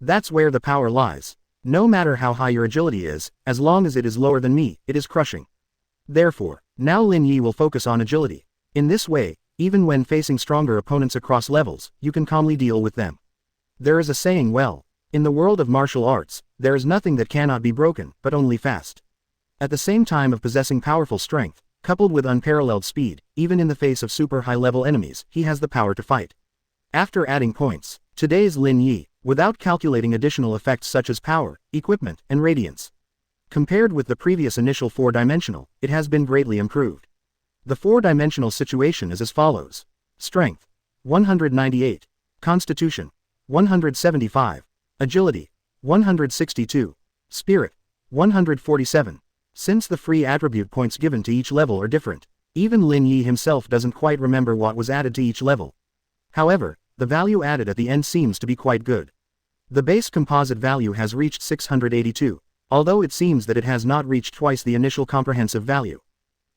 That's where the power lies. No matter how high your agility is, as long as it is lower than me, it is crushing. Therefore, now Lin Yi will focus on agility. In this way, even when facing stronger opponents across levels, you can calmly deal with them. There is a saying, well, in the world of martial arts, there is nothing that cannot be broken, but only fast. At the same time of possessing powerful strength, coupled with unparalleled speed, even in the face of super high-level enemies, he has the power to fight. After adding points, today's Lin Yi, without calculating additional effects such as power, equipment, and radiance. Compared with the previous initial 4-dimensional, it has been greatly improved. The 4-dimensional situation is as follows. Strength, 198. Constitution, 175. Agility, 162. Spirit, 147. Since the free attribute points given to each level are different, even Lin Yi himself doesn't quite remember what was added to each level. However, the value added at the end seems to be quite good. The base composite value has reached 682, although it seems that it has not reached twice the initial comprehensive value.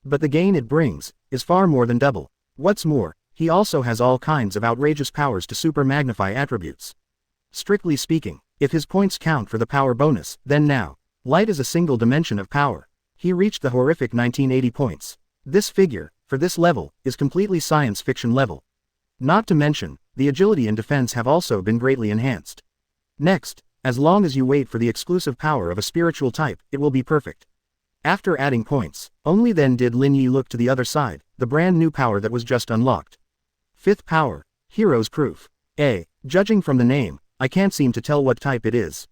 But the gain it brings is far more than double. What's more, he also has all kinds of outrageous powers to super magnify attributes. Strictly speaking, if his points count for the power bonus, then now, light is a single dimension of power. He reached the horrific 1980 points. This figure, for this level, is completely science fiction level. Not to mention, the agility and defense have also been greatly enhanced. Next, as long as you wait for the exclusive power of a spiritual type, it will be perfect. After adding points, only then did Lin Yi look to the other side, the brand new power that was just unlocked. 5th power, Hero's Proof. Judging from the name, I can't seem to tell what type it is.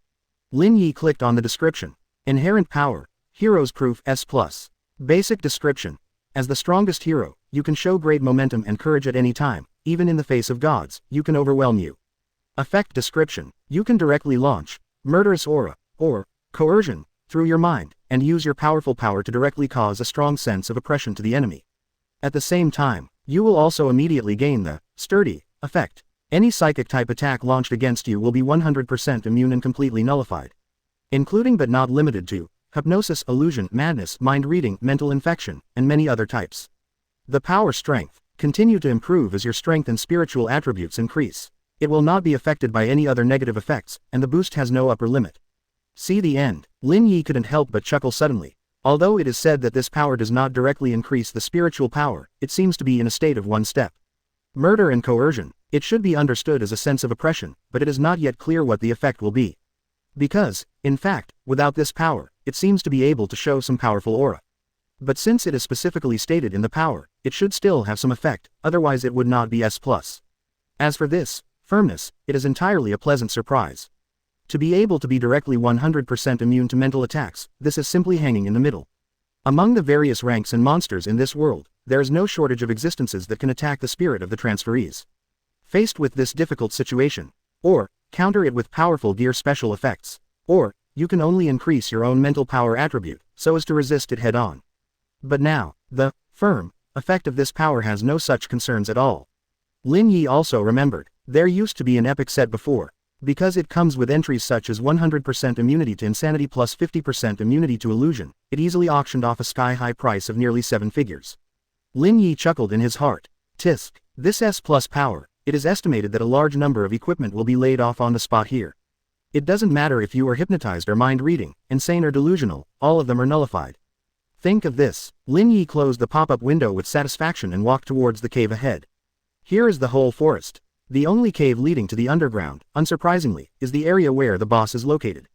Lin Yi clicked on the description. Inherent power, Hero's Proof S+. Basic description. As the strongest hero, you can show great momentum and courage at any time, even in the face of gods, you can overwhelm you. Effect description. You can directly launch murderous aura, or coercion, through your mind, and use your powerful power to directly cause a strong sense of oppression to the enemy. At the same time, you will also immediately gain the sturdy effect. Any psychic type attack launched against you will be 100% immune and completely nullified. Including but not limited to hypnosis, illusion, madness, mind reading, mental infection, and many other types. The power strength continue to improve as your strength and spiritual attributes increase. It will not be affected by any other negative effects, and the boost has no upper limit. See the end. Lin Yi couldn't help but chuckle suddenly. Although it is said that this power does not directly increase the spiritual power, it seems to be in a state of one step. Murder and coercion, it should be understood as a sense of oppression, but it is not yet clear what the effect will be. Because, in fact, without this power, it seems to be able to show some powerful aura. But since it is specifically stated in the power, it should still have some effect, otherwise it would not be S+. As for this, firmness, it is entirely a pleasant surprise. To be able to be directly 100% immune to mental attacks, this is simply hanging in the middle. Among the various ranks and monsters in this world, there is no shortage of existences that can attack the spirit of the transferees. Faced with this difficult situation, or counter it with powerful gear special effects, or you can only increase your own mental power attribute, so as to resist it head-on. But now, the firm effect of this power has no such concerns at all. Lin Yi also remembered, there used to be an epic set before, because it comes with entries such as 100% immunity to insanity plus 50% immunity to illusion, it easily auctioned off a sky-high price of nearly 7 figures. Lin Yi chuckled in his heart. Tisk, this S plus power, it is estimated that a large number of equipment will be laid off on the spot here. It doesn't matter if you are hypnotized or mind-reading, insane or delusional, all of them are nullified. Think of this. Lin Yi closed the pop-up window with satisfaction and walked towards the cave ahead. Here is the whole forest. The only cave leading to the underground, unsurprisingly, is the area where the boss is located.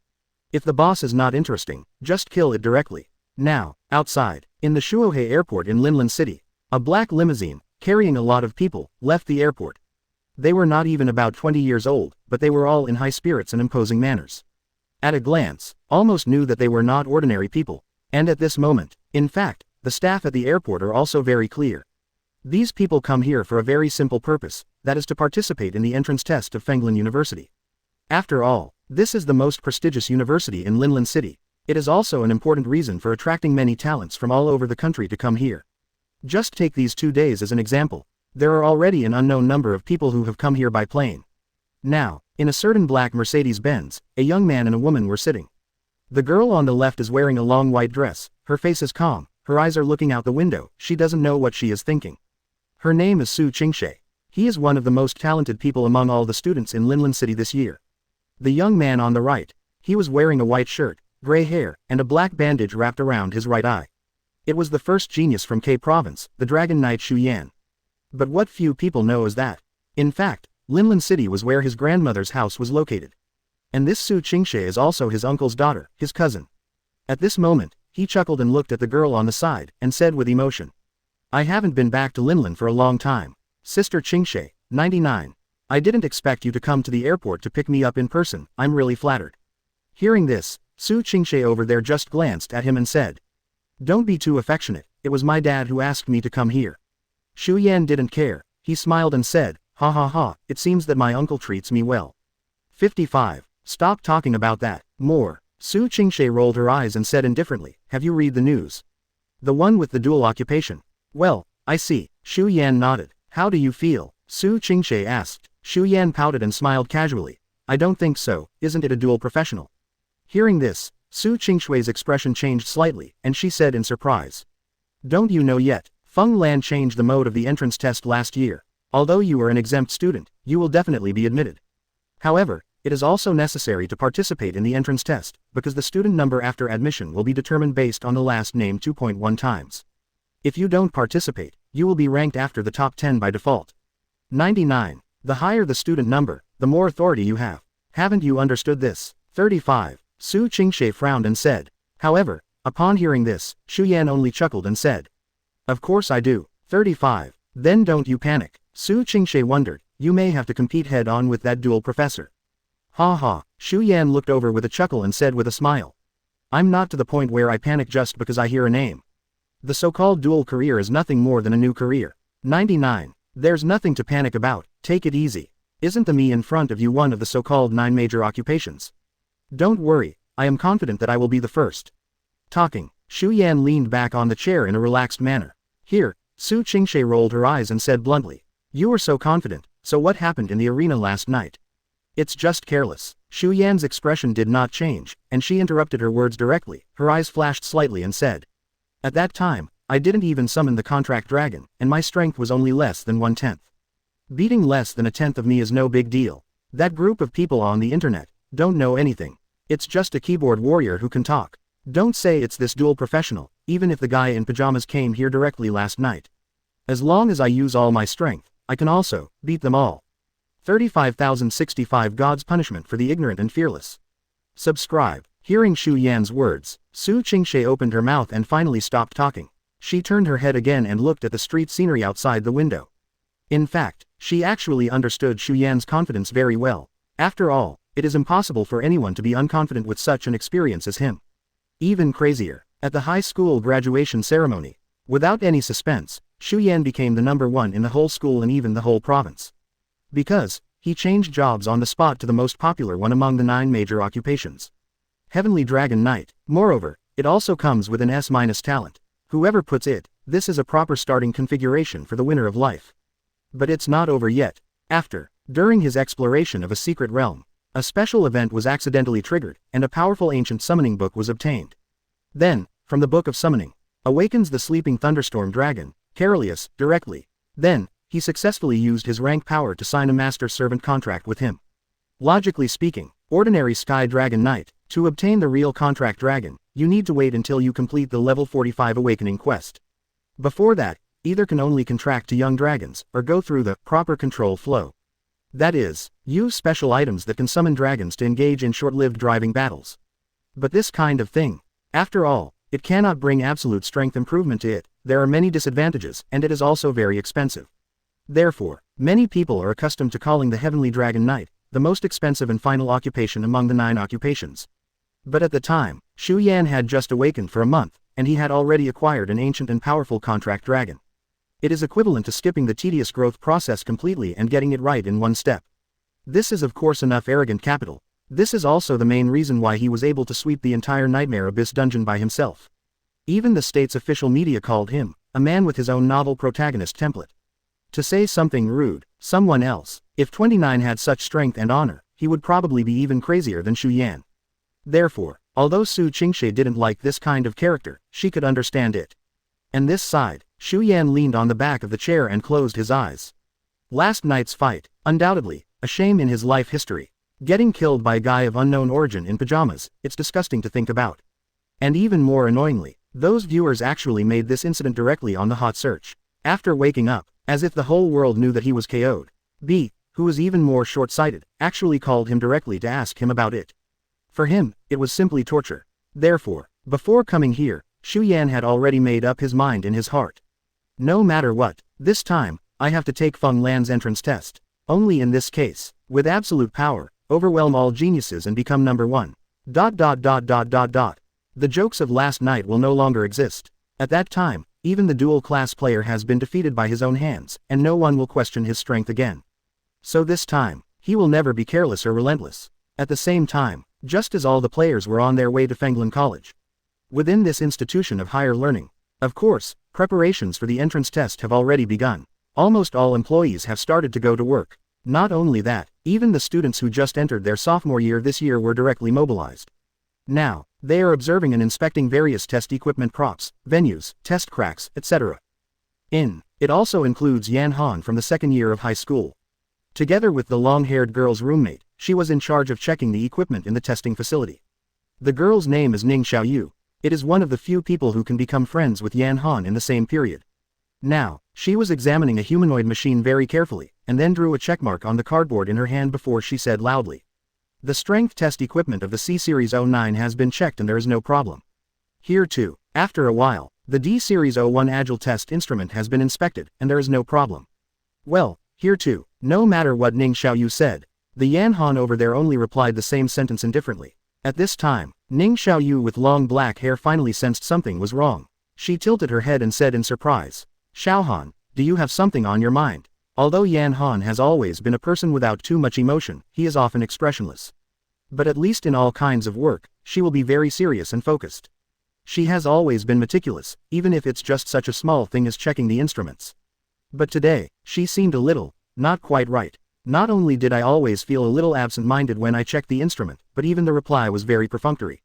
If the boss is not interesting, just kill it directly. Now, outside, in the Shuohei airport in Linlan City, a black limousine, carrying a lot of people, left the airport. They were not even about 20 years old, but they were all in high spirits and imposing manners. At a glance, almost knew that they were not ordinary people, and at this moment, in fact, the staff at the airport are also very clear. These people come here for a very simple purpose, that is to participate in the entrance test of Fenglin University. After all, this is the most prestigious university in Linlan City. It is also an important reason for attracting many talents from all over the country to come here. Just take these 2 days as an example. There are already an unknown number of people who have come here by plane. Now, in a certain black Mercedes-Benz, a young man and a woman were sitting. The girl on the left is wearing a long white dress, her face is calm, her eyes are looking out the window, she doesn't know what she is thinking. Her name is Su Qingshe. He is one of the most talented people among all the students in Linlan City this year. The young man on the right, he was wearing a white shirt, gray hair, and a black bandage wrapped around his right eye. It was the first genius from K Province, the Dragon Knight Xu Yan. But what few people know is that, in fact, Linlan City was where his grandmother's house was located. And this Su Qingshe is also his uncle's daughter, his cousin. At this moment, he chuckled and looked at the girl on the side, and said with emotion, I haven't been back to Linlan for a long time. Sister Qingshe, 99. I didn't expect you to come to the airport to pick me up in person, I'm really flattered. Hearing this, Su Qingshe over there just glanced at him and said, Don't be too affectionate, it was my dad who asked me to come here. Xu Yan didn't care, he smiled and said, Ha ha ha, it seems that my uncle treats me well. 55. Stop talking about that, more. Su Qingshe rolled her eyes and said indifferently, Have you read the news? The one with the dual occupation. Well, I see. Xu Yan nodded. How do you feel? Su Qingshe asked. Xu Yan pouted and smiled casually. I don't think so, isn't it a dual professional? Hearing this, Su Qingshui's expression changed slightly, and she said in surprise. Don't you know yet? Feng Lan changed the mode of the entrance test last year. Although you are an exempt student, you will definitely be admitted. However, it is also necessary to participate in the entrance test, because the student number after admission will be determined based on the last name 2.1 times. If you don't participate, you will be ranked after the top 10 by default. 99. The higher the student number, the more authority you have. Haven't you understood this? 35. Su Qingshe frowned and said. However, upon hearing this, Xu Yan only chuckled and said. Of course I do. 35. Then don't you panic. Su Qingshe wondered, you may have to compete head-on with that dual professor. Ha ha, Xu Yan looked over with a chuckle and said with a smile. I'm not to the point where I panic just because I hear a name. The so-called dual career is nothing more than a new career. 99. There's nothing to panic about, take it easy. Isn't the me in front of you one of the so-called 9 major occupations? Don't worry, I am confident that I will be the first. Talking, Xu Yan leaned back on the chair in a relaxed manner. Here, Su Qingshe rolled her eyes and said bluntly. You were so confident, so what happened in the arena last night? It's just careless. Xu Yan's expression did not change, and she interrupted her words directly, her eyes flashed slightly and said. At that time, I didn't even summon the contract dragon, and my strength was only less than 1/10. Beating less than 1/10 of me is no big deal. That group of people on the internet don't know anything. It's just a keyboard warrior who can talk. Don't say it's this dual professional, even if the guy in pajamas came here directly last night. As long as I use all my strength, I can also beat them all. 35,065 God's punishment for the ignorant and fearless. Subscribe. Hearing Xu Yan's words, Su Qingshe opened her mouth and finally stopped talking. She turned her head again and looked at the street scenery outside the window. In fact, she actually understood Xu Yan's confidence very well. After all, it is impossible for anyone to be unconfident with such an experience as him. Even crazier, at the high school graduation ceremony, without any suspense, Xu Yan became the #1 in the whole school and even the whole province. Because, he changed jobs on the spot to the most popular one among the 9 major occupations. Heavenly Dragon Knight. Moreover, it also comes with an S- talent. Whoever puts it, this is a proper starting configuration for the winner of life. But it's not over yet. During his exploration of a secret realm, a special event was accidentally triggered, and a powerful ancient summoning book was obtained. Then, from the Book of Summoning, awakens the sleeping thunderstorm dragon, Carolius, directly. Then, he successfully used his rank power to sign a master-servant contract with him. Logically speaking, ordinary Sky Dragon Knight, to obtain the real contract dragon, you need to wait until you complete the level 45 awakening quest. Before that, either can only contract to young dragons, or go through the proper control flow. That is, use special items that can summon dragons to engage in short-lived driving battles. But this kind of thing, after all, it cannot bring absolute strength improvement to it, there are many disadvantages, and it is also very expensive. Therefore, many people are accustomed to calling the Heavenly Dragon Knight the most expensive and final occupation among the 9 occupations. But at the time, Xu Yan had just awakened for a month, and he had already acquired an ancient and powerful contract dragon. It is equivalent to skipping the tedious growth process completely and getting it right in one step. This is of course enough arrogant capital. This is also the main reason why he was able to sweep the entire Nightmare Abyss dungeon by himself. Even the state's official media called him a man with his own novel protagonist template. To say something rude, someone else, if 29 had such strength and honor, he would probably be even crazier than Xu Yan. Therefore, although Su Qingshe didn't like this kind of character, she could understand it. And this side, Xu Yan leaned on the back of the chair and closed his eyes. Last night's fight, undoubtedly, a shame in his life history. Getting killed by a guy of unknown origin in pajamas, it's disgusting to think about. And even more annoyingly, those viewers actually made this incident directly on the hot search. After waking up, as if the whole world knew that he was KO'd. B, who was even more short-sighted, actually called him directly to ask him about it. For him, it was simply torture. Therefore, before coming here, Xu Yan had already made up his mind in his heart. No matter what, this time, I have to take Feng Lan's entrance test. Only in this case, with absolute power, overwhelm all geniuses and become #1. The jokes of last night will no longer exist. At that time, even the dual-class player has been defeated by his own hands, and no one will question his strength again. So this time, he will never be careless or relentless. At the same time, just as all the players were on their way to Fenglin College. Within this institution of higher learning, of course, preparations for the entrance test have already begun. Almost all employees have started to go to work. Not only that, even the students who just entered their sophomore year this year were directly mobilized. Now, they are observing and inspecting various test equipment props, venues, test cracks, etc. It also includes Yan Han from the second year of high school. Together with the long-haired girl's roommate, she was in charge of checking the equipment in the testing facility. The girl's name is Ning Xiaoyu. It is one of the few people who can become friends with Yan Han in the same period. Now, she was examining a humanoid machine very carefully, and then drew a checkmark on the cardboard in her hand before she said loudly. The strength test equipment of the C-Series 09 has been checked and there is no problem. Here too, after a while, the D-Series 01 Agile test instrument has been inspected, and there is no problem. Well, here too, no matter what Ning Xiaoyu said, the Yan Han over there only replied the same sentence indifferently. At this time, Ning Xiaoyu with long black hair finally sensed something was wrong. She tilted her head and said in surprise, "Xiaohan, do you have something on your mind?" Although Yan Han has always been a person without too much emotion, he is often expressionless. But at least in all kinds of work, she will be very serious and focused. She has always been meticulous, even if it's just such a small thing as checking the instruments. But today, she seemed a little, not quite right. Not only did I always feel a little absent-minded when I checked the instrument, but even the reply was very perfunctory.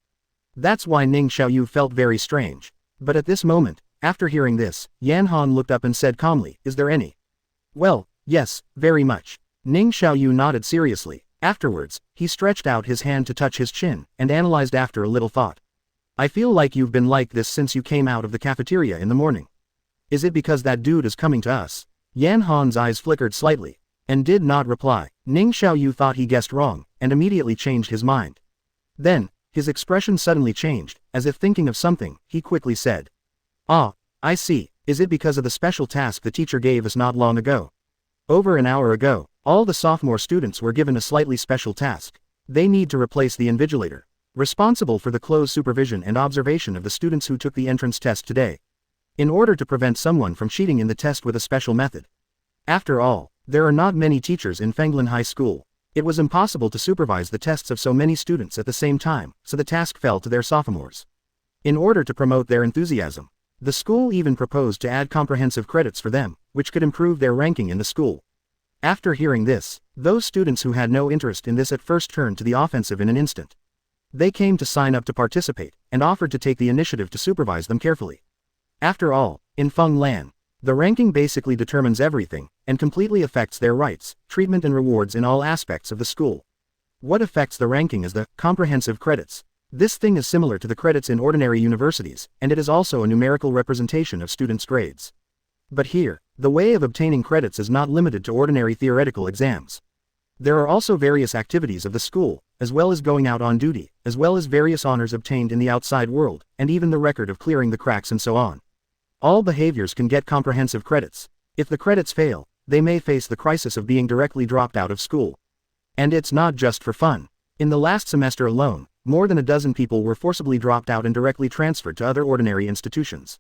That's why Ning Xiaoyu felt very strange. But at this moment, after hearing this, Yan Han looked up and said calmly, "Is there any?" "Well, yes, very much." Ning Xiaoyu nodded seriously. Afterwards, he stretched out his hand to touch his chin, and analyzed after a little thought. "I feel like you've been like this since you came out of the cafeteria in the morning. Is it because that dude is coming to us?" Yan Han's eyes flickered slightly, and did not reply. Ning Xiaoyu thought he guessed wrong, and immediately changed his mind. Then, his expression suddenly changed, as if thinking of something, he quickly said, "Ah, I see, is it because of the special task the teacher gave us not long ago? Over an hour ago, all the sophomore students were given a slightly special task. They need to replace the invigilator, responsible for the close supervision and observation of the students who took the entrance test today, in order to prevent someone from cheating in the test with a special method. After all, there are not many teachers in Fenglin High School. It was impossible to supervise the tests of so many students at the same time, so the task fell to their sophomores. In order to promote their enthusiasm, the school even proposed to add comprehensive credits for them, which could improve their ranking in the school. After hearing this, those students who had no interest in this at first turned to the offensive in an instant. They came to sign up to participate, and offered to take the initiative to supervise them carefully. After all, in Feng Lan, the ranking basically determines everything, and completely affects their rights, treatment and rewards in all aspects of the school. What affects the ranking is the comprehensive credits. This thing is similar to the credits in ordinary universities, and it is also a numerical representation of students' grades. But here, the way of obtaining credits is not limited to ordinary theoretical exams. There are also various activities of the school, as well as going out on duty, as well as various honors obtained in the outside world, and even the record of clearing the cracks and so on. All behaviors can get comprehensive credits. If the credits fail, they may face the crisis of being directly dropped out of school. And it's not just for fun. In the last semester alone, more than a dozen people were forcibly dropped out and directly transferred to other ordinary institutions.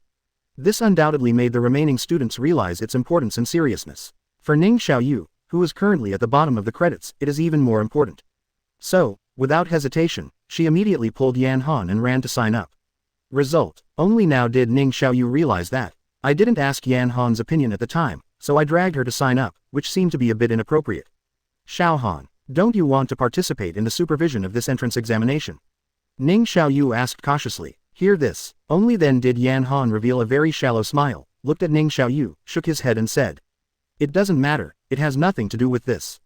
This undoubtedly made the remaining students realize its importance and seriousness. For Ning Xiaoyu, who is currently at the bottom of the credits, it is even more important. So, without hesitation, she immediately pulled Yan Han and ran to sign up. Result: only now did Ning Xiaoyu realize that I didn't ask Yan Han's opinion at the time, so I dragged her to sign up, which seemed to be a bit inappropriate. Xiao Han, don't you want to participate in the supervision of this entrance examination? Ning Xiaoyu asked cautiously. Hear this. Only then did Yan Han reveal a very shallow smile, looked at Ning Xiaoyu, shook his head and said, "It doesn't matter, it has nothing to do with this."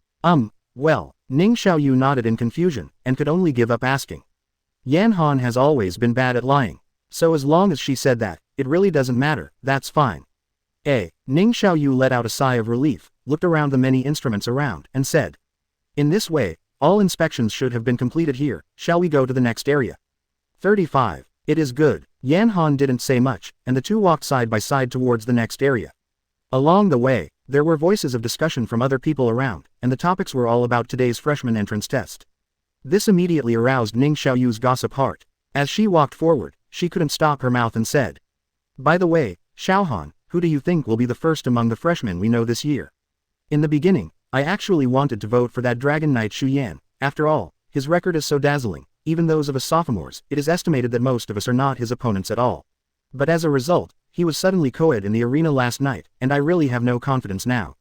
Well, Ning Xiaoyu nodded in confusion, and could only give up asking. Yan Han has always been bad at lying. So as long as she said that, it really doesn't matter, that's fine. Ning Xiaoyu let out a sigh of relief, looked around the many instruments around, and said, "In this way, all inspections should have been completed here, shall we go to the next area?" 35. It is good. Yan Han didn't say much, and the two walked side by side towards the next area. Along the way, there were voices of discussion from other people around, and the topics were all about today's freshman entrance test. This immediately aroused Ning Xiaoyu's gossip heart. As she walked forward, she couldn't stop her mouth and said, "By the way, Xiao Han, who do you think will be the first among the freshmen we know this year? In the beginning, I actually wanted to vote for that Dragon Knight Xu Yan. After all, his record is so dazzling, even those of us sophomores, it is estimated that most of us are not his opponents at all. But as a result, he was suddenly co-ed in the arena last night, and I really have no confidence now.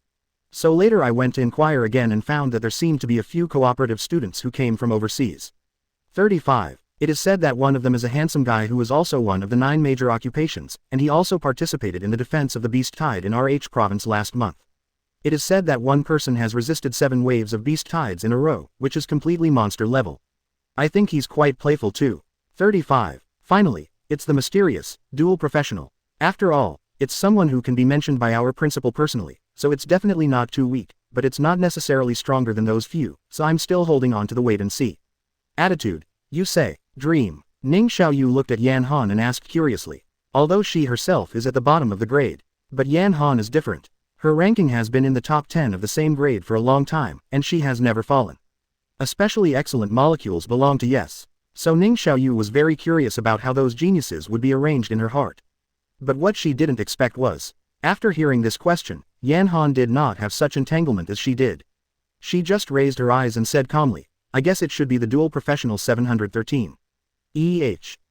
So later I went to inquire again and found that there seemed to be a few cooperative students who came from overseas. 35. It is said that one of them is a handsome guy who is also one of the 9 major occupations, and he also participated in the defense of the Beast Tide in RH province last month. It is said that one person has resisted 7 waves of Beast Tides in a row, which is completely monster level. I think he's quite playful too. 35. Finally, it's the mysterious, dual professional. After all, it's someone who can be mentioned by our principal personally, so it's definitely not too weak, but it's not necessarily stronger than those few, so I'm still holding on to the wait and see. Attitude, you say. Dream. Ning Xiaoyu looked at Yan Han and asked curiously. Although she herself is at the bottom of the grade. But Yan Han is different. Her ranking has been in the top 10 of the same grade for a long time, and she has never fallen. Especially excellent molecules belong to Yes. So Ning Xiaoyu was very curious about how those geniuses would be arranged in her heart. But what she didn't expect was, after hearing this question, Yan Han did not have such entanglement as she did. She just raised her eyes and said calmly, "I guess it should be the dual professional 713.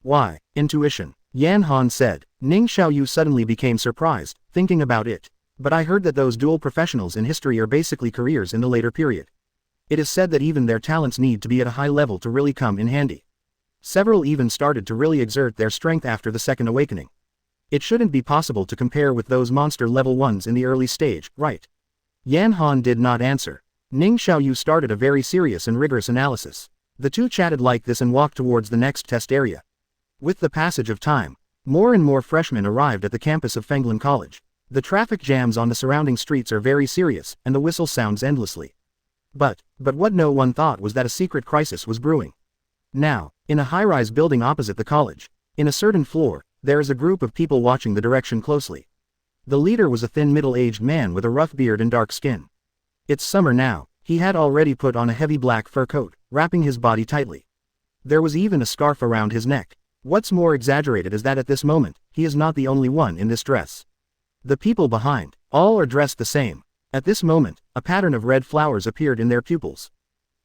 Why? Intuition." Yan Han said. Ning Xiaoyu suddenly became surprised, thinking about it. But I heard that those dual professionals in history are basically careers in the later period. It is said that even their talents need to be at a high level to really come in handy. Several even started to really exert their strength after the second awakening. It shouldn't be possible to compare with those monster level ones in the early stage, right? Yan Han did not answer. Ning Xiaoyu started a very serious and rigorous analysis. The two chatted like this and walked towards the next test area. With the passage of time, more and more freshmen arrived at the campus of Fenglin College. The traffic jams on the surrounding streets are very serious, and the whistle sounds endlessly. But what no one thought was that a secret crisis was brewing. Now, in a high-rise building opposite the college, in a certain floor, there is a group of people watching the direction closely. The leader was a thin middle-aged man with a rough beard and dark skin. It's summer now. He had already put on a heavy black fur coat, wrapping his body tightly. There was even a scarf around his neck. What's more exaggerated is that at this moment, he is not the only one in this dress. The people behind, all are dressed the same. At this moment, a pattern of red flowers appeared in their pupils.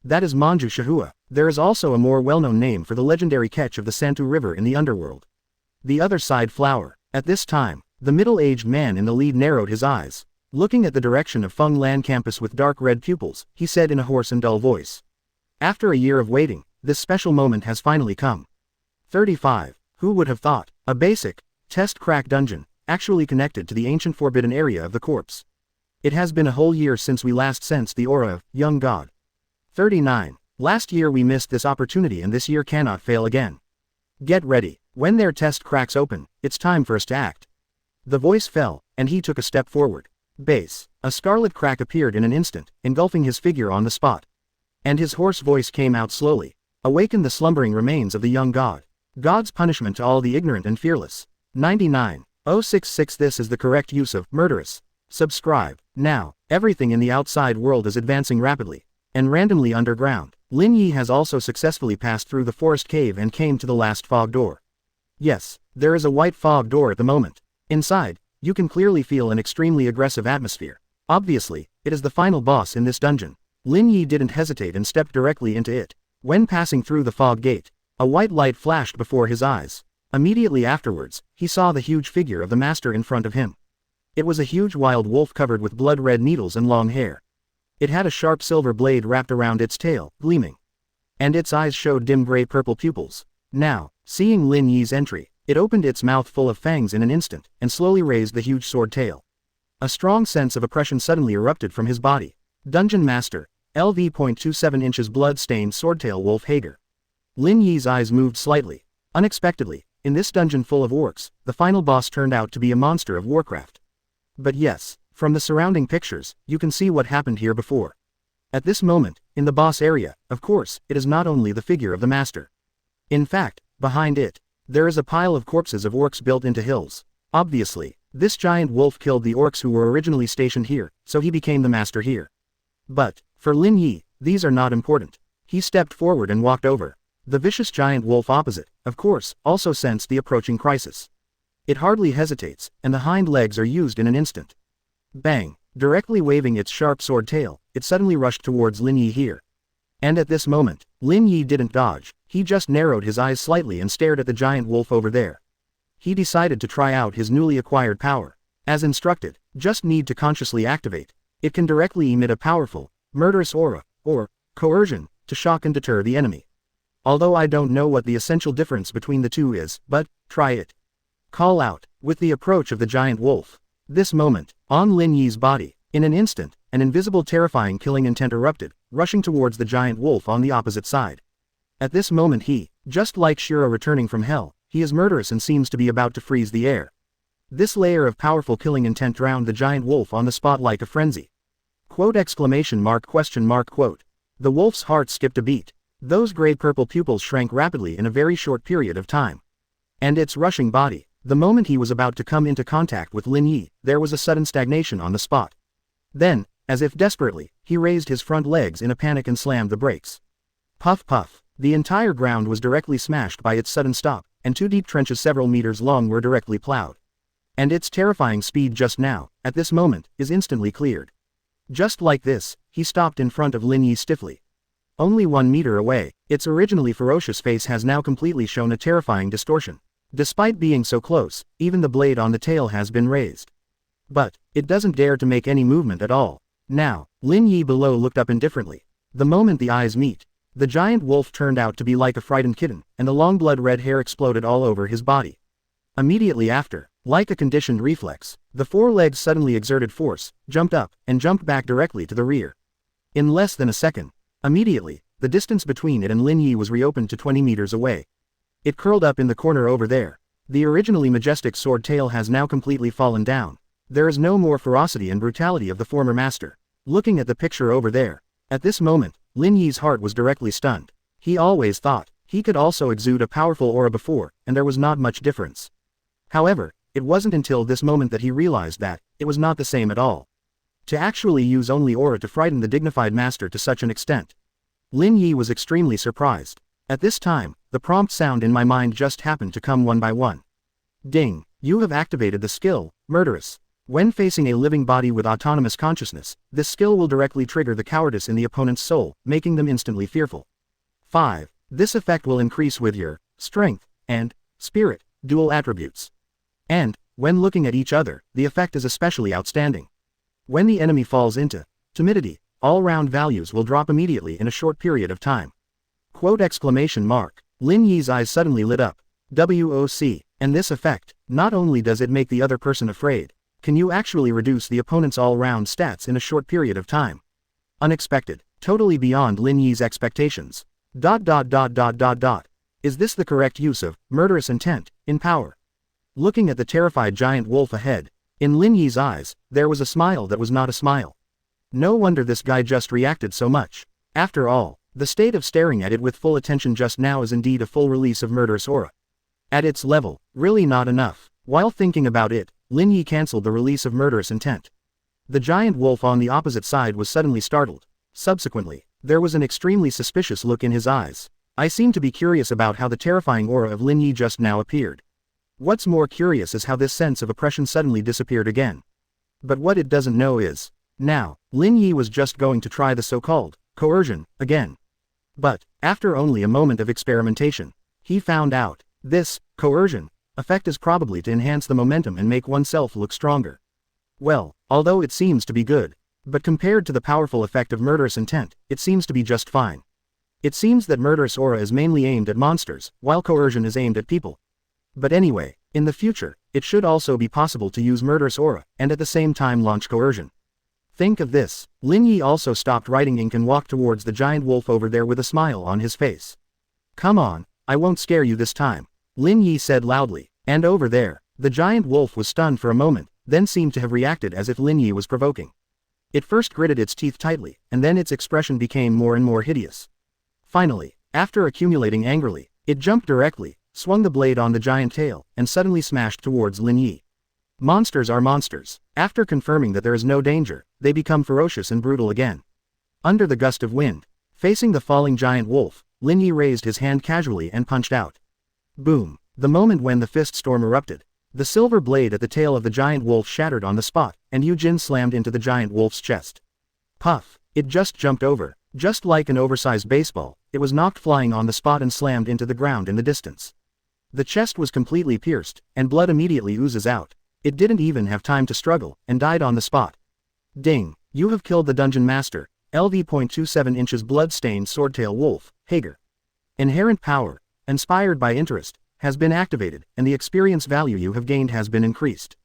That is Manju Shahua. There is also a more well-known name for the legendary catch of the Santu River in the underworld. The other side flower. At this time, the middle-aged man in the lead narrowed his eyes. Looking at the direction of Feng Lan campus with dark red pupils, he said in a hoarse and dull voice. After a year of waiting, this special moment has finally come. 35. Who would have thought? A basic, test crack dungeon, actually connected to the ancient forbidden area of the corpse. It has been a whole year since we last sensed the aura of young god. 39. Last year we missed this opportunity and this year cannot fail again. Get ready. When their test cracks open, it's time for us to act. The voice fell, and he took a step forward. Base. A scarlet crack appeared in an instant, engulfing his figure on the spot. And his hoarse voice came out slowly. Awaken the slumbering remains of the young god. God's punishment to all the ignorant and fearless. 99.066 This is the correct use of murderous. Subscribe. Now, everything in the outside world is advancing rapidly. And randomly underground. Lin Yi has also successfully passed through the forest cave and came to the last fog door. Yes, there is a white fog door at the moment. Inside, you can clearly feel an extremely aggressive atmosphere. Obviously, it is the final boss in this dungeon. Lin Yi didn't hesitate and stepped directly into it. When passing through the fog gate, a white light flashed before his eyes. Immediately afterwards, he saw the huge figure of the master in front of him. It was a huge wild wolf covered with blood-red needles and long hair. It had a sharp silver blade wrapped around its tail, gleaming. And its eyes showed dim gray-purple pupils. Now, seeing Lin Yi's entry, it opened its mouth full of fangs in an instant, and slowly raised the huge sword tail. A strong sense of oppression suddenly erupted from his body. Dungeon Master, LV.27 inches blood-stained swordtail Wolf Hager. Lin Yi's eyes moved slightly. Unexpectedly, in this dungeon full of orcs, the final boss turned out to be a monster of Warcraft. But yes, from the surrounding pictures, you can see what happened here before. At this moment, in the boss area, of course, it is not only the figure of the master. In fact, behind it, there is a pile of corpses of orcs built into hills. Obviously, this giant wolf killed the orcs who were originally stationed here, so he became the master here. But, for Lin Yi, these are not important. He stepped forward and walked over. The vicious giant wolf opposite, of course, also sensed the approaching crisis. It hardly hesitates, and the hind legs are used in an instant. Bang! Directly waving its sharp sword tail, it suddenly rushed towards Lin Yi here. And at this moment, Lin Yi didn't dodge, he just narrowed his eyes slightly and stared at the giant wolf over there. He decided to try out his newly acquired power. As instructed, just need to consciously activate. It can directly emit a powerful, murderous aura, or coercion, to shock and deter the enemy. Although I don't know what the essential difference between the two is, but, try it. Call out, with the approach of the giant wolf. This moment, on Lin Yi's body, in an instant, an invisible terrifying killing intent erupted, rushing towards the giant wolf on the opposite side. At this moment he, just like Shira returning from hell, he is murderous and seems to be about to freeze the air. This layer of powerful killing intent drowned the giant wolf on the spot like a frenzy. Quote exclamation mark question mark quote. The wolf's heart skipped a beat. Those gray-purple pupils shrank rapidly in a very short period of time. And its rushing body, the moment he was about to come into contact with Lin Yi, there was a sudden stagnation on the spot. Then, as if desperately, he raised his front legs in a panic and slammed the brakes. Puff puff, the entire ground was directly smashed by its sudden stop, and two deep trenches several meters long were directly plowed. And its terrifying speed just now, at this moment, is instantly cleared. Just like this, he stopped in front of Lin Yi stiffly. Only 1 meter away, its originally ferocious face has now completely shown a terrifying distortion. Despite being so close, even the blade on the tail has been raised. But, it doesn't dare to make any movement at all. Now, Lin Yi below looked up indifferently. The moment the eyes meet, the giant wolf turned out to be like a frightened kitten, and the long blood-red hair exploded all over his body. Immediately after, like a conditioned reflex, the forelegs suddenly exerted force, jumped up, and jumped back directly to the rear. In less than a second, immediately, the distance between it and Lin Yi was reopened to 20 meters away. It curled up in the corner over there. The originally majestic sword tail has now completely fallen down. There is no more ferocity and brutality of the former master. Looking at the picture over there, at this moment, Lin Yi's heart was directly stunned. He always thought he could also exude a powerful aura before, and there was not much difference. However, it wasn't until this moment that he realized that it was not the same at all. To actually use only aura to frighten the dignified master to such an extent. Lin Yi was extremely surprised. At this time, the prompt sound in my mind just happened to come one by one. Ding, you have activated the skill, Murderous. When facing a living body with autonomous consciousness, this skill will directly trigger the cowardice in the opponent's soul, making them instantly fearful. 5. This effect will increase with your strength and spirit dual attributes. And, when looking at each other, the effect is especially outstanding. When the enemy falls into timidity, all-round values will drop immediately in a short period of time. Quote exclamation mark. Lin Yi's eyes suddenly lit up. WOC. And this effect, not only does it make the other person afraid, can you actually reduce the opponent's all-round stats in a short period of time? Unexpected. Totally beyond Lin Yi's expectations. Is this the correct use of murderous intent in power? Looking at the terrified giant wolf ahead, in Lin Yi's eyes, there was a smile that was not a smile. No wonder this guy just reacted so much. After all, the state of staring at it with full attention just now is indeed a full release of murderous aura. At its level, really not enough. While thinking about it, Lin Yi cancelled the release of murderous intent. The giant wolf on the opposite side was suddenly startled. Subsequently, there was an extremely suspicious look in his eyes. I seem to be curious about how the terrifying aura of Lin Yi just now appeared. What's more curious is how this sense of oppression suddenly disappeared again. But what it doesn't know is, now, Lin Yi was just going to try the so-called coercion again. But, after only a moment of experimentation, he found out, this coercion effect is probably to enhance the momentum and make oneself look stronger. Well, although it seems to be good, but compared to the powerful effect of murderous intent, it seems to be just fine. It seems that murderous aura is mainly aimed at monsters, while coercion is aimed at people. But anyway, in the future, it should also be possible to use murderous aura, and at the same time launch coercion. Think of this. Lin Yi also stopped writing ink and walked towards the giant wolf over there with a smile on his face. Come on, I won't scare you this time, Lin Yi said loudly. And over there, the giant wolf was stunned for a moment, then seemed to have reacted as if Lin Yi was provoking. It first gritted its teeth tightly, and then its expression became more and more hideous. Finally, after accumulating angrily, it jumped directly, swung the blade on the giant tail, and suddenly smashed towards Lin Yi. Monsters are monsters. After confirming that there is no danger, they become ferocious and brutal again. Under the gust of wind, facing the falling giant wolf, Lin Yi raised his hand casually and punched out. Boom. The moment when the fist storm erupted, the silver blade at the tail of the giant wolf shattered on the spot, and Yujin slammed into the giant wolf's chest. Puff. It just jumped over. Just like an oversized baseball, it was knocked flying on the spot and slammed into the ground in the distance. The chest was completely pierced, and blood immediately oozes out. It didn't even have time to struggle, and died on the spot. Ding. You have killed the dungeon master, LV.27 inches blood-stained swordtail wolf, Hager. Inherent power, inspired by interest, has been activated, and the experience value you have gained has been increased.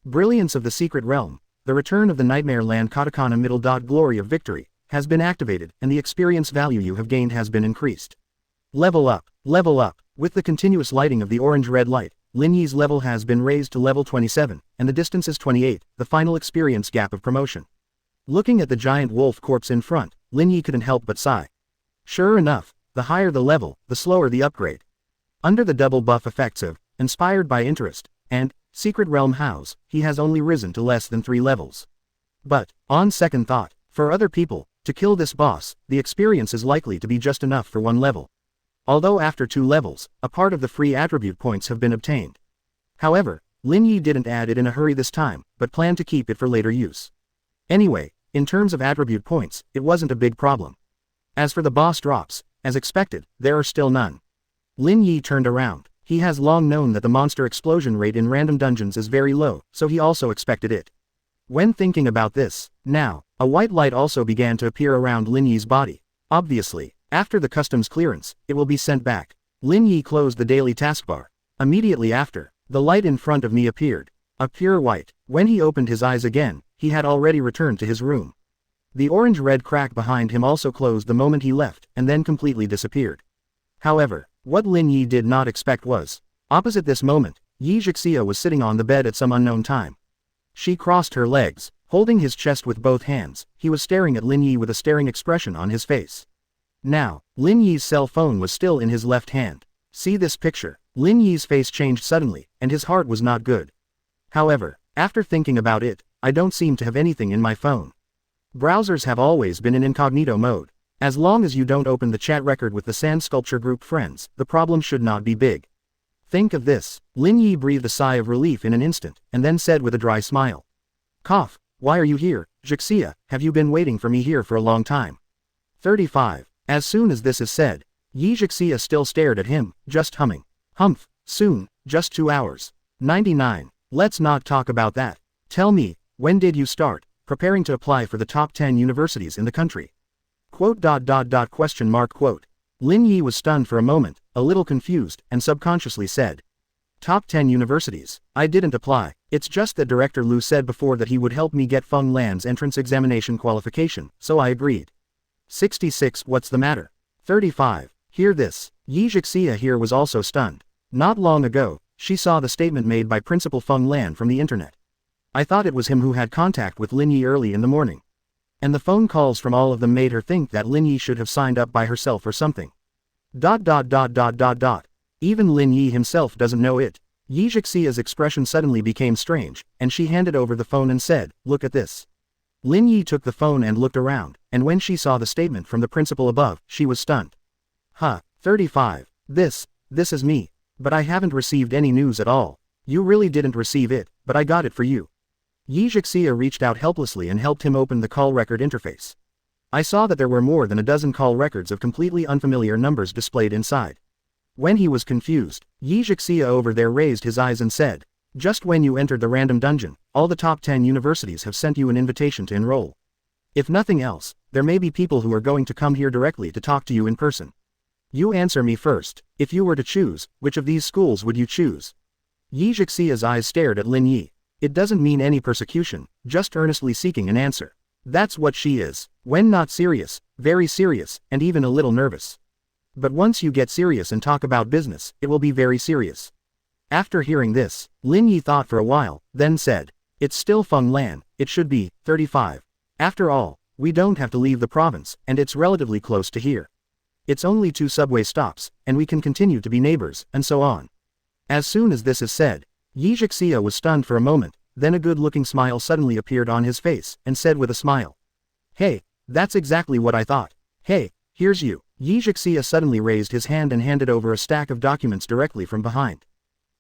Brilliance of the Secret Realm, the return of the Nightmare Land Katakana middle. Glory of Victory, has been activated, and the experience value you have gained has been increased. Level up, level up. With the continuous lighting of the orange-red light, Lin Yi's level has been raised to level 27, and the distance is 28, the final experience gap of promotion. Looking at the giant wolf corpse in front, Lin Yi couldn't help but sigh. Sure enough, the higher the level, the slower the upgrade. Under the double buff effects of Inspired by Interest and Secret Realm House, he has only risen to less than 3 levels. But, on second thought, for other people, to kill this boss, the experience is likely to be just enough for 1 level. Although after 2 levels, a part of the free attribute points have been obtained. However, Lin Yi didn't add it in a hurry this time, but planned to keep it for later use. Anyway, in terms of attribute points, it wasn't a big problem. As for the boss drops, as expected, there are still none. Lin Yi turned around. He has long known that the monster explosion rate in random dungeons is very low, so he also expected it. When thinking about this, now, a white light also began to appear around Lin Yi's body. Obviously, after the customs clearance, it will be sent back. Lin Yi closed the daily taskbar. Immediately after, the light in front of me appeared. A pure white. When he opened his eyes again, he had already returned to his room. The orange-red crack behind him also closed the moment he left, and then completely disappeared. However, what Lin Yi did not expect was, opposite this moment, Yi Zhixia was sitting on the bed at some unknown time. She crossed her legs, holding his chest with both hands. He was staring at Lin Yi with a staring expression on his face. Now, Lin Yi's cell phone was still in his left hand. See this picture. Lin Yi's face changed suddenly, and his heart was not good. However, after thinking about it, I don't seem to have anything in my phone. Browsers have always been in incognito mode. As long as you don't open the chat record with the sand sculpture group friends, the problem should not be big. Think of this. Lin Yi breathed a sigh of relief in an instant, and then said with a dry smile. Cough. Why are you here, Jixia? Have you been waiting for me here for a long time? 35. As soon as this is said, Yi Jixia still stared at him, just humming. Humph. Soon, just 2 hours. 99. Let's not talk about that. Tell me, when did you start preparing to apply for the top 10 universities in the country? Quote. Lin Yi was stunned for a moment, a little confused, and subconsciously said. Top 10 universities. I didn't apply. It's just that Director Lu said before that he would help me get Feng Lan's entrance examination qualification, so I agreed. 66. What's the matter? 35. Hear this. Yi Jixia here was also stunned. Not long ago, she saw the statement made by Principal Feng Lan from the internet. I thought it was him who had contact with Lin Yi early in the morning. And the phone calls from all of them made her think that Lin Yi should have signed up by herself or something. Even Lin Yi himself doesn't know it. Yi Jixia's expression suddenly became strange, and she handed over the phone and said, look at this. Lin Yi took the phone and looked around, and when she saw the statement from the principal above, she was stunned. 35. This is me. But I haven't received any news at all. You really didn't receive it, but I got it for you. Yi Jixia reached out helplessly and helped him open the call record interface. I saw that there were more than a dozen call records of completely unfamiliar numbers displayed inside. When he was confused, Yi Jixia over there raised his eyes and said, just when you entered the random dungeon, all the top 10 universities have sent you an invitation to enroll. If nothing else, there may be people who are going to come here directly to talk to you in person. You answer me first. If you were to choose, which of these schools would you choose? Yi Jixia's eyes stared at Lin Yi. It doesn't mean any persecution, just earnestly seeking an answer. That's what she is. When not serious, very serious, and even a little nervous. But once you get serious and talk about business, it will be very serious. After hearing this, Lin Yi thought for a while, then said, it's still Feng Lan, it should be 35. After all, we don't have to leave the province, and it's relatively close to here. It's only 2 subway stops, and we can continue to be neighbors, and so on. As soon as this is said, Yi Jixia was stunned for a moment, then a good-looking smile suddenly appeared on his face, and said with a smile. Hey, that's exactly what I thought. Hey, here's you. Yi Jixia suddenly raised his hand and handed over a stack of documents directly from behind.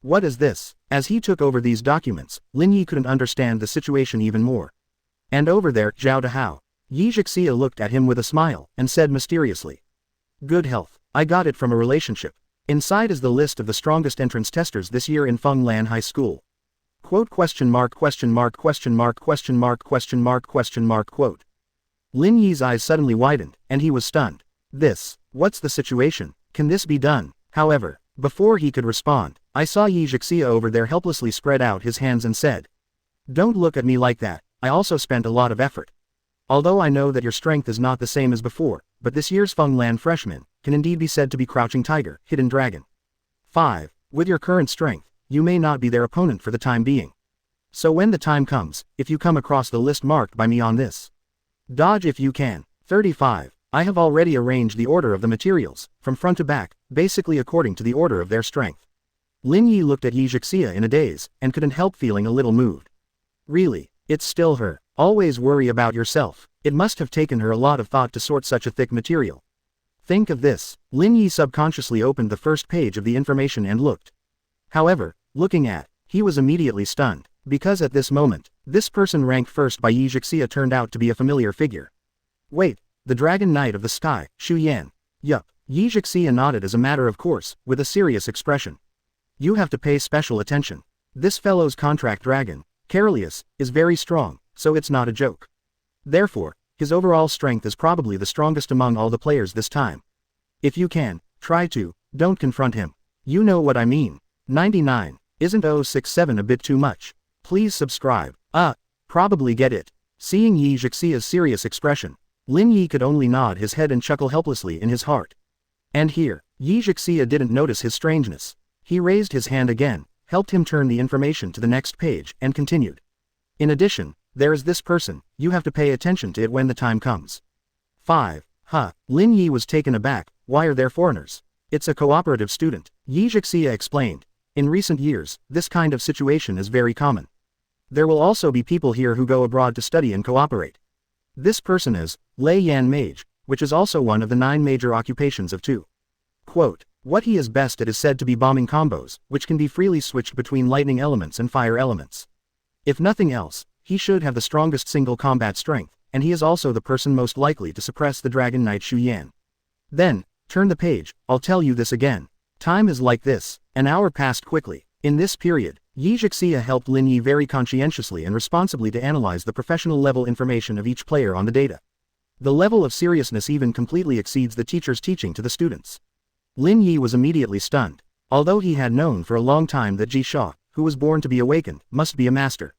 What is this? As he took over these documents, Lin Yi couldn't understand the situation even more. And over there, Zhao Dahao. Yi Jixia looked at him with a smile, and said mysteriously. Good health. I got it from a relationship. Inside is the list of the strongest entrance testers this year in Feng Lan High School. Quote. Lin Yi's eyes suddenly widened, and he was stunned. What's the situation? Can this be done? However, before he could respond, I saw Yi Jixia over there helplessly spread out his hands and said. Don't look at me like that, I also spent a lot of effort. Although I know that your strength is not the same as before, but this year's Feng Lan freshmen can indeed be said to be crouching tiger, hidden dragon. 5. With your current strength, you may not be their opponent for the time being. So when the time comes, if you come across the list marked by me on this, dodge if you can. 35. I have already arranged the order of the materials, from front to back, basically according to the order of their strength. Lin Yi looked at Yi Jixia in a daze, and couldn't help feeling a little moved. Really, it's still her. Always worry about yourself. It must have taken her a lot of thought to sort such a thick material. Think of this. Lin Yi subconsciously opened the first page of the information and looked. However, looking at, he was immediately stunned, because at this moment, this person ranked first by Yi Jixia turned out to be a familiar figure. Wait, the Dragon Knight of the Sky, Xu Yan. Yup. Yi Jixia nodded as a matter of course, with a serious expression. You have to pay special attention. This fellow's contract dragon, Carolius, is very strong, so it's not a joke. Therefore, his overall strength is probably the strongest among all the players this time. If you can, try to, don't confront him. You know what I mean. 99. Isn't 067 a bit too much? Please subscribe. Probably get it. Seeing Yi Jixia's serious expression, Lin Yi could only nod his head and chuckle helplessly in his heart. And here, Yi Jixia didn't notice his strangeness. He raised his hand again, helped him turn the information to the next page, and continued. In addition, there is this person, you have to pay attention to it when the time comes. 5. Lin Yi was taken aback, why are there foreigners? It's a cooperative student, Yi Jixia explained. In recent years, this kind of situation is very common. There will also be people here who go abroad to study and cooperate. This person is, Lei Yan Mage, which is also one of the 9 major occupations of Tu. Quote, what he is best at is said to be bombing combos, which can be freely switched between lightning elements and fire elements. If nothing else, he should have the strongest single combat strength, and he is also the person most likely to suppress the Dragon Knight Xu Yan. Then, turn the page, I'll tell you this again. Time is like this. An hour passed quickly. In this period, Yi Zhixia helped Lin Yi very conscientiously and responsibly to analyze the professional level information of each player on the data. The level of seriousness even completely exceeds the teacher's teaching to the students. Lin Yi was immediately stunned. Although he had known for a long time that Ji Sha, who was born to be awakened, must be a master.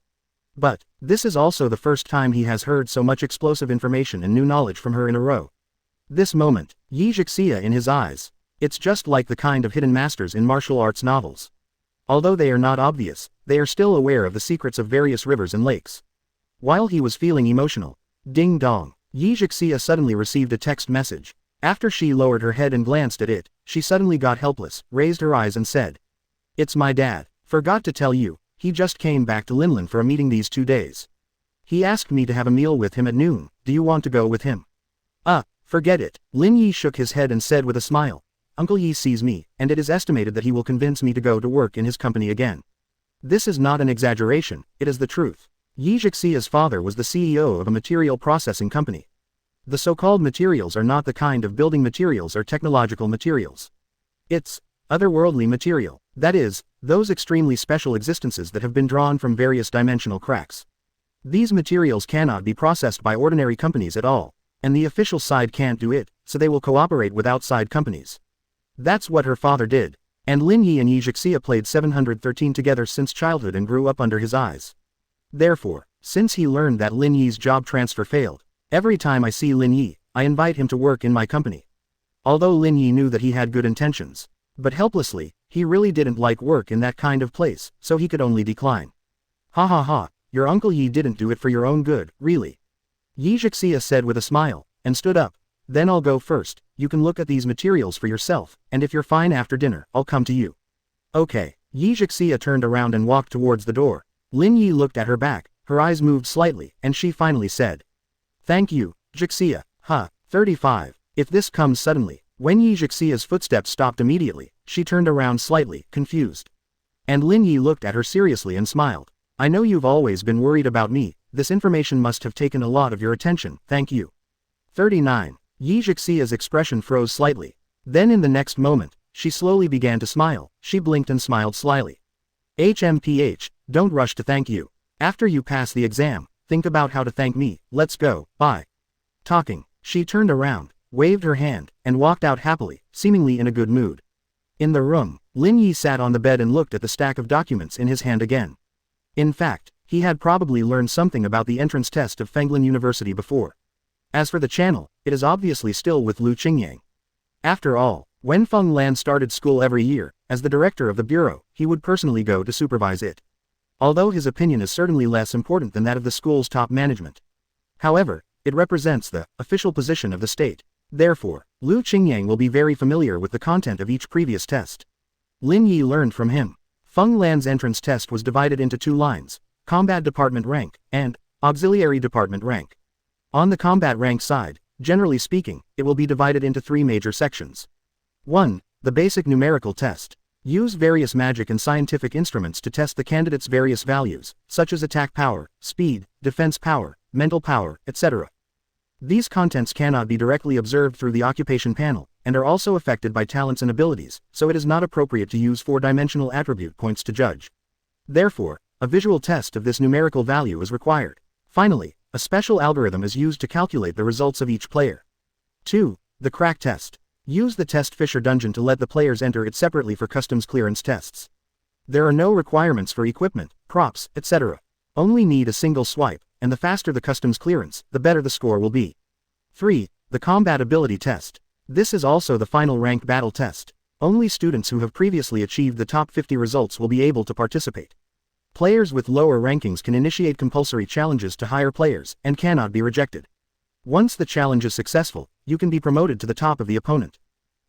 But, this is also the first time he has heard so much explosive information and new knowledge from her in a row. This moment, Yi Zhixia in his eyes. It's just like the kind of hidden masters in martial arts novels. Although they are not obvious, they are still aware of the secrets of various rivers and lakes. While he was feeling emotional, ding dong, Yi Zhixia suddenly received a text message. After she lowered her head and glanced at it, she suddenly got helpless, raised her eyes and said, "It's my dad. Forgot to tell you, he just came back to Linlin for a meeting these 2 days. He asked me to have a meal with him at noon. Do you want to go with him?" Forget it. Lin Yi shook his head and said with a smile, "Uncle Yi sees me, and it is estimated that he will convince me to go to work in his company again." This is not an exaggeration, it is the truth. Yi Zhixia's father was the CEO of a material processing company. The so-called materials are not the kind of building materials or technological materials. It's otherworldly material, that is, those extremely special existences that have been drawn from various dimensional cracks. These materials cannot be processed by ordinary companies at all, and the official side can't do it, so they will cooperate with outside companies. That's what her father did, and Lin Yi and Yi Zhixia played 713 together since childhood and grew up under his eyes. Therefore, since he learned that Lin Yi's job transfer failed, every time I see Lin Yi, I invite him to work in my company. Although Lin Yi knew that he had good intentions, but helplessly, he really didn't like work in that kind of place, so he could only decline. Ha ha ha, your Uncle Yi didn't do it for your own good, really. Yi Zhixia said with a smile, and stood up. Then I'll go first, you can look at these materials for yourself, and if you're fine after dinner, I'll come to you. Okay. Yi Zhixia turned around and walked towards the door. Lin Yi looked at her back, her eyes moved slightly, and she finally said, "Thank you, Zhixia." 35. If this comes suddenly. When Yi Zhixia's footsteps stopped immediately, she turned around slightly, confused. And Lin Yi looked at her seriously and smiled. "I know you've always been worried about me, this information must have taken a lot of your attention, thank you." 39. Yi Zhixia's expression froze slightly. Then in the next moment, she slowly began to smile. She blinked and smiled slyly. "HMPH, don't rush to thank you. After you pass the exam, think about how to thank me, let's go, bye." Talking, she turned around, waved her hand, and walked out happily, seemingly in a good mood. In the room, Lin Yi sat on the bed and looked at the stack of documents in his hand again. In fact, he had probably learned something about the entrance test of Fenglin University before. As for the channel, it is obviously still with Lu Qingyang. After all, when Feng Lan started school every year, as the director of the bureau, he would personally go to supervise it. Although his opinion is certainly less important than that of the school's top management. However, it represents the official position of the state. Therefore, Lu Qingyang will be very familiar with the content of each previous test. Lin Yi learned from him. Feng Lan's entrance test was divided into 2 lines, Combat Department Rank, and Auxiliary Department Rank. On the combat rank side, generally speaking, it will be divided into 3 major sections. 1. The basic numerical test. Use various magic and scientific instruments to test the candidate's various values, such as attack power, speed, defense power, mental power, etc. These contents cannot be directly observed through the occupation panel, and are also affected by talents and abilities, so it is not appropriate to use 4-dimensional attribute points to judge. Therefore, a visual test of this numerical value is required. Finally, a special algorithm is used to calculate the results of each player. 2. The crack test. Use the test Fisher dungeon to let the players enter it separately for customs clearance tests. There are no requirements for equipment, props, etc. Only need a single swipe, and the faster the customs clearance, the better the score will be. 3. The combat ability test. This is also the final ranked battle test. Only students who have previously achieved the top 50 results will be able to participate. Players with lower rankings can initiate compulsory challenges to higher players, and cannot be rejected. Once the challenge is successful, you can be promoted to the top of the opponent.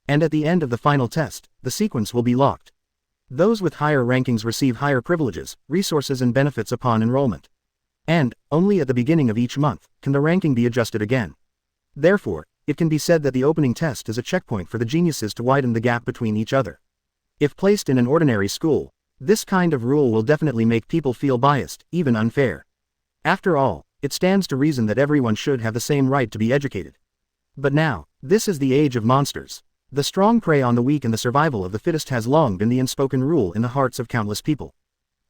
And at the end of the final test, the sequence will be locked. Those with higher rankings receive higher privileges, resources and benefits upon enrollment. And, only at the beginning of each month, can the ranking be adjusted again. Therefore, it can be said that the opening test is a checkpoint for the geniuses to widen the gap between each other. If placed in an ordinary school, this kind of rule will definitely make people feel biased, even unfair. After all, it stands to reason that everyone should have the same right to be educated. But now, this is the age of monsters. The strong prey on the weak and the survival of the fittest has long been the unspoken rule in the hearts of countless people.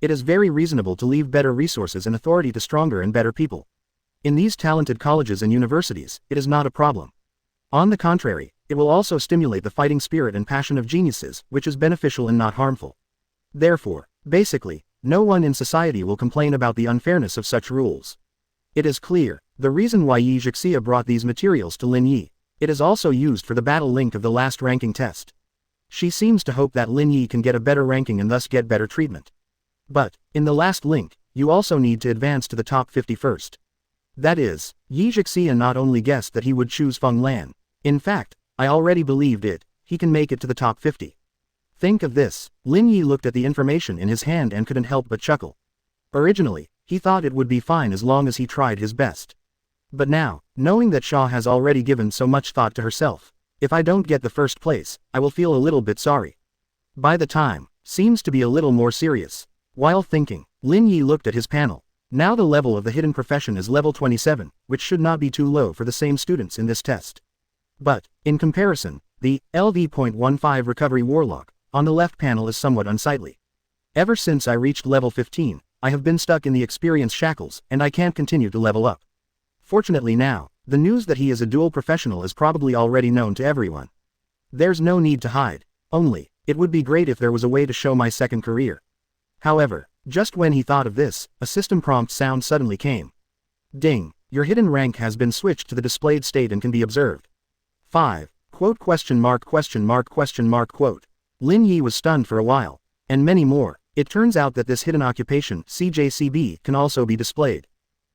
It is very reasonable to leave better resources and authority to stronger and better people. In these talented colleges and universities, it is not a problem. On the contrary, it will also stimulate the fighting spirit and passion of geniuses, which is beneficial and not harmful. Therefore, basically, no one in society will complain about the unfairness of such rules. It is clear, the reason why Yi Zhixia brought these materials to Lin Yi. It is also used for the battle link of the last ranking test. She seems to hope that Lin Yi can get a better ranking and thus get better treatment. But, in the last link, you also need to advance to the top 50 first. That is, Yi Zhixia not only guessed that he would choose Feng Lan. In fact, I already believed it, he can make it to the top 50. Think of this, Lin Yi looked at the information in his hand and couldn't help but chuckle. Originally, he thought it would be fine as long as he tried his best. But now, knowing that Shaw has already given so much thought to herself, if I don't get the first place, I will feel a little bit sorry. By the time, seems to be a little more serious. While thinking, Lin Yi looked at his panel. Now the level of the hidden profession is level 27, which should not be too low for the same students in this test. But, in comparison, the LV.15 recovery warlock on the left panel is somewhat unsightly. Ever since I reached level 15, I have been stuck in the experience shackles, and I can't continue to level up. Fortunately now, the news that he is a dual professional is probably already known to everyone. There's no need to hide, only, it would be great if there was a way to show my second career. However, just when he thought of this, a system prompt sound suddenly came. Ding, your hidden rank has been switched to the displayed state and can be observed. 5. Quote question mark question mark question mark quote. Lin Yi was stunned for a while. And many more. It turns out that this hidden occupation, CJCB, can also be displayed.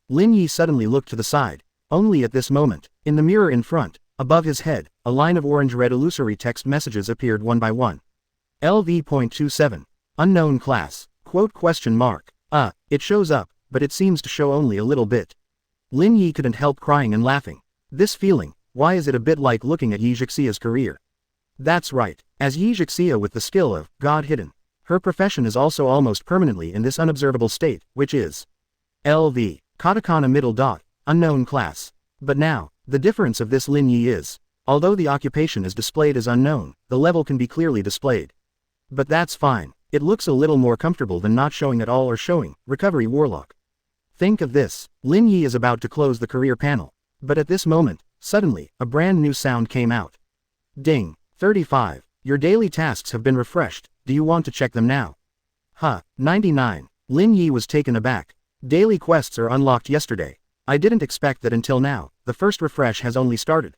Lin Yi suddenly looked to the side. Only at this moment, in the mirror in front, above his head, a line of orange-red illusory text messages appeared one by one. LV.27. Unknown class. Quote question mark. It shows up, but it seems to show only a little bit. Lin Yi couldn't help crying and laughing. This feeling, why is it a bit like looking at Yi Zhixia's career? That's right, as Yi Zhixia with the skill of God hidden. Her profession is also almost permanently in this unobservable state, which is LV. Katakana middle dot, unknown class. But now, the difference of this Lin Yi is, although the occupation is displayed as unknown, the level can be clearly displayed. But that's fine, it looks a little more comfortable than not showing at all or showing, recovery warlock. Think of this, Lin Yi is about to close the career panel. But at this moment, suddenly, a brand new sound came out. Ding, 35, your daily tasks have been refreshed, do you want to check them now? 99, Lin Yi was taken aback. Daily quests are unlocked yesterday. I didn't expect that until now, the first refresh has only started.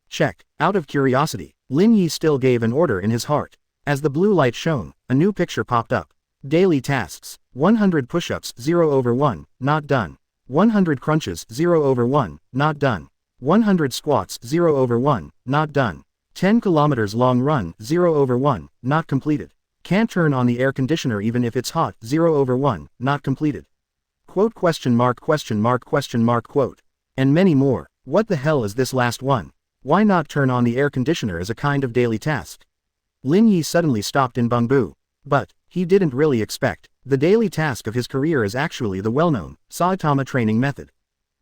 Check, out of curiosity, Lin Yi still gave an order in his heart. As the blue light shone, a new picture popped up. Daily tasks, 100 push-ups 0/1, not done. 100 crunches 0/1, not done. 100 squats 0/1, not done. 10 kilometers long run 0/1, not completed. Can't turn on the air conditioner even if it's hot 0/1, not completed. Quote question mark question mark question mark quote. And many more. What the hell is this last one? Why not turn on the air conditioner as a kind of daily task? Lin Yi suddenly stopped in Bangbu. But, he didn't really expect, the daily task of his career is actually the well-known Saitama training method.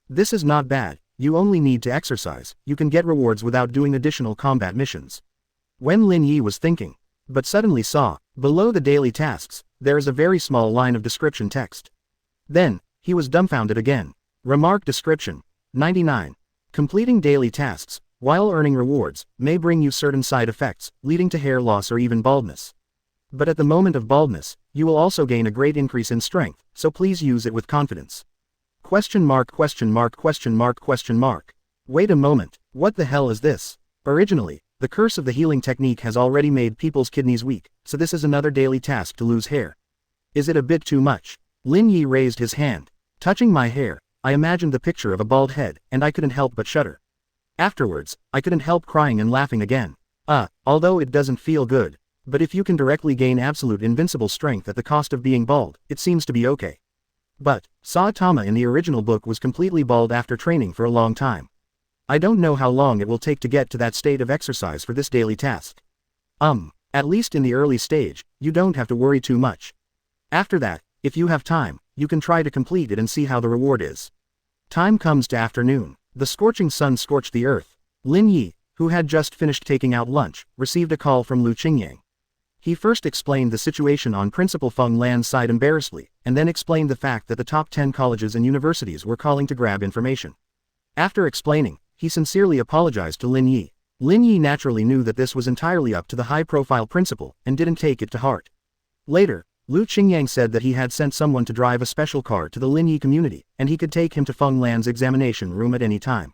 This is not bad, you only need to exercise, you can get rewards without doing additional combat missions. When Lin Yi was thinking, but suddenly saw, below the daily tasks, there is a very small line of description text. Then, he was dumbfounded again. Remark description. 99. Completing daily tasks, while earning rewards, may bring you certain side effects, leading to hair loss or even baldness. But at the moment of baldness, you will also gain a great increase in strength, so please use it with confidence. Question mark question mark question mark question mark. Wait a moment, what the hell is this? Originally, the curse of the healing technique has already made people's kidneys weak, so this is another daily task to lose hair. Is it a bit too much? Lin Yi raised his hand. Touching my hair, I imagined the picture of a bald head, and I couldn't help but shudder. Afterwards, I couldn't help crying and laughing again. Although it doesn't feel good. But if you can directly gain absolute invincible strength at the cost of being bald, it seems to be okay. But, Saitama in the original book was completely bald after training for a long time. I don't know how long it will take to get to that state of exercise for this daily task. At least in the early stage, you don't have to worry too much. After that, if you have time, you can try to complete it and see how the reward is. Time comes to afternoon. The scorching sun scorched the earth. Lin Yi, who had just finished taking out lunch, received a call from Lu Qingyang. He first explained the situation on Principal Feng Lan's side embarrassedly, and then explained the fact that the top 10 colleges and universities were calling to grab information. After explaining, he sincerely apologized to Lin Yi. Lin Yi naturally knew that this was entirely up to the high-profile principal, and didn't take it to heart. Later, Lu Qingyang said that he had sent someone to drive a special car to the Lin Yi community, and he could take him to Feng Lan's examination room at any time.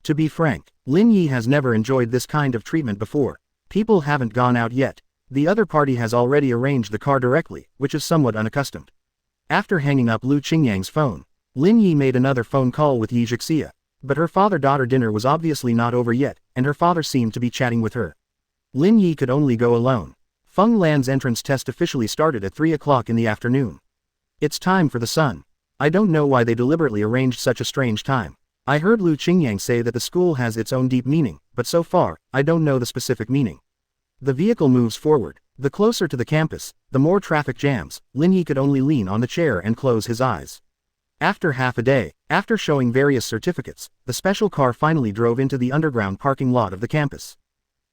To be frank, Lin Yi has never enjoyed this kind of treatment before. People haven't gone out yet. The other party has already arranged the car directly, which is somewhat unaccustomed. After hanging up Lu Qingyang's phone, Lin Yi made another phone call with Yi Zhixia. But her father-daughter dinner was obviously not over yet, and her father seemed to be chatting with her. Lin Yi could only go alone. Feng Lan's entrance test officially started at 3 o'clock in the afternoon. It's time for the sun. I don't know why they deliberately arranged such a strange time. I heard Lu Qingyang say that the school has its own deep meaning, but so far, I don't know the specific meaning. The vehicle moves forward. The closer to the campus, the more traffic jams. Lin Yi could only lean on the chair and close his eyes. After half a day, after showing various certificates, the special car finally drove into the underground parking lot of the campus.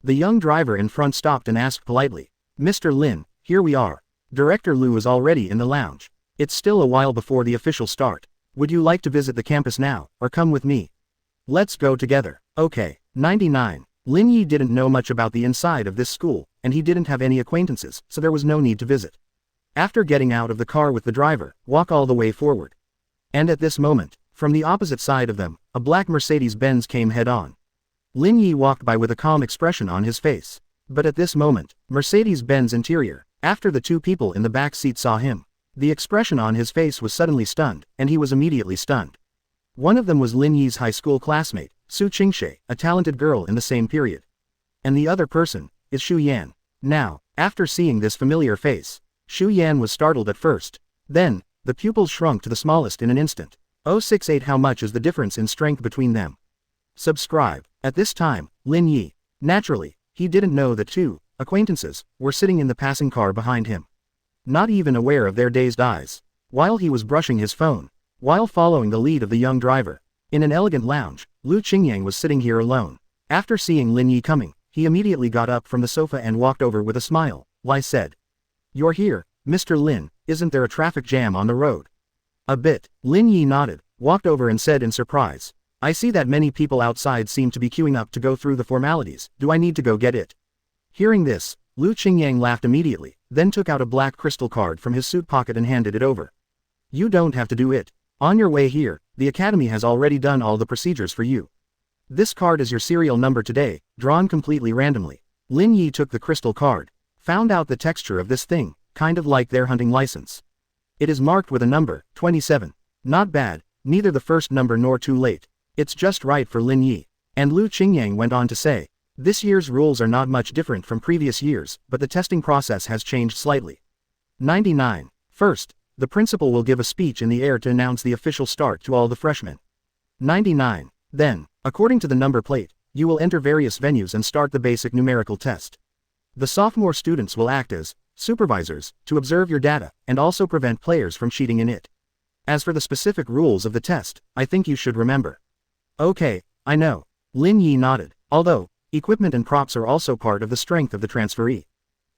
The young driver in front stopped and asked politely, "Mr. Lin, here we are. Director Lu is already in the lounge. It's still a while before the official start. Would you like to visit the campus now, or come with me? Let's go together." Okay. 99. Lin Yi didn't know much about the inside of this school, and he didn't have any acquaintances, so there was no need to visit. After getting out of the car with the driver, walk all the way forward. And at this moment, from the opposite side of them, a black Mercedes-Benz came head-on. Lin Yi walked by with a calm expression on his face. But at this moment, Mercedes-Benz interior, after the two people in the back seat saw him, the expression on his face was suddenly stunned, and he was immediately stunned. One of them was Lin Yi's high school classmate, Su Qingshe, a talented girl in the same period. And the other person is Xu Yan. Now, after seeing this familiar face, Xu Yan was startled at first. Then, the pupils shrunk to the smallest in an instant. 068 How much is the difference in strength between them? Subscribe. At this time, Lin Yi. Naturally, he didn't know that two acquaintances were sitting in the passing car behind him. Not even aware of their dazed eyes. While he was brushing his phone, while following the lead of the young driver, in an elegant lounge, Lu Qingyang was sitting here alone. After seeing Lin Yi coming, he immediately got up from the sofa and walked over with a smile. Why said, "You're here, Mr. Lin, isn't there a traffic jam on the road?" A bit. Lin Yi nodded, walked over and said in surprise, "I see that many people outside seem to be queuing up to go through the formalities. Do I need to go get it?" Hearing this, Lu Qingyang laughed immediately, then took out a black crystal card from his suit pocket and handed it over. "You don't have to do it. On your way here, the academy has already done all the procedures for you. This card is your serial number today, drawn completely randomly." Lin Yi took the crystal card, found out the texture of this thing, kind of like their hunting license. It is marked with a number, 27. Not bad, neither the first number nor too late. It's just right for Lin Yi. And Lu Qingyang went on to say, "This year's rules are not much different from previous years, but the testing process has changed slightly." 99. First, the principal will give a speech in the air to announce the official start to all the freshmen. 99. Then, according to the number plate, you will enter various venues and start the basic numerical test. The sophomore students will act as supervisors to observe your data and also prevent players from cheating in it. As for the specific rules of the test, I think you should remember. Okay, I know. Lin Yi nodded. Although, equipment and props are also part of the strength of the transferee.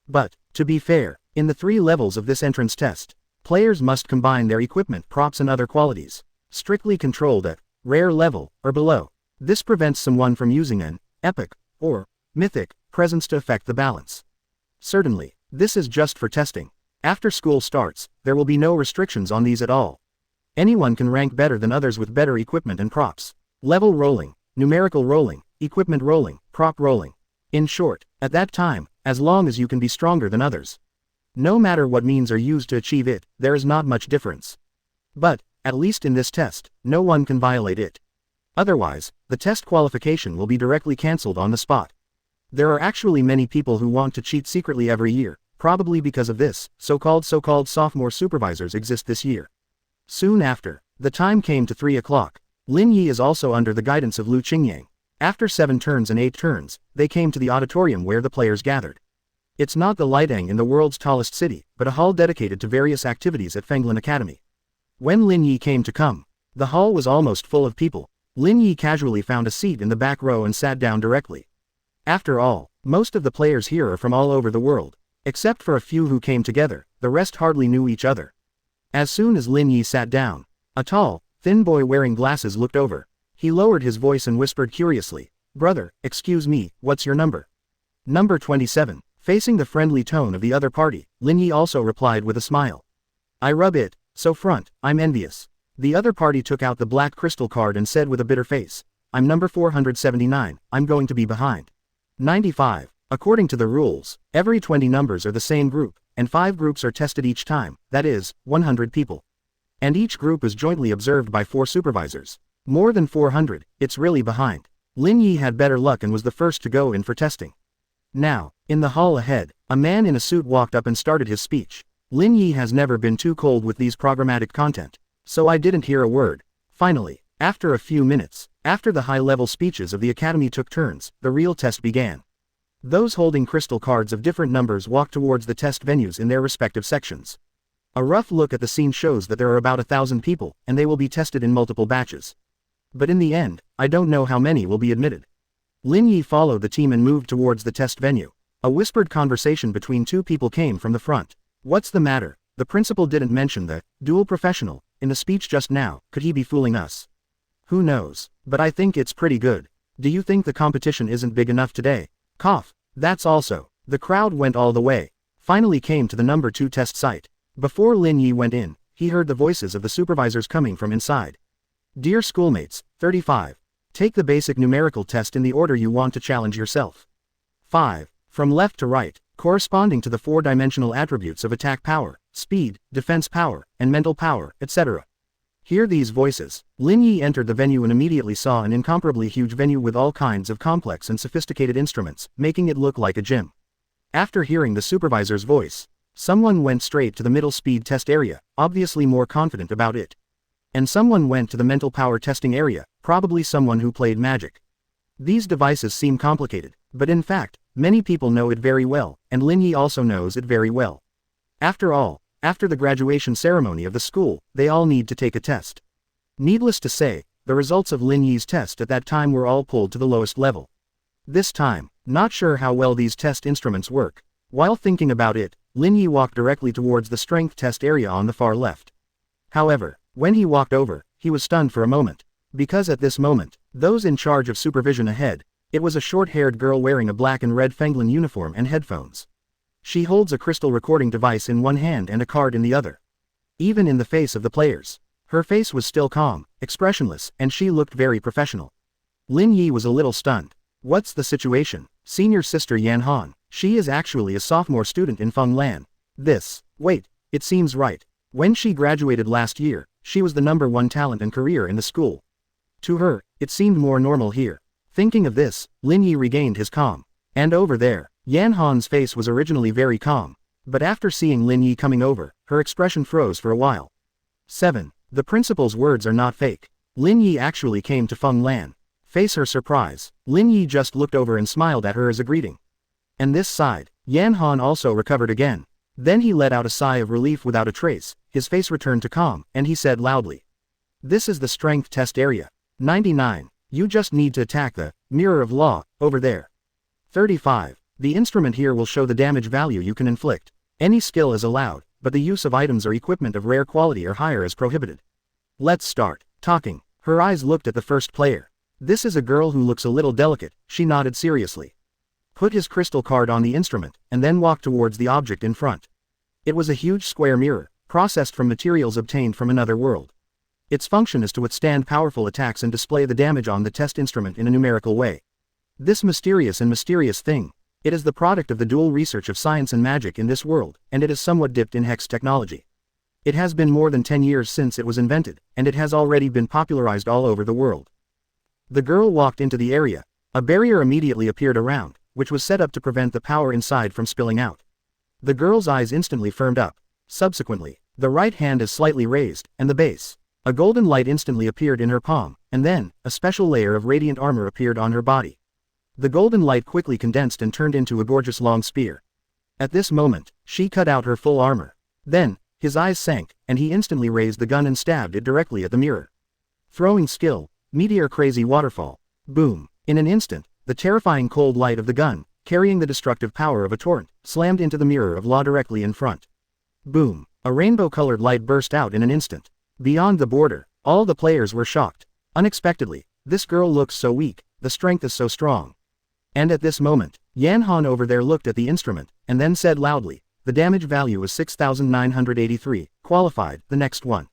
But, to be fair, in the 3 levels of this entrance test, players must combine their equipment, props and other qualities, strictly controlled at rare level or below. This prevents someone from using an epic or mythic presence to affect the balance. Certainly, this is just for testing. After school starts, there will be no restrictions on these at all. Anyone can rank better than others with better equipment and props. Level rolling, numerical rolling, equipment rolling, prop rolling. In short, at that time, as long as you can be stronger than others. No matter what means are used to achieve it, there is not much difference. But, at least in this test, no one can violate it. Otherwise, the test qualification will be directly cancelled on the spot. There are actually many people who want to cheat secretly every year, probably because of this, so-called sophomore supervisors exist this year. Soon after, the time came to 3 o'clock. Lin Yi is also under the guidance of Lu Qingyang. After 7 turns and 8 turns, they came to the auditorium where the players gathered. It's not the lighting in the world's tallest city, but a hall dedicated to various activities at Fenglin Academy. When Lin Yi came to come, the hall was almost full of people. Lin Yi casually found a seat in the back row and sat down directly. After all, most of the players here are from all over the world. Except for a few who came together, the rest hardly knew each other. As soon as Lin Yi sat down, a tall, thin boy wearing glasses looked over. He lowered his voice and whispered curiously, "Brother, excuse me, what's your number?" "Number 27. Facing the friendly tone of the other party, Lin Yi also replied with a smile. "I rub it, so front, I'm envious." The other party took out the black crystal card and said with a bitter face, "I'm number 479, I'm going to be behind." 95. According to the rules, every 20 numbers are the same group, and 5 groups are tested each time, that is, 100 people. And each group is jointly observed by 4 supervisors. More than 400, it's really behind. Lin Yi had better luck and was the first to go in for testing. Now, in the hall ahead, a man in a suit walked up and started his speech. Lin Yi has never been too cold with these programmatic content, so I didn't hear a word. Finally, after a few minutes, after the high-level speeches of the academy took turns, the real test began. Those holding crystal cards of different numbers walked towards the test venues in their respective sections. A rough look at the scene shows that there are about 1,000 people, and they will be tested in multiple batches. But in the end, I don't know how many will be admitted. Lin Yi followed the team and moved towards the test venue. A whispered conversation between 2 people came from the front. "What's the matter? The principal didn't mention the dual professional in the speech just now, could he be fooling us?" "Who knows, but I think it's pretty good. Do you think the competition isn't big enough today?" Cough. That's also. The crowd went all the way. Finally came to the number 2 test site. Before Lin Yi went in, he heard the voices of the supervisors coming from inside. "Dear schoolmates, 35. Take the basic numerical test in the order you want to challenge yourself. 5. From left to right, corresponding to the 4-dimensional attributes of attack power, speed, defense power, and mental power, etc." Hear these voices. Lin Yi entered the venue and immediately saw an incomparably huge venue with all kinds of complex and sophisticated instruments, making it look like a gym. After hearing the supervisor's voice, someone went straight to the middle speed test area, obviously more confident about it. And someone went to the mental power testing area, probably someone who played magic. These devices seem complicated, but in fact, many people know it very well, and Lin Yi also knows it very well. After all, after the graduation ceremony of the school, they all need to take a test. Needless to say, the results of Lin Yi's test at that time were all pulled to the lowest level. This time, not sure how well these test instruments work. While thinking about it, Lin Yi walked directly towards the strength test area on the far left. However, when he walked over, he was stunned for a moment. Because at this moment, those in charge of supervision ahead, it was a short-haired girl wearing a black and red Fenglin uniform and headphones. She holds a crystal recording device in one hand and a card in the other. Even in the face of the players, her face was still calm, expressionless, and she looked very professional. Lin Yi was a little stunned. "What's the situation?" "Senior sister Yan Han. She is actually a sophomore student in Fenglan. Wait, it seems right. When she graduated last year, she was the number 1 talent and career in the school. To her, it seemed more normal here." Thinking of this, Lin Yi regained his calm. And over there, Yan Han's face was originally very calm. But after seeing Lin Yi coming over, her expression froze for a while. 7. The principal's words are not fake. Lin Yi actually came to Fenglan. Face her surprise. Lin Yi just looked over and smiled at her as a greeting. And this side, Yan Han also recovered again. Then he let out a sigh of relief without a trace, his face returned to calm, and he said loudly, "This is the strength test area. 99. You just need to attack the mirror of law, over there. 35. The instrument here will show the damage value you can inflict. Any skill is allowed, but the use of items or equipment of rare quality or higher is prohibited. Let's start talking." Her eyes looked at the first player. This is a girl who looks a little delicate. She nodded seriously. Put his crystal card on the instrument, and then walked towards the object in front. It was a huge square mirror, processed from materials obtained from another world. Its function is to withstand powerful attacks and display the damage on the test instrument in a numerical way. This mysterious thing, it is the product of the dual research of science and magic in this world, and it is somewhat dipped in hex technology. It has been more than 10 years since it was invented, and it has already been popularized all over the world. The girl walked into the area. A barrier immediately appeared around, which was set up to prevent the power inside from spilling out. The girl's eyes instantly firmed up. Subsequently, the right hand is slightly raised, and the base. A golden light instantly appeared in her palm, and then, a special layer of radiant armor appeared on her body. The golden light quickly condensed and turned into a gorgeous long spear. At this moment, she cut out her full armor. Then, his eyes sank, and he instantly raised the gun and stabbed it directly at the mirror. Throwing skill, meteor crazy waterfall. Boom. In an instant, the terrifying cold light of the gun, carrying the destructive power of a torrent, slammed into the mirror of law directly in front. Boom. A rainbow-colored light burst out in an instant. Beyond the border, all the players were shocked. Unexpectedly, this girl looks so weak, the strength is so strong. And at this moment, Yan Han over there looked at the instrument, and then said loudly, the damage value is 6,983, qualified, the next one.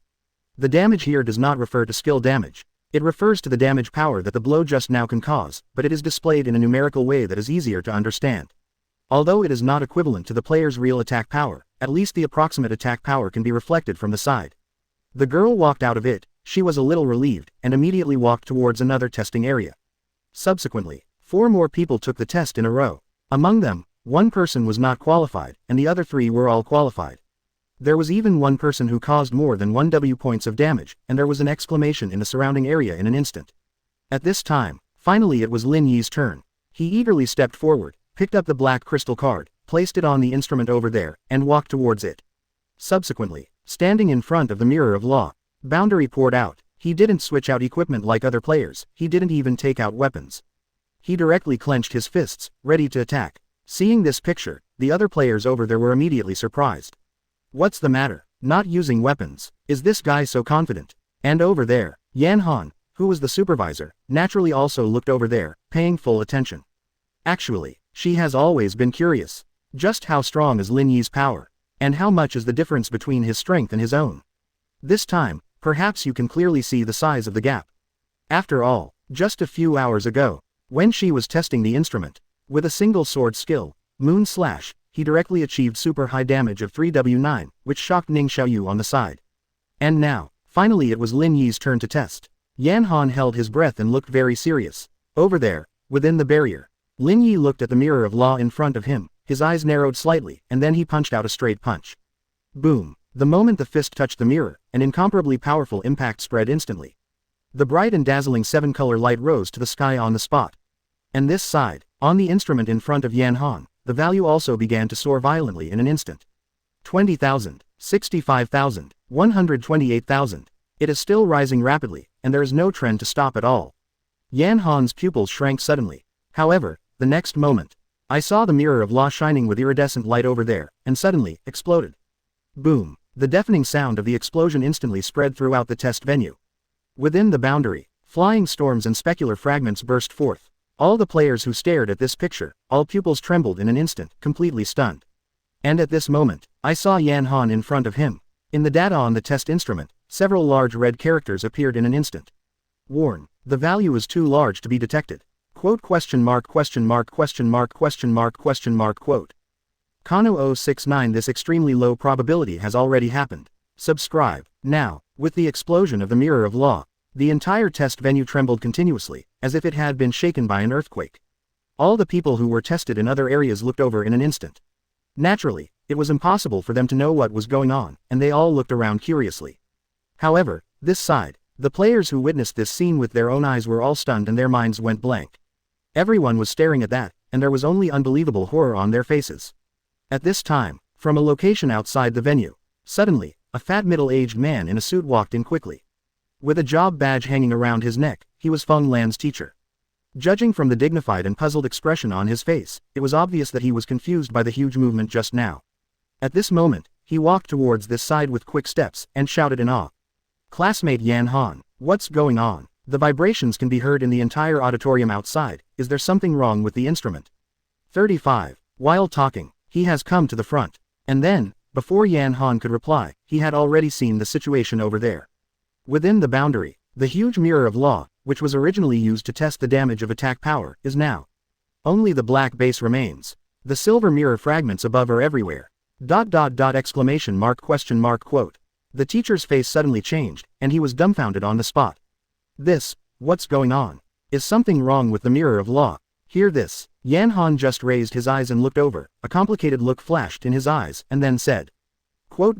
The damage here does not refer to skill damage. It refers to the damage power that the blow just now can cause, but it is displayed in a numerical way that is easier to understand. Although it is not equivalent to the player's real attack power, at least the approximate attack power can be reflected from the side. The girl walked out of it, she was a little relieved, and immediately walked towards another testing area. Subsequently, 4 more people took the test in a row. Among them, 1 person was not qualified, and the other 3 were all qualified. There was even 1 person who caused more than 1 W points of damage, and there was an exclamation in the surrounding area in an instant. At this time, finally it was Lin Yi's turn. He eagerly stepped forward, picked up the black crystal card, placed it on the instrument over there, and walked towards it. Subsequently, standing in front of the mirror of law, Boundary poured out. He didn't switch out equipment like other players, he didn't even take out weapons. He directly clenched his fists, ready to attack. Seeing this picture, the other players over there were immediately surprised. What's the matter? Not using weapons? Is this guy so confident? And over there, Yan Han, who was the supervisor, naturally also looked over there, paying full attention. Actually, she has always been curious. Just how strong is Lin Yi's power? And how much is the difference between his strength and his own? This time, perhaps you can clearly see the size of the gap. After all, just a few hours ago, when she was testing the instrument, with a single sword skill, Moon Slash, he directly achieved super high damage of 3W9, which shocked Ning Xiaoyu on the side. And now, finally it was Lin Yi's turn to test. Yan Han held his breath and looked very serious. Over there, within the barrier, Lin Yi looked at the mirror of law in front of him, his eyes narrowed slightly, and then he punched out a straight punch. Boom. The moment the fist touched the mirror, an incomparably powerful impact spread instantly. The bright and dazzling 7-color light rose to the sky on the spot. And this side, on the instrument in front of Yan Han, the value also began to soar violently in an instant. 20,000, 65,000, 128,000. It is still rising rapidly, and there is no trend to stop at all. Yan Han's pupils shrank suddenly. However, the next moment, I saw the mirror of law shining with iridescent light over there, and suddenly, exploded. Boom. The deafening sound of the explosion instantly spread throughout the test venue. Within the boundary, flying storms and specular fragments burst forth. All the players who stared at this picture, all pupils trembled in an instant, completely stunned. And at this moment, I saw Yan Han in front of him. In the data on the test instrument, several large red characters appeared in an instant. Warn. The value is too large to be detected. Quote question mark question mark question mark question mark question mark quote. Kano 069 This extremely low probability has already happened. Subscribe. Now, with the explosion of the mirror of law, the entire test venue trembled continuously, as if it had been shaken by an earthquake. All the people who were tested in other areas looked over in an instant. Naturally, it was impossible for them to know what was going on, and they all looked around curiously. However, this side, the players who witnessed this scene with their own eyes were all stunned and their minds went blank. Everyone was staring at that, and there was only unbelievable horror on their faces. At this time, from a location outside the venue, suddenly, a fat middle-aged man in a suit walked in quickly. With a job badge hanging around his neck, he was Feng Lan's teacher. Judging from the dignified and puzzled expression on his face, it was obvious that he was confused by the huge movement just now. At this moment, he walked towards this side with quick steps, and shouted in awe. Classmate Yan Han, what's going on? The vibrations can be heard in the entire auditorium outside. Is there something wrong with the instrument? 35. While talking, he has come to the front. And then, before Yan Han could reply, he had already seen the situation over there. Within the boundary, the huge mirror of law, which was originally used to test the damage of attack power, is now. Only the black base remains. The silver mirror fragments above are everywhere. Exclamation mark question mark quote. The teacher's face suddenly changed, and he was dumbfounded on the spot. What's going on? Is something wrong with the mirror of law? Hear this. Yan Han just raised his eyes and looked over, a complicated look flashed in his eyes, and then said. Quote.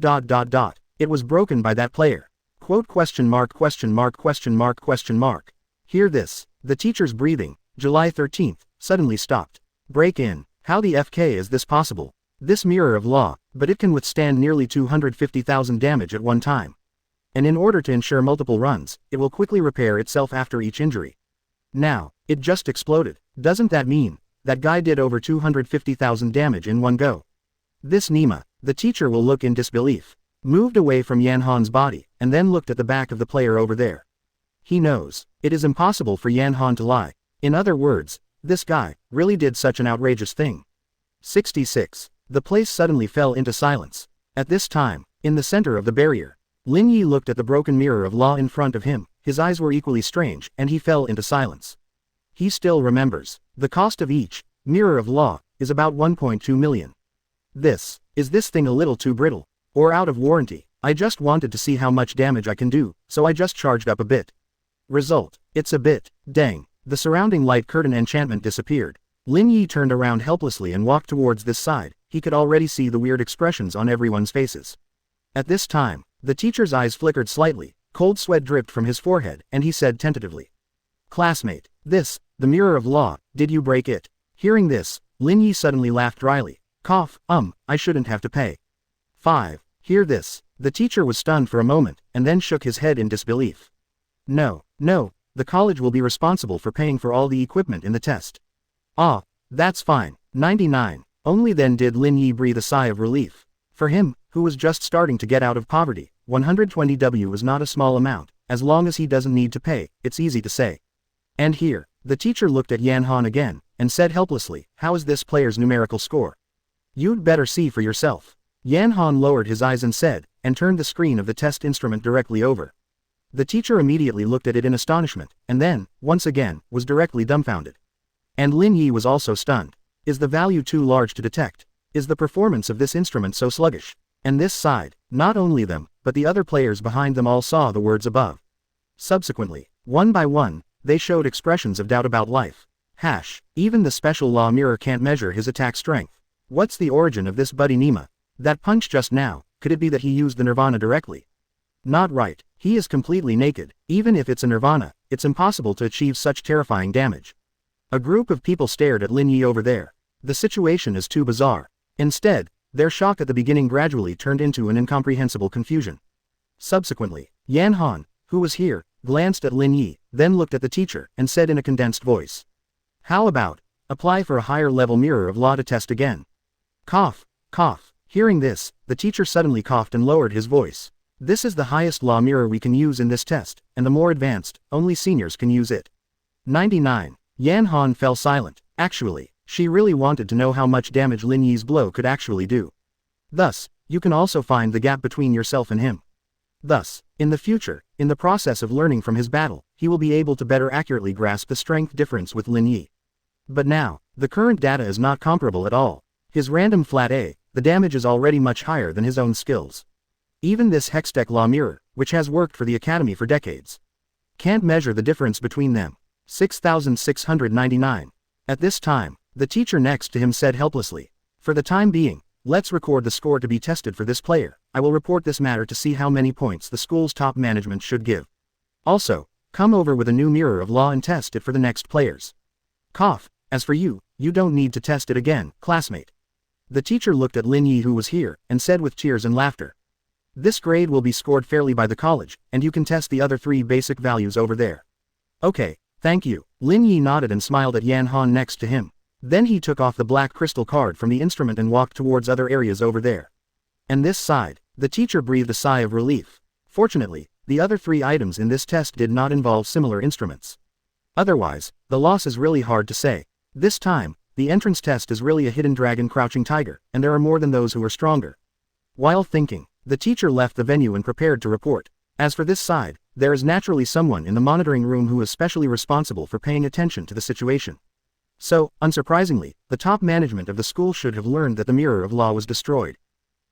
It was broken by that player. Quote question mark question mark question mark question mark. Hear this. The teacher's breathing, July 13th, suddenly stopped. Break in. How the FK is this possible? This mirror of law, but it can withstand nearly 250,000 damage at one time. And in order to ensure multiple runs, it will quickly repair itself after each injury. Now, it just exploded. Doesn't that mean that guy did over 250,000 damage in one go? This Nima, the teacher will look in disbelief. Moved away from Yanhan's body, and then looked at the back of the player over there. He knows. It is impossible for Yanhan to lie. In other words, this guy really did such an outrageous thing. 66. The place suddenly fell into silence. At this time, in the center of the barrier, Lin Yi looked at the broken mirror of law in front of him. His eyes were equally strange, and he fell into silence. He still remembers. The cost of each mirror of law is about 1.2 million. Is this thing a little too brittle? Or out of warranty? I just wanted to see how much damage I can do, so I just charged up a bit. Result: it's a bit. Dang. The surrounding light curtain enchantment disappeared. Lin Yi turned around helplessly and walked towards this side. He could already see the weird expressions on everyone's faces. At this time, the teacher's eyes flickered slightly, cold sweat dripped from his forehead, and he said tentatively, "Classmate, the mirror of law, did you break it?" Hearing this, Lin Yi suddenly laughed dryly. Cough, I shouldn't have to pay. 5. Hear this. The teacher was stunned for a moment, and then shook his head in disbelief. No, the college will be responsible for paying for all the equipment in the test. Ah, that's fine. 99. Only then did Lin Yi breathe a sigh of relief. For him, who was just starting to get out of poverty, 120W was not a small amount. As long as he doesn't need to pay, it's easy to say. And here, the teacher looked at Yanhan again, and said helplessly, "How is this player's numerical score?" "You'd better see for yourself." Yanhan lowered his eyes and said, and turned the screen of the test instrument directly over. The teacher immediately looked at it in astonishment, and then, once again, was directly dumbfounded. And Lin Yi was also stunned. Is the value too large to detect? Is the performance of this instrument so sluggish? And this side, not only them, but the other players behind them all saw the words above. Subsequently, one by one, they showed expressions of doubt about life. Even the special law mirror can't measure his attack strength. What's the origin of this buddy Nima? That punch just now, could it be that he used the nirvana directly? Not right. He is completely naked. Even if it's a nirvana, it's impossible to achieve such terrifying damage. A group of people stared at Lin Yi over there. The situation is too bizarre. Instead, their shock at the beginning gradually turned into an incomprehensible confusion. Subsequently, Yanhan, who was here, glanced at Lin Yi, then looked at the teacher, and said in a condensed voice, "How about apply for a higher level mirror of law to test again?" Cough. Hearing this, the teacher suddenly coughed and lowered his voice. "This is the highest law mirror we can use in this test, and the more advanced, only seniors can use it." 99. Yanhan fell silent. Actually, she really wanted to know how much damage Lin Yi's blow could actually do. Thus, you can also find the gap between yourself and him. Thus, in the future, in the process of learning from his battle, he will be able to better accurately grasp the strength difference with Lin Yi. But now, the current data is not comparable at all. His random flat A, the damage is already much higher than his own skills. Even this Hextech law mirror, which has worked for the Academy for decades, can't measure the difference between them. 6,699. At this time, the teacher next to him said helplessly, "For the time being, let's record the score to be tested for this player. I will report this matter to see how many points the school's top management should give. Also, come over with a new mirror of law and test it for the next players. Cough. As for you, you don't need to test it again, classmate." The teacher looked at Lin Yi who was here, and said with tears and laughter, "This grade will be scored fairly by the college, and you can test the other 3 basic values over there." "Okay, thank you." Lin Yi nodded and smiled at Yanhan next to him. Then he took off the black crystal card from the instrument and walked towards other areas over there. And this side, the teacher breathed a sigh of relief. Fortunately, the other 3 items in this test did not involve similar instruments. Otherwise, the loss is really hard to say. This time, the entrance test is really a hidden dragon crouching tiger, and there are more than those who are stronger. While thinking, the teacher left the venue and prepared to report. As for this side, there is naturally someone in the monitoring room who is specially responsible for paying attention to the situation. So, unsurprisingly, the top management of the school should have learned that the mirror of law was destroyed.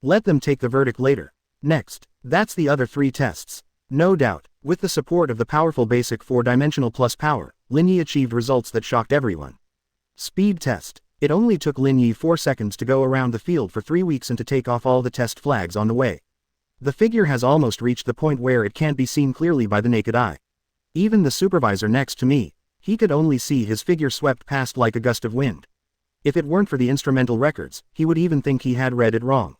Let them take the verdict later. Next, that's the other 3 tests. No doubt, with the support of the powerful basic 4-dimensional plus power, Lin Yi achieved results that shocked everyone. Speed test. It only took Lin Yi 4 seconds to go around the field for 3 weeks and to take off all the test flags on the way. The figure has almost reached the point where it can't be seen clearly by the naked eye. Even the supervisor next to me, he could only see his figure swept past like a gust of wind. If it weren't for the instrumental records, he would even think he had read it wrong.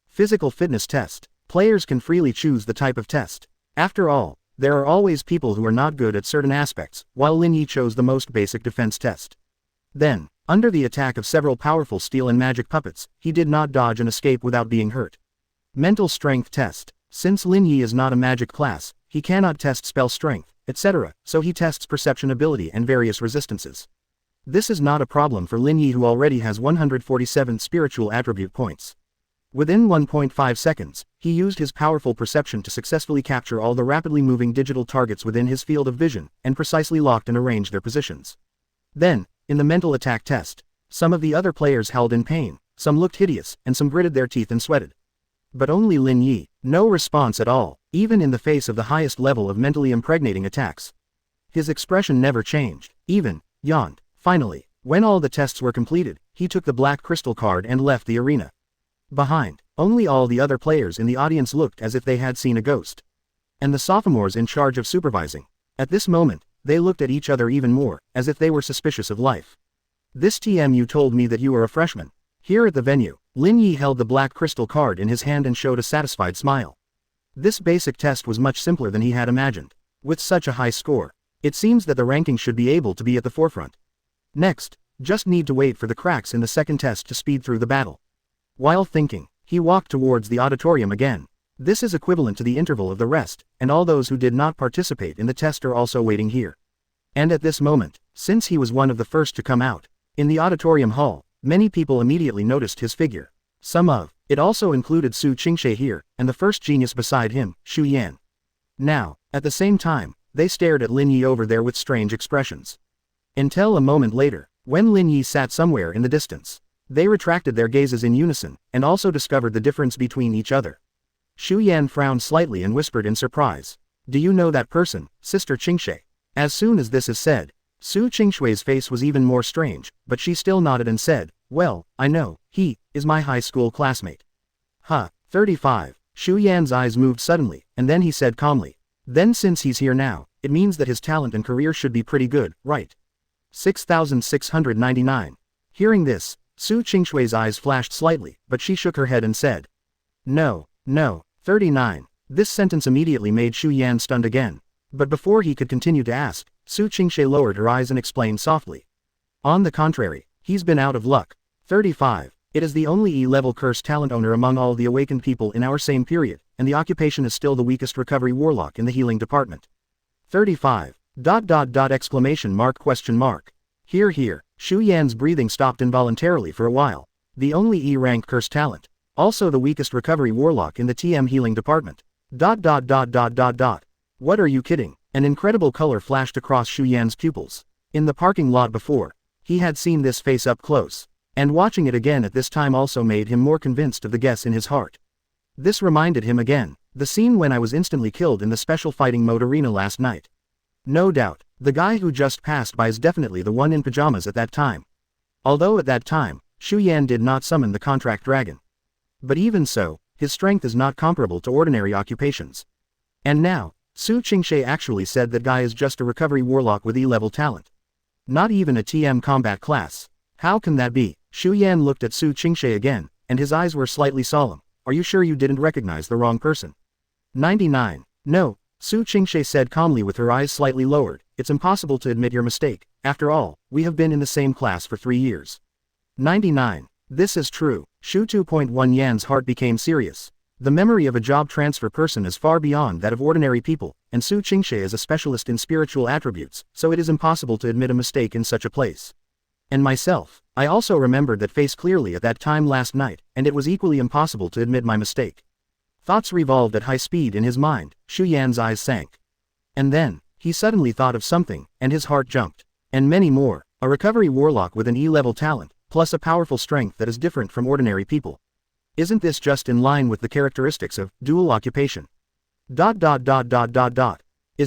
Physical fitness test. Players can freely choose the type of test. After all, there are always people who are not good at certain aspects, while Lin Yi chose the most basic defense test. Then, under the attack of several powerful steel and magic puppets, he did not dodge and escape without being hurt. Mental strength test. Since Lin Yi is not a magic class, he cannot test spell strength, etc., so he tests perception ability and various resistances. This is not a problem for Lin Yi, who already has 147 spiritual attribute points. Within 1.5 seconds, he used his powerful perception to successfully capture all the rapidly moving digital targets within his field of vision, and precisely locked and arranged their positions. Then, in the mental attack test, some of the other players howled in pain, some looked hideous, and some gritted their teeth and sweated. But only Lin Yi, no response at all, even in the face of the highest level of mentally impregnating attacks. His expression never changed, even yawned. Finally, when all the tests were completed, he took the black crystal card and left the arena. Behind, only all the other players in the audience looked as if they had seen a ghost. And the sophomores in charge of supervising. At this moment, they looked at each other even more, as if they were suspicious of life. This TMU told me that you were a freshman. Here at the venue, Lin Yi held the black crystal card in his hand and showed a satisfied smile. This basic test was much simpler than he had imagined. With such a high score, it seems that the ranking should be able to be at the forefront. Next, just need to wait for the cracks in the second test to speed through the battle. While thinking, he walked towards the auditorium again. This is equivalent to the interval of the rest, and all those who did not participate in the test are also waiting here. And at this moment, since he was one of the first to come out, in the auditorium hall, many people immediately noticed his figure. It also included Su Qingshe here, and the first genius beside him, Xu Yan. Now, at the same time, they stared at Lin Yi over there with strange expressions. Until a moment later, when Lin Yi sat somewhere in the distance. They retracted their gazes in unison, and also discovered the difference between each other. Xu Yan frowned slightly and whispered in surprise. Do you know that person, Sister Qingshe? As soon as this is said, Su Qingshui's face was even more strange, but she still nodded and said, well, I know, he is my high school classmate. 35. Xu Yan's eyes moved suddenly, and then he said calmly. Then since he's here now, it means that his talent and career should be pretty good, right? 6699. Hearing this, Su Qingshui's eyes flashed slightly, but she shook her head and said, no. 39. This sentence immediately made Xu Yan stunned again. But before he could continue to ask, Su Qingshe lowered her eyes and explained softly. On the contrary, he's been out of luck. 35. It is the only E-level curse talent owner among all the awakened people in our same period, and the occupation is still the weakest recovery warlock in the healing department. 35. Exclamation mark question mark. Here. Xu Yan's breathing stopped involuntarily for a while. The only E-rank curse talent. Also the weakest recovery warlock in the TM healing department. What are you kidding? An incredible color flashed across Xu Yan's pupils. In the parking lot before, he had seen this face up close. And watching it again at this time also made him more convinced of the guess in his heart. This reminded him again, the scene when I was instantly killed in the special fighting mode arena last night. No doubt, the guy who just passed by is definitely the one in pajamas at that time. Although at that time, Xu Yan did not summon the contract dragon. But even so, his strength is not comparable to ordinary occupations. And now, Su Qingshe actually said that guy is just a recovery warlock with E-level talent. Not even a TM combat class. How can that be? Xu Yan looked at Su Qingshe again, and his eyes were slightly solemn. Are you sure you didn't recognize the wrong person? 99. No, Su Qingshe said calmly with her eyes slightly lowered. It's impossible to admit your mistake. After all, we have been in the same class for 3 years. 99. This is true. Xu 2.1 Yan's heart became serious. The memory of a job transfer person is far beyond that of ordinary people, and Su Qingshe is a specialist in spiritual attributes, so it is impossible to admit a mistake in such a place. And myself, I also remembered that face clearly at that time last night, and it was equally impossible to admit my mistake. Thoughts revolved at high speed in his mind. Xu Yan's eyes sank. And then, he suddenly thought of something, and his heart jumped. And many more, a recovery warlock with an E-level talent, plus a powerful strength that is different from ordinary people. Isn't this just in line with the characteristics of dual occupation? Is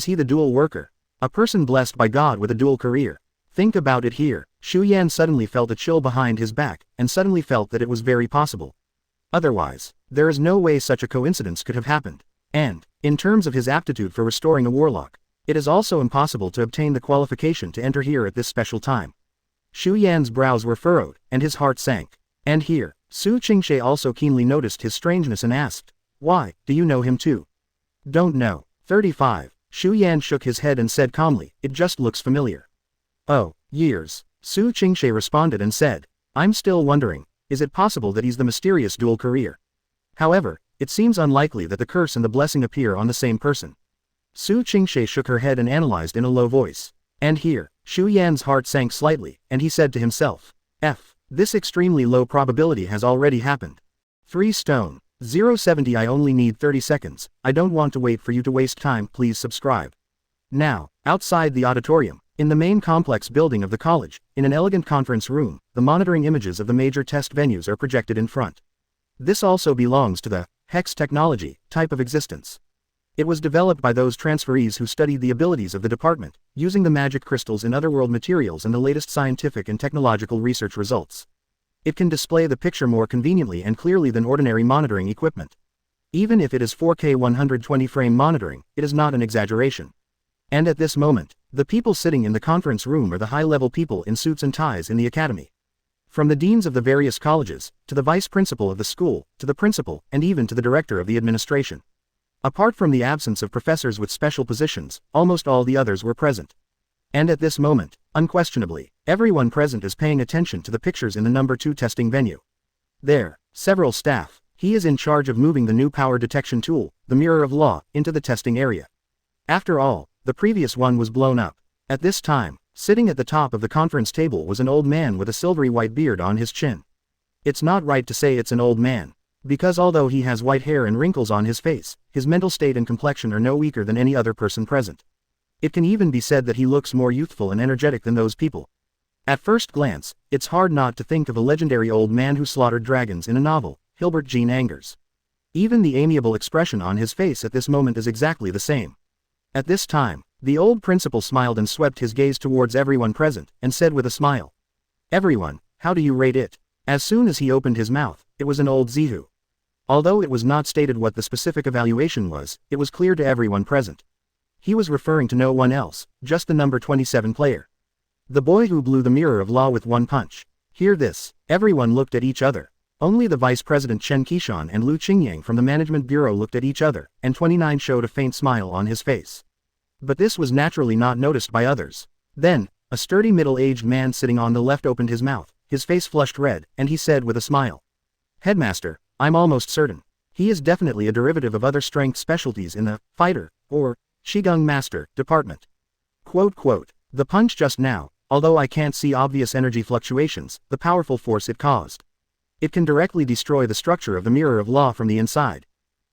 he the dual worker? A person blessed by God with a dual career? Think about it here. Xu Yan suddenly felt a chill behind his back, and suddenly felt that it was very possible. Otherwise, there is no way such a coincidence could have happened. And, in terms of his aptitude for restoring a warlock, it is also impossible to obtain the qualification to enter here at this special time. Xu Yan's brows were furrowed, and his heart sank. And here, Su Qingshe also keenly noticed his strangeness and asked, "Why, do you know him too?" "Don't know." 35. Xu Yan shook his head and said calmly, "It just looks familiar." "Oh, years." Su Qingshe responded and said, "I'm still wondering, is it possible that he's the mysterious dual career? However, it seems unlikely that the curse and the blessing appear on the same person." Su Qingshe shook her head and analyzed in a low voice. And here, Xu Yan's heart sank slightly, and he said to himself, this extremely low probability has already happened. 3 stone. 070 I only need 30 seconds, I don't want to wait for you to waste time, please subscribe. Now, outside the auditorium, in the main complex building of the college, in an elegant conference room, the monitoring images of the major test venues are projected in front. This also belongs to the hex technology type of existence. It was developed by those transferees who studied the abilities of the department, using the magic crystals in otherworld materials and the latest scientific and technological research results. It can display the picture more conveniently and clearly than ordinary monitoring equipment. Even if it is 4K 120 frame monitoring, it is not an exaggeration. And at this moment, the people sitting in the conference room are the high-level people in suits and ties in the academy. From the deans of the various colleges, to the vice principal of the school, to the principal, and even to the director of the administration. Apart from the absence of professors with special positions, almost all the others were present. And at this moment, unquestionably, everyone present is paying attention to the pictures in the number 2 testing venue. There, several staff, he is in charge of moving the new power detection tool, the Mirror of Law, into the testing area. After all, the previous one was blown up. At this time, sitting at the top of the conference table was an old man with a silvery white beard on his chin. It's not right to say it's an old man. Because although he has white hair and wrinkles on his face, his mental state and complexion are no weaker than any other person present. It can even be said that he looks more youthful and energetic than those people. At first glance, it's hard not to think of a legendary old man who slaughtered dragons in a novel, Hilbert Jean Angers. Even the amiable expression on his face at this moment is exactly the same. At this time, the old principal smiled and swept his gaze towards everyone present, and said with a smile, "Everyone, how do you rate it?" As soon as he opened his mouth, it was an old Zihu. Although it was not stated what the specific evaluation was, it was clear to everyone present. He was referring to no one else, just the number 27 player. The boy who blew the Mirror of Law with one punch. Hear this, everyone looked at each other. Only the Vice President Chen Qishan and Lu Qingyang from the Management Bureau looked at each other, and 29 showed a faint smile on his face. But this was naturally not noticed by others. Then, a sturdy middle-aged man sitting on the left opened his mouth, his face flushed red, and he said with a smile, "Headmaster, I'm almost certain. He is definitely a derivative of other strength specialties in the fighter, or Qigong Master, department." The punch just now, although I can't see obvious energy fluctuations, the powerful force it caused. It can directly destroy the structure of the Mirror of Law from the inside.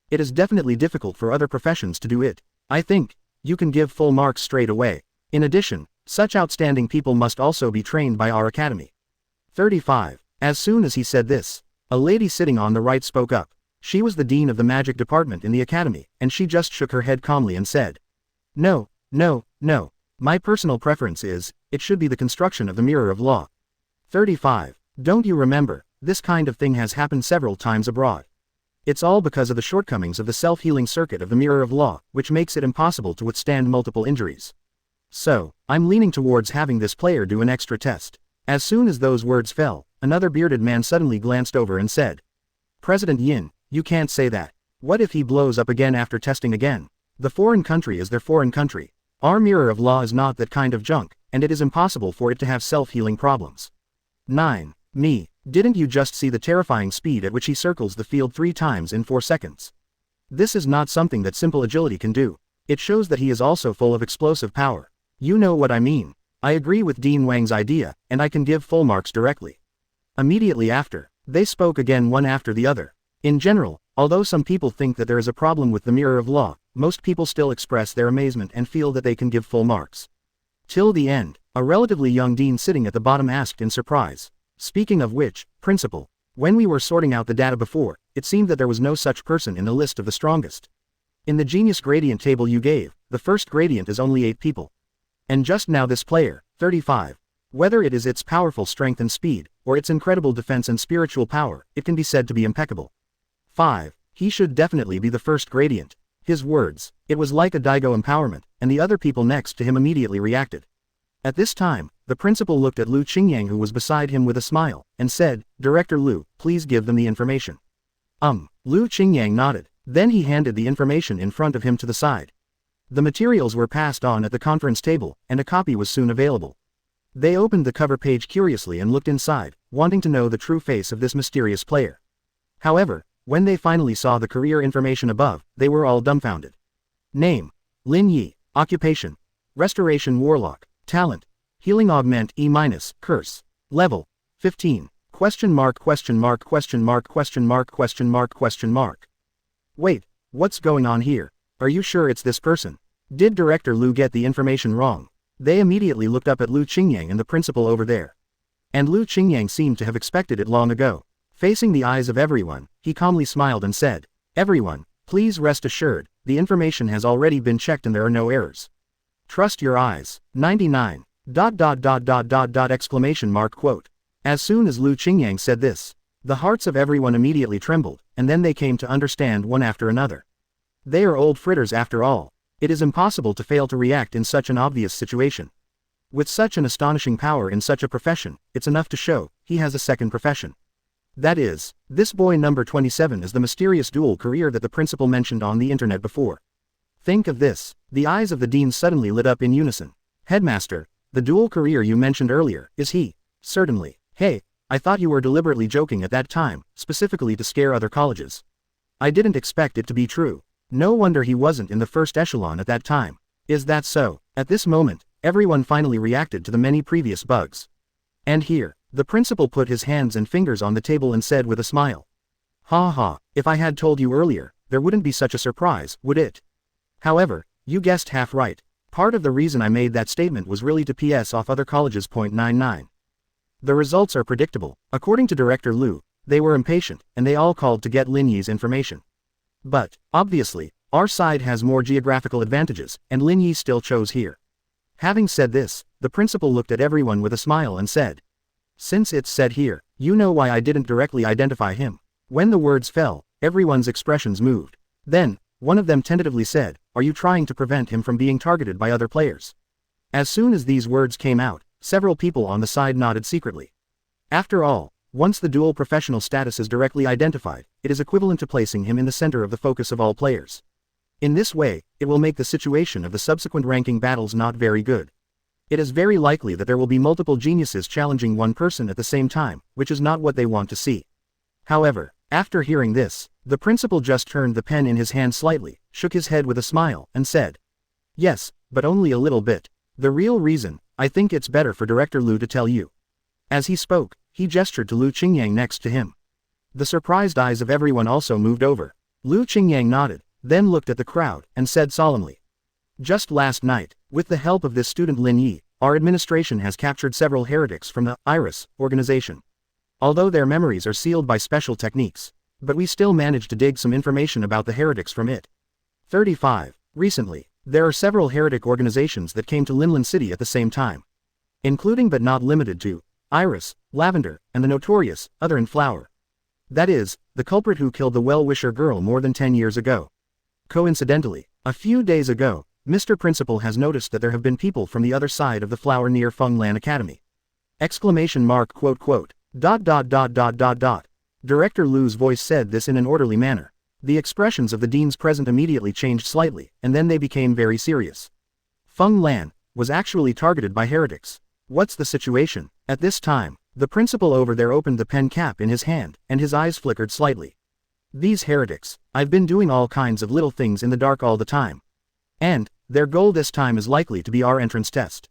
It is definitely difficult for other professions to do it. I think you can give full marks straight away. In addition, such outstanding people must also be trained by our academy. 35. As soon as he said this, a lady sitting on the right spoke up. She was the dean of the magic department in the academy, and she just shook her head calmly and said, No. My personal preference is, it should be the construction of the Mirror of Law. 35. Don't you remember, this kind of thing has happened several times abroad. It's all because of the shortcomings of the self-healing circuit of the Mirror of Law, which makes it impossible to withstand multiple injuries. So, I'm leaning towards having this player do an extra test. As soon as those words fell, another bearded man suddenly glanced over and said, "President Yin, you can't say that. What if he blows up again after testing again? The foreign country is their foreign country. Our Mirror of Law is not that kind of junk, and it is impossible for it to have self-healing problems." 9. Me, didn't you just see the terrifying speed at which he circles the field 3 times in 4 seconds? This is not something that simple agility can do. It shows that he is also full of explosive power. You know what I mean. I agree with Dean Wang's idea, and I can give full marks directly. Immediately after, they spoke again one after the other. In general, although some people think that there is a problem with the Mirror of Law, most people still express their amazement and feel that they can give full marks. Till the end, a relatively young dean sitting at the bottom asked in surprise, "Speaking of which, Principal, when we were sorting out the data before, it seemed that there was no such person in the list of the strongest. In the genius gradient table you gave, the first gradient is only 8 people. And just now this player, 35. Whether it is its powerful strength and speed, or its incredible defense and spiritual power, it can be said to be impeccable. 5. He should definitely be the first gradient. His words, it was like a Daigo empowerment, and the other people next to him immediately reacted. At this time, the principal looked at Lu Qingyang who was beside him with a smile, and said, Director Lu, please give them the information. Lu Qingyang nodded. Then he handed the information in front of him to the side. The materials were passed on at the conference table, and a copy was soon available. They opened the cover page curiously and looked inside, wanting to know the true face of this mysterious player. However, when they finally saw the career information above, they were all dumbfounded. Name: Lin Yi. Occupation: Restoration Warlock. Talent: Healing Augment E-, Curse. Level: 15. ? Wait, what's going on here? Are you sure it's this person? Did Director Lu get the information wrong? They immediately looked up at Lu Qingyang and the principal over there. And Lu Qingyang seemed to have expected it long ago. Facing the eyes of everyone, he calmly smiled and said, Everyone, please rest assured, the information has already been checked and there are no errors. Trust your eyes. 99. .. As soon as Lu Qingyang said this, the hearts of everyone immediately trembled, and then they came to understand one after another. They are old fritters after all. It is impossible to fail to react in such an obvious situation. With such an astonishing power in such a profession, it's enough to show he has a second profession. That is, this boy number 27 is the mysterious dual career that the principal mentioned on the internet before. Think of this. The eyes of the dean suddenly lit up in unison. Headmaster, the dual career you mentioned earlier, is he? Certainly. Hey, I thought you were deliberately joking at that time, specifically to scare other colleges. I didn't expect it to be true. No wonder he wasn't in the first echelon at that time. Is that so? At this moment, everyone finally reacted to the many previous bugs. And here, the principal put his hands and fingers on the table and said with a smile. Ha ha, if I had told you earlier, there wouldn't be such a surprise, would it? However, you guessed half right. Part of the reason I made that statement was really to PS off other colleges. 99. The results are predictable. According to Director Lu, they were impatient, and they all called to get Lin Yi's information. But, obviously, our side has more geographical advantages, and Lin Yi still chose here. Having said this, the principal looked at everyone with a smile and said, Since it's said here, you know why I didn't directly identify him. When the words fell, everyone's expressions moved. Then, one of them tentatively said, Are you trying to prevent him from being targeted by other players? As soon as these words came out, several people on the side nodded secretly. After all, once the dual professional status is directly identified, it is equivalent to placing him in the center of the focus of all players. In this way, it will make the situation of the subsequent ranking battles not very good. It is very likely that there will be multiple geniuses challenging one person at the same time, which is not what they want to see. However, after hearing this, the principal just turned the pen in his hand slightly, shook his head with a smile, and said, Yes, but only a little bit. The real reason, I think it's better for Director Lu to tell you. As he spoke, he gestured to Lu Qingyang next to him. The surprised eyes of everyone also moved over. Lu Qingyang nodded, then looked at the crowd, and said solemnly, Just last night, with the help of this student Lin Yi, our administration has captured several heretics from the Iris organization. Although their memories are sealed by special techniques, but we still managed to dig some information about the heretics from it. 35. Recently, there are several heretic organizations that came to Linlan City at the same time. Including but not limited to, Iris, Lavender, and the notorious, Other and Flower. That is, the culprit who killed the well-wisher girl more than 10 years ago. Coincidentally, a few days ago, Mr. Principal has noticed that there have been people from the other side of the flower near Fenglan Academy. ! Director Lu's voice said this in an orderly manner. The expressions of the deans present immediately changed slightly, and then they became very serious. Fenglan was actually targeted by heretics. What's the situation? At this time, the principal over there opened the pen cap in his hand, and his eyes flickered slightly. These heretics, I've been doing all kinds of little things in the dark all the time. And, their goal this time is likely to be our entrance test.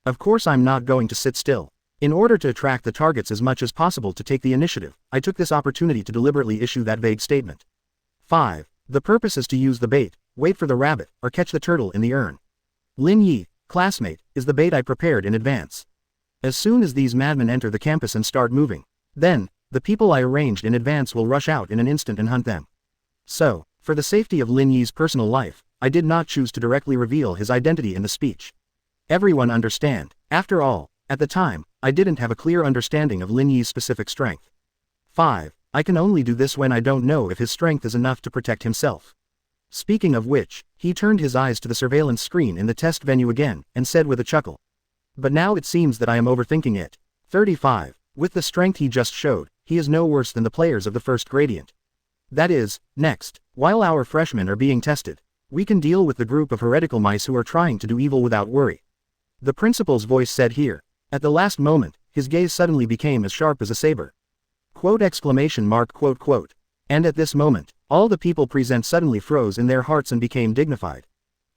Of course I'm not going to sit still. In order to attract the targets as much as possible to take the initiative, I took this opportunity to deliberately issue that vague statement. 5. The purpose is to use the bait, wait for the rabbit, or catch the turtle in the urn. Lin Yi, classmate, is the bait I prepared in advance. As soon as these madmen enter the campus and start moving, then, the people I arranged in advance will rush out in an instant and hunt them. So, for the safety of Lin Yi's personal life, I did not choose to directly reveal his identity in the speech. Everyone understand. After all, at the time, I didn't have a clear understanding of Lin Yi's specific strength. 5. I can only do this when I don't know if his strength is enough to protect himself. Speaking of which, he turned his eyes to the surveillance screen in the test venue again, and said with a chuckle. But now it seems that I am overthinking it. 35. With the strength he just showed, he is no worse than the players of the first gradient. That is, next, while our freshmen are being tested, we can deal with the group of heretical mice who are trying to do evil without worry. The principal's voice said here. At the last moment, his gaze suddenly became as sharp as a saber. Quote exclamation mark quote quote. And at this moment, all the people present suddenly froze in their hearts and became dignified.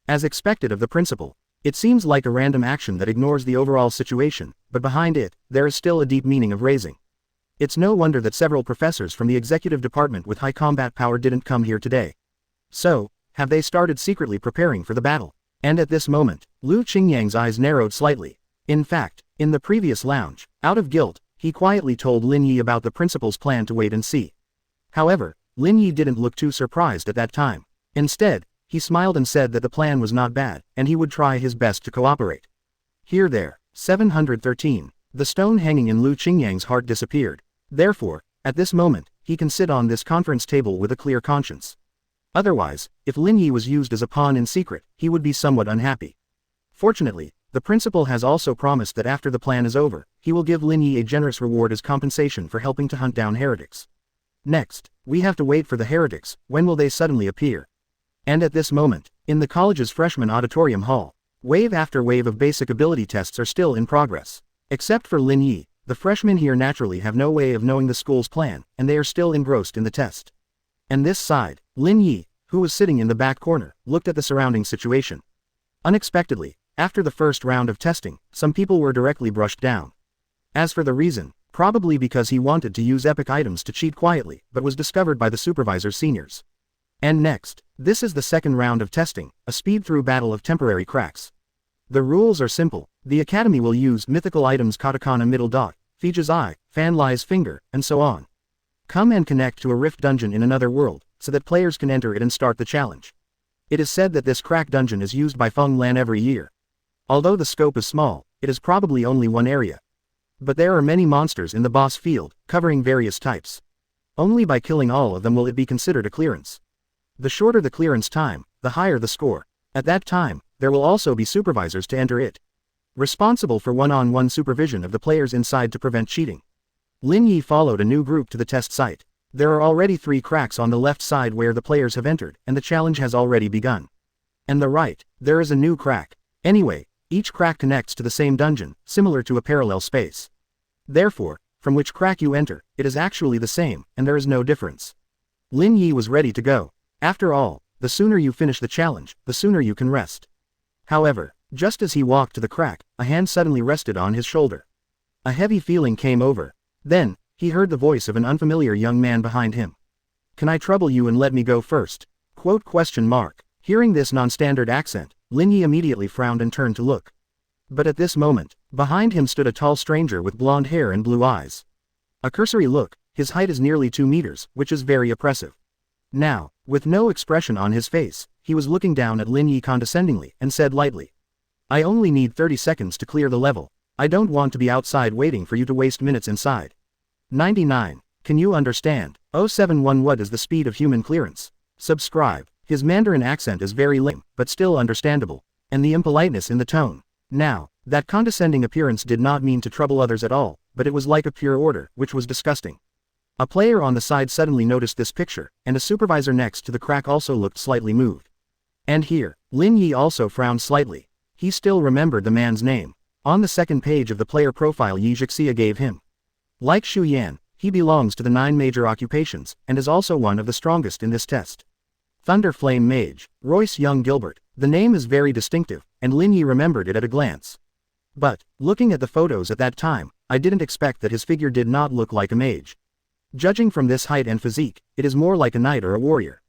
As expected of the principal, it seems like a random action that ignores the overall situation, but behind it, there is still a deep meaning of raising. It's no wonder that several professors from the executive department with high combat power didn't come here today. So, have they started secretly preparing for the battle? And at this moment, Lu Qingyang's eyes narrowed slightly. In fact, in the previous lounge, out of guilt, he quietly told Lin Yi about the principal's plan to wait and see. However, Lin Yi didn't look too surprised at that time. Instead, he smiled and said that the plan was not bad, and he would try his best to cooperate. Here there, 713. The stone hanging in Lu Qingyang's heart disappeared. Therefore, at this moment, he can sit on this conference table with a clear conscience. Otherwise, if Lin Yi was used as a pawn in secret, he would be somewhat unhappy. Fortunately, the principal has also promised that after the plan is over, he will give Lin Yi a generous reward as compensation for helping to hunt down heretics. Next, we have to wait for the heretics. When will they suddenly appear? And at this moment, in the college's freshman auditorium hall, wave after wave of basic ability tests are still in progress. Except for Lin Yi, the freshmen here naturally have no way of knowing the school's plan, and they are still engrossed in the test. And this side, Lin Yi, who was sitting in the back corner, looked at the surrounding situation. Unexpectedly, after the first round of testing, some people were directly brushed down. As for the reason, probably because he wanted to use epic items to cheat quietly, but was discovered by the supervisor's seniors. And next, this is the second round of testing, a speed-through battle of temporary cracks. The rules are simple. The academy will use mythical items katakana middle dot, Fija's eye, Fan Lai's finger, and so on. Come and connect to a rift dungeon in another world, so that players can enter it and start the challenge. It is said that this crack dungeon is used by Feng Lan every year. Although the scope is small, it is probably only one area. But there are many monsters in the boss field, covering various types. Only by killing all of them will it be considered a clearance. The shorter the clearance time, the higher the score. At that time, there will also be supervisors to enter it, responsible for one-on-one supervision of the players inside to prevent cheating. Lin Yi followed a new group to the test site. There are already 3 cracks on the left side where the players have entered, and the challenge has already begun. And the right, there is a new crack. Anyway, each crack connects to the same dungeon, similar to a parallel space. Therefore, from which crack you enter, it is actually the same, and there is no difference. Lin Yi was ready to go. After all, the sooner you finish the challenge, the sooner you can rest. However, just as he walked to the crack, a hand suddenly rested on his shoulder. A heavy feeling came over. Then, he heard the voice of an unfamiliar young man behind him. Can I trouble you and let me go first? Quote question mark. Hearing this non-standard accent, Lin Yi immediately frowned and turned to look. But at this moment, behind him stood a tall stranger with blonde hair and blue eyes. A cursory look, his height is nearly 2 meters, which is very oppressive. Now, with no expression on his face, he was looking down at Lin Yi condescendingly, and said lightly. I only need 30 seconds to clear the level. I don't want to be outside waiting for you to waste minutes inside. 99. Can you understand? 071 What is the speed of human clearance? Subscribe. His Mandarin accent is very lame, but still understandable. And the impoliteness in the tone. Now, that condescending appearance did not mean to trouble others at all, but it was like a pure order, which was disgusting. A player on the side suddenly noticed this picture, and a supervisor next to the crack also looked slightly moved. And here, Lin Yi also frowned slightly. He still remembered the man's name. On the second page of the player profile Yi Zhixia gave him. Like Xu Yan, he belongs to the 9 major occupations, and is also one of the strongest in this test. Thunder Flame Mage, Royce Young Gilbert. The name is very distinctive, and Lin Yi remembered it at a glance. But, looking at the photos at that time, I didn't expect that his figure did not look like a mage. Judging from this height and physique, it is more like a knight or a warrior.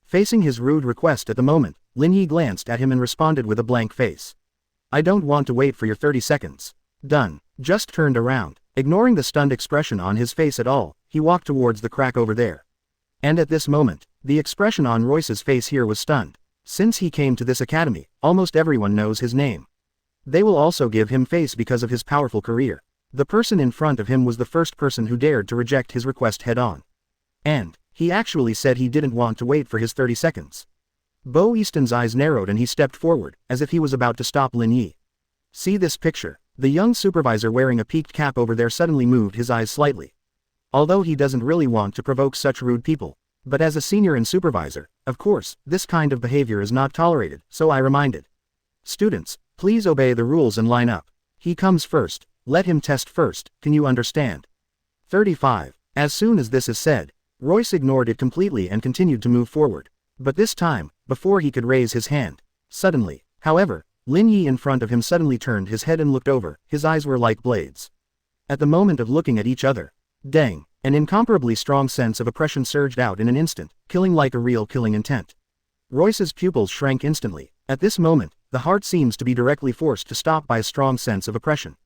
Facing his rude request at the moment, Lin Yi glanced at him and responded with a blank face. I don't want to wait for your 30 seconds. Done. Just turned around. Ignoring the stunned expression on his face at all, he walked towards the crack over there. And at this moment, the expression on Royce's face here was stunned. Since he came to this academy, almost everyone knows his name. They will also give him face because of his powerful career. The person in front of him was the first person who dared to reject his request head-on. And he actually said he didn't want to wait for his 30 seconds. Bo Easton's eyes narrowed and he stepped forward, as if he was about to stop Lin Yi. See this picture. The young supervisor wearing a peaked cap over there suddenly moved his eyes slightly. Although he doesn't really want to provoke such rude people. But as a senior and supervisor, of course, this kind of behavior is not tolerated, so I reminded. Students, please obey the rules and line up. He comes first, let him test first, can you understand? 35. As soon as this is said, Royce ignored it completely and continued to move forward. But this time, before he could raise his hand. Suddenly, however, Lin Yi in front of him suddenly turned his head and looked over, his eyes were like blades. At the moment of looking at each other, dang, an incomparably strong sense of oppression surged out in an instant, killing like a real killing intent. Royce's pupils shrank instantly. At this moment, the heart seems to be directly forced to stop by a strong sense of oppression.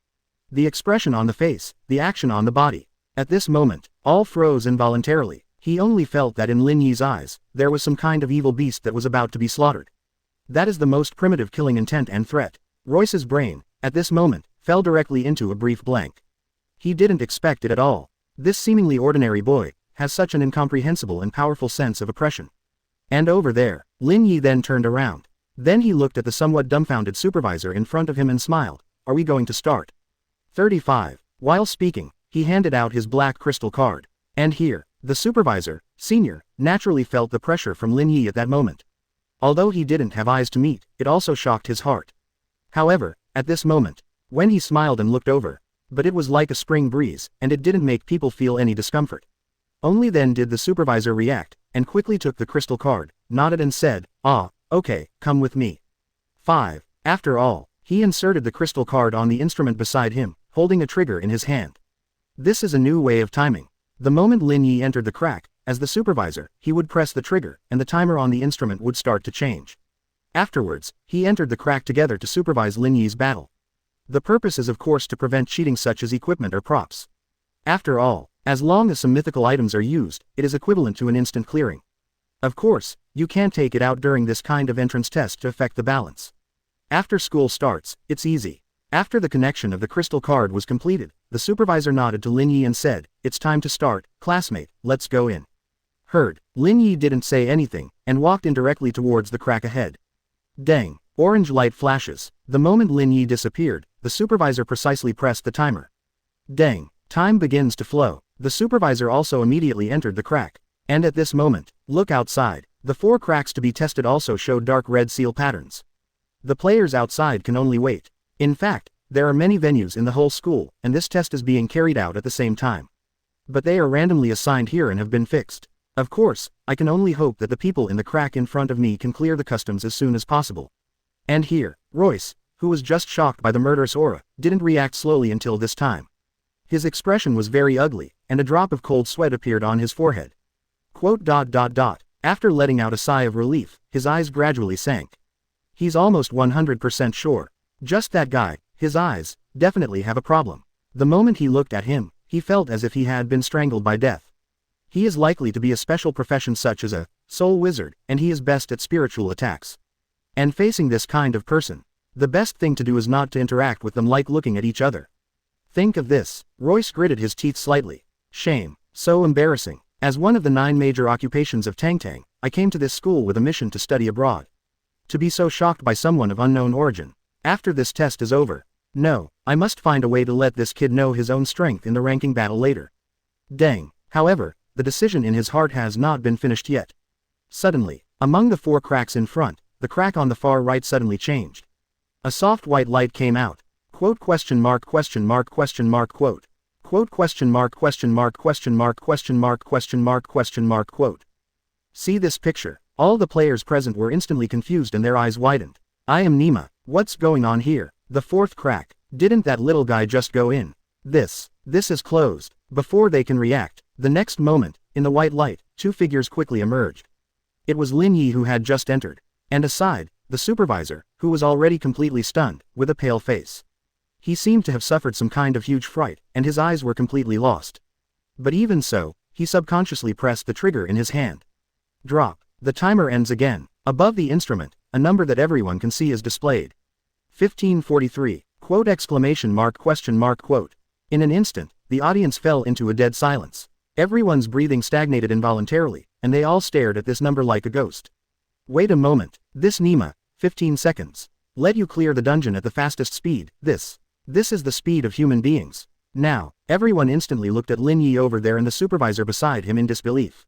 The expression on the face, the action on the body. At this moment, all froze involuntarily. He only felt that in Lin Yi's eyes, there was some kind of evil beast that was about to be slaughtered. That is the most primitive killing intent and threat. Royce's brain, at this moment, fell directly into a brief blank. He didn't expect it at all. This seemingly ordinary boy has such an incomprehensible and powerful sense of oppression. And over there, Lin Yi then turned around. Then he looked at the somewhat dumbfounded supervisor in front of him and smiled. Are we going to start? 35. While speaking, he handed out his black crystal card. And here, the supervisor, senior, naturally felt the pressure from Lin Yi at that moment. Although he didn't have eyes to meet, it also shocked his heart. However, at this moment, when he smiled and looked over, but it was like a spring breeze, and it didn't make people feel any discomfort. Only then did the supervisor react, and quickly took the crystal card, nodded and said, "Ah, okay, come with me." 5. After all, he inserted the crystal card on the instrument beside him, holding a trigger in his hand. This is a new way of timing. The moment Lin Yi entered the crack, as the supervisor, he would press the trigger, and the timer on the instrument would start to change. Afterwards, he entered the crack together to supervise Lin Yi's battle. The purpose is of course to prevent cheating such as equipment or props. After all, as long as some mythical items are used, it is equivalent to an instant clearing. Of course, you can't take it out during this kind of entrance test to affect the balance. After school starts, it's easy. After the connection of the crystal card was completed, the supervisor nodded to Lin Yi and said, "It's time to start, classmate, let's go in." Heard, Lin Yi didn't say anything, and walked in directly towards the crack ahead. Dang, orange light flashes. The moment Lin Yi disappeared, the supervisor precisely pressed the timer. Dang, time begins to flow. The supervisor also immediately entered the crack. And at this moment, look outside. The 4 cracks to be tested also showed dark red seal patterns. The players outside can only wait. In fact, there are many venues in the whole school, and this test is being carried out at the same time. But they are randomly assigned here and have been fixed. Of course, I can only hope that the people in the crack in front of me can clear the customs as soon as possible. And here, Royce, who was just shocked by the murderous aura, didn't react slowly until this time. His expression was very ugly, and a drop of cold sweat appeared on his forehead. After letting out a sigh of relief, his eyes gradually sank. He's almost 100% sure. Just that guy, his eyes, definitely have a problem. The moment he looked at him, he felt as if he had been strangled by death. He is likely to be a special profession such as a soul wizard, and he is best at spiritual attacks. And facing this kind of person, the best thing to do is not to interact with them like looking at each other. Think of this. Royce gritted his teeth slightly. Shame. So embarrassing. As one of the 9 major occupations of Tang Tang, I came to this school with a mission to study abroad. To be so shocked by someone of unknown origin. After this test is over. No, I must find a way to let this kid know his own strength in the ranking battle later. Dang. However, the decision in his heart has not been finished yet. Suddenly, among the 4 cracks in front, the crack on the far right suddenly changed. A soft white light came out. Quote question mark question mark question mark quote. Quote question mark question mark question mark question mark question mark question mark quote. See this picture. All the players present were instantly confused and their eyes widened. I am Nima. What's going on here? The 4th crack. Didn't that little guy just go in? This is closed. Before they can react, the next moment, in the white light, 2 figures quickly emerged. It was Lin Yi who had just entered. And aside, the supervisor, who was already completely stunned, with a pale face. He seemed to have suffered some kind of huge fright, and his eyes were completely lost. But even so, he subconsciously pressed the trigger in his hand. Drop. The timer ends again. Above the instrument, a number that everyone can see is displayed. 1543. Quote exclamation mark question mark quote. In an instant, the audience fell into a dead silence. Everyone's breathing stagnated involuntarily, and they all stared at this number like a ghost. Wait a moment, this Nima, 15 seconds. Let you clear the dungeon at the fastest speed, this is the speed of human beings. Now, everyone instantly looked at Lin Yi over there and the supervisor beside him in disbelief.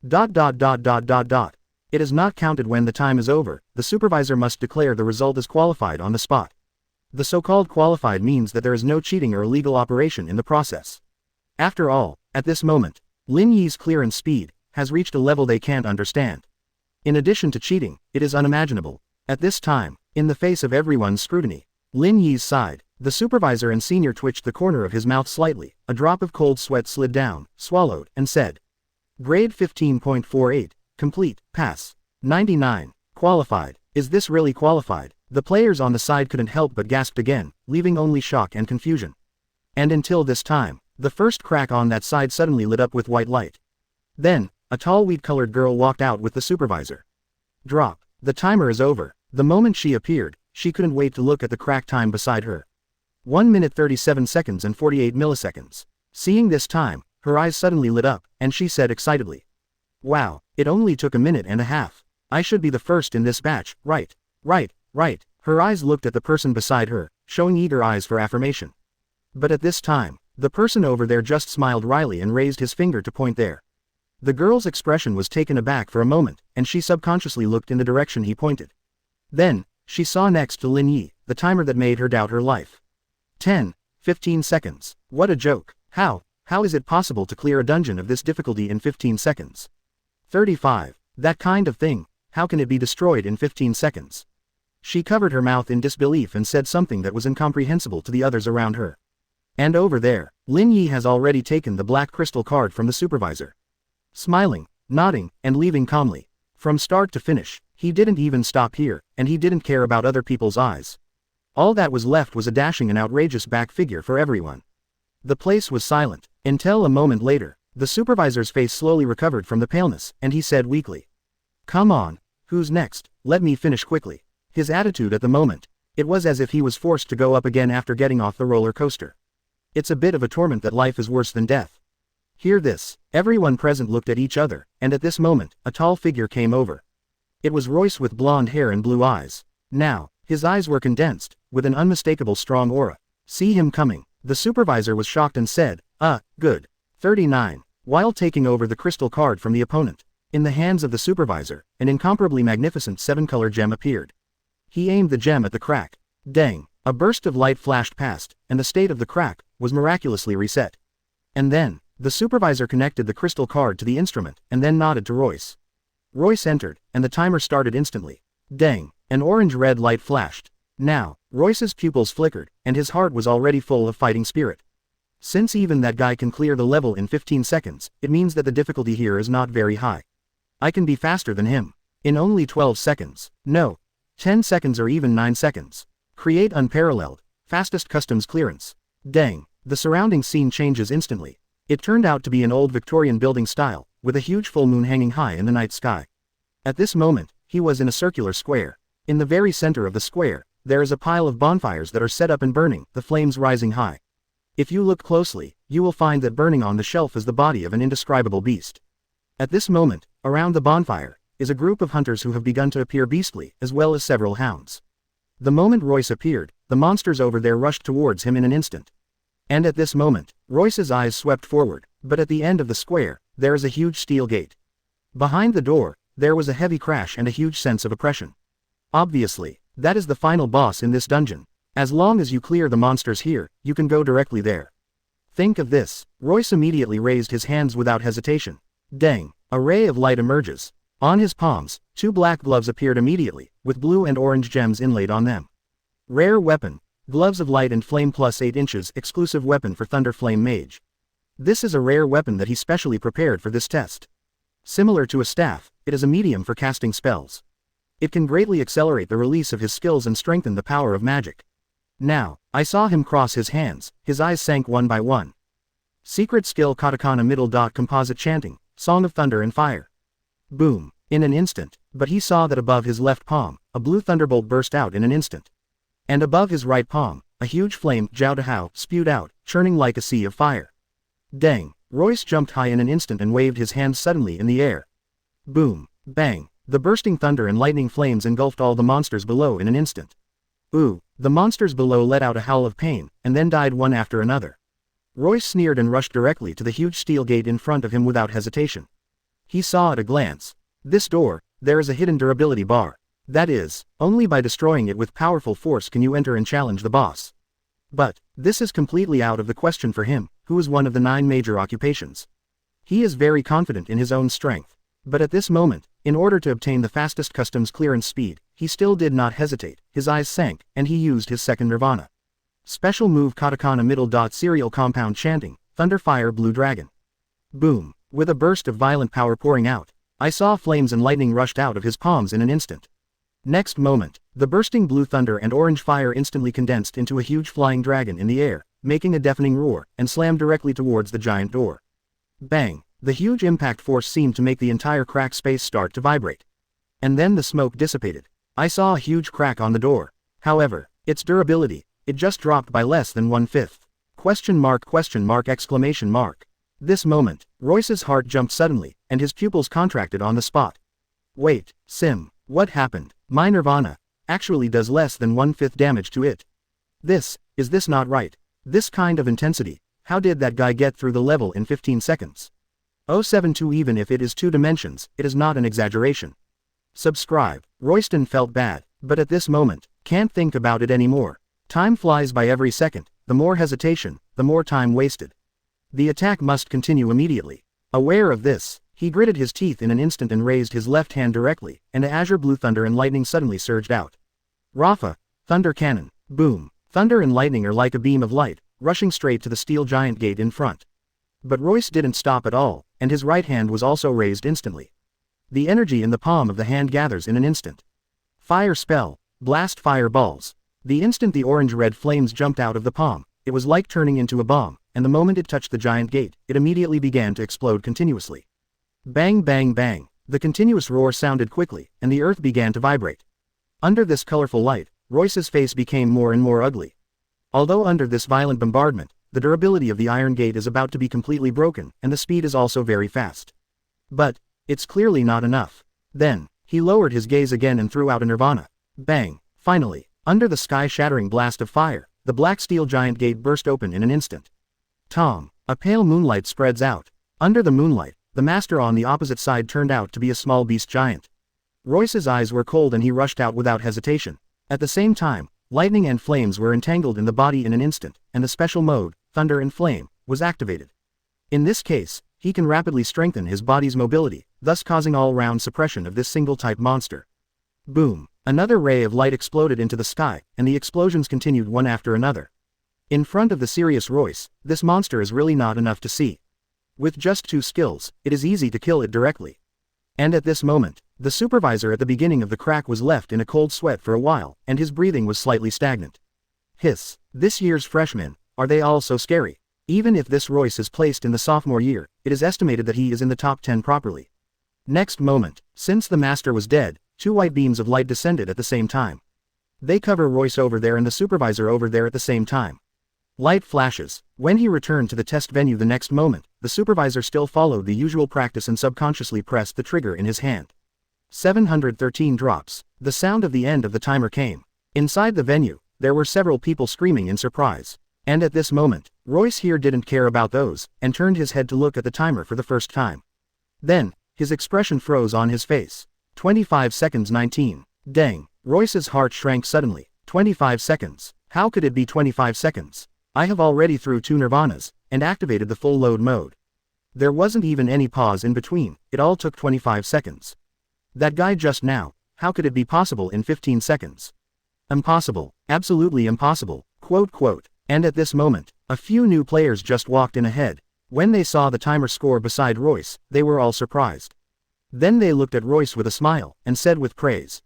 It is not counted when the time is over, the supervisor must declare the result as qualified on the spot. The so-called qualified means that there is no cheating or illegal operation in the process. After all, at this moment, Lin Yi's clearance speed has reached a level they can't understand. In addition to cheating, it is unimaginable. At this time, in the face of everyone's scrutiny, Lin Yi's sighed. The supervisor and senior twitched the corner of his mouth slightly, a drop of cold sweat slid down, swallowed, and said. Grade 15.48, complete, pass. 99, qualified. Is this really qualified? The players on the side couldn't help but gasped again, leaving only shock and confusion. And until this time, the first crack on that side suddenly lit up with white light. Then, a tall wheat-colored girl walked out with the supervisor. Drop. The timer is over. The moment she appeared, she couldn't wait to look at the crack time beside her. 1 minute 37 seconds and 48 milliseconds. Seeing this time, her eyes suddenly lit up, and she said excitedly. Wow, it only took a minute and a half. I should be the first in this batch, right? Right. Her eyes looked at the person beside her, showing eager eyes for affirmation. But at this time, the person over there just smiled wryly and raised his finger to point there. The girl's expression was taken aback for a moment, and she subconsciously looked in the direction he pointed. Then, she saw next to Lin Yi, the timer that made her doubt her life. 15 seconds. What a joke. How is it possible to clear a dungeon of this difficulty in 15 seconds? 35. That kind of thing, how can it be destroyed in 15 seconds? She covered her mouth in disbelief and said something that was incomprehensible to the others around her. And over there, Lin Yi has already taken the black crystal card from the supervisor. Smiling, nodding, and leaving calmly. From start to finish, he didn't even stop here, and he didn't care about other people's eyes. All that was left was a dashing and outrageous back figure for everyone. The place was silent, until a moment later, the supervisor's face slowly recovered from the paleness, and he said weakly. Come on, who's next? Let me finish quickly. His attitude at the moment, it was as if he was forced to go up again after getting off the roller coaster. It's a bit of a torment that life is worse than death. Hear this, everyone present looked at each other, and at this moment, a tall figure came over. It was Royce with blonde hair and blue eyes. Now, his eyes were condensed, with an unmistakable strong aura. See him coming. The supervisor was shocked and said, good. 39. While taking over the crystal card from the opponent, in the hands of the supervisor, an incomparably magnificent 7-color gem appeared. He aimed the gem at the crack. Dang! A burst of light flashed past, and the state of the crack was miraculously reset. And then, the supervisor connected the crystal card to the instrument, and then nodded to Royce. Royce entered, and the timer started instantly. Dang! An orange-red light flashed. Now, Royce's pupils flickered, and his heart was already full of fighting spirit. Since even that guy can clear the level in 15 seconds, it means that the difficulty here is not very high. I can be faster than him. In only 12 seconds. No. 10 seconds or even 9 seconds. Create unparalleled, fastest customs clearance. Dang, the surrounding scene changes instantly. It turned out to be an old Victorian building style, with a huge full moon hanging high in the night sky. At this moment, he was in a circular square. In the very center of the square, there is a pile of bonfires that are set up and burning, the flames rising high. If you look closely, you will find that burning on the shelf is the body of an indescribable beast. At this moment, around the bonfire, is a group of hunters who have begun to appear beastly, as well as several hounds. The moment Royce appeared, the monsters over there rushed towards him in an instant. And at this moment, Royce's eyes swept forward, but at the end of the square, there is a huge steel gate. Behind the door, there was a heavy crash and a huge sense of oppression. Obviously, that is the final boss in this dungeon. As long as you clear the monsters here, you can go directly there. Think of this. Royce immediately raised his hands without hesitation. Dang, a ray of light emerges. On his palms, 2 black gloves appeared immediately, with blue and orange gems inlaid on them. Rare weapon. Gloves of light and flame plus 8 inches exclusive weapon for Thunder Flame Mage. This is a rare weapon that he specially prepared for this test. Similar to a staff, it is a medium for casting spells. It can greatly accelerate the release of his skills and strengthen the power of magic. Now, I saw him cross his hands, his eyes sank one by one. Secret skill katakana middle dot composite chanting, Song of Thunder and Fire. Boom. In an instant, but he saw that above his left palm, a blue thunderbolt burst out in an instant. And above his right palm, a huge flame, Jiao Dahao, spewed out, churning like a sea of fire. Dang, Royce jumped high in an instant and waved his hands suddenly in the air. Boom! Bang! The bursting thunder and lightning flames engulfed all the monsters below in an instant. Ooh! The monsters below let out a howl of pain, and then died one after another. Royce sneered and rushed directly to the huge steel gate in front of him without hesitation. He saw at a glance. This door, there is a hidden durability bar. That is, only by destroying it with powerful force can you enter and challenge the boss. But, this is completely out of the question for him, who is one of the 9 major occupations. He is very confident in his own strength. But at this moment, in order to obtain the fastest customs clearance speed, he still did not hesitate, his eyes sank, and he used his second nirvana. Special move katakana middle dot serial compound chanting, thunder fire blue dragon. Boom! With a burst of violent power pouring out, I saw flames and lightning rushed out of his palms in an instant. Next moment, the bursting blue thunder and orange fire instantly condensed into a huge flying dragon in the air, making a deafening roar, and slammed directly towards the giant door. Bang! The huge impact force seemed to make the entire crack space start to vibrate. And then the smoke dissipated. I saw a huge crack on the door. However, its durability, it just dropped by less than 1/5. Question mark! Exclamation mark. This moment, Royce's heart jumped suddenly, and his pupils contracted on the spot. Wait, Sim, what happened? My nirvana actually does less than 1/5 damage to it. Is this not right? This kind of intensity, how did that guy get through the level in 15 seconds? 072 Even if it is 2 dimensions, it is not an exaggeration. Subscribe. Royston felt bad, but at this moment, can't think about it anymore. Time flies by every second, the more hesitation, the more time wasted. The attack must continue immediately. Aware of this, he gritted his teeth in an instant and raised his left hand directly, and azure blue thunder and lightning suddenly surged out. Rafa, thunder cannon, boom. Thunder and lightning are like a beam of light, rushing straight to the steel giant gate in front. But Royce didn't stop at all, and his right hand was also raised instantly. The energy in the palm of the hand gathers in an instant. Fire spell, blast fireballs. The instant the orange-red flames jumped out of the palm, it was like turning into a bomb, and the moment it touched the giant gate, it immediately began to explode continuously. Bang bang bang, the continuous roar sounded quickly, and the earth began to vibrate. Under this colorful light, Royce's face became more and more ugly. Although under this violent bombardment, the durability of the iron gate is about to be completely broken, and the speed is also very fast. But, it's clearly not enough. Then, he lowered his gaze again and threw out a nirvana. Bang! Finally, under the sky-shattering blast of fire, the black steel giant gate burst open in an instant. Tom! A pale moonlight spreads out. Under the moonlight, the master on the opposite side turned out to be a small beast giant. Royce's eyes were cold and he rushed out without hesitation. At the same time, lightning and flames were entangled in the body in an instant, and the special mode, Thunder and Flame, was activated. In this case, he can rapidly strengthen his body's mobility, thus causing all-round suppression of this single-type monster. Boom! Another ray of light exploded into the sky, and the explosions continued one after another. In front of the serious Royce, this monster is really not enough to see. With just 2 skills, it is easy to kill it directly. And at this moment, the supervisor at the beginning of the crack was left in a cold sweat for a while, and his breathing was slightly stagnant. Hiss! This year's freshmen, are they all so scary? Even if this Royce is placed in the sophomore year, it is estimated that he is in the top 10 properly. Next moment, since the master was dead, 2 white beams of light descended at the same time. They cover Royce over there and the supervisor over there at the same time. Light flashes. When he returned to the test venue the next moment, the supervisor still followed the usual practice and subconsciously pressed the trigger in his hand. 713 drops. The sound of the end of the timer came. Inside the venue, there were several people screaming in surprise. And at this moment, Royce here didn't care about those, and turned his head to look at the timer for the first time. Then, his expression froze on his face. 25 seconds 19. Dang, Royce's heart shrank suddenly. 25 seconds. How could it be 25 seconds? I have already threw 2 nirvanas, and activated the full load mode. There wasn't even any pause in between, it all took 25 seconds. That guy just now, how could it be possible in 15 seconds? Impossible, absolutely impossible, quote. And at this moment, a few new players just walked in ahead. When they saw the timer score beside Royce, they were all surprised. Then they looked at Royce with a smile, and said with praise.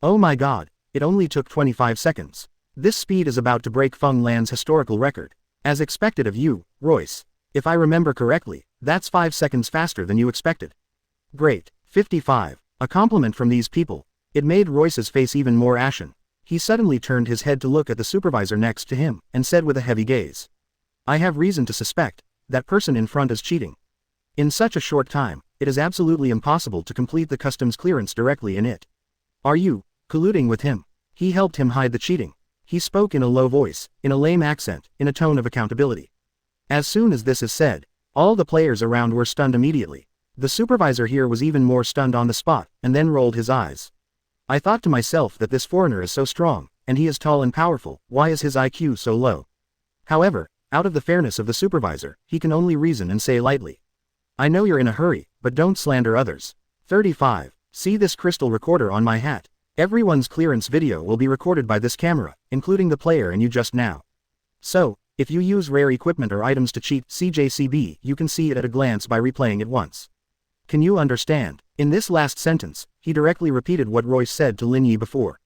Oh my god, it only took 25 seconds. This speed is about to break Feng Lan's historical record. As expected of you, Royce. If I remember correctly, that's 5 seconds faster than you expected. Great, 55. A compliment from these people. It made Royce's face even more ashen. He suddenly turned his head to look at the supervisor next to him, and said with a heavy gaze. I have reason to suspect that person in front is cheating. In such a short time, it is absolutely impossible to complete the customs clearance directly in it. Are you colluding with him? He helped him hide the cheating. He spoke in a low voice, in a lame accent, in a tone of accountability. As soon as this is said, all the players around were stunned immediately. The supervisor here was even more stunned on the spot, and then rolled his eyes. I thought to myself that this foreigner is so strong, and he is tall and powerful, why is his IQ so low? However, out of the fairness of the supervisor, he can only reason and say lightly. I know you're in a hurry, but don't slander others. 35. See this crystal recorder on my hat. Everyone's clearance video will be recorded by this camera, including the player and you just now. So, if you use rare equipment or items to cheat CJCB, you can see it at a glance by replaying it once. Can you understand? In this last sentence, he directly repeated what Royce said to Lin Yi before.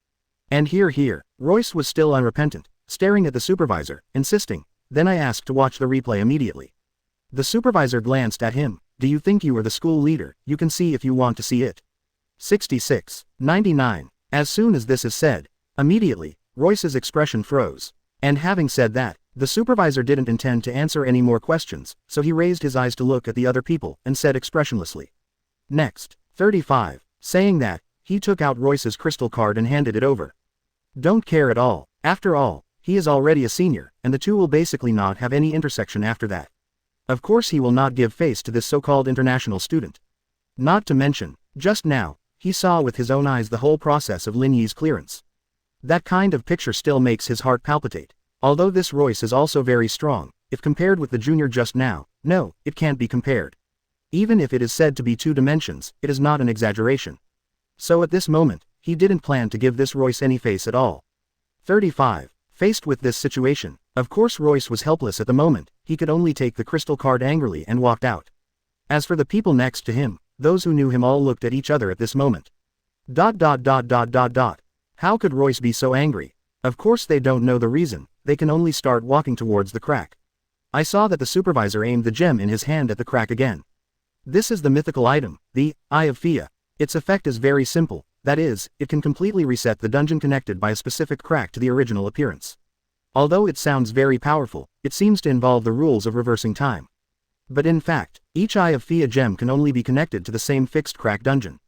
And here, Royce was still unrepentant, staring at the supervisor, insisting, then I asked to watch the replay immediately. The supervisor glanced at him. Do you think you are the school leader? You can see if you want to see it. 66. 99. As soon as this is said, immediately, Royce's expression froze. And having said that, the supervisor didn't intend to answer any more questions, so he raised his eyes to look at the other people and said expressionlessly. Next. 35. Saying that, he took out Royce's crystal card and handed it over. Don't care at all. After all, he is already a senior, and the two will basically not have any intersection after that. Of course he will not give face to this so-called international student. Not to mention, just now, he saw with his own eyes the whole process of Lin Yi's clearance. That kind of picture still makes his heart palpitate. Although this Royce is also very strong, if compared with the junior just now, no, it can't be compared. Even if it is said to be 2 dimensions, it is not an exaggeration. So at this moment, he didn't plan to give this Royce any face at all. 35. Faced with this situation, of course Royce was helpless at the moment, he could only take the crystal card angrily and walked out. As for the people next to him, those who knew him all looked at each other at this moment. How could Royce be so angry? Of course they don't know the reason, they can only start walking towards the crack. I saw that the supervisor aimed the gem in his hand at the crack again. This is the mythical item, the Eye of Fia. Its effect is very simple, that is, it can completely reset the dungeon connected by a specific crack to the original appearance. Although it sounds very powerful, it seems to involve the rules of reversing time. But in fact, each Eye of Fia gem can only be connected to the same fixed crack dungeon.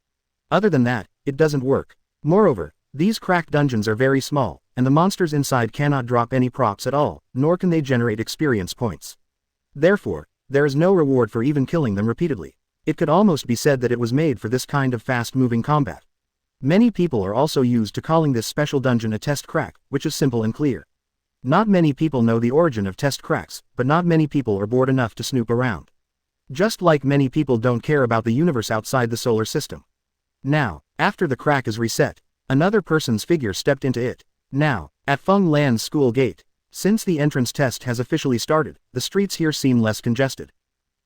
Other than that, it doesn't work. Moreover, these crack dungeons are very small, and the monsters inside cannot drop any props at all, nor can they generate experience points. Therefore, there is no reward for even killing them repeatedly. It could almost be said that it was made for this kind of fast-moving combat. Many people are also used to calling this special dungeon a test crack, which is simple and clear. Not many people know the origin of test cracks, but not many people are bored enough to snoop around. Just like many people don't care about the universe outside the solar system. Now, after the crack is reset, another person's figure stepped into it. Now, at Feng Lan's school gate. Since the entrance test has officially started, the streets here seem less congested.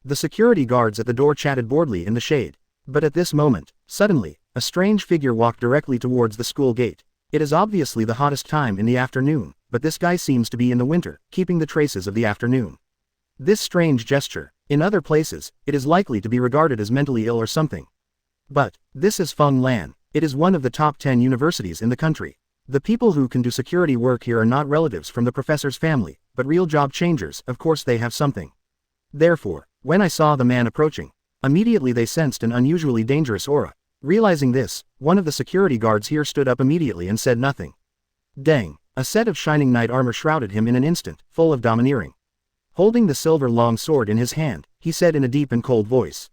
The security guards at the door chatted boredly in the shade. But at this moment, suddenly, a strange figure walked directly towards the school gate. It is obviously the hottest time in the afternoon, but this guy seems to be in the winter, keeping the traces of the afternoon. This strange gesture, in other places, it is likely to be regarded as mentally ill or something. But, this is Feng Lan, it is one of the top 10 universities in the country. The people who can do security work here are not relatives from the professor's family, but real job changers, of course they have something. Therefore, when I saw the man approaching, immediately they sensed an unusually dangerous aura. Realizing this, one of the security guards here stood up immediately and said nothing. Dang, a set of shining knight armor shrouded him in an instant, full of domineering. Holding the silver long sword in his hand, he said in a deep and cold voice.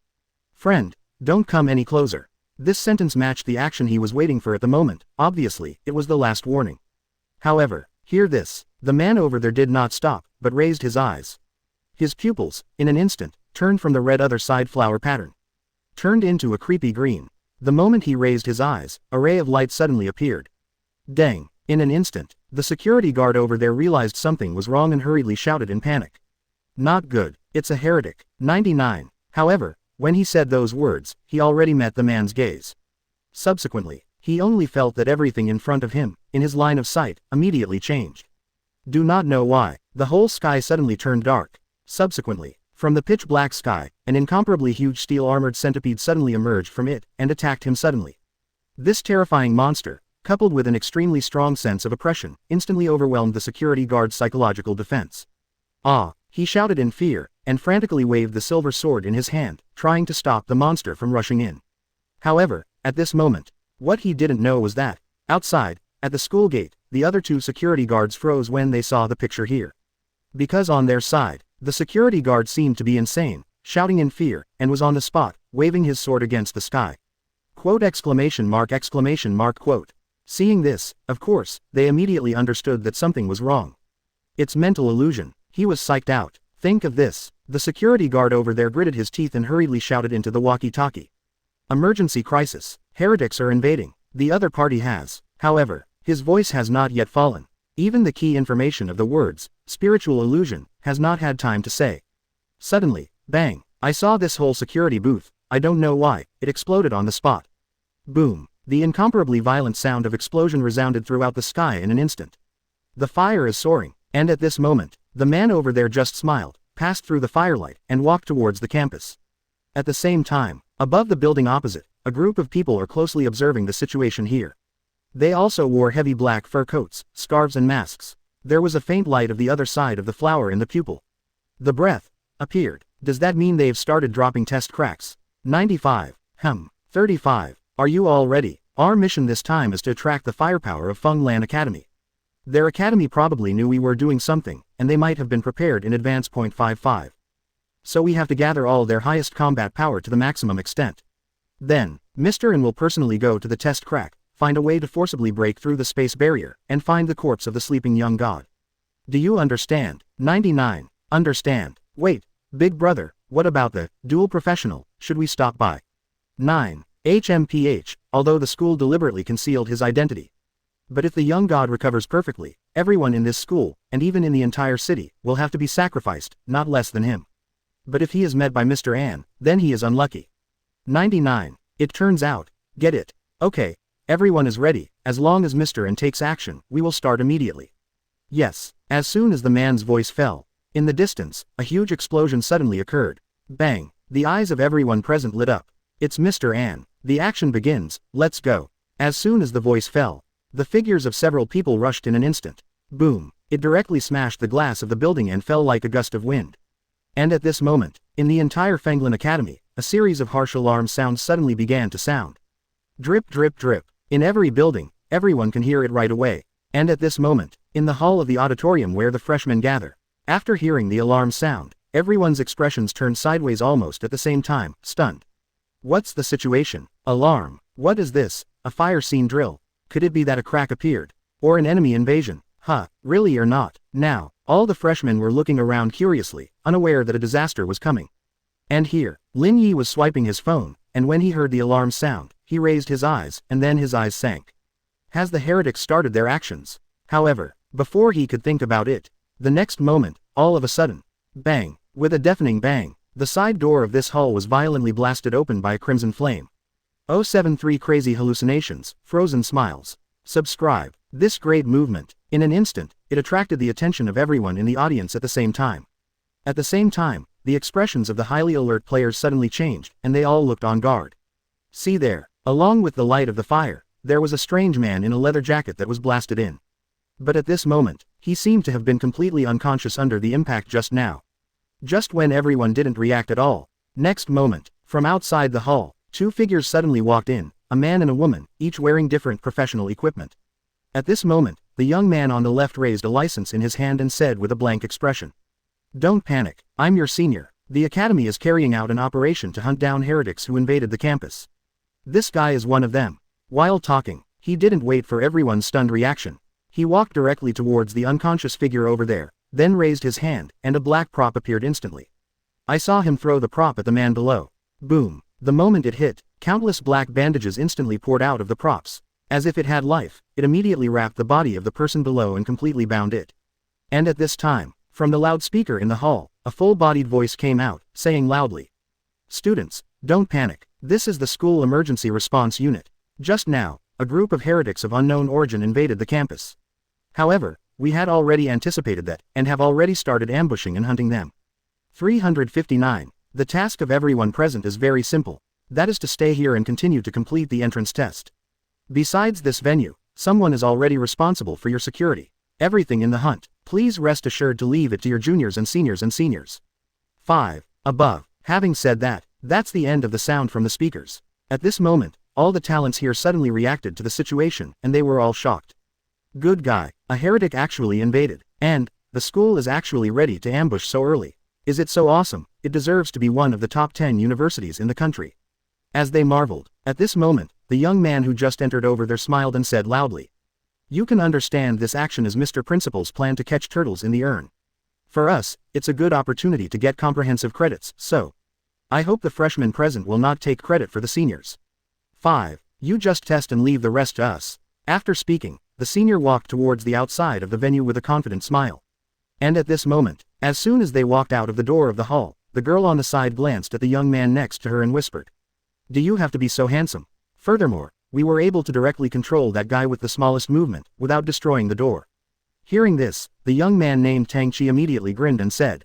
Friend, don't come any closer. This sentence matched the action he was waiting for at the moment, obviously, it was the last warning. However, hear this, the man over there did not stop, but raised his eyes. His pupils, in an instant, turned from the red other side flower pattern. Turned into a creepy green. The moment he raised his eyes, a ray of light suddenly appeared. Dang, in an instant, the security guard over there realized something was wrong and hurriedly shouted in panic. Not good, it's a heretic. 99. However, when he said those words, he already met the man's gaze. Subsequently, he only felt that everything in front of him, in his line of sight, immediately changed. Do not know why, the whole sky suddenly turned dark. Subsequently, from the pitch-black sky, an incomparably huge steel-armored centipede suddenly emerged from it, and attacked him suddenly. This terrifying monster, coupled with an extremely strong sense of oppression, instantly overwhelmed the security guard's psychological defense. Ah, He shouted in fear, and frantically waved the silver sword in his hand, trying to stop the monster from rushing in. However, at this moment, what he didn't know was that, outside, at the school gate, the other 2 security guards froze when they saw the picture here. Because on their side, the security guard seemed to be insane, shouting in fear, and was on the spot, waving his sword against the sky. Quote exclamation mark quote. Seeing this, of course, they immediately understood that something was wrong. It's mental illusion. He was psyched out. Think of this. The security guard over there gritted his teeth and hurriedly shouted into the walkie-talkie. Emergency crisis. Heretics are invading. The other party has. However, his voice has not yet fallen. Even the key information of the words, spiritual illusion, has not had time to say. Suddenly, bang, I saw this whole security booth. I don't know why, it exploded on the spot. Boom. The incomparably violent sound of explosion resounded throughout the sky in an instant. The fire is soaring, and at this moment, the man over there just smiled, passed through the firelight, and walked towards the campus. At the same time, above the building opposite, a group of people are closely observing the situation here. They also wore heavy black fur coats, scarves and masks. There was a faint light of the other side of the flower in the pupil. The breath appeared. Does that mean they've started dropping test cracks? 95. 35. Are you all ready? Our mission this time is to attract the firepower of Feng Lan Academy. Their academy probably knew we were doing something, and they might have been prepared in advance. 55. So we have to gather all their highest combat power to the maximum extent. Then, Mr. N will personally go to the test crack, find a way to forcibly break through the space barrier, and find the corpse of the sleeping young god. Do you understand? 99. Understand. Wait, big brother, what about the dual professional? Should we stop by? 9. HMPH, although the school deliberately concealed his identity. But if the young god recovers perfectly, everyone in this school, and even in the entire city, will have to be sacrificed, not less than him. But if he is met by Mr. An, then he is unlucky. 99. It turns out, get it. Okay, everyone is ready. As long as Mr. An takes action, we will start immediately. Yes. As soon as the man's voice fell, in the distance, a huge explosion suddenly occurred. Bang. The eyes of everyone present lit up. It's Mr. An. The action begins, let's go. As soon as the voice fell, the figures of several people rushed in an instant. Boom. It directly smashed the glass of the building and fell like a gust of wind. And at this moment, in the entire Feng Lan Academy, a series of harsh alarm sounds suddenly began to sound. Drip drip drip. In every building, everyone can hear it right away. And at this moment, in the hall of the auditorium where the freshmen gather, after hearing the alarm sound, everyone's expressions turned sideways almost at the same time, stunned. What's the situation? Alarm. What is this? A fire scene drill? Could it be that a crack appeared? Or an enemy invasion? Really or not? Now, all the freshmen were looking around curiously, unaware that a disaster was coming. And here, Lin Yi was swiping his phone, and when he heard the alarm sound, he raised his eyes, and then his eyes sank. Has the heretics started their actions? However, before he could think about it, the next moment, all of a sudden, bang, with a deafening bang, the side door of this hall was violently blasted open by a crimson flame. 073 Crazy hallucinations, frozen smiles. Subscribe. This great movement, in an instant, it attracted the attention of everyone in the audience at the same time. At the same time, the expressions of the highly alert players suddenly changed, and they all looked on guard. See there, along with the light of the fire, there was a strange man in a leather jacket that was blasted in. But at this moment, he seemed to have been completely unconscious under the impact just now. Just when everyone didn't react at all, next moment, from outside the hall, 2 figures suddenly walked in, a man and a woman, each wearing different professional equipment. At this moment, the young man on the left raised a license in his hand and said with a blank expression, "Don't panic, I'm your senior. The academy is carrying out an operation to hunt down heretics who invaded the campus. This guy is one of them." While talking, he didn't wait for everyone's stunned reaction. He walked directly towards the unconscious figure over there, then raised his hand, and a black prop appeared instantly. I saw him throw the prop at the man below. Boom. The moment it hit, countless black bandages instantly poured out of the props. As if it had life, it immediately wrapped the body of the person below and completely bound it. And at this time, from the loudspeaker in the hall, a full-bodied voice came out, saying loudly, "Students, don't panic. This is the school emergency response unit. Just now, a group of heretics of unknown origin invaded the campus. However, we had already anticipated that, and have already started ambushing and hunting them." 359. The task of everyone present is very simple. That is to stay here and continue to complete the entrance test. Besides this venue, someone is already responsible for your security. Everything in the hunt, Please rest assured to leave it to your juniors and seniors. 5. Above. Having said that, that's the end of the sound from the speakers. At this moment, all the talents here suddenly reacted to the situation, and they were all shocked. Good guy, a heretic actually invaded, and the school is actually ready to ambush so early. Is it so awesome? It deserves to be one of the top 10 universities in the country. As they marveled, at this moment, the young man who just entered over there smiled and said loudly, "You can understand this action is Mr. Principal's plan to catch turtles in the urn. For us, it's a good opportunity to get comprehensive credits, so I hope the freshmen present will not take credit for the seniors. 5. You just test and leave the rest to us." After speaking, the senior walked towards the outside of the venue with a confident smile. And at this moment, as soon as they walked out of the door of the hall, the girl on the side glanced at the young man next to her and whispered, "Do you have to be so handsome? Furthermore, we were able to directly control that guy with the smallest movement, without destroying the door." Hearing this, the young man named Tang Chi immediately grinned and said,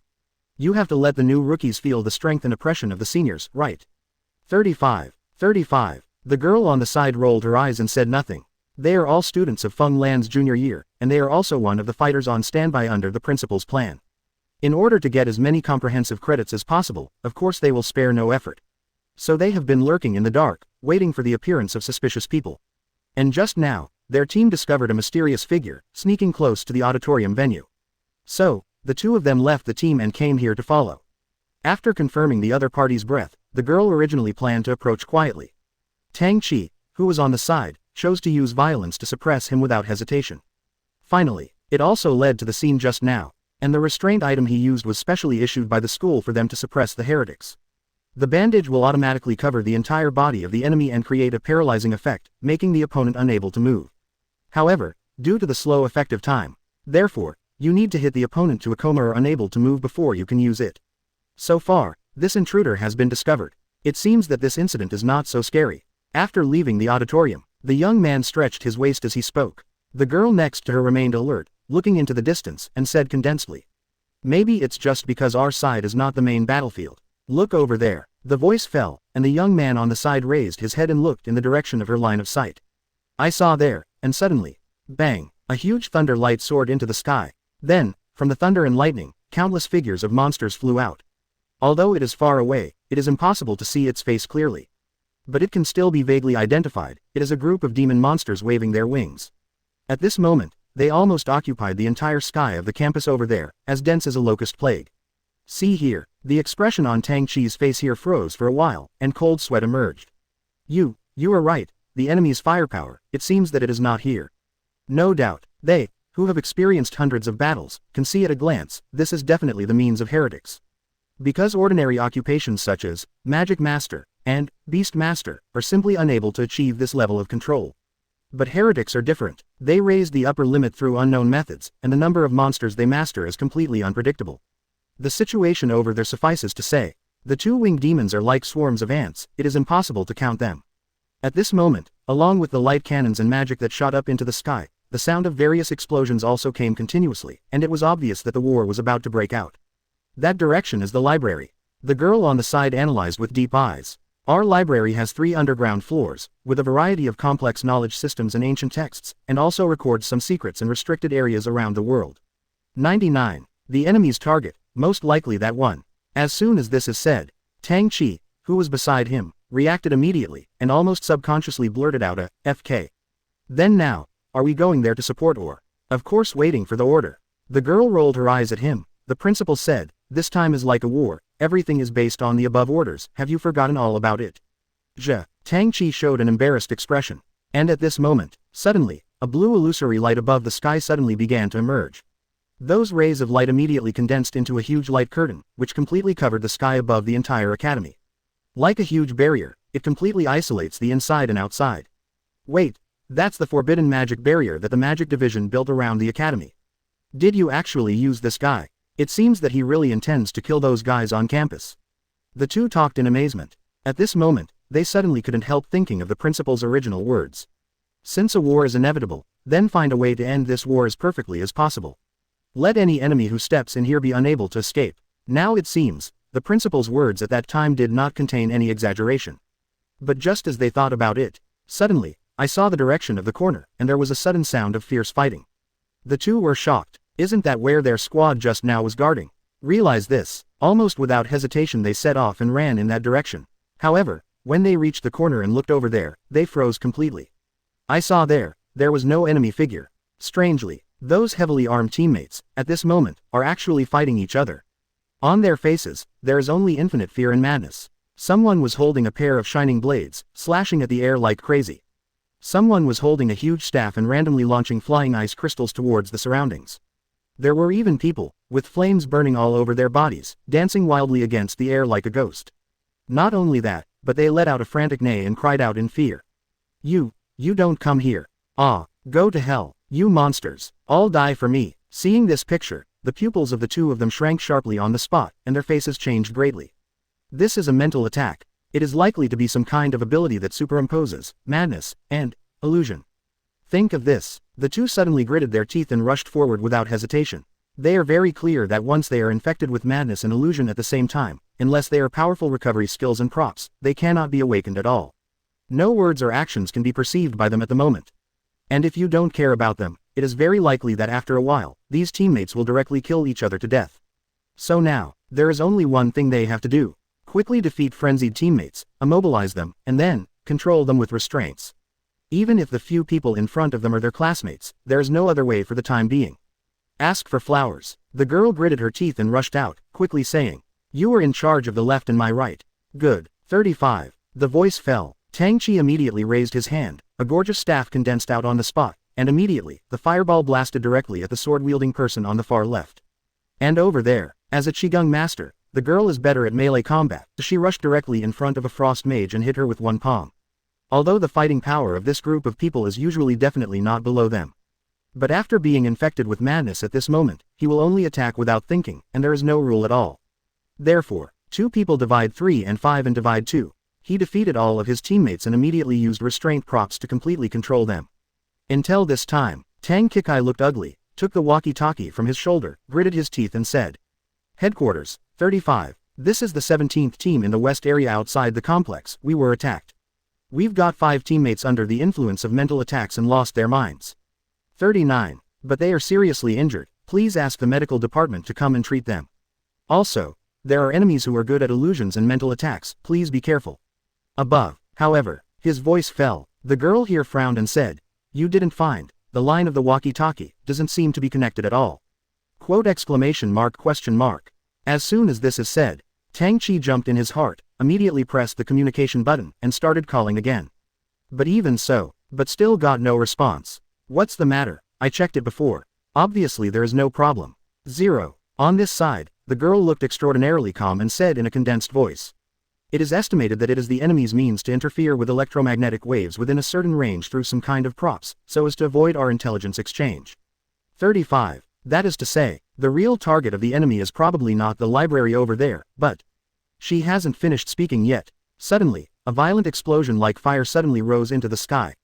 "You have to let the new rookies feel the strength and oppression of the seniors, right?" 35. The girl on the side rolled her eyes and said nothing. They are all students of Feng Lan's junior year, and they are also one of the fighters on standby under the principal's plan. In order to get as many comprehensive credits as possible, of course they will spare no effort. So they have been lurking in the dark, waiting for the appearance of suspicious people. And just now, their team discovered a mysterious figure, sneaking close to the auditorium venue. So, the two of them left the team and came here to follow. After confirming the other party's breath, the girl originally planned to approach quietly. Tang Chi, who was on the side, chose to use violence to suppress him without hesitation. Finally, it also led to the scene just now, and the restraint item he used was specially issued by the school for them to suppress the heretics. The bandage will automatically cover the entire body of the enemy and create a paralyzing effect, making the opponent unable to move. However, due to the slow effective time, therefore, you need to hit the opponent to a coma or unable to move before you can use it. So far, this intruder has been discovered. It seems that this incident is not so scary. After leaving the auditorium, the young man stretched his waist as he spoke. The girl next to her remained alert, looking into the distance, and said condensedly, "Maybe it's just because our side is not the main battlefield. Look over there." The voice fell, and the young man on the side raised his head and looked in the direction of her line of sight. "I saw there," and suddenly, bang, a huge thunder light soared into the sky. Then, from the thunder and lightning, countless figures of monsters flew out. Although it is far away, it is impossible to see its face clearly. But it can still be vaguely identified. It is a group of demon monsters waving their wings. At this moment, they almost occupied the entire sky of the campus over there, as dense as a locust plague. See here, the expression on Tang Chi's face here froze for a while, and cold sweat emerged. You are right, the enemy's firepower, it seems that it is not here. No doubt, they, who have experienced hundreds of battles, can see at a glance, this is definitely the means of heretics. Because ordinary occupations such as Magic Master and Beast Master are simply unable to achieve this level of control. But heretics are different. They raise the upper limit through unknown methods, and the number of monsters they master is completely unpredictable. The situation over there suffices to say, the two-winged demons are like swarms of ants, it is impossible to count them. At this moment, along with the light cannons and magic that shot up into the sky, the sound of various explosions also came continuously, and it was obvious that the war was about to break out. That direction is the library. The girl on the side analyzed with deep eyes. Our library has 3 underground floors, with a variety of complex knowledge systems and ancient texts, and also records some secrets and restricted areas around the world. 99. The enemy's target, most likely that one. As soon as this is said, Tang Chi, who was beside him, reacted immediately, and almost subconsciously blurted out a FK. Then now, are we going there to support or? Of course waiting for the order. The girl rolled her eyes at him. The principal said, this time is like a war, everything is based on the above orders, have you forgotten all about it? Tang Chi showed an embarrassed expression. And at this moment, suddenly, a blue illusory light above the sky suddenly began to emerge. Those rays of light immediately condensed into a huge light curtain, which completely covered the sky above the entire academy. Like a huge barrier, it completely isolates the inside and outside. Wait, that's the forbidden magic barrier that the magic division built around the academy. Did you actually use this guy? It seems that he really intends to kill those guys on campus. The two talked in amazement. At this moment, they suddenly couldn't help thinking of the principal's original words. Since a war is inevitable, then find a way to end this war as perfectly as possible. Let any enemy who steps in here be unable to escape. Now it seems, the principal's words at that time did not contain any exaggeration. But just as they thought about it, suddenly, I saw the direction of the corner, and there was a sudden sound of fierce fighting. The two were shocked. Isn't that where their squad just now was guarding? Realize this. Almost without hesitation they set off and ran in that direction. However, when they reached the corner and looked over there, they froze completely. I saw there was no enemy figure. Strangely, those heavily armed teammates, at this moment, are actually fighting each other. On their faces, there is only infinite fear and madness. Someone was holding a pair of shining blades, slashing at the air like crazy. Someone was holding a huge staff and randomly launching flying ice crystals towards the surroundings. There were even people, with flames burning all over their bodies, dancing wildly against the air like a ghost. Not only that, but they let out a frantic neigh and cried out in fear. You don't come here. Ah, go to hell, you monsters, all die for me. Seeing this picture, the pupils of the two of them shrank sharply on the spot, and their faces changed greatly. This is a mental attack. It is likely to be some kind of ability that superimposes madness and illusion. Think of this. The two suddenly gritted their teeth and rushed forward without hesitation. They are very clear that once they are infected with madness and illusion at the same time, unless they are powerful recovery skills and props, they cannot be awakened at all. No words or actions can be perceived by them at the moment. And if you don't care about them, it is very likely that after a while, these teammates will directly kill each other to death. So now, there is only one thing they have to do. Quickly defeat frenzied teammates, immobilize them, and then, control them with restraints. Even if the few people in front of them are their classmates, there is no other way for the time being. Ask for flowers. The girl gritted her teeth and rushed out, quickly saying, "You are in charge of the left and my right." Good. 35. The voice fell. Tang Chi immediately raised his hand, a gorgeous staff condensed out on the spot, and immediately, the fireball blasted directly at the sword-wielding person on the far left. And over there, as a Qigong master, the girl is better at melee combat, so she rushed directly in front of a frost mage and hit her with one palm. Although the fighting power of this group of people is usually definitely not below them. But after being infected with madness at this moment, he will only attack without thinking, and there is no rule at all. Therefore, 2 people divide 3 and 5 and divide 2. He defeated all of his teammates and immediately used restraint props to completely control them. Until this time, Tang Kikai looked ugly, took the walkie-talkie from his shoulder, gritted his teeth and said, "Headquarters, 35. This is the 17th team in the west area outside the complex. We were attacked. We've got 5 teammates under the influence of mental attacks and lost their minds. 39. But they are seriously injured. Please ask the medical department to come and treat them. Also, there are enemies who are good at illusions and mental attacks. Please be careful." Above, however, his voice fell. The girl here frowned and said, "You didn't find, the line of the walkie-talkie doesn't seem to be connected at all." Quote exclamation mark question mark. As soon as this is said, Tang Chi jumped in his heart, immediately pressed the communication button, and started calling again. But even so, but still got no response. "What's the matter? I checked it before. Obviously there is no problem." 0. On this side, the girl looked extraordinarily calm and said in a condensed voice, "It is estimated that it is the enemy's means to interfere with electromagnetic waves within a certain range through some kind of props, so as to avoid our intelligence exchange." 35. That is to say, the real target of the enemy is probably not the library over there, but... She hasn't finished speaking yet. Suddenly, a violent explosion like fire suddenly rose into the sky.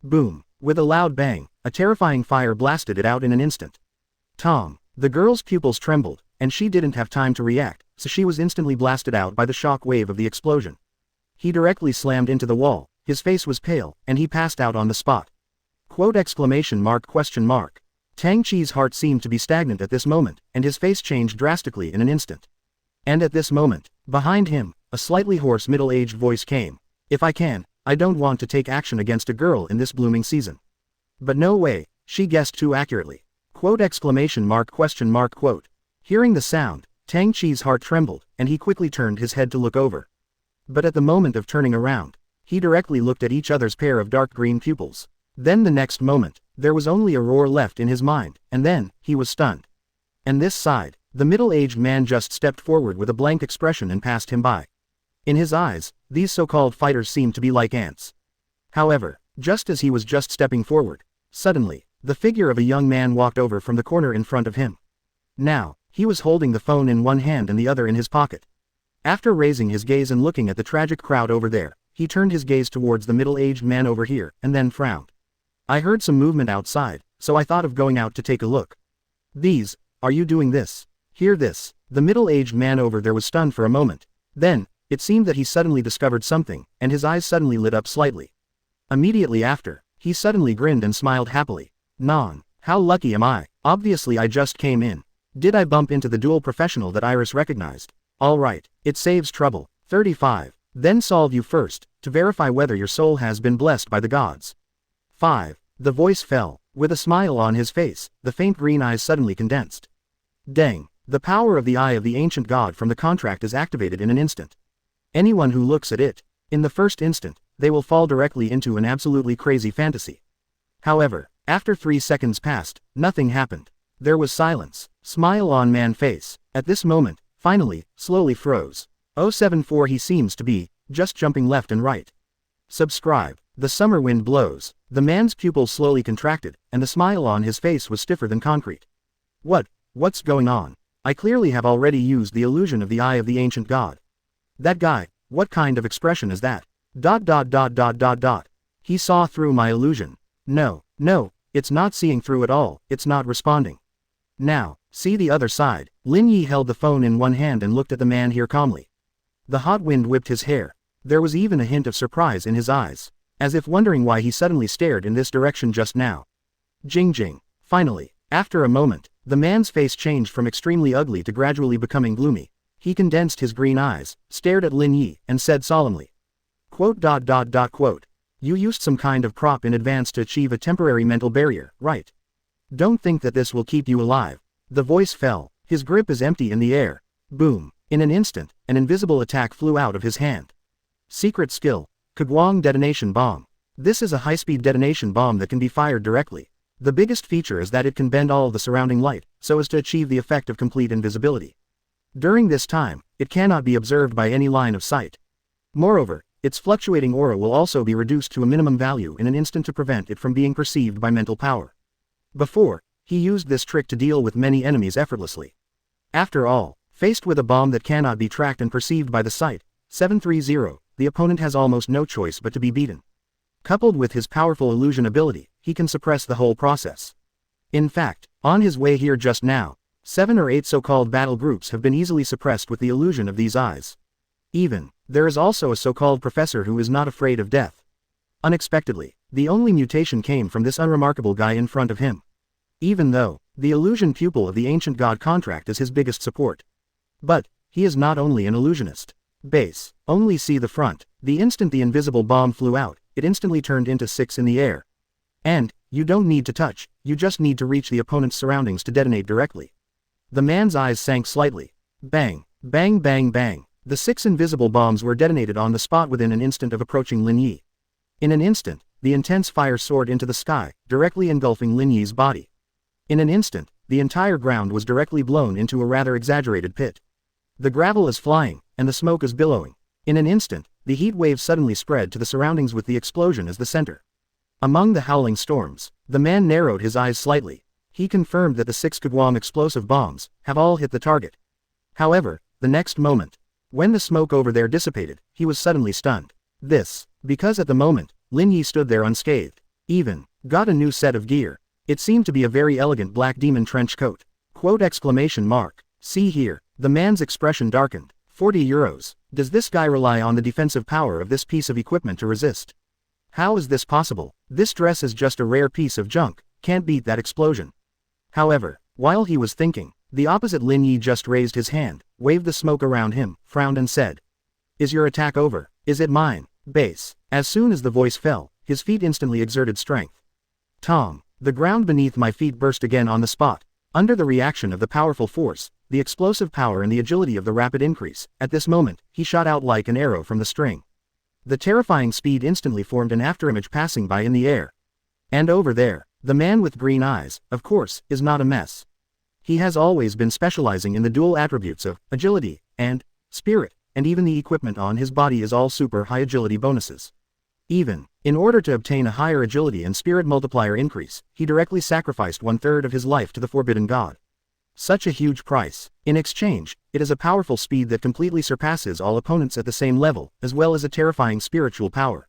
Boom. With a loud bang, a terrifying fire blasted it out in an instant. Tom. The girl's pupils trembled, and she didn't have time to react, so she was instantly blasted out by the shock wave of the explosion. He directly slammed into the wall, his face was pale, and he passed out on the spot. Quote exclamation mark question mark. Tang Chi's heart seemed to be stagnant at this moment, and his face changed drastically in an instant. And at this moment, behind him, a slightly hoarse middle-aged voice came. "If I can, I don't want to take action against a girl in this blooming season. But no way," she guessed too accurately. Quote exclamation mark question mark quote. Hearing the sound, Tang Chi's heart trembled, and he quickly turned his head to look over. But at the moment of turning around, he directly looked at each other's pair of dark green pupils. Then the next moment, there was only a roar left in his mind, and then, he was stunned. And this side, the middle-aged man just stepped forward with a blank expression and passed him by. In his eyes, these so-called fighters seemed to be like ants. However, just as he was just stepping forward, suddenly, the figure of a young man walked over from the corner in front of him. Now, he was holding the phone in one hand and the other in his pocket. After raising his gaze and looking at the tragic crowd over there, he turned his gaze towards the middle-aged man over here, and then frowned. "I heard some movement outside, so I thought of going out to take a look." Are you doing this? Hear this." The middle-aged man over there was stunned for a moment. Then, it seemed that he suddenly discovered something, and his eyes suddenly lit up slightly. Immediately after, he suddenly grinned and smiled happily. "Non, how lucky am I? Obviously I just came in. Did I bump into the dual professional that Iris recognized? Alright, it saves trouble. 35. Then solve you first, to verify whether your soul has been blessed by the gods. 5. The voice fell. With a smile on his face, the faint green eyes suddenly condensed. Dang, the power of the eye of the ancient god from the contract is activated in an instant. Anyone who looks at it, in the first instant, they will fall directly into an absolutely crazy fantasy. However, after 3 seconds passed, nothing happened. There was silence. Smile on man's face. At this moment, finally, slowly froze. 074 he seems to be, just jumping left and right. Subscribe. The summer wind blows. The man's pupils slowly contracted, and the smile on his face was stiffer than concrete. What's going on? I clearly have already used the illusion of the eye of the ancient god. That guy, what kind of expression is that? ... He saw through my illusion. No, it's not seeing through at all, it's not responding. Now, see the other side. Lin Yi held the phone in one hand and looked at the man here calmly. The hot wind whipped his hair. There was even a hint of surprise in his eyes, as if wondering why he suddenly stared in this direction just now. Jing. Finally, after a moment, the man's face changed from extremely ugly to gradually becoming gloomy. He condensed his green eyes, stared at Lin Yi, and said solemnly. ... You used some kind of prop in advance to achieve a temporary mental barrier, right? Don't think that this will keep you alive. The voice fell. His grip is empty in the air. Boom. In an instant, an invisible attack flew out of his hand. Secret skill. Kagwang detonation bomb. This is a high-speed detonation bomb that can be fired directly. The biggest feature is that it can bend all of the surrounding light, so as to achieve the effect of complete invisibility. During this time, it cannot be observed by any line of sight. Moreover, its fluctuating aura will also be reduced to a minimum value in an instant to prevent it from being perceived by mental power. Before, he used this trick to deal with many enemies effortlessly. After all, faced with a bomb that cannot be tracked and perceived by the sight, 730, the opponent has almost no choice but to be beaten. Coupled with his powerful illusion ability, he can suppress the whole process. In fact, on his way here just now, 7 or 8 so-called battle groups have been easily suppressed with the illusion of these eyes. Even, there is also a so-called professor who is not afraid of death. Unexpectedly, the only mutation came from this unremarkable guy in front of him. Even though, the illusion pupil of the ancient god contract is his biggest support. But, he is not only an illusionist. Base, only see the front. The instant the invisible bomb flew out, it instantly turned into 6 in the air. And, you don't need to touch, you just need to reach the opponent's surroundings to detonate directly. The man's eyes sank slightly. Bang, bang, bang, bang. The 6 invisible bombs were detonated on the spot within an instant of approaching Lin Yi. In an instant, the intense fire soared into the sky, directly engulfing Lin Yi's body. In an instant, the entire ground was directly blown into a rather exaggerated pit. The gravel is flying, and the smoke is billowing. In an instant, the heat wave suddenly spread to the surroundings with the explosion as the center. Among the howling storms, the man narrowed his eyes slightly. He confirmed that the 6 Kagwam explosive bombs have all hit the target. However, the next moment, when the smoke over there dissipated, he was suddenly stunned. Because at the moment, Lin Yi stood there unscathed. Even, got a new set of gear. It seemed to be a very elegant black demon trench coat. See here, the man's expression darkened. 40 euros. Does this guy rely on the defensive power of this piece of equipment to resist? How is this possible? This dress is just a rare piece of junk, can't beat that explosion. However, while he was thinking, the opposite Lin Yi just raised his hand, waved the smoke around him, frowned and said, "Is your attack over? Is it mine?" Base. As soon as the voice fell, his feet instantly exerted strength. Tom. The ground beneath my feet burst again on the spot. Under the reaction of the powerful force, the explosive power and the agility of the rapid increase, at this moment, he shot out like an arrow from the string. The terrifying speed instantly formed an afterimage passing by in the air. And over there, the man with green eyes, of course, is not a mess. He has always been specializing in the dual attributes of agility and spirit, and even the equipment on his body is all super high agility bonuses. Even, in order to obtain a higher agility and spirit multiplier increase, he directly sacrificed 1/3 of his life to the forbidden god. Such a huge price. In exchange, it is a powerful speed that completely surpasses all opponents at the same level, as well as a terrifying spiritual power.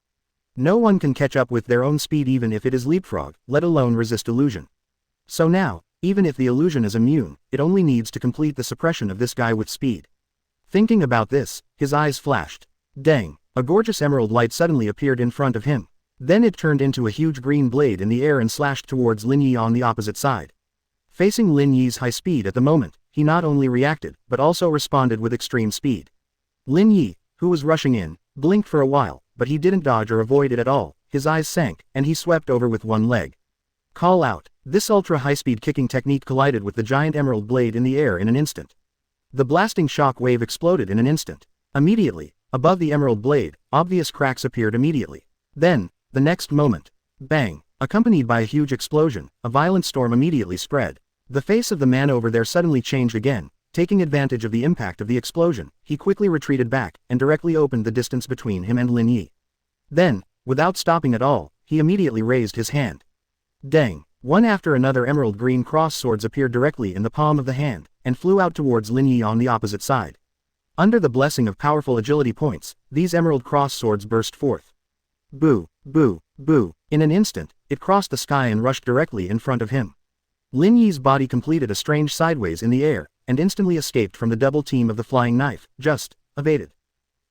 No one can catch up with their own speed even if it is leapfrog, let alone resist illusion. So now, even if the illusion is immune, it only needs to complete the suppression of this guy with speed. Thinking about this, his eyes flashed. Dang, a gorgeous emerald light suddenly appeared in front of him. Then it turned into a huge green blade in the air and slashed towards Lin Yi on the opposite side. Facing Lin Yi's high speed at the moment, he not only reacted, but also responded with extreme speed. Lin Yi, who was rushing in, blinked for a while, but he didn't dodge or avoid it at all. His eyes sank, and he swept over with one leg. Call out. This ultra-high-speed kicking technique collided with the giant emerald blade in the air in an instant. The blasting shock wave exploded in an instant. Immediately, above the emerald blade, obvious cracks appeared immediately. Then, the next moment, bang, accompanied by a huge explosion, a violent storm immediately spread. The face of the man over there suddenly changed again. Taking advantage of the impact of the explosion, he quickly retreated back, and directly opened the distance between him and Lin Yi. Then, without stopping at all, he immediately raised his hand. Dang! One after another emerald green cross swords appeared directly in the palm of the hand, and flew out towards Lin Yi on the opposite side. Under the blessing of powerful agility points, these emerald cross swords burst forth. Boo! Boo! Boo! In an instant, it crossed the sky and rushed directly in front of him. Lin Yi's body completed a strange sideways in the air, and instantly escaped from the double team of the flying knife, just evaded.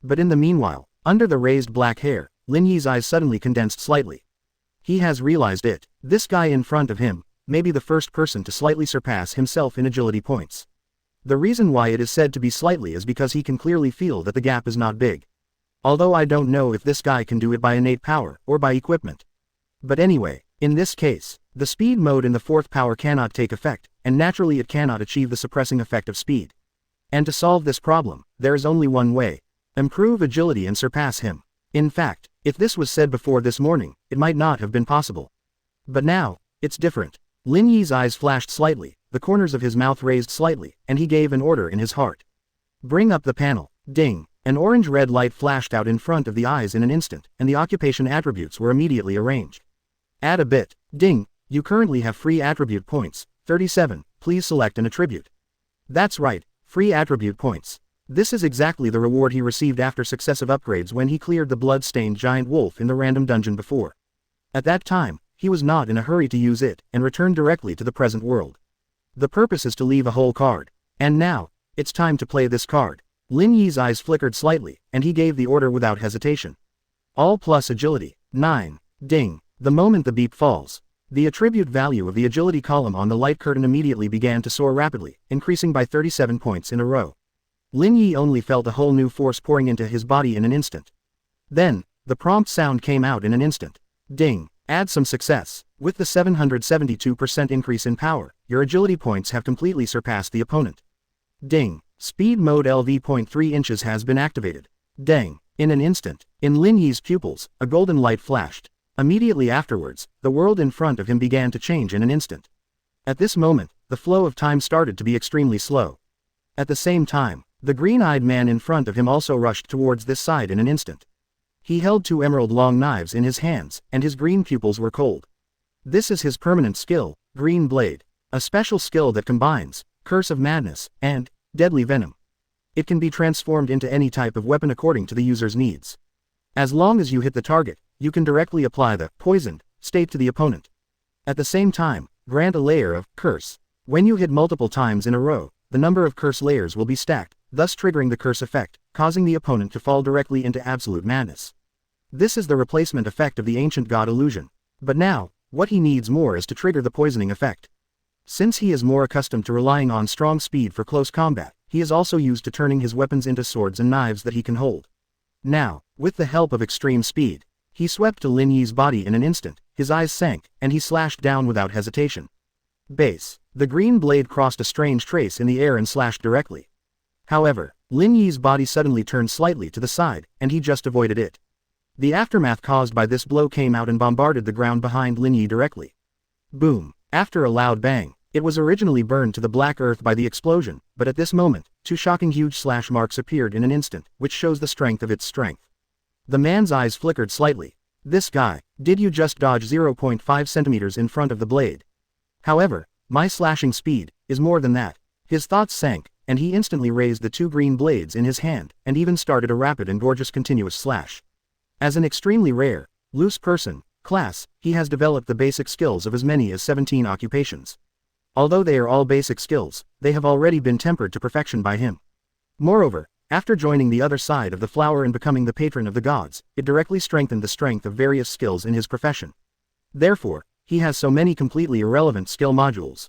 But in the meanwhile, under the raised black hair, Lin Yi's eyes suddenly condensed slightly. He has realized it. This guy in front of him may be the first person to slightly surpass himself in agility points. The reason why it is said to be slightly is because he can clearly feel that the gap is not big. Although I don't know if this guy can do it by innate power or by equipment. But anyway, in this case, the speed mode in the fourth power cannot take effect, and naturally it cannot achieve the suppressing effect of speed. And to solve this problem, there is only one way. Improve agility and surpass him. In fact, if this was said before this morning, it might not have been possible. But now, it's different. Lin Yi's eyes flashed slightly, the corners of his mouth raised slightly, and he gave an order in his heart. Bring up the panel. Ding! An orange-red light flashed out in front of the eyes in an instant, and the occupation attributes were immediately arranged. Add a bit. Ding! You currently have free attribute points, 37, please select an attribute. That's right, free attribute points. This is exactly the reward he received after successive upgrades when he cleared the blood-stained giant wolf in the random dungeon before. At that time, he was not in a hurry to use it, and returned directly to the present world. The purpose is to leave a whole card. And now, it's time to play this card. Lin Yi's eyes flickered slightly, and he gave the order without hesitation. All plus agility, 9. Ding! The moment the beep falls, the attribute value of the agility column on the light curtain immediately began to soar rapidly, increasing by 37 points in a row. Lin Yi only felt a whole new force pouring into his body in an instant. Then, the prompt sound came out in an instant. Ding! Add some success. With the 772% increase in power, your agility points have completely surpassed the opponent. Ding! Speed mode LV.3 inches has been activated. Dang! In an instant, in Lin Yi's pupils, a golden light flashed. Immediately afterwards, the world in front of him began to change in an instant. At this moment, the flow of time started to be extremely slow. At the same time, the green-eyed man in front of him also rushed towards this side in an instant. He held two emerald-long knives in his hands, and his green pupils were cold. This is his permanent skill, Green Blade, a special skill that combines Curse of Madness and Deadly Venom. It can be transformed into any type of weapon according to the user's needs. As long as you hit the target, you can directly apply the poisoned state to the opponent. At the same time, grant a layer of curse. When you hit multiple times in a row, the number of curse layers will be stacked, thus triggering the curse effect, causing the opponent to fall directly into absolute madness. This is the replacement effect of the ancient god illusion. But now, what he needs more is to trigger the poisoning effect. Since he is more accustomed to relying on strong speed for close combat, he is also used to turning his weapons into swords and knives that he can hold. Now, with the help of extreme speed, he swept to Lin Yi's body in an instant, his eyes sank, and he slashed down without hesitation. Base. The green blade crossed a strange trace in the air and slashed directly. However, Lin Yi's body suddenly turned slightly to the side, and he just avoided it. The aftermath caused by this blow came out and bombarded the ground behind Lin Yi directly. Boom! After a loud bang, it was originally burned to the black earth by the explosion, but at this moment, two shocking huge slash marks appeared in an instant, which shows the strength of its strength. The man's eyes flickered slightly. This guy, did you just dodge 0.5 centimeters in front of the blade? However, my slashing speed is more than that. His thoughts sank, and he instantly raised the two green blades in his hand, and even started a rapid and gorgeous continuous slash. As an extremely rare, loose person, class, he has developed the basic skills of as many as 17 occupations. Although they are all basic skills, they have already been tempered to perfection by him. Moreover, after joining the other side of the flower and becoming the patron of the gods, it directly strengthened the strength of various skills in his profession. Therefore, he has so many completely irrelevant skill modules.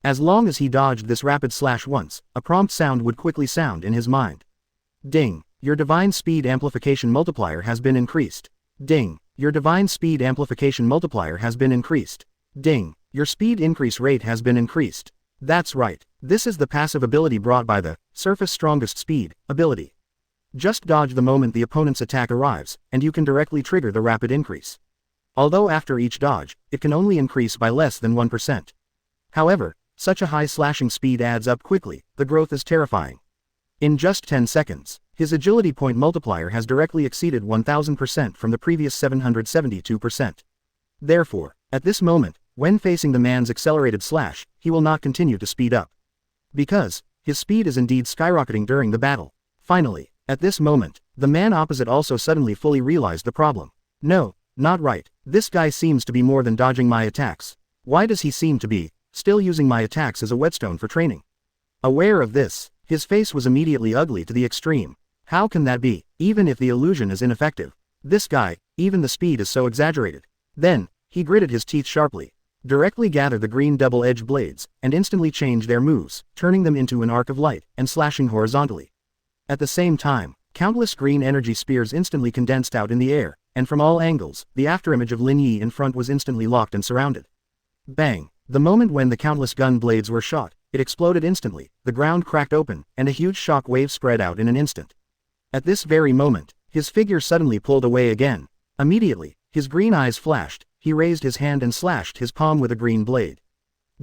As long as he dodged this rapid slash once, a prompt sound would quickly sound in his mind. Ding, your divine speed amplification multiplier has been increased. Ding, your divine speed amplification multiplier has been increased. Ding, your speed increase rate has been increased. That's right, this is the passive ability brought by the Surface Strongest Speed ability. Just dodge the moment the opponent's attack arrives, and you can directly trigger the rapid increase. Although after each dodge, it can only increase by less than 1%. However, such a high slashing speed adds up quickly, the growth is terrifying. In just 10 seconds, his agility point multiplier has directly exceeded 1000% from the previous 772%. Therefore, at this moment, when facing the man's accelerated slash, he will not continue to speed up. Because, his speed is indeed skyrocketing during the battle. Finally, at this moment, the man opposite also suddenly fully realized the problem. No, not right, this guy seems to be more than dodging my attacks. Why does he seem to be still using my attacks as a whetstone for training? Aware of this, his face was immediately ugly to the extreme. How can that be, even if the illusion is ineffective? This guy, even the speed is so exaggerated. Then, he gritted his teeth sharply, directly gathered the green double-edged blades, and instantly changed their moves, turning them into an arc of light, and slashing horizontally. At the same time, countless green energy spears instantly condensed out in the air, and from all angles, the afterimage of Lin Yi in front was instantly locked and surrounded. Bang! The moment when the countless gun blades were shot, it exploded instantly, the ground cracked open, and a huge shock wave spread out in an instant. At this very moment, his figure suddenly pulled away again. Immediately, his green eyes flashed, he raised his hand and slashed his palm with a green blade.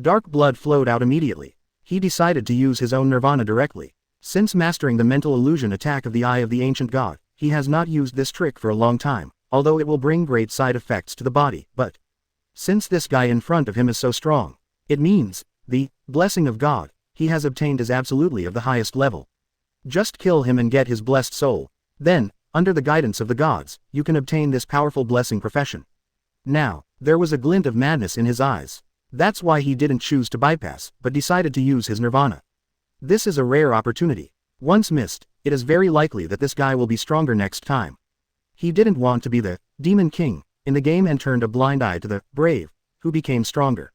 Dark blood flowed out immediately. He decided to use his own nirvana directly. Since mastering the mental illusion attack of the Eye of the Ancient God, he has not used this trick for a long time, although it will bring great side effects to the body, but since this guy in front of him is so strong, it means, the blessing of God, he has obtained is absolutely of the highest level. Just kill him and get his blessed soul. Then, under the guidance of the gods, you can obtain this powerful blessing profession. Now, there was a glint of madness in his eyes. That's why he didn't choose to bypass, but decided to use his nirvana. This is a rare opportunity. Once missed, it is very likely that this guy will be stronger next time. He didn't want to be the Demon King in the game and turned a blind eye to the brave, who became stronger.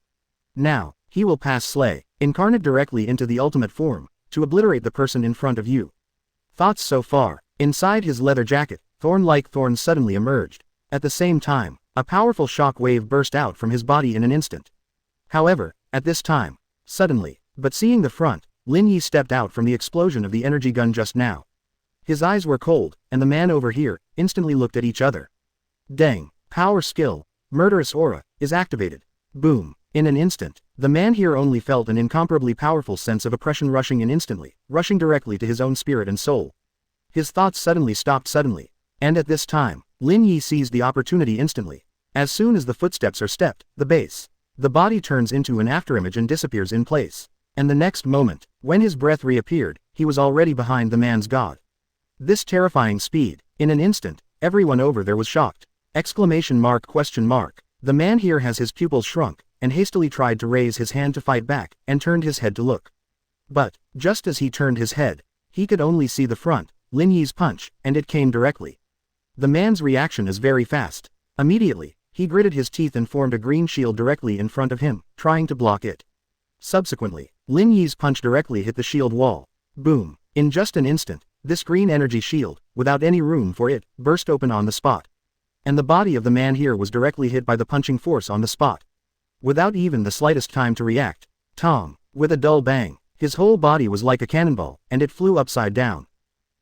Now, he will pass slay, incarnate directly into the ultimate form, to obliterate the person in front of you. Thoughts so far. Inside his leather jacket, thorn-like thorns suddenly emerged. At the same time, a powerful shock wave burst out from his body in an instant. However, at this time, suddenly, but seeing the front, Lin Yi stepped out from the explosion of the energy gun just now. His eyes were cold, and the man over here instantly looked at each other. Dang, power skill, murderous aura, is activated. Boom. In an instant, the man here only felt an incomparably powerful sense of oppression rushing in instantly, rushing directly to his own spirit and soul. His thoughts suddenly stopped suddenly. And at this time, Lin Yi seized the opportunity instantly. As soon as the footsteps are stepped, the body turns into an afterimage and disappears in place. And the next moment, when his breath reappeared, he was already behind the man's god. This terrifying speed, in an instant, everyone over there was shocked. Exclamation mark question mark. The man here has his pupils shrunk, and hastily tried to raise his hand to fight back, and turned his head to look. But, just as he turned his head, he could only see the front, Lin Yi's punch, and it came directly. The man's reaction is very fast. Immediately, he gritted his teeth and formed a green shield directly in front of him, trying to block it. Subsequently, Lin Yi's punch directly hit the shield wall. Boom. In just an instant, this green energy shield, without any room for it, burst open on the spot. And the body of the man here was directly hit by the punching force on the spot. Without even the slightest time to react, Tom, with a dull bang, his whole body was like a cannonball, and it flew upside down.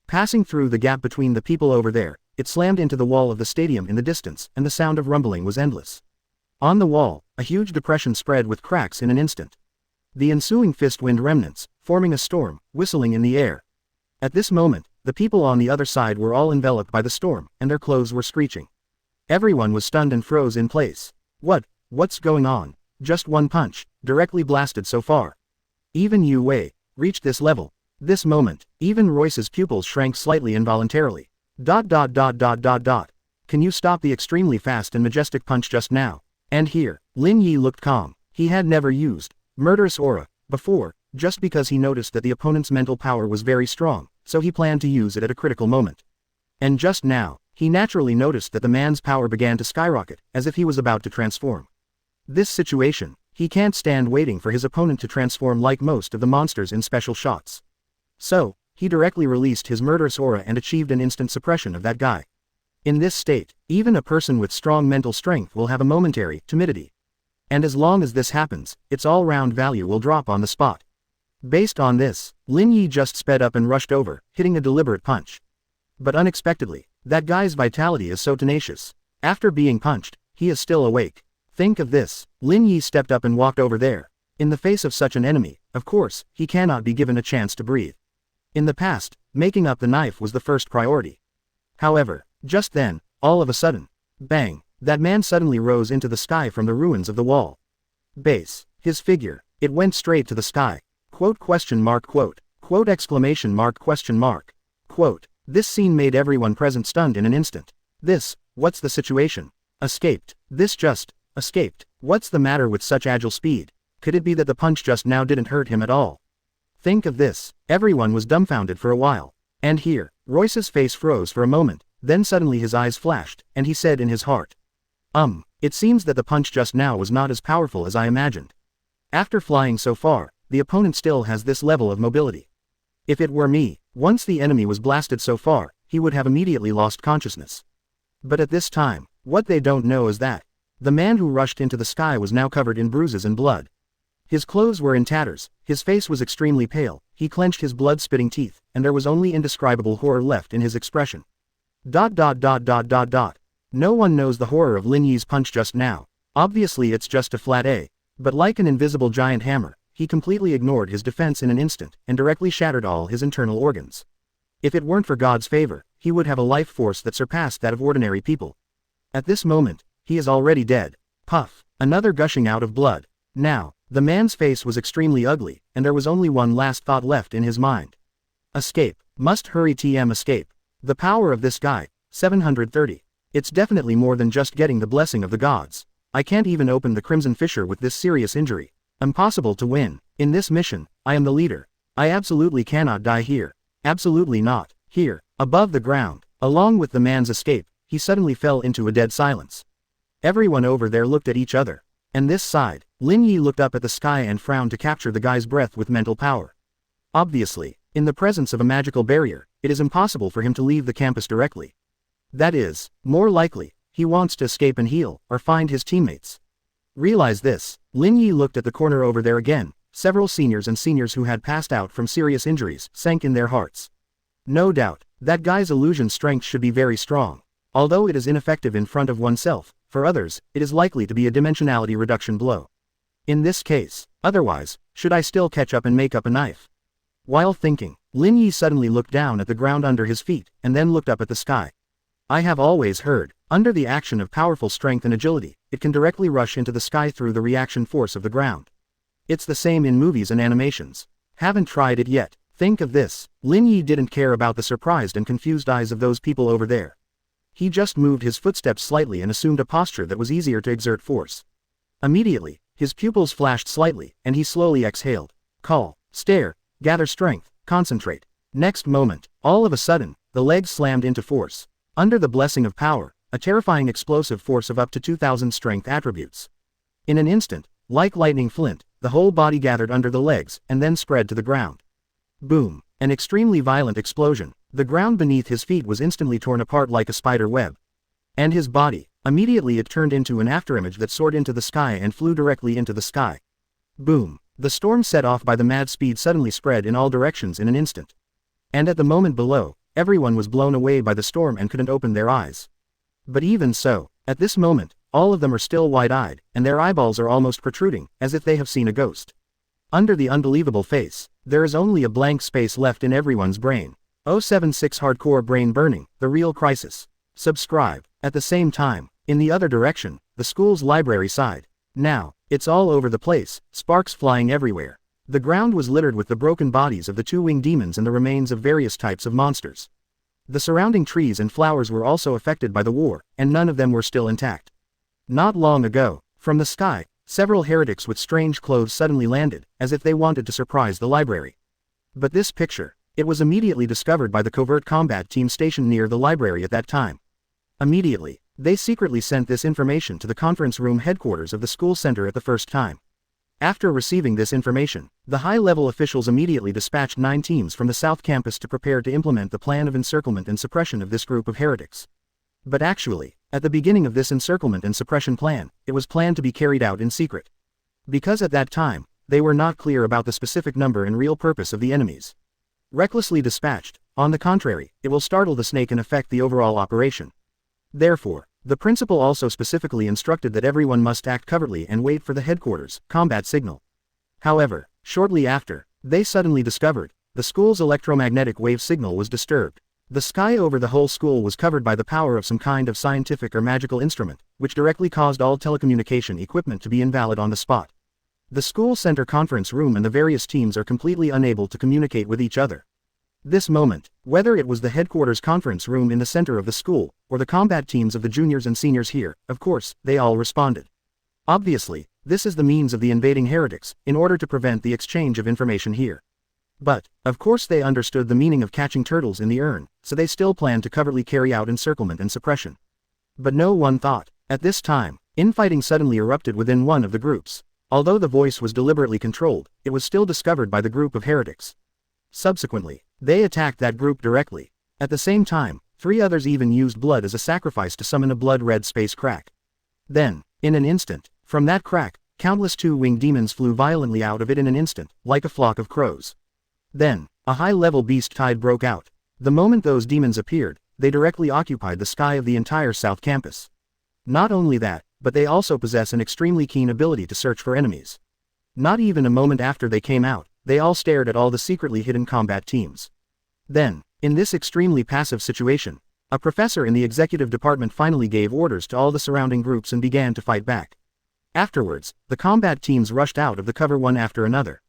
Passing through the gap between the people over there, it slammed into the wall of the stadium in the distance, and the sound of rumbling was endless. On the wall, a huge depression spread with cracks in an instant. The ensuing fist wind remnants, forming a storm, whistling in the air. At this moment, the people on the other side were all enveloped by the storm, and their clothes were screeching. Everyone was stunned and froze in place. What's going on? Just one punch, directly blasted so far. Even Yu Wei reached this level. This moment, even Royce's pupils shrank slightly involuntarily. Can you stop the extremely fast and majestic punch just now? And here, Lin Yi looked calm. He had never used murderous aura before, just because he noticed that the opponent's mental power was very strong, so he planned to use it at a critical moment. And just now, he naturally noticed that the man's power began to skyrocket, as if he was about to transform. This situation, He can't stand waiting for his opponent to transform like most of the monsters in special shots. So, he directly released his murderous aura and achieved an instant suppression of that guy. In this state, even a person with strong mental strength will have a momentary timidity. And as long as this happens, its all-round value will drop on the spot. Based on this, Lin Yi just sped up and rushed over, hitting a deliberate punch. But unexpectedly, that guy's vitality is so tenacious. After being punched, he is still awake. Think of this, Lin Yi stepped up and walked over there. In the face of such an enemy, of course, he cannot be given a chance to breathe. In the past, making up the knife was the first priority. However, just then, all of a sudden, bang, that man suddenly rose into the sky from the ruins of the wall. Base, his figure, it went straight to the sky. Quote question mark quote, quote exclamation mark question mark. Quote, this scene made everyone present stunned in an instant. This, what's the situation? Escaped, this just, escaped, what's the matter with such agile speed? Could it be that the punch just now didn't hurt him at all? Think of this, everyone was dumbfounded for a while. And here, Royce's face froze for a moment, then suddenly his eyes flashed, and he said in his heart. It seems that the punch just now was not as powerful as I imagined. After flying so far, the opponent still has this level of mobility. If it were me, once the enemy was blasted so far, he would have immediately lost consciousness. But at this time, what they don't know is that the man who rushed into the sky was now covered in bruises and blood. His clothes were in tatters, his face was extremely pale, he clenched his blood-spitting teeth, and there was only indescribable horror left in his expression. No one knows the horror of Lin Yi's punch just now. Obviously it's just a flat A. But like an invisible giant hammer, he completely ignored his defense in an instant, and directly shattered all his internal organs. If it weren't for God's favor, he would have a life force that surpassed that of ordinary people. At this moment, he is already dead. Puff, another gushing out of blood. Now, the man's face was extremely ugly, and there was only one last thought left in his mind. Escape, must hurry escape. The power of this guy, 730. It's definitely more than just getting the blessing of the gods. I can't even open the Crimson Fissure with this serious injury. Impossible to win. In this mission, I am the leader. I absolutely cannot die here. Absolutely not. Here, above the ground, along with the man's escape, he suddenly fell into a dead silence. Everyone over there looked at each other. And this side, Lin Yi looked up at the sky and frowned to capture the guy's breath with mental power. Obviously, in the presence of a magical barrier, it is impossible for him to leave the campus directly. That is, more likely, he wants to escape and heal, or find his teammates. Realize this, Lin Yi looked at the corner over there again. Several seniors who had passed out from serious injuries sank in their hearts. No doubt, that guy's illusion strength should be very strong. Although it is ineffective in front of oneself, for others, it is likely to be a dimensionality reduction blow. In this case, otherwise, should I still catch up and make up a knife? While thinking, Lin Yi suddenly looked down at the ground under his feet, and then looked up at the sky. I have always heard, under the action of powerful strength and agility, it can directly rush into the sky through the reaction force of the ground. It's the same in movies and animations. Haven't tried it yet. Think of this, Lin Yi didn't care about the surprised and confused eyes of those people over there. He just moved his footsteps slightly and assumed a posture that was easier to exert force. Immediately, his pupils flashed slightly, and he slowly exhaled. Call, stare, gather strength, concentrate. Next moment, all of a sudden, the legs slammed into force. Under the blessing of power, a terrifying explosive force of up to 2,000 strength attributes. In an instant, like lightning flint, the whole body gathered under the legs, and then spread to the ground. Boom, an extremely violent explosion. The ground beneath his feet was instantly torn apart like a spider web. And his body, immediately it turned into an afterimage that soared into the sky and flew directly into the sky. Boom, the storm set off by the mad speed suddenly spread in all directions in an instant. And at the moment below, everyone was blown away by the storm and couldn't open their eyes. But even so, at this moment, all of them are still wide-eyed, and their eyeballs are almost protruding, as if they have seen a ghost. Under the unbelievable face, there is only a blank space left in everyone's brain. 076 Hardcore Brain Burning, The Real Crisis. Subscribe. At the same time, in the other direction, the school's library side. Now, it's all over the place, sparks flying everywhere. The ground was littered with the broken bodies of the two-winged demons and the remains of various types of monsters. The surrounding trees and flowers were also affected by the war, and none of them were still intact. Not long ago, from the sky, several heretics with strange clothes suddenly landed, as if they wanted to surprise the library. But this picture, it was immediately discovered by the covert combat team stationed near the library at that time. Immediately, they secretly sent this information to the conference room headquarters of the school center at the first time. After receiving this information, the high-level officials immediately dispatched 9 teams from the South Campus to prepare to implement the plan of encirclement and suppression of this group of heretics. But actually, at the beginning of this encirclement and suppression plan, it was planned to be carried out in secret. Because at that time, they were not clear about the specific number and real purpose of the enemies. Recklessly dispatched, on the contrary, it will startle the snake and affect the overall operation. Therefore, the principal also specifically instructed that everyone must act covertly and wait for the headquarters combat signal. However, shortly after, they suddenly discovered, the school's electromagnetic wave signal was disturbed. The sky over the whole school was covered by the power of some kind of scientific or magical instrument, which directly caused all telecommunication equipment to be invalid on the spot. The school center conference room and the various teams are completely unable to communicate with each other. This moment, whether it was the headquarters conference room in the center of the school, or the combat teams of the juniors and seniors here, of course, they all responded. Obviously, this is the means of the invading heretics, in order to prevent the exchange of information here. But, of course they understood the meaning of catching turtles in the urn, so they still planned to covertly carry out encirclement and suppression. But no one thought, at this time, infighting suddenly erupted within one of the groups. Although the voice was deliberately controlled, it was still discovered by the group of heretics. Subsequently, they attacked that group directly. At the same time, 3 others even used blood as a sacrifice to summon a blood-red space crack. Then, in an instant, from that crack, countless 2-winged demons flew violently out of it in an instant, like a flock of crows. Then, a high-level beast tide broke out. The moment those demons appeared, they directly occupied the sky of the entire South Campus. Not only that, but they also possess an extremely keen ability to search for enemies. Not even a moment after they came out, they all stared at all the secretly hidden combat teams. Then, in this extremely passive situation, a professor in the executive department finally gave orders to all the surrounding groups and began to fight back. Afterwards, the combat teams rushed out of the cover one after another.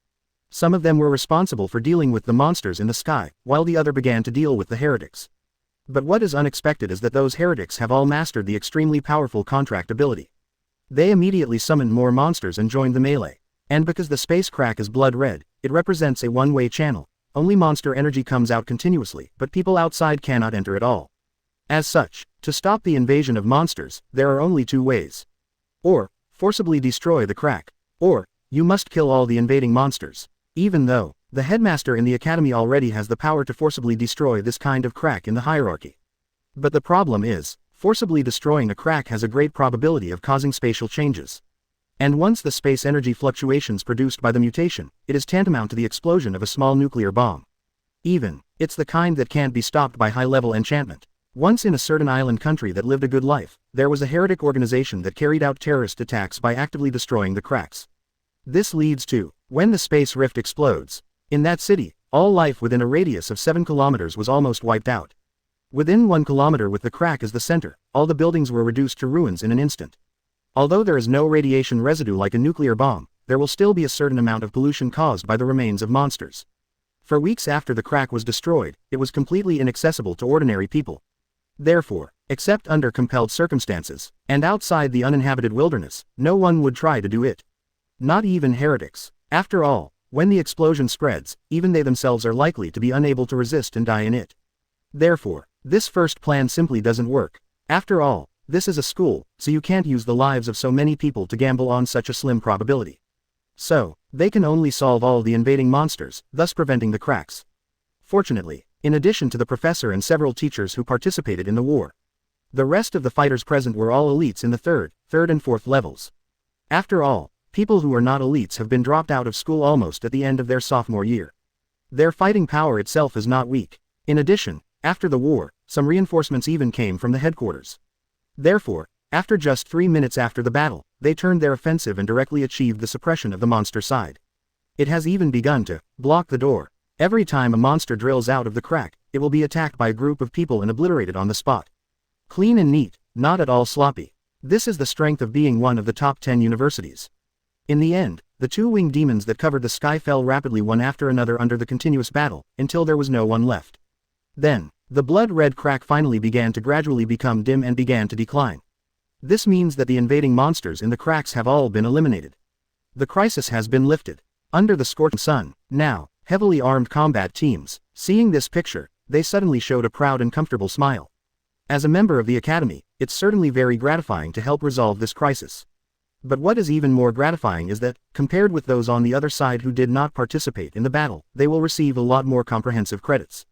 Some of them were responsible for dealing with the monsters in the sky, while the other began to deal with the heretics. But what is unexpected is that those heretics have all mastered the extremely powerful contract ability. They immediately summoned more monsters and joined the melee. And because the space crack is blood red, it represents a one-way channel. Only monster energy comes out continuously, but people outside cannot enter at all. As such, to stop the invasion of monsters, there are only 2 ways. Or, forcibly destroy the crack. Or, you must kill all the invading monsters. Even though, the headmaster in the academy already has the power to forcibly destroy this kind of crack in the hierarchy. But the problem is, forcibly destroying a crack has a great probability of causing spatial changes. And once the space energy fluctuations produced by the mutation, it is tantamount to the explosion of a small nuclear bomb. It's the kind that can't be stopped by high-level enchantment. Once in a certain island country that lived a good life, there was a heretic organization that carried out terrorist attacks by actively destroying the cracks. This leads to, when the space rift explodes, in that city, all life within a radius of 7 kilometers was almost wiped out. Within 1 kilometer with the crack as the center, all the buildings were reduced to ruins in an instant. Although there is no radiation residue like a nuclear bomb, there will still be a certain amount of pollution caused by the remains of monsters. For weeks after the crack was destroyed, it was completely inaccessible to ordinary people. Therefore, except under compelled circumstances, and outside the uninhabited wilderness, no one would try to do it. Not even heretics. After all, when the explosion spreads, even they themselves are likely to be unable to resist and die in it. Therefore, this first plan simply doesn't work. After all, this is a school, so you can't use the lives of so many people to gamble on such a slim probability. So, they can only solve all the invading monsters, thus preventing the cracks. Fortunately, in addition to the professor and several teachers who participated in the war, the rest of the fighters present were all elites in the third and fourth levels. After all, people who are not elites have been dropped out of school almost at the end of their sophomore year. Their fighting power itself is not weak. In addition, after the war, some reinforcements even came from the headquarters. Therefore, after just 3 minutes after the battle, they turned their offensive and directly achieved the suppression of the monster side. It has even begun to block the door. Every time a monster drills out of the crack, it will be attacked by a group of people and obliterated on the spot. Clean and neat, not at all sloppy. This is the strength of being one of the top 10 universities. In the end, the 2 winged demons that covered the sky fell rapidly one after another under the continuous battle, until there was no one left. Then, the blood-red crack finally began to gradually become dim and began to decline. This means that the invading monsters in the cracks have all been eliminated. The crisis has been lifted. Under the scorching sun, now, heavily armed combat teams, seeing this picture, they suddenly showed a proud and comfortable smile. As a member of the academy, it's certainly very gratifying to help resolve this crisis. But what is even more gratifying is that, compared with those on the other side who did not participate in the battle, they will receive a lot more comprehensive credits.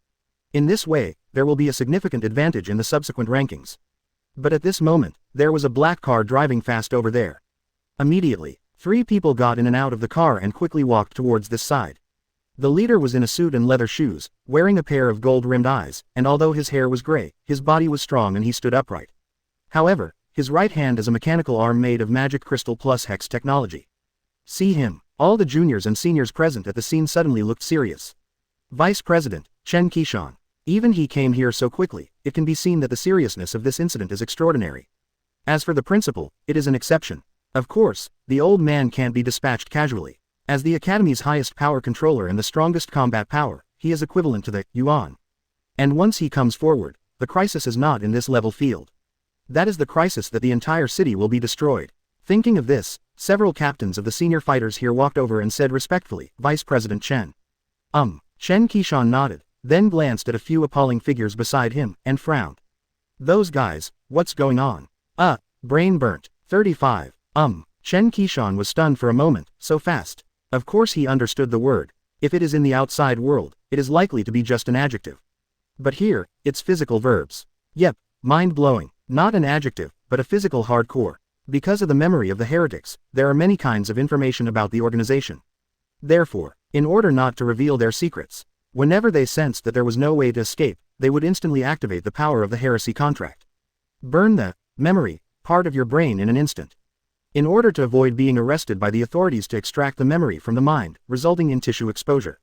In this way, there will be a significant advantage in the subsequent rankings. But at this moment, there was a black car driving fast over there. Immediately, 3 people got in and out of the car and quickly walked towards this side. The leader was in a suit and leather shoes, wearing a pair of gold-rimmed eyes, and although his hair was gray, his body was strong and he stood upright. However, his right hand is a mechanical arm made of magic crystal plus hex technology. See him. All the juniors and seniors present at the scene suddenly looked serious. Vice President, Chen Qishan. Even he came here so quickly, it can be seen that the seriousness of this incident is extraordinary. As for the principal, it is an exception. Of course, the old man can't be dispatched casually. As the Academy's highest power controller and the strongest combat power, he is equivalent to the Yuan. And once he comes forward, the crisis is not in this level field. That is the crisis that the entire city will be destroyed. Thinking of this, several captains of the senior fighters here walked over and said respectfully, Vice President Chen. Chen Qishan nodded, then glanced at a few appalling figures beside him, and frowned. Those guys, what's going on? Brain burnt. 35. Chen Qishan was stunned for a moment, so fast. Of course he understood the word. If it is in the outside world, it is likely to be just an adjective. But here, it's physical verbs. Yep, mind-blowing. Not an adjective, but a physical hardcore. Because of the memory of the heretics, there are many kinds of information about the organization. Therefore, in order not to reveal their secrets, whenever they sensed that there was no way to escape, they would instantly activate the power of the heresy contract. Burn the memory part of your brain in an instant. In order to avoid being arrested by the authorities to extract the memory from the mind, resulting in tissue exposure.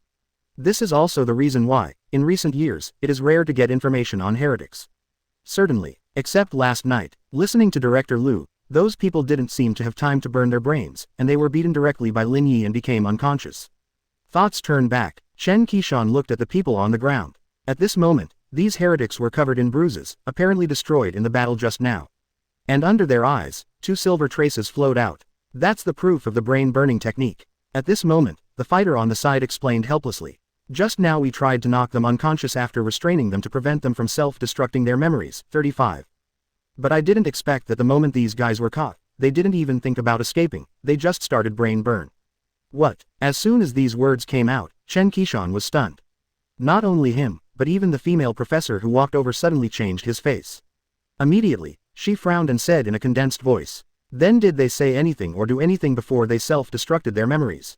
This is also the reason why, in recent years, it is rare to get information on heretics. Certainly, except last night, listening to Director Liu, those people didn't seem to have time to burn their brains, and they were beaten directly by Lin Yi and became unconscious. Thoughts turned back. Chen Qishan looked at the people on the ground. At this moment, these heretics were covered in bruises, apparently destroyed in the battle just now. And under their eyes, 2 silver traces flowed out. That's the proof of the brain-burning technique. At this moment, the fighter on the side explained helplessly. Just now we tried to knock them unconscious after restraining them to prevent them from self-destructing their memories. 35. But I didn't expect that the moment these guys were caught, they didn't even think about escaping, they just started brain burn. What? As soon as these words came out, Chen Qishan was stunned. Not only him, but even the female professor who walked over suddenly changed his face. Immediately, she frowned and said in a condensed voice. Then did they say anything or do anything before they self-destructed their memories?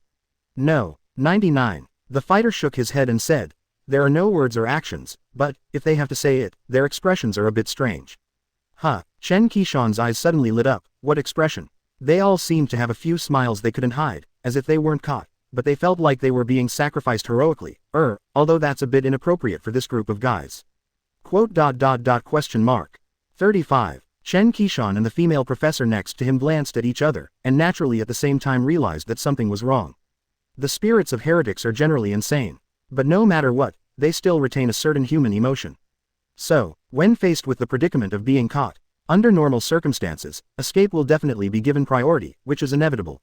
No. 99. The fighter shook his head and said, there are no words or actions, but, if they have to say it, their expressions are a bit strange. Chen Qishan's eyes suddenly lit up. What expression? They all seemed to have a few smiles they couldn't hide, as if they weren't caught, but they felt like they were being sacrificed heroically, although that's a bit inappropriate for this group of guys. Question mark. 35. Chen Qishan and the female professor next to him glanced at each other, and naturally at the same time realized that something was wrong. The spirits of heretics are generally insane. But no matter what, they still retain a certain human emotion. So, when faced with the predicament of being caught, under normal circumstances, escape will definitely be given priority, which is inevitable.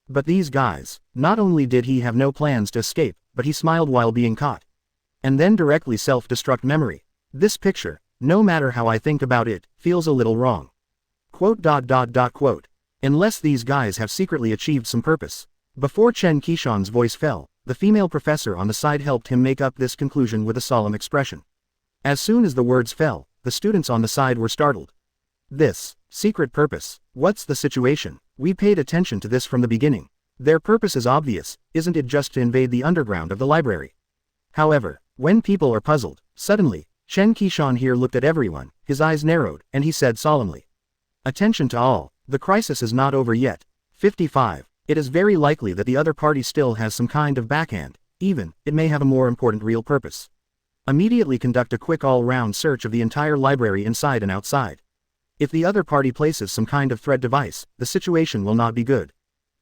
But these guys, not only did he have no plans to escape, but he smiled while being caught. And then directly self-destruct memory. This picture, no matter how I think about it, feels a little wrong. Unless these guys have secretly achieved some purpose. Before Chen Qishan's voice fell, the female professor on the side helped him make up this conclusion with a solemn expression. As soon as the words fell, the students on the side were startled. This secret purpose. What's the situation? We paid attention to this from the beginning. Their purpose is obvious, isn't it, just to invade the underground of the library? However, when people are puzzled, suddenly, Chen Qishan here looked at everyone, his eyes narrowed, and he said solemnly. Attention to all, the crisis is not over yet. 55. It is very likely that the other party still has some kind of backhand, even, it may have a more important real purpose. Immediately conduct a quick all-round search of the entire library inside and outside. If the other party places some kind of threat device, the situation will not be good.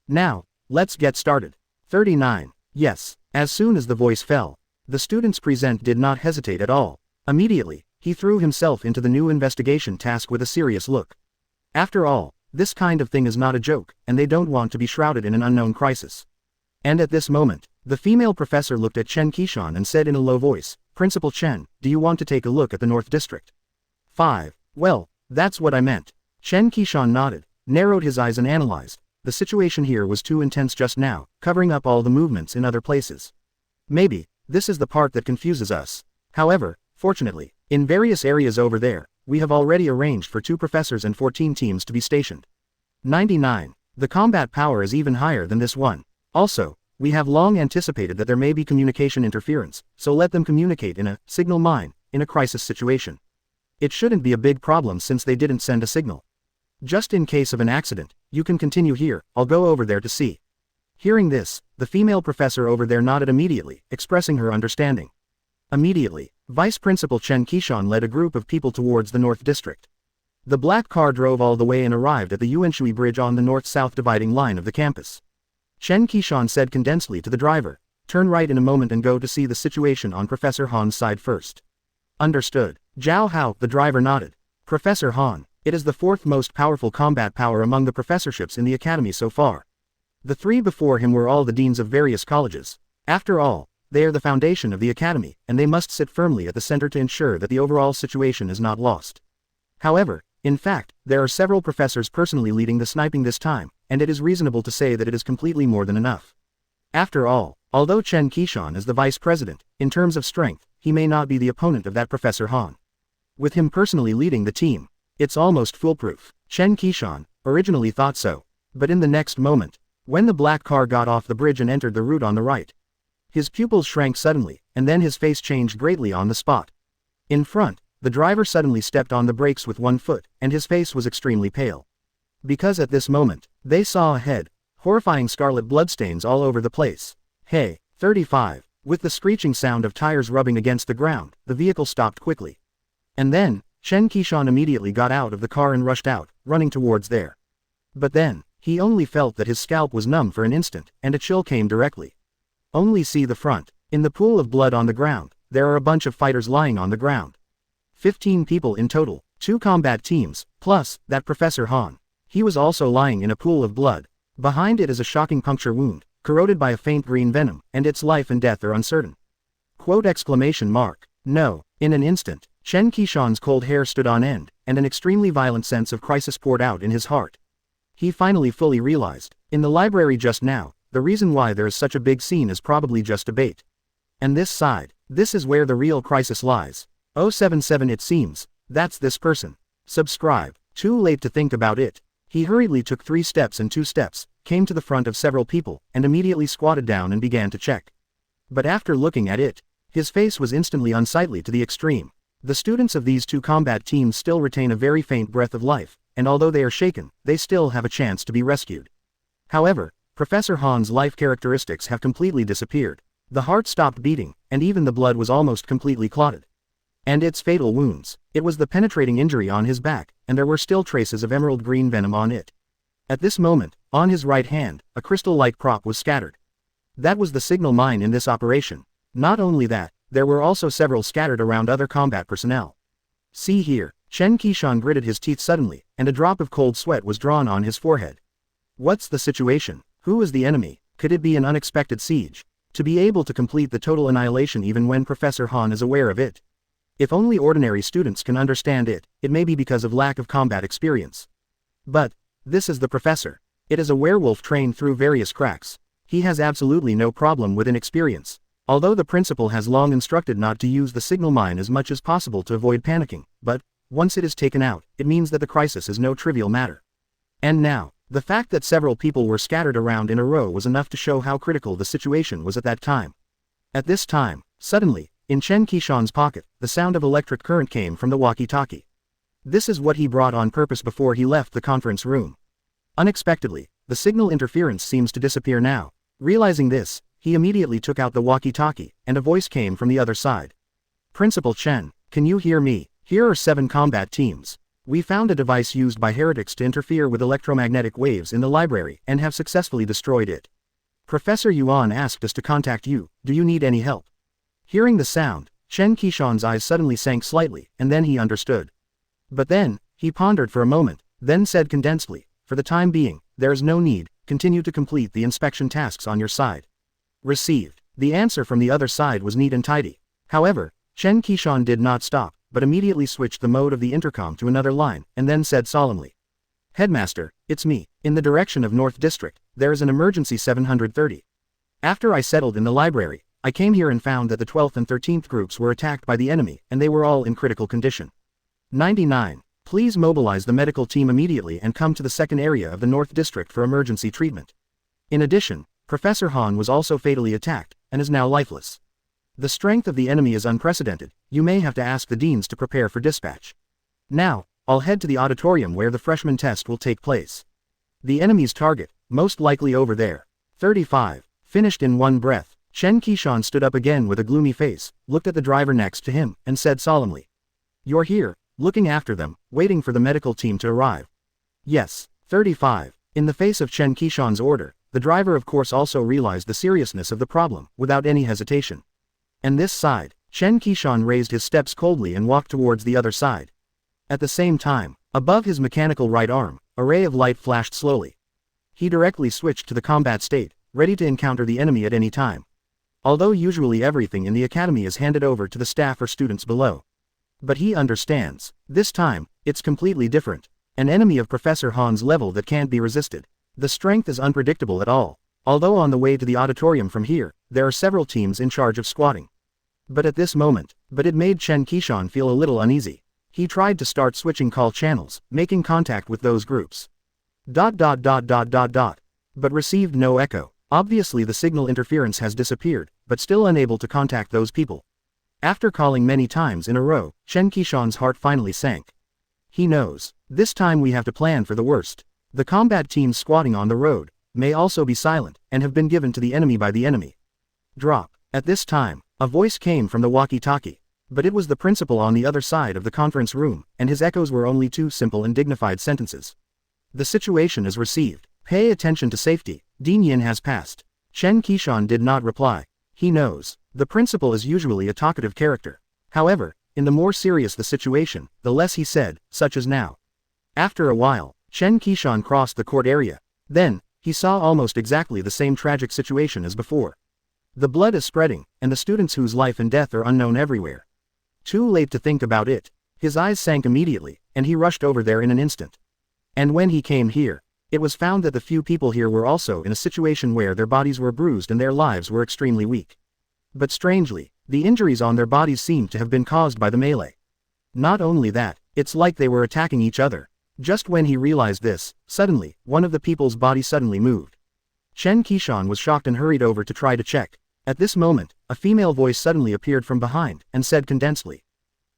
Now, let's get started. 39. Yes, as soon as the voice fell, the students present did not hesitate at all. Immediately, he threw himself into the new investigation task with a serious look. After all, this kind of thing is not a joke, and they don't want to be shrouded in an unknown crisis. And at this moment, the female professor looked at Chen Qishan and said in a low voice, Principal Chen, do you want to take a look at the North District? 5. Well, that's what I meant. Chen Qishan nodded, narrowed his eyes and analyzed. the situation here was too intense just now, covering up all the movements in other places. Maybe, this is the part that confuses us. However, fortunately, in various areas over there, we have already arranged for 2 professors and 14 teams to be stationed. 99. The combat power is even higher than this one. Also, we have long anticipated that there may be communication interference, so let them communicate in a signal mine, in a crisis situation. It shouldn't be a big problem since they didn't send a signal. Just in case of an accident, you can continue here, I'll go over there to see. Hearing this, the female professor over there nodded immediately, expressing her understanding. Immediately, Vice Principal Chen Qishan led a group of people towards the North District. The black car drove all the way and arrived at the Yuanshui Bridge on the north-south dividing line of the campus. Chen Qishan said condensely to the driver, "Turn right in a moment and go to see the situation on Professor Han's side first." Understood. Zhao Hao, the driver nodded. Professor Han, it is the 4th most powerful combat power among the professorships in the academy so far. The 3 before him were all the deans of various colleges. After all, they are the foundation of the academy, and they must sit firmly at the center to ensure that the overall situation is not lost. However, in fact, there are several professors personally leading the sniping this time, and it is reasonable to say that it is completely more than enough. After all, although Chen Qishan is the vice president, in terms of strength, he may not be the opponent of that Professor Han. With him personally leading the team, it's almost foolproof. Chen Qishan originally thought so, but in the next moment, when the black car got off the bridge and entered the route on the right, his pupils shrank suddenly, and then his face changed greatly on the spot. In front, the driver suddenly stepped on the brakes with one foot, and his face was extremely pale. Because at this moment, they saw ahead, horrifying scarlet bloodstains all over the place. Hey, 35. With the screeching sound of tires rubbing against the ground, the vehicle stopped quickly. And then, Chen Qishan immediately got out of the car and rushed out, running towards there. But then, he only felt that his scalp was numb for an instant, and a chill came directly. Only see the front. In the pool of blood on the ground, there are a bunch of fighters lying on the ground. 15 people in total, 2 combat teams, plus, that Professor Han. He was also lying in a pool of blood. Behind it is a shocking puncture wound, corroded by a faint green venom, and its life and death are uncertain. Quote exclamation mark. No. In an instant, Chen Qishan's cold hair stood on end, and an extremely violent sense of crisis poured out in his heart. He finally fully realized, in the library just now, the reason why there is such a big scene is probably just a bait. And this side, this is where the real crisis lies. 077 it seems, that's this person. Subscribe. Too late to think about it. He hurriedly took 3 steps and 2 steps, came to the front of several people, and immediately squatted down and began to check. But after looking at it, his face was instantly unsightly to the extreme. The students of these 2 combat teams still retain a very faint breath of life, and although they are shaken, they still have a chance to be rescued. However, Professor Han's life characteristics have completely disappeared. The heart stopped beating, and even the blood was almost completely clotted. And its fatal wounds. It was the penetrating injury on his back, and there were still traces of emerald green venom on it. At this moment, on his right hand, a crystal-like prop was scattered. That was the signal mine in this operation. Not only that, there were also several scattered around other combat personnel. See here, Chen Qishan gritted his teeth suddenly, and a drop of cold sweat was drawn on his forehead. What's the situation? Who is the enemy? Could it be an unexpected siege? To be able to complete the total annihilation even when Professor Han is aware of it. If only ordinary students can understand it, it may be because of lack of combat experience. But, this is the professor. It is a werewolf trained through various cracks. He has absolutely no problem with inexperience. Although the principal has long instructed not to use the signal mine as much as possible to avoid panicking, but, once it is taken out, it means that the crisis is no trivial matter. And now, the fact that several people were scattered around in a row was enough to show how critical the situation was at that time. At this time, suddenly, in Chen Qishan's pocket, the sound of electric current came from the walkie-talkie. This is what he brought on purpose before he left the conference room. Unexpectedly, the signal interference seems to disappear now. Realizing this, he immediately took out the walkie-talkie, and a voice came from the other side. Principal Chen, can you hear me? Here are 7 combat teams. We found a device used by heretics to interfere with electromagnetic waves in the library and have successfully destroyed it. Professor Yuan asked us to contact you. Do you need any help? Hearing the sound, Chen Qishan's eyes suddenly sank slightly, and then he understood. But then, he pondered for a moment, then said condensedly, for the time being, there is no need, continue to complete the inspection tasks on your side. Received. The answer from the other side was neat and tidy. However, Chen Qishan did not stop, but immediately switched the mode of the intercom to another line, and then said solemnly. Headmaster, it's me. In the direction of North District, there is an emergency 730. After I settled in the library, I came here and found that the 12th and 13th groups were attacked by the enemy and they were all in critical condition. 99. Please mobilize the medical team immediately and come to the second area of the North District for emergency treatment. In addition, Professor Han was also fatally attacked and is now lifeless. The strength of the enemy is unprecedented. You may have to ask the deans to prepare for dispatch. Now, I'll head to the auditorium where the freshman test will take place. The enemy's target, most likely over there. 35. Finished in one breath, Chen Qishan stood up again with a gloomy face, looked at the driver next to him, and said solemnly. You're here, looking after them, waiting for the medical team to arrive. Yes. 35. In the face of Chen Qishan's order, the driver of course also realized the seriousness of the problem, without any hesitation. And this side, Chen Qishan raised his steps coldly and walked towards the other side. At the same time, above his mechanical right arm, a ray of light flashed slowly. He directly switched to the combat state, ready to encounter the enemy at any time. Although usually everything in the academy is handed over to the staff or students below. But he understands, this time, it's completely different. An enemy of Professor Han's level that can't be resisted. The strength is unpredictable at all. Although on the way to the auditorium from here, there are several teams in charge of squatting. But at this moment, it made Chen Qishan feel a little uneasy. He tried to start switching call channels, making contact with those groups. But received no echo. Obviously the signal interference has disappeared, but still unable to contact those people. After calling many times in a row, Chen Qishan's heart finally sank. He knows, this time we have to plan for the worst. The combat teams squatting on the road may also be silent, and have been given to the enemy by the enemy. Drop. At this time, a voice came from the walkie-talkie. But it was the principal on the other side of the conference room, and his echoes were only two simple and dignified sentences. The situation is received. Pay attention to safety. Lin Yi has passed. Chen Qishan did not reply. He knows. The principal is usually a talkative character. However, in the more serious the situation, the less he said, such as now. After a while, Chen Qishan crossed the court area. Then, he saw almost exactly the same tragic situation as before. The blood is spreading, and the students whose life and death are unknown everywhere. Too late to think about it. His eyes sank immediately, and he rushed over there in an instant. And when he came here, it was found that the few people here were also in a situation where their bodies were bruised and their lives were extremely weak. But strangely, the injuries on their bodies seemed to have been caused by the melee. Not only that, it's like they were attacking each other. Just when he realized this, suddenly, one of the people's body suddenly moved. Chen Qishan was shocked and hurried over to try to check. At this moment, a female voice suddenly appeared from behind, and said condensedly.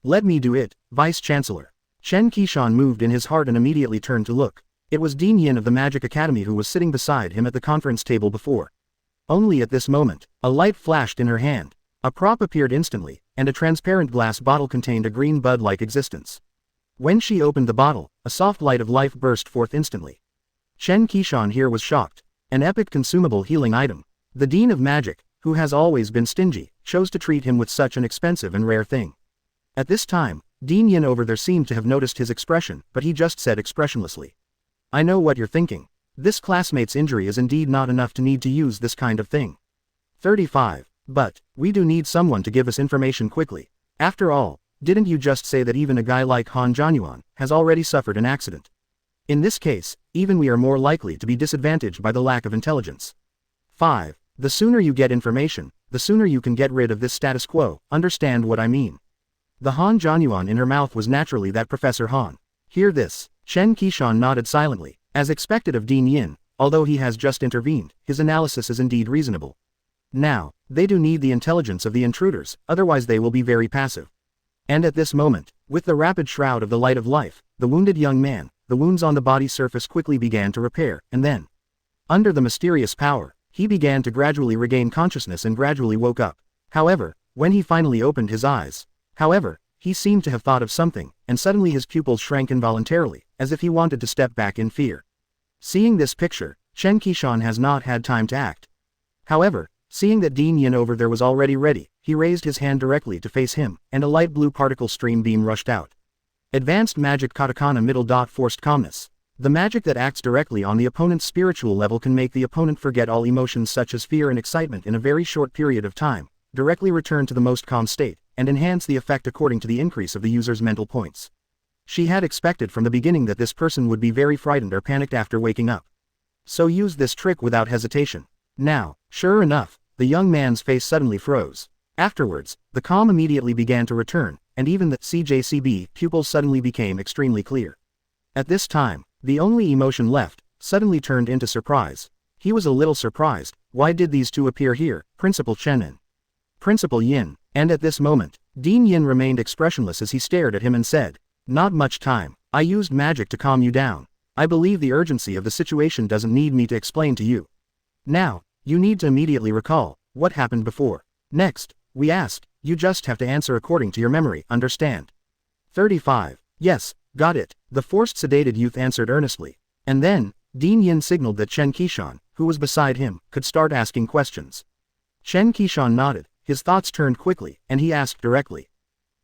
Let me do it, Vice-Chancellor. Chen Qishan moved in his heart and immediately turned to look. It was Lin Ye of the Magic Academy who was sitting beside him at the conference table before. Only at this moment, a light flashed in her hand. A prop appeared instantly, and a transparent glass bottle contained a green bud-like existence. When she opened the bottle, a soft light of life burst forth instantly. Chen Qishan here was shocked. An epic consumable healing item. The Dean of Magic, who has always been stingy, chose to treat him with such an expensive and rare thing. At this time, Lin Yi over there seemed to have noticed his expression, but he just said expressionlessly. I know what you're thinking. This classmate's injury is indeed not enough to need to use this kind of thing. 35. But, we do need someone to give us information quickly. After all, didn't you just say that even a guy like Han Jo Yuan has already suffered an accident? In this case, even we are more likely to be disadvantaged by the lack of intelligence. 5. The sooner you get information, the sooner you can get rid of this status quo, understand what I mean. The Han Jo Yuan in her mouth was naturally that Professor Han. Hear this. Chen Qishan nodded silently. As expected of Lin Yi, although he has just intervened, his analysis is indeed reasonable. Now, they do need the intelligence of the intruders, otherwise they will be very passive. And at this moment, with the rapid shroud of the light of life, the wounded young man, the wounds on the body surface quickly began to repair, and then, under the mysterious power, he began to gradually regain consciousness and gradually woke up. However, when he finally opened his eyes, he seemed to have thought of something, and suddenly his pupils shrank involuntarily, as if he wanted to step back in fear. Seeing this picture, Chen Qishan has not had time to act. However, seeing that Lin Yi over there was already ready, he raised his hand directly to face him, and a light blue particle stream beam rushed out. Advanced Magic Katakana middle dot forced calmness. The magic that acts directly on the opponent's spiritual level can make the opponent forget all emotions such as fear and excitement in a very short period of time, directly return to the most calm state, and enhance the effect according to the increase of the user's mental points. She had expected from the beginning that this person would be very frightened or panicked after waking up. So used this trick without hesitation. Now, sure enough, the young man's face suddenly froze. Afterwards, the calm immediately began to return, and even the CJCB pupils suddenly became extremely clear. At this time, the only emotion left suddenly turned into surprise. He was a little surprised. Why did these two appear here, Principal Chen and Principal Yin? And at this moment, Dean Yin remained expressionless as he stared at him and said, "Not much time. I used magic to calm you down. I believe the urgency of the situation doesn't need me to explain to you. Now, you need to immediately recall what happened before. Next, we asked, you just have to answer according to your memory, understand?" 35. Yes, got it, the forced sedated youth answered earnestly. And then, Dean Yin signaled that Chen Qishan, who was beside him, could start asking questions. Chen Qishan nodded, his thoughts turned quickly, and he asked directly.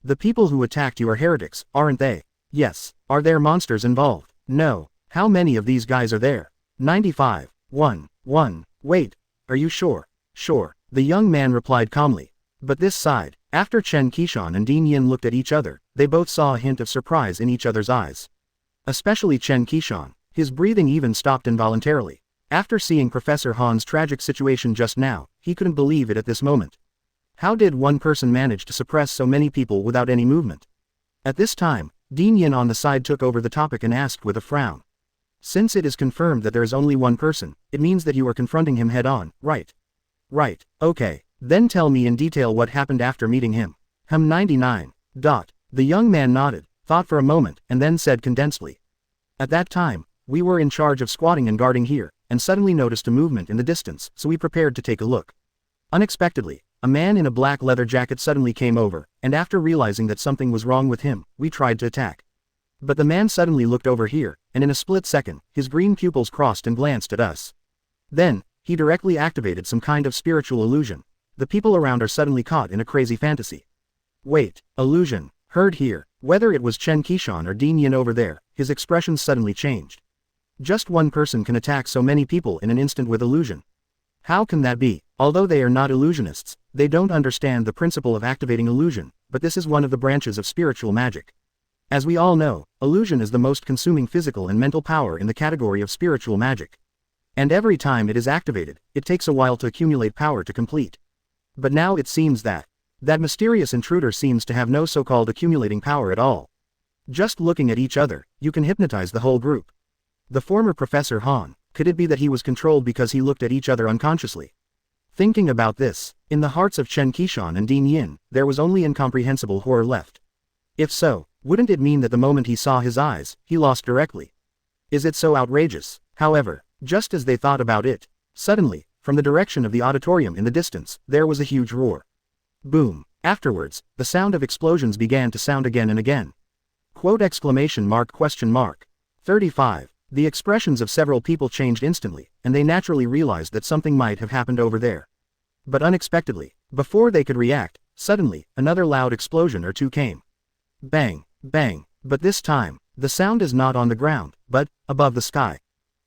"The people who attacked you are heretics, aren't they?" "Yes." "Are there monsters involved?" "No." "How many of these guys are there?" 95. 1. Wait, are you sure? "Sure," the young man replied calmly. But this side, after Chen Qishan and Dean Yin looked at each other, they both saw a hint of surprise in each other's eyes. Especially Chen Qishan, his breathing even stopped involuntarily. After seeing Professor Han's tragic situation just now, he couldn't believe it at this moment. How did one person manage to suppress so many people without any movement? At this time, Dean Yin on the side took over the topic and asked with a frown. "Since it is confirmed that there is only one person, it means that you are confronting him head-on, right?" "Right, okay. Then tell me in detail what happened after meeting him." 99. The young man nodded, thought for a moment, and then said condensedly. "At that time, we were in charge of squatting and guarding here, and suddenly noticed a movement in the distance, so we prepared to take a look. Unexpectedly, a man in a black leather jacket suddenly came over, and after realizing that something was wrong with him, we tried to attack. But the man suddenly looked over here, and in a split second, his green pupils crossed and glanced at us. Then, he directly activated some kind of spiritual illusion. The people around are suddenly caught in a crazy fantasy." "Wait, illusion?" Heard here. Whether it was Chen Qishan or Dean Yin over there, his expressions suddenly changed. Just one person can attack so many people in an instant with illusion. How can that be? Although they are not illusionists, they don't understand the principle of activating illusion, but this is one of the branches of spiritual magic. As we all know, illusion is the most consuming physical and mental power in the category of spiritual magic. And every time it is activated, it takes a while to accumulate power to complete. But now it seems that mysterious intruder seems to have no so-called accumulating power at all. Just looking at each other, you can hypnotize the whole group. The former Professor Han, could it be that he was controlled because he looked at each other unconsciously? Thinking about this, in the hearts of Chen Qishan and Dean Yin, there was only incomprehensible horror left. If so, wouldn't it mean that the moment he saw his eyes, he lost directly? Is it so outrageous? However, just as they thought about it, suddenly, from the direction of the auditorium in the distance, there was a huge roar. Boom. Afterwards, the sound of explosions began to sound again and again. Quote exclamation mark question mark. 35. The expressions of several people changed instantly, and they naturally realized that something might have happened over there. But unexpectedly, before they could react, suddenly, another loud explosion or two came. Bang, bang, but this time, the sound is not on the ground, but above the sky.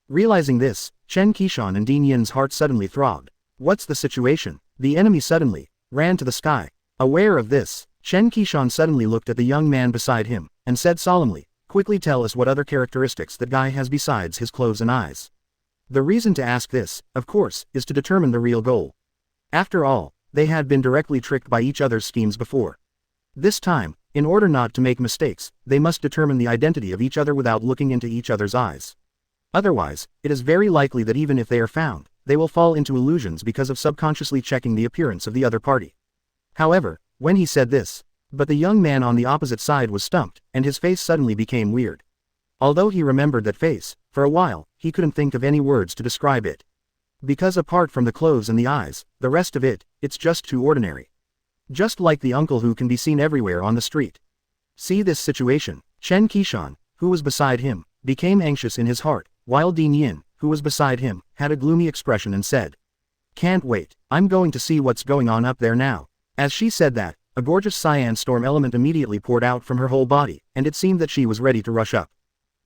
Realizing this, Chen Qishan and Dean Yin's heart suddenly throbbed. What's the situation? The enemy suddenly ran to the sky. Aware of this, Chen Qishan suddenly looked at the young man beside him, and said solemnly, "Quickly tell us what other characteristics that guy has besides his clothes and eyes." The reason to ask this, of course, is to determine the real goal. After all, they had been directly tricked by each other's schemes before. This time, in order not to make mistakes, they must determine the identity of each other without looking into each other's eyes. Otherwise, it is very likely that even if they are found, they will fall into illusions because of subconsciously checking the appearance of the other party. However, when he said this, but the young man on the opposite side was stumped, and his face suddenly became weird. Although he remembered that face, for a while, he couldn't think of any words to describe it. Because apart from the clothes and the eyes, the rest of it, it's just too ordinary. Just like the uncle who can be seen everywhere on the street. See this situation, Chen Qishan, who was beside him, became anxious in his heart, while Dean Yin, who was beside him, had a gloomy expression and said, "Can't wait, I'm going to see what's going on up there now." As she said that, a gorgeous cyan storm element immediately poured out from her whole body, and it seemed that she was ready to rush up.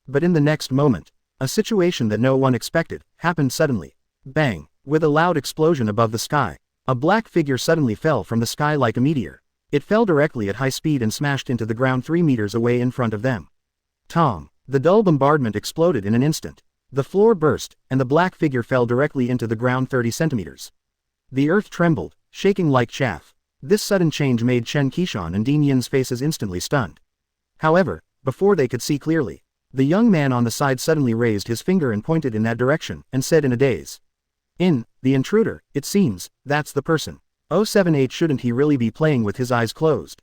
But in the next moment, a situation that no one expected, happened suddenly. Bang! With a loud explosion above the sky, a black figure suddenly fell from the sky like a meteor. It fell directly at high speed and smashed into the ground 3 meters away in front of them. Tom. The dull bombardment exploded in an instant. The floor burst, and the black figure fell directly into the ground 30 centimeters. The earth trembled, shaking like chaff. This sudden change made Chen Qishan and Lin Yi's faces instantly stunned. However, before they could see clearly, the young man on the side suddenly raised his finger and pointed in that direction, and said in a daze. The intruder, it seems, that's the person. 078 shouldn't he really be playing with his eyes closed?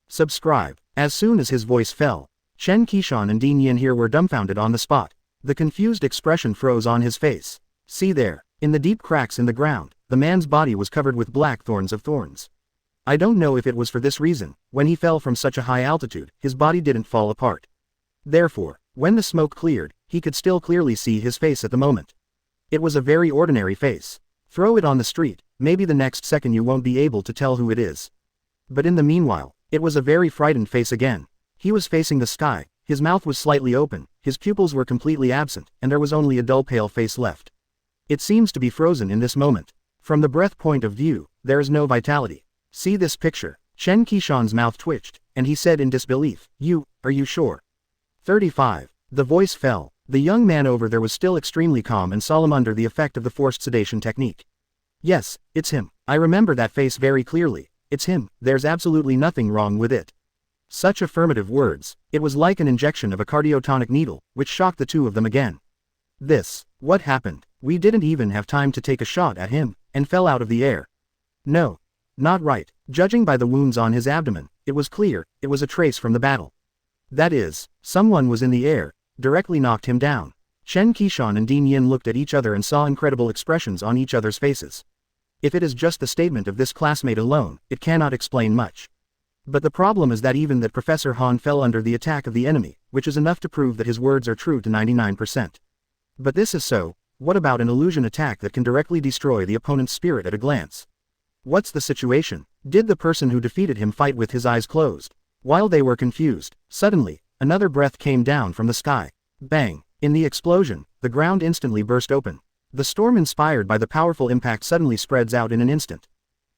Subscribe. As soon as his voice fell, Chen Qishan and Lin Yi here were dumbfounded on the spot. The confused expression froze on his face. See there, in the deep cracks in the ground, the man's body was covered with black thorns of thorns. I don't know if it was for this reason, when he fell from such a high altitude, his body didn't fall apart. Therefore, when the smoke cleared, he could still clearly see his face at the moment. It was a very ordinary face. Throw it on the street, maybe the next second you won't be able to tell who it is. But in the meanwhile, it was a very frightened face again. He was facing the sky, his mouth was slightly open, his pupils were completely absent, and there was only a dull pale face left. It seems to be frozen in this moment. From the breath point of view, there is no vitality. See this picture. Chen Qishan's mouth twitched, and he said in disbelief, are you sure? 35. The voice fell. The young man over there was still extremely calm and solemn under the effect of the forced sedation technique. Yes, it's him. I remember that face very clearly. It's him, there's absolutely nothing wrong with it. Such affirmative words. It was like an injection of a cardiotonic needle, which shocked the two of them again. What happened? We didn't even have time to take a shot at him, and fell out of the air. No. Not right. Judging by the wounds on his abdomen, it was clear, it was a trace from the battle. That is, someone was in the air, directly knocked him down. Chen Qishan and Lin Yi looked at each other and saw incredible expressions on each other's faces. If it is just the statement of this classmate alone, it cannot explain much. But the problem is that even that Professor Han fell under the attack of the enemy, which is enough to prove that his words are true to 99%. But this is so, what about an illusion attack that can directly destroy the opponent's spirit at a glance? What's the situation? Did the person who defeated him fight with his eyes closed? While they were confused, suddenly, another breath came down from the sky. Bang! In the explosion, the ground instantly burst open. The storm inspired by the powerful impact suddenly spreads out in an instant.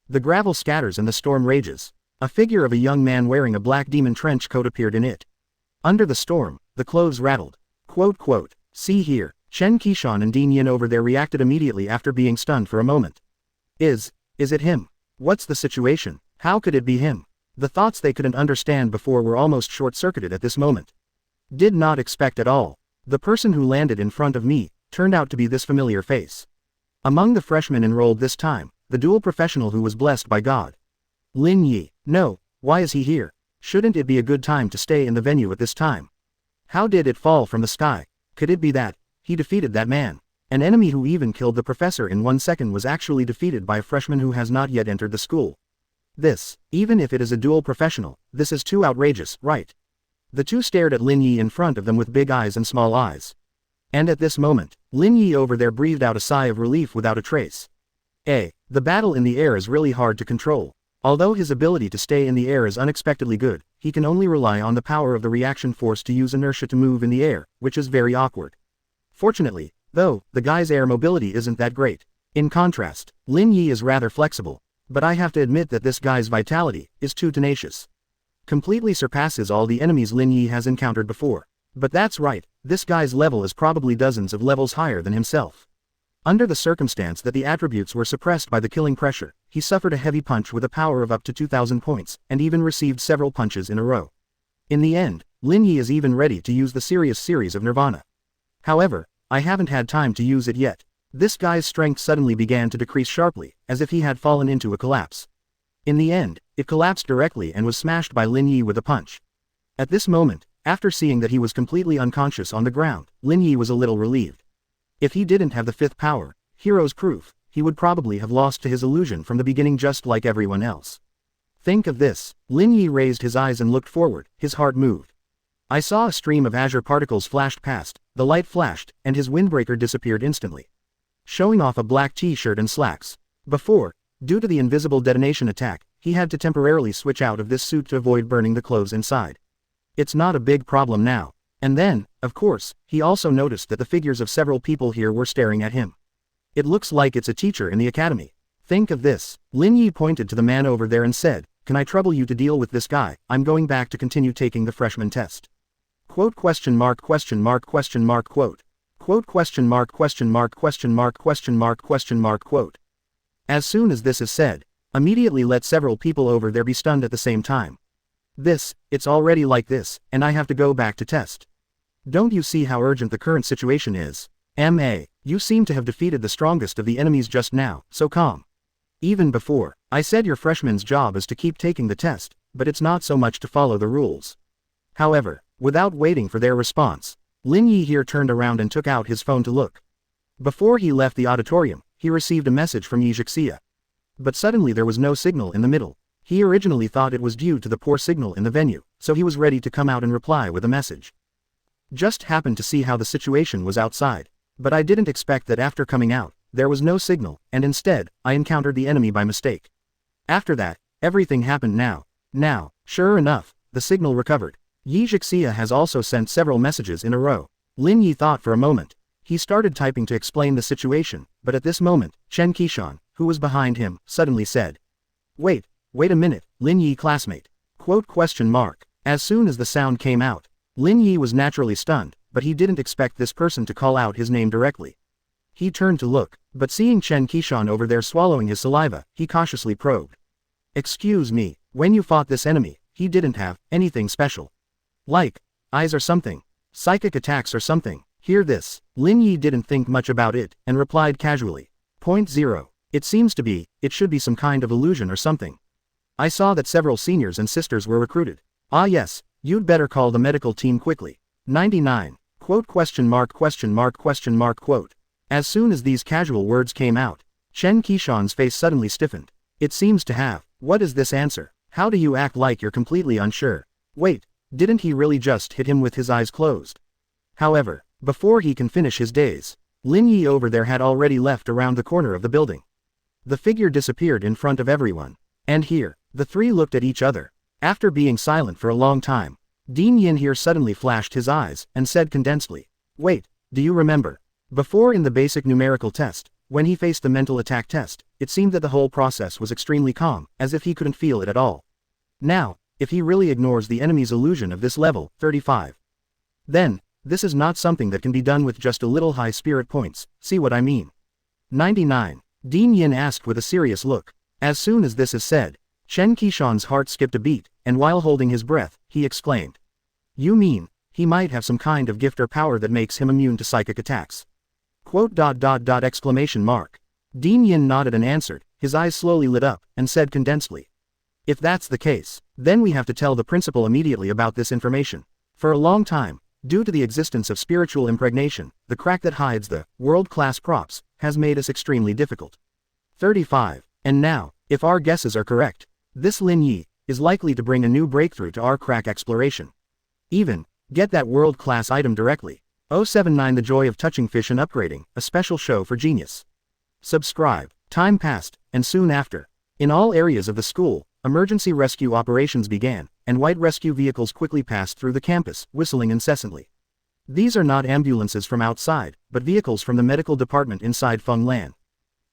The gravel scatters and the storm rages. A figure of a young man wearing a black demon trench coat appeared in it. Under the storm, the clothes rattled. See here, Chen Qishan and Lin Yi over there reacted immediately after being stunned for a moment. Is it him? What's the situation? How could it be him? The thoughts they couldn't understand before were almost short-circuited at this moment. Did not expect at all. The person who landed in front of me turned out to be this familiar face. Among the freshmen enrolled this time, the dual professional who was blessed by God. Lin Yi. No, why is he here? Shouldn't it be a good time to stay in the venue at this time? How did it fall from the sky? Could it be that he defeated that man? An enemy who even killed the professor in 1 second was actually defeated by a freshman who has not yet entered the school. Even if it is a dual professional, this is too outrageous, right? The two stared at Lin Yi in front of them with big eyes and small eyes. And at this moment, Lin Yi over there breathed out a sigh of relief without a trace. The battle in the air is really hard to control. Although his ability to stay in the air is unexpectedly good, he can only rely on the power of the reaction force to use inertia to move in the air, which is very awkward. Fortunately, though, the guy's air mobility isn't that great. In contrast, Lin Yi is rather flexible. But I have to admit that this guy's vitality is too tenacious. Completely surpasses all the enemies Lin Yi has encountered before. But that's right, this guy's level is probably dozens of levels higher than himself. Under the circumstance that the attributes were suppressed by the killing pressure, he suffered a heavy punch with a power of up to 2,000 points, and even received several punches in a row. In the end, Lin Yi is even ready to use the serious series of Nirvana. However, I haven't had time to use it yet. This guy's strength suddenly began to decrease sharply, as if he had fallen into a collapse. In the end, it collapsed directly and was smashed by Lin Yi with a punch. At this moment, after seeing that he was completely unconscious on the ground, Lin Yi was a little relieved. If he didn't have the fifth power, hero's proof, he would probably have lost to his illusion from the beginning just like everyone else. Think of this. Lin Yi raised his eyes and looked forward, his heart moved. I saw a stream of azure particles flashed past, the light flashed, and his windbreaker disappeared instantly, showing off a black t-shirt and slacks. Before, due to the invisible detonation attack, he had to temporarily switch out of this suit to avoid burning the clothes inside. It's not a big problem now. And then, of course, he also noticed that the figures of several people here were staring at him. It looks like it's a teacher in the academy. Think of this. Lin Yi pointed to the man over there and said, "Can I trouble you to deal with this guy? I'm going back to continue taking the freshman test." Quote question mark question mark question mark quote. Quote question mark question mark question mark question mark question mark quote. As soon as this is said, immediately let several people over there be stunned at the same time. It's already like this, and I have to go back to test. Don't you see how urgent the current situation is? You seem to have defeated the strongest of the enemies just now, so calm. Even before, I said your freshman's job is to keep taking the test, but it's not so much to follow the rules. However, without waiting for their response, Lin Yi here turned around and took out his phone to look. Before he left the auditorium, he received a message from Yixia. But suddenly there was no signal in the middle. He originally thought it was due to the poor signal in the venue, so he was ready to come out and reply with a message. Just happened to see how the situation was outside, but I didn't expect that after coming out, there was no signal, and instead, I encountered the enemy by mistake. After that, everything happened now. Sure enough, the signal recovered. Yixia has also sent several messages in a row. Lin Yi thought for a moment. He started typing to explain the situation, but at this moment, Chen Qishan, who was behind him, suddenly said, Wait a minute, Lin Yi classmate. Quote question mark. As soon as the sound came out, Lin Yi was naturally stunned, but he didn't expect this person to call out his name directly. He turned to look, but seeing Chen Qishan over there swallowing his saliva, he cautiously probed. Excuse me, when you fought this enemy, he didn't have anything special. Like eyes or something. Psychic attacks or something. Hear this. Lin Yi didn't think much about it, and replied casually. Point 0. It should be some kind of illusion or something. I saw that several seniors and sisters were recruited. Ah yes, you'd better call the medical team quickly. 99. Quote question mark question mark question mark quote. As soon as these casual words came out, Chen Qishan's face suddenly stiffened. It seems to have. What is this answer? How do you act like you're completely unsure? Wait, didn't he really just hit him with his eyes closed? However, before he can finish his daze, Lin Yi over there had already left around the corner of the building. The figure disappeared in front of everyone. And here, the three looked at each other. After being silent for a long time, Lin Yi here suddenly flashed his eyes, and said condensedly, Wait, do you remember? Before in the basic numerical test, when he faced the mental attack test, it seemed that the whole process was extremely calm, as if he couldn't feel it at all. Now, if he really ignores the enemy's illusion of this level, 35. Then, this is not something that can be done with just a little high spirit points, see what I mean? 99. Lin Yi asked with a serious look. As soon as this is said, Chen Qishan's heart skipped a beat, and while holding his breath, he exclaimed. You mean, he might have some kind of gift or power that makes him immune to psychic attacks? Quote exclamation mark. Lin Yi nodded and answered, his eyes slowly lit up, and said condensedly. If that's the case, then we have to tell the principal immediately about this information. For a long time, due to the existence of spiritual impregnation, the crack that hides the world-class props has made us extremely difficult. 35. And now, if our guesses are correct, this Lin Yi is likely to bring a new breakthrough to our crack exploration. Even, get that world-class item directly. 079 The Joy of Touching Fish and Upgrading, a special show for genius. Subscribe. Time passed, and soon after, in all areas of the school, emergency rescue operations began, and white rescue vehicles quickly passed through the campus, whistling incessantly. These are not ambulances from outside, but vehicles from the medical department inside Feng Lan.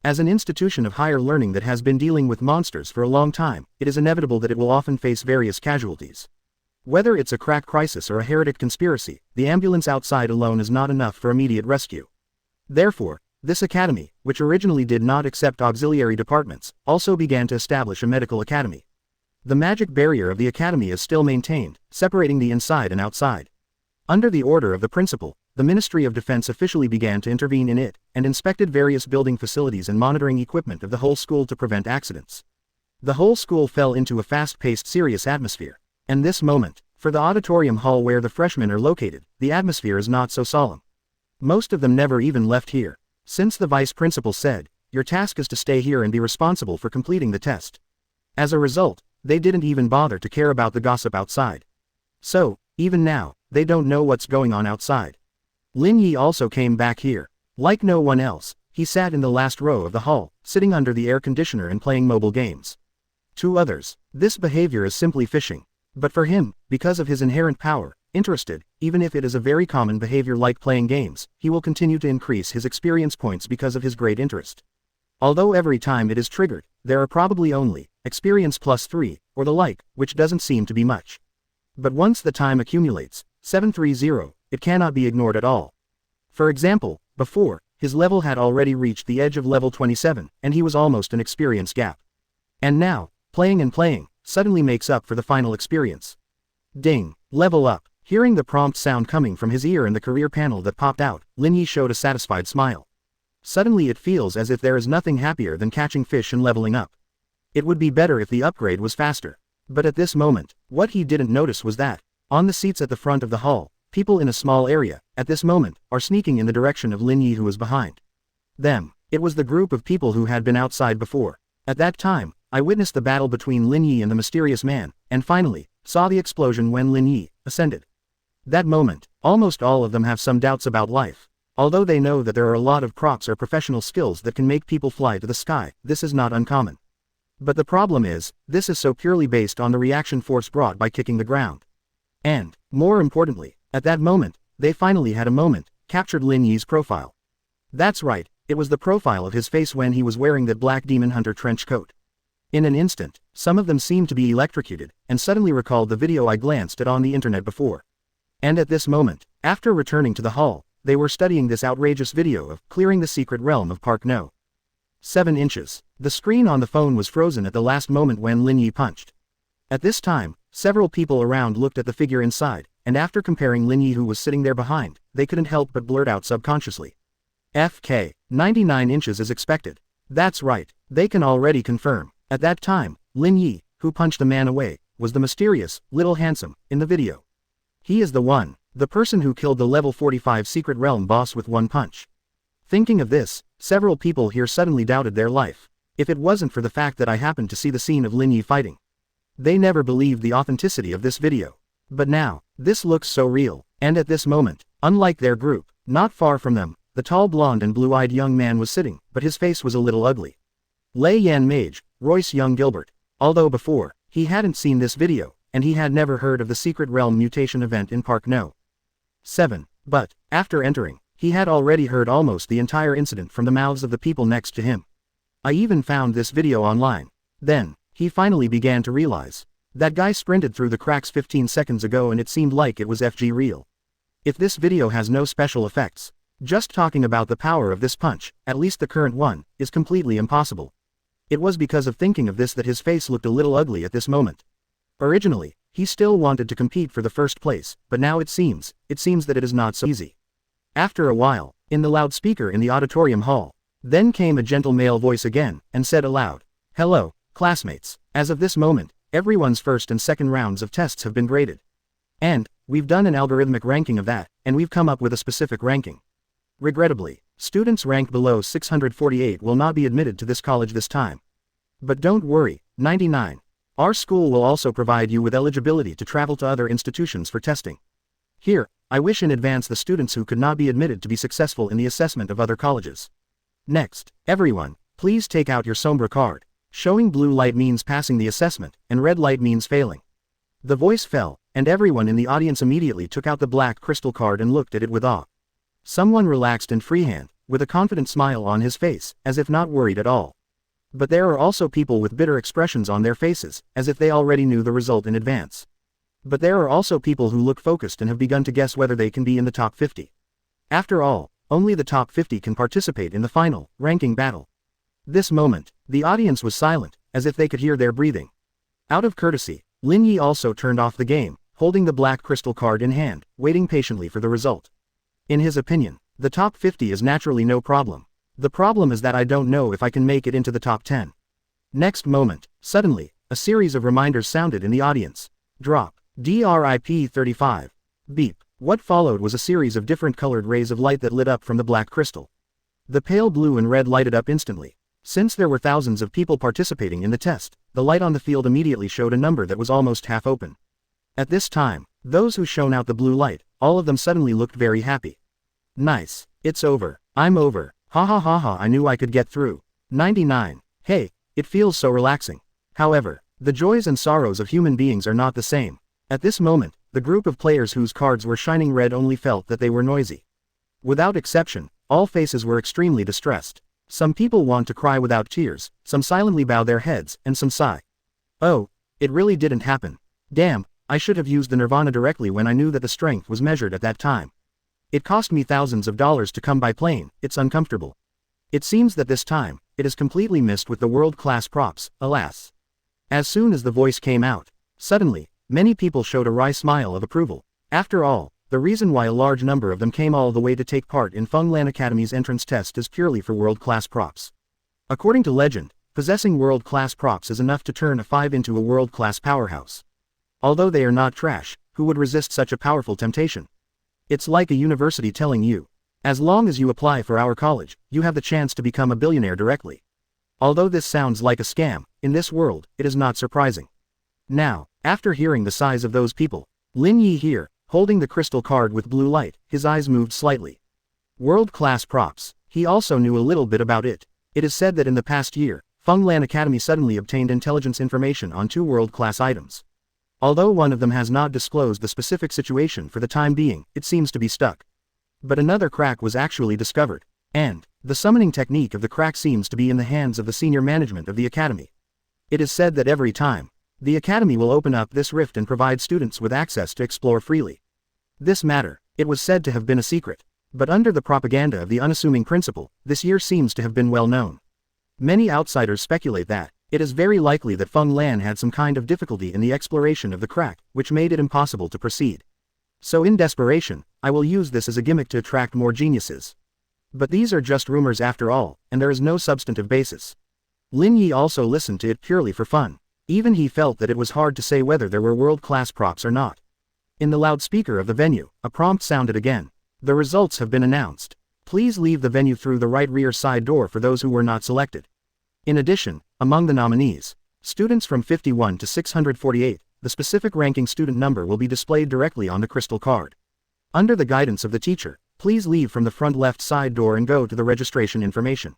As an institution of higher learning that has been dealing with monsters for a long time, it is inevitable that it will often face various casualties. Whether it's a crack crisis or a heretic conspiracy, the ambulance outside alone is not enough for immediate rescue. Therefore, this academy, which originally did not accept auxiliary departments, also began to establish a medical academy. The magic barrier of the academy is still maintained, separating the inside and outside. Under the order of the principal, the Ministry of Defense officially began to intervene in it, and inspected various building facilities and monitoring equipment of the whole school to prevent accidents. The whole school fell into a fast-paced, serious atmosphere. And this moment, for the auditorium hall where the freshmen are located, the atmosphere is not so solemn. Most of them never even left here, since the vice principal said, your task is to stay here and be responsible for completing the test. As a result, they didn't even bother to care about the gossip outside. So, even now, they don't know what's going on outside. Lin Yi also came back here. Like no one else, he sat in the last row of the hall, sitting under the air conditioner and playing mobile games. To others, this behavior is simply fishing. But for him, because of his inherent power, interested, even if it is a very common behavior like playing games, he will continue to increase his experience points because of his great interest. Although every time it is triggered, there are probably only experience +3, or the like, which doesn't seem to be much. But once the time accumulates, 730, it cannot be ignored at all. For example, before, his level had already reached the edge of level 27, and he was almost an experience gap. And now, playing and playing, suddenly makes up for the final experience. Ding, level up. Hearing the prompt sound coming from his ear and the career panel that popped out, Lin Yi showed a satisfied smile. Suddenly it feels as if there is nothing happier than catching fish and leveling up. It would be better if the upgrade was faster. But at this moment, what he didn't notice was that, on the seats at the front of the hall, people in a small area, at this moment, are sneaking in the direction of Lin Yi who was behind them. It was the group of people who had been outside before. At that time, I witnessed the battle between Lin Yi and the mysterious man, and finally, saw the explosion when Lin Yi ascended. That moment, almost all of them have some doubts about life. Although they know that there are a lot of crocs or professional skills that can make people fly to the sky, this is not uncommon. But the problem is, this is so purely based on the reaction force brought by kicking the ground. And, more importantly, at that moment, they finally had a moment, captured Lin Yi's profile. That's right, it was the profile of his face when he was wearing that black demon hunter trench coat. In an instant, some of them seemed to be electrocuted, and suddenly recalled the video I glanced at on the internet before. And at this moment, after returning to the hall, they were studying this outrageous video of clearing the secret realm of Park No. 7 inches. The screen on the phone was frozen at the last moment when Lin Yi punched. At this time, several people around looked at the figure inside, and after comparing Lin Yi who was sitting there behind, they couldn't help but blurt out subconsciously. FK, 99 inches as expected. That's right, they can already confirm. At that time, Lin Yi, who punched the man away, was the mysterious, little handsome, in the video. He is the one, the person who killed the level 45 secret realm boss with one punch. Thinking of this, several people here suddenly doubted their life. If it wasn't for the fact that I happened to see the scene of Lin Yi fighting. They never believed the authenticity of this video. But now, this looks so real, and at this moment, unlike their group, not far from them, the tall blonde and blue-eyed young man was sitting, but his face was a little ugly. Lei Yan Mage, Royce Young Gilbert. Although before, he hadn't seen this video, and he had never heard of the secret realm mutation event in Park No. 7. But, after entering, he had already heard almost the entire incident from the mouths of the people next to him. I even found this video online. Then, he finally began to realize. That guy sprinted through the cracks 15 seconds ago and it seemed like it was FG real. If this video has no special effects, just talking about the power of this punch, at least the current one, is completely impossible. It was because of thinking of this that his face looked a little ugly at this moment. Originally, he still wanted to compete for the first place, but now it seems that it is not so easy. After a while, in the loudspeaker in the auditorium hall, then came a gentle male voice again, and said aloud, "Hello, classmates. As of this moment, everyone's first and second rounds of tests have been graded. And, we've done an algorithmic ranking of that, and we've come up with a specific ranking. Regrettably, students ranked below 648 will not be admitted to this college this time. But don't worry, 99. Our school will also provide you with eligibility to travel to other institutions for testing. Here, I wish in advance the students who could not be admitted to be successful in the assessment of other colleges. Next, everyone, please take out your Sombra card. Showing blue light means passing the assessment, and red light means failing." The voice fell, and everyone in the audience immediately took out the black crystal card and looked at it with awe. Someone relaxed and freehand, with a confident smile on his face, as if not worried at all. But there are also people with bitter expressions on their faces, as if they already knew the result in advance. But there are also people who look focused and have begun to guess whether they can be in the top 50. After all, only the top 50 can participate in the final, ranking battle. This moment, the audience was silent, as if they could hear their breathing. Out of courtesy, Lin Yi also turned off the game, holding the black crystal card in hand, waiting patiently for the result. In his opinion, the top 50 is naturally no problem. The problem is that I don't know if I can make it into the top 10. Next moment, suddenly, a series of reminders sounded in the audience. Drop. DRIP 35. Beep. What followed was a series of different colored rays of light that lit up from the black crystal. The pale blue and red lighted up instantly. Since there were thousands of people participating in the test, the light on the field immediately showed a number that was almost half open. At this time, those who shone out the blue light, all of them suddenly looked very happy. Nice. It's over. I'm over. Ha ha ha ha, I knew I could get through. 99. Hey, it feels so relaxing. However, the joys and sorrows of human beings are not the same. At this moment, the group of players whose cards were shining red only felt that they were noisy. Without exception, all faces were extremely distressed. Some people want to cry without tears, some silently bow their heads, and some sigh. Oh, it really didn't happen. Damn, I should have used the nirvana directly when I knew that the strength was measured at that time. It cost me thousands of dollars to come by plane, it's uncomfortable. It seems that this time, it is completely missed with the world-class props, alas. As soon as the voice came out, suddenly, many people showed a wry smile of approval. After all, the reason why a large number of them came all the way to take part in Fenglan Academy's entrance test is purely for world-class props. According to legend, possessing world-class props is enough to turn a 5 into a world-class powerhouse. Although they are not trash, who would resist such a powerful temptation? It's like a university telling you, as long as you apply for our college, you have the chance to become a billionaire directly. Although this sounds like a scam, in this world, it is not surprising. Now, after hearing the size of those people, Lin Yi here, holding the crystal card with blue light, his eyes moved slightly. World-class props, he also knew a little bit about it. It is said that in the past year, Fenglan Academy suddenly obtained intelligence information on 2 world-class items. Although one of them has not disclosed the specific situation for the time being, it seems to be stuck. But another crack was actually discovered, and the summoning technique of the crack seems to be in the hands of the senior management of the academy. It is said that every time, the academy will open up this rift and provide students with access to explore freely. This matter, it was said to have been a secret, but under the propaganda of the unassuming principle, this year seems to have been well known. Many outsiders speculate that it is very likely that Fenglan had some kind of difficulty in the exploration of the crack, which made it impossible to proceed. So in desperation, I will use this as a gimmick to attract more geniuses. But these are just rumors after all, and there is no substantive basis. Lin Yi also listened to it purely for fun. Even he felt that it was hard to say whether there were world-class props or not. In the loudspeaker of the venue, a prompt sounded again. The results have been announced. Please leave the venue through the right rear side door for those who were not selected. In addition, among the nominees, students from 51 to 648, the specific ranking student number will be displayed directly on the crystal card. Under the guidance of the teacher, please leave from the front left side door and go to the registration information.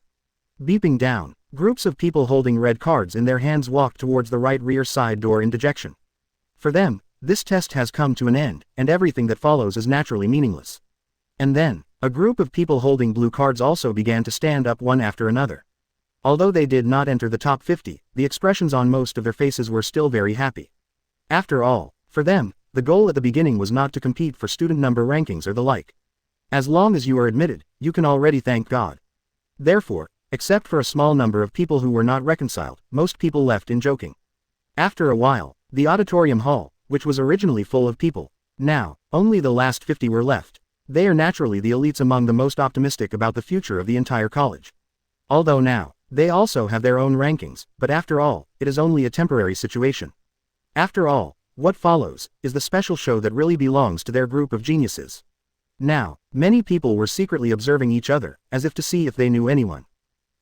Beeping down, groups of people holding red cards in their hands walked towards the right rear side door in dejection. For them, this test has come to an end, and everything that follows is naturally meaningless. And then, a group of people holding blue cards also began to stand up one after another. Although they did not enter the top 50, the expressions on most of their faces were still very happy. After all, for them, the goal at the beginning was not to compete for student number rankings or the like. As long as you are admitted, you can already thank God. Therefore, except for a small number of people who were not reconciled, most people left in joking. After a while, the auditorium hall, which was originally full of people, now, only the last 50 were left. They are naturally the elites among the most optimistic about the future of the entire college. Although now, they also have their own rankings, but after all, it is only a temporary situation. After all, what follows, is the special show that really belongs to their group of geniuses. Now, many people were secretly observing each other, as if to see if they knew anyone.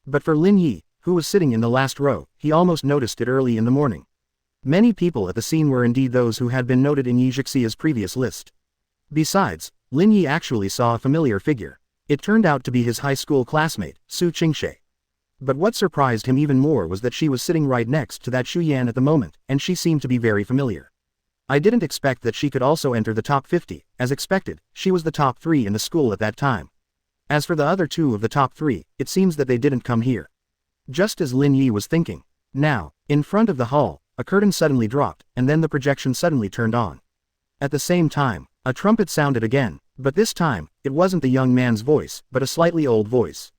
But for Lin Yi, who was sitting in the last row, he almost noticed it early in the morning. Many people at the scene were indeed those who had been noted in Yi Jixia's previous list. Besides, Lin Yi actually saw a familiar figure. It turned out to be his high school classmate, Su Qingshe. But what surprised him even more was that she was sitting right next to that Xu Yan at the moment, and she seemed to be very familiar. I didn't expect that she could also enter the top 50, as expected, she was the top 3 in the school at that time. As for the other 2 of the top 3, it seems that they didn't come here. Just as Lin Yi was thinking. Now, in front of the hall, a curtain suddenly dropped, and then the projection suddenly turned on. At the same time, a trumpet sounded again, but this time, it wasn't the young man's voice, but a slightly old voice.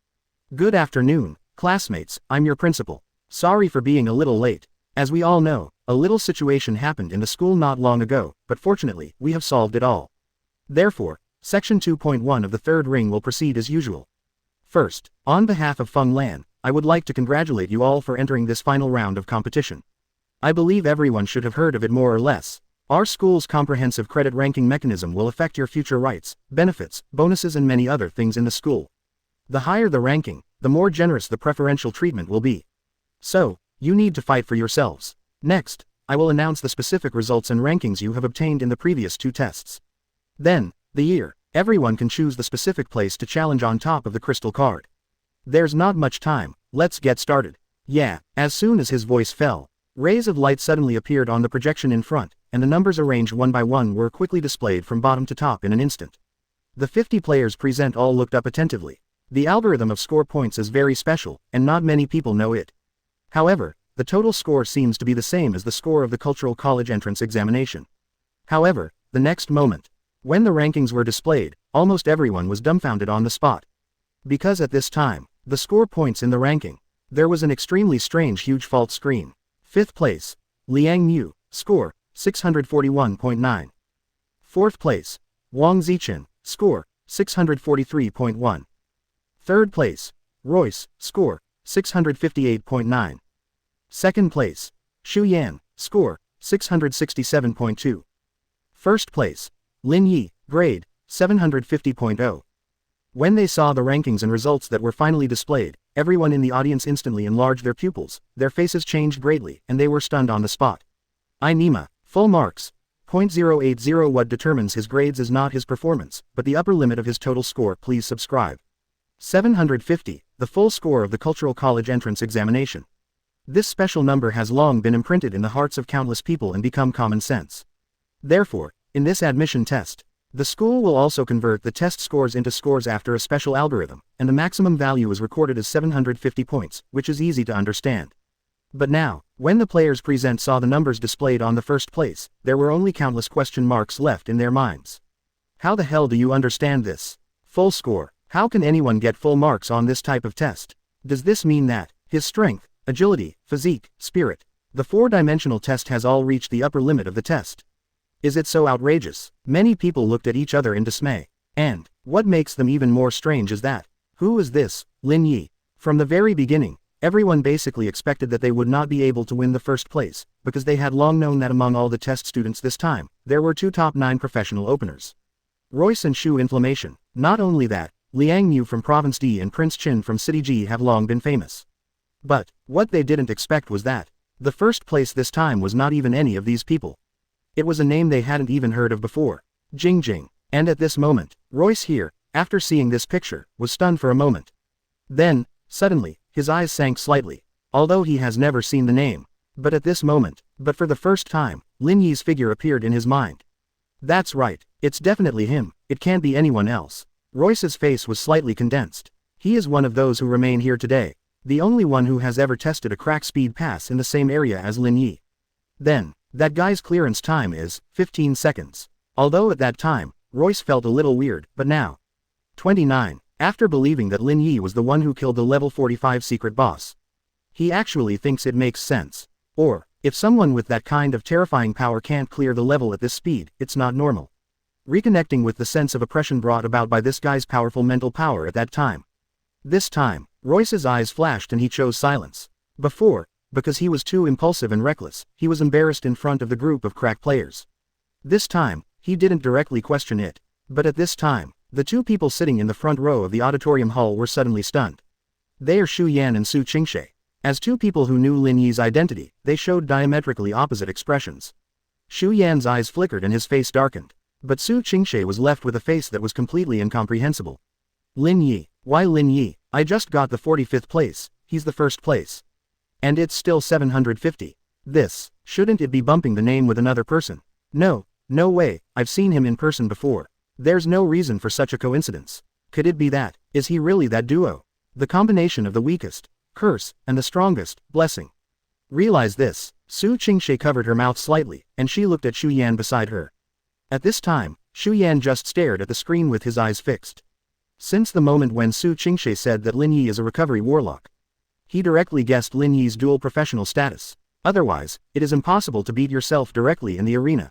Good afternoon, classmates, I'm your principal. Sorry for being a little late. As we all know, a little situation happened in the school not long ago, but fortunately, we have solved it all. Therefore, Section 2.1 of the third ring will proceed as usual. First, on behalf of Fenglan, I would like to congratulate you all for entering this final round of competition. I believe everyone should have heard of it more or less. Our school's comprehensive credit ranking mechanism will affect your future rights, benefits, bonuses and many other things in the school. The higher the ranking, the more generous the preferential treatment will be. So, you need to fight for yourselves. Next, I will announce the specific results and rankings you have obtained in the previous 2 tests. Then, the year, everyone can choose the specific place to challenge on top of the crystal card. There's not much time, let's get started. Yeah, as soon as his voice fell, rays of light suddenly appeared on the projection in front, and the numbers arranged one by one were quickly displayed from bottom to top in an instant. The 50 players present all looked up attentively. The algorithm of score points is very special, and not many people know it. However, the total score seems to be the same as the score of the Cultural College entrance examination. However, the next moment, when the rankings were displayed, almost everyone was dumbfounded on the spot. Because at this time, the score points in the ranking, there was an extremely strange huge fault screen. 5th place, Liang Yu, score, 641.9. 4th place, Wang Zichen, score, 643.1. 3rd place, Royce, score, 658.9. 2nd place, Xu Yan, score, 667.2. 1st place, Lin Yi, grade, 750.0. When they saw the rankings and results that were finally displayed, everyone in the audience instantly enlarged their pupils, their faces changed greatly, and they were stunned on the spot. Nima, full marks. 0.080. What determines his grades is not his performance, but the upper limit of his total score. Please subscribe. 750, the full score of the Cultural College entrance examination. This special number has long been imprinted in the hearts of countless people and become common sense. Therefore, in this admission test, the school will also convert the test scores into scores after a special algorithm, and the maximum value is recorded as 750 points, which is easy to understand. But now, when the players present saw the numbers displayed on the first place, there were only countless question marks left in their minds. How the hell do you understand this? Full score. How can anyone get full marks on this type of test? Does this mean that his strength, agility, physique, spirit, the four-dimensional test has all reached the upper limit of the test? Is it so outrageous? Many people looked at each other in dismay. And what makes them even more strange is that, who is this, Lin Yi? From the very beginning, everyone basically expected that they would not be able to win the first place, because they had long known that among all the test students this time, there were two top 9 professional openers. Royce and Shu Inflammation. Not only that, Liang Yu from Province D and Prince Qin from City G have long been famous. But, what they didn't expect was that, the first place this time was not even any of these people. It was a name they hadn't even heard of before. Jing. And at this moment, Royce here, after seeing this picture, was stunned for a moment. Then, suddenly, his eyes sank slightly, although he has never seen the name. But at this moment, but for the first time, Lin Yi's figure appeared in his mind. That's right, it's definitely him, it can't be anyone else. Royce's face was slightly condensed. He is one of those who remain here today, the only one who has ever tested a crack speed pass in the same area as Lin Yi. Then, that guy's clearance time is 15 seconds. Although at that time, Royce felt a little weird, but now. 29. After believing that Lin Yi was the one who killed the level 45 secret boss, he actually thinks it makes sense. Or, if someone with that kind of terrifying power can't clear the level at this speed, it's not normal. Reconnecting with the sense of oppression brought about by this guy's powerful mental power at that time. This time, Royce's eyes flashed and he chose silence. Before, because he was too impulsive and reckless, he was embarrassed in front of the group of crack players. This time, he didn't directly question it. But at this time, the two people sitting in the front row of the auditorium hall were suddenly stunned. They are Xu Yan and Su Qingshe. As two people who knew Lin Yi's identity, they showed diametrically opposite expressions. Xu Yan's eyes flickered and his face darkened. But Su Qingshe was left with a face that was completely incomprehensible. Lin Yi. Why Lin Yi? I just got the 45th place, he's the first place. And it's still 750. This, shouldn't it be bumping the name with another person? No way, I've seen him in person before. There's no reason for such a coincidence. Could it be that? Is he really that duo? The combination of the weakest curse and the strongest blessing. Realize this, Su Qingshe covered her mouth slightly, and she looked at Xu Yan beside her. At this time, Xu Yan just stared at the screen with his eyes fixed. Since the moment when Su Qingshe said that Lin Yi is a recovery warlock, he directly guessed Lin Yi's dual professional status. Otherwise, it is impossible to beat yourself directly in the arena.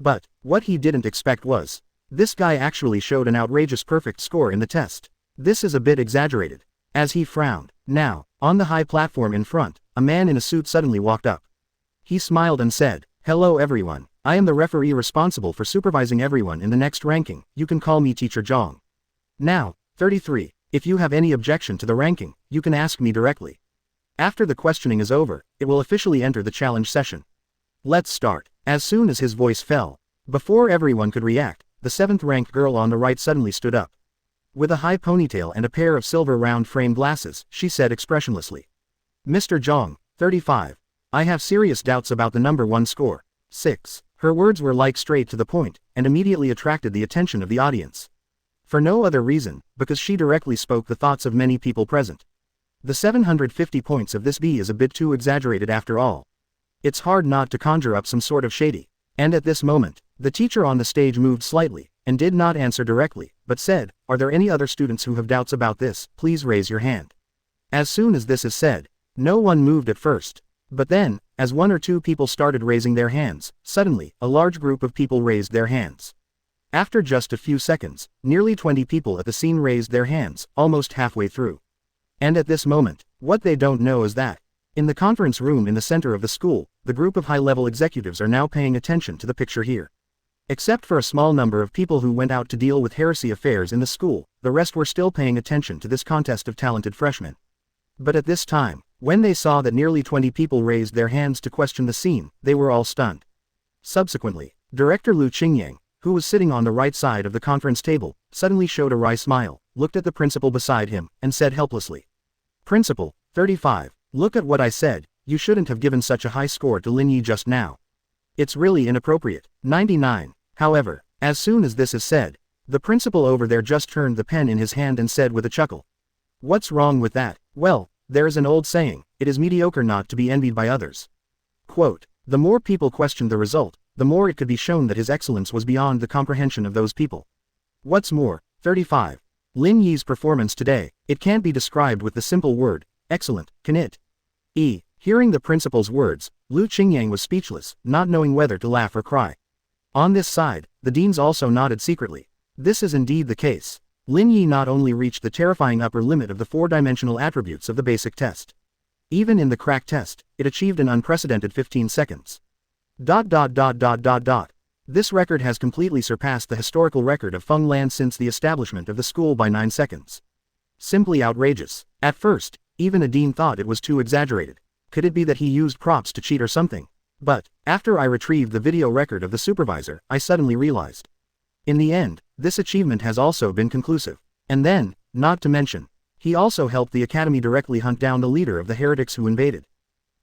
But, what he didn't expect was, this guy actually showed an outrageous perfect score in the test. This is a bit exaggerated. As he frowned, now, on the high platform in front, a man in a suit suddenly walked up. He smiled and said, "Hello everyone, I am the referee responsible for supervising everyone in the next ranking, you can call me Teacher Zhang. Now, 33, if you have any objection to the ranking, you can ask me directly. After the questioning is over, it will officially enter the challenge session. Let's start." As soon as his voice fell, before everyone could react, the 7th-ranked girl on the right suddenly stood up. With a high ponytail and a pair of silver round-frame glasses, she said expressionlessly, "Mr. Zhang, 35. I have serious doubts about the number 1 score, 6. Her words were like straight to the point, and immediately attracted the attention of the audience. For no other reason, because she directly spoke the thoughts of many people present. The 750 points of this B is a bit too exaggerated after all. It's hard not to conjure up some sort of shady And at this moment, the teacher on the stage moved slightly, and did not answer directly, but said, "Are there any other students who have doubts about this? Please raise your hand." As soon as this is said, no one moved at first. But then, as one or two people started raising their hands, suddenly, a large group of people raised their hands. After just a few seconds, nearly 20 people at the scene raised their hands, almost halfway through. And at this moment, what they don't know is that, in the conference room in the center of the school, the group of high-level executives are now paying attention to the picture here. Except for a small number of people who went out to deal with heresy affairs in the school, the rest were still paying attention to this contest of talented freshmen. But at this time, when they saw that nearly 20 people raised their hands to question the scene, they were all stunned. Subsequently, Director Lu Qingyang, who was sitting on the right side of the conference table, suddenly showed a wry smile, looked at the principal beside him, and said helplessly, "Principal, 35, look at what I said, you shouldn't have given such a high score to Lin Yi just now. It's really inappropriate." 99. However, as soon as this is said, the principal over there just turned the pen in his hand and said with a chuckle, "What's wrong with that? Well, there is an old saying, it is mediocre not to be envied by others." Quote, the more people questioned the result, the more it could be shown that his excellence was beyond the comprehension of those people. What's more, 35. Lin Yi's performance today, it can't be described with the simple word, excellent, can it? Hearing the principal's words, Lu Qingyang was speechless, not knowing whether to laugh or cry. On this side, the deans also nodded secretly. This is indeed the case. Lin Yi not only reached the terrifying upper limit of the four-dimensional attributes of the basic test. Even in the crack test, it achieved an unprecedented 15 seconds. This record has completely surpassed the historical record of Feng Lan since the establishment of the school by 9 seconds. Simply outrageous. At first, even a dean thought it was too exaggerated. Could it be that he used props to cheat or something? But, after I retrieved the video record of the supervisor, I suddenly realized. In the end, this achievement has also been conclusive. And then, not to mention, he also helped the academy directly hunt down the leader of the heretics who invaded.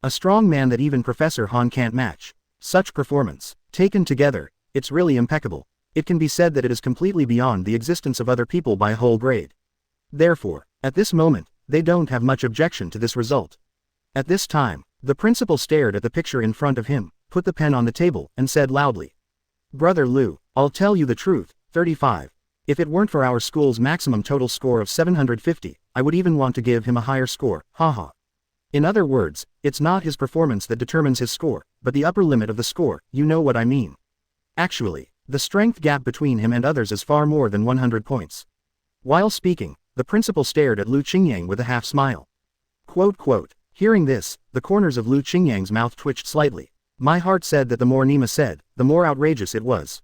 A strong man that even Professor Han can't match. Such performance, taken together, it's really impeccable. It can be said that it is completely beyond the existence of other people by a whole grade. Therefore, at this moment, they don't have much objection to this result. At this time, the principal stared at the picture in front of him, put the pen on the table, and said loudly, "Brother Lu, I'll tell you the truth, 35. If it weren't for our school's maximum total score of 750, I would even want to give him a higher score, haha. In other words, it's not his performance that determines his score, but the upper limit of the score, you know what I mean. Actually, the strength gap between him and others is far more than 100 points. While speaking, the principal stared at Lu Qingyang with a half smile. Hearing this, the corners of Lu Qingyang's mouth twitched slightly. My heart said that the more Nima said, the more outrageous it was.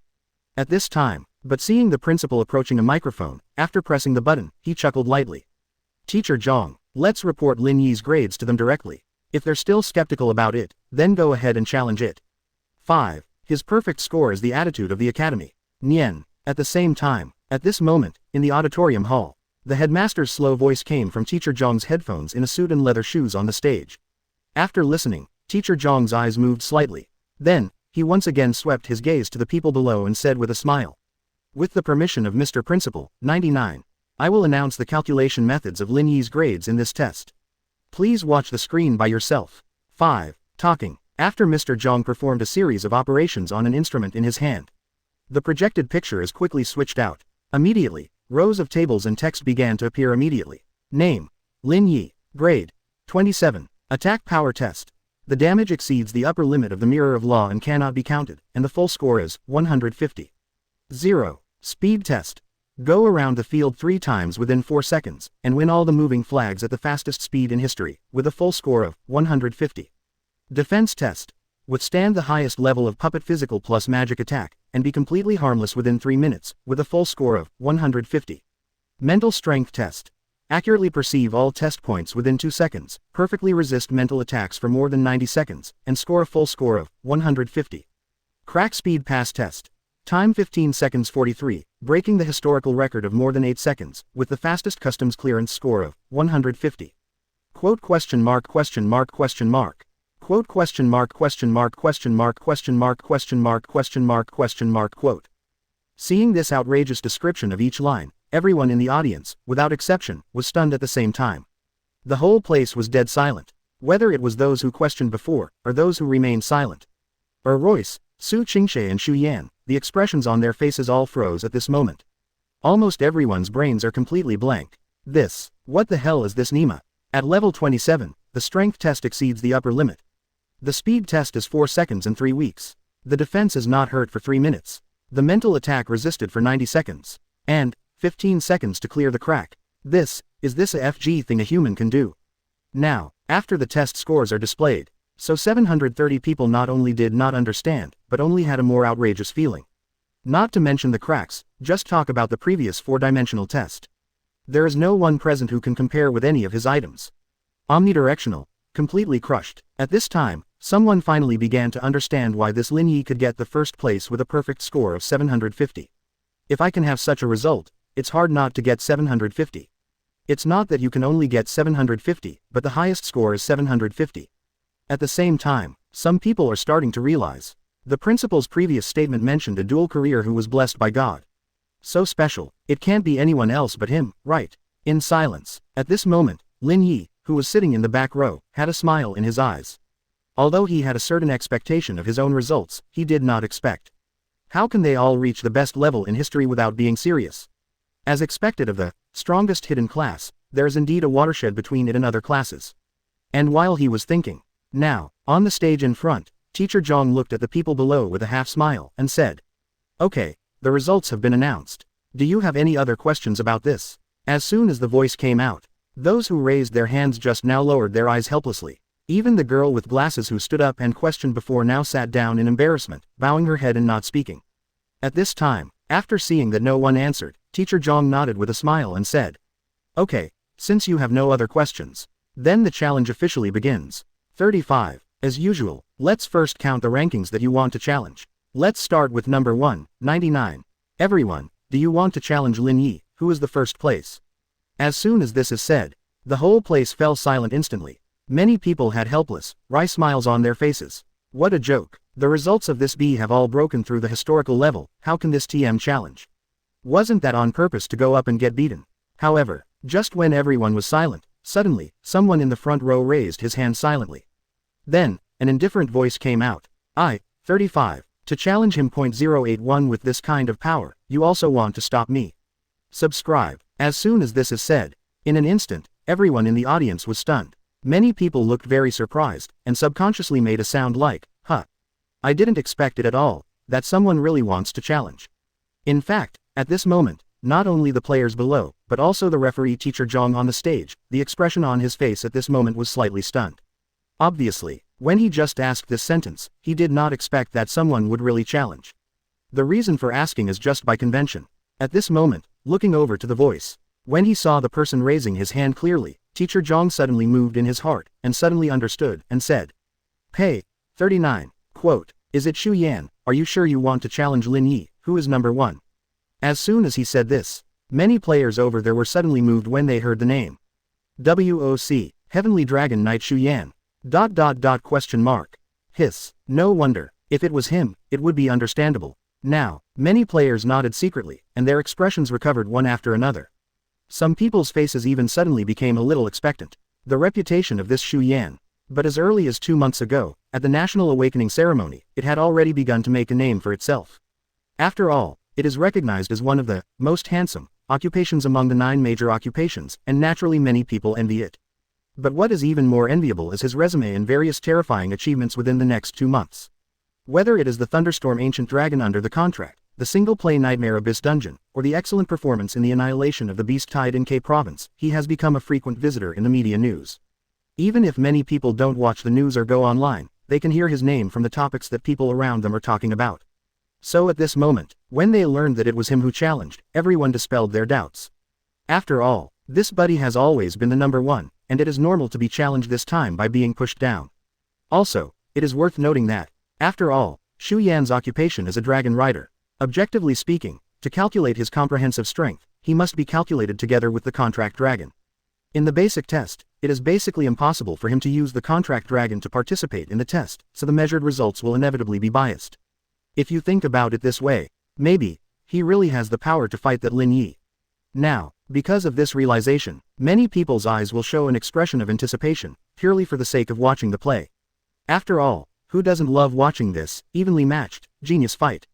At this time, but seeing the principal approaching a microphone, after pressing the button, he chuckled lightly. Teacher Zhang, let's report Lin Yi's grades to them directly. If they're still skeptical about it, then go ahead and challenge it. 5. His perfect score is the attitude of the academy. Nian. At the same time, at this moment, in the auditorium hall, the headmaster's slow voice came from Teacher Zhang's headphones in a suit and leather shoes on the stage. After listening, Teacher Zhang's eyes moved slightly. Then, he once again swept his gaze to the people below and said with a smile. With the permission of Mr. Principal, 99. I will announce the calculation methods of Lin Yi's grades in this test. Please watch the screen by yourself. 5. Talking. After Mr. Zhang performed a series of operations on an instrument in his hand, the projected picture is quickly switched out. Immediately, rows of tables and text began to appear immediately. Name: Lin Yi. Grade: 27. Attack power test. The damage exceeds the upper limit of the mirror of law and cannot be counted, and the full score is 150. 0. Speed test. Go around the field 3 times within 4 seconds, and win all the moving flags at the fastest speed in history, with a full score of 150. Defense test. Withstand the highest level of puppet physical plus magic attack, and be completely harmless within 3 minutes, with a full score of 150. Mental strength test. Accurately perceive all test points within 2 seconds, perfectly resist mental attacks for more than 90 seconds, and score a full score of 150. Crack speed pass test. Time 15 seconds 43, breaking the historical record of more than 8 seconds, with the fastest customs clearance score of 150. Quote question mark question mark question mark. Quote question mark question mark question mark question mark question mark question mark question mark quote. Seeing this outrageous description of each line, everyone in the audience, without exception, was stunned at the same time. The whole place was dead silent. Whether it was those who questioned before, or those who remained silent. Royce, Su Qingxie and Xu Yan, the expressions on their faces all froze at this moment. Almost everyone's brains are completely blank. What the hell is this Nima? At level 27, the strength test exceeds the upper limit. The speed test is 4 seconds and 3 weeks. The defense is not hurt for 3 minutes. The mental attack resisted for 90 seconds. And 15 seconds to clear the crack. Is this a FG thing a human can do? Now, after the test scores are displayed, so 730 people not only did not understand, but only had a more outrageous feeling. Not to mention the cracks, just talk about the previous 4-dimensional test. There is no one present who can compare with any of his items. Omnidirectional, completely crushed. At this time, someone finally began to understand why this Lin Yi could get the first place with a perfect score of 750. If I can have such a result, it's hard not to get 750. It's not that you can only get 750, but the highest score is 750. At the same time, some people are starting to realize. The principal's previous statement mentioned a dual career who was blessed by God. So special, it can't be anyone else but him, right? In silence, at this moment, Lin Yi, who was sitting in the back row, had a smile in his eyes. Although he had a certain expectation of his own results, he did not expect. How can they all reach the best level in history without being serious? As expected of the strongest hidden class, there is indeed a watershed between it and other classes. And while he was thinking, now, on the stage in front, Teacher Zhang looked at the people below with a half smile and said, "Okay, the results have been announced. Do you have any other questions about this?" As soon as the voice came out, those who raised their hands just now lowered their eyes helplessly. Even the girl with glasses who stood up and questioned before now sat down in embarrassment, bowing her head and not speaking. At this time, after seeing that no one answered, Teacher Zhang nodded with a smile and said, "Okay, since you have no other questions, then the challenge officially begins." 35. As usual, let's first count the rankings that you want to challenge. Let's start with number 1, 99. Everyone, do you want to challenge Lin Yi, who is the first place? As soon as this is said, the whole place fell silent instantly. Many people had helpless, wry smiles on their faces. What a joke. The results of this B have all broken through the historical level. How can this TM challenge? Wasn't that on purpose to go up and get beaten? However, just when everyone was silent, suddenly, someone in the front row raised his hand silently. Then, an indifferent voice came out. 35. To challenge him. 081 With this kind of power, you also want to stop me? Subscribe. As soon as this is said, in an instant, everyone in the audience was stunned. Many people looked very surprised, and subconsciously made a sound like, huh. I didn't expect it at all, that someone really wants to challenge. In fact, at this moment, not only the players below, but also the referee Teacher Zhang on the stage, the expression on his face at this moment was slightly stunned. Obviously, when he just asked this sentence, he did not expect that someone would really challenge. The reason for asking is just by convention. At this moment, looking over to the voice, when he saw the person raising his hand clearly, Teacher Zhang suddenly moved in his heart, and suddenly understood, and said, "Hey, 39, quote, is it Xu Yan, are you sure you want to challenge Lin Yi, who is number 1? As soon as he said this, many players over there were suddenly moved when they heard the name. WOC, Heavenly Dragon Knight Xu Yan. Question mark. Hiss. No wonder. If it was him, it would be understandable. Now, many players nodded secretly, and their expressions recovered one after another. Some people's faces even suddenly became a little expectant. The reputation of this Xu Yan. But as early as 2 months ago, at the National Awakening Ceremony, it had already begun to make a name for itself. After all, it is recognized as one of the most handsome occupations among the 9 major occupations, and naturally many people envy it. But what is even more enviable is his resume and various terrifying achievements within the next 2 months. Whether it is the Thunderstorm Ancient Dragon under the contract, the single-play Nightmare Abyss Dungeon, or the excellent performance in the annihilation of the Beast Tide in K Province, he has become a frequent visitor in the media news. Even if many people don't watch the news or go online, they can hear his name from the topics that people around them are talking about. So at this moment, when they learned that it was him who challenged, everyone dispelled their doubts. After all, this buddy has always been the number 1, and it is normal to be challenged this time by being pushed down. Also, it is worth noting that, after all, Xu Yan's occupation is a dragon rider. Objectively speaking, to calculate his comprehensive strength, he must be calculated together with the contract dragon. In the basic test, it is basically impossible for him to use the contract dragon to participate in the test, so the measured results will inevitably be biased. If you think about it this way, maybe, he really has the power to fight that Lin Yi. Now, because of this realization, many people's eyes will show an expression of anticipation, purely for the sake of watching the play. After all, Who doesn't love watching this, evenly matched, genius fight?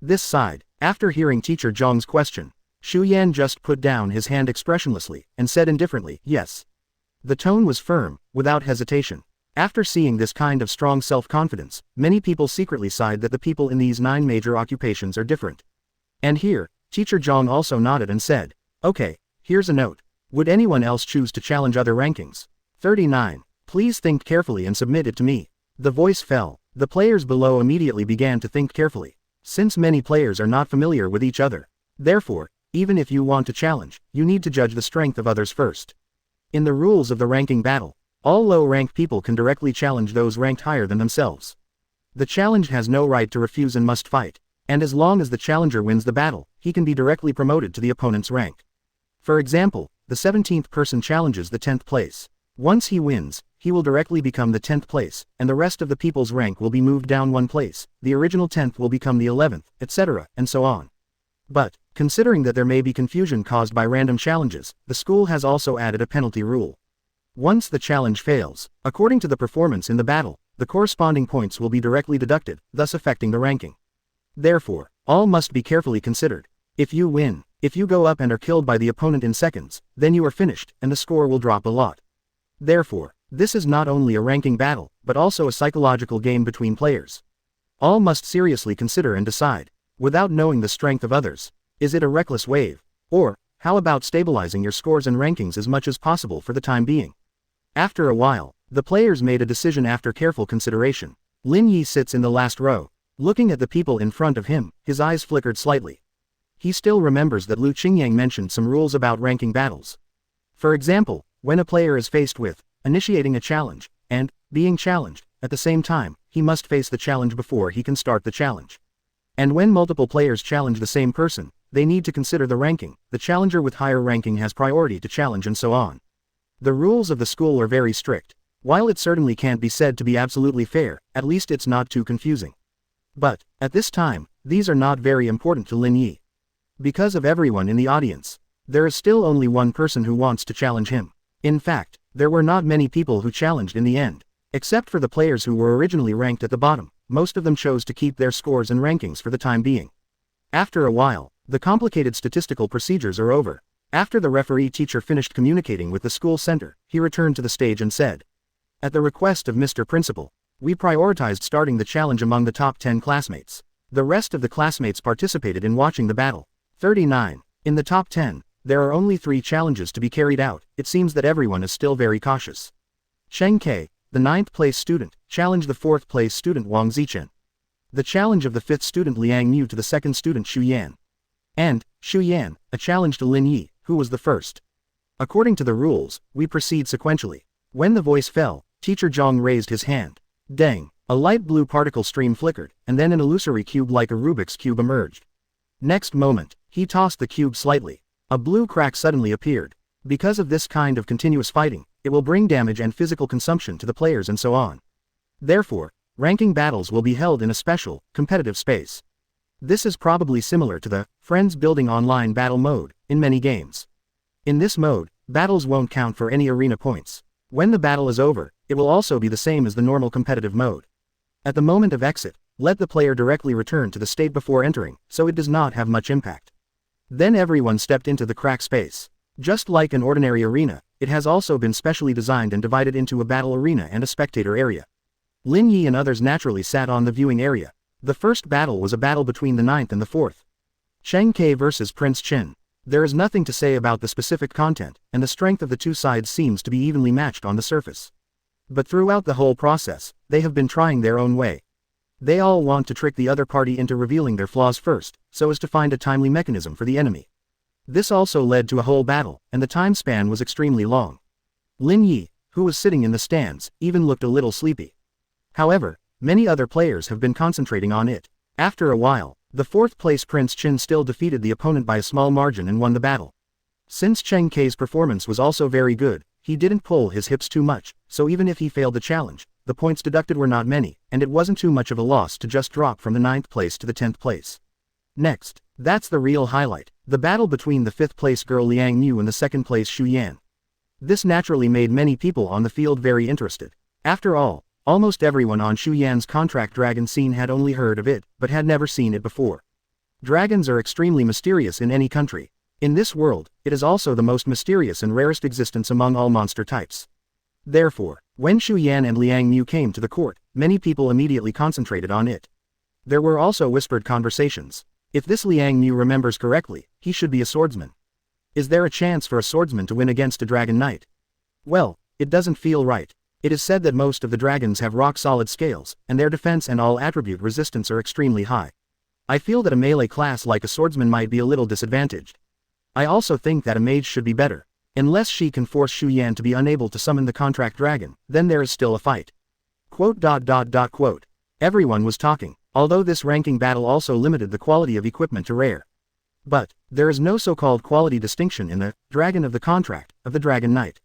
This side, after hearing Teacher Zhang's question, Xu Yan just put down his hand expressionlessly, and said indifferently, yes. The tone was firm, without hesitation. After seeing this kind of strong self-confidence, many people secretly sighed that the people in these 9 major occupations are different. And here, Teacher Zhang also nodded and said, okay, here's a note. Would anyone else choose to challenge other rankings? 39. Please think carefully and submit it to me. The voice fell. The players below immediately began to think carefully. Since many players are not familiar with each other. Therefore, even if you want to challenge, you need to judge the strength of others first. In the rules of the ranking battle, all low-ranked people can directly challenge those ranked higher than themselves. The challenged has no right to refuse and must fight. And as long as the challenger wins the battle, he can be directly promoted to the opponent's rank. For example, the 17th person challenges the 10th place. Once he wins, he will directly become the 10th place, and the rest of the people's rank will be moved down 1 place, the original 10th will become the 11th, etc., and so on. But, considering that there may be confusion caused by random challenges, the school has also added a penalty rule. Once the challenge fails, according to the performance in the battle, the corresponding points will be directly deducted, thus affecting the ranking. Therefore, all must be carefully considered. If you win, if you go up and are killed by the opponent in seconds, then you are finished, and the score will drop a lot. Therefore, this is not only a ranking battle, but also a psychological game between players. All must seriously consider and decide, without knowing the strength of others, is it a reckless wave? Or, how about stabilizing your scores and rankings as much as possible for the time being? After a while, the players made a decision after careful consideration. Lin Yi sits in the last row. Looking at the people in front of him, his eyes flickered slightly. He still remembers that Lu Qingyang mentioned some rules about ranking battles. For example, when a player is faced with initiating a challenge, and being challenged, at the same time, he must face the challenge before he can start the challenge. And when multiple players challenge the same person, they need to consider the ranking, the challenger with higher ranking has priority to challenge and so on. The rules of the school are very strict. While it certainly can't be said to be absolutely fair, at least it's not too confusing. But, at this time, these are not very important to Lin Yi. Because of everyone in the audience, there is still only one person who wants to challenge him. In fact, there were not many people who challenged in the end. Except for the players who were originally ranked at the bottom, most of them chose to keep their scores and rankings for the time being. After a while, the complicated statistical procedures are over. After the referee teacher finished communicating with the school center, he returned to the stage and said, "At the request of Mr. Principal, we prioritized starting the challenge among the top 10 classmates. The rest of the classmates participated in watching the battle. 39. In the top 10, there are only 3 challenges to be carried out. It seems that everyone is still very cautious. Cheng Ke, the 9th place student, challenged the 4th place student Wang Zichen. The challenge of the 5th student Liang Yu to the 2nd student Xu Yan. And, Xu Yan, a challenge to Lin Yi, who was the first. According to the rules, we proceed sequentially." When the voice fell, Teacher Zhang raised his hand. Dang, a light blue particle stream flickered, and then an illusory cube like a Rubik's cube emerged. Next moment, he tossed the cube slightly. A blue crack suddenly appeared. Because of this kind of continuous fighting, it will bring damage and physical consumption to the players and so on. Therefore, ranking battles will be held in a special, competitive space. This is probably similar to the Friends Building Online battle mode in many games. In this mode, battles won't count for any arena points. When the battle is over, it will also be the same as the normal competitive mode. At the moment of exit, let the player directly return to the state before entering, so it does not have much impact. Then everyone stepped into the crack space. Just like an ordinary arena, it has also been specially designed and divided into a battle arena and a spectator area. Lin Yi and others naturally sat on the viewing area. The first battle was a battle between the 9th and the 4th. Cheng Ke versus Prince Qin. There is nothing to say about the specific content, and the strength of the two sides seems to be evenly matched on the surface. But throughout the whole process, they have been trying their own way. They all want to trick the other party into revealing their flaws first, so as to find a timely mechanism for the enemy. This also led to a whole battle, and the time span was extremely long. Lin Yi, who was sitting in the stands, even looked a little sleepy. However, many other players have been concentrating on it. After a while, the 4th place Prince Qin still defeated the opponent by a small margin and won the battle. Since Cheng Ke's performance was also very good, he didn't pull his hips too much, so even if he failed the challenge, the points deducted were not many, and it wasn't too much of a loss to just drop from the 9th place to the 10th place. Next, that's the real highlight, the battle between the 5th place girl Liang Yu and the 2nd place Xu Yan. This naturally made many people on the field very interested. After all, Almost everyone on Shu Yan's contract dragon scene had only heard of it, but had never seen it before. Dragons are extremely mysterious in any country. In this world, it is also the most mysterious and rarest existence among all monster types. Therefore, when Shu Yan and Liang Mu came to the court, many people immediately concentrated on it. There were also whispered conversations. If this Liang Mu remembers correctly, he should be a swordsman. Is there a chance for a swordsman to win against a dragon knight? Well, it doesn't feel right. It is said that most of the dragons have rock-solid scales, and their defense and all attribute resistance are extremely high. I feel that a melee class like a swordsman might be a little disadvantaged. I also think that a mage should be better. Unless she can force Shu Yan to be unable to summon the contract dragon, then there is still a fight. Quote. Everyone was talking, although this ranking battle also limited the quality of equipment to rare. But, there is no so-called quality distinction in the dragon of the contract of the dragon knight.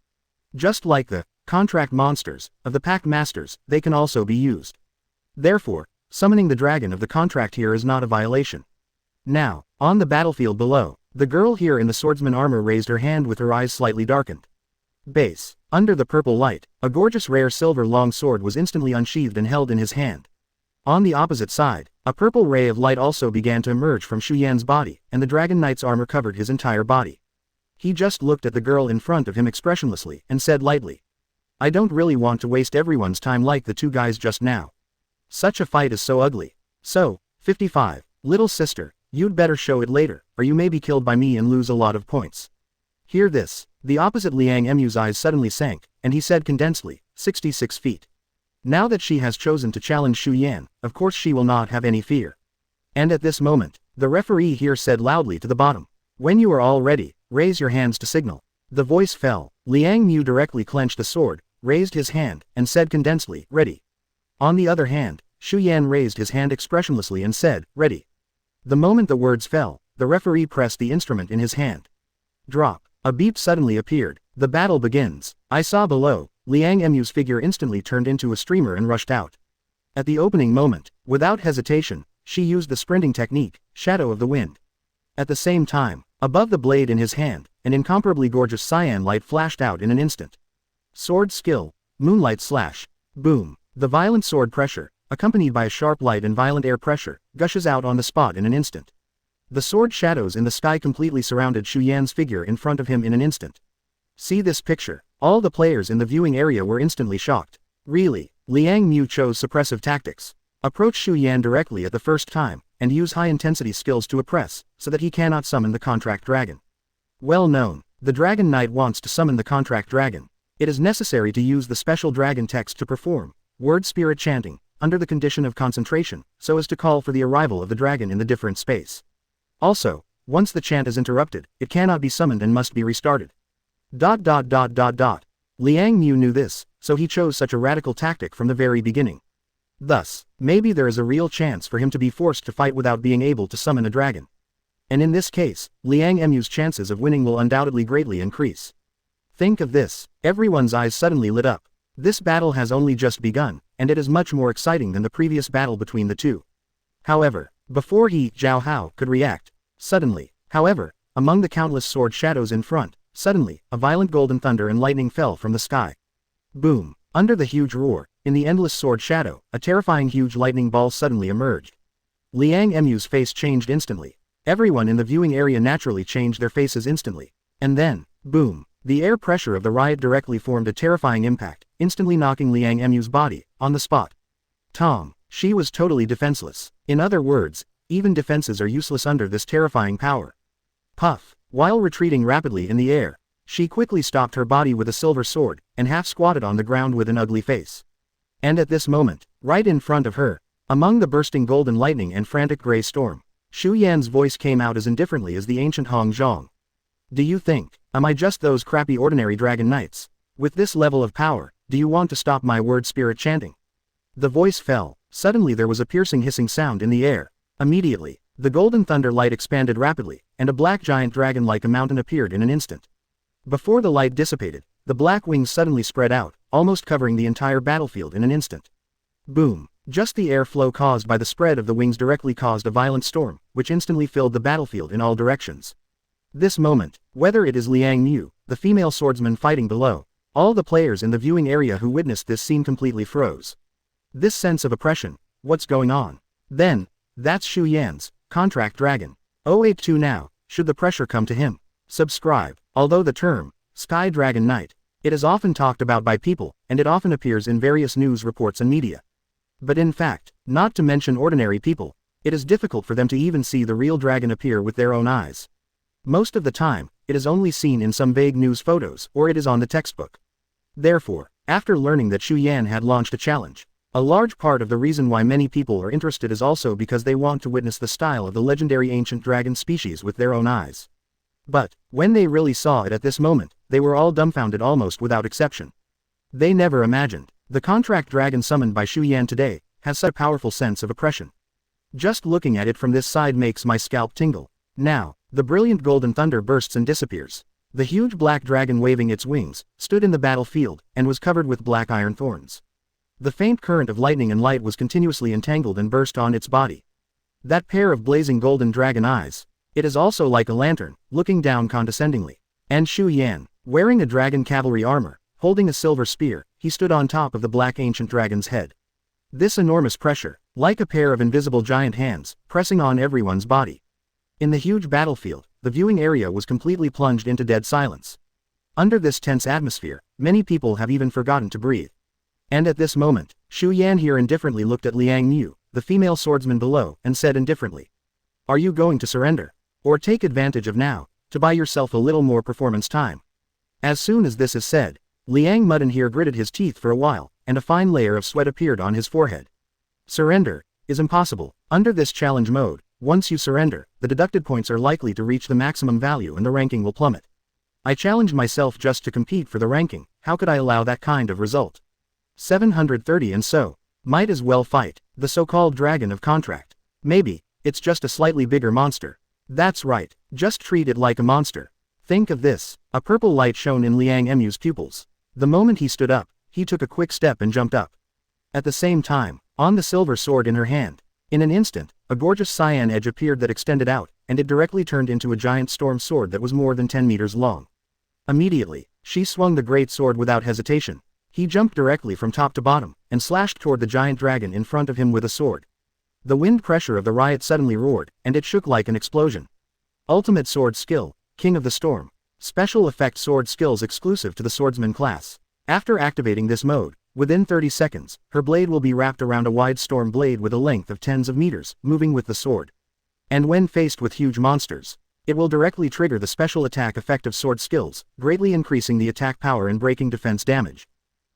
Just like the contract monsters of the pact masters, they can also be used. Therefore, summoning the dragon of the contract here is not a violation. Now, on the battlefield below, the girl here in the swordsman armor raised her hand with her eyes slightly darkened. Base. Under the purple light, a gorgeous rare silver long sword was instantly unsheathed and held in his hand. On the opposite side, a purple ray of light also began to emerge from Shu Yan's body, and the dragon knight's armor covered his entire body. He just looked at the girl in front of him expressionlessly and said lightly, "I don't really want to waste everyone's time like the two guys just now. Such a fight is so ugly. So, 55, little sister, you'd better show it later, or you may be killed by me and lose a lot of points." Hear this, the opposite Liang Mu's eyes suddenly sank, and he said condensely, 66 feet. Now that she has chosen to challenge Shu Yan, of course she will not have any fear. And at this moment, the referee here said loudly to the bottom, "When you are all ready, raise your hands to signal." The voice fell. Liang Mu directly clenched the sword, raised his hand, and said condensedly, "Ready." On the other hand, Shu Yan raised his hand expressionlessly and said, "Ready." The moment the words fell, the referee pressed the instrument in his hand. Drop. A beep suddenly appeared. The battle begins. I saw below, Liang Mu's figure instantly turned into a streamer and rushed out. At the opening moment, without hesitation, she used the sprinting technique, Shadow of the Wind. At the same time, above the blade in his hand, an incomparably gorgeous cyan light flashed out in an instant. Sword skill, Moonlight Slash. Boom. The violent sword pressure, accompanied by a sharp light and violent air pressure, gushes out on the spot in an instant. The sword shadows in the sky completely surrounded Shu Yan's figure in front of him in an instant. See this picture. All the players in the viewing area were instantly shocked. Really, Liang Mu chose suppressive tactics. Approach Shu Yan directly at the first time, and use high-intensity skills to oppress, so that he cannot summon the contract dragon. Well known, the dragon knight wants to summon the contract dragon. It is necessary to use the special dragon text to perform word spirit chanting, under the condition of concentration, so as to call for the arrival of the dragon in the different space. Also, once the chant is interrupted, it cannot be summoned and must be restarted. Liang Mu knew this, so he chose such a radical tactic from the very beginning. Thus, maybe there is a real chance for him to be forced to fight without being able to summon a dragon. And in this case, Liang Mu's chances of winning will undoubtedly greatly increase. Think of this, everyone's eyes suddenly lit up. This battle has only just begun, and it is much more exciting than the previous battle between the two. However, before Zhao Hao could react, suddenly, however, among the countless sword shadows in front, suddenly, a violent golden thunder and lightning fell from the sky. Boom! Under the huge roar, in the endless sword shadow, a terrifying huge lightning ball suddenly emerged. Liang Mu's face changed instantly. Everyone in the viewing area naturally changed their faces instantly. And then, boom! The air pressure of the riot directly formed a terrifying impact, instantly knocking Liang Mu's body, on the spot. Tom! She was totally defenseless. In other words, even defenses are useless under this terrifying power. Puff! While retreating rapidly in the air, she quickly stopped her body with a silver sword, and half squatted on the ground with an ugly face. And at this moment, right in front of her, among the bursting golden lightning and frantic gray storm, Shu Yan's voice came out as indifferently as the ancient Hong Zhong. "Do you think, am I just those crappy ordinary dragon knights? With this level of power, do you want to stop my word spirit chanting?" The voice fell. Suddenly there was a piercing hissing sound in the air. Immediately, the golden thunder light expanded rapidly, and a black giant dragon like a mountain appeared in an instant. Before the light dissipated, the black wings suddenly spread out, almost covering the entire battlefield in an instant. Boom! Just the airflow caused by the spread of the wings directly caused a violent storm, which instantly filled the battlefield in all directions. This moment, whether it is Liang Mu, the female swordsman fighting below, all the players in the viewing area who witnessed this scene completely froze. This sense of oppression, what's going on? Then, that's Xu Yan's contract dragon. 082 now, should the pressure come to him. Subscribe. Although the term, Sky Dragon Knight, it is often talked about by people, and it often appears in various news reports and media. But in fact, not to mention ordinary people, it is difficult for them to even see the real dragon appear with their own eyes. Most of the time, it is only seen in some vague news photos, or it is on the textbook. Therefore, after learning that Xu Yan had launched a challenge, a large part of the reason why many people are interested is also because they want to witness the style of the legendary ancient dragon species with their own eyes. But, when they really saw it at this moment, they were all dumbfounded almost without exception. They never imagined, the contract dragon summoned by Xu Yan today, has such a powerful sense of oppression. Just looking at it from this side makes my scalp tingle. Now, the brilliant golden thunder bursts and disappears. The huge black dragon waving its wings, stood in the battlefield, and was covered with black iron thorns. The faint current of lightning and light was continuously entangled and burst on its body. That pair of blazing golden dragon eyes, it is also like a lantern, looking down condescendingly. And Xu Yan, wearing a dragon cavalry armor, holding a silver spear, he stood on top of the black ancient dragon's head. This enormous pressure, like a pair of invisible giant hands, pressing on everyone's body. In the huge battlefield, the viewing area was completely plunged into dead silence. Under this tense atmosphere, many people have even forgotten to breathe. And at this moment, Xu Yan here indifferently looked at Liang Mu, the female swordsman below, and said indifferently, "Are you going to surrender? Or take advantage of now, to buy yourself a little more performance time?" As soon as this is said, Liang Mudden here gritted his teeth for a while, and a fine layer of sweat appeared on his forehead. Surrender is impossible. Under this challenge mode, once you surrender, the deducted points are likely to reach the maximum value and the ranking will plummet. I challenged myself just to compete for the ranking, how could I allow that kind of result? 730 and so, might as well fight, the so-called dragon of contract. Maybe, it's just a slightly bigger monster. That's right, just treat it like a monster. Think of this, a purple light shone in Liang Mu's pupils. The moment he stood up, he took a quick step and jumped up. At the same time, on the silver sword in her hand, in an instant, a gorgeous cyan edge appeared that extended out, and it directly turned into a giant storm sword that was more than 10 meters long. Immediately, she swung the great sword without hesitation. He jumped directly from top to bottom, and slashed toward the giant dragon in front of him with a sword. The wind pressure of the riot suddenly roared, and it shook like an explosion. Ultimate sword skill, King of the Storm. Special effect sword skills exclusive to the swordsman class. After activating this mode, within 30 seconds, her blade will be wrapped around a wide storm blade with a length of tens of meters, moving with the sword. And when faced with huge monsters, it will directly trigger the special attack effective sword skills, greatly increasing the attack power and breaking defense damage.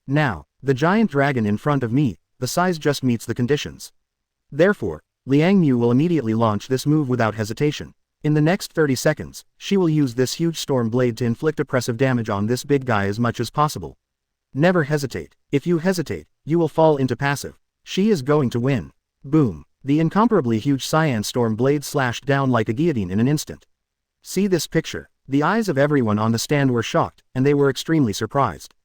Now, the giant dragon in front of me, the size just meets the conditions. Therefore, Liang Mu will immediately launch this move without hesitation. In the next 30 seconds, she will use this huge storm blade to inflict oppressive damage on this big guy as much as possible. Never hesitate. If you hesitate, you will fall into passive. She is going to win. Boom. The incomparably huge cyan storm blade slashed down like a guillotine in an instant. See this picture. The eyes of everyone on the stand were shocked, and they were extremely surprised.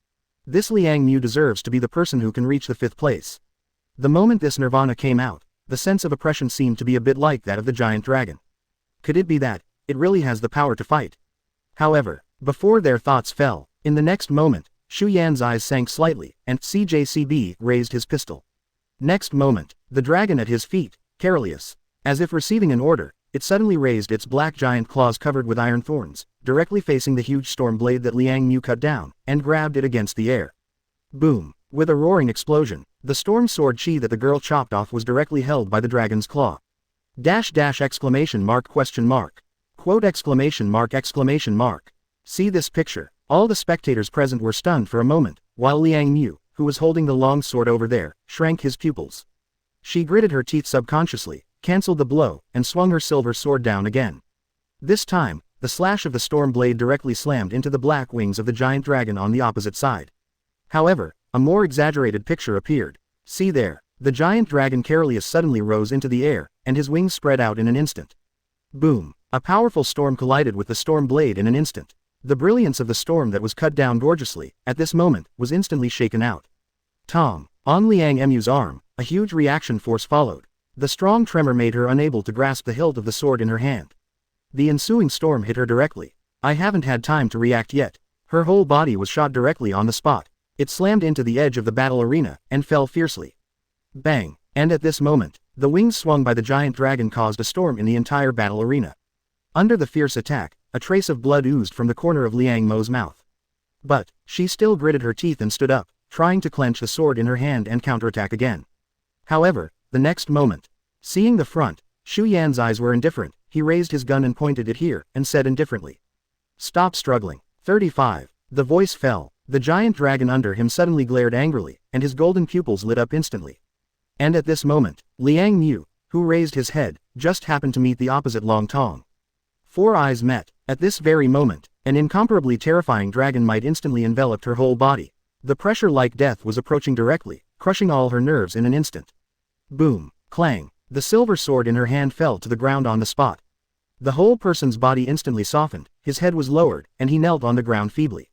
This Liang Mu deserves to be the person who can reach the 5th place. The moment this nirvana came out, the sense of oppression seemed to be a bit like that of the giant dragon. Could it be that it really has the power to fight? However, before their thoughts fell, in the next moment, Xu Yan's eyes sank slightly, and CJCB raised his pistol. Next moment, the dragon at his feet, careless, as if receiving an order, it suddenly raised its black giant claws covered with iron thorns, directly facing the huge storm blade that Liang Mu cut down, and grabbed it against the air. Boom! With a roaring explosion, the storm sword chi that the girl chopped off was directly held by the dragon's claw. Exclamation mark question mark. Quote exclamation mark exclamation mark. See this picture. All the spectators present were stunned for a moment, while Liang Mu, who was holding the long sword over there, shrank his pupils. She gritted her teeth subconsciously, cancelled the blow, and swung her silver sword down again. This time, the slash of the storm blade directly slammed into the black wings of the giant dragon on the opposite side. However, a more exaggerated picture appeared. See there, the giant dragon Carelius suddenly rose into the air, and his wings spread out in an instant. Boom! A powerful storm collided with the storm blade in an instant. The brilliance of the storm that was cut down gorgeously, at this moment, was instantly shaken out. Tom! On Liang Mu's arm, a huge reaction force followed. The strong tremor made her unable to grasp the hilt of the sword in her hand. The ensuing storm hit her directly. I haven't had time to react yet. Her whole body was shot directly on the spot. It slammed into the edge of the battle arena, and fell fiercely. Bang! And at this moment, the wings swung by the giant dragon caused a storm in the entire battle arena. Under the fierce attack, a trace of blood oozed from the corner of Liang Mo's mouth. But, she still gritted her teeth and stood up, trying to clench the sword in her hand and counterattack again. However, the next moment, seeing the front, Xu Yan's eyes were indifferent. He raised his gun and pointed it here, and said indifferently, "Stop struggling." 35. The voice fell. The giant dragon under him suddenly glared angrily, and his golden pupils lit up instantly. And at this moment, Liang Mu, who raised his head, just happened to meet the opposite Long Tong. Four eyes met. At this very moment, an incomparably terrifying dragon might instantly envelop her whole body. The pressure like death was approaching directly, crushing all her nerves in an instant. Boom! Clang! The silver sword in her hand fell to the ground on the spot. The whole person's body instantly softened, his head was lowered, and he knelt on the ground feebly.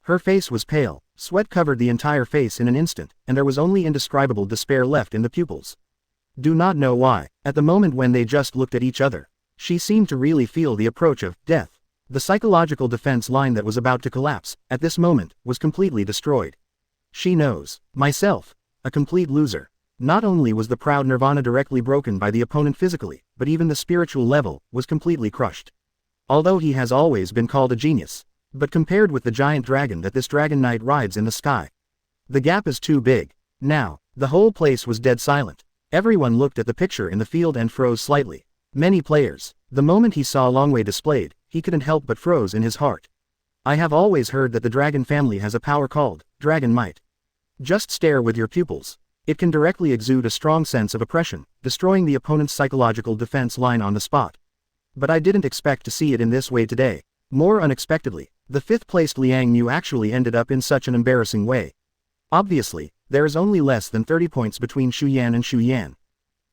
Her face was pale, sweat covered the entire face in an instant, and there was only indescribable despair left in the pupils. Do not know why, at the moment when they just looked at each other, she seemed to really feel the approach of death. The psychological defense line that was about to collapse, at this moment, was completely destroyed. She knows. Myself. A complete loser. Not only was the proud nirvana directly broken by the opponent physically, but even the spiritual level was completely crushed. Although he has always been called a genius. But compared with the giant dragon that this dragon knight rides in the sky, the gap is too big. Now, the whole place was dead silent. Everyone looked at the picture in the field and froze slightly. Many players, the moment he saw Longwei displayed, he couldn't help but froze in his heart. I have always heard that the dragon family has a power called dragon might. Just stare with your pupils. It can directly exude a strong sense of oppression, destroying the opponent's psychological defense line on the spot. But I didn't expect to see it in this way today. More unexpectedly, the fifth-placed Liang Mu actually ended up in such an embarrassing way. Obviously, there is only less than 30 points between Xu Yan and Xu Yan.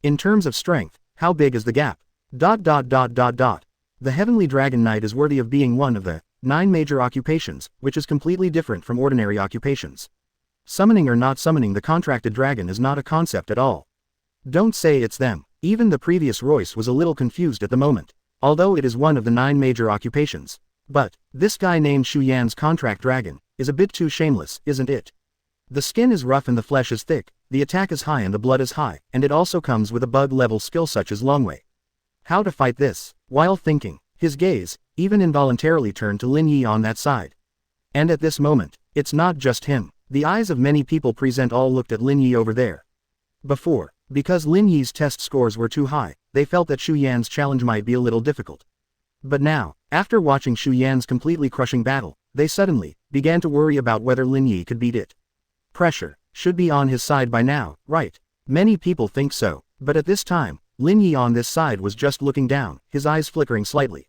In terms of strength, how big is the gap? The Heavenly Dragon Knight is worthy of being one of the 9 major occupations, which is completely different from ordinary occupations. Summoning or not summoning the contracted dragon is not a concept at all. Don't say it's them. Even the previous Royce was a little confused at the moment. Although it is one of the 9 major occupations. But, this guy named Xu Yan's contract dragon, is a bit too shameless, isn't it? The skin is rough and the flesh is thick, the attack is high and the blood is high, and it also comes with a bug-level skill such as Longwei. How to fight this? While thinking, his gaze, even involuntarily turned to Lin Yi on that side. And at this moment, it's not just him. The eyes of many people present all looked at Lin Yi over there. Before, because Lin Yi's test scores were too high, they felt that Xu Yan's challenge might be a little difficult. But now, after watching Xu Yan's completely crushing battle, they suddenly began to worry about whether Lin Yi could beat it. Pressure should be on his side by now, right? Many people think so, but at this time, Lin Yi on this side was just looking down, his eyes flickering slightly.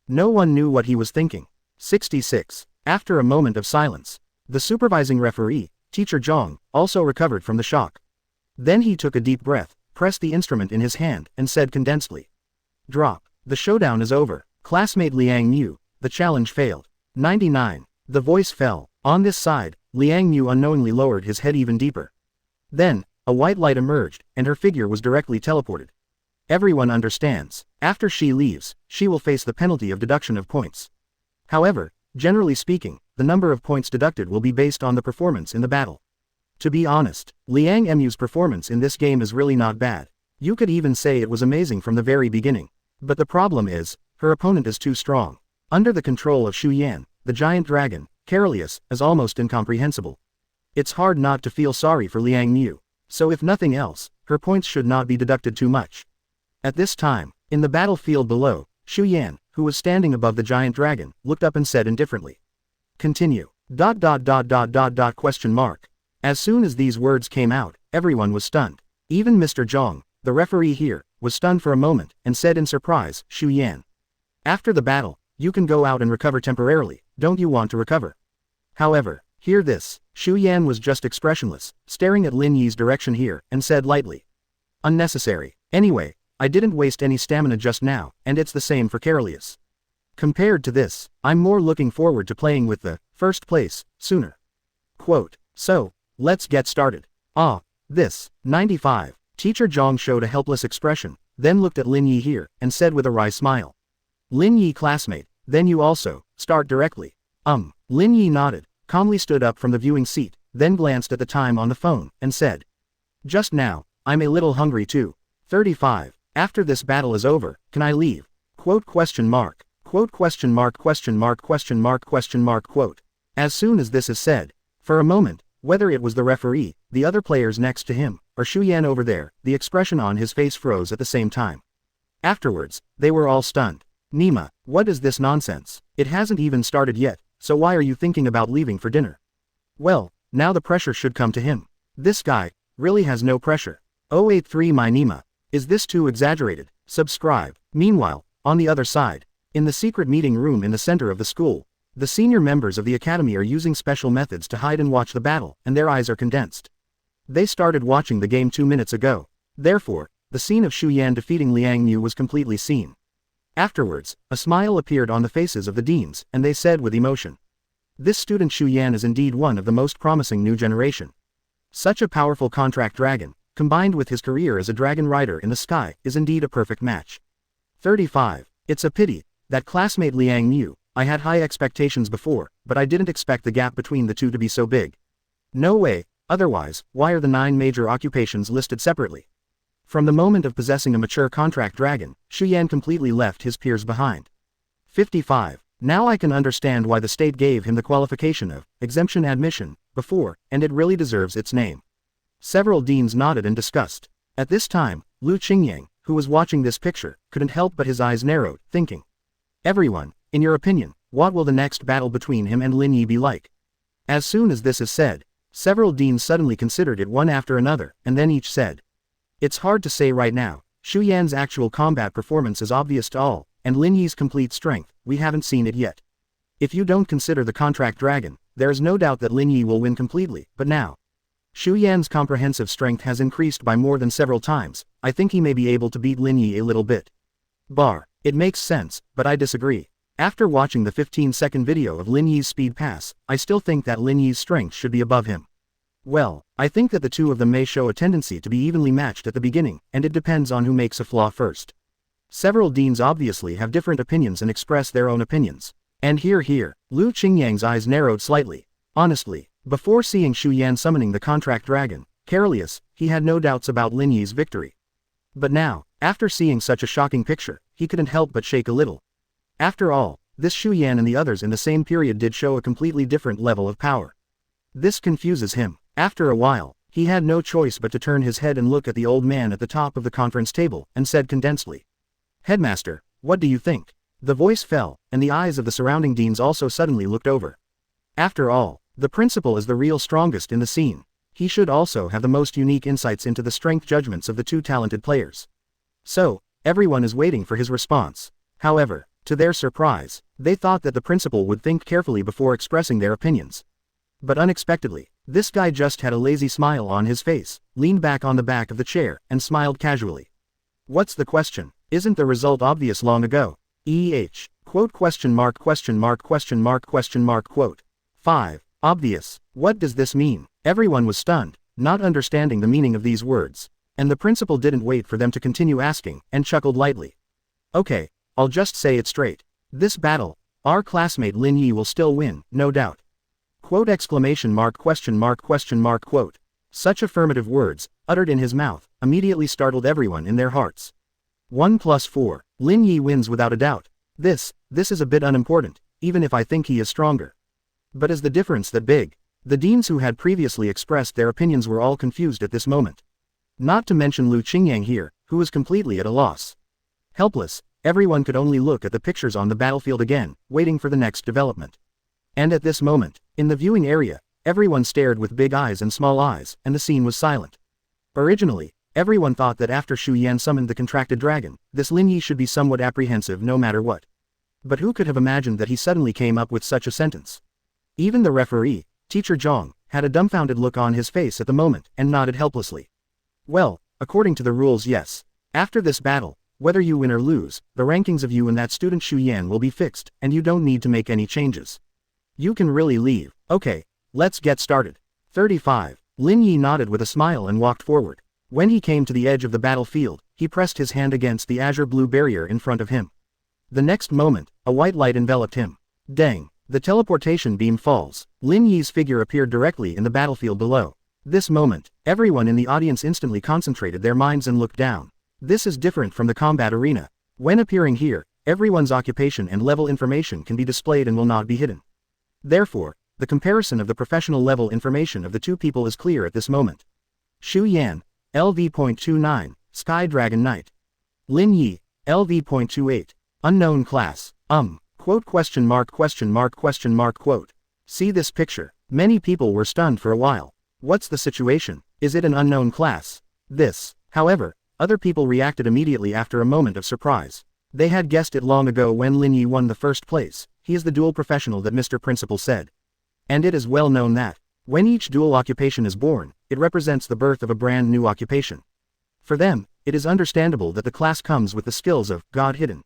No one knew what he was thinking. 66. After a moment of silence, the supervising referee, Teacher Zhang, also recovered from the shock. Then he took a deep breath, pressed the instrument in his hand, and said condensedly, "Drop. The showdown is over. Classmate Liang Mu, the challenge failed." 99. The voice fell. On this side, Liang Mu unknowingly lowered his head even deeper. Then, a white light emerged, and her figure was directly teleported. Everyone understands. After she leaves, she will face the penalty of deduction of points. However, generally speaking, the number of points deducted will be based on the performance in the battle. To be honest, Liang Mu's performance in this game is really not bad. You could even say it was amazing from the very beginning. But the problem is, her opponent is too strong. Under the control of Xu Yan, the giant dragon, Carolius, is almost incomprehensible. It's hard not to feel sorry for Liang Mu. So if nothing else, her points should not be deducted too much. At this time, in the battlefield below, Xu Yan, who was standing above the giant dragon, looked up and said indifferently, "Continue. Question mark." As soon as these words came out, everyone was stunned. Even Mr. Zhang, the referee here, was stunned for a moment, and said in surprise, "Xu Yan. After the battle, you can go out and recover temporarily, don't you want to recover?" However, hear this, Xu Yan was just expressionless, staring at Lin Yi's direction here, and said lightly, "Unnecessary. Anyway, I didn't waste any stamina just now, and it's the same for Carolius. Compared to this, I'm more looking forward to playing with the first place sooner." Quote. So, let's get started. This. 95. Teacher Zhang showed a helpless expression, then looked at Lin Yi here, and said with a wry smile, "Lin Yi classmate, then you also, start directly." Lin Yi nodded, calmly stood up from the viewing seat, then glanced at the time on the phone, and said, Just now, I'm a little hungry too. 35. After this battle is over, can I leave? Quote question mark. Quote question mark question mark question mark question mark quote. As soon as this is said, for a moment, whether it was the referee, the other players next to him, or Xu Yan over there, the expression on his face froze at the same time. Afterwards, they were all stunned. Nima, what is this nonsense? It hasn't even started yet, so why are you thinking about leaving for dinner? Well, now the pressure should come to him. This guy really has no pressure. 083 My Nima. Is this too exaggerated? Subscribe. Meanwhile, on the other side, in the secret meeting room in the center of the school, the senior members of the academy are using special methods to hide and watch the battle, and their eyes are condensed. They started watching the game 2 minutes ago. Therefore, the scene of Xu Yan defeating Liang Yu was completely seen. Afterwards, a smile appeared on the faces of the deans, and they said with emotion, "This student Xu Yan is indeed one of the most promising new generation. Such a powerful contract dragon, combined with his career as a dragon rider in the sky, is indeed a perfect match." 35. It's a pity that classmate Liang Yu. I had high expectations before, but I didn't expect the gap between the two to be so big. No way, otherwise, why are the 9 major occupations listed separately? From the moment of possessing a mature contract dragon, Xu Yan completely left his peers behind. 55. Now I can understand why the state gave him the qualification of exemption admission before, and it really deserves its name. Several deans nodded in disgust. At this time, Lu Qingyang, who was watching this picture, couldn't help but his eyes narrowed, thinking, "Everyone, in your opinion, what will the next battle between him and Lin Yi be like?" As soon as this is said, several deans suddenly considered it one after another, and then each said, "It's hard to say right now. Xu Yan's actual combat performance is obvious to all, and Lin Yi's complete strength, we haven't seen it yet. If you don't consider the contract dragon, there is no doubt that Lin Yi will win completely, but now Xu Yan's comprehensive strength has increased by more than several times. I think he may be able to beat Lin Yi a little bit." It makes sense, but I disagree. After watching the 15-second video of Lin Yi's speed pass, I still think that Lin Yi's strength should be above him. Well, I think that the two of them may show a tendency to be evenly matched at the beginning, and it depends on who makes a flaw first. Several deans obviously have different opinions and express their own opinions. And here, Lu Qingyang's eyes narrowed slightly. Honestly, before seeing Xu Yan summoning the contract dragon, Carelius, he had no doubts about Lin Yi's victory. But now, after seeing such a shocking picture, he couldn't help but shake a little. After all, this Xu Yan and the others in the same period did show a completely different level of power. This confuses him. After a while, he had no choice but to turn his head and look at the old man at the top of the conference table, and said condensedly, "Headmaster, what do you think?" The voice fell, and the eyes of the surrounding deans also suddenly looked over. After all, the principal is the real strongest in the scene. He should also have the most unique insights into the strength judgments of the two talented players. So, everyone is waiting for his response. However, to their surprise, they thought that the principal would think carefully before expressing their opinions. But unexpectedly, this guy just had a lazy smile on his face, leaned back on the back of the chair, and smiled casually. "What's the question? Isn't the result obvious long ago?" Quote question mark question mark question mark question mark quote. 5. Obvious. What does this mean? Everyone was stunned, not understanding the meaning of these words. And the principal didn't wait for them to continue asking, and chuckled lightly. "Okay, I'll just say it straight. This battle, our classmate Lin Yi will still win, no doubt." Quote exclamation mark question mark question mark quote. Such affirmative words, uttered in his mouth, immediately startled everyone in their hearts. 1 + 4. Lin Yi wins without a doubt. This is a bit unimportant, even if I think he is stronger. But is the difference that big? The deans who had previously expressed their opinions were all confused at this moment. Not to mention Lu Qingyang here, who was completely at a loss. Helpless, everyone could only look at the pictures on the battlefield again, waiting for the next development. And at this moment, in the viewing area, everyone stared with big eyes and small eyes, and the scene was silent. Originally, everyone thought that after Xu Yan summoned the contracted dragon, this Lin Yi should be somewhat apprehensive no matter what. But who could have imagined that he suddenly came up with such a sentence? Even the referee, Teacher Zhang, had a dumbfounded look on his face at the moment, and nodded helplessly. Well, according to the rules, yes. After this battle, whether you win or lose, the rankings of you and that student Xu Yan will be fixed, and you don't need to make any changes. You can really leave. Okay, let's get started. 35. Lin Yi nodded with a smile and walked forward. When he came to the edge of the battlefield, he pressed his hand against the azure blue barrier in front of him. The next moment, a white light enveloped him. Dang! The teleportation beam falls. Lin Yi's figure appeared directly in the battlefield below. This moment, everyone in the audience instantly concentrated their minds and looked down. This is different from the combat arena. When appearing here, everyone's occupation and level information can be displayed and will not be hidden. Therefore, the comparison of the professional level information of the two people is clear at this moment. Xu Yan, LV.29, Sky Dragon Knight. Lin Yi, LV.28, Unknown Class, quote question mark question mark question mark quote. See this picture. Many people were stunned for a while. What's the situation? Is it an unknown class? This. However, other people reacted immediately after a moment of surprise. They had guessed it long ago when Lin Yi won the first place. He is the dual professional that Mr. Principal said. And it is well known that, when each dual occupation is born, it represents the birth of a brand new occupation. For them, it is understandable that the class comes with the skills of God hidden.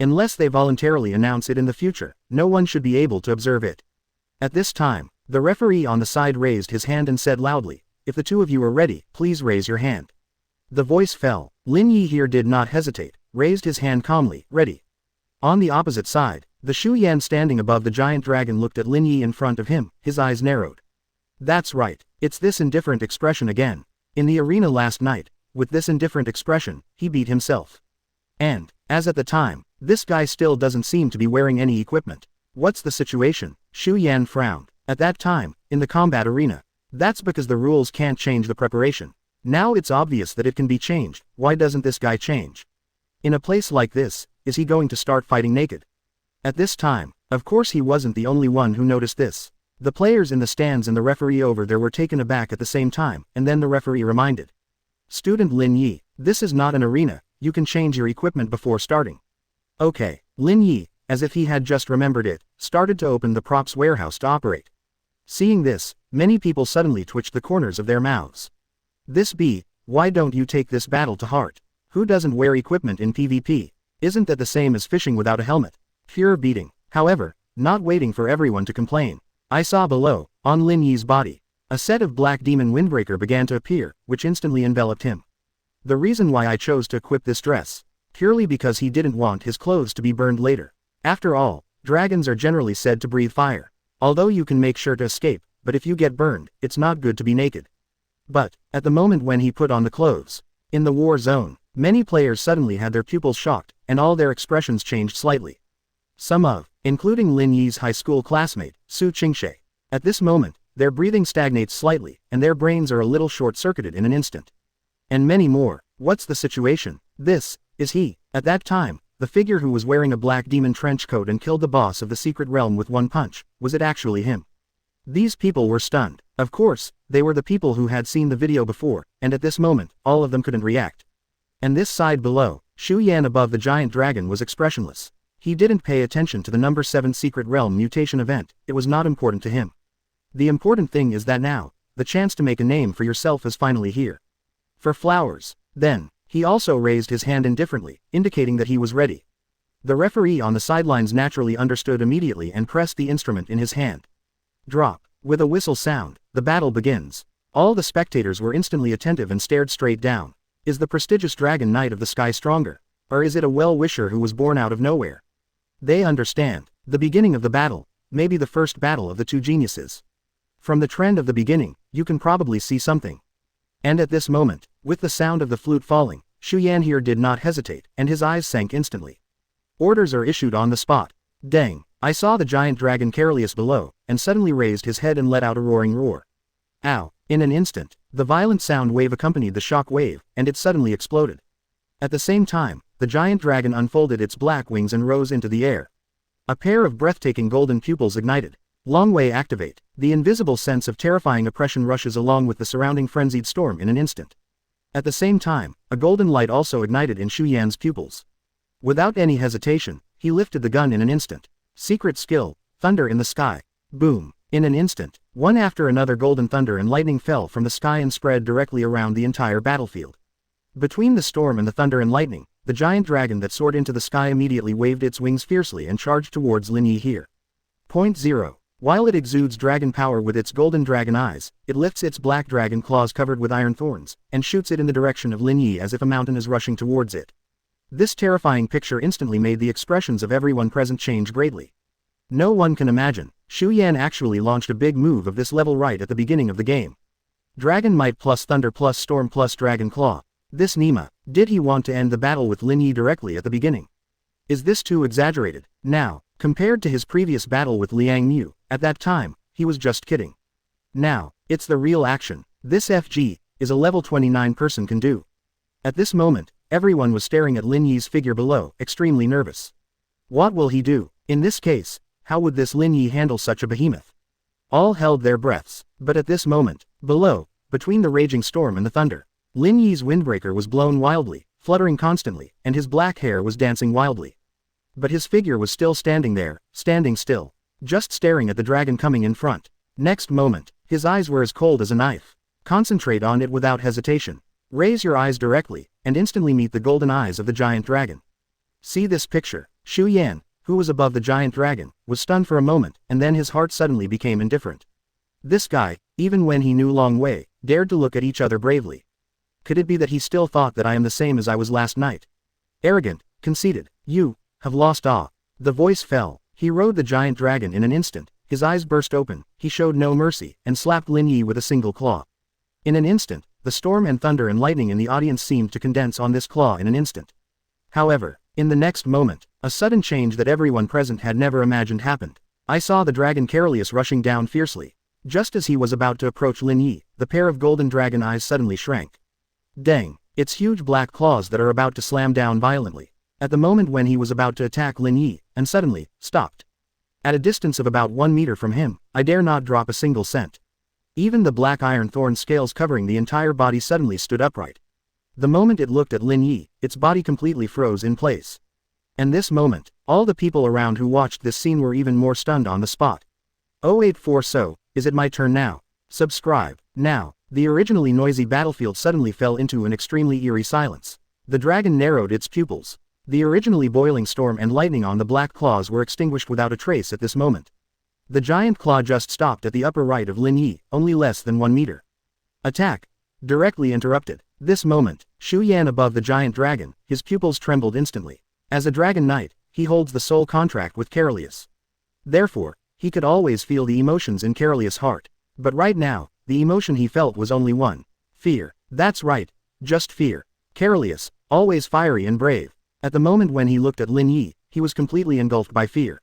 Unless they voluntarily announce it in the future, no one should be able to observe it. At this time, the referee on the side raised his hand and said loudly, "If the two of you are ready, please raise your hand." The voice fell. Lin Yi here did not hesitate, raised his hand calmly, ready. On the opposite side, the Xu Yan standing above the giant dragon looked at Lin Yi in front of him, his eyes narrowed. That's right, it's this indifferent expression again. In the arena last night, with this indifferent expression, he beat himself. And, as at the time, this guy still doesn't seem to be wearing any equipment. What's the situation? Xu Yan frowned. At that time, in the combat arena. That's because the rules can't change the preparation. Now it's obvious that it can be changed. Why doesn't this guy change? In a place like this, is he going to start fighting naked? At this time, of course he wasn't the only one who noticed this. The players in the stands and the referee over there were taken aback at the same time, and then the referee reminded. Student Lin Yi, this is not an arena, you can change your equipment before starting. Okay, Lin Yi, as if he had just remembered it, started to open the props warehouse to operate. Seeing this, many people suddenly twitched the corners of their mouths. Why don't you take this battle to heart? Who doesn't wear equipment in PvP? Isn't that the same as fishing without a helmet? Pure beating. However, not waiting for everyone to complain, I saw below, on Lin Yi's body, a set of black demon windbreaker began to appear, which instantly enveloped him. The reason why I chose to equip this dress, purely because he didn't want his clothes to be burned later. After all, dragons are generally said to breathe fire. Although you can make sure to escape, but if you get burned, it's not good to be naked. But, at the moment when he put on the clothes, in the war zone, many players suddenly had their pupils shocked, and all their expressions changed slightly. Some of, including Lin Yi's high school classmate, Su Qingshe. At this moment, their breathing stagnates slightly, and their brains are a little short-circuited in an instant. And many more. What's the situation? This, is he. At that time, the figure who was wearing a black demon trench coat and killed the boss of the secret realm with one punch, was it actually him? These people were stunned. Of course, they were the people who had seen the video before, and at this moment, all of them couldn't react. And this side below, Xu Yan above the giant dragon was expressionless. He didn't pay attention to the number 7 secret realm mutation event, it was not important to him. The important thing is that now, the chance to make a name for yourself is finally here. For flowers. Then, he also raised his hand indifferently, indicating that he was ready. The referee on the sidelines naturally understood immediately and pressed the instrument in his hand. Drop. With a whistle sound, the battle begins. All the spectators were instantly attentive and stared straight down. Is the prestigious Dragon Knight of the Sky stronger? Or is it a well-wisher who was born out of nowhere? They understand. The beginning of the battle, maybe the first battle of the two geniuses. From the trend of the beginning, you can probably see something. And at this moment, with the sound of the flute falling, Xu Yan here did not hesitate, and his eyes sank instantly. Orders are issued on the spot. Dang, I saw the giant dragon Carelius below, and suddenly raised his head and let out a roaring roar. Ow! In an instant, the violent sound wave accompanied the shock wave, and it suddenly exploded. At the same time, the giant dragon unfolded its black wings and rose into the air. A pair of breathtaking golden pupils ignited. Long way activate. The invisible sense of terrifying oppression rushes along with the surrounding frenzied storm in an instant. At the same time, a golden light also ignited in Xu Yan's pupils. Without any hesitation, he lifted the gun in an instant. Secret skill, thunder in the sky. Boom. In an instant, one after another golden thunder and lightning fell from the sky and spread directly around the entire battlefield. Between the storm and the thunder and lightning, the giant dragon that soared into the sky immediately waved its wings fiercely and charged towards Lin Yi here. Point 0. While it exudes dragon power with its golden dragon eyes, it lifts its black dragon claws covered with iron thorns, and shoots it in the direction of Lin Yi as if a mountain is rushing towards it. This terrifying picture instantly made the expressions of everyone present change greatly. No one can imagine, Xu Yan actually launched a big move of this level right at the beginning of the game. Dragon Might plus Thunder plus Storm plus Dragon Claw. This Nima, did he want to end the battle with Lin Yi directly at the beginning? Is this too exaggerated? Now, compared to his previous battle with Liang Mu, at that time, he was just kidding. Now, it's the real action. This FG is a level 29 person can do. At this moment, everyone was staring at Lin Yi's figure below, extremely nervous. What will he do? In this case, how would this Lin Yi handle such a behemoth? All held their breaths, but at this moment, below, between the raging storm and the thunder, Lin Yi's windbreaker was blown wildly, fluttering constantly, and his black hair was dancing wildly. But his figure was still standing there, standing still, just staring at the dragon coming in front. Next moment, his eyes were as cold as a knife. Concentrate on it without hesitation. Raise your eyes directly, and instantly meet the golden eyes of the giant dragon. See this picture. Xu Yan, who was above the giant dragon, was stunned for a moment, and then his heart suddenly became indifferent. This guy, even when he knew Long Wei, dared to look at each other bravely. Could it be that he still thought that I am the same as I was last night? Arrogant, conceited, you have lost awe. The voice fell. He rode the giant dragon in an instant, his eyes burst open, he showed no mercy, and slapped Lin Yi with a single claw. In an instant, the storm and thunder and lightning in the audience seemed to condense on this claw in an instant. However, in the next moment, a sudden change that everyone present had never imagined happened. I saw the dragon Carelius rushing down fiercely. Just as he was about to approach Lin Yi, the pair of golden dragon eyes suddenly shrank. Dang, it's huge black claws that are about to slam down violently. At the moment when he was about to attack Lin Yi, and suddenly, stopped. At a distance of about 1 meter from him, I dare not drop a single cent. Even the black iron thorn scales covering the entire body suddenly stood upright. The moment it looked at Lin Yi, its body completely froze in place. And this moment, all the people around who watched this scene were even more stunned on the spot. 084 So, is it my turn now? Subscribe, now. The originally noisy battlefield suddenly fell into an extremely eerie silence. The dragon narrowed its pupils. The originally boiling storm and lightning on the black claws were extinguished without a trace at this moment. The giant claw just stopped at the upper right of Lin Yi, only less than 1 meter. Attack! Directly interrupted. This moment, Xu Yan above the giant dragon, his pupils trembled instantly. As a dragon knight, he holds the soul contract with Carelius. Therefore, he could always feel the emotions in Carelius' heart. But right now, the emotion he felt was only one. Fear. That's right, just fear. Carelius, always fiery and brave. At the moment when he looked at Lin Yi, he was completely engulfed by fear.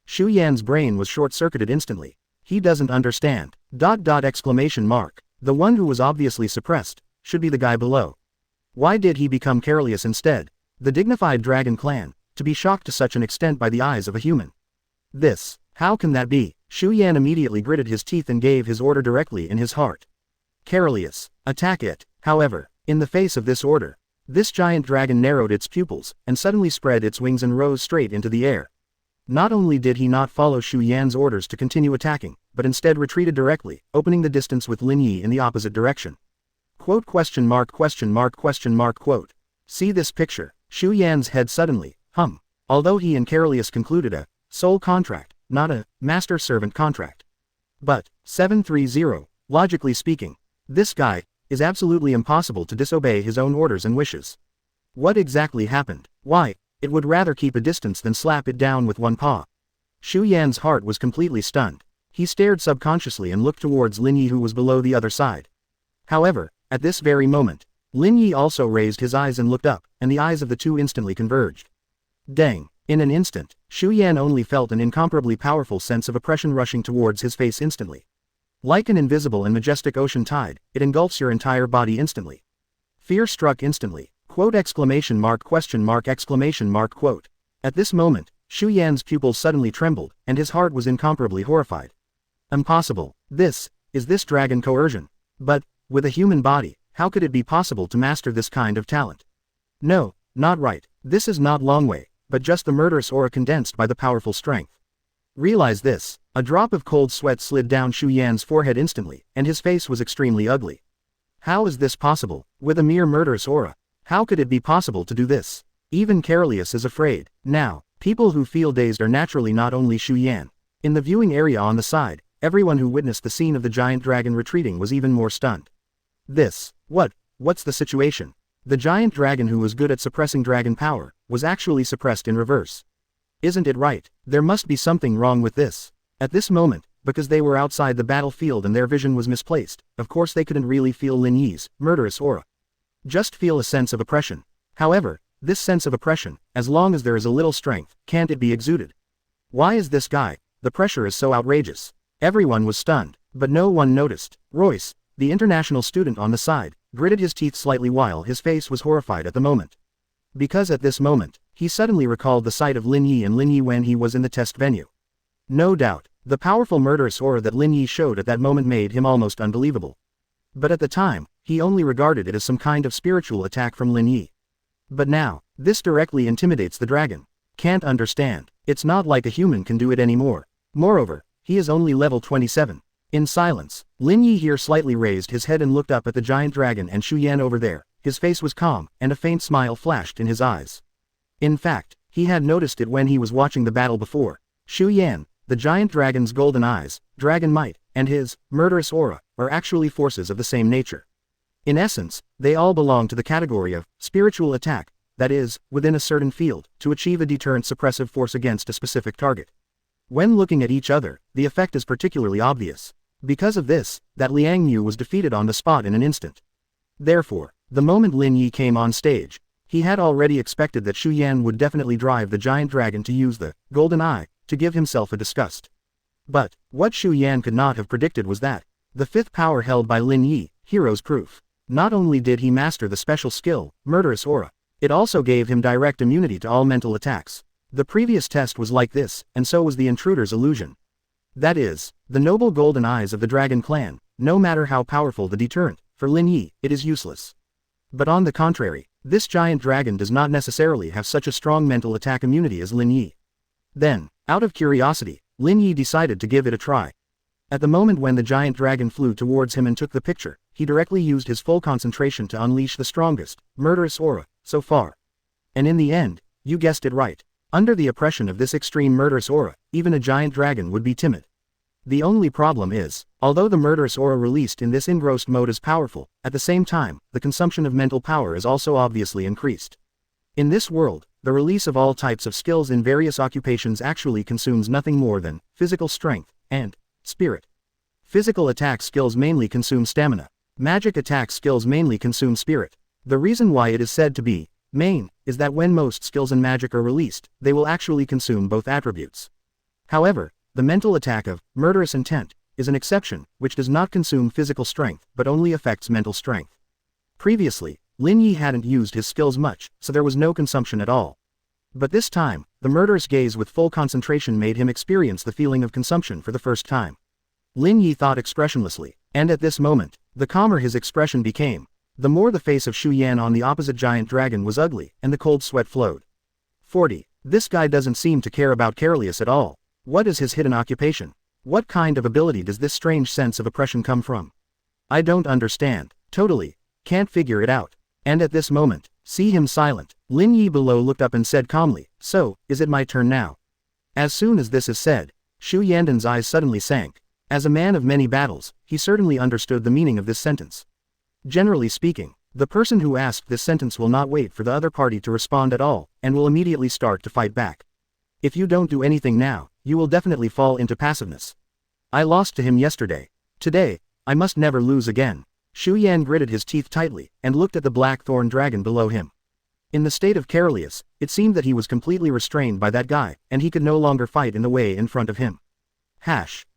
Xu Yan's brain was short-circuited instantly. He doesn't understand. .. The one who was obviously suppressed, should be the guy below. Why did he become Carelius instead? The dignified dragon clan, to be shocked to such an extent by the eyes of a human. This, how can that be? Xu Yan immediately gritted his teeth and gave his order directly in his heart. Carelius, attack it. However, in the face of this order, this giant dragon narrowed its pupils, and suddenly spread its wings and rose straight into the air. Not only did he not follow Xu Yan's orders to continue attacking, but instead retreated directly, opening the distance with Lin Yi in the opposite direction. Quote ? See this picture. Xu Yan's head suddenly, although he and Carelius concluded a soul contract, not a master-servant contract. But, 730, logically speaking, this guy is absolutely impossible to disobey his own orders and wishes. What exactly happened? Why, it would rather keep a distance than slap it down with one paw. Xu Yan's heart was completely stunned. He stared subconsciously and looked towards Lin Yi who was below the other side. However, at this very moment, Lin Yi also raised his eyes and looked up, and the eyes of the two instantly converged. Dang! In an instant, Xu Yan only felt an incomparably powerful sense of oppression rushing towards his face instantly. Like an invisible and majestic ocean tide, it engulfs your entire body instantly. Fear struck instantly. Quote ? At this moment, Xu Yan's pupils suddenly trembled, and his heart was incomparably horrified. Impossible. Is this dragon coercion? But, with a human body, how could it be possible to master this kind of talent? No, not right. This is not Long Wei, but just the murderous aura condensed by the powerful strength. Realize this. A drop of cold sweat slid down Xu Yan's forehead instantly, and his face was extremely ugly. How is this possible? With a mere murderous aura, how could it be possible to do this? Even Carelius is afraid. Now, people who feel dazed are naturally not only Xu Yan. In the viewing area on the side, everyone who witnessed the scene of the giant dragon retreating was even more stunned. What's the situation? The giant dragon who was good at suppressing dragon power, was actually suppressed in reverse. Isn't it right? There must be something wrong with this. At this moment, because they were outside the battlefield and their vision was misplaced. Of course they couldn't really feel Lin Yi's murderous aura. Just feel a sense of oppression. However, this sense of oppression, as long as there is a little strength, can't it be exuded? Why is this guy? The pressure is so outrageous. Everyone was stunned, but no one noticed. Royce, the international student on the side, gritted his teeth slightly while his face was horrified at the moment. Because at this moment, he suddenly recalled the sight of Lin Yi and Lin Yi when he was in the test venue. No doubt, the powerful murderous aura that Lin Yi showed at that moment made him almost unbelievable. But at the time, he only regarded it as some kind of spiritual attack from Lin Yi. But now, this directly intimidates the dragon. Can't understand. It's not like a human can do it anymore. Moreover, he is only level 27. In silence, Lin Yi here slightly raised his head and looked up at the giant dragon and Xu Yan over there. His face was calm, and a faint smile flashed in his eyes. In fact, he had noticed it when he was watching the battle before. Xu Yan, the giant dragon's golden eyes, dragon might, and his murderous aura, are actually forces of the same nature. In essence, they all belong to the category of spiritual attack, that is, within a certain field, to achieve a deterrent suppressive force against a specific target. When looking at each other, the effect is particularly obvious. Because of this, that Liang Mu was defeated on the spot in an instant. Therefore, the moment Lin Yi came on stage, he had already expected that Xu Yan would definitely drive the giant dragon to use the golden eye to give himself a disgust. But, what Xu Yan could not have predicted was that, the fifth power held by Lin Yi, hero's proof. Not only did he master the special skill, murderous aura, it also gave him direct immunity to all mental attacks. The previous test was like this, and so was the intruder's illusion. That is, the noble golden eyes of the dragon clan, no matter how powerful the deterrent, for Lin Yi, it is useless. But on the contrary, this giant dragon does not necessarily have such a strong mental attack immunity as Lin Yi. Then, out of curiosity, Lin Yi decided to give it a try. At the moment when the giant dragon flew towards him and took the picture, he directly used his full concentration to unleash the strongest, murderous aura, so far. And in the end, you guessed it right. Under the oppression of this extreme murderous aura, even a giant dragon would be timid. The only problem is, although the murderous aura released in this engrossed mode is powerful, at the same time, the consumption of mental power is also obviously increased. In this world, the release of all types of skills in various occupations actually consumes nothing more than physical strength and spirit. Physical attack skills mainly consume stamina. Magic attack skills mainly consume spirit. The reason why it is said to be main is that when most skills in magic are released, they will actually consume both attributes. However, the mental attack of murderous intent is an exception, which does not consume physical strength but only affects mental strength. Previously, Lin Yi hadn't used his skills much, so there was no consumption at all. But this time, the murderous gaze with full concentration made him experience the feeling of consumption for the first time. Lin Yi thought expressionlessly, and at this moment, the calmer his expression became, the more the face of Xu Yan on the opposite giant dragon was ugly, and the cold sweat flowed. 40. This guy doesn't seem to care about Carolius at all. What is his hidden occupation? What kind of ability does this strange sense of oppression come from? I don't understand. Totally. Can't figure it out. And at this moment, see him silent. Lin Yi below looked up and said calmly, so, is it my turn now? As soon as this is said, Xu Yanden's eyes suddenly sank. As a man of many battles, he certainly understood the meaning of this sentence. Generally speaking, the person who asked this sentence will not wait for the other party to respond at all, and will immediately start to fight back. If you don't do anything now, you will definitely fall into passiveness. I lost to him yesterday. Today, I must never lose again. Xu Yan gritted his teeth tightly, and looked at the black-thorn dragon below him. In the state of Carolius, it seemed that he was completely restrained by that guy, and he could no longer fight in the way in front of him.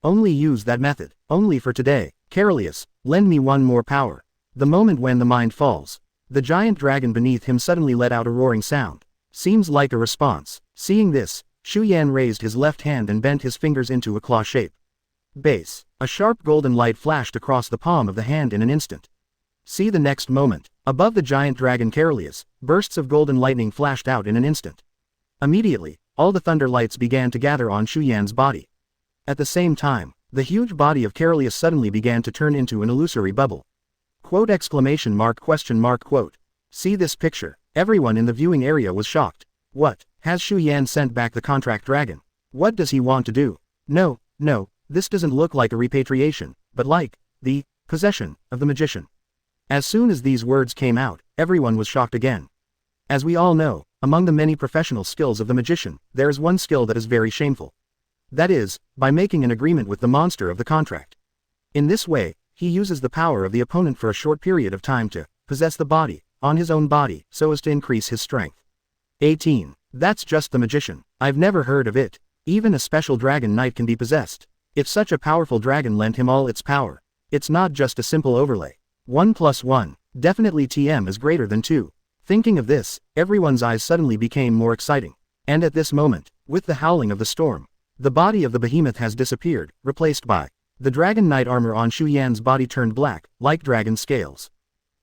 Only use that method, only for today. Carolius, lend me one more power. The moment when the mind falls, the giant dragon beneath him suddenly let out a roaring sound. Seems like a response. Seeing this, Xu Yan raised his left hand and bent his fingers into a claw shape. Base. A sharp golden light flashed across the palm of the hand in an instant. See the next moment, above the giant dragon Carolius, bursts of golden lightning flashed out in an instant. Immediately, all the thunder lights began to gather on Xu Yan's body. At the same time, the huge body of Carolius suddenly began to turn into an illusory bubble. Quote exclamation mark question mark quote. See this picture. Everyone in the viewing area was shocked. What? Has Xu Yan sent back the contract dragon? What does he want to do? No, this doesn't look like a repatriation, but like the possession of the magician. As soon as these words came out, everyone was shocked again. As we all know, among the many professional skills of the magician, there is one skill that is very shameful. That is, by making an agreement with the monster of the contract. In this way, he uses the power of the opponent for a short period of time to possess the body, on his own body, so as to increase his strength. 18. That's just the magician. I've never heard of it. Even a special dragon knight can be possessed. If such a powerful dragon lent him all its power, it's not just a simple overlay. 1 plus 1. Definitely TM is greater than 2. Thinking of this, everyone's eyes suddenly became more exciting. And at this moment, with the howling of the storm, the body of the behemoth has disappeared, replaced by the dragon knight armor on Shu Yan's body turned black, like dragon scales.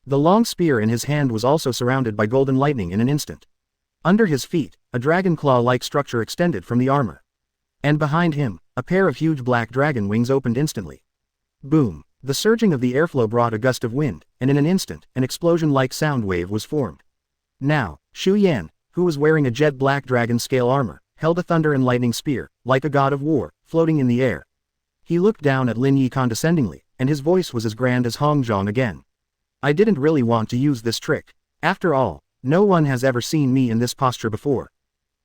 The long spear in his hand was also surrounded by golden lightning in an instant. Under his feet, a dragon claw-like structure extended from the armor. And behind him, a pair of huge black dragon wings opened instantly. Boom! The surging of the airflow brought a gust of wind, and in an instant, an explosion-like sound wave was formed. Now, Shu Yan, who was wearing a jet black dragon scale armor, held a thunder and lightning spear, like a god of war, floating in the air. He looked down at Lin Yi condescendingly, and his voice was as grand as Hongzhong again. I didn't really want to use this trick. After all, no one has ever seen me in this posture before.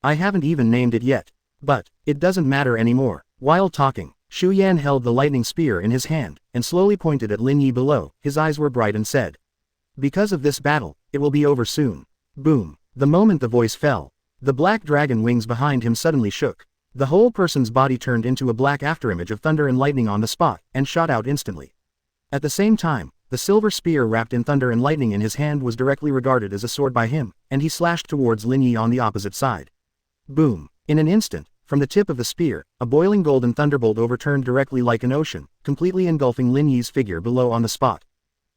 I haven't even named it yet. But, it doesn't matter anymore. While talking, Shu Yan held the lightning spear in his hand, and slowly pointed at Lin Yi below. His eyes were bright and said, "Because of this battle, it will be over soon." Boom! The moment the voice fell, the black dragon wings behind him suddenly shook. The whole person's body turned into a black afterimage of thunder and lightning on the spot, and shot out instantly. At the same time, the silver spear wrapped in thunder and lightning in his hand was directly regarded as a sword by him, and he slashed towards Lin Yi on the opposite side. Boom! In an instant, from the tip of the spear, a boiling golden thunderbolt overturned directly like an ocean, completely engulfing Lin Yi's figure below on the spot.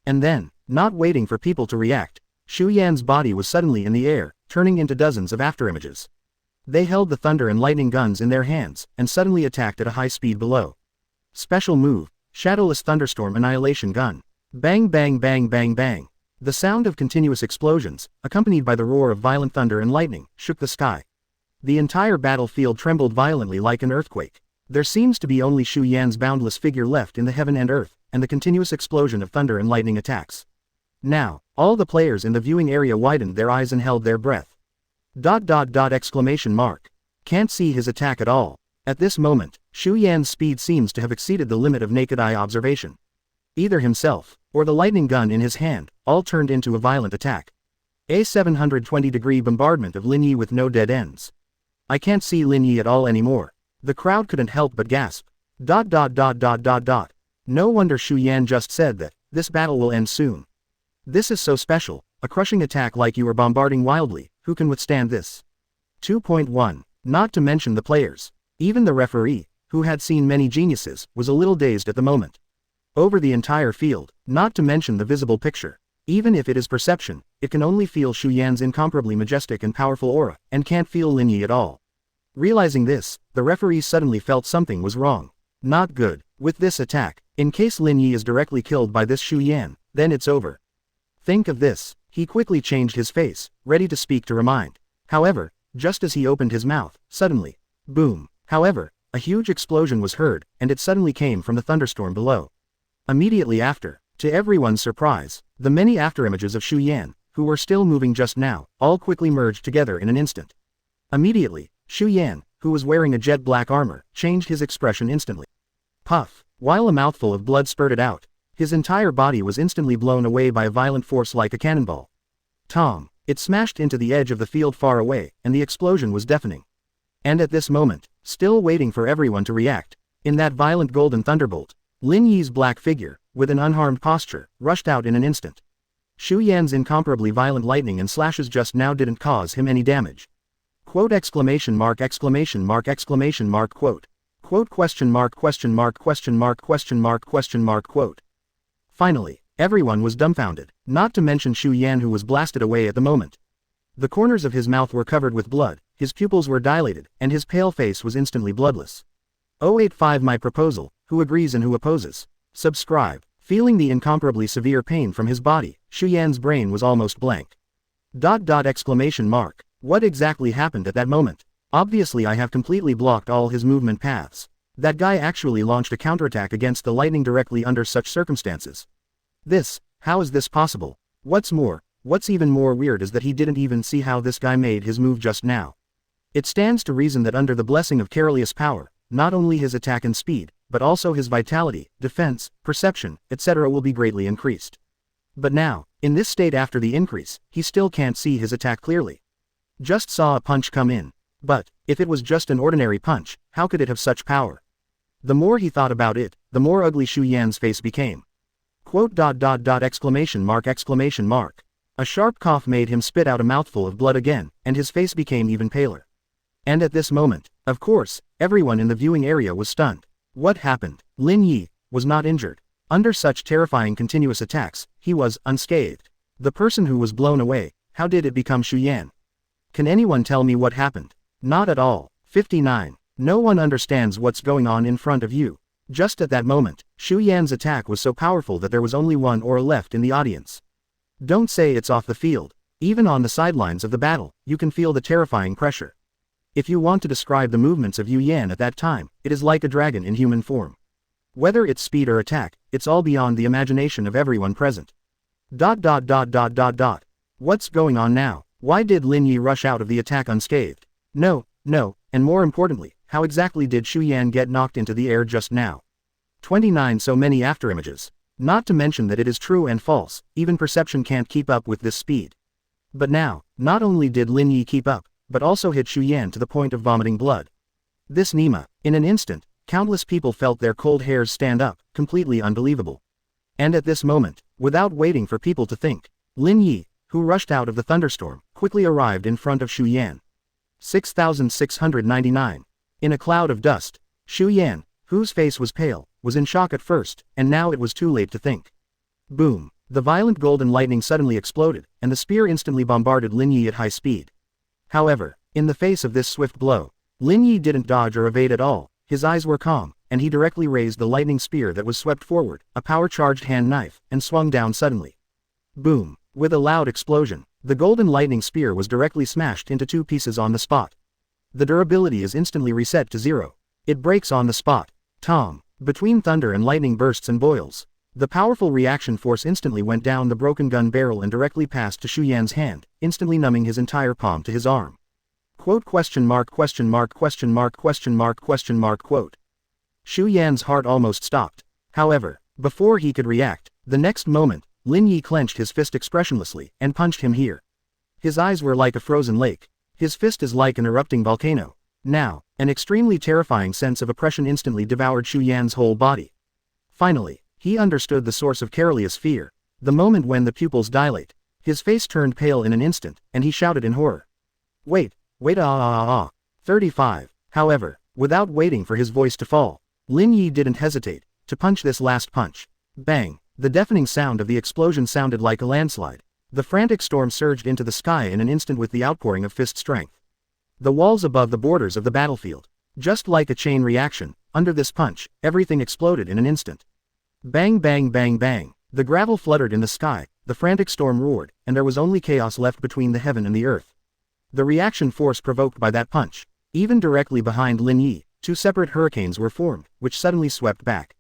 And then, not waiting for people to react, Shu Yan's body was suddenly in the air, turning into dozens of afterimages. They held the thunder and lightning guns in their hands, and suddenly attacked at a high speed below. Special move, Shadowless Thunderstorm Annihilation Gun. Bang bang bang bang bang. The sound of continuous explosions, accompanied by the roar of violent thunder and lightning, shook the sky. The entire battlefield trembled violently like an earthquake. There seems to be only Shu Yan's boundless figure left in the heaven and earth, and the continuous explosion of thunder and lightning attacks. Now, all the players in the viewing area widened their eyes and held their breath. ... Can't see his attack at all. At this moment, Shu Yan's speed seems to have exceeded the limit of naked eye observation. Either himself, or the lightning gun in his hand, all turned into a violent attack. A 720-degree bombardment of Lin Yi with no dead ends. I can't see Lin Yi at all anymore. The crowd couldn't help but gasp. ... No wonder Shu Yan just said that, this battle will end soon. This is so special, a crushing attack like you are bombarding wildly, who can withstand this? 2.1. Not to mention the players. Even the referee, who had seen many geniuses, was a little dazed at the moment. Over the entire field, not to mention the visible picture. Even if it is perception, it can only feel Shu Yan's incomparably majestic and powerful aura, and can't feel Lin Yi at all. Realizing this, the referee suddenly felt something was wrong. Not good. With this attack, in case Lin Yi is directly killed by this Shu Yan, then it's over. Think of this. He quickly changed his face, ready to speak to remind. However, just as he opened his mouth, suddenly, boom. However, a huge explosion was heard, and it suddenly came from the thunderstorm below. Immediately after, to everyone's surprise, the many afterimages of Shu Yan, who were still moving just now, all quickly merged together in an instant. Immediately, Shu Yan, who was wearing a jet black armor, changed his expression instantly. Puff! While a mouthful of blood spurted out, his entire body was instantly blown away by a violent force like a cannonball. Tom! It smashed into the edge of the field far away, and the explosion was deafening. And at this moment, still waiting for everyone to react, in that violent golden thunderbolt, Lin Yi's black figure, with an unharmed posture, rushed out in an instant. Shu Yan's incomparably violent lightning and slashes just now didn't cause him any damage. Quote exclamation mark exclamation mark exclamation mark quote. Quote question mark question mark question mark question mark question mark quote. Finally, everyone was dumbfounded, not to mention Shu Yan, who was blasted away at the moment. The corners of his mouth were covered with blood, his pupils were dilated, and his pale face was instantly bloodless. 085 My proposal, who agrees and who opposes? Subscribe. Feeling the incomparably severe pain from his body, Shu Yan's brain was almost blank. Exclamation mark. What exactly happened at that moment? Obviously I have completely blocked all his movement paths. That guy actually launched a counterattack against the lightning directly under such circumstances. How is this possible? What's more, what's even more weird is that he didn't even see how this guy made his move just now. It stands to reason that under the blessing of Caroleus' power, not only his attack and speed, but also his vitality, defense, perception, etc. will be greatly increased. But now, in this state after the increase, he still can't see his attack clearly. Just saw a punch come in. But, if it was just an ordinary punch, how could it have such power? The more he thought about it, the more ugly Xu Yan's face became. Exclamation mark. A sharp cough made him spit out a mouthful of blood again, and his face became even paler. And at this moment, of course, everyone in the viewing area was stunned. What happened? Lin Yi was not injured. Under such terrifying continuous attacks, he was unscathed. The person who was blown away, how did it become Xu Yan? Can anyone tell me what happened? Not at all. 59. No one understands what's going on in front of you. Just at that moment, Xu Yan's attack was so powerful that there was only one aura left in the audience. Don't say it's off the field. Even on the sidelines of the battle, you can feel the terrifying pressure. If you want to describe the movements of Xu Yan at that time, it is like a dragon in human form. Whether it's speed or attack, it's all beyond the imagination of everyone present. What's going on now? Why did Lin Yi rush out of the attack unscathed? No, and more importantly, how exactly did Xu Yan get knocked into the air just now? 29. So many afterimages. Not to mention that it is true and false, even perception can't keep up with this speed. But now, not only did Lin Yi keep up, but also hit Xu Yan to the point of vomiting blood. This Nima, in an instant, countless people felt their cold hairs stand up, completely unbelievable. And at this moment, without waiting for people to think, Lin Yi, who rushed out of the thunderstorm, quickly arrived in front of Xu Yan. 6699. In a cloud of dust, Xu Yan, whose face was pale, was in shock at first, and now it was too late to think. Boom! The violent golden lightning suddenly exploded, and the spear instantly bombarded Lin Yi at high speed. However, in the face of this swift blow, Lin Yi didn't dodge or evade at all. His eyes were calm, and he directly raised the lightning spear that was swept forward, a power-charged hand knife, and swung down suddenly. Boom! With a loud explosion, the golden lightning spear was directly smashed into two pieces on the spot. The durability is instantly reset to 0. It breaks on the spot. Tom! Between thunder and lightning bursts and boils, the powerful reaction force instantly went down the broken gun barrel and directly passed to Xu Yan's hand, instantly numbing his entire palm to his arm. Xu Yan's heart almost stopped. However, before he could react, the next moment, Lin Yi clenched his fist expressionlessly and punched him here. His eyes were like a frozen lake. His fist is like an erupting volcano. Now, an extremely terrifying sense of oppression instantly devoured Xu Yan's whole body. Finally, he understood the source of Carolius' fear. The moment when the pupils dilate, his face turned pale in an instant, and he shouted in horror. Wait, 35. However, without waiting for his voice to fall, Lin Yi didn't hesitate to punch this last punch. Bang! The deafening sound of the explosion sounded like a landslide. The frantic storm surged into the sky in an instant with the outpouring of fist strength. The walls above the borders of the battlefield, just like a chain reaction, under this punch, everything exploded in an instant. Bang bang bang bang. The gravel fluttered in the sky, the frantic storm roared, and there was only chaos left between the heaven and the earth. The reaction force provoked by that punch, even directly behind Lin Yi, two separate hurricanes were formed, which suddenly swept back.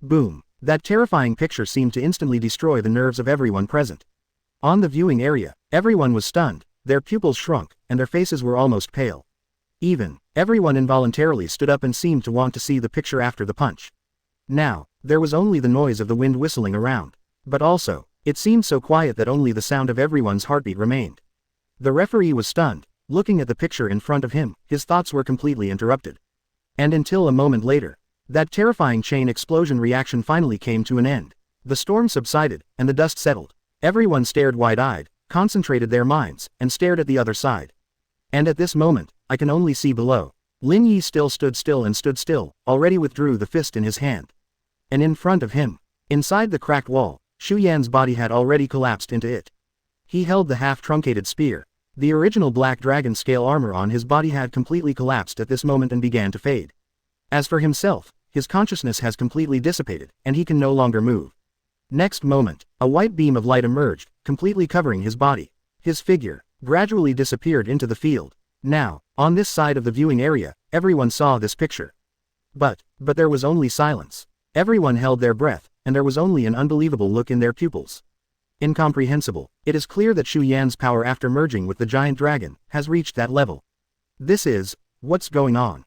Boom! That terrifying picture seemed to instantly destroy the nerves of everyone present. On the viewing area, everyone was stunned, their pupils shrunk, and their faces were almost pale. Everyone involuntarily stood up and seemed to want to see the picture after the punch. Now, there was only the noise of the wind whistling around. But also, it seemed so quiet that only the sound of everyone's heartbeat remained. The referee was stunned, looking at the picture in front of him, his thoughts were completely interrupted. And until a moment later, that terrifying chain explosion reaction finally came to an end. The storm subsided, and the dust settled. Everyone stared wide-eyed, concentrated their minds, and stared at the other side. And at this moment, I can only see below. Lin Yi still stood still, already withdrew the fist in his hand. And in front of him, inside the cracked wall, Xu Yan's body had already collapsed into it. He held the half-truncated spear. The original black dragon scale armor on his body had completely collapsed at this moment and began to fade. As for himself, his consciousness has completely dissipated, and he can no longer move. Next moment, a white beam of light emerged, completely covering his body. His figure gradually disappeared into the field. Now, on this side of the viewing area, everyone saw this picture. But there was only silence. Everyone held their breath, and there was only an unbelievable look in their pupils. Incomprehensible. It is clear that Xu Yan's power after merging with the giant dragon has reached that level. This is, what's going on?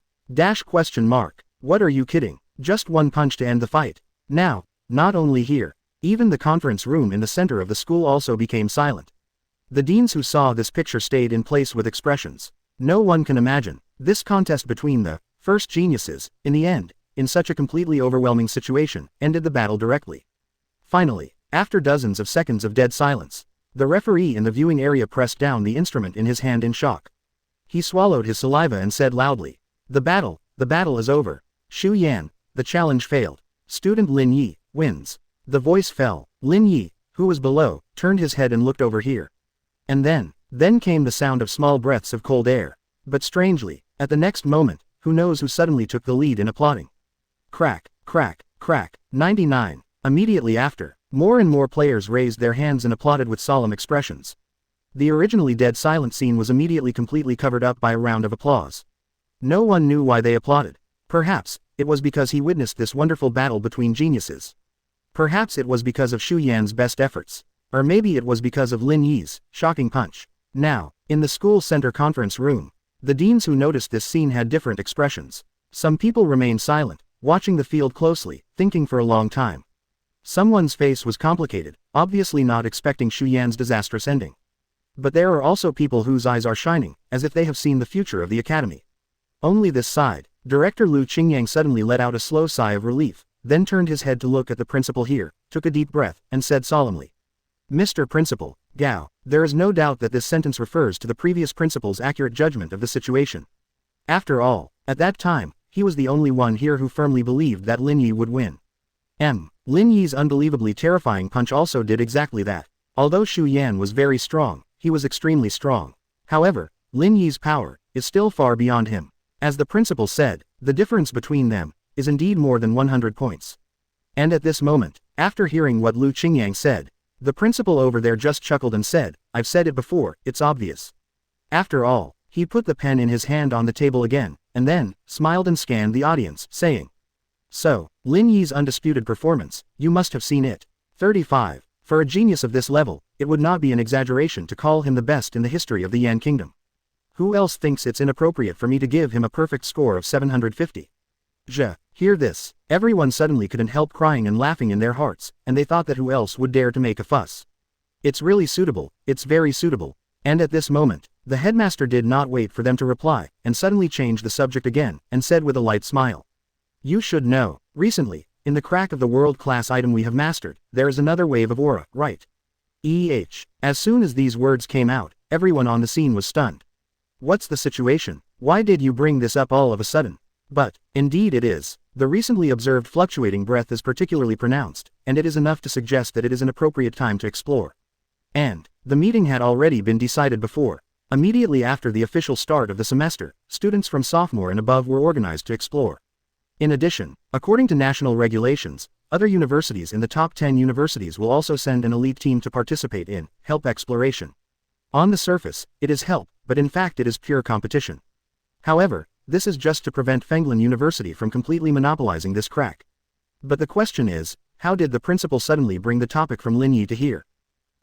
What are you kidding? Just one punch to end the fight. Now, not only here. Even the conference room in the center of the school also became silent. The deans who saw this picture stayed in place with expressions. No one can imagine this contest between the first geniuses, in the end, in such a completely overwhelming situation, ended the battle directly. Finally, after dozens of seconds of dead silence, the referee in the viewing area pressed down the instrument in his hand in shock. He swallowed his saliva and said loudly, the battle is over. Xu Yan, the challenge failed. Student Lin Yi, wins. The voice fell. Lin Yi, who was below, turned his head and looked over here. And then came the sound of small breaths of cold air. But strangely, at the next moment, who knows who suddenly took the lead in applauding. Crack, crack, crack, 99. Immediately after, more and more players raised their hands and applauded with solemn expressions. The originally dead silent scene was immediately completely covered up by a round of applause. No one knew why they applauded. Perhaps, it was because he witnessed this wonderful battle between geniuses. Perhaps it was because of Xu Yan's best efforts. Or maybe it was because of Lin Yi's shocking punch. Now, in the school center conference room, the deans who noticed this scene had different expressions. Some people remained silent, watching the field closely, thinking for a long time. Someone's face was complicated, obviously not expecting Xu Yan's disastrous ending. But there are also people whose eyes are shining, as if they have seen the future of the academy. Only this side. Director Lu Qingyang suddenly let out a slow sigh of relief, then turned his head to look at the principal here, took a deep breath, and said solemnly, Mr. Principal, Gao, there is no doubt that this sentence refers to the previous principal's accurate judgment of the situation. After all, at that time, he was the only one here who firmly believed that Lin Yi would win. Lin Yi's unbelievably terrifying punch also did exactly that. Although Xu Yan was very strong, he was extremely strong. However, Lin Yi's power is still far beyond him. As the principal said, the difference between them is indeed more than 100 points. And at this moment, after hearing what Lu Qingyang said, the principal over there just chuckled and said, I've said it before, it's obvious. After all, he put the pen in his hand on the table again, and then smiled and scanned the audience, saying, So, Lin Yi's undisputed performance, you must have seen it. 35. For a genius of this level, it would not be an exaggeration to call him the best in the history of the Yan Kingdom. Who else thinks it's inappropriate for me to give him a perfect score of 750? Hear this. Everyone suddenly couldn't help crying and laughing in their hearts, and they thought that who else would dare to make a fuss. It's really suitable, it's very suitable. And at this moment, the headmaster did not wait for them to reply, and suddenly changed the subject again, and said with a light smile. You should know, recently, in the crack of the world-class item we have mastered, there is another wave of aura, right? As soon as these words came out, everyone on the scene was stunned. What's the situation? Why did you bring this up all of a sudden? But, indeed it is. The recently observed fluctuating breath is particularly pronounced, and it is enough to suggest that it is an appropriate time to explore. And, the meeting had already been decided before. Immediately after the official start of the semester, students from sophomore and above were organized to explore. In addition, according to national regulations, other universities in the top 10 universities will also send an elite team to participate in help exploration. On the surface, it is help, but in fact it is pure competition. However, this is just to prevent Fenglin University from completely monopolizing this crack. But the question is, how did the principal suddenly bring the topic from Lin Yi to here?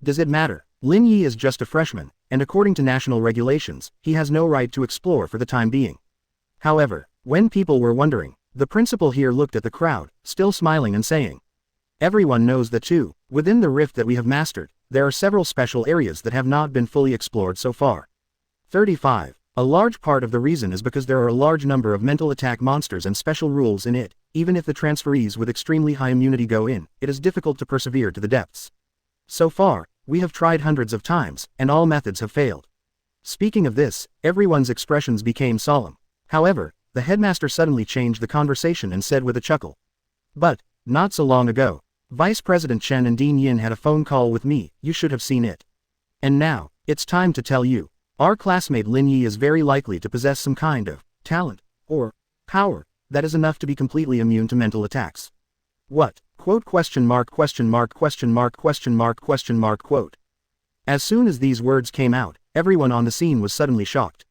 Does it matter? Lin Yi is just a freshman, and according to national regulations, he has no right to explore for the time being. However, when people were wondering, the principal here looked at the crowd, still smiling and saying, Everyone knows that too, within the rift that we have mastered, there are several special areas that have not been fully explored so far. 35. A large part of the reason is because there are a large number of mental attack monsters and special rules in it. Even if the transferees with extremely high immunity go in, it is difficult to persevere to the depths. So far, we have tried hundreds of times, and all methods have failed. Speaking of this, everyone's expressions became solemn. However, the headmaster suddenly changed the conversation and said with a chuckle. But, not so long ago, Vice President Chen and Dean Yin had a phone call with me, you should have seen it. And now, it's time to tell you. Our classmate Lin Yi is very likely to possess some kind of talent, or power, that is enough to be completely immune to mental attacks. What? Quote question mark question mark question mark question mark question mark quote. As soon as these words came out, everyone on the scene was suddenly shocked.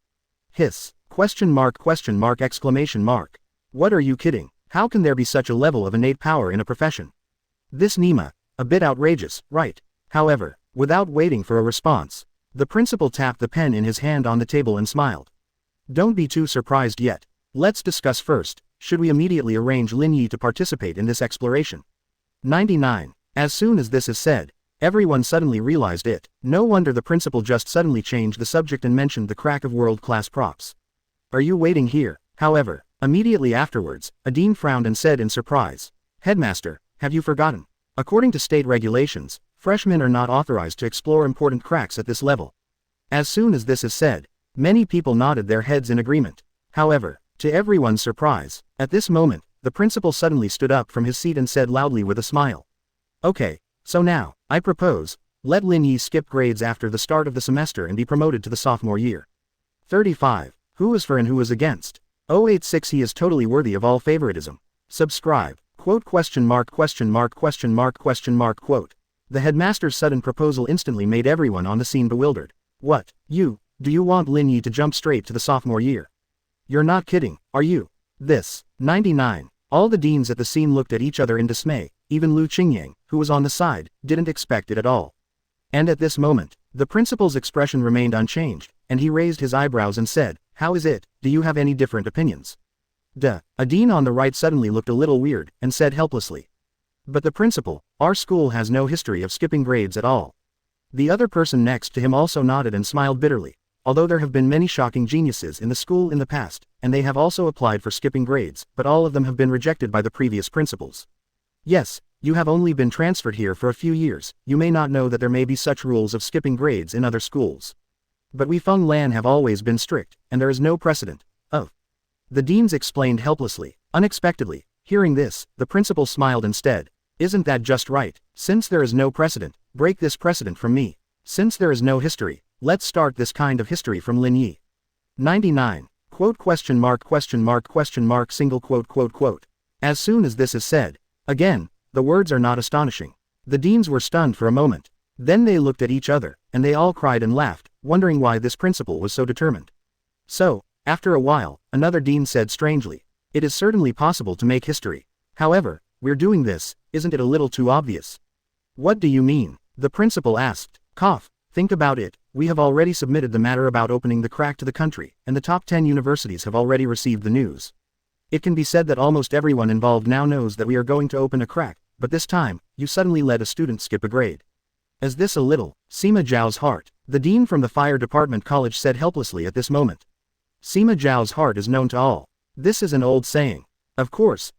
Hiss. Question mark exclamation mark. What are you kidding? How can there be such a level of innate power in a profession? This Nima, a bit outrageous, right? However, without waiting for a response, the principal tapped the pen in his hand on the table and smiled. Don't be too surprised yet. Let's discuss first. should we immediately arrange Lin Yi to participate in this exploration? 99. As soon as this is said, everyone suddenly realized it. No wonder the principal just suddenly changed the subject and mentioned the crack of world-class props. Are you waiting here? However, immediately afterwards, a dean frowned and said in surprise, Headmaster, have you forgotten? According to state regulations, freshmen are not authorized to explore important cracks at this level. As soon as this is said, many people nodded their heads in agreement. However, to everyone's surprise, at this moment, the principal suddenly stood up from his seat and said loudly with a smile. Okay, so now, I propose, let Lin Yi skip grades after the start of the semester and be promoted to the sophomore year. 35. Who is for and who is against? 086 He is totally worthy of all favoritism. Subscribe. Quote question mark question mark question mark question mark quote. The headmaster's sudden proposal instantly made everyone on the scene bewildered. What, do you want Lin Yi to jump straight to the sophomore year? You're not kidding, are you? This. 99. All the deans at the scene looked at each other in dismay, even Lu Qingyang, who was on the side, didn't expect it at all. And at this moment, the principal's expression remained unchanged, and he raised his eyebrows and said, How is it, do you have any different opinions? Duh. A dean on the right suddenly looked a little weird, and said helplessly. But the principal, our school has no history of skipping grades at all. The other person next to him also nodded and smiled bitterly. Although there have been many shocking geniuses in the school in the past, and they have also applied for skipping grades, but all of them have been rejected by the previous principals. Yes, you have only been transferred here for a few years, you may not know that there may be such rules of skipping grades in other schools. But we Feng Lan have always been strict, and there is no precedent. The deans explained helplessly. Unexpectedly, hearing this, the principal smiled instead. Isn't that just right? Since there is no precedent, break this precedent from me. Since there is no history, let's start this kind of history from Lin Yi. 99. Quote question mark single quote. As soon as this is said, again, the words are not astonishing. The deans were stunned for a moment. Then they looked at each other, and they all cried and laughed, wondering why this principal was so determined. So, after a while, another dean said strangely, It is certainly possible to make history. However, we're doing this, isn't it a little too obvious? What do you mean? The principal asked. Cough. Think about it, we have already submitted the matter about opening the crack to the country, and the top 10 universities have already received the news. It can be said that almost everyone involved now knows that we are going to open a crack, but this time, you suddenly let a student skip a grade. Is this a little? Sima Zhao's heart. The dean from the fire department college said helplessly at this moment. Sima Zhao's heart is known to all. This is an old saying. Of course,